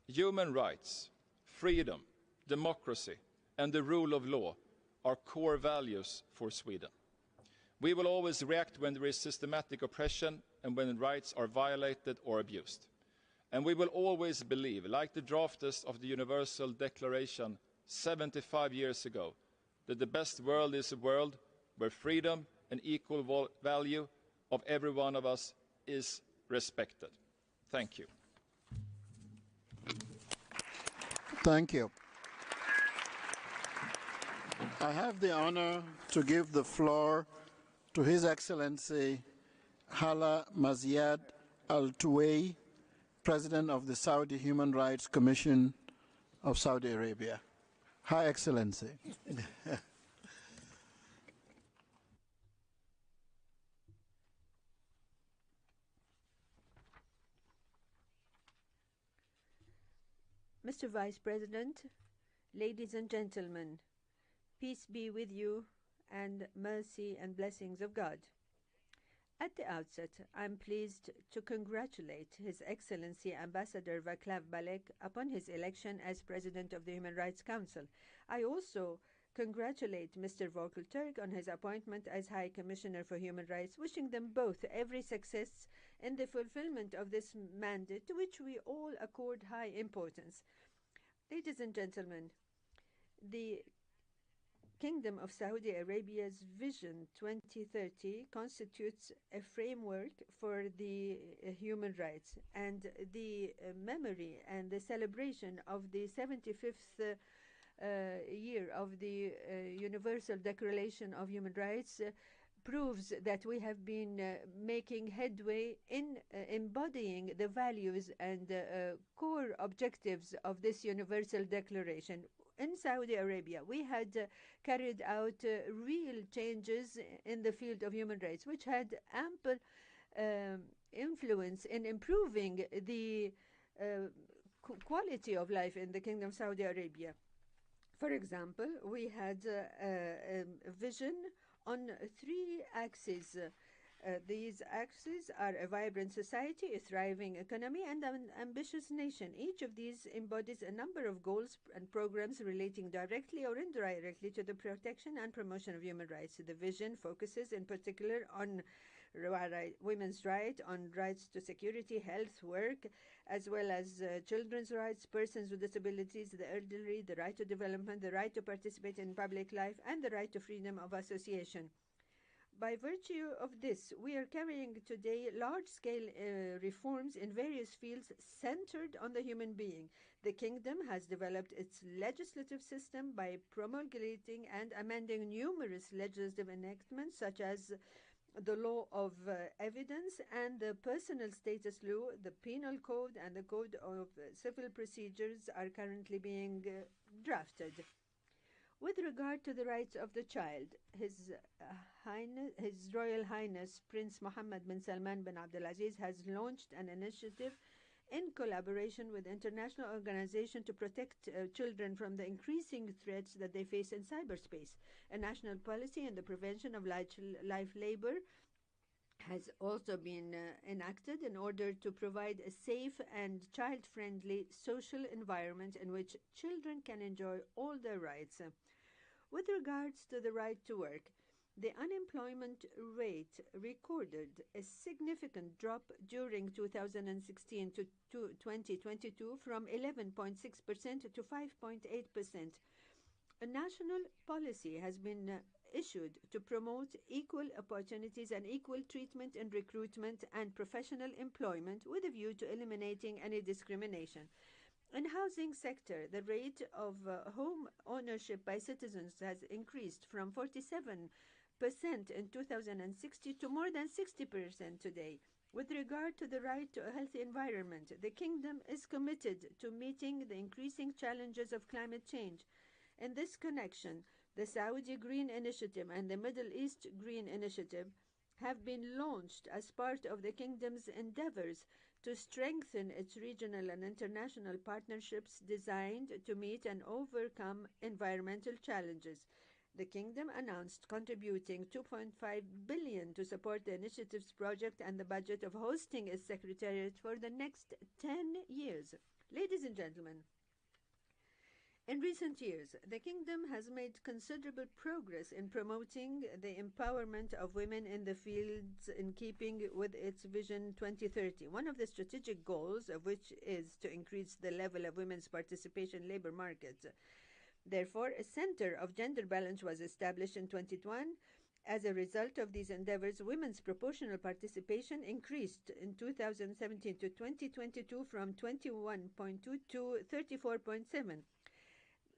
[SPEAKER 6] human rights, freedom, democracy, and the rule of law are core values for Sweden. We will always react when there is systematic oppression and when rights are violated or abused. And we will always believe, like the drafters of the Universal Declaration 75 years ago, that the best world is a world where freedom and equal value of every one of us is respected. Thank you.
[SPEAKER 2] Thank you. I have the honor to give the floor to His Excellency Hala Maziad Al Tuwai, President of the Saudi Human Rights Commission of Saudi Arabia. High Excellency.
[SPEAKER 18] Mr. Vice President, ladies and gentlemen, peace be with you and mercy and blessings of God. At the outset, I'm pleased to congratulate His Excellency Ambassador Václav Balek upon his election as President of the Human Rights Council. I also congratulate Mr. Volker Turk on his appointment as High Commissioner for Human Rights, wishing them both every success in the fulfillment of this mandate, to which we all accord high importance. Ladies and gentlemen, the Kingdom of Saudi Arabia's Vision 2030 constitutes a framework for the human rights, and the memory and the celebration of the 75th year of the Universal Declaration of Human Rights proves that we have been making headway in embodying the values and core objectives of this Universal Declaration. In Saudi Arabia, we had carried out real changes in the field of human rights, which had ample influence in improving the quality of life in the Kingdom of Saudi Arabia. For example, we had a vision on 3 axes. These axes are a vibrant society, a thriving economy, and an ambitious nation. Each of these embodies a number of goals and programs relating directly or indirectly to the protection and promotion of human rights. The vision focuses in particular on women's rights, on rights to security, health, work, as well as children's rights, persons with disabilities, the elderly, the right to development, the right to participate in public life, and the right to freedom of association. By virtue of this, we are carrying today large-scale reforms in various fields centered on the human being. The Kingdom has developed its legislative system by promulgating and amending numerous legislative enactments, such as the law of evidence and the personal status law. The penal code and the code of civil procedures are currently being drafted. With regard to the rights of the child, His Royal Highness Prince Mohammed bin Salman bin Abdulaziz has launched an initiative in collaboration with international organizations to protect children from the increasing threats that they face in cyberspace. A national policy in the prevention of life labor has also been enacted in order to provide a safe and child-friendly social environment in which children can enjoy all their rights. With regards to the right to work, the unemployment rate recorded a significant drop during 2016 to 2022 from 11.6% to 5.8%. A national policy has been issued to promote equal opportunities and equal treatment in recruitment and professional employment with a view to eliminating any discrimination. In housing sector, the rate of home ownership by citizens has increased from 47% in 2060 to more than 60% today. With regard to the right to a healthy environment, the Kingdom is committed to meeting the increasing challenges of climate change. In this connection, the Saudi Green Initiative and the Middle East Green Initiative have been launched as part of the Kingdom's endeavors to strengthen its regional and international partnerships designed to meet and overcome environmental challenges. The Kingdom announced contributing $2.5 billion to support the initiative's project and the budget of hosting its secretariat for the next 10 years. Ladies and gentlemen, in recent years, the Kingdom has made considerable progress in promoting the empowerment of women in the fields in keeping with its Vision 2030. One of the strategic goals of which is to increase the level of women's participation in labor markets. Therefore, a Center of Gender Balance was established in 2021. As a result of these endeavors, women's proportional participation increased in 2017 to 2022 from 21.2 to 34.7.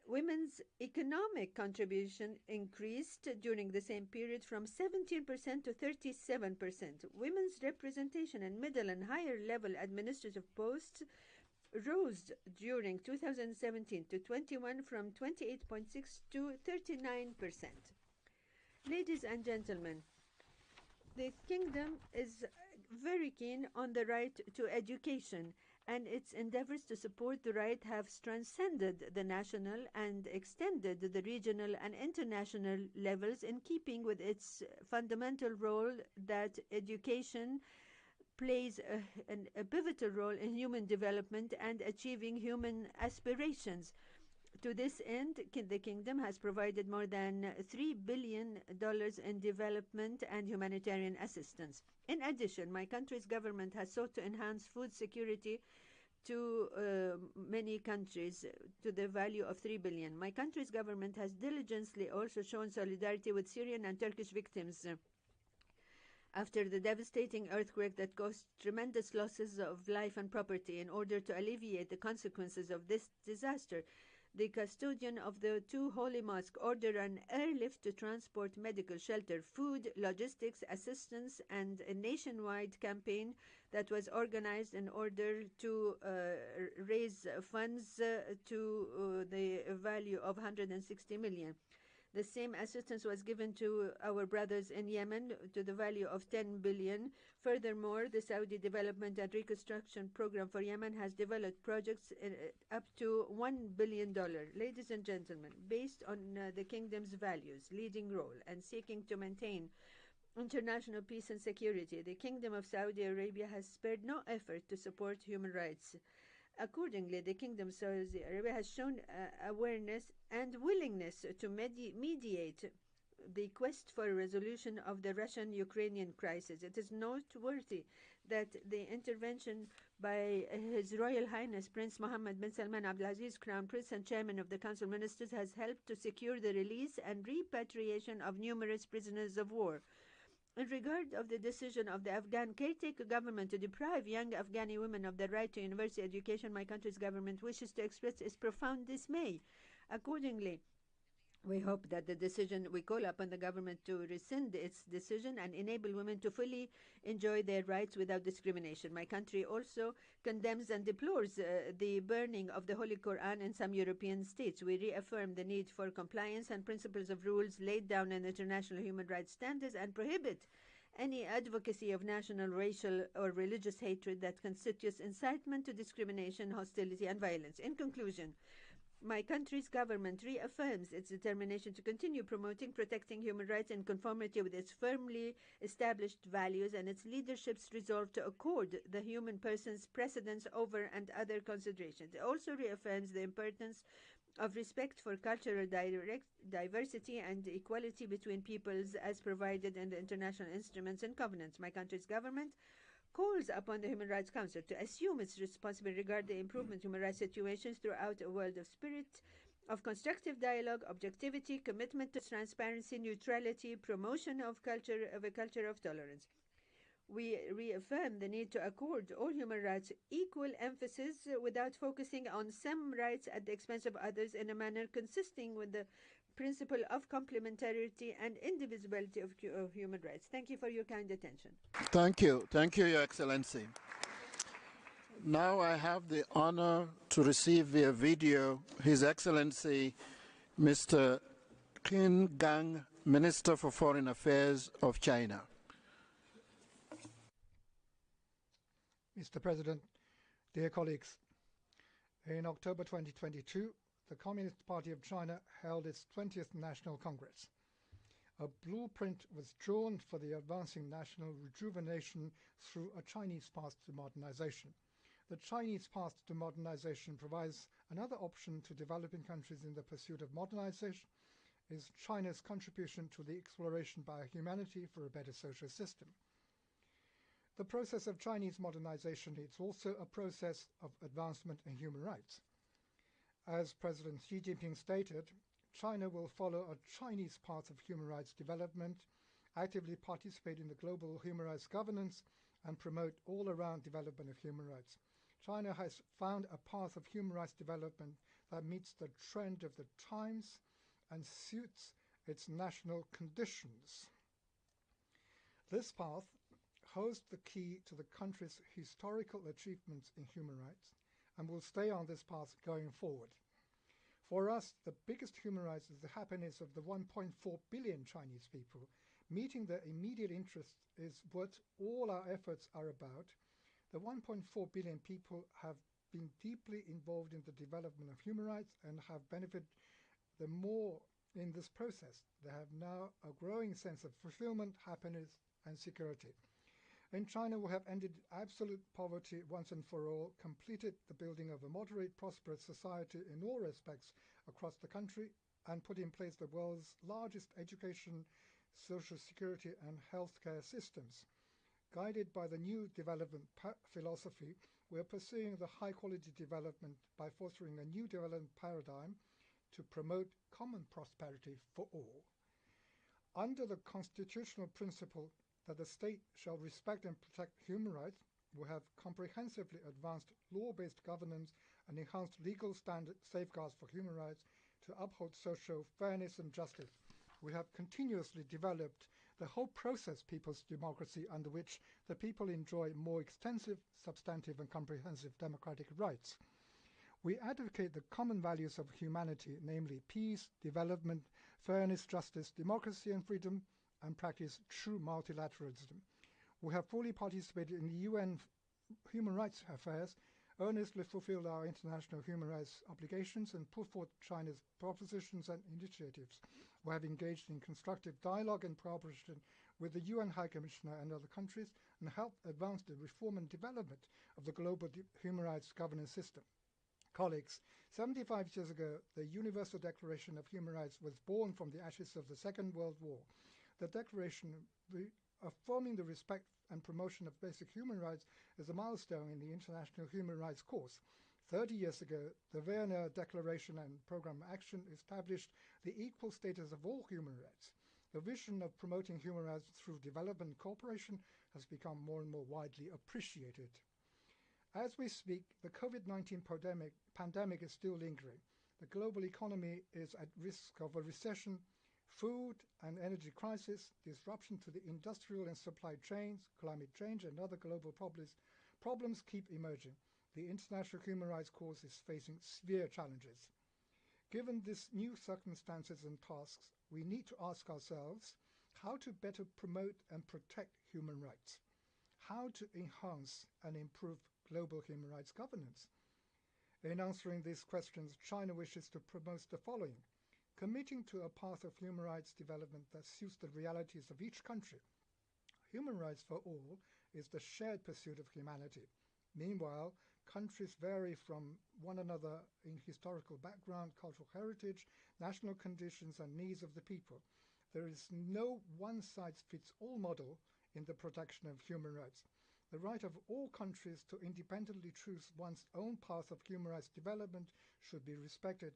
[SPEAKER 18] Women's economic contribution increased during the same period from 17% to 37%. Women's representation in middle and higher level administrative posts rose during 2017 to 21 from 28.6 to 39%. Ladies and gentlemen, the Kingdom is very keen on the right to education, and its endeavors to support the right have transcended the national and extended the regional and international levels in keeping with its fundamental role that education plays a pivotal role in human development and achieving human aspirations. To this end, the Kingdom has provided more than $3 billion in development and humanitarian assistance. In addition, my country's government has sought to enhance food security to many countries to the value of $3 billion. My country's government has diligently also shown solidarity with Syrian and Turkish victims after the devastating earthquake that caused tremendous losses of life and property. In order to alleviate the consequences of this disaster, the custodian of the two holy mosques ordered an airlift to transport medical shelter, food, logistics, assistance, and a nationwide campaign that was organized in order to raise funds to the value of $160 million. The same assistance was given to our brothers in Yemen to the value of $10 billion. Furthermore, the Saudi Development and Reconstruction Program for Yemen has developed projects up to $1 billion. Ladies and gentlemen, based on the Kingdom's values, leading role, and seeking to maintain international peace and security, the Kingdom of Saudi Arabia has spared no effort to support human rights. Accordingly, the Kingdom of Saudi Arabia has shown awareness and willingness to mediate the quest for a resolution of the Russian-Ukrainian crisis. It is noteworthy that the intervention by His Royal Highness Prince Mohammed bin Salman Abdulaziz, Crown Prince and Chairman of the Council of Ministers, has helped to secure the release and repatriation of numerous prisoners of war. In regard of the decision of the Afghan caretaker government to deprive young Afghani women of the right to university education, my country's government wishes to express its profound dismay. Accordingly, we hope that we call upon the government to rescind its decision and enable women to fully enjoy their rights without discrimination. My country also condemns and deplores the burning of the Holy Quran in some European states. We reaffirm the need for compliance and principles of rules laid down in international human rights standards and prohibit any advocacy of national, racial, or religious hatred that constitutes incitement to discrimination, hostility, and violence. In conclusion, My country's government reaffirms its determination to continue promoting, protecting human rights in conformity with its firmly established values and its leadership's resolve to accord the human person's precedence over and other considerations. It also reaffirms the importance of respect for cultural diversity and equality between peoples as provided in the international instruments and covenants. My country's government calls upon the Human Rights Council to assume its responsibility regarding the improvement of human rights situations throughout a world of spirit of constructive dialogue, objectivity, commitment to transparency, neutrality, promotion of a culture of tolerance. We reaffirm the need to accord all human rights equal emphasis without focusing on some rights at the expense of others in a manner consistent with the principle of complementarity and indivisibility of human rights. Thank you for your kind attention.
[SPEAKER 2] Thank you. Thank you, Your Excellency. Now I have the honor to receive via video His Excellency Mr. Qin Gang, Minister for Foreign Affairs of China.
[SPEAKER 7] Mr. President, dear colleagues, in October 2022, the Communist Party of China held its 20th National Congress. A blueprint was drawn for the advancing national rejuvenation through a Chinese path to modernization. The Chinese path to modernization provides another option to developing countries in the pursuit of modernization, is China's contribution to the exploration by humanity for a better social system. The process of Chinese modernization is also a process of advancement in human rights. As President Xi Jinping stated, China will follow a Chinese path of human rights development, actively participate in the global human rights governance, and promote all-around development of human rights. China has found a path of human rights development that meets the trend of the times and suits its national conditions. This path holds the key to the country's historical achievements in human rights and will stay on this path going forward. For us, the biggest human rights is the happiness of the 1.4 billion Chinese people. Meeting their immediate interests is what all our efforts are about. The 1.4 billion people have been deeply involved in the development of human rights and have benefited the more in this process. They have now a growing sense of fulfillment, happiness, and security. In China, we have ended absolute poverty once and for all, completed the building of a moderate, prosperous society in all respects across the country, and put in place the world's largest education, social security, and healthcare systems. Guided by the new development philosophy, we are pursuing the high-quality development by fostering a new development paradigm to promote common prosperity for all. Under the constitutional principle that the state shall respect and protect human rights, we have comprehensively advanced law-based governance and enhanced legal safeguards for human rights to uphold social fairness and justice. We have continuously developed the whole process people's democracy, under which the people enjoy more extensive, substantive, and comprehensive democratic rights. We advocate the common values of humanity, namely peace, development, fairness, justice, democracy, and freedom, and practice true multilateralism. We have fully participated in the UN human rights affairs, earnestly fulfilled our international human rights obligations, and put forth China's propositions and initiatives. We have engaged in constructive dialogue and cooperation with the UN High Commissioner and other countries, and helped advance the reform and development of the global human rights governance system. Colleagues, 75 years ago, the Universal Declaration of Human Rights was born from the ashes of the Second World War. The Declaration, affirming the respect and promotion of basic human rights, is a milestone in the international human rights course. 30 years ago, the Vienna Declaration and Programme Action established the equal status of all human rights. The vision of promoting human rights through development cooperation has become more and more widely appreciated. As we speak, the COVID-19 pandemic is still lingering. The global economy is at risk of a recession, food and energy crisis, disruption to the industrial and supply chains, climate change, and other global problems keep emerging. The international human rights cause is facing severe challenges. Given these new circumstances and tasks, we need to ask ourselves how to better promote and protect human rights, how to enhance and improve global human rights governance. In answering these questions, China wishes to promote the following: committing to a path of human rights development that suits the realities of each country. Human rights for all is the shared pursuit of humanity. Meanwhile, countries vary from one another in historical background, cultural heritage, national conditions, and needs of the people. There is no one-size-fits-all model in the protection of human rights. The right of all countries to independently choose one's own path of human rights development should be respected.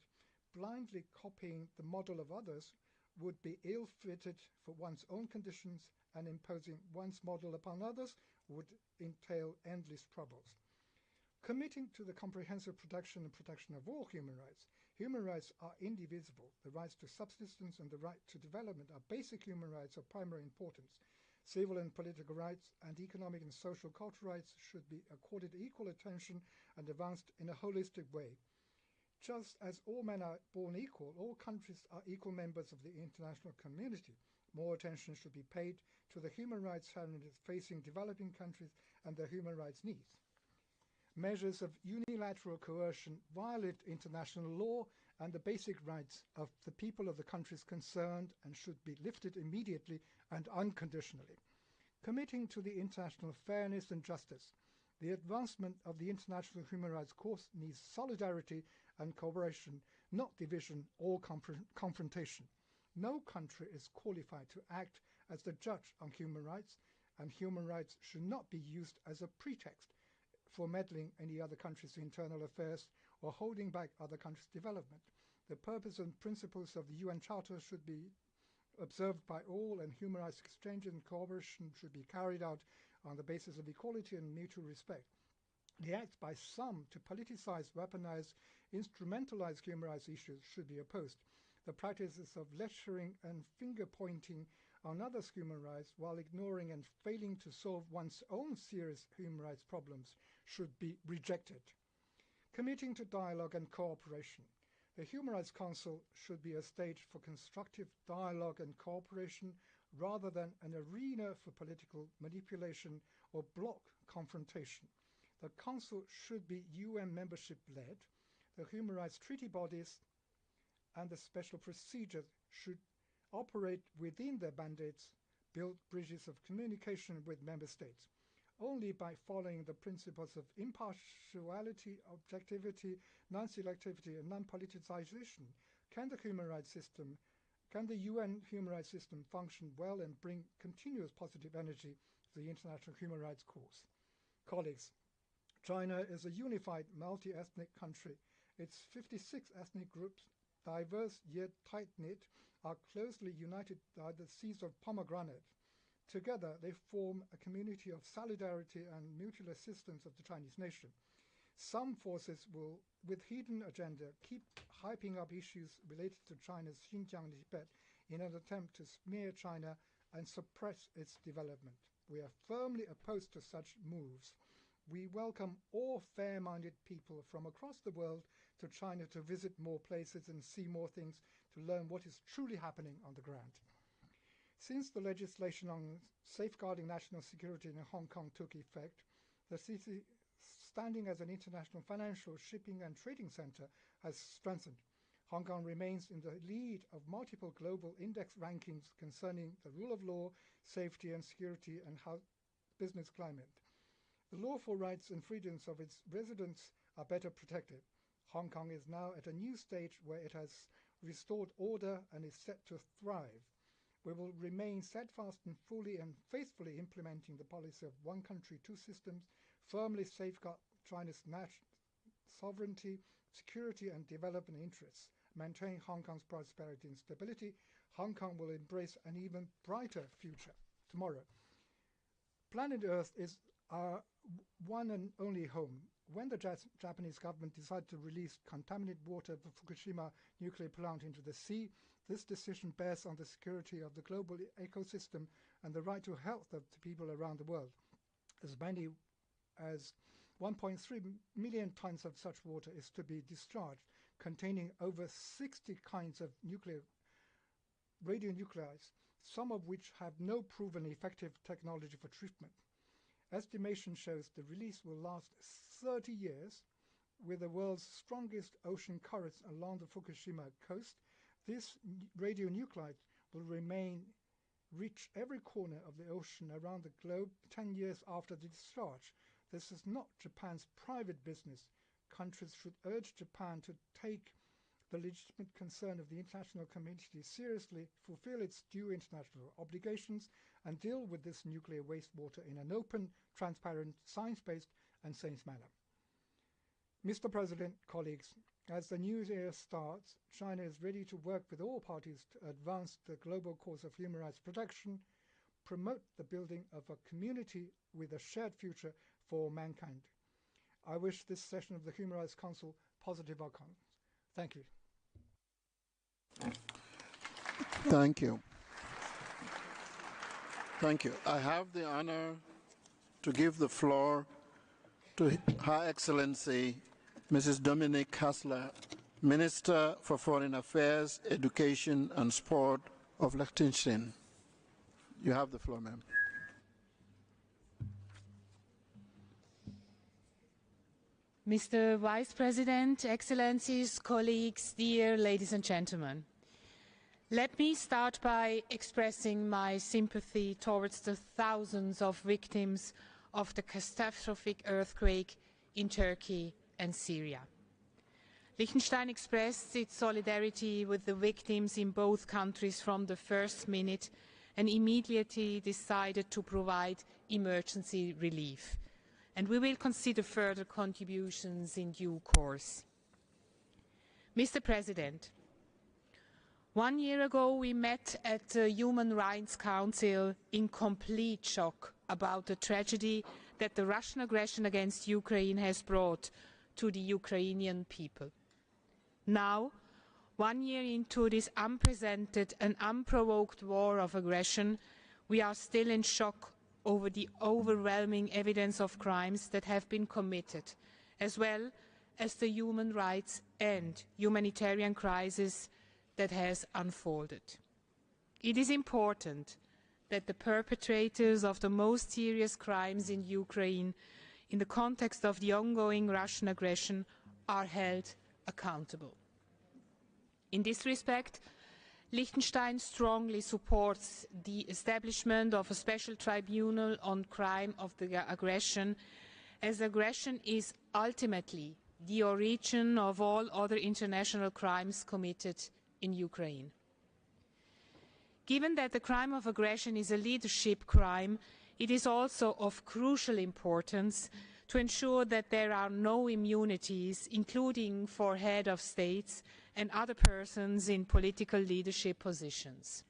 [SPEAKER 7] Blindly copying the model of others would be ill-fitted for one's own conditions, and imposing one's model upon others would entail endless troubles. Committing to the comprehensive protection of all human rights are indivisible. The rights to subsistence and the right to development are basic human rights of primary importance. Civil and political rights and economic and social cultural rights should be accorded equal attention and advanced in a holistic way. Just as all men are born equal, all countries are equal members of the international community. More attention should be paid to the human rights challenges facing developing countries and their human rights needs. Measures of unilateral coercion violate international law and the basic rights of the people of the countries concerned and should be lifted immediately and unconditionally. Committing to the international fairness and justice, the advancement of the international human rights course needs solidarity and cooperation, not division or confrontation. No country is qualified to act as the judge on human rights, and human rights should not be used as a pretext for meddling any other country's internal affairs or holding back other countries' development. The purpose and principles of the UN Charter should be observed by all, and human rights exchange and cooperation should be carried out on the basis of equality and mutual respect. The acts by some to politicize, weaponize, instrumentalize human rights issues should be opposed. The practices of lecturing and finger-pointing on others' human rights while ignoring and failing to solve one's own serious human rights problems should be rejected. Committing to dialogue and cooperation. The Human Rights Council should be a stage for constructive dialogue and cooperation rather than an arena for political manipulation or bloc confrontation. The Council should be UN membership-led. The human rights treaty bodies and the special procedures should operate within their mandates, build bridges of communication with member states. Only by following the principles of impartiality, objectivity, non-selectivity, and non-politicization can the UN human rights system function well and bring continuous positive energy to the international human rights cause. Colleagues, China is a unified multi-ethnic country. Its 56 ethnic groups, diverse yet tight-knit, are closely united by the seeds of pomegranate. Together, they form a community of solidarity and mutual assistance of the Chinese nation. Some forces will, with hidden agenda, keep hyping up issues related to China's Xinjiang and Tibet in an attempt to smear China and suppress its development. We are firmly opposed to such moves. We welcome all fair-minded people from across the world to China to visit more places and see more things, to learn what is truly happening on the ground. Since the legislation on safeguarding national security in Hong Kong took effect, the city, standing as an international financial, shipping and trading center, has strengthened. Hong Kong remains in the lead of multiple global index rankings concerning the rule of law, safety and security, and business climate. The lawful rights and freedoms of its residents are better protected. Hong Kong is now at a new stage where it has restored order and is set to thrive. We will remain steadfast in fully and faithfully implementing the policy of one country, two systems, firmly safeguard China's national sovereignty, security and development interests, maintain Hong Kong's prosperity and stability. Hong Kong will embrace an even brighter future tomorrow. Planet Earth is our one and only home. When the Japanese government decided to release contaminated water of the Fukushima nuclear plant into the sea, this decision bears on the security of the global ecosystem and the right to health of the people around the world. As many as 1.3 million tons of such water is to be discharged, containing over 60 kinds of radionuclides, some of which have no proven effective technology for treatment. Estimation shows the release will last 30 years with the world's strongest ocean currents along the Fukushima coast, this radionuclide will reach every corner of the ocean around the globe 10 years after the discharge. This is not Japan's private business. Countries should urge Japan to take the legitimate concern of the international community seriously, fulfill its due international obligations, and deal with this nuclear wastewater in an open, transparent, science-based, and sane manner. Mr. President, colleagues, as the new year starts, China is ready to work with all parties to advance the global cause of human rights protection, promote the building of a community with a shared future for mankind. I wish this session of the Human Rights Council positive outcomes. Thank you.
[SPEAKER 2] Thank you. Thank you. I have the honor to give the floor to Her Excellency Mrs. Dominique Hassler, Minister for Foreign Affairs, Education and Sport of Liechtenstein. You have the floor, ma'am.
[SPEAKER 9] Mr. Vice President, Excellencies, colleagues, dear ladies and gentlemen, let me start by expressing my sympathy towards the thousands of victims of the catastrophic earthquake in Turkey and Syria. Liechtenstein expressed its solidarity with the victims in both countries from the first minute and immediately decided to provide emergency relief. And we will consider further contributions in due course. Mr. President, 1 year ago we met at the Human Rights Council in complete shock about the tragedy that the Russian aggression against Ukraine has brought to the Ukrainian people. Now, 1 year into this unprecedented and unprovoked war of aggression, we are still in shock over the overwhelming evidence of crimes that have been committed, as well as the human rights and humanitarian crisis that has unfolded. It is important that the perpetrators of the most serious crimes in Ukraine, in the context of the ongoing Russian aggression, are held accountable. In this respect, Liechtenstein strongly supports the establishment of a special tribunal on crime of the aggression, as aggression is ultimately the origin of all other international crimes committed in Ukraine. Given that the crime of aggression is a leadership crime, it is also of crucial importance to ensure that there are no immunities, including for heads of states and other persons in political leadership positions.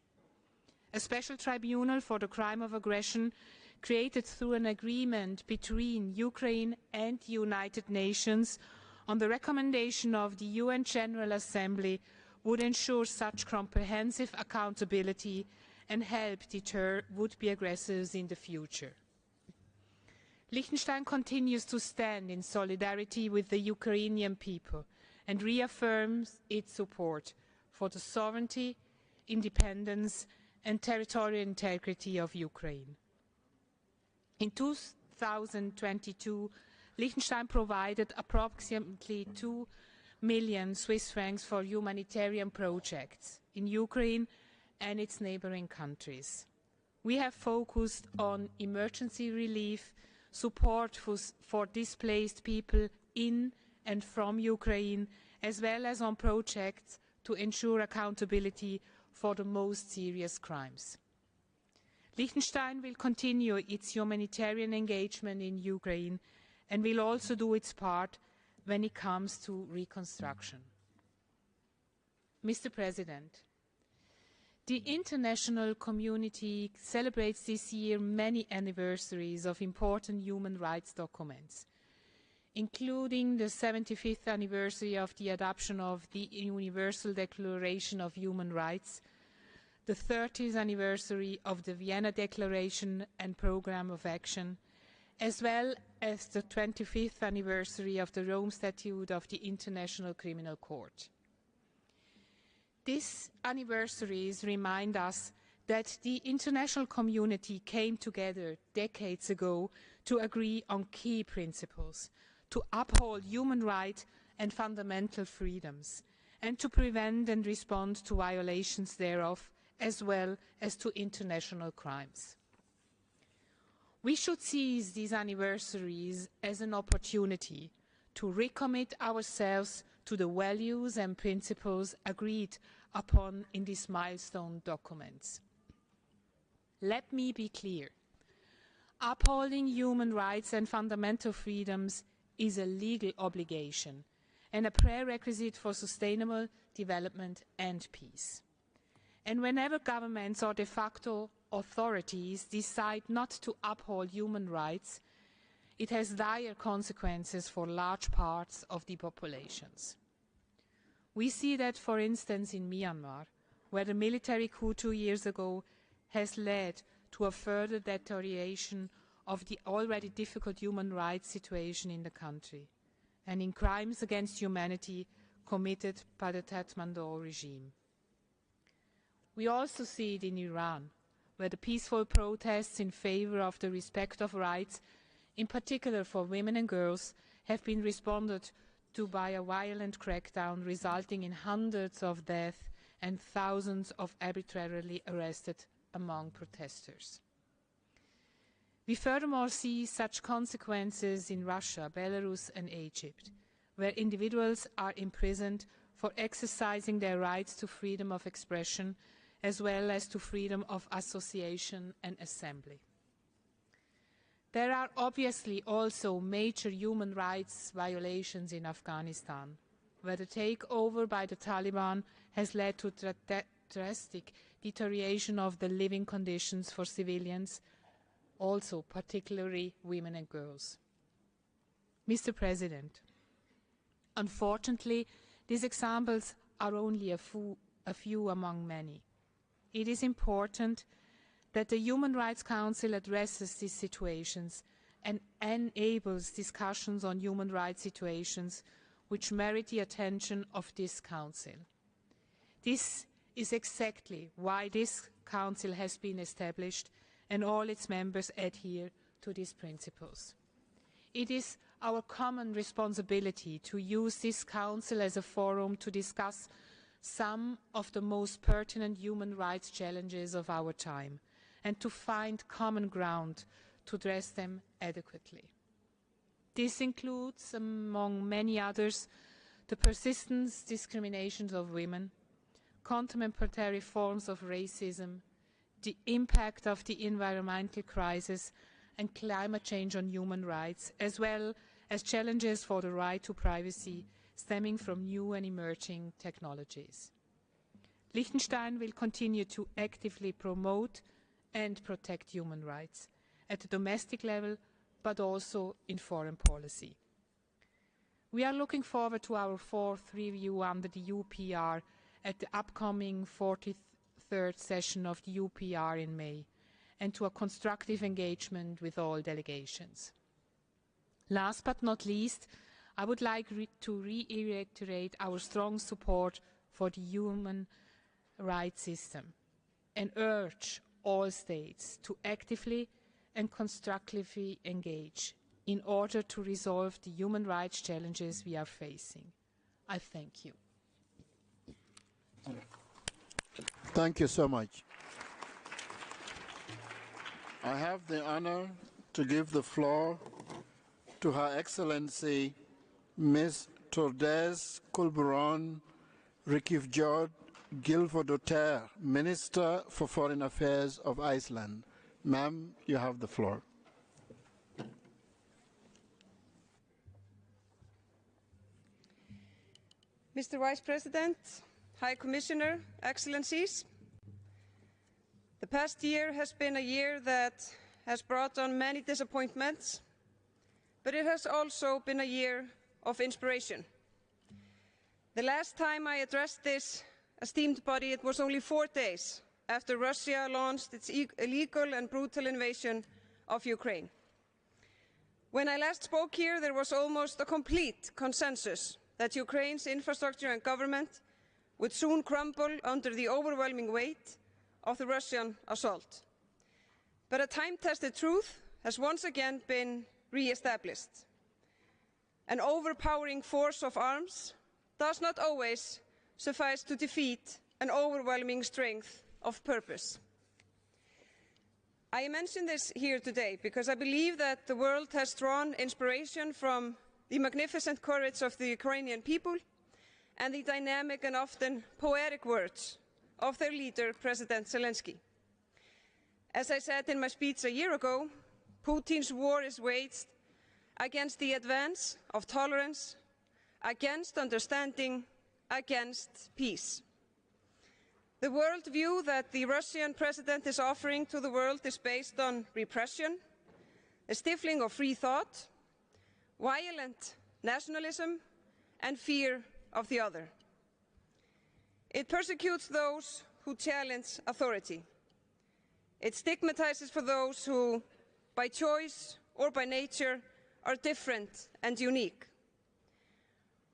[SPEAKER 9] A special tribunal for the crime of aggression, created through an agreement between Ukraine and the United Nations on the recommendation of the UN General Assembly, would ensure such comprehensive accountability and help deter would-be aggressors in the future. Liechtenstein continues to stand in solidarity with the Ukrainian people and reaffirms its support for the sovereignty, independence and territorial integrity of Ukraine. In 2022, Liechtenstein provided approximately 2 million Swiss francs for humanitarian projects in Ukraine and its neighboring countries. We have focused on emergency relief, support for displaced people in and from Ukraine, as well as on projects to ensure accountability for the most serious crimes. Liechtenstein will continue its humanitarian engagement in Ukraine and will also do its part when it comes to reconstruction. Mr. President, the international community celebrates this year many anniversaries of important human rights documents, including the 75th anniversary of the adoption of the Universal Declaration of Human Rights, the 30th anniversary of the Vienna Declaration and Programme of Action, as well as the 25th anniversary of the Rome Statute of the International Criminal Court. These anniversaries remind us that the international community came together decades ago to agree on key principles, to uphold human rights and fundamental freedoms, and to prevent and respond to violations thereof, as well as to international crimes. We should seize these anniversaries as an opportunity to recommit ourselves to the values and principles agreed upon in these milestone documents. Let me be clear. Upholding human rights and fundamental freedoms is a legal obligation and a prerequisite for sustainable development and peace. And whenever governments or de facto authorities decide not to uphold human rights, it has dire consequences for large parts of the populations. We see that, for instance, in Myanmar, where the military coup 2 years ago has led to a further deterioration of the already difficult human rights situation in the country, and in crimes against humanity committed by the Kathmandu regime. We also see it in Iran, where the peaceful protests in favor of the respect of rights, in particular for women and girls, have been responded to by a violent crackdown resulting in hundreds of deaths and thousands of arbitrarily arrested among protesters. We furthermore see such consequences in Russia, Belarus and Egypt, where individuals are imprisoned for exercising their rights to freedom of expression as well as to freedom of association and assembly. There are obviously also major human rights violations in Afghanistan, where the takeover by the Taliban has led to drastic deterioration of the living conditions for civilians, also particularly women and girls. Mr. President, unfortunately, these examples are only a few among many. It is important that the Human Rights Council addresses these situations and enables discussions on human rights situations which merit the attention of this Council. This is exactly why this Council has been established and all its members adhere to these principles. It is our common responsibility to use this Council as a forum to discuss some of the most pertinent human rights challenges of our time and to find common ground to address them adequately. This includes, among many others, the persistent discrimination of women, contemporary forms of racism, the impact of the environmental crisis and climate change on human rights, as well as challenges for the right to privacy stemming from new and emerging technologies. Liechtenstein will continue to actively promote and protect human rights at the domestic level, but also in foreign policy. We are looking forward to our fourth review under the UPR at the upcoming 43rd session of the UPR in May, and to a constructive engagement with all delegations. Last but not least, I would like to reiterate our strong support for the human rights system and urge all states to actively and constructively engage in order to resolve the human rights challenges we are facing. I thank you.
[SPEAKER 2] Thank you so much. I have the honor to give the floor to Her Excellency Ms. Tordez Kulburon Rikifjord Gylfadóttir, Minister for Foreign Affairs of Iceland. Ma'am, you have the floor.
[SPEAKER 10] Mr. Vice President, High Commissioner, Excellencies, the past year has been a year that has brought on many disappointments, but it has also been a year of inspiration. The last time I addressed this esteemed body, it was only 4 days after Russia launched its illegal and brutal invasion of Ukraine. When I last spoke here, there was almost a complete consensus that Ukraine's infrastructure and government would soon crumble under the overwhelming weight of the Russian assault. But a time-tested truth has once again been re-established. an overpowering force of arms does not always suffice to defeat an overwhelming strength of purpose. I mention this here today because I believe that the world has drawn inspiration from the magnificent courage of the Ukrainian people and the dynamic and often poetic words of their leader, President Zelensky. As I said in my speech a year ago, Putin's war is waged against the advance of tolerance, against understanding, against peace. The worldview that the Russian president is offering to the world is based on repression, a stifling of free thought, violent nationalism, and fear of the other. It persecutes those who challenge authority. It stigmatizes for those who, by choice or by nature, are different and unique.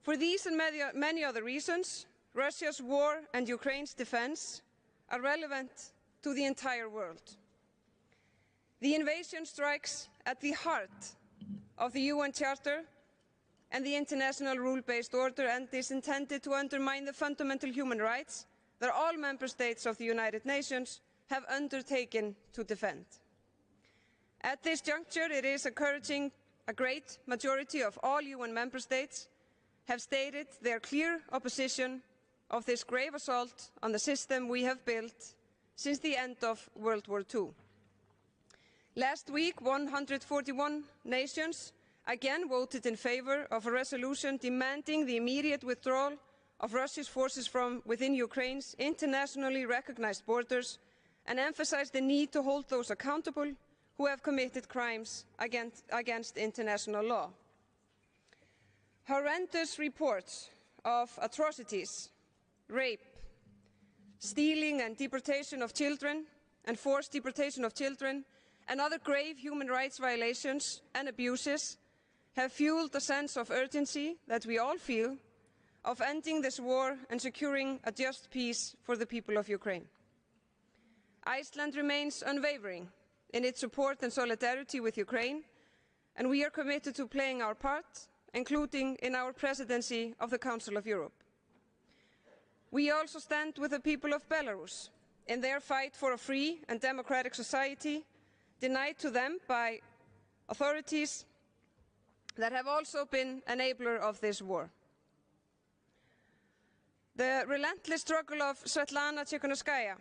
[SPEAKER 10] For these and many other reasons, Russia's war and Ukraine's defense are relevant to the entire world. The invasion strikes at the heart of the UN Charter and the international rule-based order and is intended to undermine the fundamental human rights that all member states of the United Nations have undertaken to defend. At this juncture, it is encouraging a great majority of all UN member states have stated their clear opposition of this grave assault on the system we have built since the end of World War II. Last week, 141 nations again voted in favor of a resolution demanding the immediate withdrawal of Russia's forces from within Ukraine's internationally recognized borders and emphasized the need to hold those accountable who have committed crimes against international law. Horrendous reports of atrocities, rape, stealing and deportation of children, and forced deportation of children, and other grave human rights violations and abuses have fueled a sense of urgency that we all feel of ending this war and securing a just peace for the people of Ukraine. Iceland remains unwavering in its support and solidarity with Ukraine, and we are committed to playing our part, including in our presidency of the Council of Europe. We also stand with the people of Belarus in their fight for a free and democratic society denied to them by authorities that have also been enabler of this war. The relentless struggle of Svetlana Tsikhanouskaya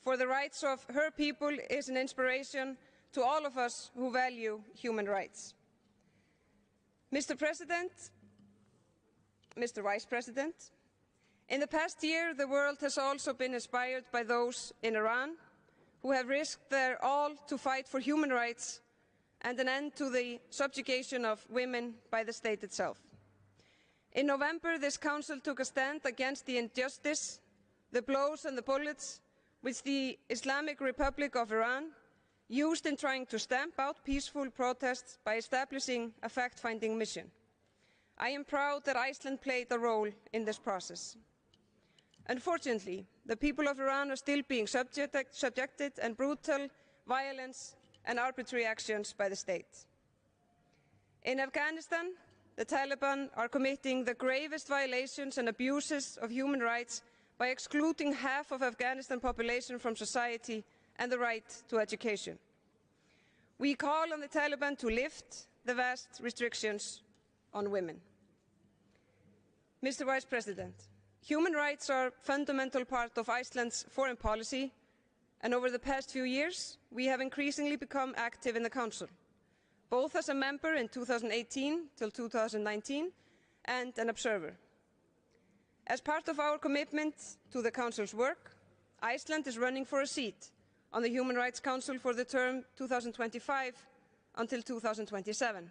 [SPEAKER 10] for the rights of her people is an inspiration to all of us who value human rights. Mr. President, Mr. Vice President, in the past year, the world has also been inspired by those in Iran who have risked their all to fight for human rights and an end to the subjugation of women by the state itself. In November, this Council took a stand against the injustice, the blows and the bullets which the Islamic Republic of Iran used in trying to stamp out peaceful protests by establishing a fact-finding mission. I am proud that Iceland played a role in this process. Unfortunately, the people of Iran are still being subjected to brutal violence and arbitrary actions by the state. In Afghanistan, the Taliban are committing the gravest violations and abuses of human rights by excluding half of Afghanistan population from society and the right to education. We call on the Taliban to lift the vast restrictions on women. Mr. Vice President, human rights are a fundamental part of Iceland's foreign policy, and over the past few years, we have increasingly become active in the Council, both as a member in 2018 till 2019 and an observer. As part of our commitment to the Council's work, Iceland is running for a seat on the Human Rights Council for the term 2025 until 2027.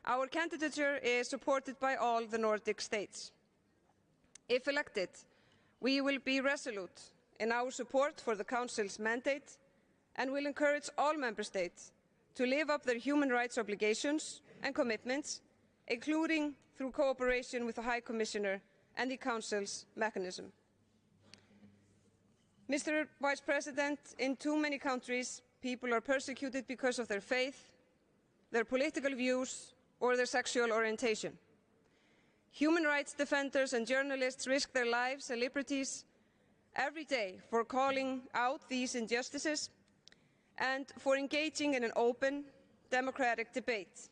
[SPEAKER 10] Our candidature is supported by all the Nordic states. If elected, we will be resolute in our support for the Council's mandate and will encourage all Member States to live up their human rights obligations and commitments, including through cooperation with the High Commissioner and the Council's mechanism. Mr. Vice President, in too many countries, people are persecuted because of their faith, their political views, or their sexual orientation. Human rights defenders and journalists risk their lives and liberties every day for calling out these injustices and for engaging in an open, democratic debate.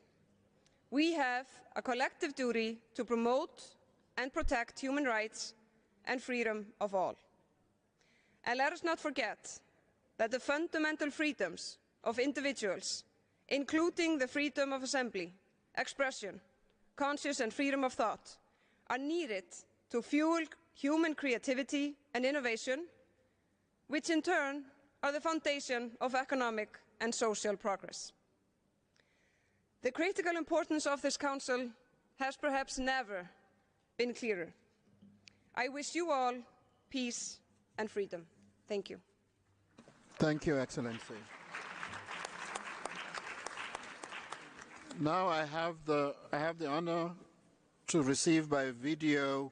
[SPEAKER 10] We have a collective duty to promote and protect human rights and freedom of all. And let us not forget that the fundamental freedoms of individuals, including the freedom of assembly, expression, conscience and freedom of thought, are needed to fuel human creativity and innovation, which in turn are the foundation of economic and social progress. The critical importance of this Council has perhaps never been clearer. I wish you all peace and freedom. Thank you.
[SPEAKER 2] Thank you, Excellency. Now I have the honor to receive by video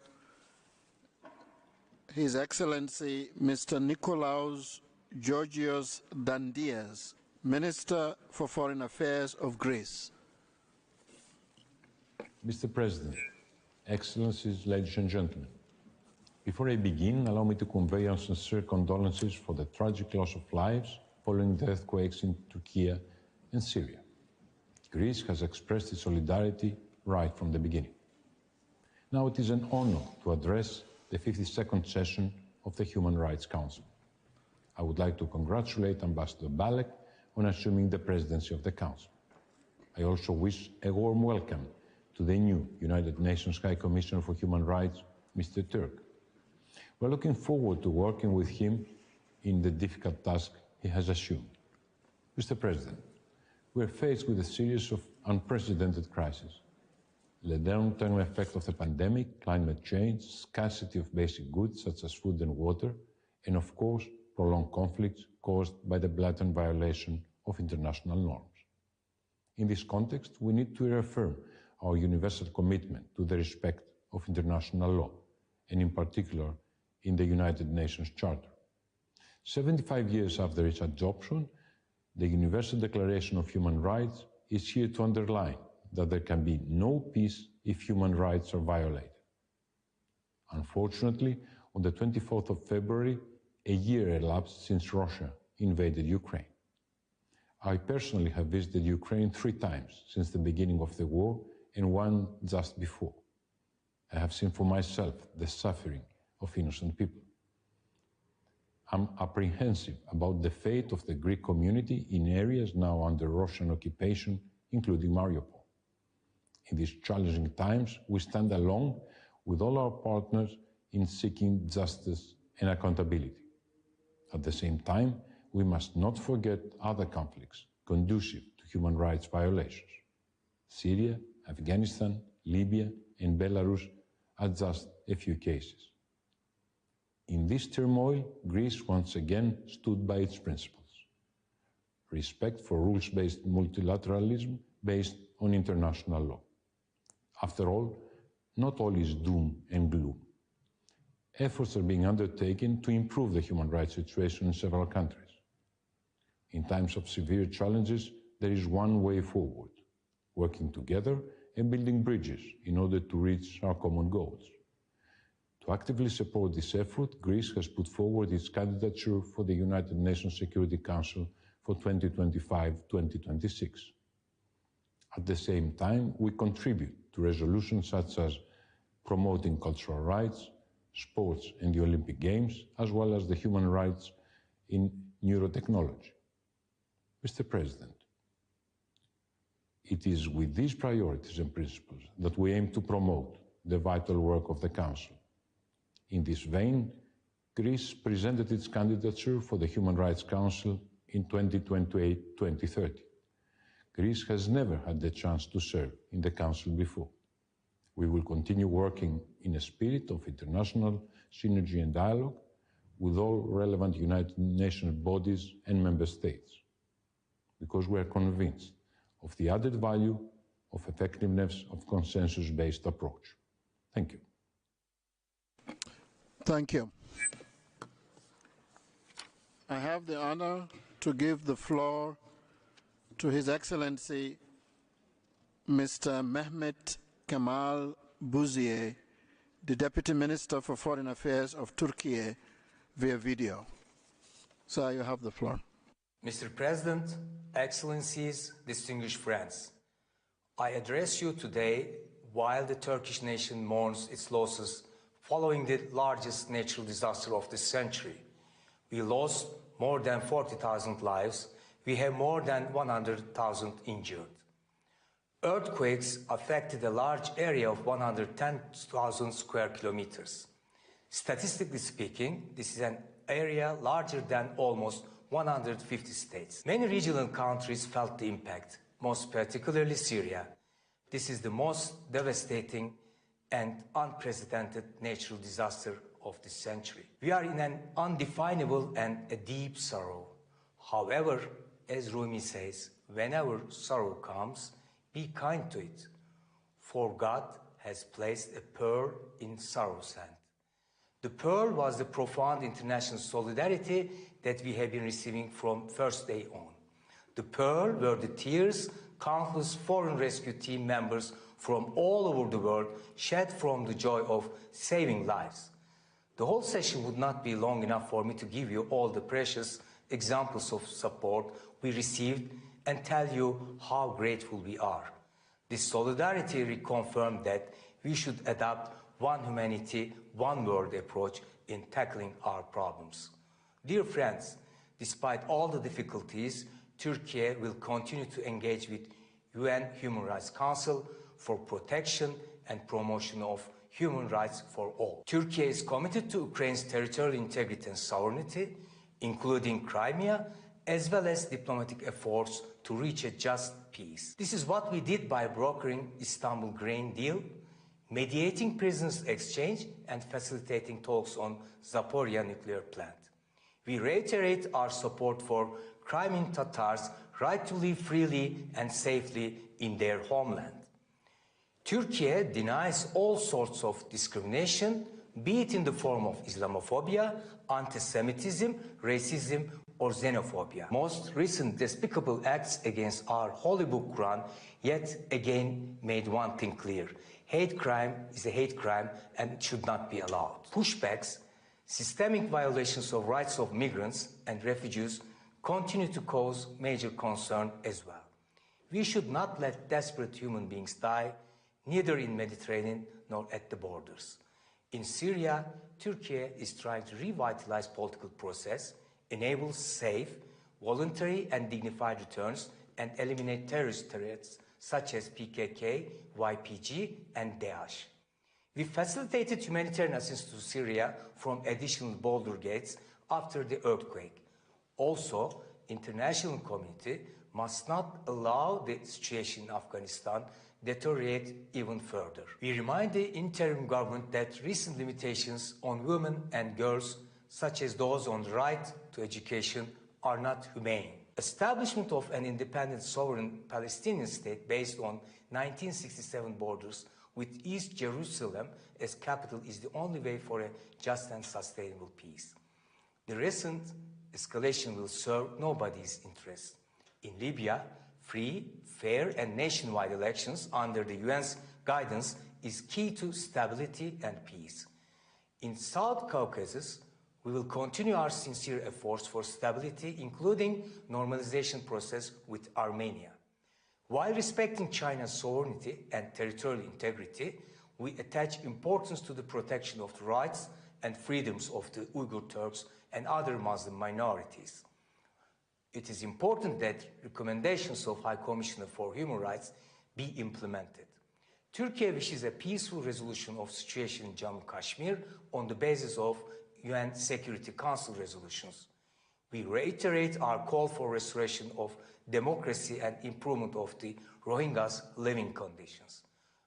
[SPEAKER 2] His Excellency Mr. Nikolaos Georgios Dandias, Minister for Foreign Affairs of Greece.
[SPEAKER 11] Mr. President, Excellencies, ladies and gentlemen, before I begin, allow me to convey our sincere condolences for the tragic loss of lives following the earthquakes in Turkey and Syria. Greece has expressed its solidarity right from the beginning. Now it is an honor to address the 52nd session of the Human Rights Council. I would like to congratulate Ambassador Balek on assuming the presidency of the Council. I also wish a warm welcome to the new United Nations High Commissioner for Human Rights, Mr. Turk. We're looking forward to working with him in the difficult task he has assumed. Mr. President, we are faced with a series of unprecedented crises. The long-term effect of the pandemic, climate change, scarcity of basic goods such as food and water, and of course, prolonged conflicts caused by the blatant violation of international norms. In this context, we need to reaffirm our universal commitment to the respect of international law, and in particular, in the United Nations Charter. 75 years after its adoption, the Universal Declaration of Human Rights is here to underline that there can be no peace if human rights are violated. Unfortunately, on the 24th of February, a year elapsed since Russia invaded Ukraine. I personally have visited Ukraine 3 times since the beginning of the war and one just before. I have seen for myself the suffering of innocent people. I'm apprehensive about the fate of the Greek community in areas now under Russian occupation, including Mariupol. In these challenging times, we stand along with all our partners in seeking justice and accountability. At the same time, we must not forget other conflicts conducive to human rights violations. Syria, Afghanistan, Libya, and Belarus are just a few cases. In this turmoil, Greece once again stood by its principles. Respect for rules-based multilateralism based on international law. After all, not all is doom and gloom. Efforts are being undertaken to improve the human rights situation in several countries. In times of severe challenges, there is one way forward: working together and building bridges in order to reach our common goals. To actively support this effort, Greece has put forward its candidature for the United Nations Security Council for 2025-2026. At the same time, we contribute to resolutions such as promoting cultural rights, sports and the Olympic Games, as well as the human rights in neurotechnology. Mr. President, it is with these priorities and principles that we aim to promote the vital work of the Council. In this vein, Greece presented its candidature for the Human Rights Council in 2028-2030. Greece has never had the chance to serve in the Council before. We will continue working in a spirit of international synergy and dialogue with all relevant United Nations bodies and member states, because we are convinced of the added value of effectiveness of consensus-based approach. Thank you.
[SPEAKER 2] Thank you. I have the honor to give the floor to His Excellency Mr. Mehmet Kemal Buziye, the Deputy Minister for Foreign Affairs of Turkey, via video. Sir, you have the floor.
[SPEAKER 12] Mr. President, Excellencies, distinguished friends, I address you today while the Turkish nation mourns its losses following the largest natural disaster of the century. We lost more than 40,000 lives. We have more than 100,000 injured. Earthquakes affected a large area of 110,000 square kilometers. Statistically speaking, this is an area larger than almost 150 states. Many regional countries felt the impact, most particularly Syria. This is the most devastating and unprecedented natural disaster of this century. We are in an undefinable and a deep sorrow. However, as Rumi says, whenever sorrow comes, be kind to it, for God has placed a pearl in sorrow's hand. The pearl was the profound international solidarity that we have been receiving from first day on. The pearl were the tears countless foreign rescue team members from all over the world shed from the joy of saving lives. The whole session would not be long enough for me to give you all the precious examples of support we received and tell you how grateful we are. This solidarity reconfirmed that we should adopt one humanity, one world approach in tackling our problems. Dear friends, despite all the difficulties, Turkey will continue to engage with UN Human Rights Council for protection and promotion of human rights for all. Turkey is committed to Ukraine's territorial integrity and sovereignty, including Crimea, as well as diplomatic efforts to reach a just peace. This is what we did by brokering Istanbul grain deal, mediating prisoners exchange, and facilitating talks on Zaporizhzhia nuclear plant. We reiterate our support for Crimean Tatars' right to live freely and safely in their homeland. Turkey denies all sorts of discrimination, be it in the form of Islamophobia, anti-Semitism, racism, or xenophobia. Most recent despicable acts against our holy book Quran yet again made one thing clear. Hate crime is a hate crime and should not be allowed. Pushbacks, systemic violations of rights of migrants and refugees continue to cause major concern as well. We should not let desperate human beings die, neither in Mediterranean nor at the borders. In Syria, Turkey is trying to revitalize political process, enable safe, voluntary and dignified returns, and eliminate terrorist threats such as PKK, YPG, and Daesh. We facilitated humanitarian assistance to Syria from additional border gates after the earthquake. Also, international community must not allow the situation in Afghanistan deteriorate even further. We remind the interim government that recent limitations on women and girls, such as those on the right to education, are not humane. Establishment of an independent sovereign Palestinian state based on 1967 borders with East Jerusalem as capital is the only way for a just and sustainable peace. The recent escalation will serve nobody's interest. In Libya, free, fair, and nationwide elections under the UN's guidance is key to stability and peace. In South Caucasus, we will continue our sincere efforts for stability, including normalization process with Armenia. While respecting China's sovereignty and territorial integrity, we attach importance to the protection of the rights and freedoms of the Uyghur Turks and other Muslim minorities. It is important that recommendations of High Commissioner for Human Rights be implemented. Turkey wishes a peaceful resolution of the situation in Jammu Kashmir on the basis of UN Security Council resolutions. We reiterate our call for restoration of democracy and improvement of the Rohingyas' living conditions.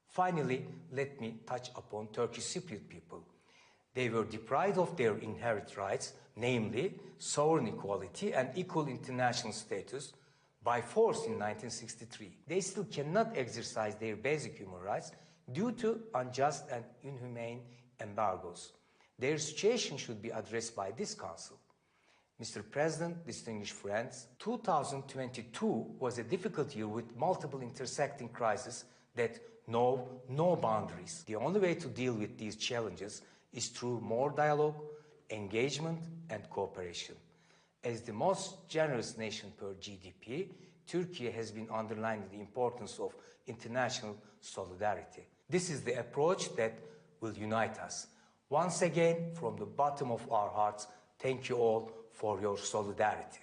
[SPEAKER 12] Finally, let me touch upon Turkish Cypriot people. They were deprived of their inherent rights, namely sovereign equality and equal international status, by force in 1963. They still cannot exercise their basic human rights due to unjust and inhumane embargoes. Their situation should be addressed by this Council. Mr. President, distinguished friends, 2022 was a difficult year with multiple intersecting crises that know no boundaries. The only way to deal with these challenges is through more dialogue, engagement, and cooperation. As the most generous nation per GDP, Turkey has been underlining the importance of international solidarity. This is the approach that will unite us. Once again, from the bottom of our hearts, thank you all for your solidarity.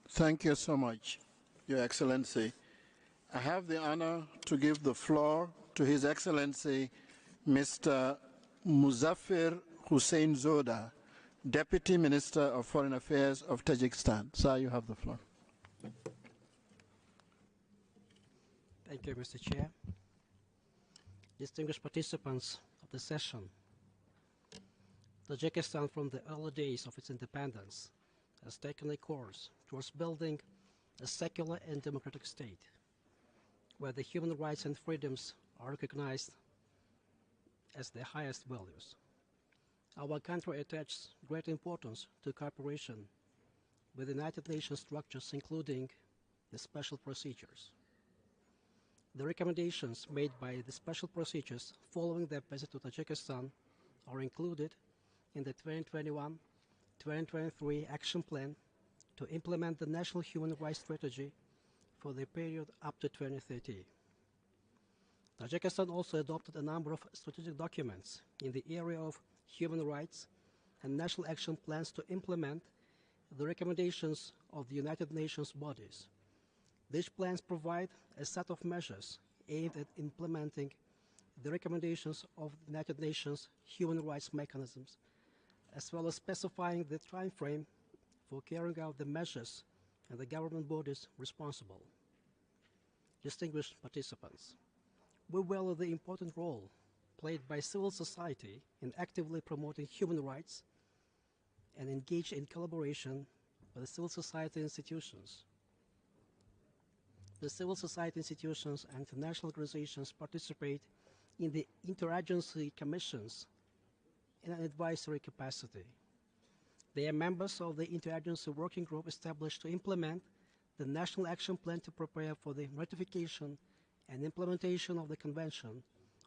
[SPEAKER 2] Thank you so much, Your Excellency. I have the honor to give the floor to His Excellency, Mr. Muzaffar Hussein Zoda, Deputy Minister of Foreign Affairs of Tajikistan. Sir, you have the floor.
[SPEAKER 21] Thank you, Mr. Chair. Distinguished participants of the session, Tajikistan, from the early days of its independence, has taken a course towards building a secular and democratic state, where the human rights and freedoms are recognized as the highest values. Our country attaches great importance to cooperation with the United Nations structures, including the special procedures. The recommendations made by the special procedures following their visit to Tajikistan are included in the 2021-2023 Action Plan to implement the National Human Rights Strategy for the period up to 2030. Tajikistan also adopted a number of strategic documents in the area of human rights and national action plans to implement the recommendations of the United Nations bodies. These plans provide a set of measures aimed at implementing the recommendations of the United Nations human rights mechanisms, as well as specifying the time frame for carrying out the measures and the government bodies responsible. Distinguished participants, we value the important role played by civil society in actively promoting human rights and engage in collaboration with the civil society institutions. The civil society institutions and international organizations participate in the interagency commissions in an advisory capacity. They are members of the interagency working group established to implement the National Action Plan to prepare for the ratification and implementation of the Convention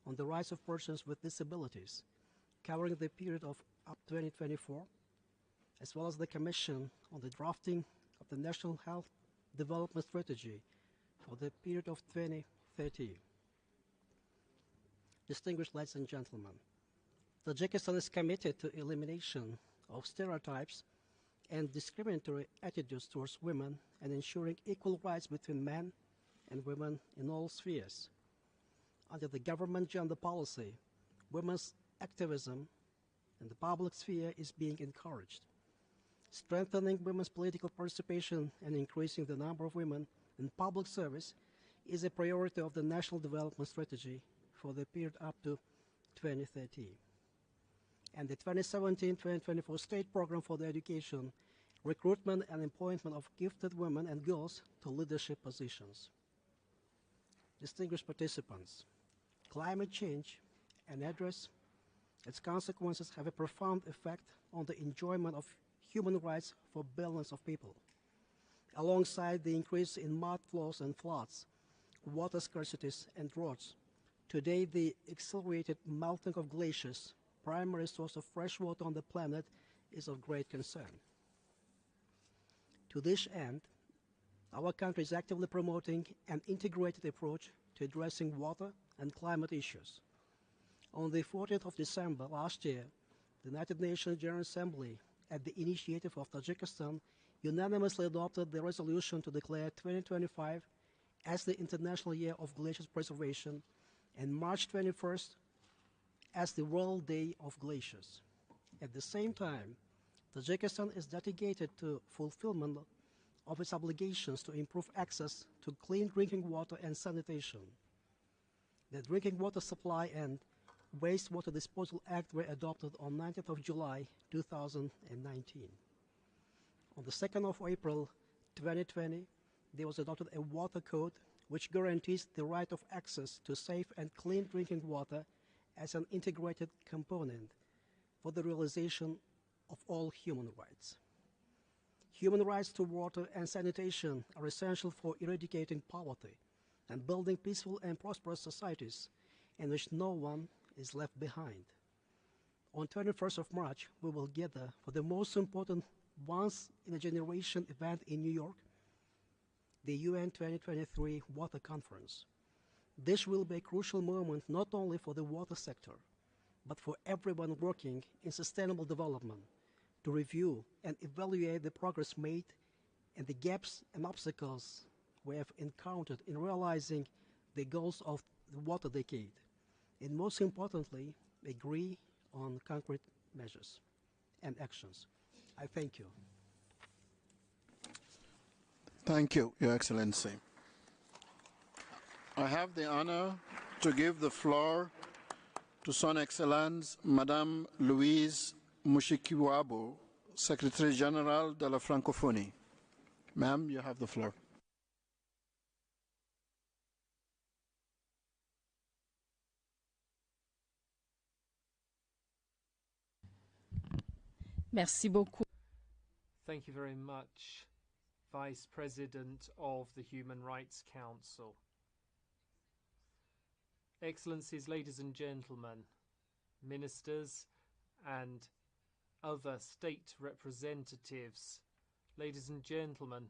[SPEAKER 21] on the Rights of Persons with Disabilities, covering the period of up to 2024, as well as the Commission on the drafting of the National Health Development Strategy for the period of 2030. Distinguished ladies and gentlemen, Tajikistan is committed to elimination of stereotypes and discriminatory attitudes towards women and ensuring equal rights between men and women in all spheres. Under the government gender policy, women's activism in the public sphere is being encouraged. Strengthening women's political participation and increasing the number of women in public service is a priority of the National Development Strategy for the period up to 2030. And the 2017-2024 State Program for the Education, Recruitment and Appointment of Gifted Women and Girls to Leadership Positions. Distinguished participants, climate change and its consequences have a profound effect on the enjoyment of human rights for billions of people. Alongside the increase in mud flows and floods, water scarcities and droughts, today the accelerated melting of glaciers, primary source of fresh water on the planet, is of great concern. To this end, our country is actively promoting an integrated approach to addressing water and climate issues. On the 14th of December last year, the United Nations General Assembly, at the initiative of Tajikistan, unanimously adopted the resolution to declare 2025 as the International Year of Glacier Preservation and March 21st as the World Day of Glaciers. At the same time, Tajikistan is dedicated to fulfillment of its obligations to improve access to clean drinking water and sanitation. The Drinking Water Supply and Wastewater Disposal Act were adopted on 19th of July 2019. On the 2nd of April 2020, there was adopted a water code which guarantees the right of access to safe and clean drinking water as an integrated component for the realization of all human rights. Human rights to water and sanitation are essential for eradicating poverty and building peaceful and prosperous societies in which no one is left behind. On 21st of March, we will gather for the most important once-in-a-generation event in New York, the UN 2023 Water Conference. This will be a crucial moment not only for the water sector, but for everyone working in sustainable development to review and evaluate the progress made and the gaps and obstacles we have encountered in realizing the goals of the water decade, and most importantly, agree on concrete measures and actions. I thank you.
[SPEAKER 2] Thank you, Your Excellency. I have the honor to give the floor to Son Excellence Madame Louise Mushikiwabo, Secretary General de la Francophonie. Ma'am, you have the floor.
[SPEAKER 16] Merci beaucoup.
[SPEAKER 8] Thank you very much, Vice President of the Human Rights Council. Excellencies, ladies and gentlemen, ministers and other state representatives, ladies and gentlemen,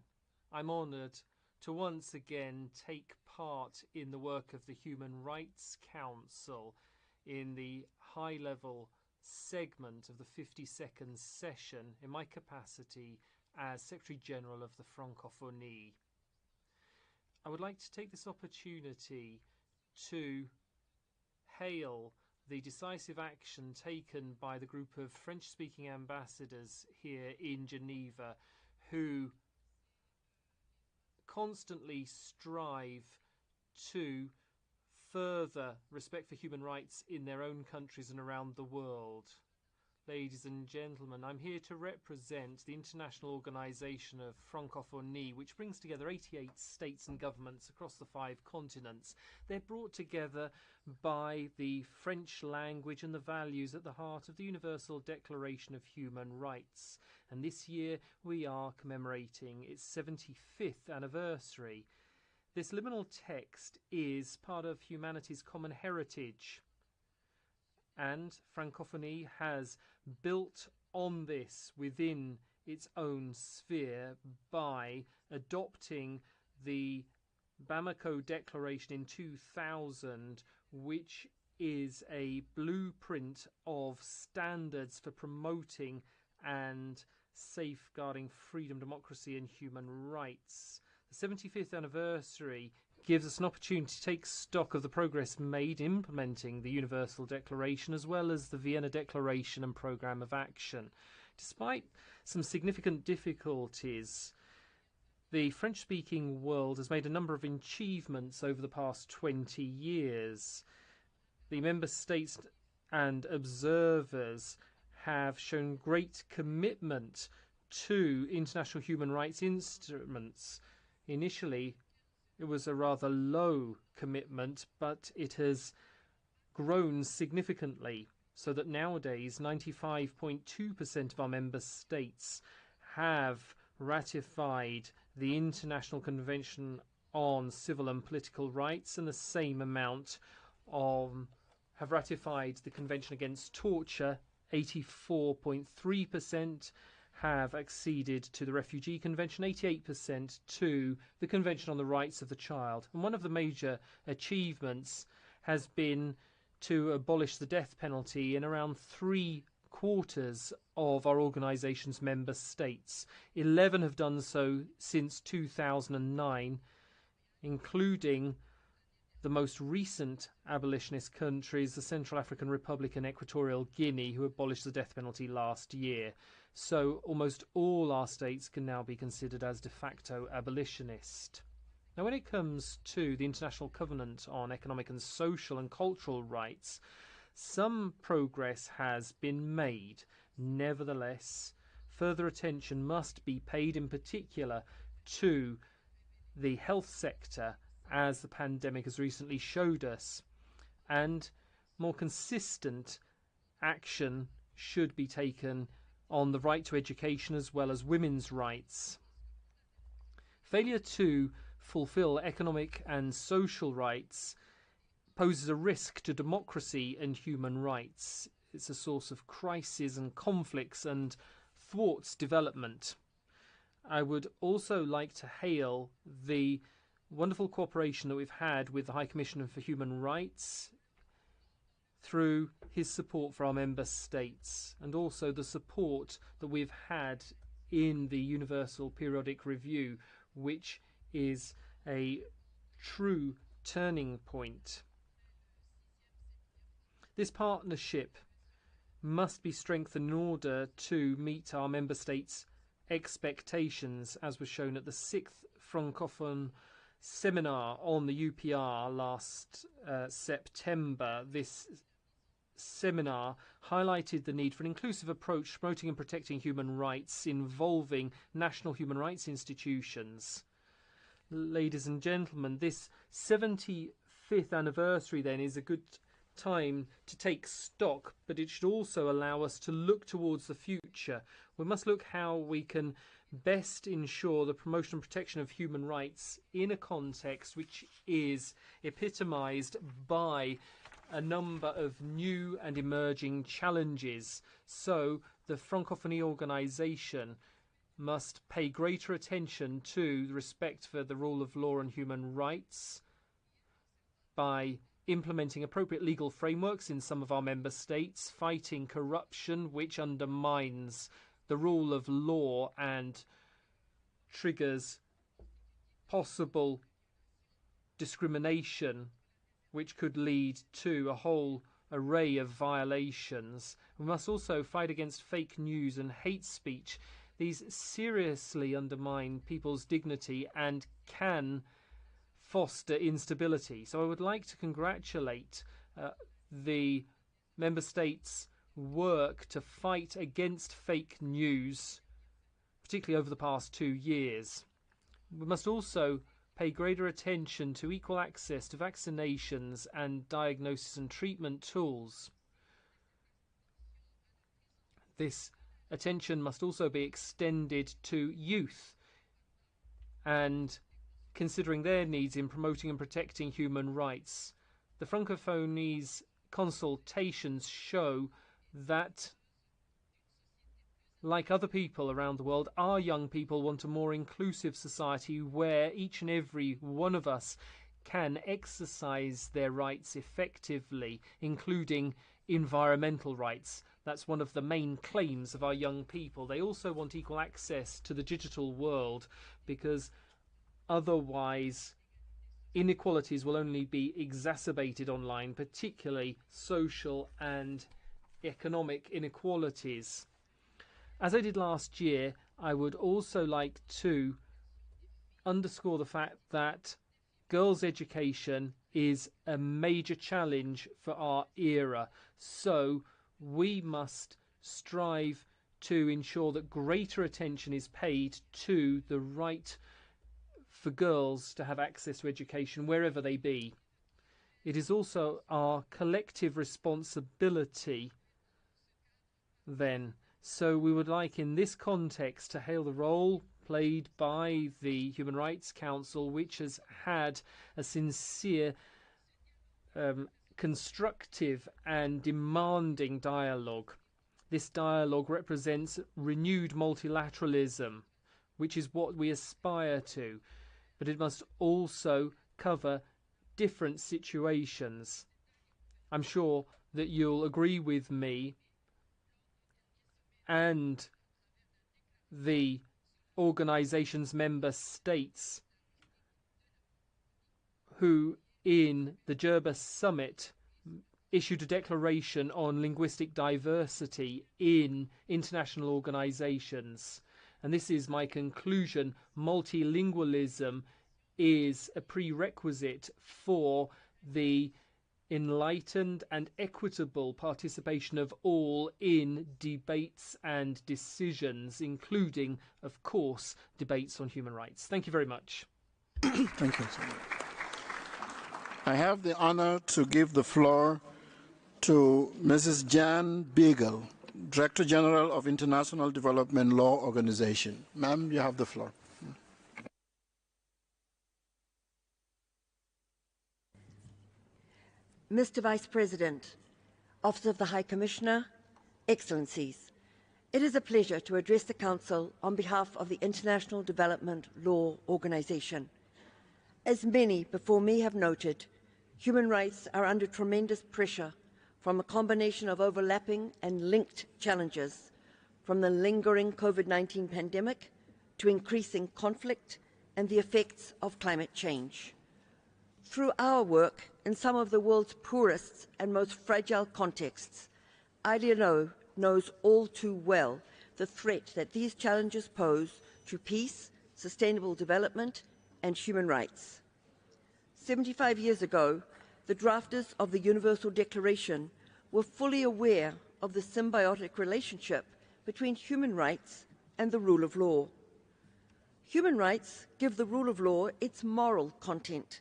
[SPEAKER 8] I'm honoured to once again take part in the work of the Human Rights Council in the high-level segment of the 52nd session in my capacity as Secretary General of the Francophonie. I would like to take this opportunity to hail the decisive action taken by the group of French-speaking ambassadors here in Geneva who constantly strive to further respect for human rights in their own countries and around the world. Ladies and gentlemen, I'm here to represent the International Organization of Francophonie, which brings together 88 states and governments across the 5 continents. They're brought together by the French language and the values at the heart of the Universal Declaration of Human Rights. And this year we are commemorating its 75th anniversary. This liminal text is part of humanity's common heritage, and Francophonie has built on this within its own sphere by adopting the Bamako Declaration in 2000, which is a blueprint of standards for promoting and safeguarding freedom, democracy and human rights. The 75th anniversary gives us an opportunity to take stock of the progress made implementing the Universal Declaration as well as the Vienna Declaration and Programme of Action. Despite some significant difficulties, the French-speaking world has made a number of achievements over the past 20 years. The member states and observers have shown great commitment to international human rights instruments. Initially, it was a rather low commitment, but it has grown significantly, so that nowadays 95.2% of our member states have ratified the International Convention on Civil and Political Rights, and the same amount have ratified the Convention Against Torture. 84.3% have acceded to the Refugee Convention, 88% to the Convention on the Rights of the Child. And one of the major achievements has been to abolish the death penalty in around 3/4 of our organisation's member states. 11 have done so since 2009, including the most recent abolitionist countries, the Central African Republic and Equatorial Guinea, who abolished the death penalty last year. So almost all our states can now be considered as de facto abolitionist. Now, when it comes to the International Covenant on Economic and Social and Cultural Rights, some progress has been made. Nevertheless, further attention must be paid in particular to the health sector, as the pandemic has recently showed us, and more consistent action should be taken on the right to education as well as women's rights. Failure to fulfill economic and social rights poses a risk to democracy and human rights. It's a source of crises and conflicts and thwarts development. I would also like to hail the wonderful cooperation that we've had with the High Commissioner for Human Rights through his support for our member states, and also the support that we've had in the Universal Periodic Review, which is a true turning point. This partnership must be strengthened in order to meet our member states' expectations, as was shown at the 6th Francophone seminar on the UPR last September. This seminar highlighted the need for an inclusive approach to promoting and protecting human rights involving national human rights institutions. Ladies and gentlemen, this 75th anniversary then is a good time to take stock, but it should also allow us to look towards the future. We must look how we can best ensure the promotion and protection of human rights in a context which is epitomised by a number of new and emerging challenges. So the Francophonie organisation must pay greater attention to the respect for the rule of law and human rights by implementing appropriate legal frameworks in some of our member states, fighting corruption which undermines the rule of law and triggers possible discrimination which could lead to a whole array of violations. We must also fight against fake news and hate speech. These seriously undermine people's dignity and can foster instability. So I would like to congratulate the member states' work to fight against fake news, particularly over the past 2 years. We must also pay greater attention to equal access to vaccinations and diagnosis and treatment tools. This attention must also be extended to youth and considering their needs in promoting and protecting human rights. The Francophonies consultations show that, like other people around the world, our young people want a more inclusive society where each and every one of us can exercise their rights effectively, including environmental rights. That's one of the main claims of our young people. They also want equal access to the digital world because otherwise inequalities will only be exacerbated online, particularly social and economic inequalities. As I did last year, I would also like to underscore the fact that girls' education is a major challenge for our era. So we must strive to ensure that greater attention is paid to the right for girls to have access to education wherever they be. It is also our collective responsibility then. So we would like in this context to hail the role played by the Human Rights Council, which has had a sincere, constructive and demanding dialogue. This dialogue represents renewed multilateralism, which is what we aspire to, but it must also cover different situations. I'm sure that you'll agree with me and the organization's member states who in the Gerba summit issued a declaration on linguistic diversity in international organizations. And this is my conclusion. Multilingualism is a prerequisite for the enlightened and equitable participation of all in debates and decisions, including, of course, debates on human rights. Thank you very much.
[SPEAKER 2] Thank you. I have the honor to give the floor to Mrs. Jan Beagle, Director General of International Development Law Organization. Ma'am, you have the floor.
[SPEAKER 13] Mr. Vice President, Office of the High Commissioner, Excellencies, it is a pleasure to address the Council on behalf of the International Development Law Organization. As many before me have noted, human rights are under tremendous pressure from a combination of overlapping and linked challenges, from the lingering COVID-19 pandemic to increasing conflict and the effects of climate change. Through our work in some of the world's poorest and most fragile contexts, IDLO knows all too well the threat that these challenges pose to peace, sustainable development, and human rights. 75 years ago, the drafters of the Universal Declaration were fully aware of the symbiotic relationship between human rights and the rule of law. Human rights give the rule of law its moral content,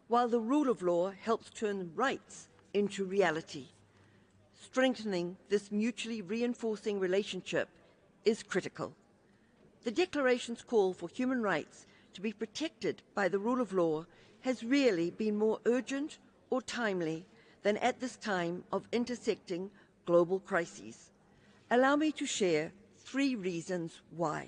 [SPEAKER 13] while the rule of law helps turn rights into reality. Strengthening this mutually reinforcing relationship is critical. The Declaration's call for human rights to be protected by the rule of law has rarely been more urgent or timely than at this time of intersecting global crises. Allow me to share 3 reasons why.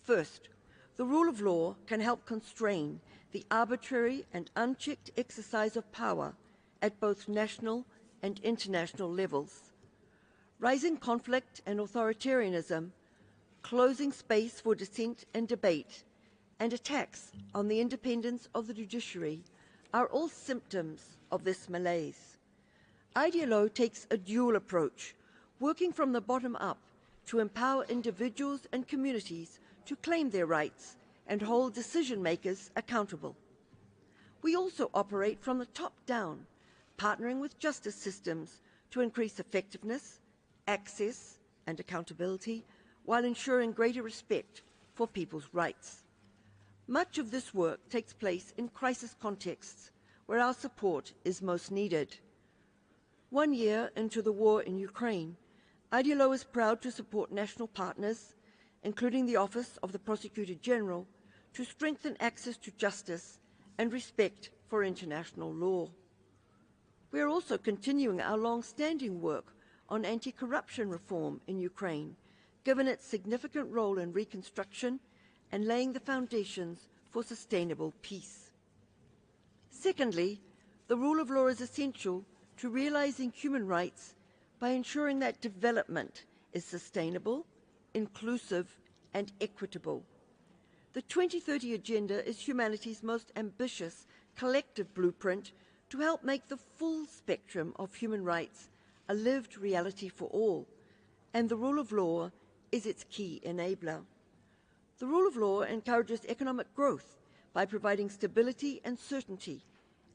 [SPEAKER 13] First, the rule of law can help constrain the arbitrary and unchecked exercise of power at both national and international levels. Rising conflict and authoritarianism, closing space for dissent and debate, and attacks on the independence of the judiciary are all symptoms of this malaise. IDLO takes a dual approach, working from the bottom up to empower individuals and communities to claim their rights and hold decision-makers accountable. We also operate from the top down, partnering with justice systems to increase effectiveness, access, and accountability, while ensuring greater respect for people's rights. Much of this work takes place in crisis contexts where our support is most needed. 1 year into the war in Ukraine, IDLO is proud to support national partners, including the Office of the Prosecutor General, to strengthen access to justice and respect for international law. We are also continuing our long-standing work on anti-corruption reform in Ukraine, given its significant role in reconstruction and laying the foundations for sustainable peace. Secondly, the rule of law is essential to realizing human rights by ensuring that development is sustainable, inclusive, and equitable. The 2030 Agenda is humanity's most ambitious collective blueprint to help make the full spectrum of human rights a lived reality for all, and the rule of law is its key enabler. The rule of law encourages economic growth by providing stability and certainty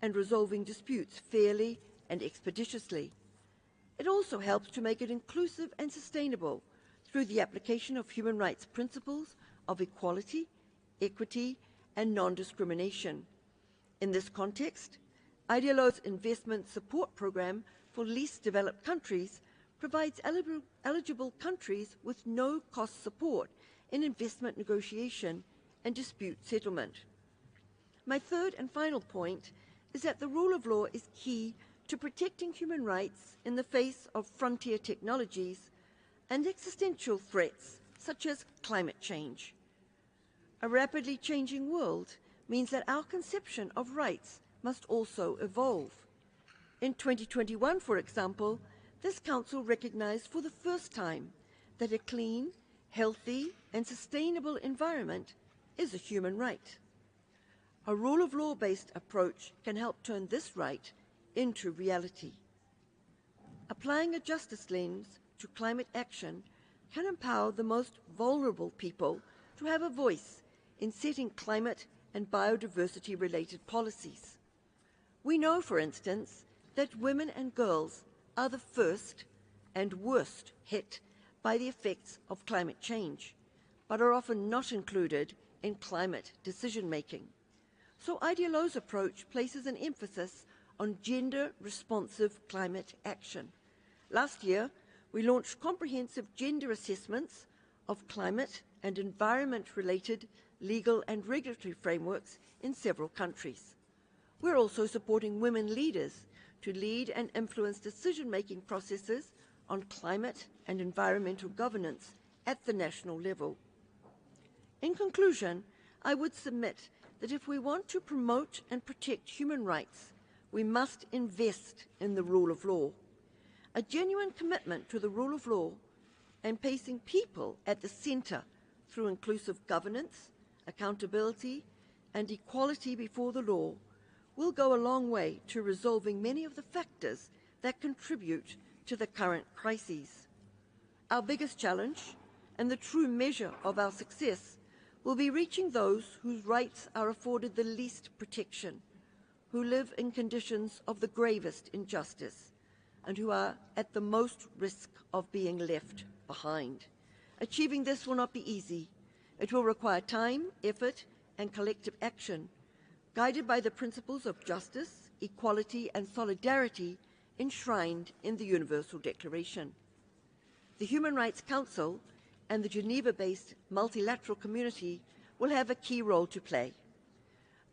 [SPEAKER 13] and resolving disputes fairly and expeditiously. It also helps to make it inclusive and sustainable through the application of human rights principles of equality, equity, and non-discrimination. In this context, IDLO's investment support program for least developed countries provides eligible countries with no-cost support in investment negotiation and dispute settlement. My third and final point is that the rule of law is key to protecting human rights in the face of frontier technologies and existential threats such as climate change. A rapidly changing world means that our conception of rights must also evolve. In 2021, for example, this Council recognized for the first time that a clean, healthy, and sustainable environment is a human right. A rule of law-based approach can help turn this right into reality. Applying a justice lens to climate action can empower the most vulnerable people to have a voice in setting climate and biodiversity-related policies. We know, for instance, that women and girls are the first and worst hit by the effects of climate change, but are often not included in climate decision-making. So IDLO's approach places an emphasis on gender-responsive climate action. Last year, we launched comprehensive gender assessments of climate and environment-related legal and regulatory frameworks in several countries. We're also supporting women leaders to lead and influence decision-making processes on climate and environmental governance at the national level. In conclusion, I would submit that if we want to promote and protect human rights, we must invest in the rule of law. A genuine commitment to the rule of law and placing people at the centre through inclusive governance, accountability, and equality before the law will go a long way to resolving many of the factors that contribute to the current crises. Our biggest challenge, and the true measure of our success, will be reaching those whose rights are afforded the least protection, who live in conditions of the gravest injustice, and who are at the most risk of being left behind. Achieving this will not be easy. It will require time, effort, and collective action, guided by the principles of justice, equality, and solidarity enshrined in the Universal Declaration. The Human Rights Council and the Geneva-based multilateral community will have a key role to play.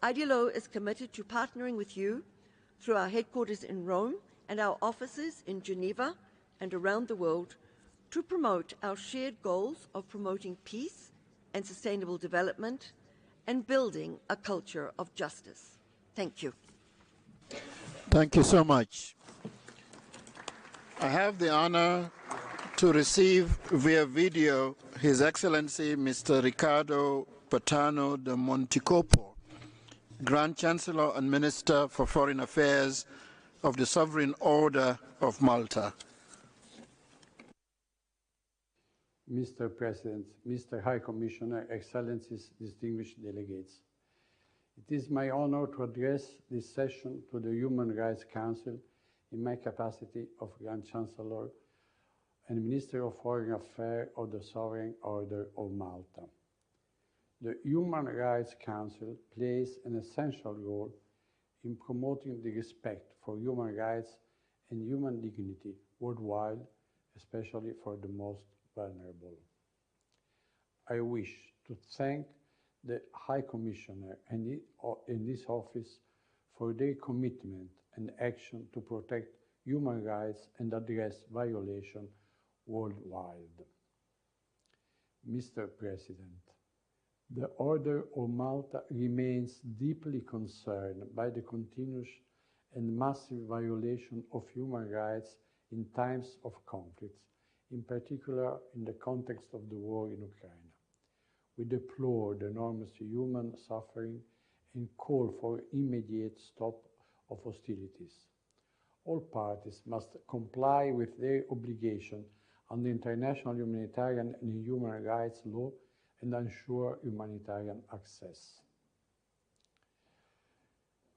[SPEAKER 13] IDLO is committed to partnering with you through our headquarters in Rome and our offices in Geneva and around the world to promote our shared goals of promoting peace and sustainable development and building a culture of justice. Thank you.
[SPEAKER 2] Thank you so much. I have the honor to receive via video His Excellency Mr. Ricardo Patano de Monticopo, Grand Chancellor and Minister for Foreign Affairs of the Sovereign Order of Malta.
[SPEAKER 14] Mr. President, Mr. High Commissioner, Excellencies, distinguished delegates. It is my honor to address this session to the Human Rights Council in my capacity of Grand Chancellor and Minister of Foreign Affairs of the Sovereign Order of Malta. The Human Rights Council plays an essential role in promoting the respect for human rights and human dignity worldwide, especially for the most vulnerable. I wish to thank the High Commissioner and in this office for their commitment and action to protect human rights and address violations worldwide. Mr. President, the Order of Malta remains deeply concerned by the continuous and massive violation of human rights in times of conflicts, in particular in the context of the war in Ukraine. We deplore the enormous human suffering and call for immediate stop of hostilities. All parties must comply with their obligation under international humanitarian and human rights law and ensure humanitarian access.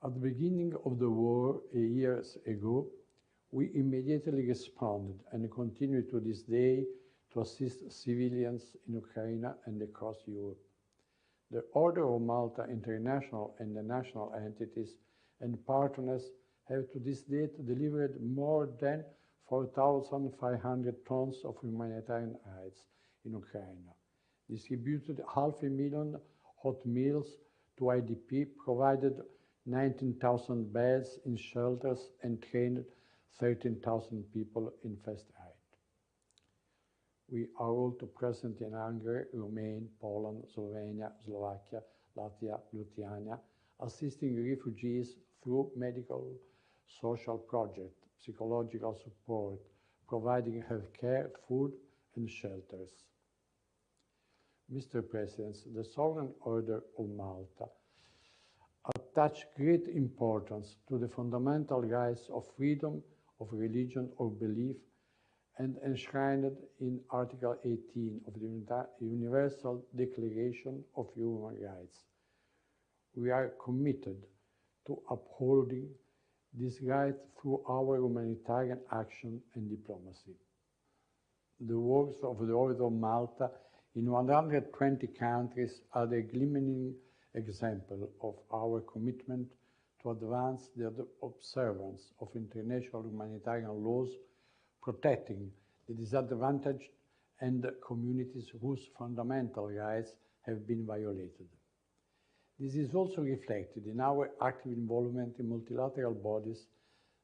[SPEAKER 14] At the beginning of the war years ago, we immediately responded and continue to this day to assist civilians in Ukraine and across Europe. The Order of Malta International and the national entities and partners have to this date delivered more than 4,500 tons of humanitarian aids in Ukraine, distributed 500,000 hot meals to IDP, provided 19,000 beds in shelters and trained 13,000 people in first aid. We are also present in Hungary, Romania, Poland, Slovenia, Slovakia, Latvia, Lithuania, assisting refugees through medical, social projects, psychological support, providing healthcare, food, and shelters. Mr. President, the Sovereign Order of Malta attach great importance to the fundamental rights of freedom of religion or belief and enshrined in Article 18 of the Universal Declaration of Human Rights. We are committed to upholding this right through our humanitarian action and diplomacy. The works of the Order of Malta in 120 countries are the glimmering example of our commitment to advance the observance of international humanitarian laws, protecting the disadvantaged, and communities whose fundamental rights have been violated. This is also reflected in our active involvement in multilateral bodies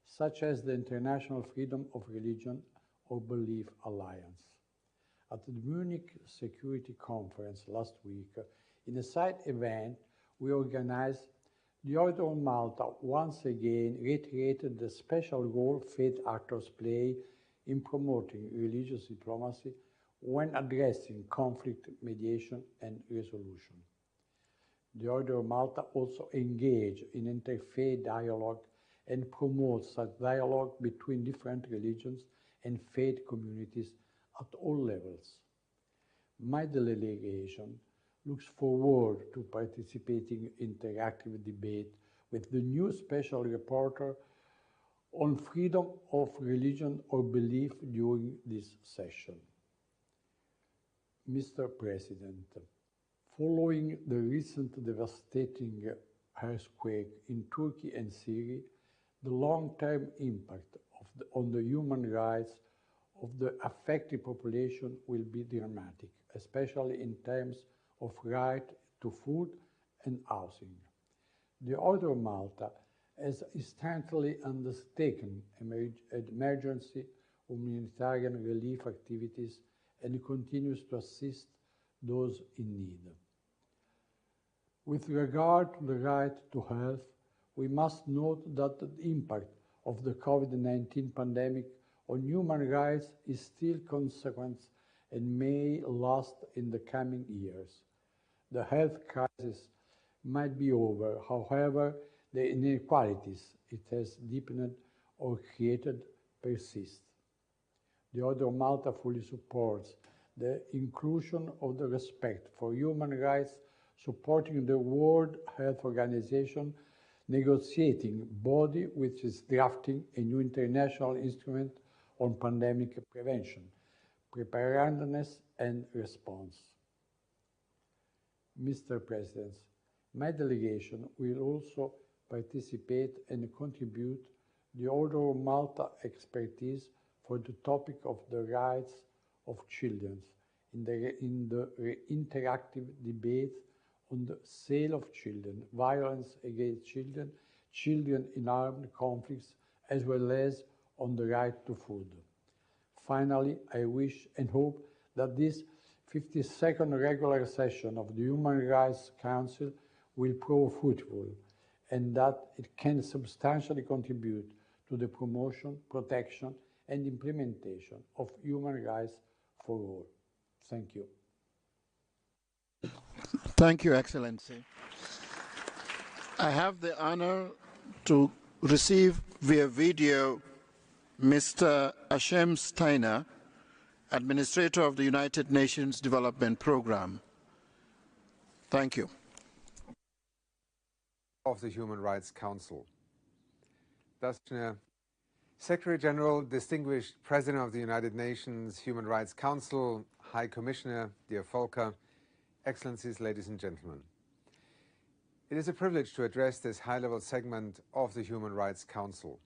[SPEAKER 14] such as the International Freedom of Religion or Belief Alliance. At the Munich Security Conference last week, in a side event we organized, the Order of Malta once again reiterated the special role faith actors play in promoting religious diplomacy when addressing conflict mediation and resolution. The Order of Malta also engaged in interfaith dialogue and promotes such dialogue between different religions and faith communities at all levels. My delegation looks forward to participating in interactive debate with the new special reporter on freedom of religion or belief during this session. Mr. President, following the recent devastating earthquake in Turkey and Syria, the long-term impact on the human rights of the affected population will be dramatic, especially in terms of right to food and housing. The Order of Malta has instantly undertaken emergency humanitarian relief activities and continues to assist those in need. With regard to the right to health, we must note that the impact of the COVID-19 pandemic on human rights is still consequent and may last in the coming years. The health crisis might be over, however, the inequalities it has deepened or created persist. The Order of Malta fully supports the inclusion of the respect for human rights, supporting the World Health Organization negotiating body which is drafting a new international instrument on pandemic prevention, preparedness and response. Mr. President, my delegation will also participate and contribute the Order of Malta expertise for the topic of the rights of children in the interactive debate on the sale of children, violence against children, children in armed conflicts, as well as on the right to food. Finally, I wish and hope that this 52nd regular session of the Human Rights Council will prove fruitful and that it can substantially contribute to the promotion, protection, and implementation of human rights for all. Thank you.
[SPEAKER 2] Thank you, Excellency. I have the honor to receive via video Mr. Hashem Steiner, Administrator of the United Nations Development Programme. Thank you.
[SPEAKER 15] Of the Human Rights Council. Secretary General, distinguished President of the United Nations Human Rights Council, High Commissioner, dear Volker, Excellencies, ladies and gentlemen. It is a privilege to address this high-level segment of the Human Rights Council.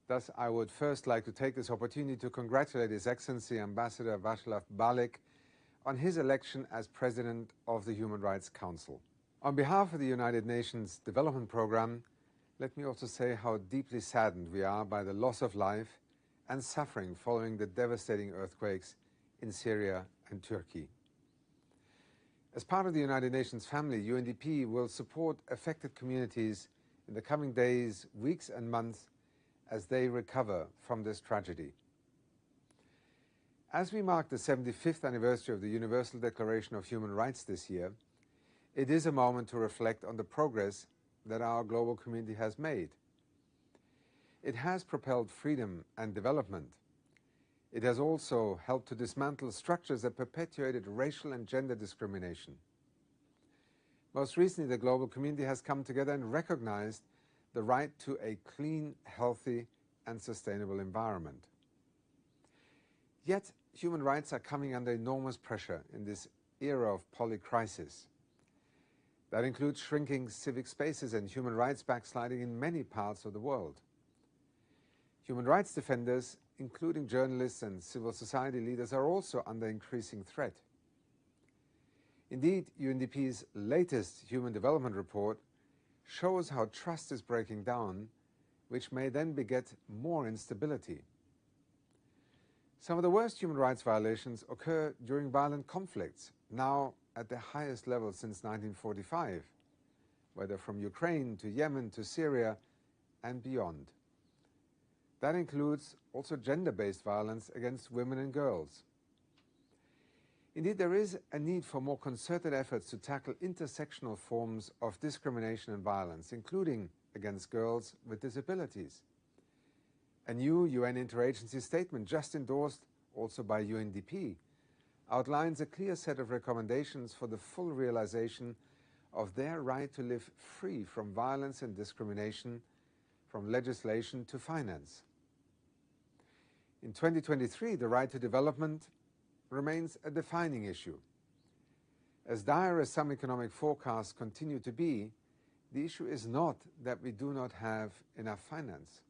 [SPEAKER 15] Thus, I would first like to take this opportunity to congratulate His Excellency Ambassador Václav Bálek on his election as President of the Human Rights Council. On behalf of the United Nations Development Programme, let me also say how deeply saddened we are by the loss of life and suffering following the devastating earthquakes in Syria and Turkey. As part of the United Nations family, UNDP will support affected communities in the coming days, weeks and months as they recover from this tragedy. As we mark the 75th anniversary of the Universal Declaration of Human Rights this year, it is a moment to reflect on the progress that our global community has made. It has propelled freedom and development. It has also helped to dismantle structures that perpetuated racial and gender discrimination. Most recently, the global community has come together and recognized the right to a clean, healthy, and sustainable environment. Yet, human rights are coming under enormous pressure in this era of polycrisis. That includes shrinking civic spaces and human rights backsliding in many parts of the world. Human rights defenders including journalists and civil society leaders, are also under increasing threat. Indeed, UNDP's latest Human Development Report shows how trust is breaking down, which may then beget more instability. Some of the worst human rights violations occur during violent conflicts, now at their highest level since 1945, whether from Ukraine to Yemen to Syria and beyond. That includes also gender-based violence against women and girls. Indeed, there is a need for more concerted efforts to tackle intersectional forms of discrimination and violence, including against girls with disabilities. A new UN interagency statement, just endorsed also by UNDP, outlines a clear set of recommendations for the full realization of their right to live free from violence and discrimination, from legislation to finance. In 2023, the right to development remains a defining issue. As dire as some economic forecasts continue to be, the issue is not that we do not have enough finance.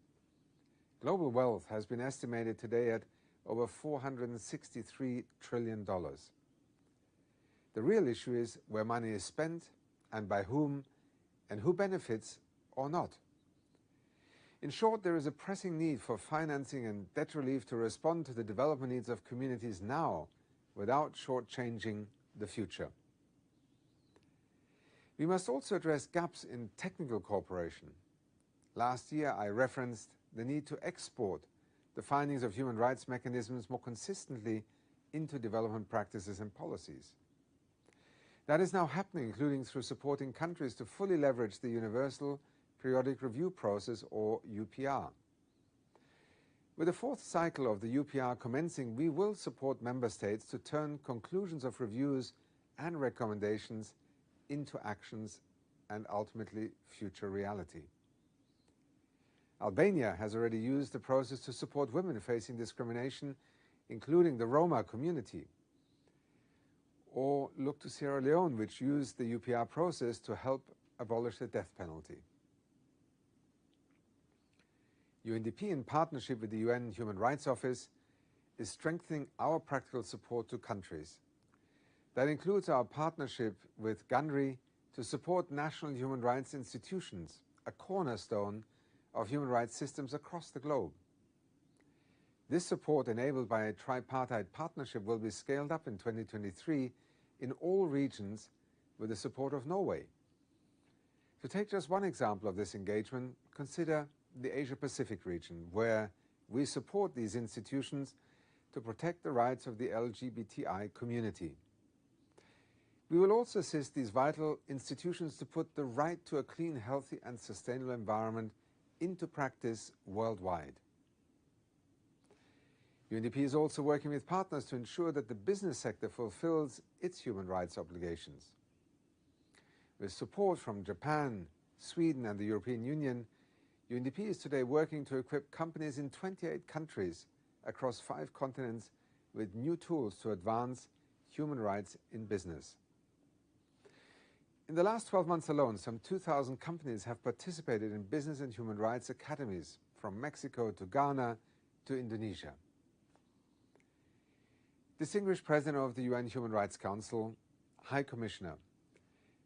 [SPEAKER 15] Global wealth has been estimated today at over $463 trillion. The real issue is where money is spent and by whom, and who benefits or not. In short, there is a pressing need for financing and debt relief to respond to the development needs of communities now without shortchanging the future. We must also address gaps in technical cooperation. Last year, I referenced the need to export the findings of human rights mechanisms more consistently into development practices and policies. That is now happening, including through supporting countries to fully leverage the Universal Periodic Review Process, or UPR. With the fourth cycle of the UPR commencing, we will support member states to turn conclusions of reviews and recommendations into actions and ultimately future reality. Albania has already used the process to support women facing discrimination, including the Roma community. Or look to Sierra Leone, which used the UPR process to help abolish the death penalty. UNDP, in partnership with the UN Human Rights Office, is strengthening our practical support to countries. That includes our partnership with GUNRI to support national human rights institutions, a cornerstone of human rights systems across the globe. This support, enabled by a tripartite partnership, will be scaled up in 2023 in all regions with the support of Norway. To take just one example of this engagement, consider the Asia-Pacific region, where we support these institutions to protect the rights of the LGBTI community. We will also assist these vital institutions to put the right to a clean, healthy and sustainable environment into practice worldwide. UNDP is also working with partners to ensure that the business sector fulfills its human rights obligations. With support from Japan, Sweden and the European Union, UNDP is today working to equip companies in 28 countries across 5 continents with new tools to advance human rights in business. In the last 12 months alone, some 2,000 companies have participated in business and human rights academies, from Mexico to Ghana to Indonesia. Distinguished President of the UN Human Rights Council, High Commissioner,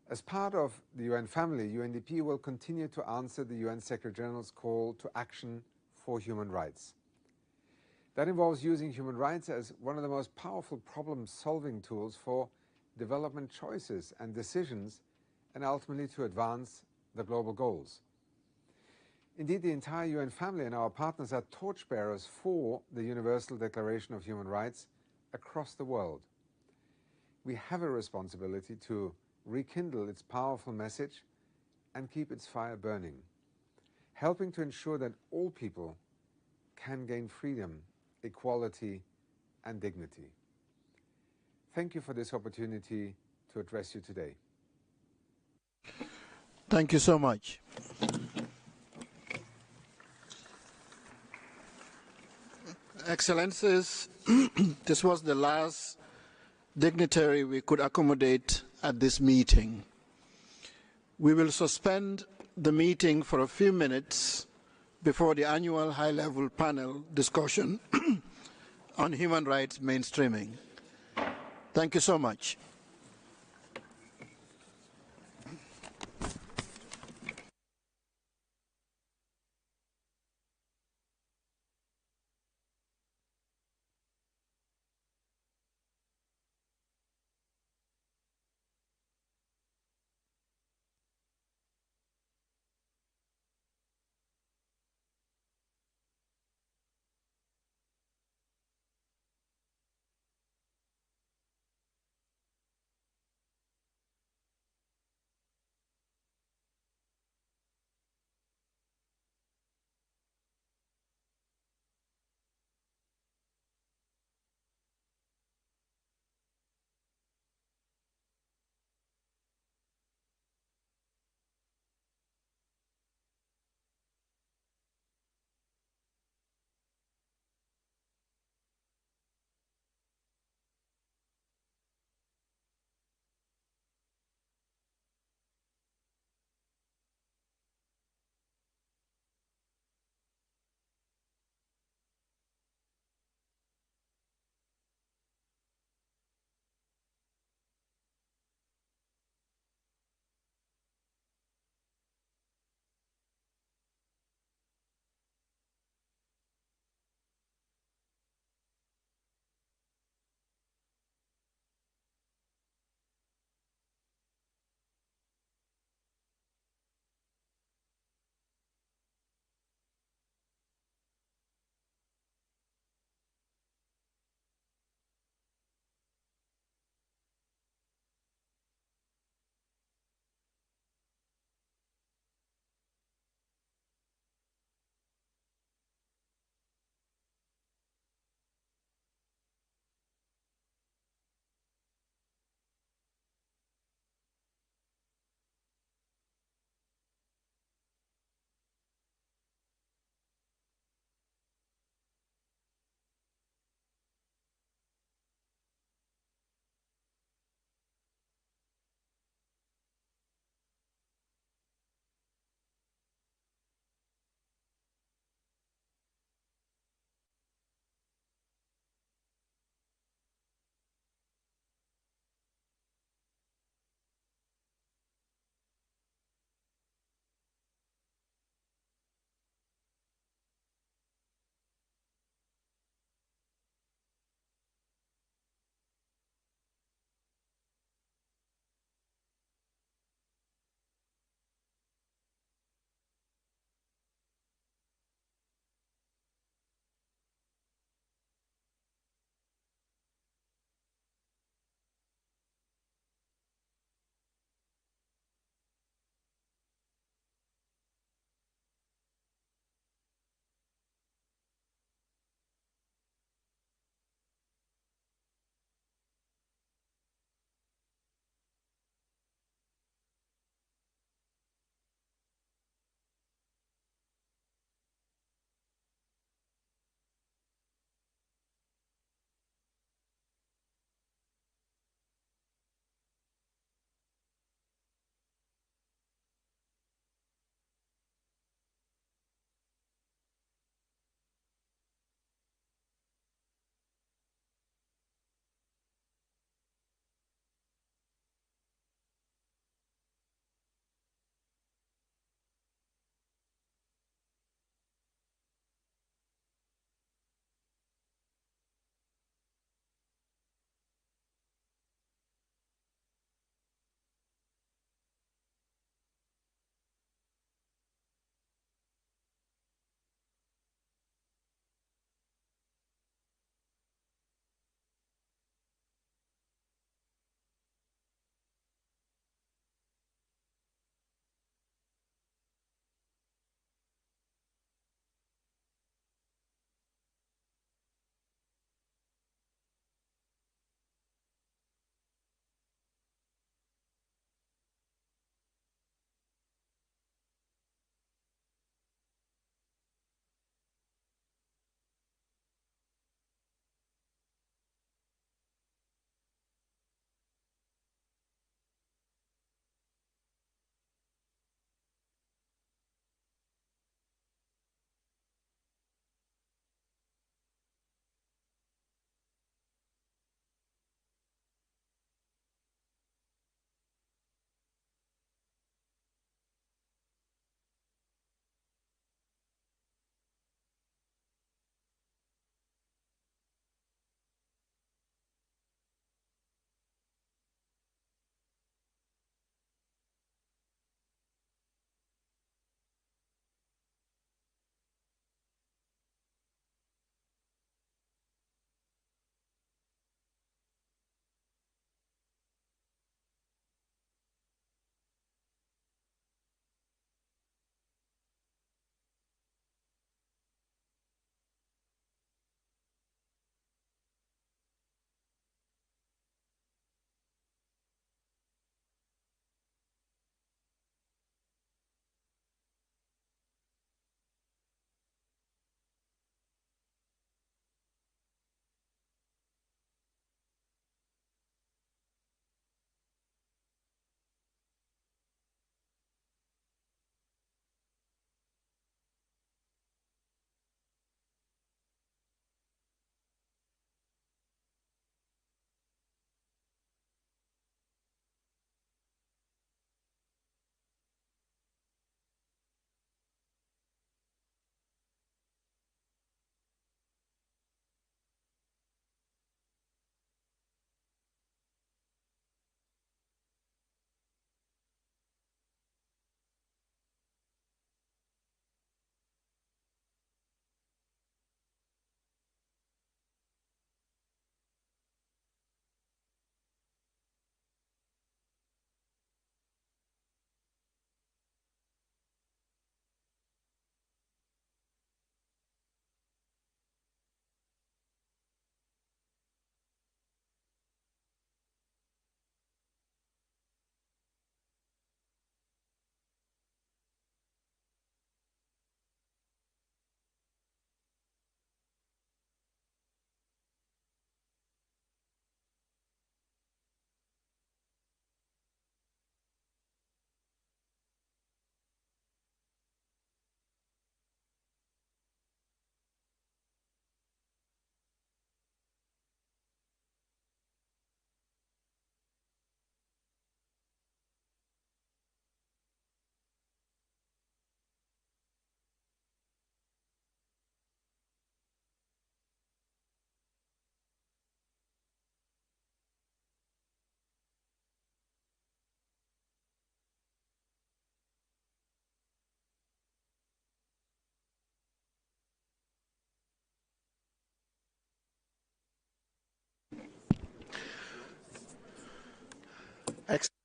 [SPEAKER 15] as part of the UN family, UNDP will continue to answer the UN Secretary-General's call to action for human rights. That involves using human rights as one of the most powerful problem-solving tools for development choices and decisions, and ultimately to advance the global goals. Indeed, the entire UN family and our partners are torchbearers for the Universal Declaration of Human Rights across the world. We have a responsibility to rekindle its powerful message and keep its fire burning, helping to ensure that all people can gain freedom, equality, and dignity. Thank you for this opportunity to address you today.
[SPEAKER 2] Thank you so much. Excellencies, this was the last dignitary we could accommodate at this meeting. We will suspend the meeting for a few minutes before the annual high-level panel discussion on human rights mainstreaming. Thank you so much.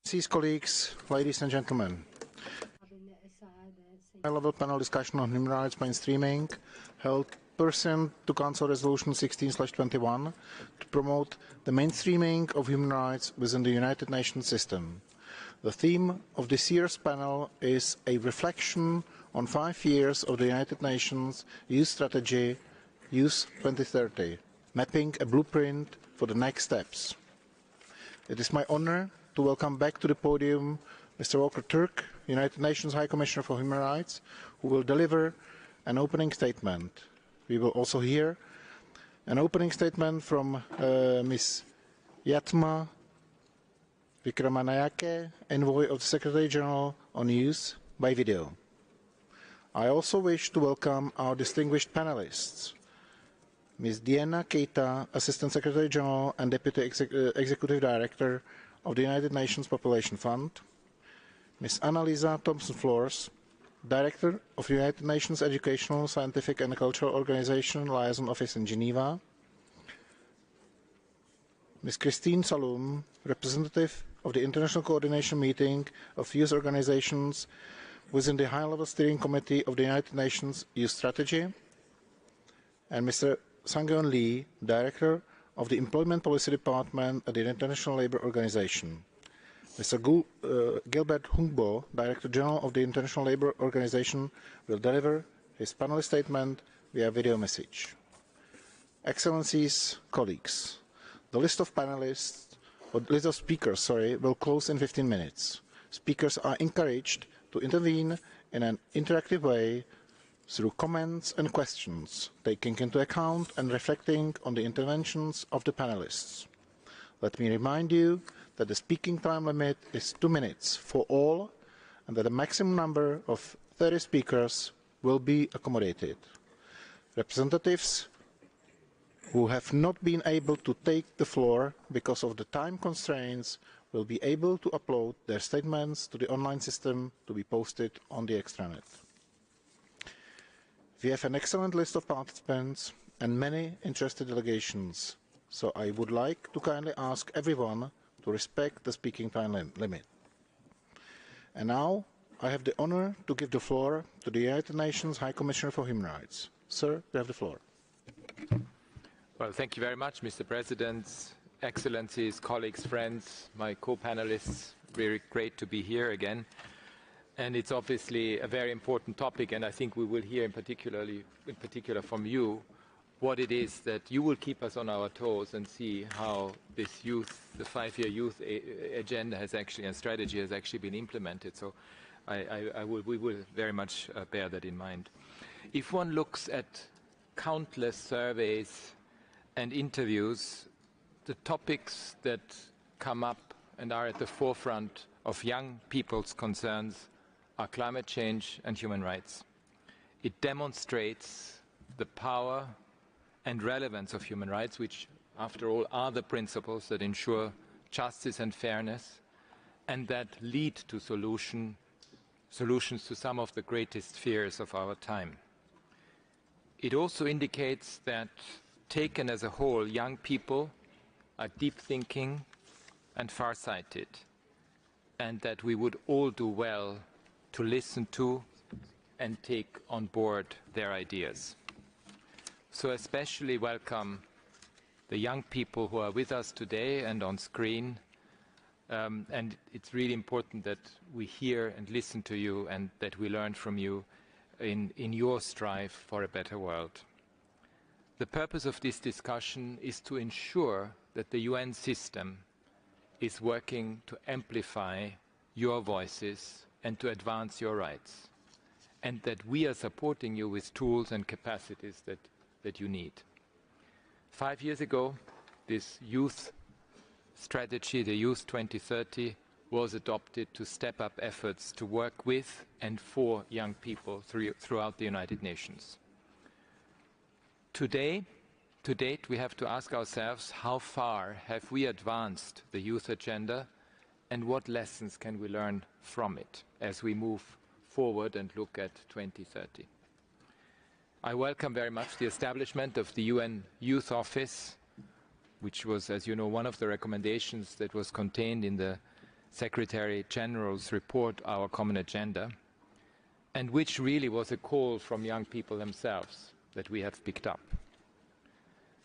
[SPEAKER 17] Colleagues, ladies and gentlemen, high-level panel discussion on human rights mainstreaming held pursuant to Council Resolution 16/21 to promote the mainstreaming of human rights within the United Nations system. The theme of this year's panel is a reflection on 5 years of the United Nations Youth Strategy, Youth 2030, mapping a blueprint for the next steps. It is my honor to welcome back to the podium Mr. Volker Türk, United Nations High Commissioner for Human Rights, who will deliver an opening statement. We will also hear an opening statement from Ms. Yatma Vikramanayake, Envoy of the Secretary General on Youth, by video. I also wish to welcome our distinguished panelists, Ms. Diana Keita, Assistant Secretary General and Deputy Executive Director of the United Nations Population Fund, Ms. Annalisa Thompson-Flores, Director of the United Nations Educational, Scientific and Cultural Organization Liaison Office in Geneva, Ms. Christine Saloum, Representative of the International Coordination Meeting of Youth Organizations within the High-Level Steering Committee of the United Nations Youth Strategy, and Mr. Sang-Yeon Lee, Director of the Employment Policy Department at the International Labour Organization. Mr. Gilbert Hungbo, Director General of the International Labour Organization, will deliver his panel statement via video message. Excellencies, colleagues, the list of panelists, or list of speakers, will close in 15 minutes. Speakers are encouraged to intervene in an interactive way through comments and questions, taking into account and reflecting on the interventions of the panelists. Let me remind you that the speaking time limit is 2 minutes for all, and that a maximum number of 30 speakers will be accommodated. Representatives who have not been able to take the floor because of the time constraints will be able to upload their statements to the online system to be posted on the extranet. We have an excellent list of participants and many interested delegations, so I would like to kindly ask everyone to respect the speaking time limit. And now I have the honor to give the floor to the United Nations High Commissioner for Human Rights. Sir, you have the floor.
[SPEAKER 22] Well, thank you very much, Mr. President, Excellencies, colleagues, friends, my co-panelists. Very great to be here again. And it's obviously a very important topic, and I think we will hear in particular from you what it is that you will keep us on our toes and see how this youth, the 5-year youth agenda has actually, and strategy has actually been implemented. So we will very much bear that in mind. If one looks at countless surveys and interviews, the topics that come up and are at the forefront of young people's concerns are climate change and human rights. It demonstrates the power and relevance of human rights, which, after all, are the principles that ensure justice and fairness and that lead to solutions to some of the greatest fears of our time. It also indicates that, taken as a whole, young people are deep thinking and far-sighted, and that we would all do well to listen to and take on board their ideas. So especially welcome the young people who are with us today and on screen, and it's really important that we hear and listen to you and that we learn from you in your strive for a better world. The purpose of this discussion is to ensure that the UN system is working to amplify your voices and to advance your rights, and that we are supporting you with tools and capacities that you need. 5 years ago, this youth strategy, the Youth 2030, was adopted to step up efforts to work with and for young people throughout the United Nations. To date, we have to ask ourselves, how far have we advanced the youth agenda, and what lessons can we learn from it as we move forward and look at 2030? I welcome very much the establishment of the UN Youth Office, which was, as you know, one of the recommendations that was contained in the Secretary General's report, Our Common Agenda, and which really was a call from young people themselves that we have picked up.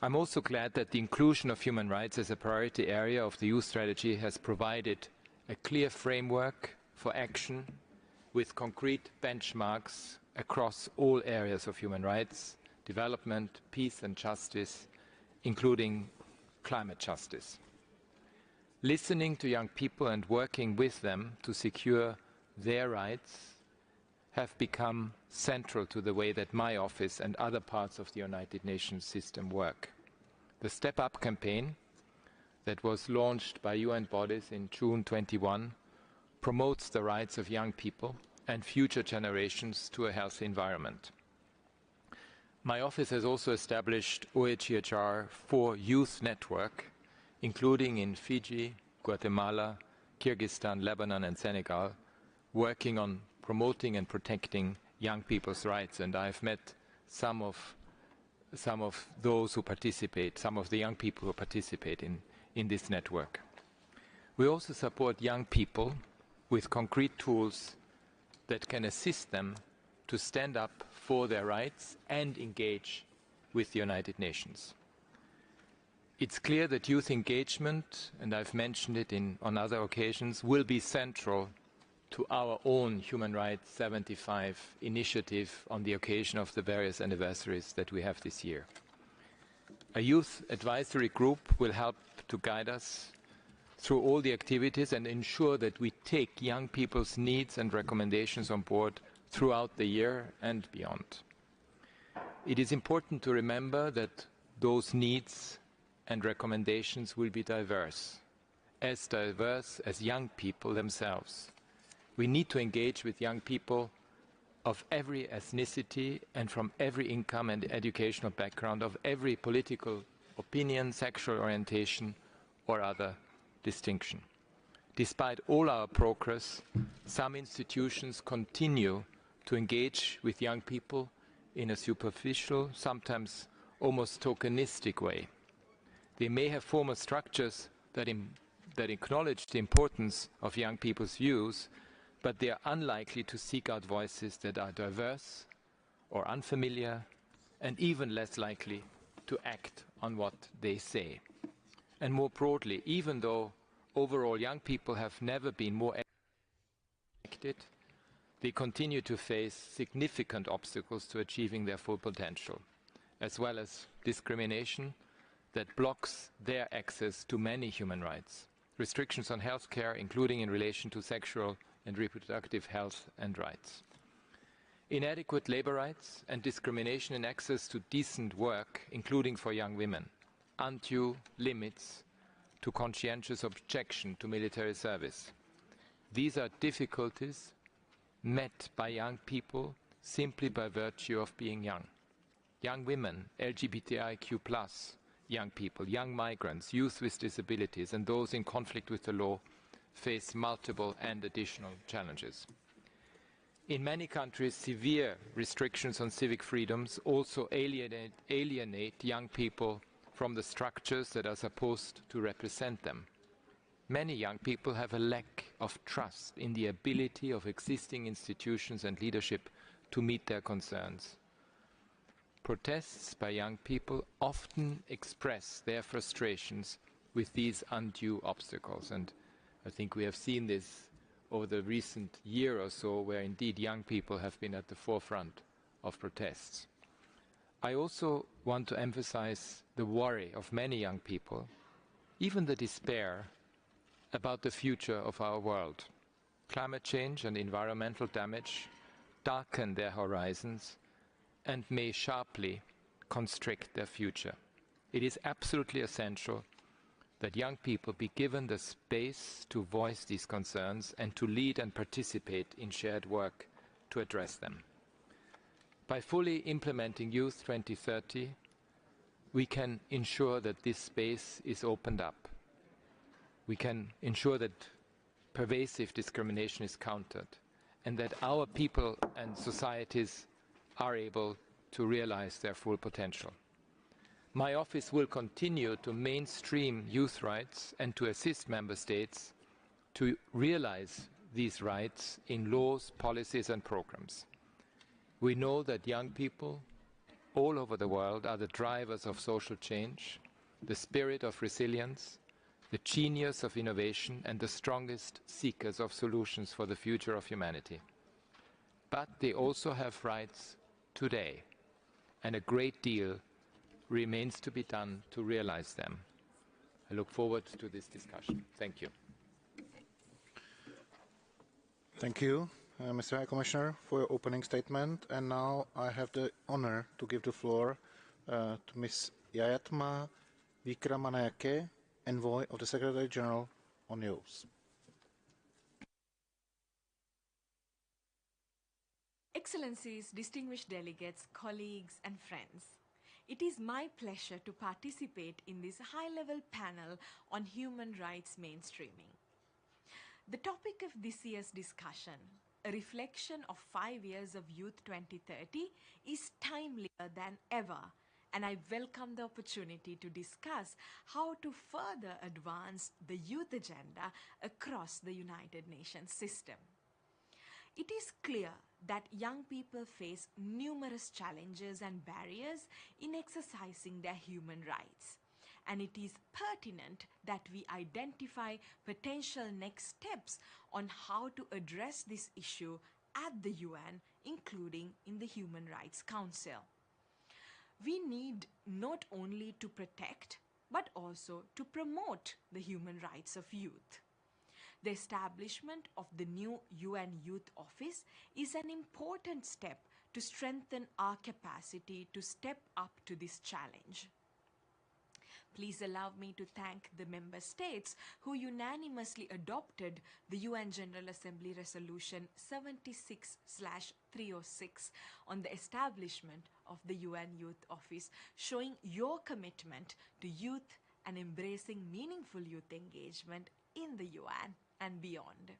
[SPEAKER 22] I'm also glad that the inclusion of human rights as a priority area of the youth strategy has provided a clear framework for action with concrete benchmarks across all areas of human rights, development, peace and justice, including climate justice. Listening to young people and working with them to secure their rights have become central to the way that my office and other parts of the United Nations system work. The Step Up campaign that was launched by UN bodies in June 21 promotes the rights of young people and future generations to a healthy environment. My office has also established OHCHR 4 Youth Network, including in Fiji, Guatemala, Kyrgyzstan, Lebanon and Senegal, working on promoting and protecting young people's rights. And I've met some of those who participate, some of the young people who participate in this network. We also support young people with concrete tools that can assist them to stand up for their rights and engage with the United Nations. It's clear that youth engagement, and I've mentioned it on other occasions, will be central to our own Human Rights 75 initiative on the occasion of the various anniversaries that we have this year. A youth advisory group will help to guide us through all the activities and ensure that we take young people's needs and recommendations on board throughout the year and beyond. It is important to remember that those needs and recommendations will be diverse as young people themselves. We need to engage with young people of every ethnicity and from every income and educational background, of every political opinion, sexual orientation or other distinction. Despite all our progress, some institutions continue to engage with young people in a superficial, sometimes almost tokenistic way. They may have formal structures that acknowledge the importance of young people's views, but they are unlikely to seek out voices that are diverse or unfamiliar, and even less likely to act on what they say. And more broadly, even though overall young people have never been more affected, they continue to face significant obstacles to achieving their full potential, as well as discrimination that blocks their access to many human rights, restrictions on health care, including in relation to sexual and reproductive health and rights, inadequate labor rights and discrimination in access to decent work, including for young women, undue limits to conscientious objection to military service. These are difficulties met by young people simply by virtue of being young. Young women, LGBTIQ+, young people, young migrants, youth with disabilities, and those in conflict with the law face multiple and additional challenges. In many countries, severe restrictions on civic freedoms also alienate young people from the structures that are supposed to represent them. Many young people have a lack of trust in the ability of existing institutions and leadership to meet their concerns. Protests by young people often express their frustrations with these undue obstacles, and I think we have seen this over the recent year or so, where indeed young people have been at the forefront of protests. I also want to emphasize the worry of many young people, even the despair about the future of our world. Climate change and environmental damage darken their horizons and may sharply constrict their future. It is absolutely essential that young people be given the space to voice these concerns and to lead and participate in shared work to address them. By fully implementing Youth 2030, we can ensure that this space is opened up. We can ensure that pervasive discrimination is countered, and that our people and societies are able to realize their full potential. My office will continue to mainstream youth rights and to assist member states to realize these rights in laws, policies and programs. We know that young people all over the world are the drivers of social change, the spirit of resilience, the genius of innovation and the strongest seekers of solutions for the future of humanity. But they also have rights today, and a great deal remains to be done to realize them. I look forward to this discussion. Thank you.
[SPEAKER 17] Thank you, Mr. High Commissioner, for your opening statement. And now I have the honor to give the floor to Ms. Jayatma Vikramanayake, Envoy of the Secretary General on the oath.
[SPEAKER 1] Excellencies, distinguished delegates, colleagues and friends, it is my pleasure to participate in this high-level panel on human rights mainstreaming. The topic of this year's discussion, a reflection of 5 years of Youth 2030, is timelier than ever, and I welcome the opportunity to discuss how to further advance the youth agenda across the United Nations system. It is clear that young people face numerous challenges and barriers in exercising their human rights, and it is pertinent that we identify potential next steps on how to address this issue at the UN, including in the Human Rights Council. We need not only to protect, but also to promote the human rights of youth. The establishment of the new UN Youth Office is an important step to strengthen our capacity to step up to this challenge. Please allow me to thank the member states who unanimously adopted the UN General Assembly Resolution 76/306 on the establishment of the UN Youth Office, showing your commitment to youth and embracing meaningful youth engagement in the UN and beyond.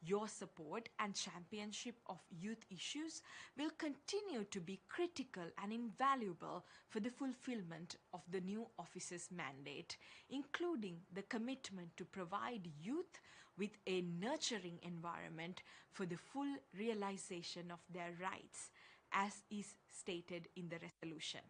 [SPEAKER 1] Your support and championship of youth issues will continue to be critical and invaluable for the fulfillment of the new office's mandate, including the commitment to provide youth with a nurturing environment for the full realization of their rights, as is stated in the resolution.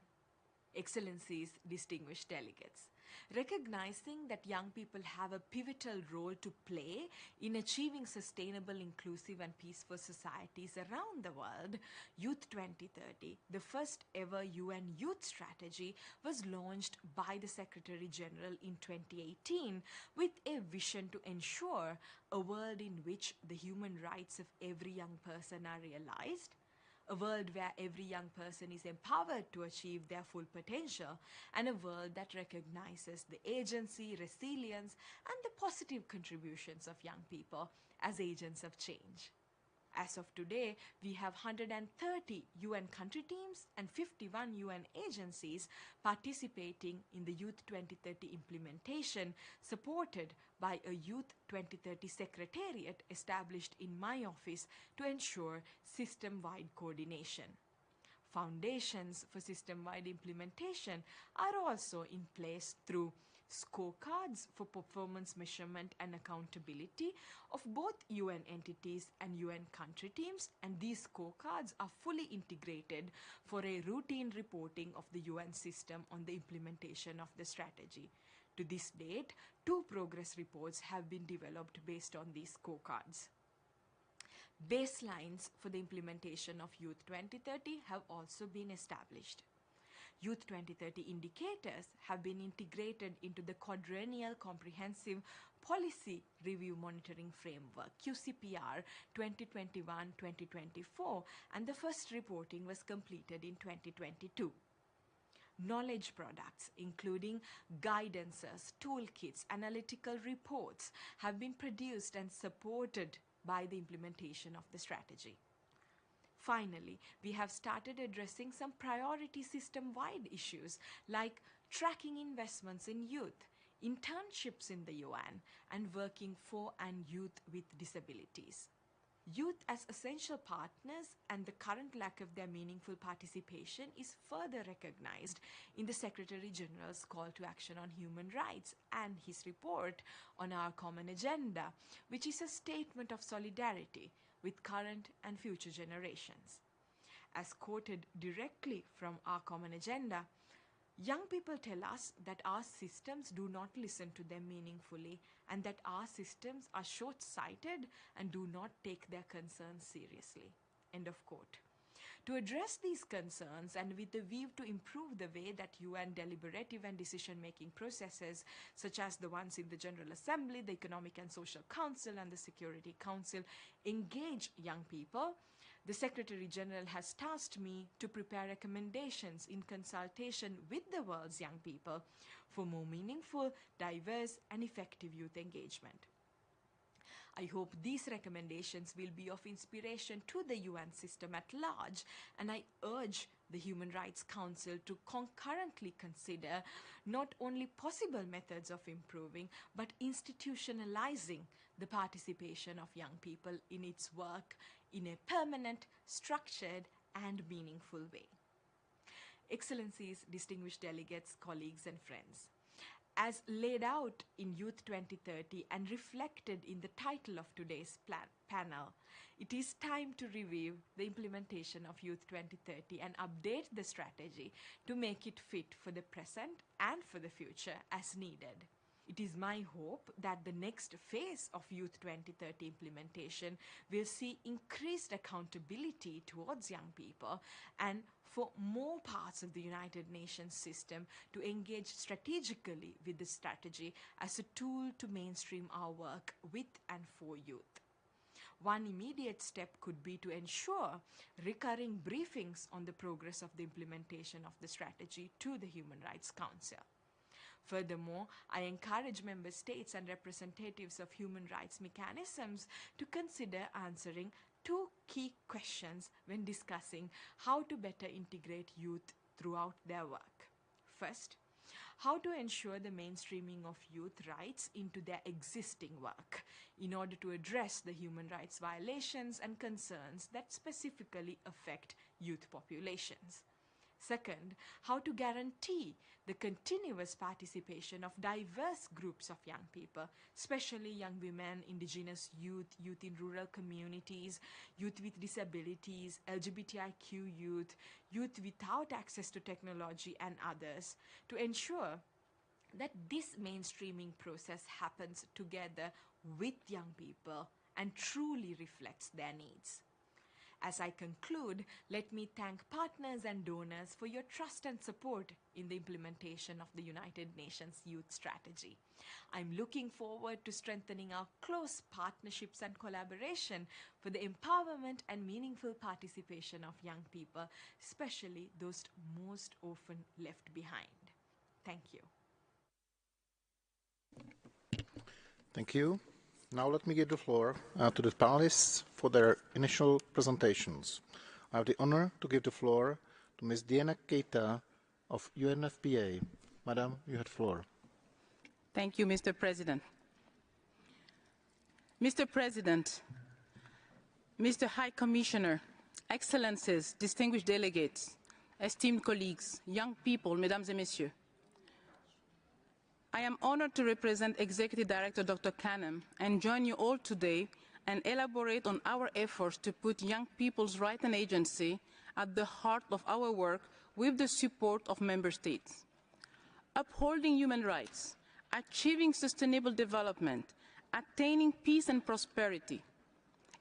[SPEAKER 1] Excellencies, distinguished delegates, recognizing that young people have a pivotal role to play in achieving sustainable, inclusive and peaceful societies around the world, Youth 2030, the first ever UN Youth Strategy, was launched by the Secretary General in 2018 with a vision to ensure a world in which the human rights of every young person are realized, a world where every young person is empowered to achieve their full potential, and a world that recognizes the agency, resilience, and the positive contributions of young people as agents of change. As of today, we have 130 UN country teams and 51 UN agencies participating in the Youth 2030 implementation, supported by a Youth 2030 Secretariat established in my office to ensure system-wide coordination. Foundations for system-wide implementation are also in place through scorecards for performance measurement and accountability of both UN entities and UN country teams, and these scorecards are fully integrated for a routine reporting of the UN system on the implementation of the strategy. To this date, 2 progress reports have been developed based on these scorecards. Baselines for the implementation of Youth 2030 have also been established. Youth 2030 indicators have been integrated into the quadrennial comprehensive policy review monitoring framework, QCPR 2021-2024, and the first reporting was completed in 2022. Knowledge products, including guidances, toolkits, analytical reports, have been produced and supported by the implementation of the strategy. Finally, we have started addressing some priority system-wide issues like tracking investments in youth, internships in the UN, and working for and youth with disabilities. youth as essential partners and the current lack of their meaningful participation is further recognized in the Secretary General's call to action on human rights and his report on our common agenda, which is a statement of solidarity with current and future generations. As quoted directly from our common agenda, young people tell us that our systems do not listen to them meaningfully and that our systems are short-sighted and do not take their concerns seriously. End of quote. To address these concerns and with the view to improve the way that UN deliberative and decision-making processes, such as the ones in the General Assembly, the Economic and Social Council, and the Security Council, engage young people, the Secretary General has tasked me to prepare recommendations in consultation with the world's young people for more meaningful, diverse, and effective youth engagement. I hope these recommendations will be of inspiration to the UN system at large, and I urge the Human Rights Council to concurrently consider not only possible methods of improving, but institutionalizing the participation of young people in its work in a permanent, structured, and meaningful way. Excellencies, distinguished delegates, colleagues, and friends, as laid out in Youth 2030 and reflected in the title of today's panel, it is time to review the implementation of Youth 2030 and update the strategy to make it fit for the present and for the future as needed. It is my hope that the next phase of Youth 2030 implementation will see increased accountability towards young people and for more parts of the United Nations system to engage strategically with the strategy as a tool to mainstream our work with and for youth. One immediate step could be to ensure recurring briefings on the progress of the implementation of the strategy to the Human Rights Council. Furthermore, I encourage member states and representatives of human rights mechanisms to consider answering two key questions when discussing how to better integrate youth throughout their work. First, how to ensure the mainstreaming of youth rights into their existing work in order to address the human rights violations and concerns that specifically affect youth populations. Second, how to guarantee the continuous participation of diverse groups of young people, especially young women, indigenous youth, youth in rural communities, youth with disabilities, LGBTIQ youth, youth without access to technology, and others, to ensure that this mainstreaming process happens together with young people and truly reflects their needs. As I conclude, let me thank partners and donors for your trust and support in the implementation of the United Nations Youth Strategy. I'm looking forward to strengthening our close partnerships and collaboration for the empowerment and meaningful participation of young people, especially those most often left behind. Thank you.
[SPEAKER 17] Thank you. Now let me give the floor to the panelists for their initial presentations. I have the honor to give the floor to Ms. Diana Keita of UNFPA. Madam, you have the floor.
[SPEAKER 3] Thank you, Mr. President. Mr. President, Mr. High Commissioner, Excellencies, distinguished delegates, esteemed colleagues, young people, Mesdames et Messieurs, I am honored to represent Executive Director Dr. Kanem and join you all today and elaborate on our efforts to put young people's rights and agency at the heart of our work with the support of member states. Upholding human rights, achieving sustainable development, attaining peace and prosperity.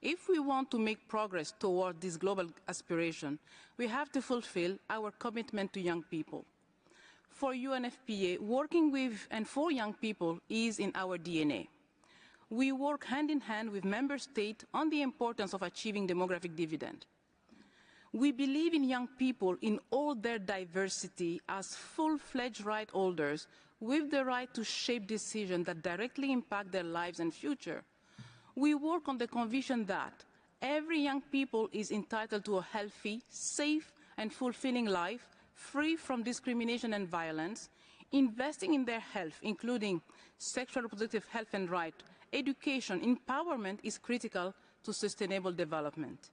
[SPEAKER 3] If we want to make progress toward this global aspiration, we have to fulfill our commitment to young people. For UNFPA, working with and for young people is in our DNA. We work hand in hand with member states on the importance of achieving demographic dividend. We believe in young people in all their diversity as full-fledged right holders with the right to shape decisions that directly impact their lives and future. We work on the conviction that every young people is entitled to a healthy, safe, and fulfilling life, free from discrimination and violence, investing in their health, including sexual reproductive health and right, education, empowerment is critical to sustainable development.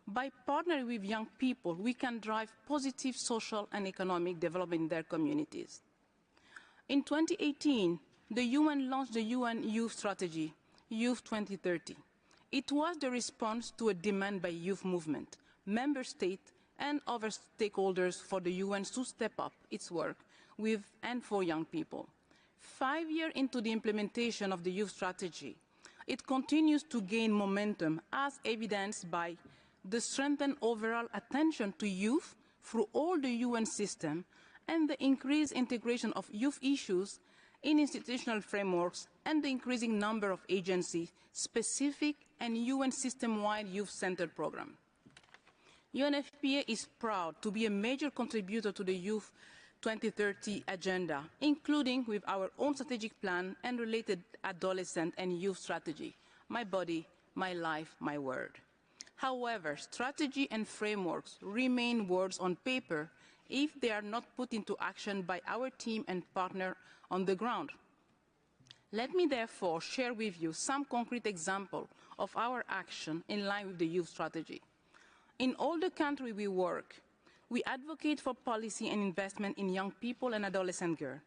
[SPEAKER 3] By partnering with young people, we can drive positive social and economic development in their communities. In 2018, the UN launched the UN Youth Strategy, Youth 2030. It was the response to a demand by youth movement, member states, and other stakeholders for the UN to step up its work with and for young people. 5 years into the implementation of the youth strategy, it continues to gain momentum as evidenced by the strengthened overall attention to youth through all the UN system and the increased integration of youth issues in institutional frameworks and the increasing number of agency-specific and UN system-wide youth-centered programs. UNFPA is proud to be a major contributor to the Youth 2030 agenda, including with our own strategic plan and related adolescent and youth strategy, My Body, My Life, My Word. However, strategy and frameworks remain words on paper if they are not put into action by our team and partner on the ground. Let me therefore share with you some concrete examples of our action in line with the youth strategy. In all the countries we work, we advocate for policy and investment in young people and adolescent girls,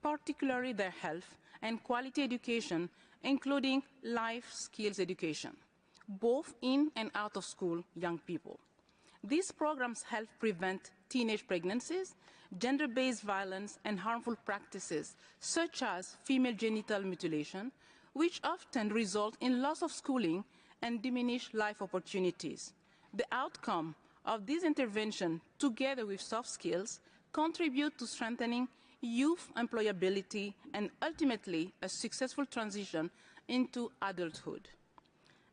[SPEAKER 3] particularly their health and quality education, including life skills education, both in and out of school young people. These programs help prevent teenage pregnancies, gender-based violence, and harmful practices, such as female genital mutilation, which often result in loss of schooling and diminished life opportunities. The outcome of this intervention, together with soft skills, contribute to strengthening youth employability and ultimately a successful transition into adulthood.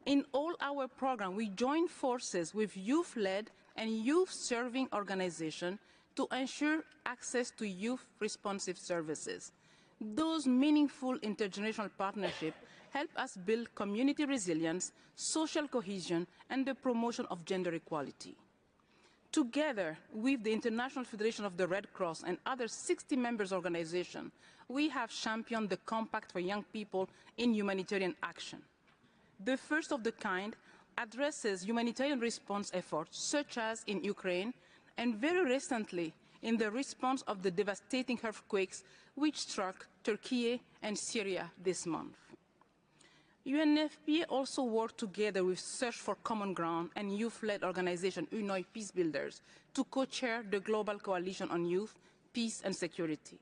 [SPEAKER 3] In all our programs, we join forces with youth-led and youth-serving organizations to ensure access to youth-responsive services. Those meaningful intergenerational partnerships help us build community resilience, social cohesion, and the promotion of gender equality. Together with the International Federation of the Red Cross and other 60 members organizations, we have championed the Compact for Young People in Humanitarian Action. The first of the kind addresses humanitarian response efforts, such as in Ukraine, and very recently in the response of the devastating earthquakes which struck Turkey and Syria this month. UNFPA also worked together with Search for Common Ground and youth-led organization UNOI Peacebuilders to co-chair the Global Coalition on Youth, Peace and Security.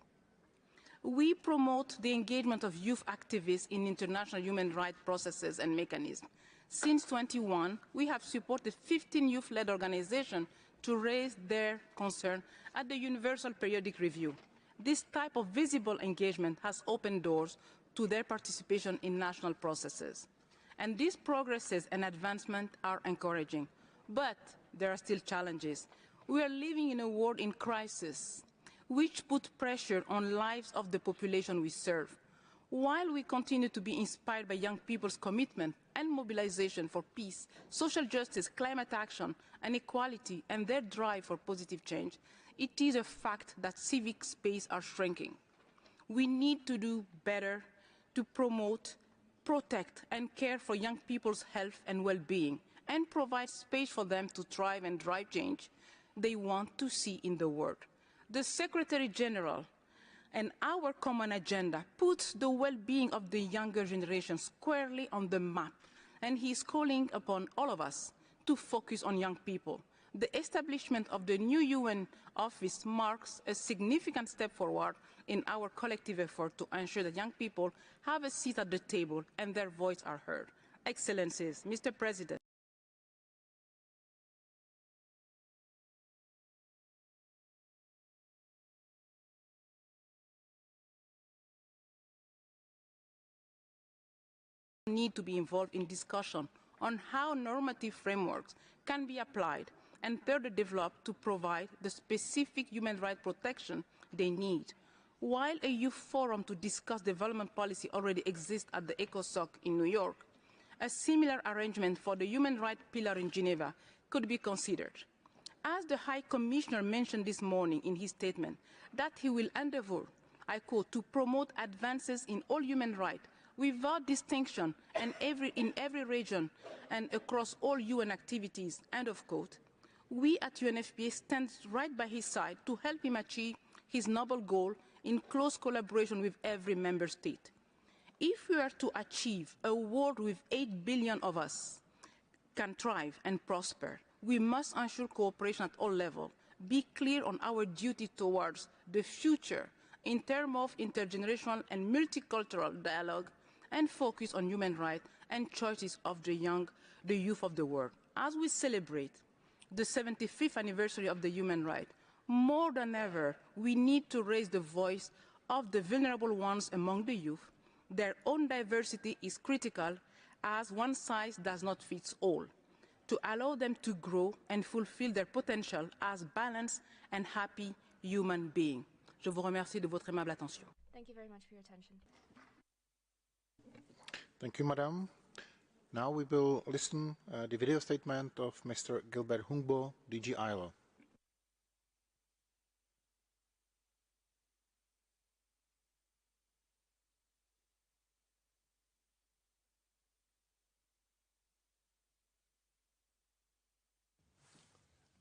[SPEAKER 3] We promote the engagement of youth activists in international human rights processes and mechanisms. Since 2021, we have supported 15 youth-led organizations to raise their concern at the Universal Periodic Review. This type of visible engagement has opened doors to their participation in national processes. And these progresses and advancements are encouraging. But there are still challenges. We are living in a world in crisis, which put pressure on lives of the population we serve. While we continue to be inspired by young people's commitment and mobilization for peace, social justice, climate action, and equality, and their drive for positive change, it is a fact that civic spaces are shrinking. We need to do better to promote, protect, and care for young people's health and well-being, and provide space for them to thrive and drive change they want to see in the world. The Secretary General and our common agenda puts the well-being of the younger generation squarely on the map, and he is calling upon all of us to focus on young people. The establishment of the new UN office marks a significant step forward in our collective effort to ensure that young people have a seat at the table and their voices are heard. Excellencies, Mr. President, need to be involved in discussion on how normative frameworks can be applied and further developed to provide the specific human rights protection they need. While a youth forum to discuss development policy already exists at the ECOSOC in New York, a similar arrangement for the human rights pillar in Geneva could be considered. As the High Commissioner mentioned this morning in his statement, that he will endeavour, I quote, to promote advances in all human rights without distinction and in every region and across all UN activities, end of quote, we at UNFPA stand right by his side to help him achieve his noble goal in close collaboration with every member state. If we are to achieve a world with 8 billion of us can thrive and prosper, we must ensure cooperation at all levels, be clear on our duty towards the future in terms of intergenerational and multicultural dialogue, and focus on human rights and choices of the youth of the world. As we celebrate the 75th anniversary of the human rights, more than ever, we need to raise the voice of the vulnerable ones among the youth. Their own diversity is critical, as one size does not fit all, to allow them to grow and fulfill their potential as balanced and happy human beings. Je vous remercie de votre aimable attention.
[SPEAKER 4] Thank you very much for your attention.
[SPEAKER 17] Thank you, Madam. Now we will listen the video statement of Mr. Gilbert Hungbo, DG ILO.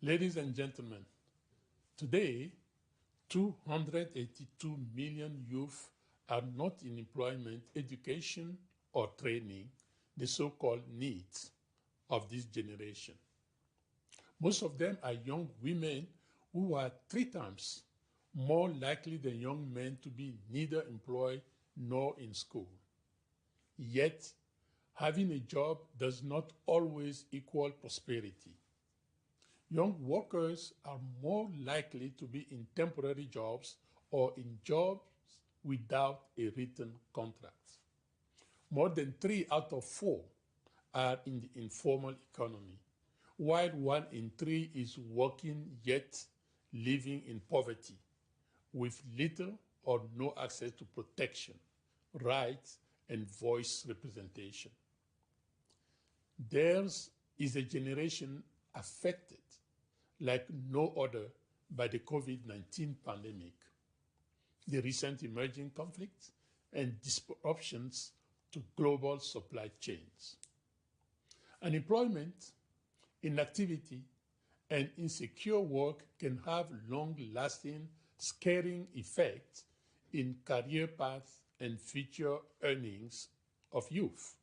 [SPEAKER 20] Ladies and gentlemen, today, 282 million youth are not in employment, education, or training, the so-called needs of this generation. Most of them are young women who are 3 times more likely than young men to be neither employed nor in school. Yet, having a job does not always equal prosperity. Young workers are more likely to be in temporary jobs or in jobs without a written contract. More than 3 out of 4 are in the informal economy, while 1 in 3 is working yet living in poverty, with little or no access to protection, rights, and voice representation. Theirs is a generation affected like no other by the COVID-19 pandemic, the recent emerging conflicts, and disruptions to global supply chains. Unemployment, inactivity, and insecure work can have long-lasting, scaring effects in career paths and future earnings of youth.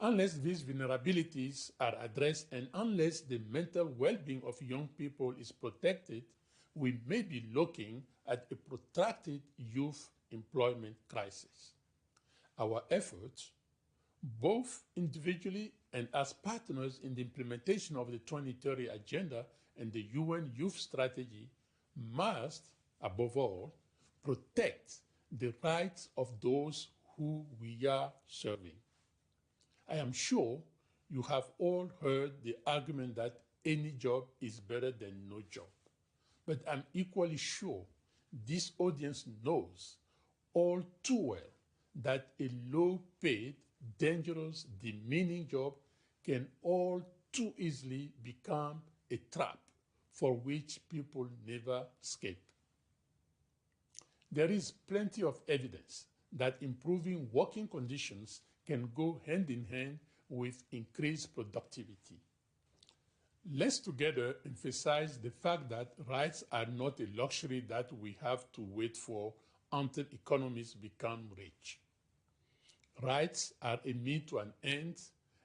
[SPEAKER 20] Unless these vulnerabilities are addressed and unless the mental well-being of young people is protected, we may be looking at a protracted youth employment crisis. Our efforts, both individually and as partners in the implementation of the 2030 Agenda and the UN Youth Strategy, must, above all, protect the rights of those who we are serving. I am sure you have all heard the argument that any job is better than no job. But I'm equally sure this audience knows all too well that a low-paid, dangerous, demeaning job can all too easily become a trap for which people never escape. There is plenty of evidence that improving working conditions can go hand in hand with increased productivity. Let's together emphasize the fact that rights are not a luxury that we have to wait for until economies become rich. Rights are a means to an end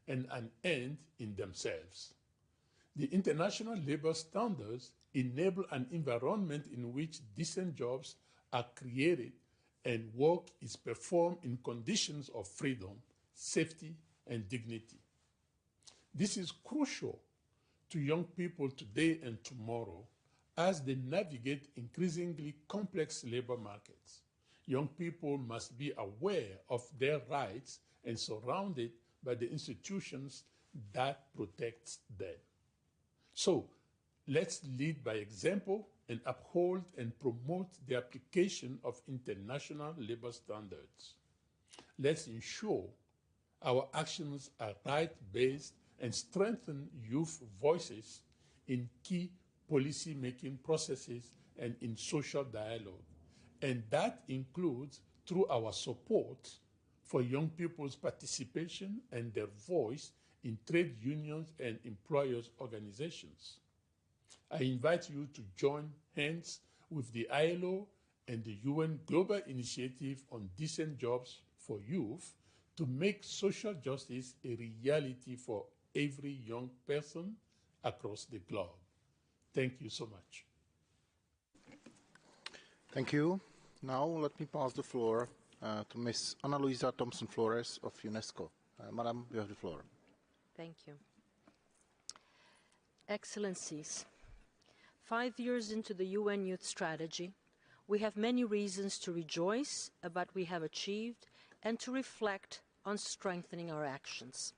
[SPEAKER 20] and an end in themselves. The international labor standards enable an environment in which decent jobs are created and work is performed in conditions of freedom, safety, and dignity. This is crucial to young people today and tomorrow as they navigate increasingly complex labor markets. Young people must be aware of their rights and surrounded by the institutions that protect them. So, let's lead by example and uphold and promote the application of international labor standards. Let's ensure our actions are right-based and strengthen youth voices in key policy-making processes and in social dialogue. And that includes through our support for young people's participation and their voice in trade unions and employers' organizations. I invite you to join hands with the ILO and the UN Global Initiative on Decent Jobs for Youth to make social justice a reality for every young person across the globe. Thank you so much.
[SPEAKER 17] Thank you. Now let me pass the floor to Ms. Ana Luisa Thompson-Flores of UNESCO. Madam, you have the floor.
[SPEAKER 4] Thank you. Excellencies, 5 years into the UN Youth Strategy, we have many reasons to rejoice about what we have achieved and to reflect on strengthening our actions.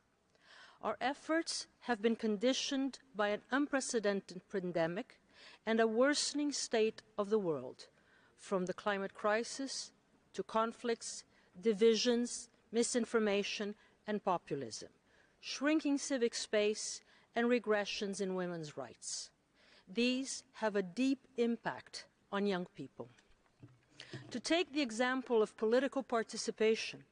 [SPEAKER 4] Our efforts have been conditioned by an unprecedented pandemic and a worsening state of the world, from the climate crisis to conflicts, divisions, misinformation, and populism, shrinking civic space, and regressions in women's rights. These have a deep impact on young people. To take the example of political participation,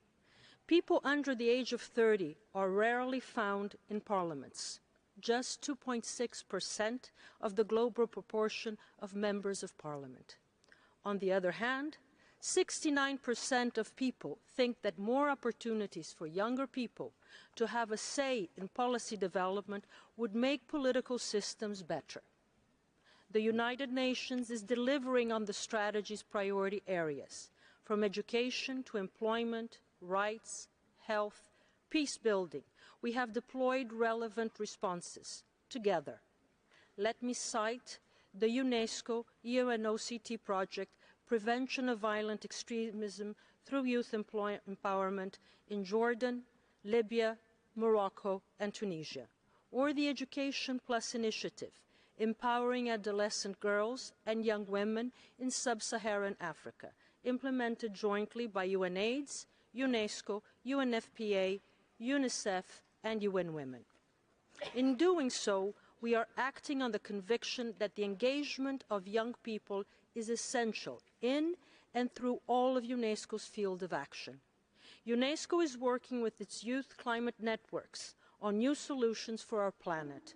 [SPEAKER 4] people under the age of 30 are rarely found in parliaments, just 2.6% of the global proportion of members of parliament. On the other hand, 69% of people think that more opportunities for younger people to have a say in policy development would make political systems better. The United Nations is delivering on the strategy's priority areas, from education to employment, rights, health, peace building. We have deployed relevant responses together. Let me cite the UNESCO UNOCT project, Prevention of Violent Extremism through Youth Empowerment in Jordan, Libya, Morocco, and Tunisia, or the Education Plus initiative, empowering adolescent girls and young women in sub-Saharan Africa, implemented jointly by UNAIDS, UNESCO, UNFPA, UNICEF, and UN Women. In doing so, we are acting on the conviction that the engagement of young people is essential in and through all of UNESCO's field of action. UNESCO is working with its youth climate networks on new solutions for our planet.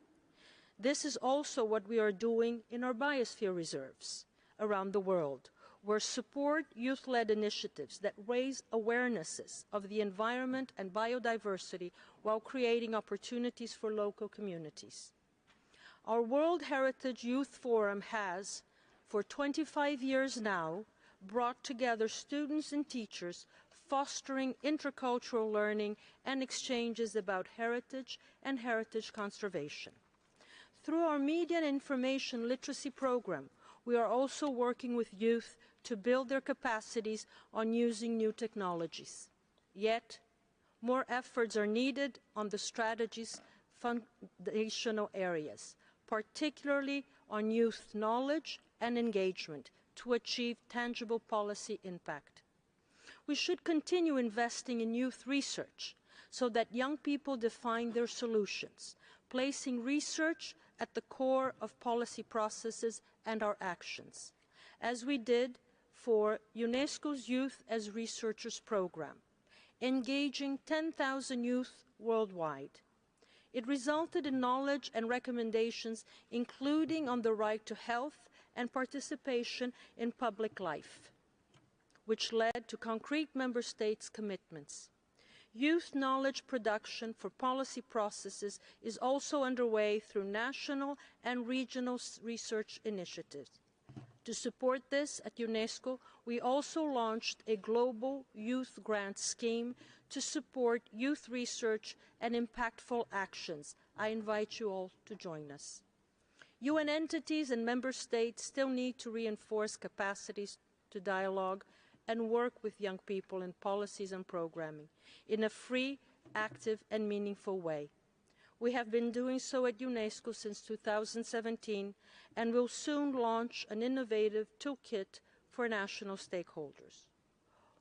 [SPEAKER 4] This is also what we are doing in our biosphere reserves around the world, where support youth-led initiatives that raise awarenesses of the environment and biodiversity while creating opportunities for local communities. Our World Heritage Youth Forum has, for 25 years now, brought together students and teachers, fostering intercultural learning and exchanges about heritage and heritage conservation. Through our media and information literacy program, we are also working with youth to build their capacities on using new technologies. Yet, more efforts are needed on the strategy's foundational areas, particularly on youth knowledge and engagement to achieve tangible policy impact. We should continue investing in youth research so that young people define their solutions, placing research at the core of policy processes and our actions, as we did for UNESCO's Youth as Researchers program, engaging 10,000 youth worldwide. It resulted in knowledge and recommendations, including on the right to health and participation in public life, which led to concrete member states' commitments. Youth knowledge production for policy processes is also underway through national and regional research initiatives. To support this at UNESCO, we also launched a global youth grant scheme to support youth research and impactful actions. I invite you all to join us. UN entities and member states still need to reinforce capacities to dialogue and work with young people in policies and programming in a free, active, and meaningful way. We have been doing so at UNESCO since 2017 and will soon launch an innovative toolkit for national stakeholders.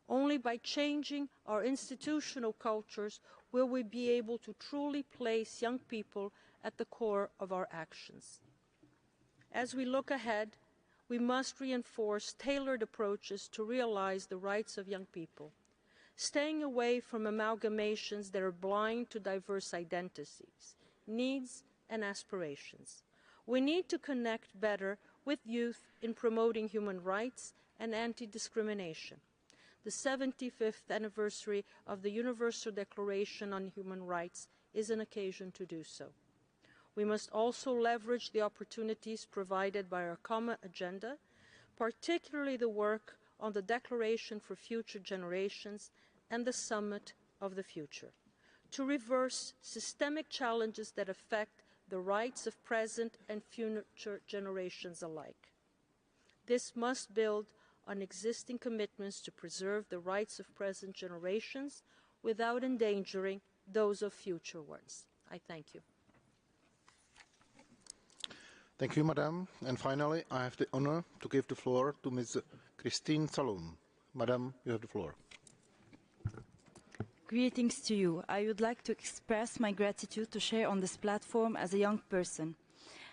[SPEAKER 4] Only by changing our institutional cultures will we be able to truly place young people at the core of our actions. As we look ahead, we must reinforce tailored approaches to realize the rights of young people. staying away from amalgamations that are blind to diverse identities, needs, and aspirations. We need to connect better with youth in promoting human rights and anti-discrimination. The 75th anniversary of the Universal Declaration on Human Rights is an occasion to do so. We must also leverage the opportunities provided by our common agenda, particularly the work on the Declaration for Future Generations and the Summit of the Future, to reverse systemic challenges that affect the rights of present and future generations alike. This must build on existing commitments to preserve the rights of present generations without endangering those of future ones. I thank you.
[SPEAKER 17] Thank you, Madam. And finally, I have the honor to give the floor to Ms. Christine Salom. Madam, you have the floor.
[SPEAKER 5] Greetings to you. I would like to express my gratitude to share on this platform as a young person.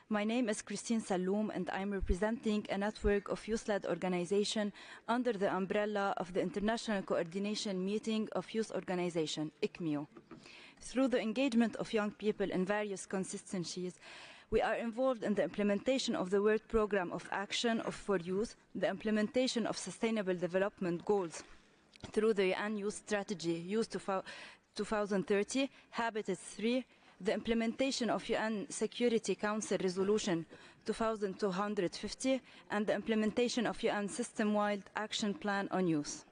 [SPEAKER 5] My name is Christine Saloum, and I'm representing a network of youth-led organizations under the umbrella of the International Coordination Meeting of Youth Organization, ICMEO. Through the engagement of young people in various constituencies, we are involved in the implementation of the World Programme of Action for Youth, the implementation of Sustainable Development Goals through the UN Youth Strategy, Youth 2030, Habitat 3, the implementation of UN Security Council Resolution 2250, and the implementation of UN System-Wide Action Plan on Youth.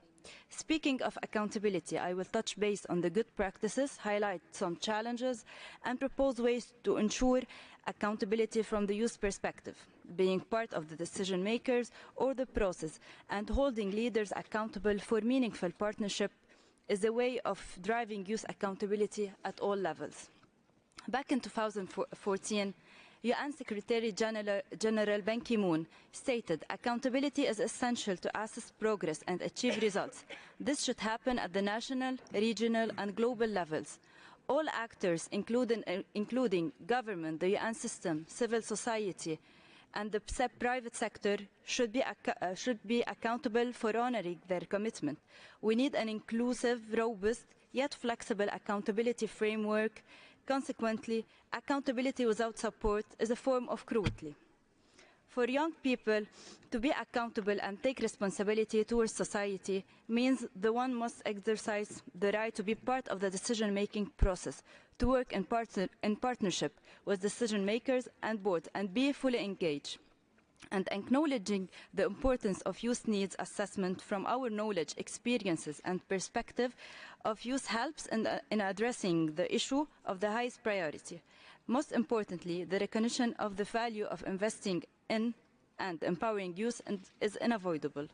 [SPEAKER 5] Speaking of accountability, I will touch base on the good practices, highlight some challenges, and propose ways to ensure accountability from the youth perspective, being part of the decision makers or the process, and holding leaders accountable for meaningful partnership is a way of driving youth accountability at all levels. Back in 2014, UN Secretary General Ban Ki-moon stated, "Accountability is essential to assess progress and achieve results. This should happen at the national, regional, and global levels. All actors, including government, the UN system, civil society, and the private sector, should be accountable for honoring their commitment. We need an inclusive, robust, yet flexible accountability framework. Consequently, accountability without support is a form of cruelty." For young people, to be accountable and take responsibility towards society means the one must exercise the right to be part of the decision-making process, to work in partnership with decision makers and board, and be fully engaged. And acknowledging the importance of youth needs assessment from our knowledge, experiences, and perspective of youth helps in addressing the issue of the highest priority. Most importantly, the recognition of the value of investing in and empowering youth is unavoidable.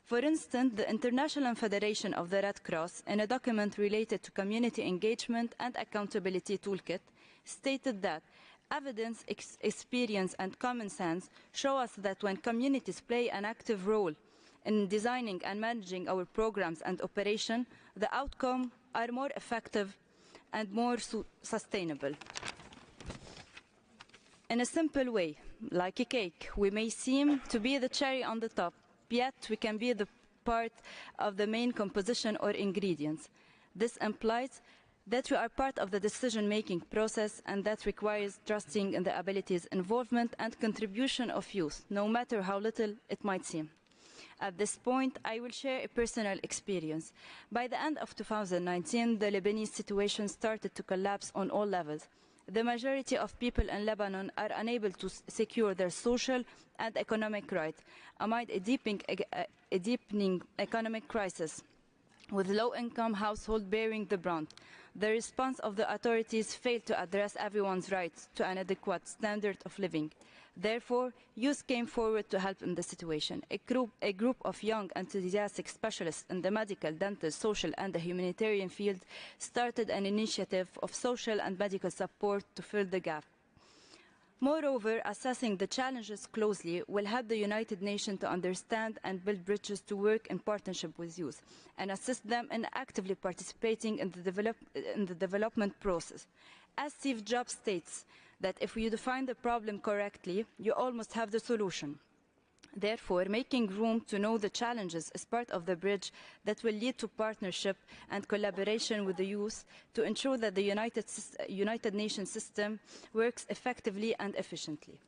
[SPEAKER 5] For instance, the International Federation of the Red Cross, in a document related to community engagement and accountability toolkit, stated that evidence, experience, and common sense show us that when communities play an active role in designing and managing our programs and operations, the outcomes are more effective and more sustainable. In a simple way, like a cake, we may seem to be the cherry on the top, yet we can be the part of the main composition or ingredients. This implies that we are part of the decision-making process, and that requires trusting in the abilities, involvement, and contribution of youth, no matter how little it might seem. At this point, I will share a personal experience. By the end of 2019, the Lebanese situation started to collapse on all levels. The majority of people in Lebanon are unable to secure their social and economic rights amid a deepening economic crisis, with low-income households bearing the brunt. The response of the authorities failed to address everyone's rights to an adequate standard of living. Therefore, youth came forward to help in the situation. A group of young, enthusiastic specialists in the medical, dental, social, and the humanitarian field started an initiative of social and medical support to fill the gap. Moreover, assessing the challenges closely will help the United Nations to understand and build bridges to work in partnership with youth and assist them in actively participating in the development process. As Steve Jobs states, that if you define the problem correctly, you almost have the solution. Therefore, making room to know the challenges is part of the bridge that will lead to partnership and collaboration with the youth to ensure that the United Nations system works effectively and efficiently.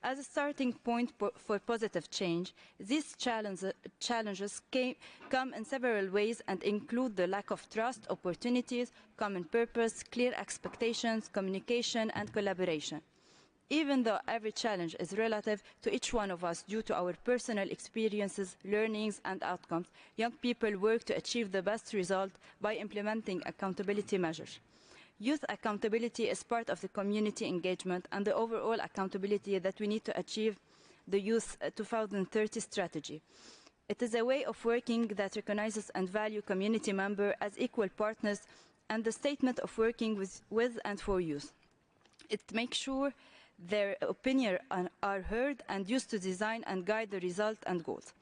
[SPEAKER 5] As a starting point for positive change, these challenges come in several ways and include the lack of trust, opportunities, common purpose, clear expectations, communication, and collaboration. Even though every challenge is relative to each one of us due to our personal experiences, learnings, and outcomes, young people work to achieve the best result by implementing accountability measures. Youth accountability is part of the community engagement and the overall accountability that we need to achieve the Youth 2030 strategy. It is a way of working that recognizes and values community members as equal partners and the statement of working with and for youth. It makes sure their opinions are heard and used to design and guide the result and goals.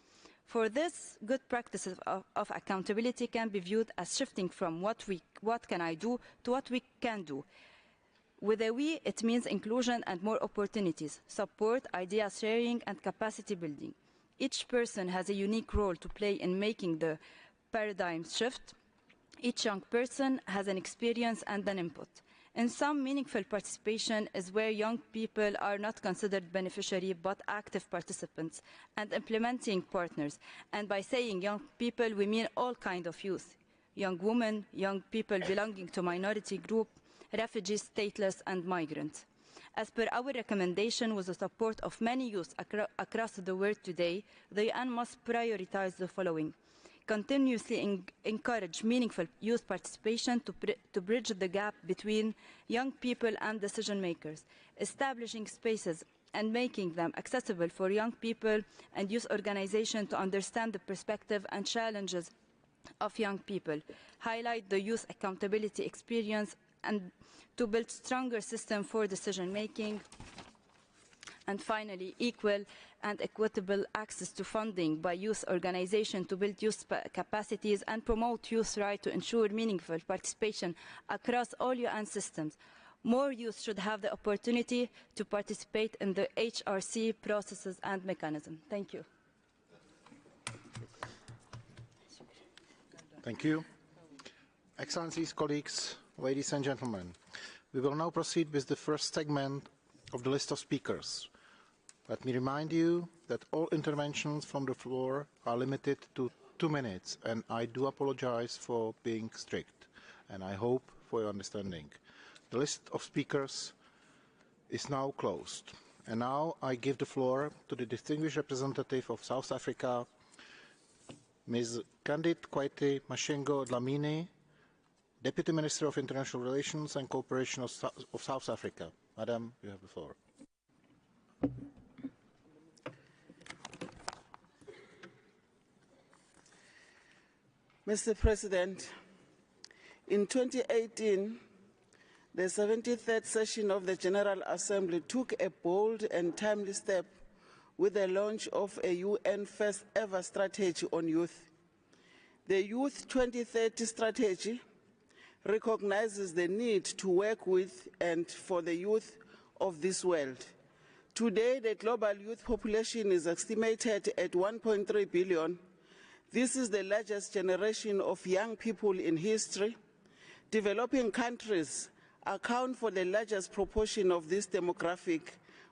[SPEAKER 5] For this, good practices of accountability can be viewed as shifting from what can I do to what we can do. With a we, it means inclusion and more opportunities, support, idea sharing, and capacity building. Each person has a unique role to play in making the paradigm shift. Each young person has an experience and an input. In some, meaningful participation is where young people are not considered beneficiaries but active participants and implementing partners. And by saying young people, we mean all kinds of youth. Young women, young people belonging to minority groups, refugees, stateless, and migrants. As per our recommendation, with the support of many youth across the world today, the UN must prioritize the following. Continuously encourage meaningful youth participation to bridge the gap between young people and decision makers, establishing spaces and making them accessible for young people and youth organizations to understand the perspective and challenges of young people, highlight the youth accountability experience and to build stronger systems for decision making. And finally, equal and equitable access to funding by youth organizations to build youth capacities and promote youth rights to ensure meaningful participation across all UN systems. More youth should have the opportunity to participate in the HRC processes and mechanisms. Thank you.
[SPEAKER 17] Thank you. Excellencies, colleagues, ladies and gentlemen, we will now proceed with the first segment of the list of speakers. Let me remind you that all interventions from the floor are limited to 2 minutes, and I do apologize for being strict, and I hope for your understanding. The list of speakers is now closed. And now I give the floor to the distinguished representative of South Africa, Ms. Candid Kwaite Mashengo Dlamini, Deputy Minister of International Relations and Cooperation of South Africa. Madam, you have the floor.
[SPEAKER 6] Mr. President, in 2018, the 73rd session of the General Assembly took a bold and timely step with the launch of a UN first ever strategy on youth. The Youth 2030 strategy recognizes the need to work with and for the youth of this world. Today, the global youth population is estimated at 1.3 billion. This is the largest generation of young people in history. Developing countries account for the largest proportion of this demographic,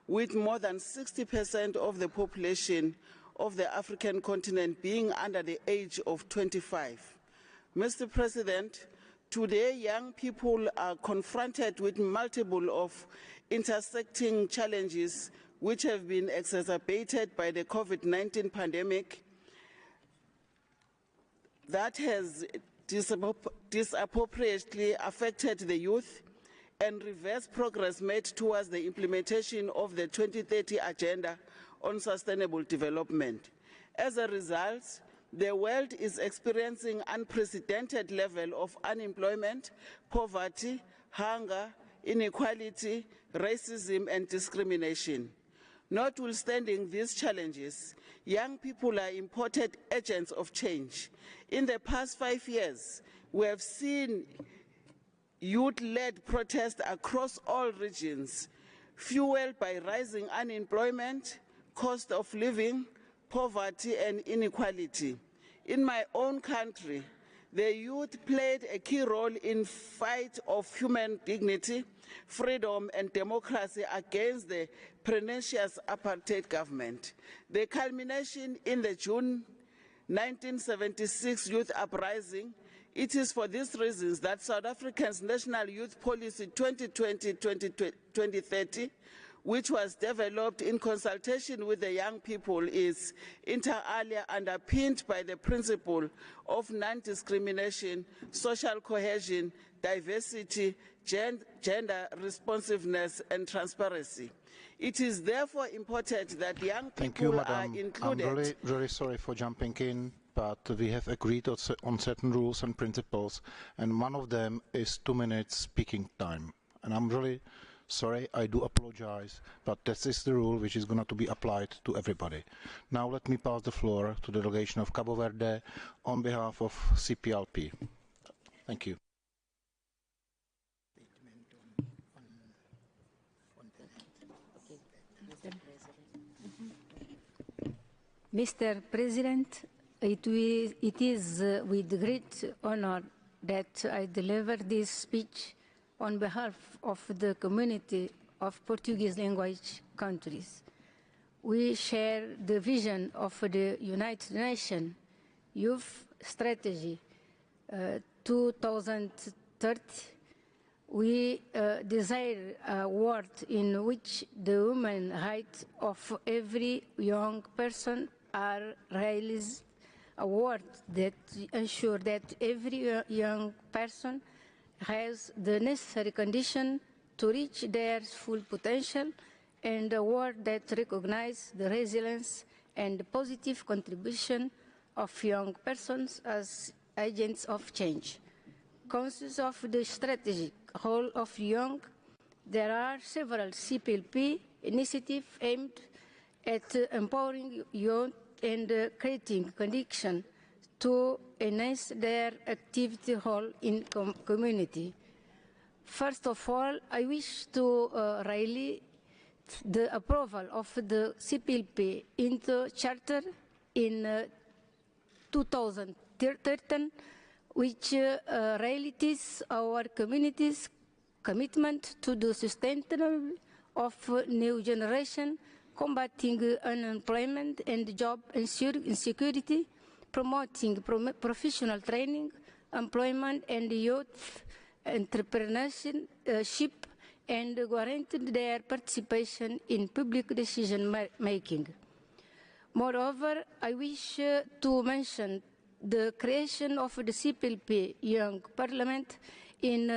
[SPEAKER 6] with more than 60% of the population of the African continent being under the age of 25. Mr. President, today young people are confronted with multiple of intersecting challenges which have been exacerbated by the COVID-19 pandemic that has disproportionately affected the youth and reverse progress made towards the implementation of the 2030 Agenda on Sustainable Development. As a result, the world is experiencing unprecedented level of unemployment, poverty, hunger, inequality, racism, and discrimination. Notwithstanding these challenges, young people are important agents of change. In the past 5 years, we have seen youth-led protests across all regions, fueled by rising unemployment, cost of living, poverty and inequality. In my own country, the youth played a key role in fight of human dignity, freedom and democracy against the pernicious apartheid government. The culmination in the June 1976 youth uprising. It is for these reasons that South Africa's National Youth Policy 2020-2030, which was developed in consultation with the young people, is inter alia underpinned by the principle of non-discrimination, social cohesion, diversity, gender responsiveness, and transparency. It is therefore important that young people are included.
[SPEAKER 17] I'm really sorry for jumping in, but we have agreed on certain rules and principles, and one of them is 2 minutes speaking time. And I'm really sorry, I do apologize, but this is the rule which is going to be applied to everybody. Now let me pass the floor to the delegation of Cabo Verde on behalf of CPLP. Thank you.
[SPEAKER 18] Mr. President, it is with great honor that I deliver this speech on behalf of the community of Portuguese language countries. We share the vision of the United Nations Youth Strategy 2030. We desire a world in which the human rights of every young person are realized, a world that ensures that every young person has the necessary condition to reach their full potential, and a world that recognizes the resilience and positive contribution of young persons as agents of change. Conscious of the strategic role of young, there are several CPLP initiatives aimed at empowering youth and creating conditions to enhance their activity role in community. First of all, I wish to rally the approval of the CPLP into Charter in 2013, which realities our community's commitment to the sustainability of new generation, combating unemployment and job insecurity, promoting professional training, employment and youth entrepreneurship, and guaranteeing their participation in public decision making. Moreover, I wish to mention the creation of the CPLP Young Parliament in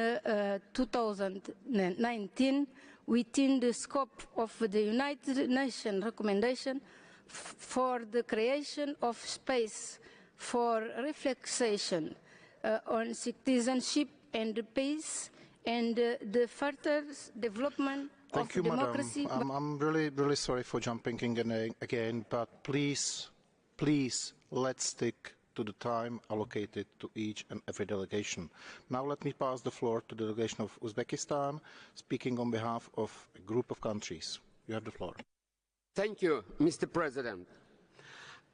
[SPEAKER 18] 2019 within the scope of the United Nations recommendation for the creation of space for reflection on citizenship and peace and the further development of democracy.
[SPEAKER 17] Madam. I'm really sorry for jumping in again, but please, let's stick to the time allocated to each and every delegation. Now let me pass the floor to the delegation of Uzbekistan, speaking on behalf of a group of countries. You have the floor.
[SPEAKER 19] Thank you, Mr. President.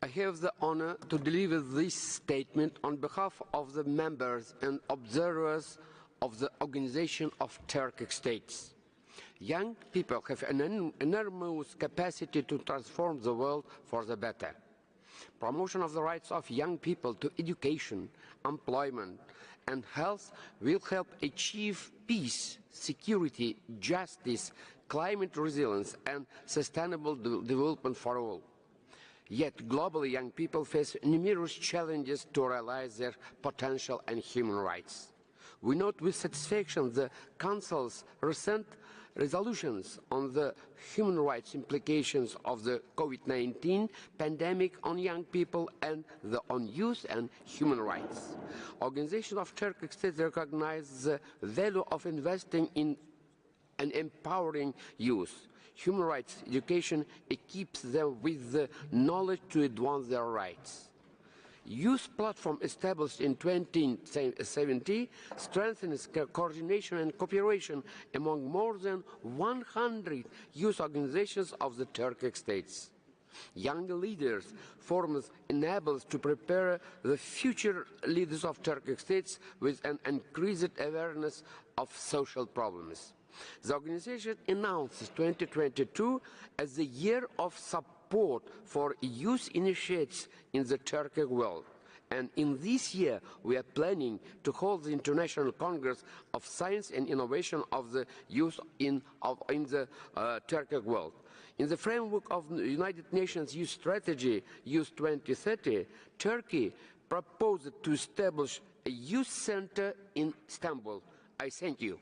[SPEAKER 19] I have the honor to deliver this statement on behalf of the members and observers of the Organization of Turkic States. Young people have an enormous capacity to transform the world for the better. Promotion of the rights of young people to education, employment, and health will help achieve peace, security, justice, climate resilience, and sustainable development for all. Yet globally, young people face numerous challenges to realize their potential and human rights. We note with satisfaction the Council's recent resolutions on the human rights implications of the COVID-19 pandemic on young people and on youth and human rights. Organization of Turkic States recognize the value of investing in and empowering youth. Human rights education equips them with the knowledge to advance their rights. Youth platform established in 2017 strengthens coordination and cooperation among more than 100 youth organizations of the Turkic states. Young leaders forms enables to prepare the future leaders of Turkic states with an increased awareness of social problems. The organization announces 2022 as the year of support for youth initiatives in the Turkic world. And in this year, we are planning to hold the International Congress of Science and Innovation of the Youth in the Turkic world. In the framework of the United Nations Youth Strategy, Youth 2030, Turkey proposed to establish a youth center in Istanbul. I thank you.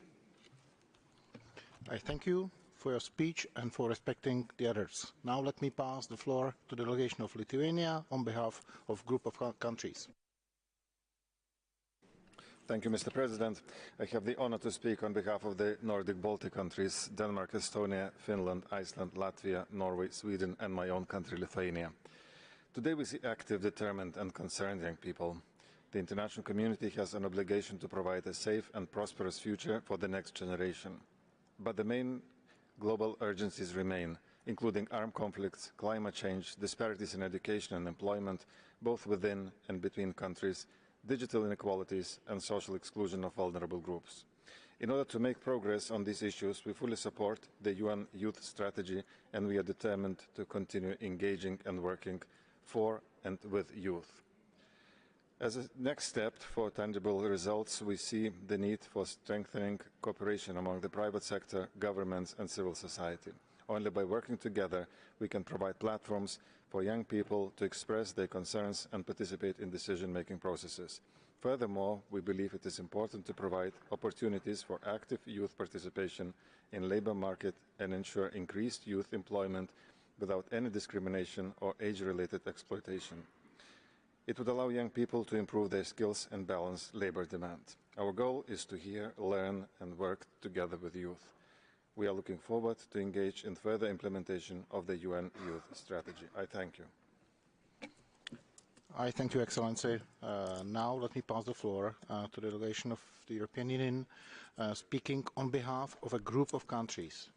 [SPEAKER 17] I thank you for your speech and for respecting the others. Now let me pass the floor to the delegation of Lithuania on behalf of a group of countries.
[SPEAKER 7] Thank you, Mr. President. I have the honor to speak on behalf of the Nordic Baltic countries, Denmark, Estonia, Finland, Iceland, Latvia, Norway, Sweden, and my own country, Lithuania. Today we see active, determined, and concerned young people. The international community has an obligation to provide a safe and prosperous future for the next generation. But the main global urgencies remain, including armed conflicts, climate change, disparities in education and employment, both within and between countries, digital inequalities, and social exclusion of vulnerable groups. In order to make progress on these issues, we fully support the UN Youth Strategy, and we are determined to continue engaging and working for and with youth. As a next step for tangible results, we see the need for strengthening cooperation among the private sector, governments, and civil society. Only by working together, we can provide platforms for young people to express their concerns and participate in decision-making processes. Furthermore, we believe it is important to provide opportunities for active youth participation in the labour market and ensure increased youth employment without any discrimination or age-related exploitation. It would allow young people to improve their skills and balance labour demand. Our goal is to hear, learn, and work together with youth. We are looking forward to engage in further implementation of the UN Youth Strategy. I thank you.
[SPEAKER 17] I thank you, Excellency. Now let me pass the floor to the delegation of the European Union, speaking on behalf of a group of countries.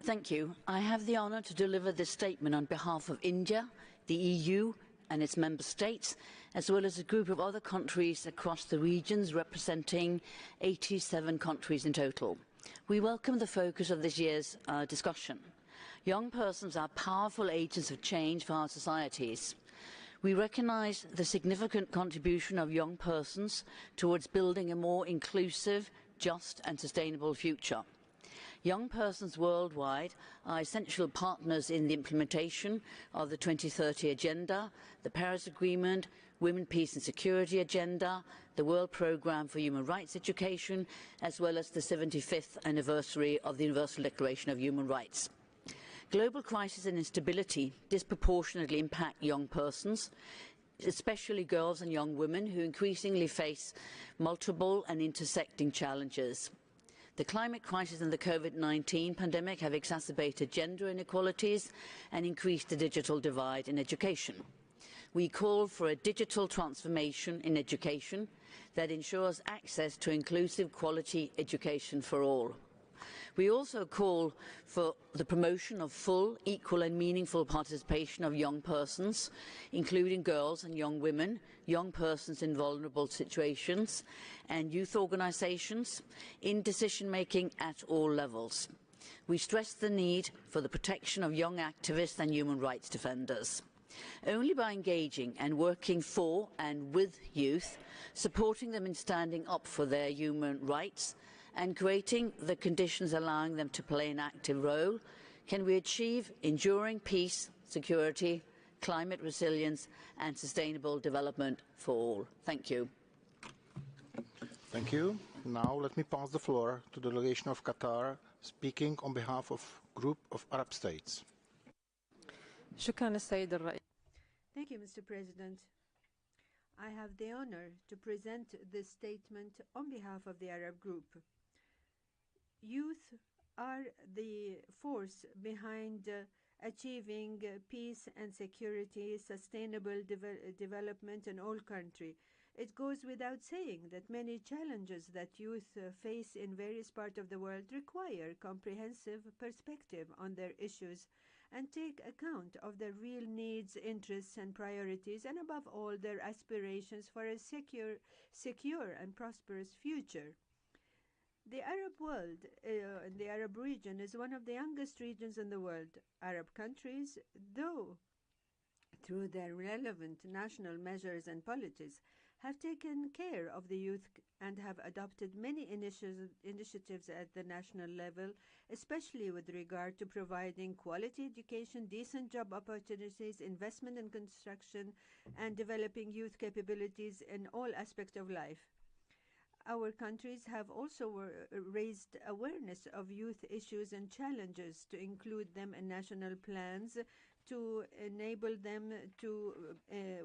[SPEAKER 9] Thank you. I have the honour to deliver this statement on behalf of India, the EU and its member states, as well as a group of other countries across the regions representing 87 countries in total. We welcome the focus of this year's discussion. Young persons are powerful agents of change for our societies. We recognise the significant contribution of young persons towards building a more inclusive, just and sustainable future. Young persons worldwide are essential partners in the implementation of the 2030 Agenda, the Paris Agreement, Women, Peace and Security Agenda, the World Programme for Human Rights Education, as well as the 75th anniversary of the Universal Declaration of Human Rights. Global crisis and instability disproportionately impact young persons, especially girls and young women who increasingly face multiple and intersecting challenges. The climate crisis and the COVID-19 pandemic have exacerbated gender inequalities and increased the digital divide in education. We call for a digital transformation in education that ensures access to inclusive quality education for all. We also call for the promotion of full, equal and meaningful participation of young persons, including girls and young women, young persons in vulnerable situations, and youth organisations in decision-making at all levels. We stress the need for the protection of young activists and human rights defenders. Only by engaging and working for and with youth, supporting them in standing up for their human rights, and creating the conditions allowing them to play an active role, can we achieve enduring peace, security, climate resilience and sustainable development for all. Thank you.
[SPEAKER 17] Thank you. Now let me pass the floor to the delegation of Qatar, speaking on behalf of a group of Arab states.
[SPEAKER 23] Thank you, Mr. President. I have the honor to present this statement on behalf of the Arab group. Youth are the force behind achieving peace and security, sustainable development in all countries. It goes without saying that many challenges that youth face in various parts of the world require comprehensive perspective on their issues and take account of their real needs, interests, and priorities, and above all, their aspirations for a secure and prosperous future. The Arab world, the Arab region, is one of the youngest regions in the world. Arab countries, though through their relevant national measures and policies, have taken care of the youth and have adopted many initiatives at the national level, especially with regard to providing quality education, decent job opportunities, investment in construction, and developing youth capabilities in all aspects of life. Our countries have also raised awareness of youth issues and challenges to include them in national plans to enable them to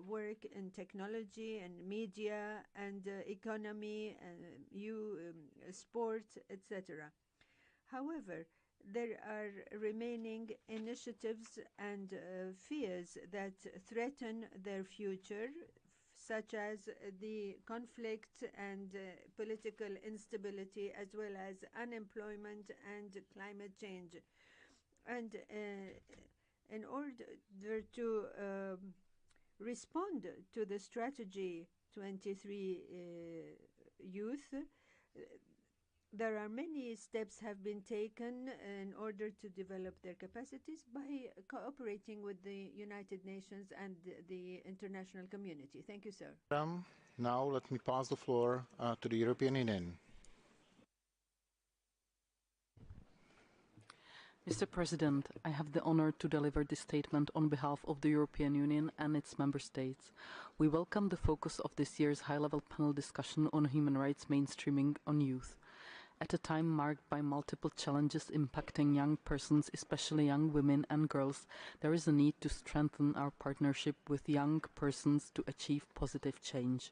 [SPEAKER 23] work in technology and media and economy and sport, etc. However, there are remaining initiatives and fears that threaten their future, such as the conflict and political instability, as well as unemployment and climate change. And in order to respond to the strategy 23 youth, there are many steps have been taken in order to develop their capacities by cooperating with the United Nations and the international community. Thank you, sir.
[SPEAKER 17] Now let me pass the floor to the European Union.
[SPEAKER 10] Mr. President, I have the honor to deliver this statement on behalf of the European Union and its member states. We welcome the focus of this year's high-level panel discussion on human rights mainstreaming on youth. At a time marked by multiple challenges impacting young persons, especially young women and girls, there is a need to strengthen our partnership with young persons to achieve positive change.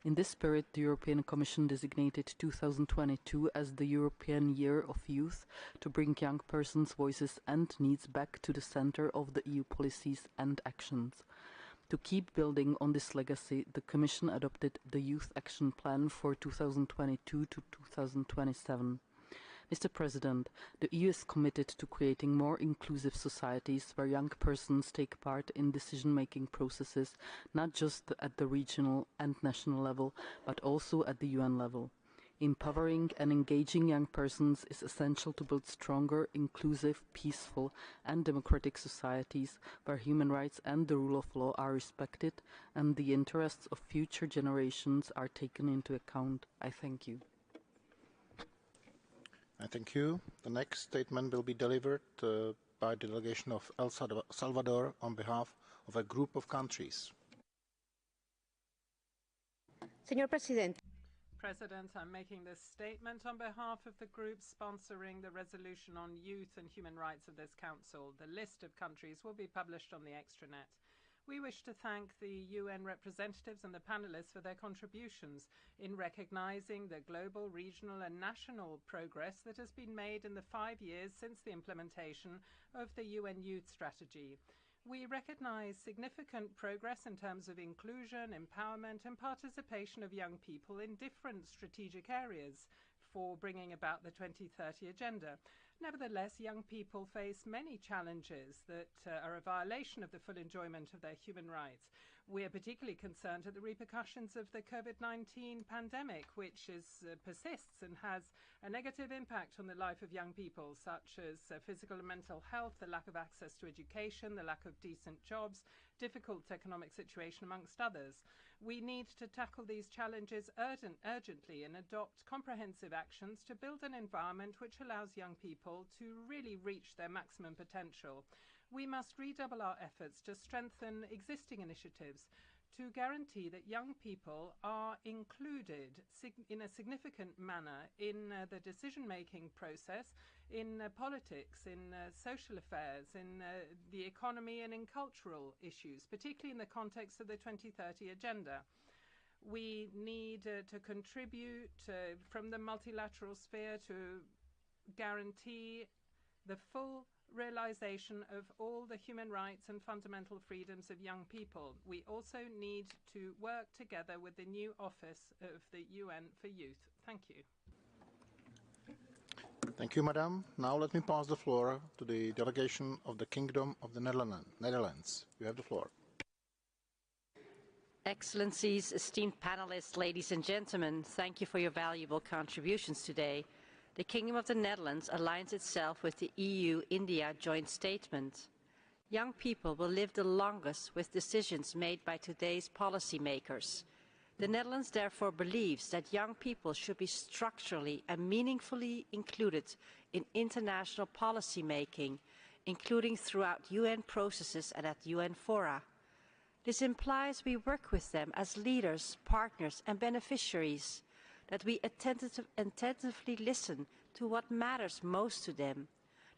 [SPEAKER 10] In this spirit, the European Commission designated 2022 as the European Year of Youth to bring young persons' voices and needs back to the center of the EU policies and actions. To keep building on this legacy, the Commission adopted the Youth Action Plan for 2022 to 2027. Mr. President, the EU is committed to creating more inclusive societies where young persons take part in decision-making processes, not just at the regional and national level, but also at the UN level. Empowering and engaging young persons is essential to build stronger, inclusive, peaceful and democratic societies where human rights and the rule of law are respected and the interests of future generations are taken into account. I thank you.
[SPEAKER 17] I thank you. The next statement will be delivered by the delegation of El Salvador on behalf of a group of countries.
[SPEAKER 11] Señor Presidente.
[SPEAKER 12] President, I'm making this statement on behalf of the group sponsoring the resolution on youth and human rights of this council. The list of countries will be published on the extranet. We wish to thank the UN representatives and the panelists for their contributions in recognizing the global, regional and national progress that has been made in the 5 years since the implementation of the UN Youth Strategy. We recognize significant progress in terms of inclusion, empowerment and participation of young people in different strategic areas for bringing about the 2030 agenda. Nevertheless, young people face many challenges that are a violation of the full enjoyment of their human rights. We are particularly concerned at the repercussions of the COVID-19 pandemic, which persists and has a negative impact on the life of young people, such as physical and mental health, the lack of access to education, the lack of decent jobs, difficult economic situation, amongst others. We need to tackle these challenges urgently and adopt comprehensive actions to build an environment which allows young people to really reach their maximum potential. We must redouble our efforts to strengthen existing initiatives to guarantee that young people are included in a significant manner in the decision-making process, in politics, in social affairs, in the economy and in cultural issues, particularly in the context of the 2030 agenda. We need to contribute from the multilateral sphere to guarantee the full realization of all the human rights and fundamental freedoms of young people. We also need to work together with the new office of the UN for Youth. Thank you.
[SPEAKER 17] Thank you, Madam. Now let me pass the floor to the delegation of the Kingdom of the Netherlands. You have the floor.
[SPEAKER 8] Excellencies, esteemed panelists, ladies and gentlemen, thank you for your valuable contributions today. The Kingdom of the Netherlands aligns itself with the EU-India joint statement. Young people will live the longest with decisions made by today's policymakers. The Netherlands therefore believes that young people should be structurally and meaningfully included in international policy making, including throughout UN processes and at UN fora. This implies we work with them as leaders, partners and beneficiaries, that we attentively listen to what matters most to them,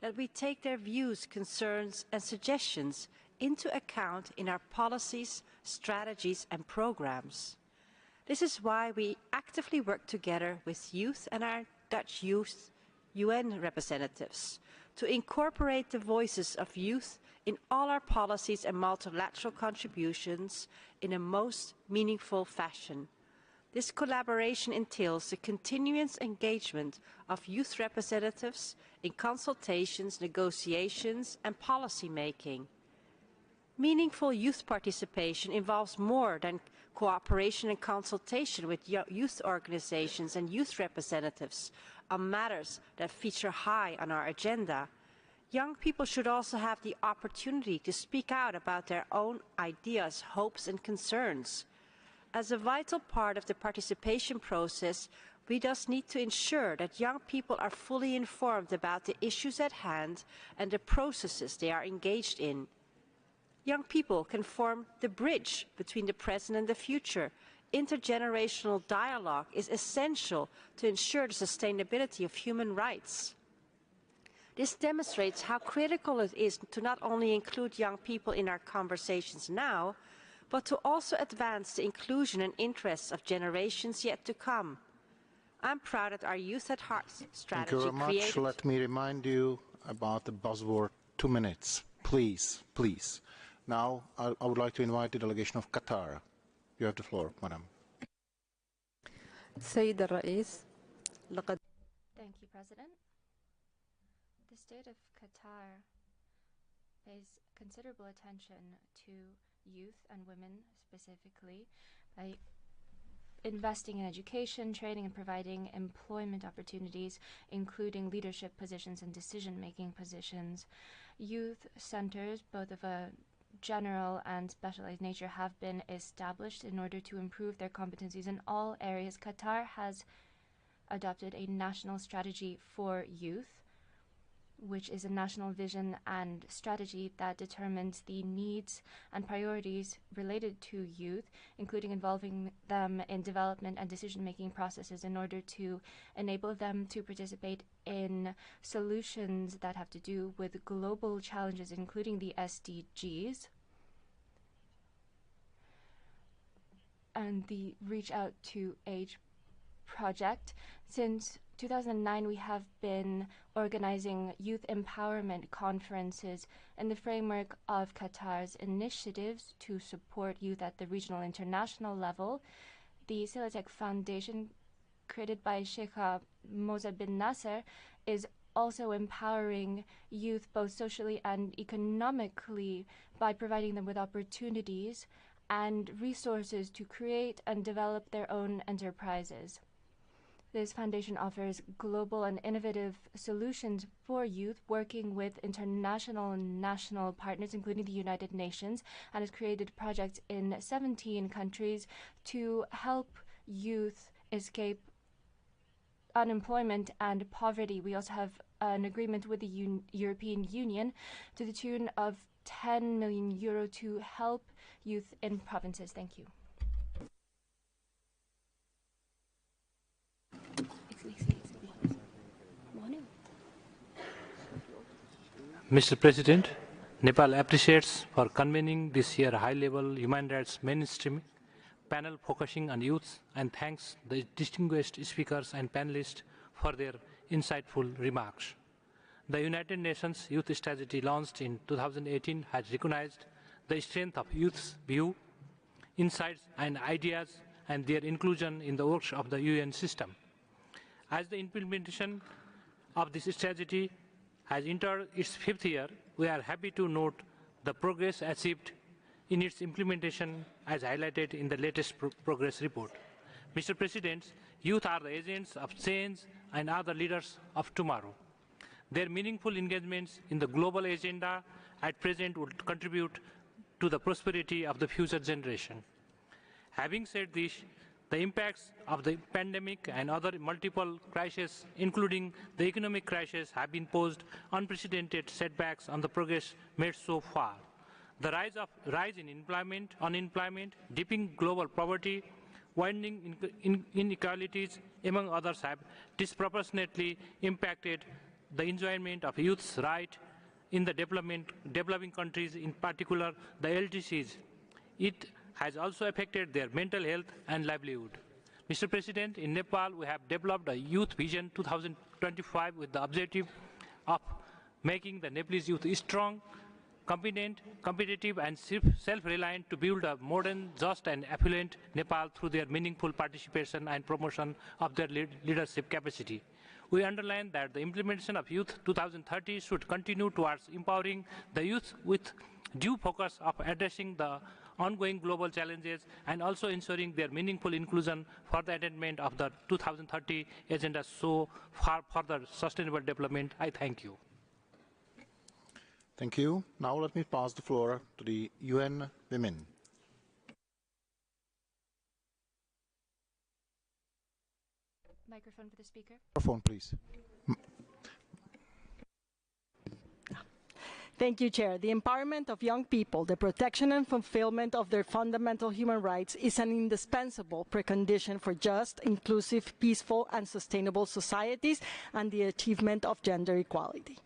[SPEAKER 8] that we take their views, concerns and suggestions into account in our policies, strategies and programs. This is why we actively work together with youth and our Dutch youth UN representatives to incorporate the voices of youth in all our policies and multilateral contributions in a most meaningful fashion. This collaboration entails the continuous engagement of youth representatives in consultations, negotiations and policy making. Meaningful youth participation involves more than cooperation and consultation with youth organizations and youth representatives on matters that feature high on our agenda. Young people should also have the opportunity to speak out about their own ideas, hopes and concerns. As a vital part of the participation process, we thus need to ensure that young people are fully informed about the issues at hand and the processes they are engaged in. Young people can form the bridge between the present and the future. Intergenerational dialogue is essential to ensure the sustainability of human rights. This demonstrates how critical it is to not only include young people in our conversations now, but to also advance the inclusion and interests of generations yet to come. I'm proud that our Youth at Heart strategy
[SPEAKER 17] Thank you very much. Let me remind you about the buzzword 2 minutes. Please, please. Now, I would like to invite the delegation of Qatar. You have the floor, Madam.
[SPEAKER 16] Thank you, President. The state of Qatar pays considerable attention to youth and women specifically by investing in education, training, and providing employment opportunities, including leadership positions and decision-making positions. Youth centers, both of a general and specialized nature, have been established in order to improve their competencies in all areas. Qatar has adopted a national strategy for youth, which is a national vision and strategy that determines the needs and priorities related to youth, including involving them in development and decision-making processes in order to enable them to participate in solutions that have to do with global challenges, including the SDGs and the Reach Out to Age project. Since 2009, we have been organizing youth empowerment conferences in the framework of Qatar's initiatives to support youth at the regional and international level. The Silatek Foundation, created by Sheikh Moza bin Nasser, is also empowering youth both socially and economically by providing them with opportunities and resources to create and develop their own enterprises. This foundation offers global and innovative solutions for youth, working with international and national partners, including the United Nations, and has created projects in 17 countries to help youth escape unemployment and poverty. We also have an agreement with the European Union to the tune of €10 million to help youth in provinces. Thank you.
[SPEAKER 21] Mr. President, Nepal appreciates for convening this year high-level human rights mainstream panel focusing on youth and thanks the distinguished speakers and panelists for their insightful remarks. The United Nations Youth Strategy launched in 2018 has recognized the strength of youth's view, insights and ideas and their inclusion in the works of the UN system. As the implementation of this strategy has entered its 5th year, we are happy to note the progress achieved in its implementation as highlighted in the latest progress report. Mr. President, youth are the agents of change and are the leaders of tomorrow. Their meaningful engagements in the global agenda at present would contribute to the prosperity of the future generation. Having said this, the impacts of the pandemic and other multiple crises, including the economic crisis, have been posed unprecedented setbacks on the progress made so far. The rise in unemployment, deepening global poverty, widening inequalities, among others, have disproportionately impacted the enjoyment of youth's right in the developing countries, in particular the LDCs. It has also affected their mental health and livelihood. Mr. President, in Nepal, we have developed a Youth Vision 2025 with the objective of making the Nepalese youth strong, competent, competitive, and self-reliant to build a modern, just, and affluent Nepal through their meaningful participation and promotion of their leadership capacity. We underline that the implementation of Youth 2030 should continue towards empowering the youth with due focus of addressing the ongoing global challenges and also ensuring their meaningful inclusion for the attainment of the 2030 agenda so far further sustainable development. I thank you.
[SPEAKER 17] Thank you. Now let me pass the floor to the UN Women.
[SPEAKER 16] Microphone for the speaker.
[SPEAKER 17] Microphone, please.
[SPEAKER 13] Thank you, Chair. The empowerment of young people, the protection and fulfillment of their fundamental human rights is an indispensable precondition for just, inclusive, peaceful, and sustainable societies and the achievement of gender equality.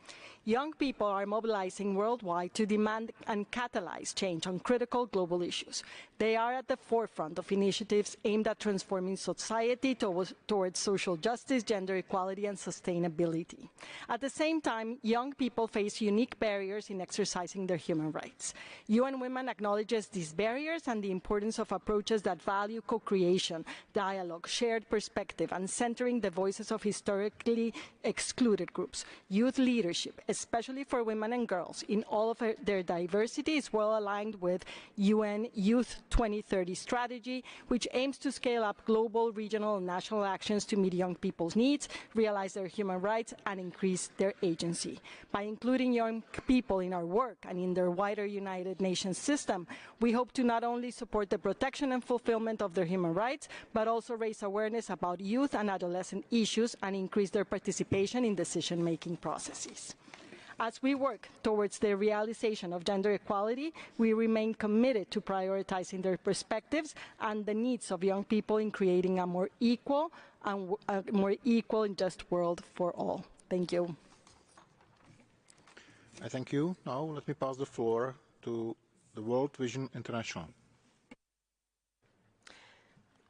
[SPEAKER 13] Young people are mobilizing worldwide to demand and catalyze change on critical global issues. They are at the forefront of initiatives aimed at transforming society towards social justice, gender equality, and sustainability. At the same time, young people face unique barriers in exercising their human rights. UN Women acknowledges these barriers and the importance of approaches that value co-creation, dialogue, shared perspective, and centering the voices of historically excluded groups. Youth leadership, especially for women and girls, in all of their diversity, is well aligned with UN Youth 2030 strategy, which aims to scale up global, regional, and national actions to meet young people's needs, realize their human rights, and increase their agency. By including young people in our work and in their wider United Nations system, we hope to not only support the protection and fulfillment of their human rights, but also raise awareness about youth and adolescent issues and increase their participation in decision-making processes. As we work towards the realization of gender equality, we remain committed to prioritizing their perspectives and the needs of young people in creating a more equal and just world for all. Thank you.
[SPEAKER 17] I thank you. Now let me pass the floor to the World Vision International.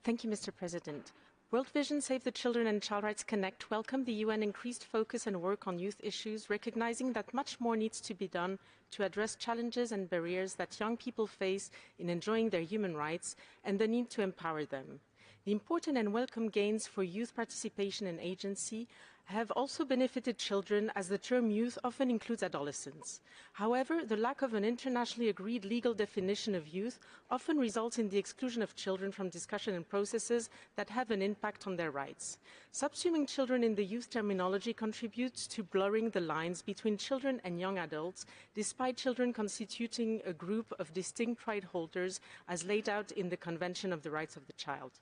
[SPEAKER 14] Thank you, Mr. President. World Vision, Save the Children and Child Rights Connect welcome the UN increased focus and work on youth issues, recognizing that much more needs to be done to address challenges and barriers that young people face in enjoying their human rights and the need to empower them. The important and welcome gains for youth participation and agency have also benefited children, as the term youth often includes adolescents. However, the lack of an internationally agreed legal definition of youth often results in the exclusion of children from discussion and processes that have an impact on their rights. Subsuming children in the youth terminology contributes to blurring the lines between children and young adults, despite children constituting a group of distinct right holders as laid out in the Convention of the Rights of the Child.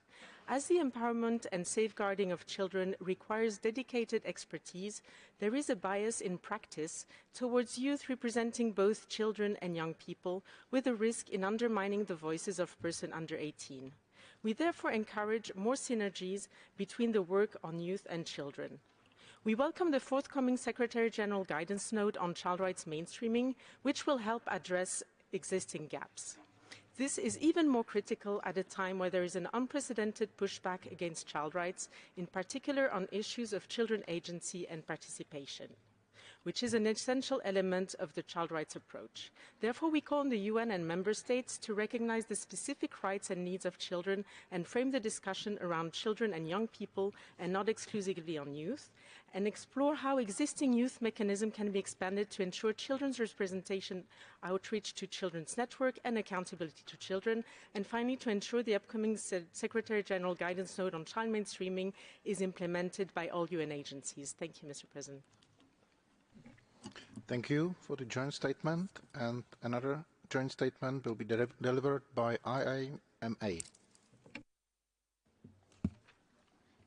[SPEAKER 14] As the empowerment and safeguarding of children requires dedicated expertise, there is a bias in practice towards youth representing both children and young people, with a risk in undermining the voices of persons under 18. We therefore encourage more synergies between the work on youth and children. We welcome the forthcoming Secretary General Guidance Note on child rights mainstreaming, which will help address existing gaps. This is even more critical at a time where there is an unprecedented pushback against child rights, in particular on issues of children agency and participation. which is an essential element of the child rights approach. Therefore, we call on the UN and member states to recognize the specific rights and needs of children and frame the discussion around children and young people and not exclusively on youth, and explore how existing youth mechanisms can be expanded to ensure children's representation, outreach to children's network, and accountability to children, and finally to ensure the upcoming Secretary General guidance note on child mainstreaming is implemented by all UN agencies. Thank you, Mr. President.
[SPEAKER 17] Thank you for the joint statement, and another joint statement will be delivered by IAMA.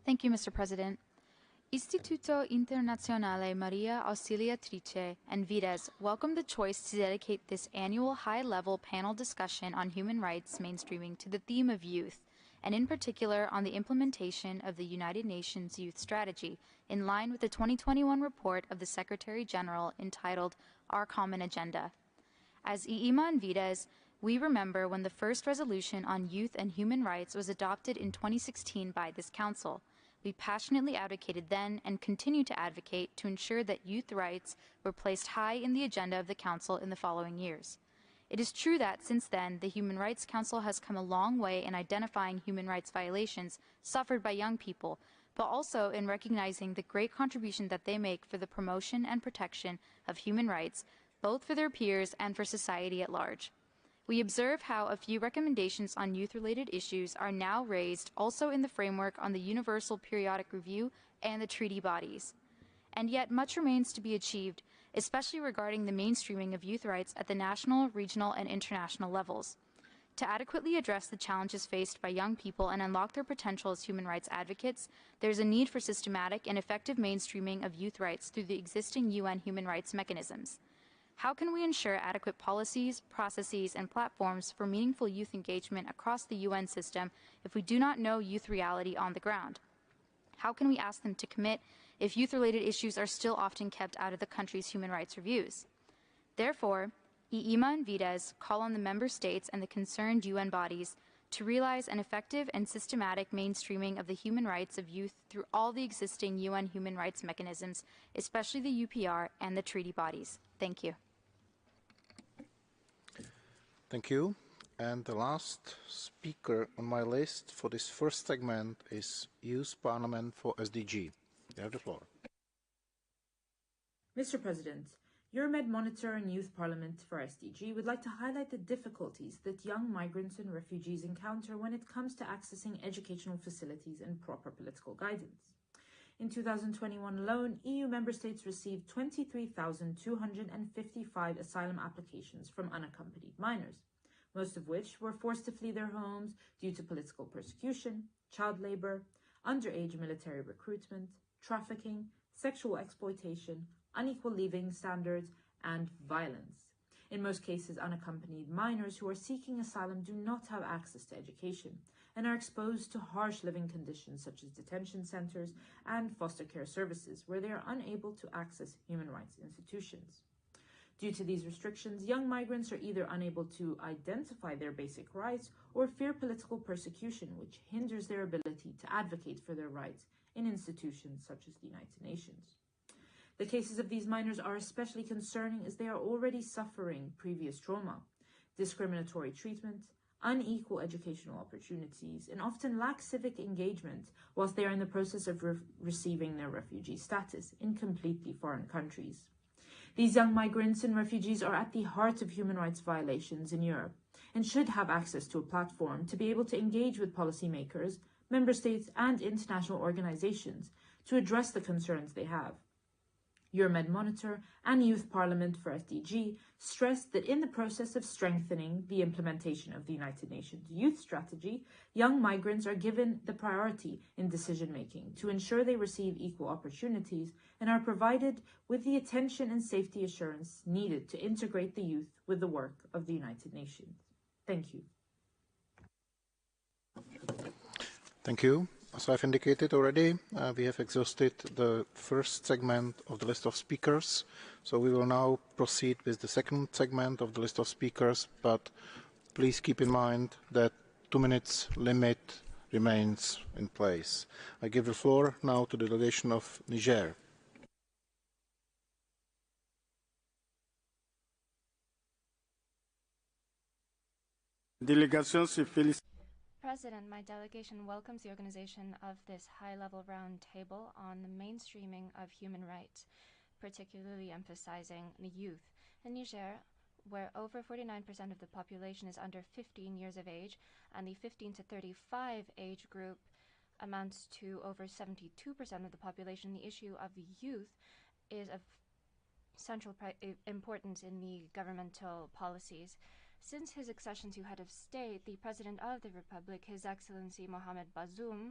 [SPEAKER 2] Thank you, Mr. President. Istituto Internazionale Maria Auxiliatrice and Vides welcome the choice to dedicate this annual high-level panel discussion on human rights mainstreaming to the theme of youth, and in particular on the implementation of the United Nations Youth Strategy, in line with the 2021 report of the Secretary General entitled Our Common Agenda. As IIMA and Vides, we remember when the first resolution on youth and human rights was adopted in 2016 by this Council. We passionately advocated then and continue to advocate to ensure that youth rights were placed high in the agenda of the Council in the following years. It is true that since then, the Human Rights Council has come a long way in identifying human rights violations suffered by young people, but also in recognizing the great contribution that they make for the promotion and protection of human rights, both for their peers and for society at large. We observe how a few recommendations on youth-related issues are now raised also in the framework on the Universal Periodic Review and the treaty bodies. And yet much remains to be achieved, especially regarding the mainstreaming of youth rights at the national, regional, and international levels. To adequately address the challenges faced by young people and unlock their potential as human rights advocates, there is a need for systematic and effective mainstreaming of youth rights through the existing UN human rights mechanisms. How can we ensure adequate policies, processes, and platforms for meaningful youth engagement across the UN system if we do not know youth reality on the ground? How can we ask them to commit if youth-related issues are still often kept out of the country's human rights reviews? Therefore, IIMA and Vides call on the member states and the concerned UN bodies to realize an effective and systematic mainstreaming of the human rights of youth through all the existing UN human rights mechanisms, especially the UPR and the treaty bodies. Thank you.
[SPEAKER 17] Thank you. And the last speaker on my list for this first segment is Youth Parliament for SDG. You have the floor.
[SPEAKER 15] Mr. President, Euromed Monitor and Youth Parliament for SDG would like to highlight the difficulties that young migrants and refugees encounter when it comes to accessing educational facilities and proper political guidance. In 2021 alone, EU member states received 23,255 asylum applications from unaccompanied minors, most of which were forced to flee their homes due to political persecution, child labor, underage military recruitment, trafficking, sexual exploitation, unequal living standards, and violence. In most cases, unaccompanied minors who are seeking asylum do not have access to education and are exposed to harsh living conditions such as detention centers and foster care services, where they are unable to access human rights institutions. Due to these restrictions, young migrants are either unable to identify their basic rights or fear political persecution, which hinders their ability to advocate for their rights in institutions such as the United Nations. The cases of these minors are especially concerning as they are already suffering previous trauma, discriminatory treatment, unequal educational opportunities, and often lack civic engagement whilst they are in the process of receiving their refugee status in completely foreign countries. These young migrants and refugees are at the heart of human rights violations in Europe and should have access to a platform to be able to engage with policymakers, member states, and international organizations to address the concerns they have. Euromed Monitor and Youth Parliament for SDG stressed that in the process of strengthening the implementation of the United Nations Youth Strategy, young migrants are given the priority in decision-making to ensure they receive equal opportunities and are provided with the attention and safety assurance needed to integrate the youth with the work of the United Nations. Thank you.
[SPEAKER 17] Thank you. As I've indicated already, we have exhausted the first segment of the list of speakers. So we will now proceed with the second segment of the list of speakers, but please keep in mind that 2 minutes limit remains in place. I give the floor now to the delegation of Niger.
[SPEAKER 16] President, my delegation welcomes the organization of this high-level roundtable on the mainstreaming of human rights, particularly emphasizing the youth. In Niger, where over 49% of the population is under 15 years of age, and the 15 to 35 age group amounts to over 72% of the population, the issue of the youth is of central importance in the governmental policies. Since his accession to head of state, the President of the Republic, His Excellency Mohamed Bazoum,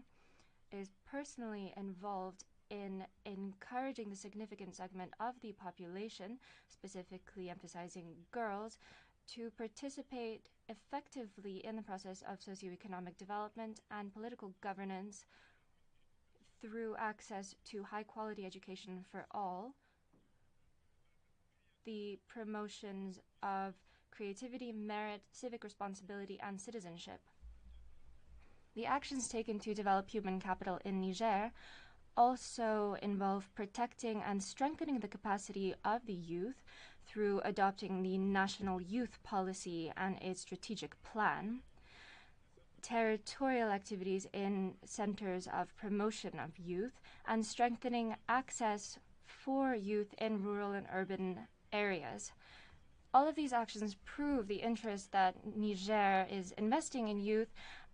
[SPEAKER 16] is personally involved in encouraging the significant segment of the population, specifically emphasizing girls, to participate effectively in the process of socioeconomic development and political governance through access to high-quality education for all, the promotions of creativity, merit, civic responsibility, and citizenship. The actions taken to develop human capital in Niger also involve protecting and strengthening the capacity of the youth through adopting the National Youth Policy and its strategic plan, territorial activities in centers of promotion of youth, and strengthening access for youth in rural and urban areas. All of these actions prove the interest that Niger is investing in youth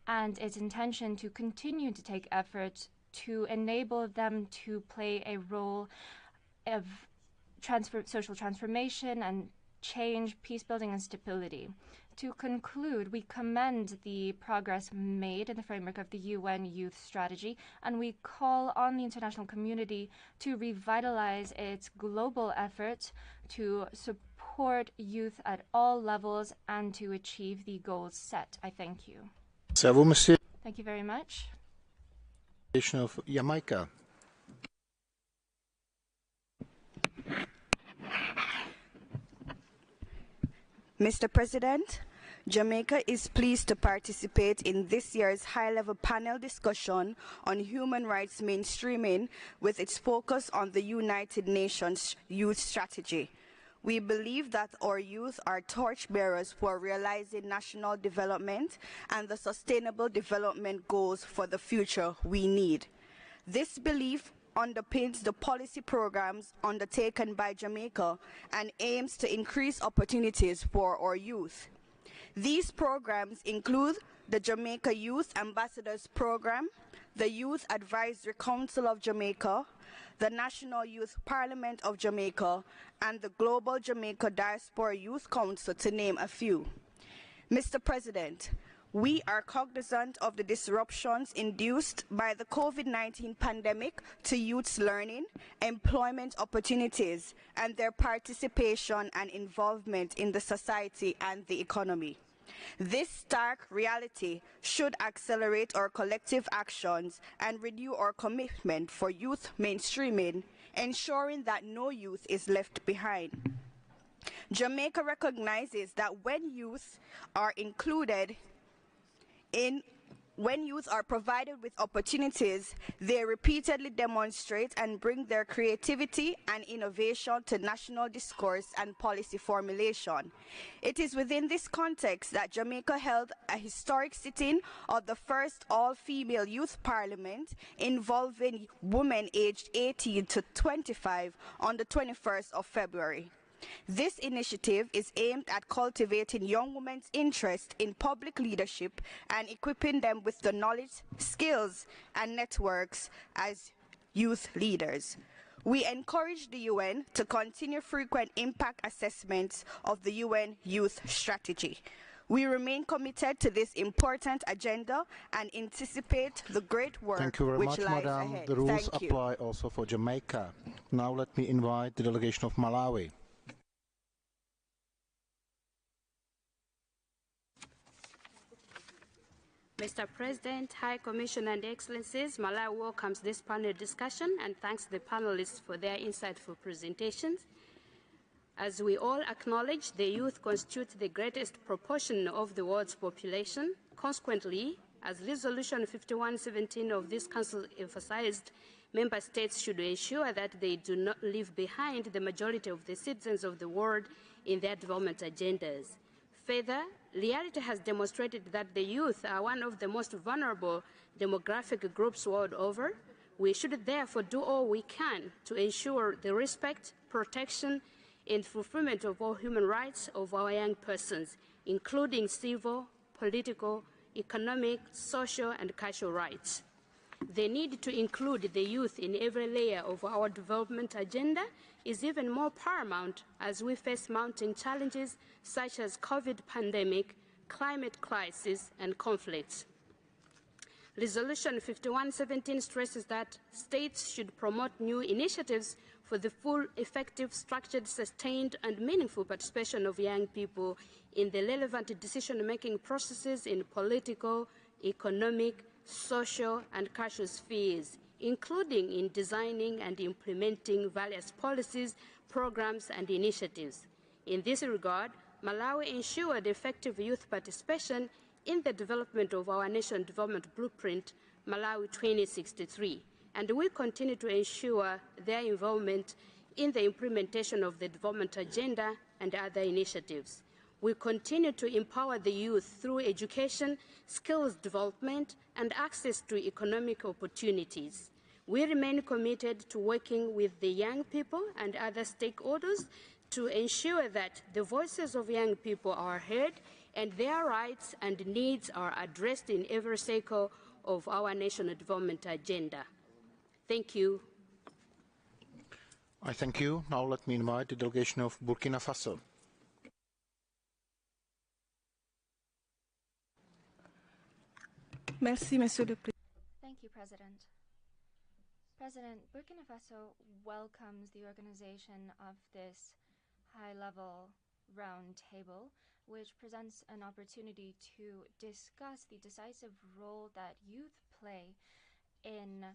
[SPEAKER 16] and its intention to continue to take efforts to enable them to play a role of social transformation and change, peace building, and stability. To conclude, we commend the progress made in the framework of the UN Youth Strategy, and we call on the international community to revitalize its global efforts to support youth at all levels and to achieve the goals set. I thank you. Thank you very much.
[SPEAKER 17] Of Jamaica.
[SPEAKER 1] Mr. President, Jamaica is pleased to participate in this year's high-level panel discussion on human rights mainstreaming with its focus on the United Nations Youth Strategy. We believe that our youth are torchbearers for realizing national development and the sustainable development goals for the future we need. This belief underpins the policy programs undertaken by Jamaica and aims to increase opportunities for our youth. These programs include the Jamaica Youth Ambassadors Program, the Youth Advisory Council of Jamaica, the National Youth Parliament of Jamaica, and the Global Jamaica Diaspora Youth Council, to name a few. Mr. President, we are cognizant of the disruptions induced by the COVID-19 pandemic to youth's learning, employment opportunities, and their participation and involvement in the society and the economy. This stark reality should accelerate our collective actions and renew our commitment for youth mainstreaming, ensuring that no youth is left behind. Jamaica recognizes that when youth are provided with opportunities, they repeatedly demonstrate and bring their creativity and innovation to national discourse and policy formulation. It is within this context that Jamaica held a historic sitting of the first all-female youth parliament involving women aged 18 to 25 on the 21st of February. This initiative is aimed at cultivating young women's interest in public leadership and equipping them with the knowledge, skills, and networks as youth leaders. We encourage the UN to continue frequent impact assessments of the UN Youth Strategy. We remain committed to this important agenda and anticipate the great work
[SPEAKER 17] Thank you very
[SPEAKER 1] which
[SPEAKER 17] much,
[SPEAKER 1] lies
[SPEAKER 17] Madam.
[SPEAKER 1] ahead.
[SPEAKER 17] The rules
[SPEAKER 1] Thank you.
[SPEAKER 17] apply also for Jamaica. Now let me invite the delegation of Malawi.
[SPEAKER 3] Mr. President, High Commissioner and Excellencies, Malawi welcomes this panel discussion and thanks the panelists for their insightful presentations. As we all acknowledge, the youth constitute the greatest proportion of the world's population. Consequently, as Resolution 5117 of this Council emphasized, Member States should ensure that they do not leave behind the majority of the citizens of the world in their development agendas. Further, reality has demonstrated that the youth are one of the most vulnerable demographic groups world over. We should therefore do all we can to ensure the respect, protection, and fulfillment of all human rights of our young persons, including civil, political, economic, social, and cultural rights. The need to include the youth in every layer of our development agenda is even more paramount as we face mounting challenges such as COVID pandemic, climate crisis, and conflicts. Resolution 5117 stresses that states should promote new initiatives for the full, effective, structured, sustained, and meaningful participation of young people in the relevant decision-making processes in political, economic, social, and cultural spheres, including in designing and implementing various policies, programs, and initiatives. In this regard, Malawi ensured effective youth participation in the development of our National Development Blueprint, Malawi 2063, and we continue to ensure their involvement in the implementation of the development agenda and other initiatives. We continue to empower the youth through education, skills development, and access to economic opportunities. We remain committed to working with the young people and other stakeholders to ensure that the voices of young people are heard and their rights and needs are addressed in every cycle of our national development agenda. Thank you.
[SPEAKER 17] I thank you. Now let me invite the delegation of Burkina Faso.
[SPEAKER 1] Merci, Monsieur le Président.
[SPEAKER 16] Thank you, President. President, Burkina Faso welcomes the organization of this high-level roundtable, which presents an opportunity to discuss the decisive role that youth play in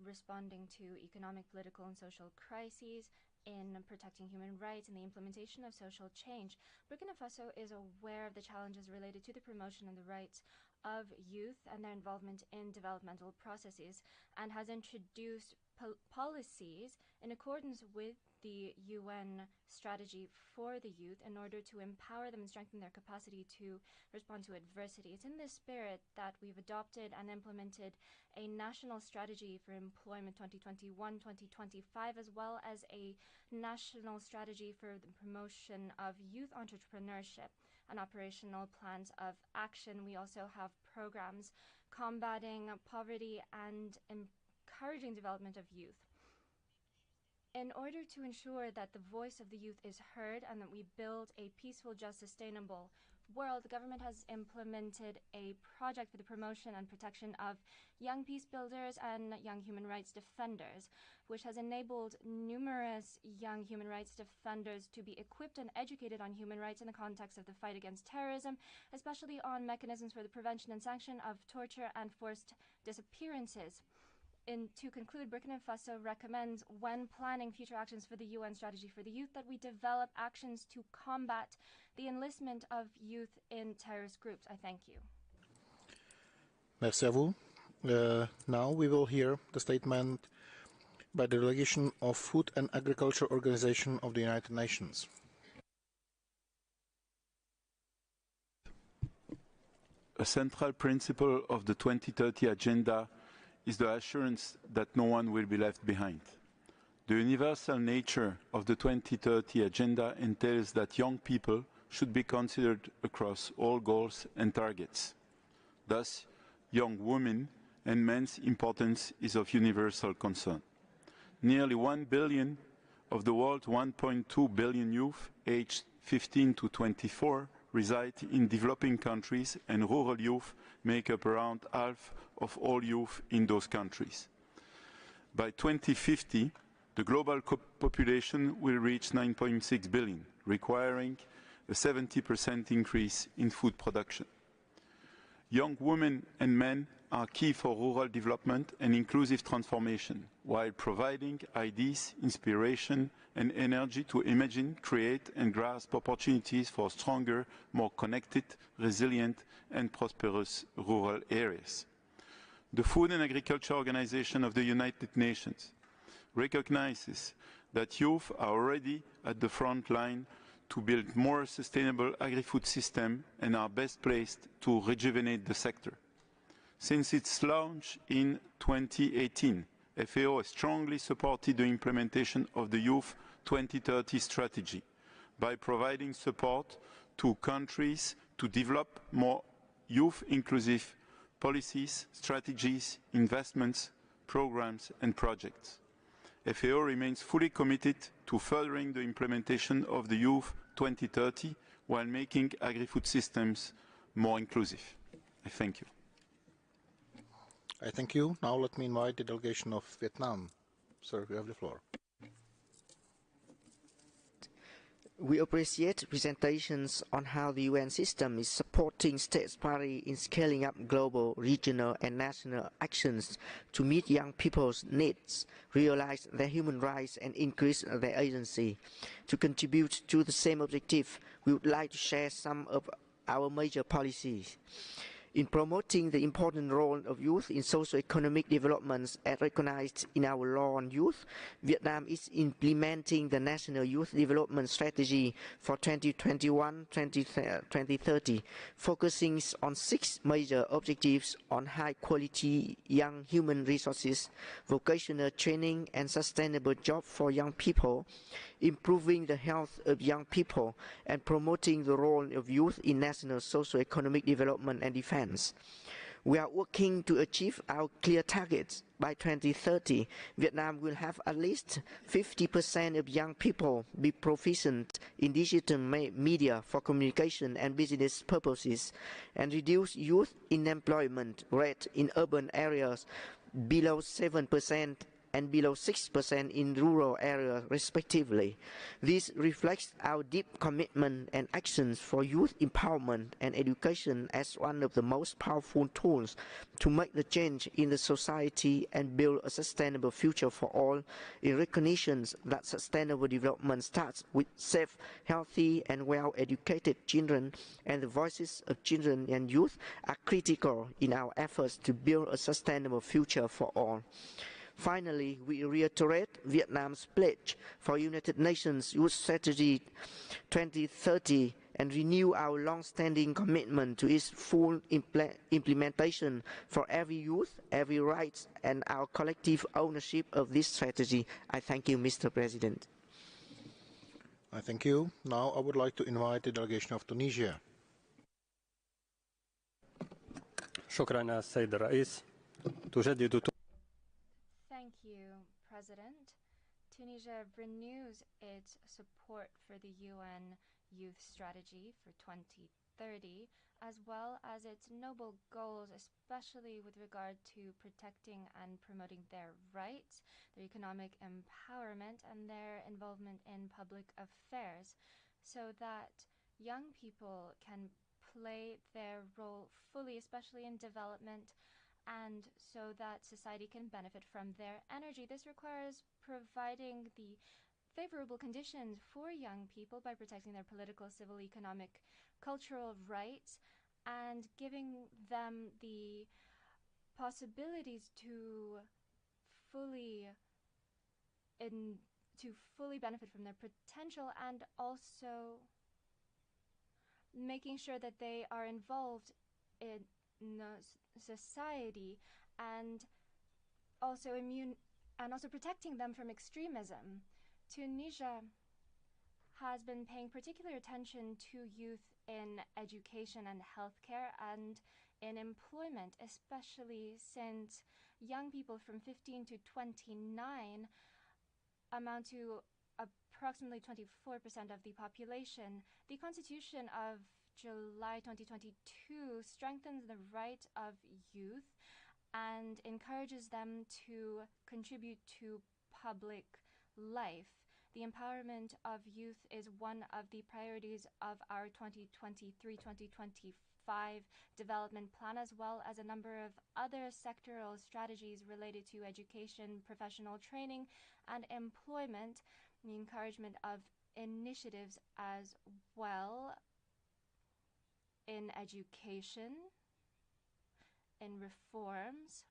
[SPEAKER 16] responding to economic, political, and social crises, in protecting human rights, and the implementation of social change. Burkina Faso is aware of the challenges related to the promotion of the rights of youth and their involvement in developmental processes, and has introduced policies in accordance with the UN strategy for the youth in order to empower them and strengthen their capacity to respond to adversity. It's in this spirit that we've adopted and implemented a national strategy for employment 2021-2025, as well as a national strategy for the promotion of youth entrepreneurship and operational plans of action. We also have programs combating poverty and encouraging development of youth. In order to ensure that the voice of the youth is heard and that we build a peaceful, just, sustainable world, the government has implemented a project for the promotion and protection of young peace builders and young human rights defenders, which has enabled numerous young human rights defenders to be equipped and educated on human rights in the context of the fight against terrorism, especially on mechanisms for the prevention and sanction of torture and forced disappearances. To conclude, Burkina Faso recommends, when planning future actions for the UN strategy for the youth, that we develop actions to combat the enlistment of youth in terrorist groups. I thank you.
[SPEAKER 17] Merci à vous. Now we will hear the statement by the delegation of Food and Agriculture Organization of the United Nations.
[SPEAKER 4] A central principle of the 2030 Agenda is the assurance that no one will be left behind. The universal nature of the 2030 Agenda entails that young people should be considered across all goals and targets. Thus, young women and men's importance is of universal concern. Nearly 1 billion of the world's 1.2 billion youth aged 15 to 24 reside in developing countries, and rural youth make up around half of all youth in those countries. By 2050, the global population will reach 9.6 billion, requiring a 70% increase in food production. Young women and men are key for rural development and inclusive transformation, while providing ideas, inspiration, and energy to imagine, create, and grasp opportunities for stronger, more connected, resilient, and prosperous rural areas. The Food and Agriculture Organization of the United Nations recognizes that youth are already at the front line to build more sustainable agri-food system and are best placed to rejuvenate the sector. Since its launch in 2018, FAO has strongly supported the implementation of the Youth 2030 strategy by providing support to countries to develop more youth-inclusive policies, strategies, investments, programs and projects. FAO remains fully committed to furthering the implementation of the Youth 2030 while making agri-food systems more inclusive. I thank you.
[SPEAKER 17] I thank you. Now let me invite the delegation of Vietnam. Sir, you have the floor.
[SPEAKER 5] We appreciate presentations on how the UN system is supporting states party in scaling up global, regional and national actions to meet young people's needs, realize their human rights and increase their agency. To contribute to the same objective, we would like to share some of our major policies. In promoting the important role of youth in socio-economic developments as recognized in our law on youth, Vietnam is implementing the National Youth Development Strategy for 2021-2030, focusing on 6 major objectives on high-quality young human resources, vocational training and sustainable jobs for young people, improving the health of young people, and promoting the role of youth in national socio-economic development and defense. We are working to achieve our clear targets. By 2030, Vietnam will have at least 50% of young people be proficient in digital media for communication and business purposes, and reduce youth unemployment rate in urban areas below 7% and below 6% in rural areas, respectively. This reflects our deep commitment and actions for youth empowerment and education as one of the most powerful tools to make the change in the society and build a sustainable future for all, in recognition that sustainable development starts with safe, healthy and well-educated children, and the voices of children and youth are critical in our efforts to build a sustainable future for all. Finally, we reiterate Vietnam's pledge for United Nations Youth Strategy 2030 and renew our long-standing commitment to its full implementation for every youth, every right, and our collective ownership of this strategy. I thank you, Mr. President.
[SPEAKER 17] I thank you. Now I would like to invite the delegation of Tunisia.
[SPEAKER 20] شكرا السيد الرئيس. تجدد
[SPEAKER 16] Thank you, President. Tunisia renews its support for the UN Youth Strategy for 2030, as well as its noble goals, especially with regard to protecting and promoting their rights, their economic empowerment, and their involvement in public affairs, so that young people can play their role fully, especially in development, and so that society can benefit from their energy. This requires providing the favorable conditions for young people by protecting their political, civil, economic, cultural rights, and giving them the possibilities to fully benefit from their potential, and also making sure that they are involved in society, and also protecting them from extremism. Tunisia has been paying particular attention to youth in education and healthcare and in employment, especially since young people from 15 to 29 amount to approximately 24% of the population. The Constitution of July 2022 strengthens the right of youth and encourages them to contribute to public life. The empowerment of youth is one of the priorities of our 2023-2025 development plan, as well as a number of other sectoral strategies related to education, professional training, and employment, the encouragement of initiatives as well in education, in reforms,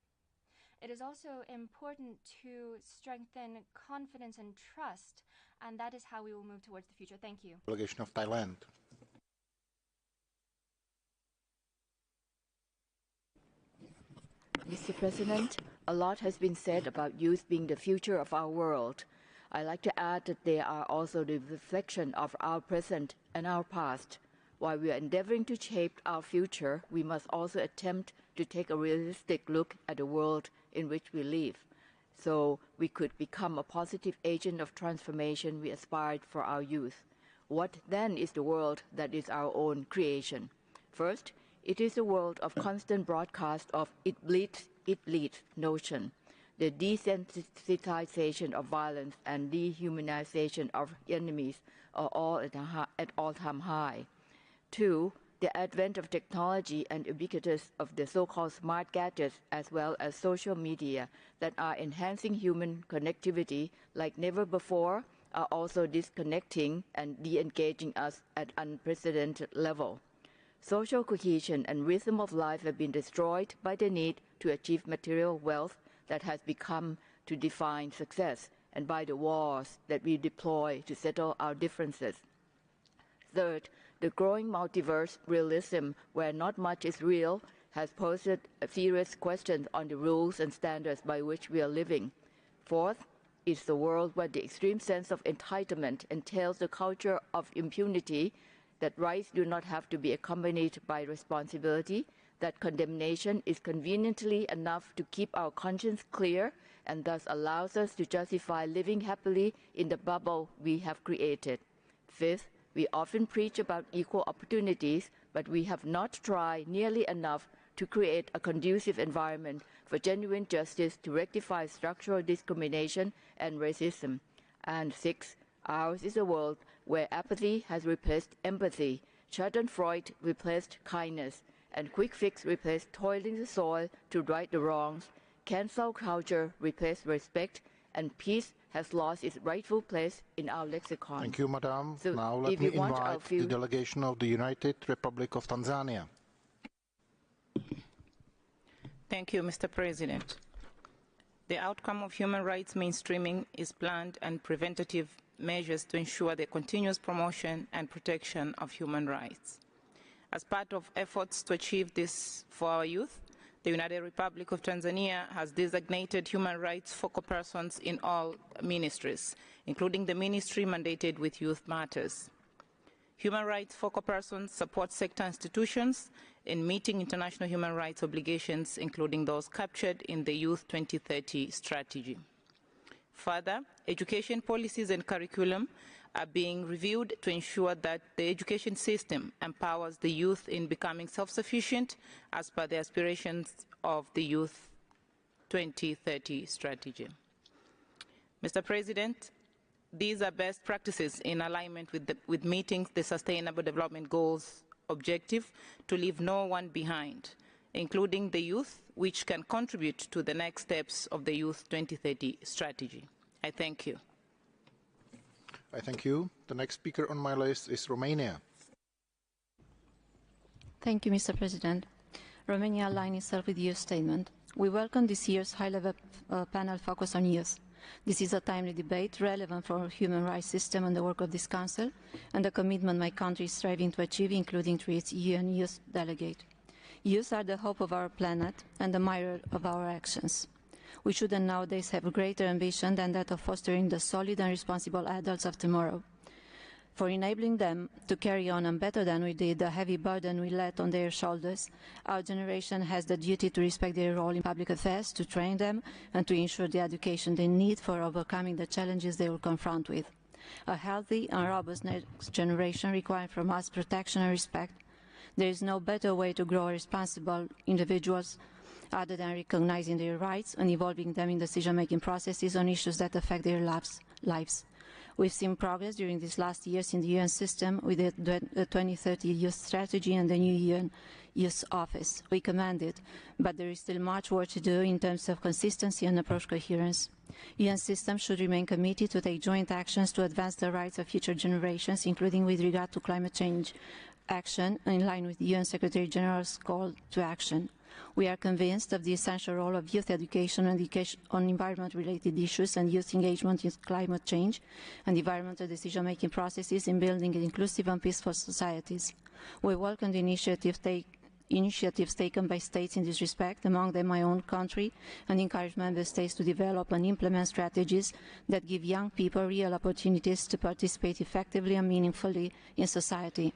[SPEAKER 16] it is also important to strengthen confidence and trust, and that is how we will move towards the future. Thank you.
[SPEAKER 17] Delegation of Thailand.
[SPEAKER 6] Mr. President, a lot has been said about youth being the future of our world. I'd like to add that they are also the reflection of our present and our past. While we are endeavoring to shape our future, we must also attempt to take a realistic look at the world in which we live, so we could become a positive agent of transformation we aspired for our youth. What then is the world that is our own creation? First, it is a world of constant broadcast of it bleeds, it leads notion, the desensitization of violence and dehumanization of enemies are all at all-time high. 2. The advent of technology and ubiquitous of the so-called smart gadgets as well as social media that are enhancing human connectivity like never before are also disconnecting and de-engaging us at unprecedented level. Social cohesion and rhythm of life have been destroyed by the need to achieve material wealth that has become to define success and by the wars that we deploy to settle our differences. Third, the growing multiverse realism, where not much is real, has posed serious questions on the rules and standards by which we are living. Fourth, is the world where the extreme sense of entitlement entails the culture of impunity, that rights do not have to be accompanied by responsibility, that condemnation is conveniently enough to keep our conscience clear and thus allows us to justify living happily in the bubble we have created. Fifth, we often preach about equal opportunities, but we have not tried nearly enough to create a conducive environment for genuine justice to rectify structural discrimination and racism. And sixth, ours is a world where apathy has replaced empathy, Schadenfreude replaced kindness, and quick fix replaced toiling the soil to right the wrongs, cancel culture replaced respect, and peace has lost its rightful place in our lexicon.
[SPEAKER 17] Thank you, Madam.
[SPEAKER 6] So
[SPEAKER 17] now let me invite the delegation of the United Republic of Tanzania.
[SPEAKER 18] Thank you, Mr. President. The outcome of human rights mainstreaming is planned and preventative measures to ensure the continuous promotion and protection of human rights. As part of efforts to achieve this for our youth, the United Republic of Tanzania has designated human rights focal persons in all ministries, including the ministry mandated with youth matters. Human rights focal persons support sector institutions in meeting international human rights obligations, including those captured in the Youth 2030 strategy. Further, education policies and curriculum are being reviewed to ensure that the education system empowers the youth in becoming self-sufficient as per the aspirations of the Youth 2030 strategy. Mr. President, these are best practices in alignment with meeting the Sustainable Development Goals objective to leave no one behind, including the youth, which can contribute to the next steps of the Youth 2030 strategy. I thank you.
[SPEAKER 17] I thank you. The next speaker on my list is Romania.
[SPEAKER 22] Thank you, Mr. President. Romania aligns itself with the youth statement. We welcome this year's high-level panel focus on youth. This is a timely debate relevant for our human rights system and the work of this Council, and the commitment my country is striving to achieve, including through its UN Youth Delegate. Youth are the hope of our planet and the mirror of our actions. We should nowadays have a greater ambition than that of fostering the solid and responsible adults of tomorrow. For enabling them to carry on and better than we did the heavy burden we laid on their shoulders, our generation has the duty to respect their role in public affairs, to train them and to ensure the education they need for overcoming the challenges they will confront with. A healthy and robust next generation requires from us protection and respect. There is no better way to grow responsible individuals other than recognizing their rights and involving them in decision-making processes on issues that affect their lives. We've seen progress during these last years in the UN system with the 2030 Youth Strategy and the new UN Youth Office. We commend it, but there is still much work to do in terms of consistency and approach coherence. UN systems should remain committed to take joint actions to advance the rights of future generations, including with regard to climate change action, in line with the UN Secretary General's call to action. We are convinced of the essential role of youth education on environment-related issues and youth engagement in climate change and environmental decision-making processes in building inclusive and peaceful societies. We welcome the initiatives taken by states in this respect, among them my own country, and encourage member states to develop and implement strategies that give young people real opportunities to participate effectively and meaningfully in society.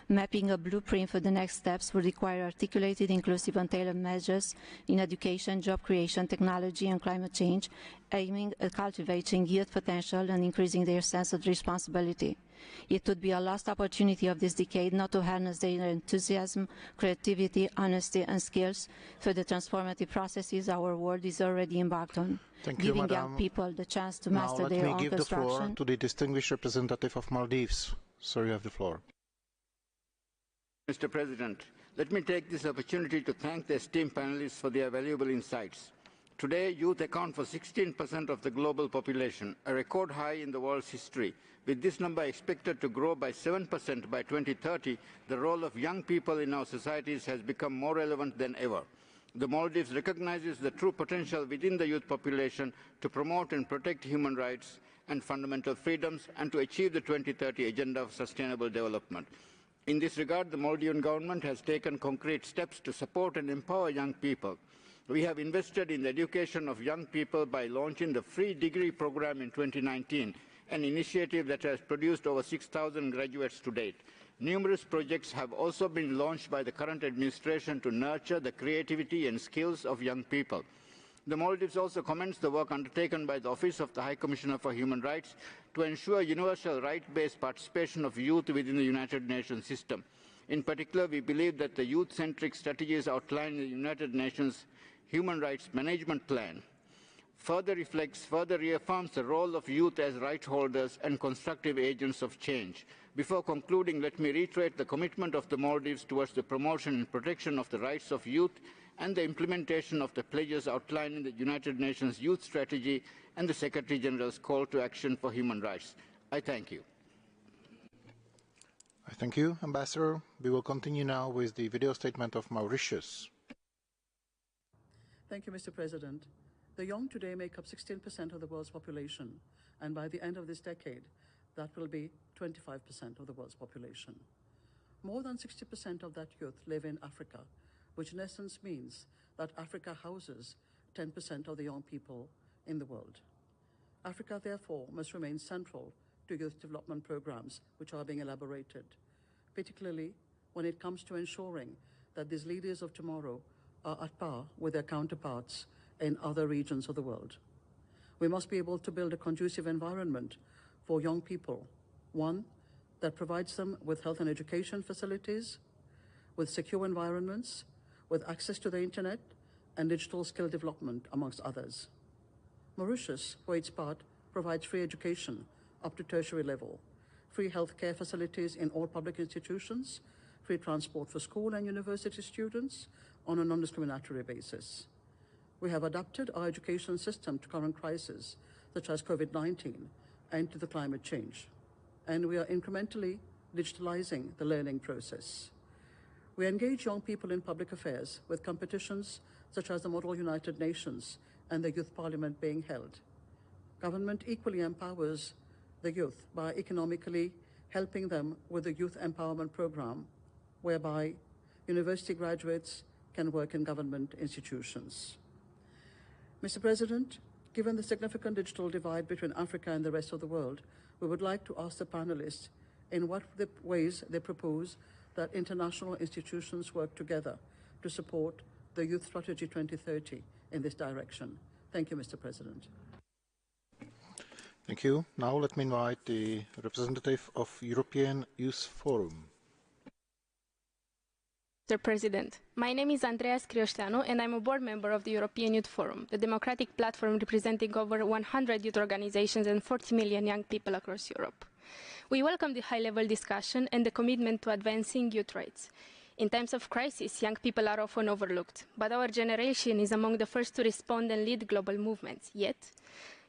[SPEAKER 22] Mapping a blueprint for the next steps will require articulated, inclusive and tailored measures in education, job creation, technology and climate change, aiming at cultivating youth potential and increasing their sense of responsibility. It would be a lost opportunity of this decade not to harness their enthusiasm, creativity, honesty and skills for the transformative processes our world is already embarked on. Giving young people the chance to master their own construction.
[SPEAKER 17] Now let me give the floor to the distinguished representative of Maldives. Sir, you have the floor.
[SPEAKER 7] Mr. President, let me take this opportunity to thank the esteemed panelists for their valuable insights. Today, youth account for 16% of the global population, a record high in the world's history. With this number expected to grow by 7% by 2030, the role of young people in our societies has become more relevant than ever. The Maldives recognizes the true potential within the youth population to promote and protect human rights and fundamental freedoms and to achieve the 2030 Agenda of Sustainable Development. In this regard, the Maldivian government has taken concrete steps to support and empower young people. We have invested in the education of young people by launching the free degree program in 2019, an initiative that has produced over 6,000 graduates to date. Numerous projects have also been launched by the current administration to nurture the creativity and skills of young people. The Maldives also commends the work undertaken by the Office of the High Commissioner for Human Rights to ensure universal right-based participation of youth within the United Nations system. In particular, we believe that the youth-centric strategies outlined in the United Nations Human Rights Management Plan further reaffirms the role of youth as right holders and constructive agents of change. Before concluding, let me reiterate the commitment of the Maldives towards the promotion and protection of the rights of youth and the implementation of the pledges outlined in the United Nations Youth Strategy and the Secretary General's call to action for human rights. I thank you.
[SPEAKER 17] I thank you, Ambassador. We will continue now with the video statement of Mauritius.
[SPEAKER 9] Thank you, Mr. President. The young today make up 16% of the world's population, and by the end of this decade, that will be 25% of the world's population. More than 60% of that youth live in Africa, which in essence means that Africa houses 10% of the young people in the world. Africa, therefore, must remain central to youth development programs which are being elaborated, particularly when it comes to ensuring that these leaders of tomorrow are at par with their counterparts in other regions of the world. We must be able to build a conducive environment for young people, one that provides them with health and education facilities, with secure environments, with access to the internet and digital skill development, amongst others. Mauritius, for its part, provides free education up to tertiary level, free healthcare facilities in all public institutions, free transport for school and university students on a non-discriminatory basis. We have adapted our education system to current crises, such as COVID-19 and to the climate change, and we are incrementally digitalizing the learning process. We engage young people in public affairs with competitions such as the Model United Nations and the Youth Parliament being held. Government equally empowers the youth by economically helping them with the Youth Empowerment Program, whereby university graduates can work in government institutions. Mr. President, given the significant digital divide between Africa and the rest of the world, we would like to ask the panelists in what ways they propose that international institutions work together to support the Youth Strategy 2030 in this direction. Thank you, Mr. President.
[SPEAKER 17] Thank you. Now let me invite the representative of European Youth Forum.
[SPEAKER 19] Mr. President, my name is Andreea Scrioșteanu and I'm a board member of the European Youth Forum, the democratic platform representing over 100 youth organizations and 40 million young people across Europe. We welcome the high-level discussion and the commitment to advancing youth rights. In times of crisis, young people are often overlooked, but our generation is among the first to respond and lead global movements. Yet,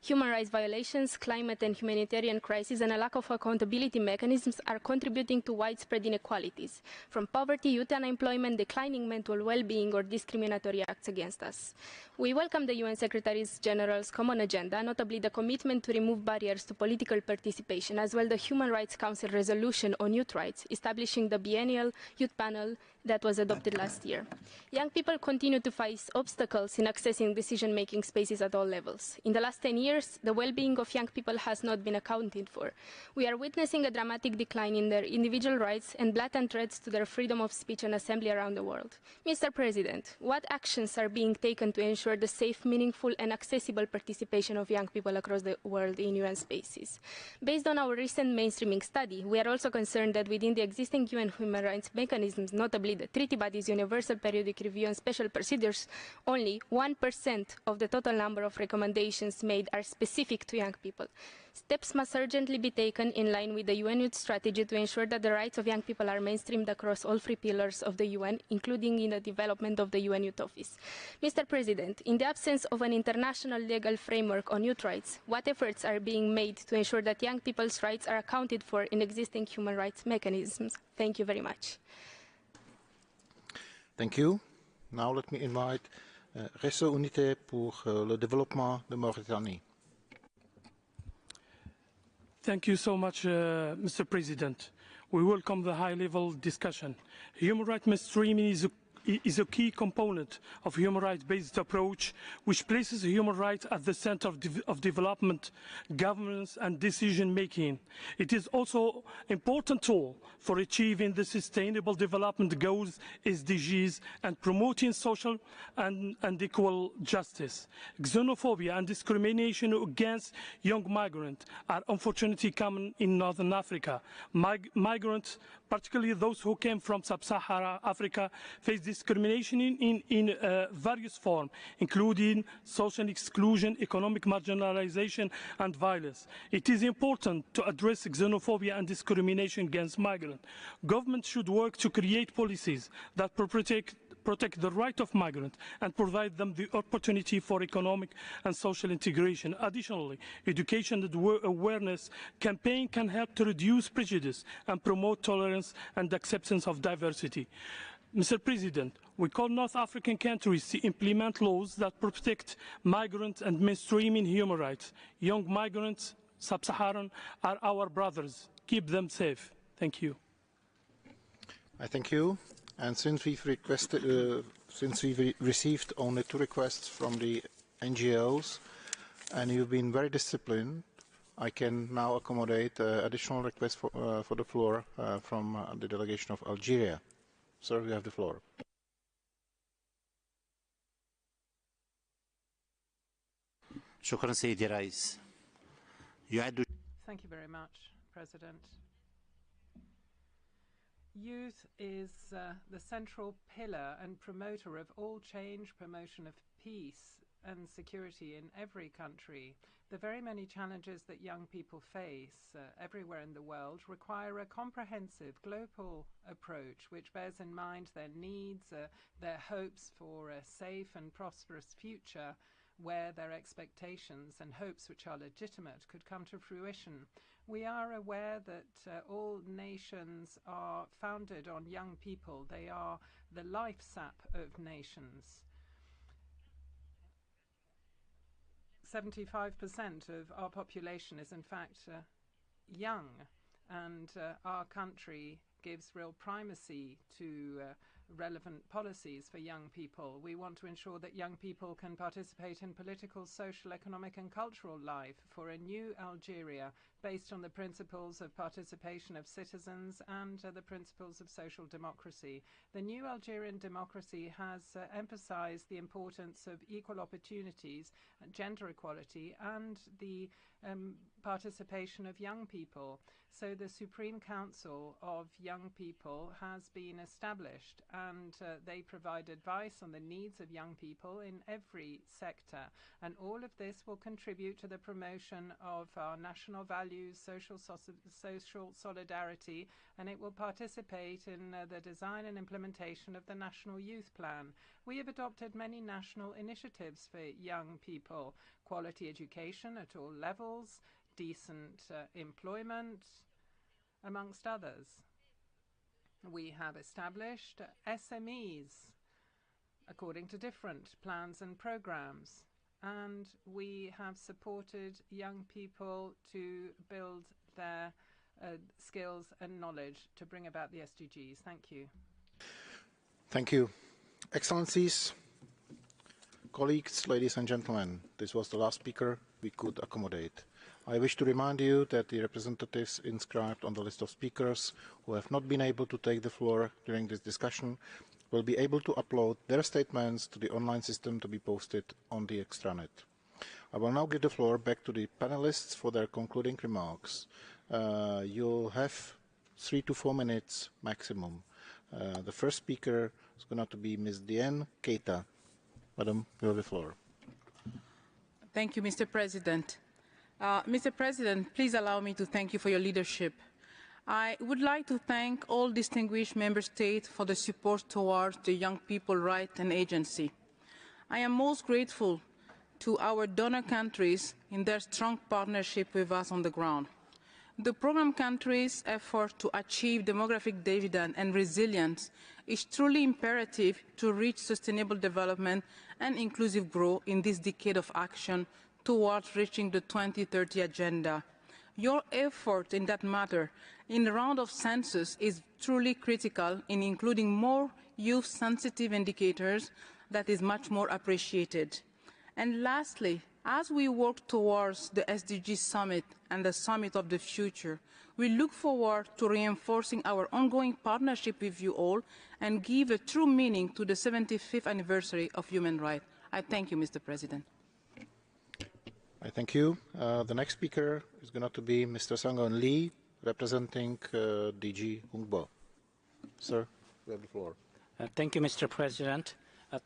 [SPEAKER 19] Human rights violations, climate and humanitarian crises, and a lack of accountability mechanisms are contributing to widespread inequalities, from poverty, youth unemployment, declining mental well-being, or discriminatory acts against us. We welcome the UN Secretary General's common agenda, notably the commitment to remove barriers to political participation, as well the Human Rights Council resolution on youth rights, establishing the biennial youth panel that was adopted last year. Young people continue to face obstacles in accessing decision-making spaces at all levels. In the last 10 years, the well-being of young people has not been accounted for. We are witnessing a dramatic decline in their individual rights and blatant threats to their freedom of speech and assembly around the world. Mr. President, what actions are being taken to ensure the safe, meaningful, and accessible participation of young people across the world in UN spaces? Based on our recent mainstreaming study, we are also concerned that within the existing UN human rights mechanisms, notably the treaty bodies, universal periodic review, and special procedures, only 1% of the total number of recommendations made are specific to young people. Steps must urgently be taken in line with the UN Youth Strategy to ensure that the rights of young people are mainstreamed across all three pillars of the UN, including in the development of the UN Youth Office. Mr. President, in the absence of an international legal framework on youth rights, what efforts are being made to ensure that young people's rights are accounted for in existing human rights mechanisms? Thank you very much.
[SPEAKER 17] Thank you. Now let me invite Réseau Unité pour le développement de Mauritanie.
[SPEAKER 10] Thank you so much, Mr. President. We welcome the high-level discussion. Human rights mainstreaming is a key component of human rights-based approach, which places human rights at the center of development, governance, and decision-making. It is also an important tool for achieving the Sustainable Development Goals, SDGs, and promoting social and equal justice. Xenophobia and discrimination against young migrants are unfortunately common in Northern Africa. Migrants, particularly those who came from sub-Saharan Africa, face discrimination in various forms, including social exclusion, economic marginalization, and violence. It is important to address xenophobia and discrimination against migrants. Governments should work to create policies that protect the right of migrants and provide them the opportunity for economic and social integration. Additionally, education and awareness campaign can help to reduce prejudice and promote tolerance and acceptance of diversity. Mr. President, we call North African countries to implement laws that protect migrants and mainstreaming human rights. Young migrants, sub-Saharan, are our brothers. Keep them safe. Thank you.
[SPEAKER 17] I thank you. And since we've received only 2 requests from the NGOs, and you've been very disciplined, I can now accommodate additional requests for the floor from the delegation of Algeria. Sir, you have the floor.
[SPEAKER 11] Thank
[SPEAKER 12] you very much, President. Youth is the central pillar and promoter of all change, promotion of peace and security in every country. The very many challenges that young people face everywhere in the world require a comprehensive global approach which bears in mind their needs, their hopes for a safe and prosperous future where their expectations and hopes which are legitimate could come to fruition. We are aware that all nations are founded on young people. They are the life sap of nations. 75% of our population is in fact young, and our country gives real primacy to relevant policies for young people. We want to ensure that young people can participate in political, social, economic and cultural life for a new Algeria based on the principles of participation of citizens and the principles of social democracy. The new Algerian democracy has emphasized the importance of equal opportunities, gender equality and the participation of young people. So the Supreme Council of Young People has been established, and they provide advice on the needs of young people in every sector. And all of this will contribute to the promotion of our national values, social solidarity, and it will participate in the design and implementation of the National Youth Plan. We have adopted many national initiatives for young people: quality education at all levels, decent employment, amongst others. We have established SMEs according to different plans and programs, and we have supported young people to build their skills and knowledge to bring about the SDGs. Thank you.
[SPEAKER 17] Thank you. Excellencies, colleagues, ladies and gentlemen, this was the last speaker we could accommodate. I wish to remind you that the representatives inscribed on the list of speakers who have not been able to take the floor during this discussion will be able to upload their statements to the online system to be posted on the extranet. I will now give the floor back to the panelists for their concluding remarks. You'll have 3 to 4 minutes maximum. The first speaker is going to be Ms. Diane Keita. Madam, you have the floor.
[SPEAKER 8] Thank you, Mr. President. Mr. President, please allow me to thank you for your leadership. I would like to thank all distinguished member states for the support towards the Young People Rights and Agency. I am most grateful to our donor countries in their strong partnership with us on the ground. The program countries' effort to achieve demographic dividend and resilience is truly imperative to reach sustainable development and inclusive growth in this decade of action towards reaching the 2030 agenda. Your effort in that matter in the round of census is truly critical in including more youth-sensitive indicators that is much more appreciated. And lastly, as we work towards the SDG Summit and the Summit of the Future, we look forward to reinforcing our ongoing partnership with you all and give a true meaning to the 75th anniversary of human rights. I thank you, Mr. President.
[SPEAKER 17] I thank you. The next speaker is going to be Mr. Sang-Eun Lee, representing DG Hungbo. Sir, you have the floor.
[SPEAKER 21] Thank you, Mr. President.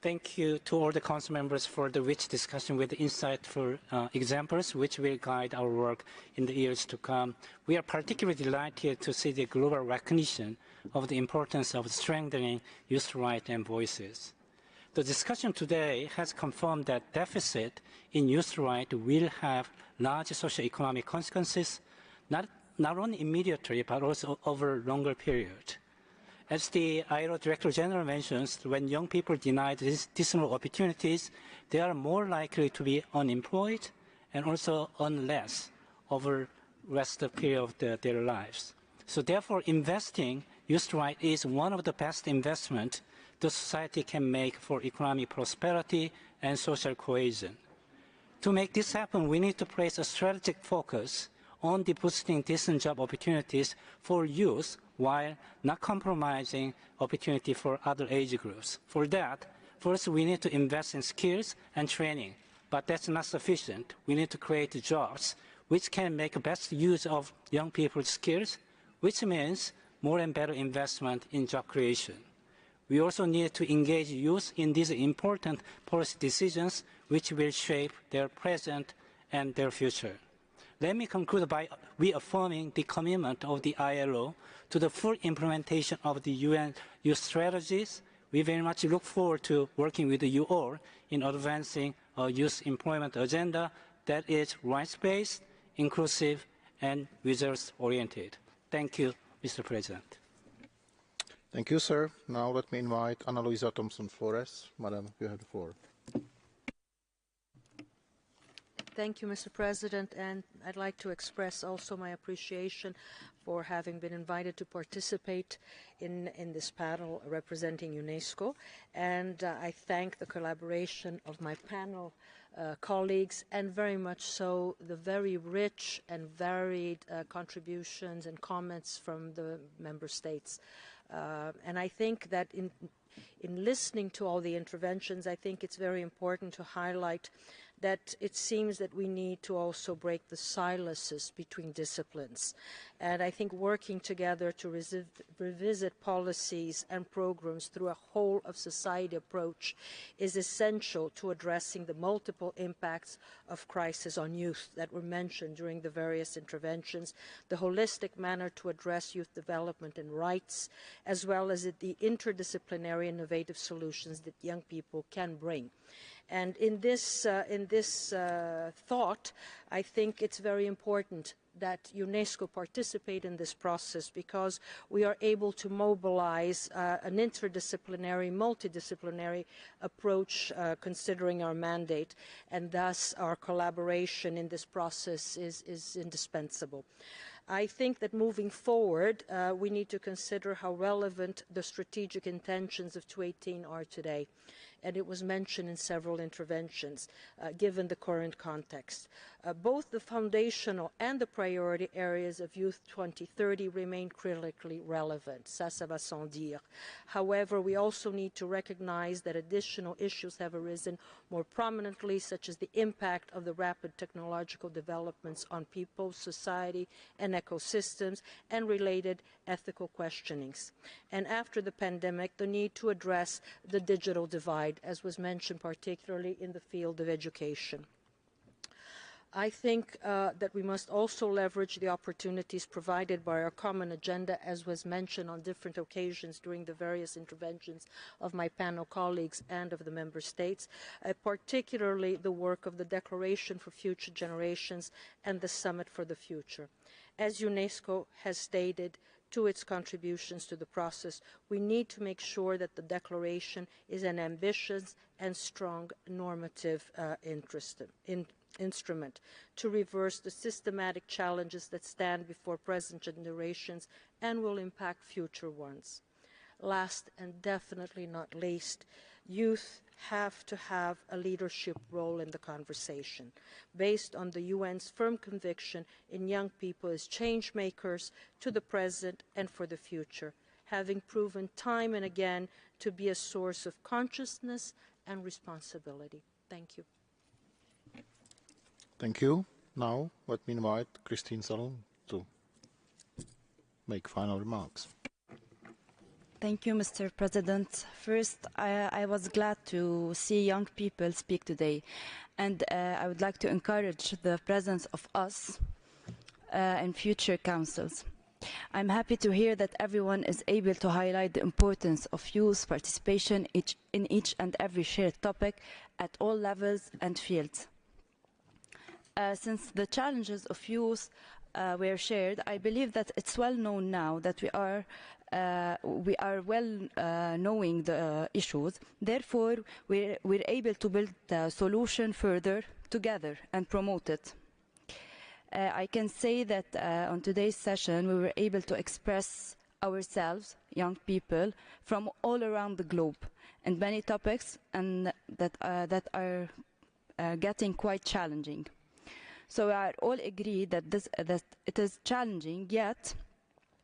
[SPEAKER 21] Thank you to all the council members for the rich discussion with insightful examples which will guide our work in the years to come. We are particularly delighted to see the global recognition of the importance of strengthening youth rights and voices. The discussion today has confirmed that deficit in youth rights will have large socio-economic consequences, not only immediately but also over a longer period. As the ILO Director General mentions, when young people denied decent opportunities, they are more likely to be unemployed and also earn less over the rest of the period of their lives. So therefore, investing youth rights is one of the best investments the society can make for economic prosperity and social cohesion. To make this happen, we need to place a strategic focus on boosting decent job opportunities for youth while not compromising opportunity for other age groups. For that, first we need to invest in skills and training, but that's not sufficient. We need to create jobs which can make best use of young people's skills, which means more and better investment in job creation. We also need to engage youth in these important policy decisions which will shape their present and their future. Let me conclude by reaffirming the commitment of the ILO to the full implementation of the UN youth strategies. We very much look forward to working with you all in advancing a youth employment agenda that is rights-based, inclusive, and results-oriented. Thank you, Mr. President.
[SPEAKER 17] Thank you, sir. Now let me invite Ana Luisa Thompson-Flores. Madam, you have the floor.
[SPEAKER 11] Thank you, Mr. President, and I'd like to express also my appreciation for having been invited to participate in this panel representing UNESCO, and I thank the collaboration of my panel colleagues, and very much so the very rich and varied contributions and comments from the member states. And I think that in listening to all the interventions, I think it's very important to highlight that it seems that we need to also break the silences between disciplines. And I think working together to revisit policies and programs through a whole of society approach is essential to addressing the multiple impacts of crisis on youth that were mentioned during the various interventions, the holistic manner to address youth development and rights, as well as the interdisciplinary innovative solutions that young people can bring. And in this thought, I think it's very important that UNESCO participate in this process, because we are able to mobilize an interdisciplinary, multidisciplinary approach considering our mandate, and thus our collaboration in this process is indispensable. I think that moving forward, we need to consider how relevant the strategic intentions of 2018 are today. And it was mentioned in several interventions, given the current context. Both the foundational and the priority areas of Youth 2030 remain critically relevant, ça va sans dire. However, we also need to recognize that additional issues have arisen more prominently, such as the impact of the rapid technological developments on people, society, and ecosystems, and related ethical questionings. And after the pandemic, the need to address the digital divide, as was mentioned particularly in the field of education. I think that we must also leverage the opportunities provided by our common agenda, as was mentioned on different occasions during the various interventions of my panel colleagues and of the Member States, particularly the work of the Declaration for Future Generations and the Summit for the Future. As UNESCO has stated, to its contributions to the process, we need to make sure that the declaration is an ambitious and strong normative instrument to reverse the systematic challenges that stand before present generations and will impact future ones. Last and definitely not least, youth have to have a leadership role in the conversation, based on the UN's firm conviction in young people as change makers to the present and for the future, having proven time and again to be a source of consciousness and responsibility. Thank you.
[SPEAKER 17] Thank you. Now, let me invite Christine Salon to make final remarks.
[SPEAKER 13] Thank you, Mr. President. First, I was glad to see young people speak today, and I would like to encourage the presence of us in future councils. I'm happy to hear that everyone is able to highlight the importance of youth participation in each and every shared topic at all levels and fields. Since the challenges of youth were shared, I believe that it's well known now that we are well knowing the issues. Therefore, we're able to build the solution further together and promote it. I can say that on today's session, we were able to express ourselves, young people, from all around the globe, and many topics and that are getting quite challenging. So we are all agreed that it is challenging, yet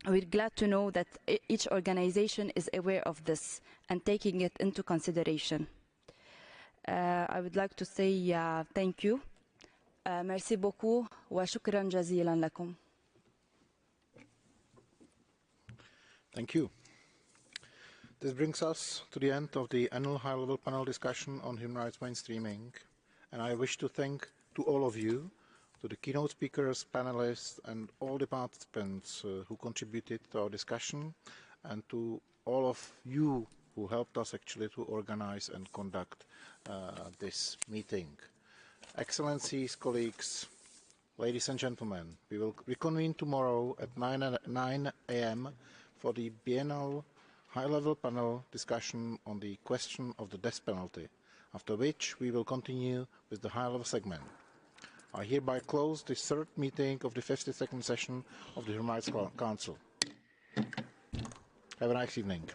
[SPEAKER 13] we're glad to know that each organization is aware of this and taking it into consideration. I would like to say thank you. Merci beaucoup wa shukran jazilan lakum.
[SPEAKER 17] Thank you. This brings us to the end of the annual high-level panel discussion on human rights mainstreaming, and I wish to thank to all of you, to the keynote speakers, panelists, and all the participants who contributed to our discussion, and to all of you who helped us actually to organize and conduct this meeting. Excellencies, colleagues, ladies and gentlemen, we will reconvene tomorrow at 9 a.m. for the biennial high-level panel discussion on the question of the death penalty, after which we will continue with the high-level segment. I hereby close the third meeting of the 52nd session of the Human Rights Council. Have a nice evening.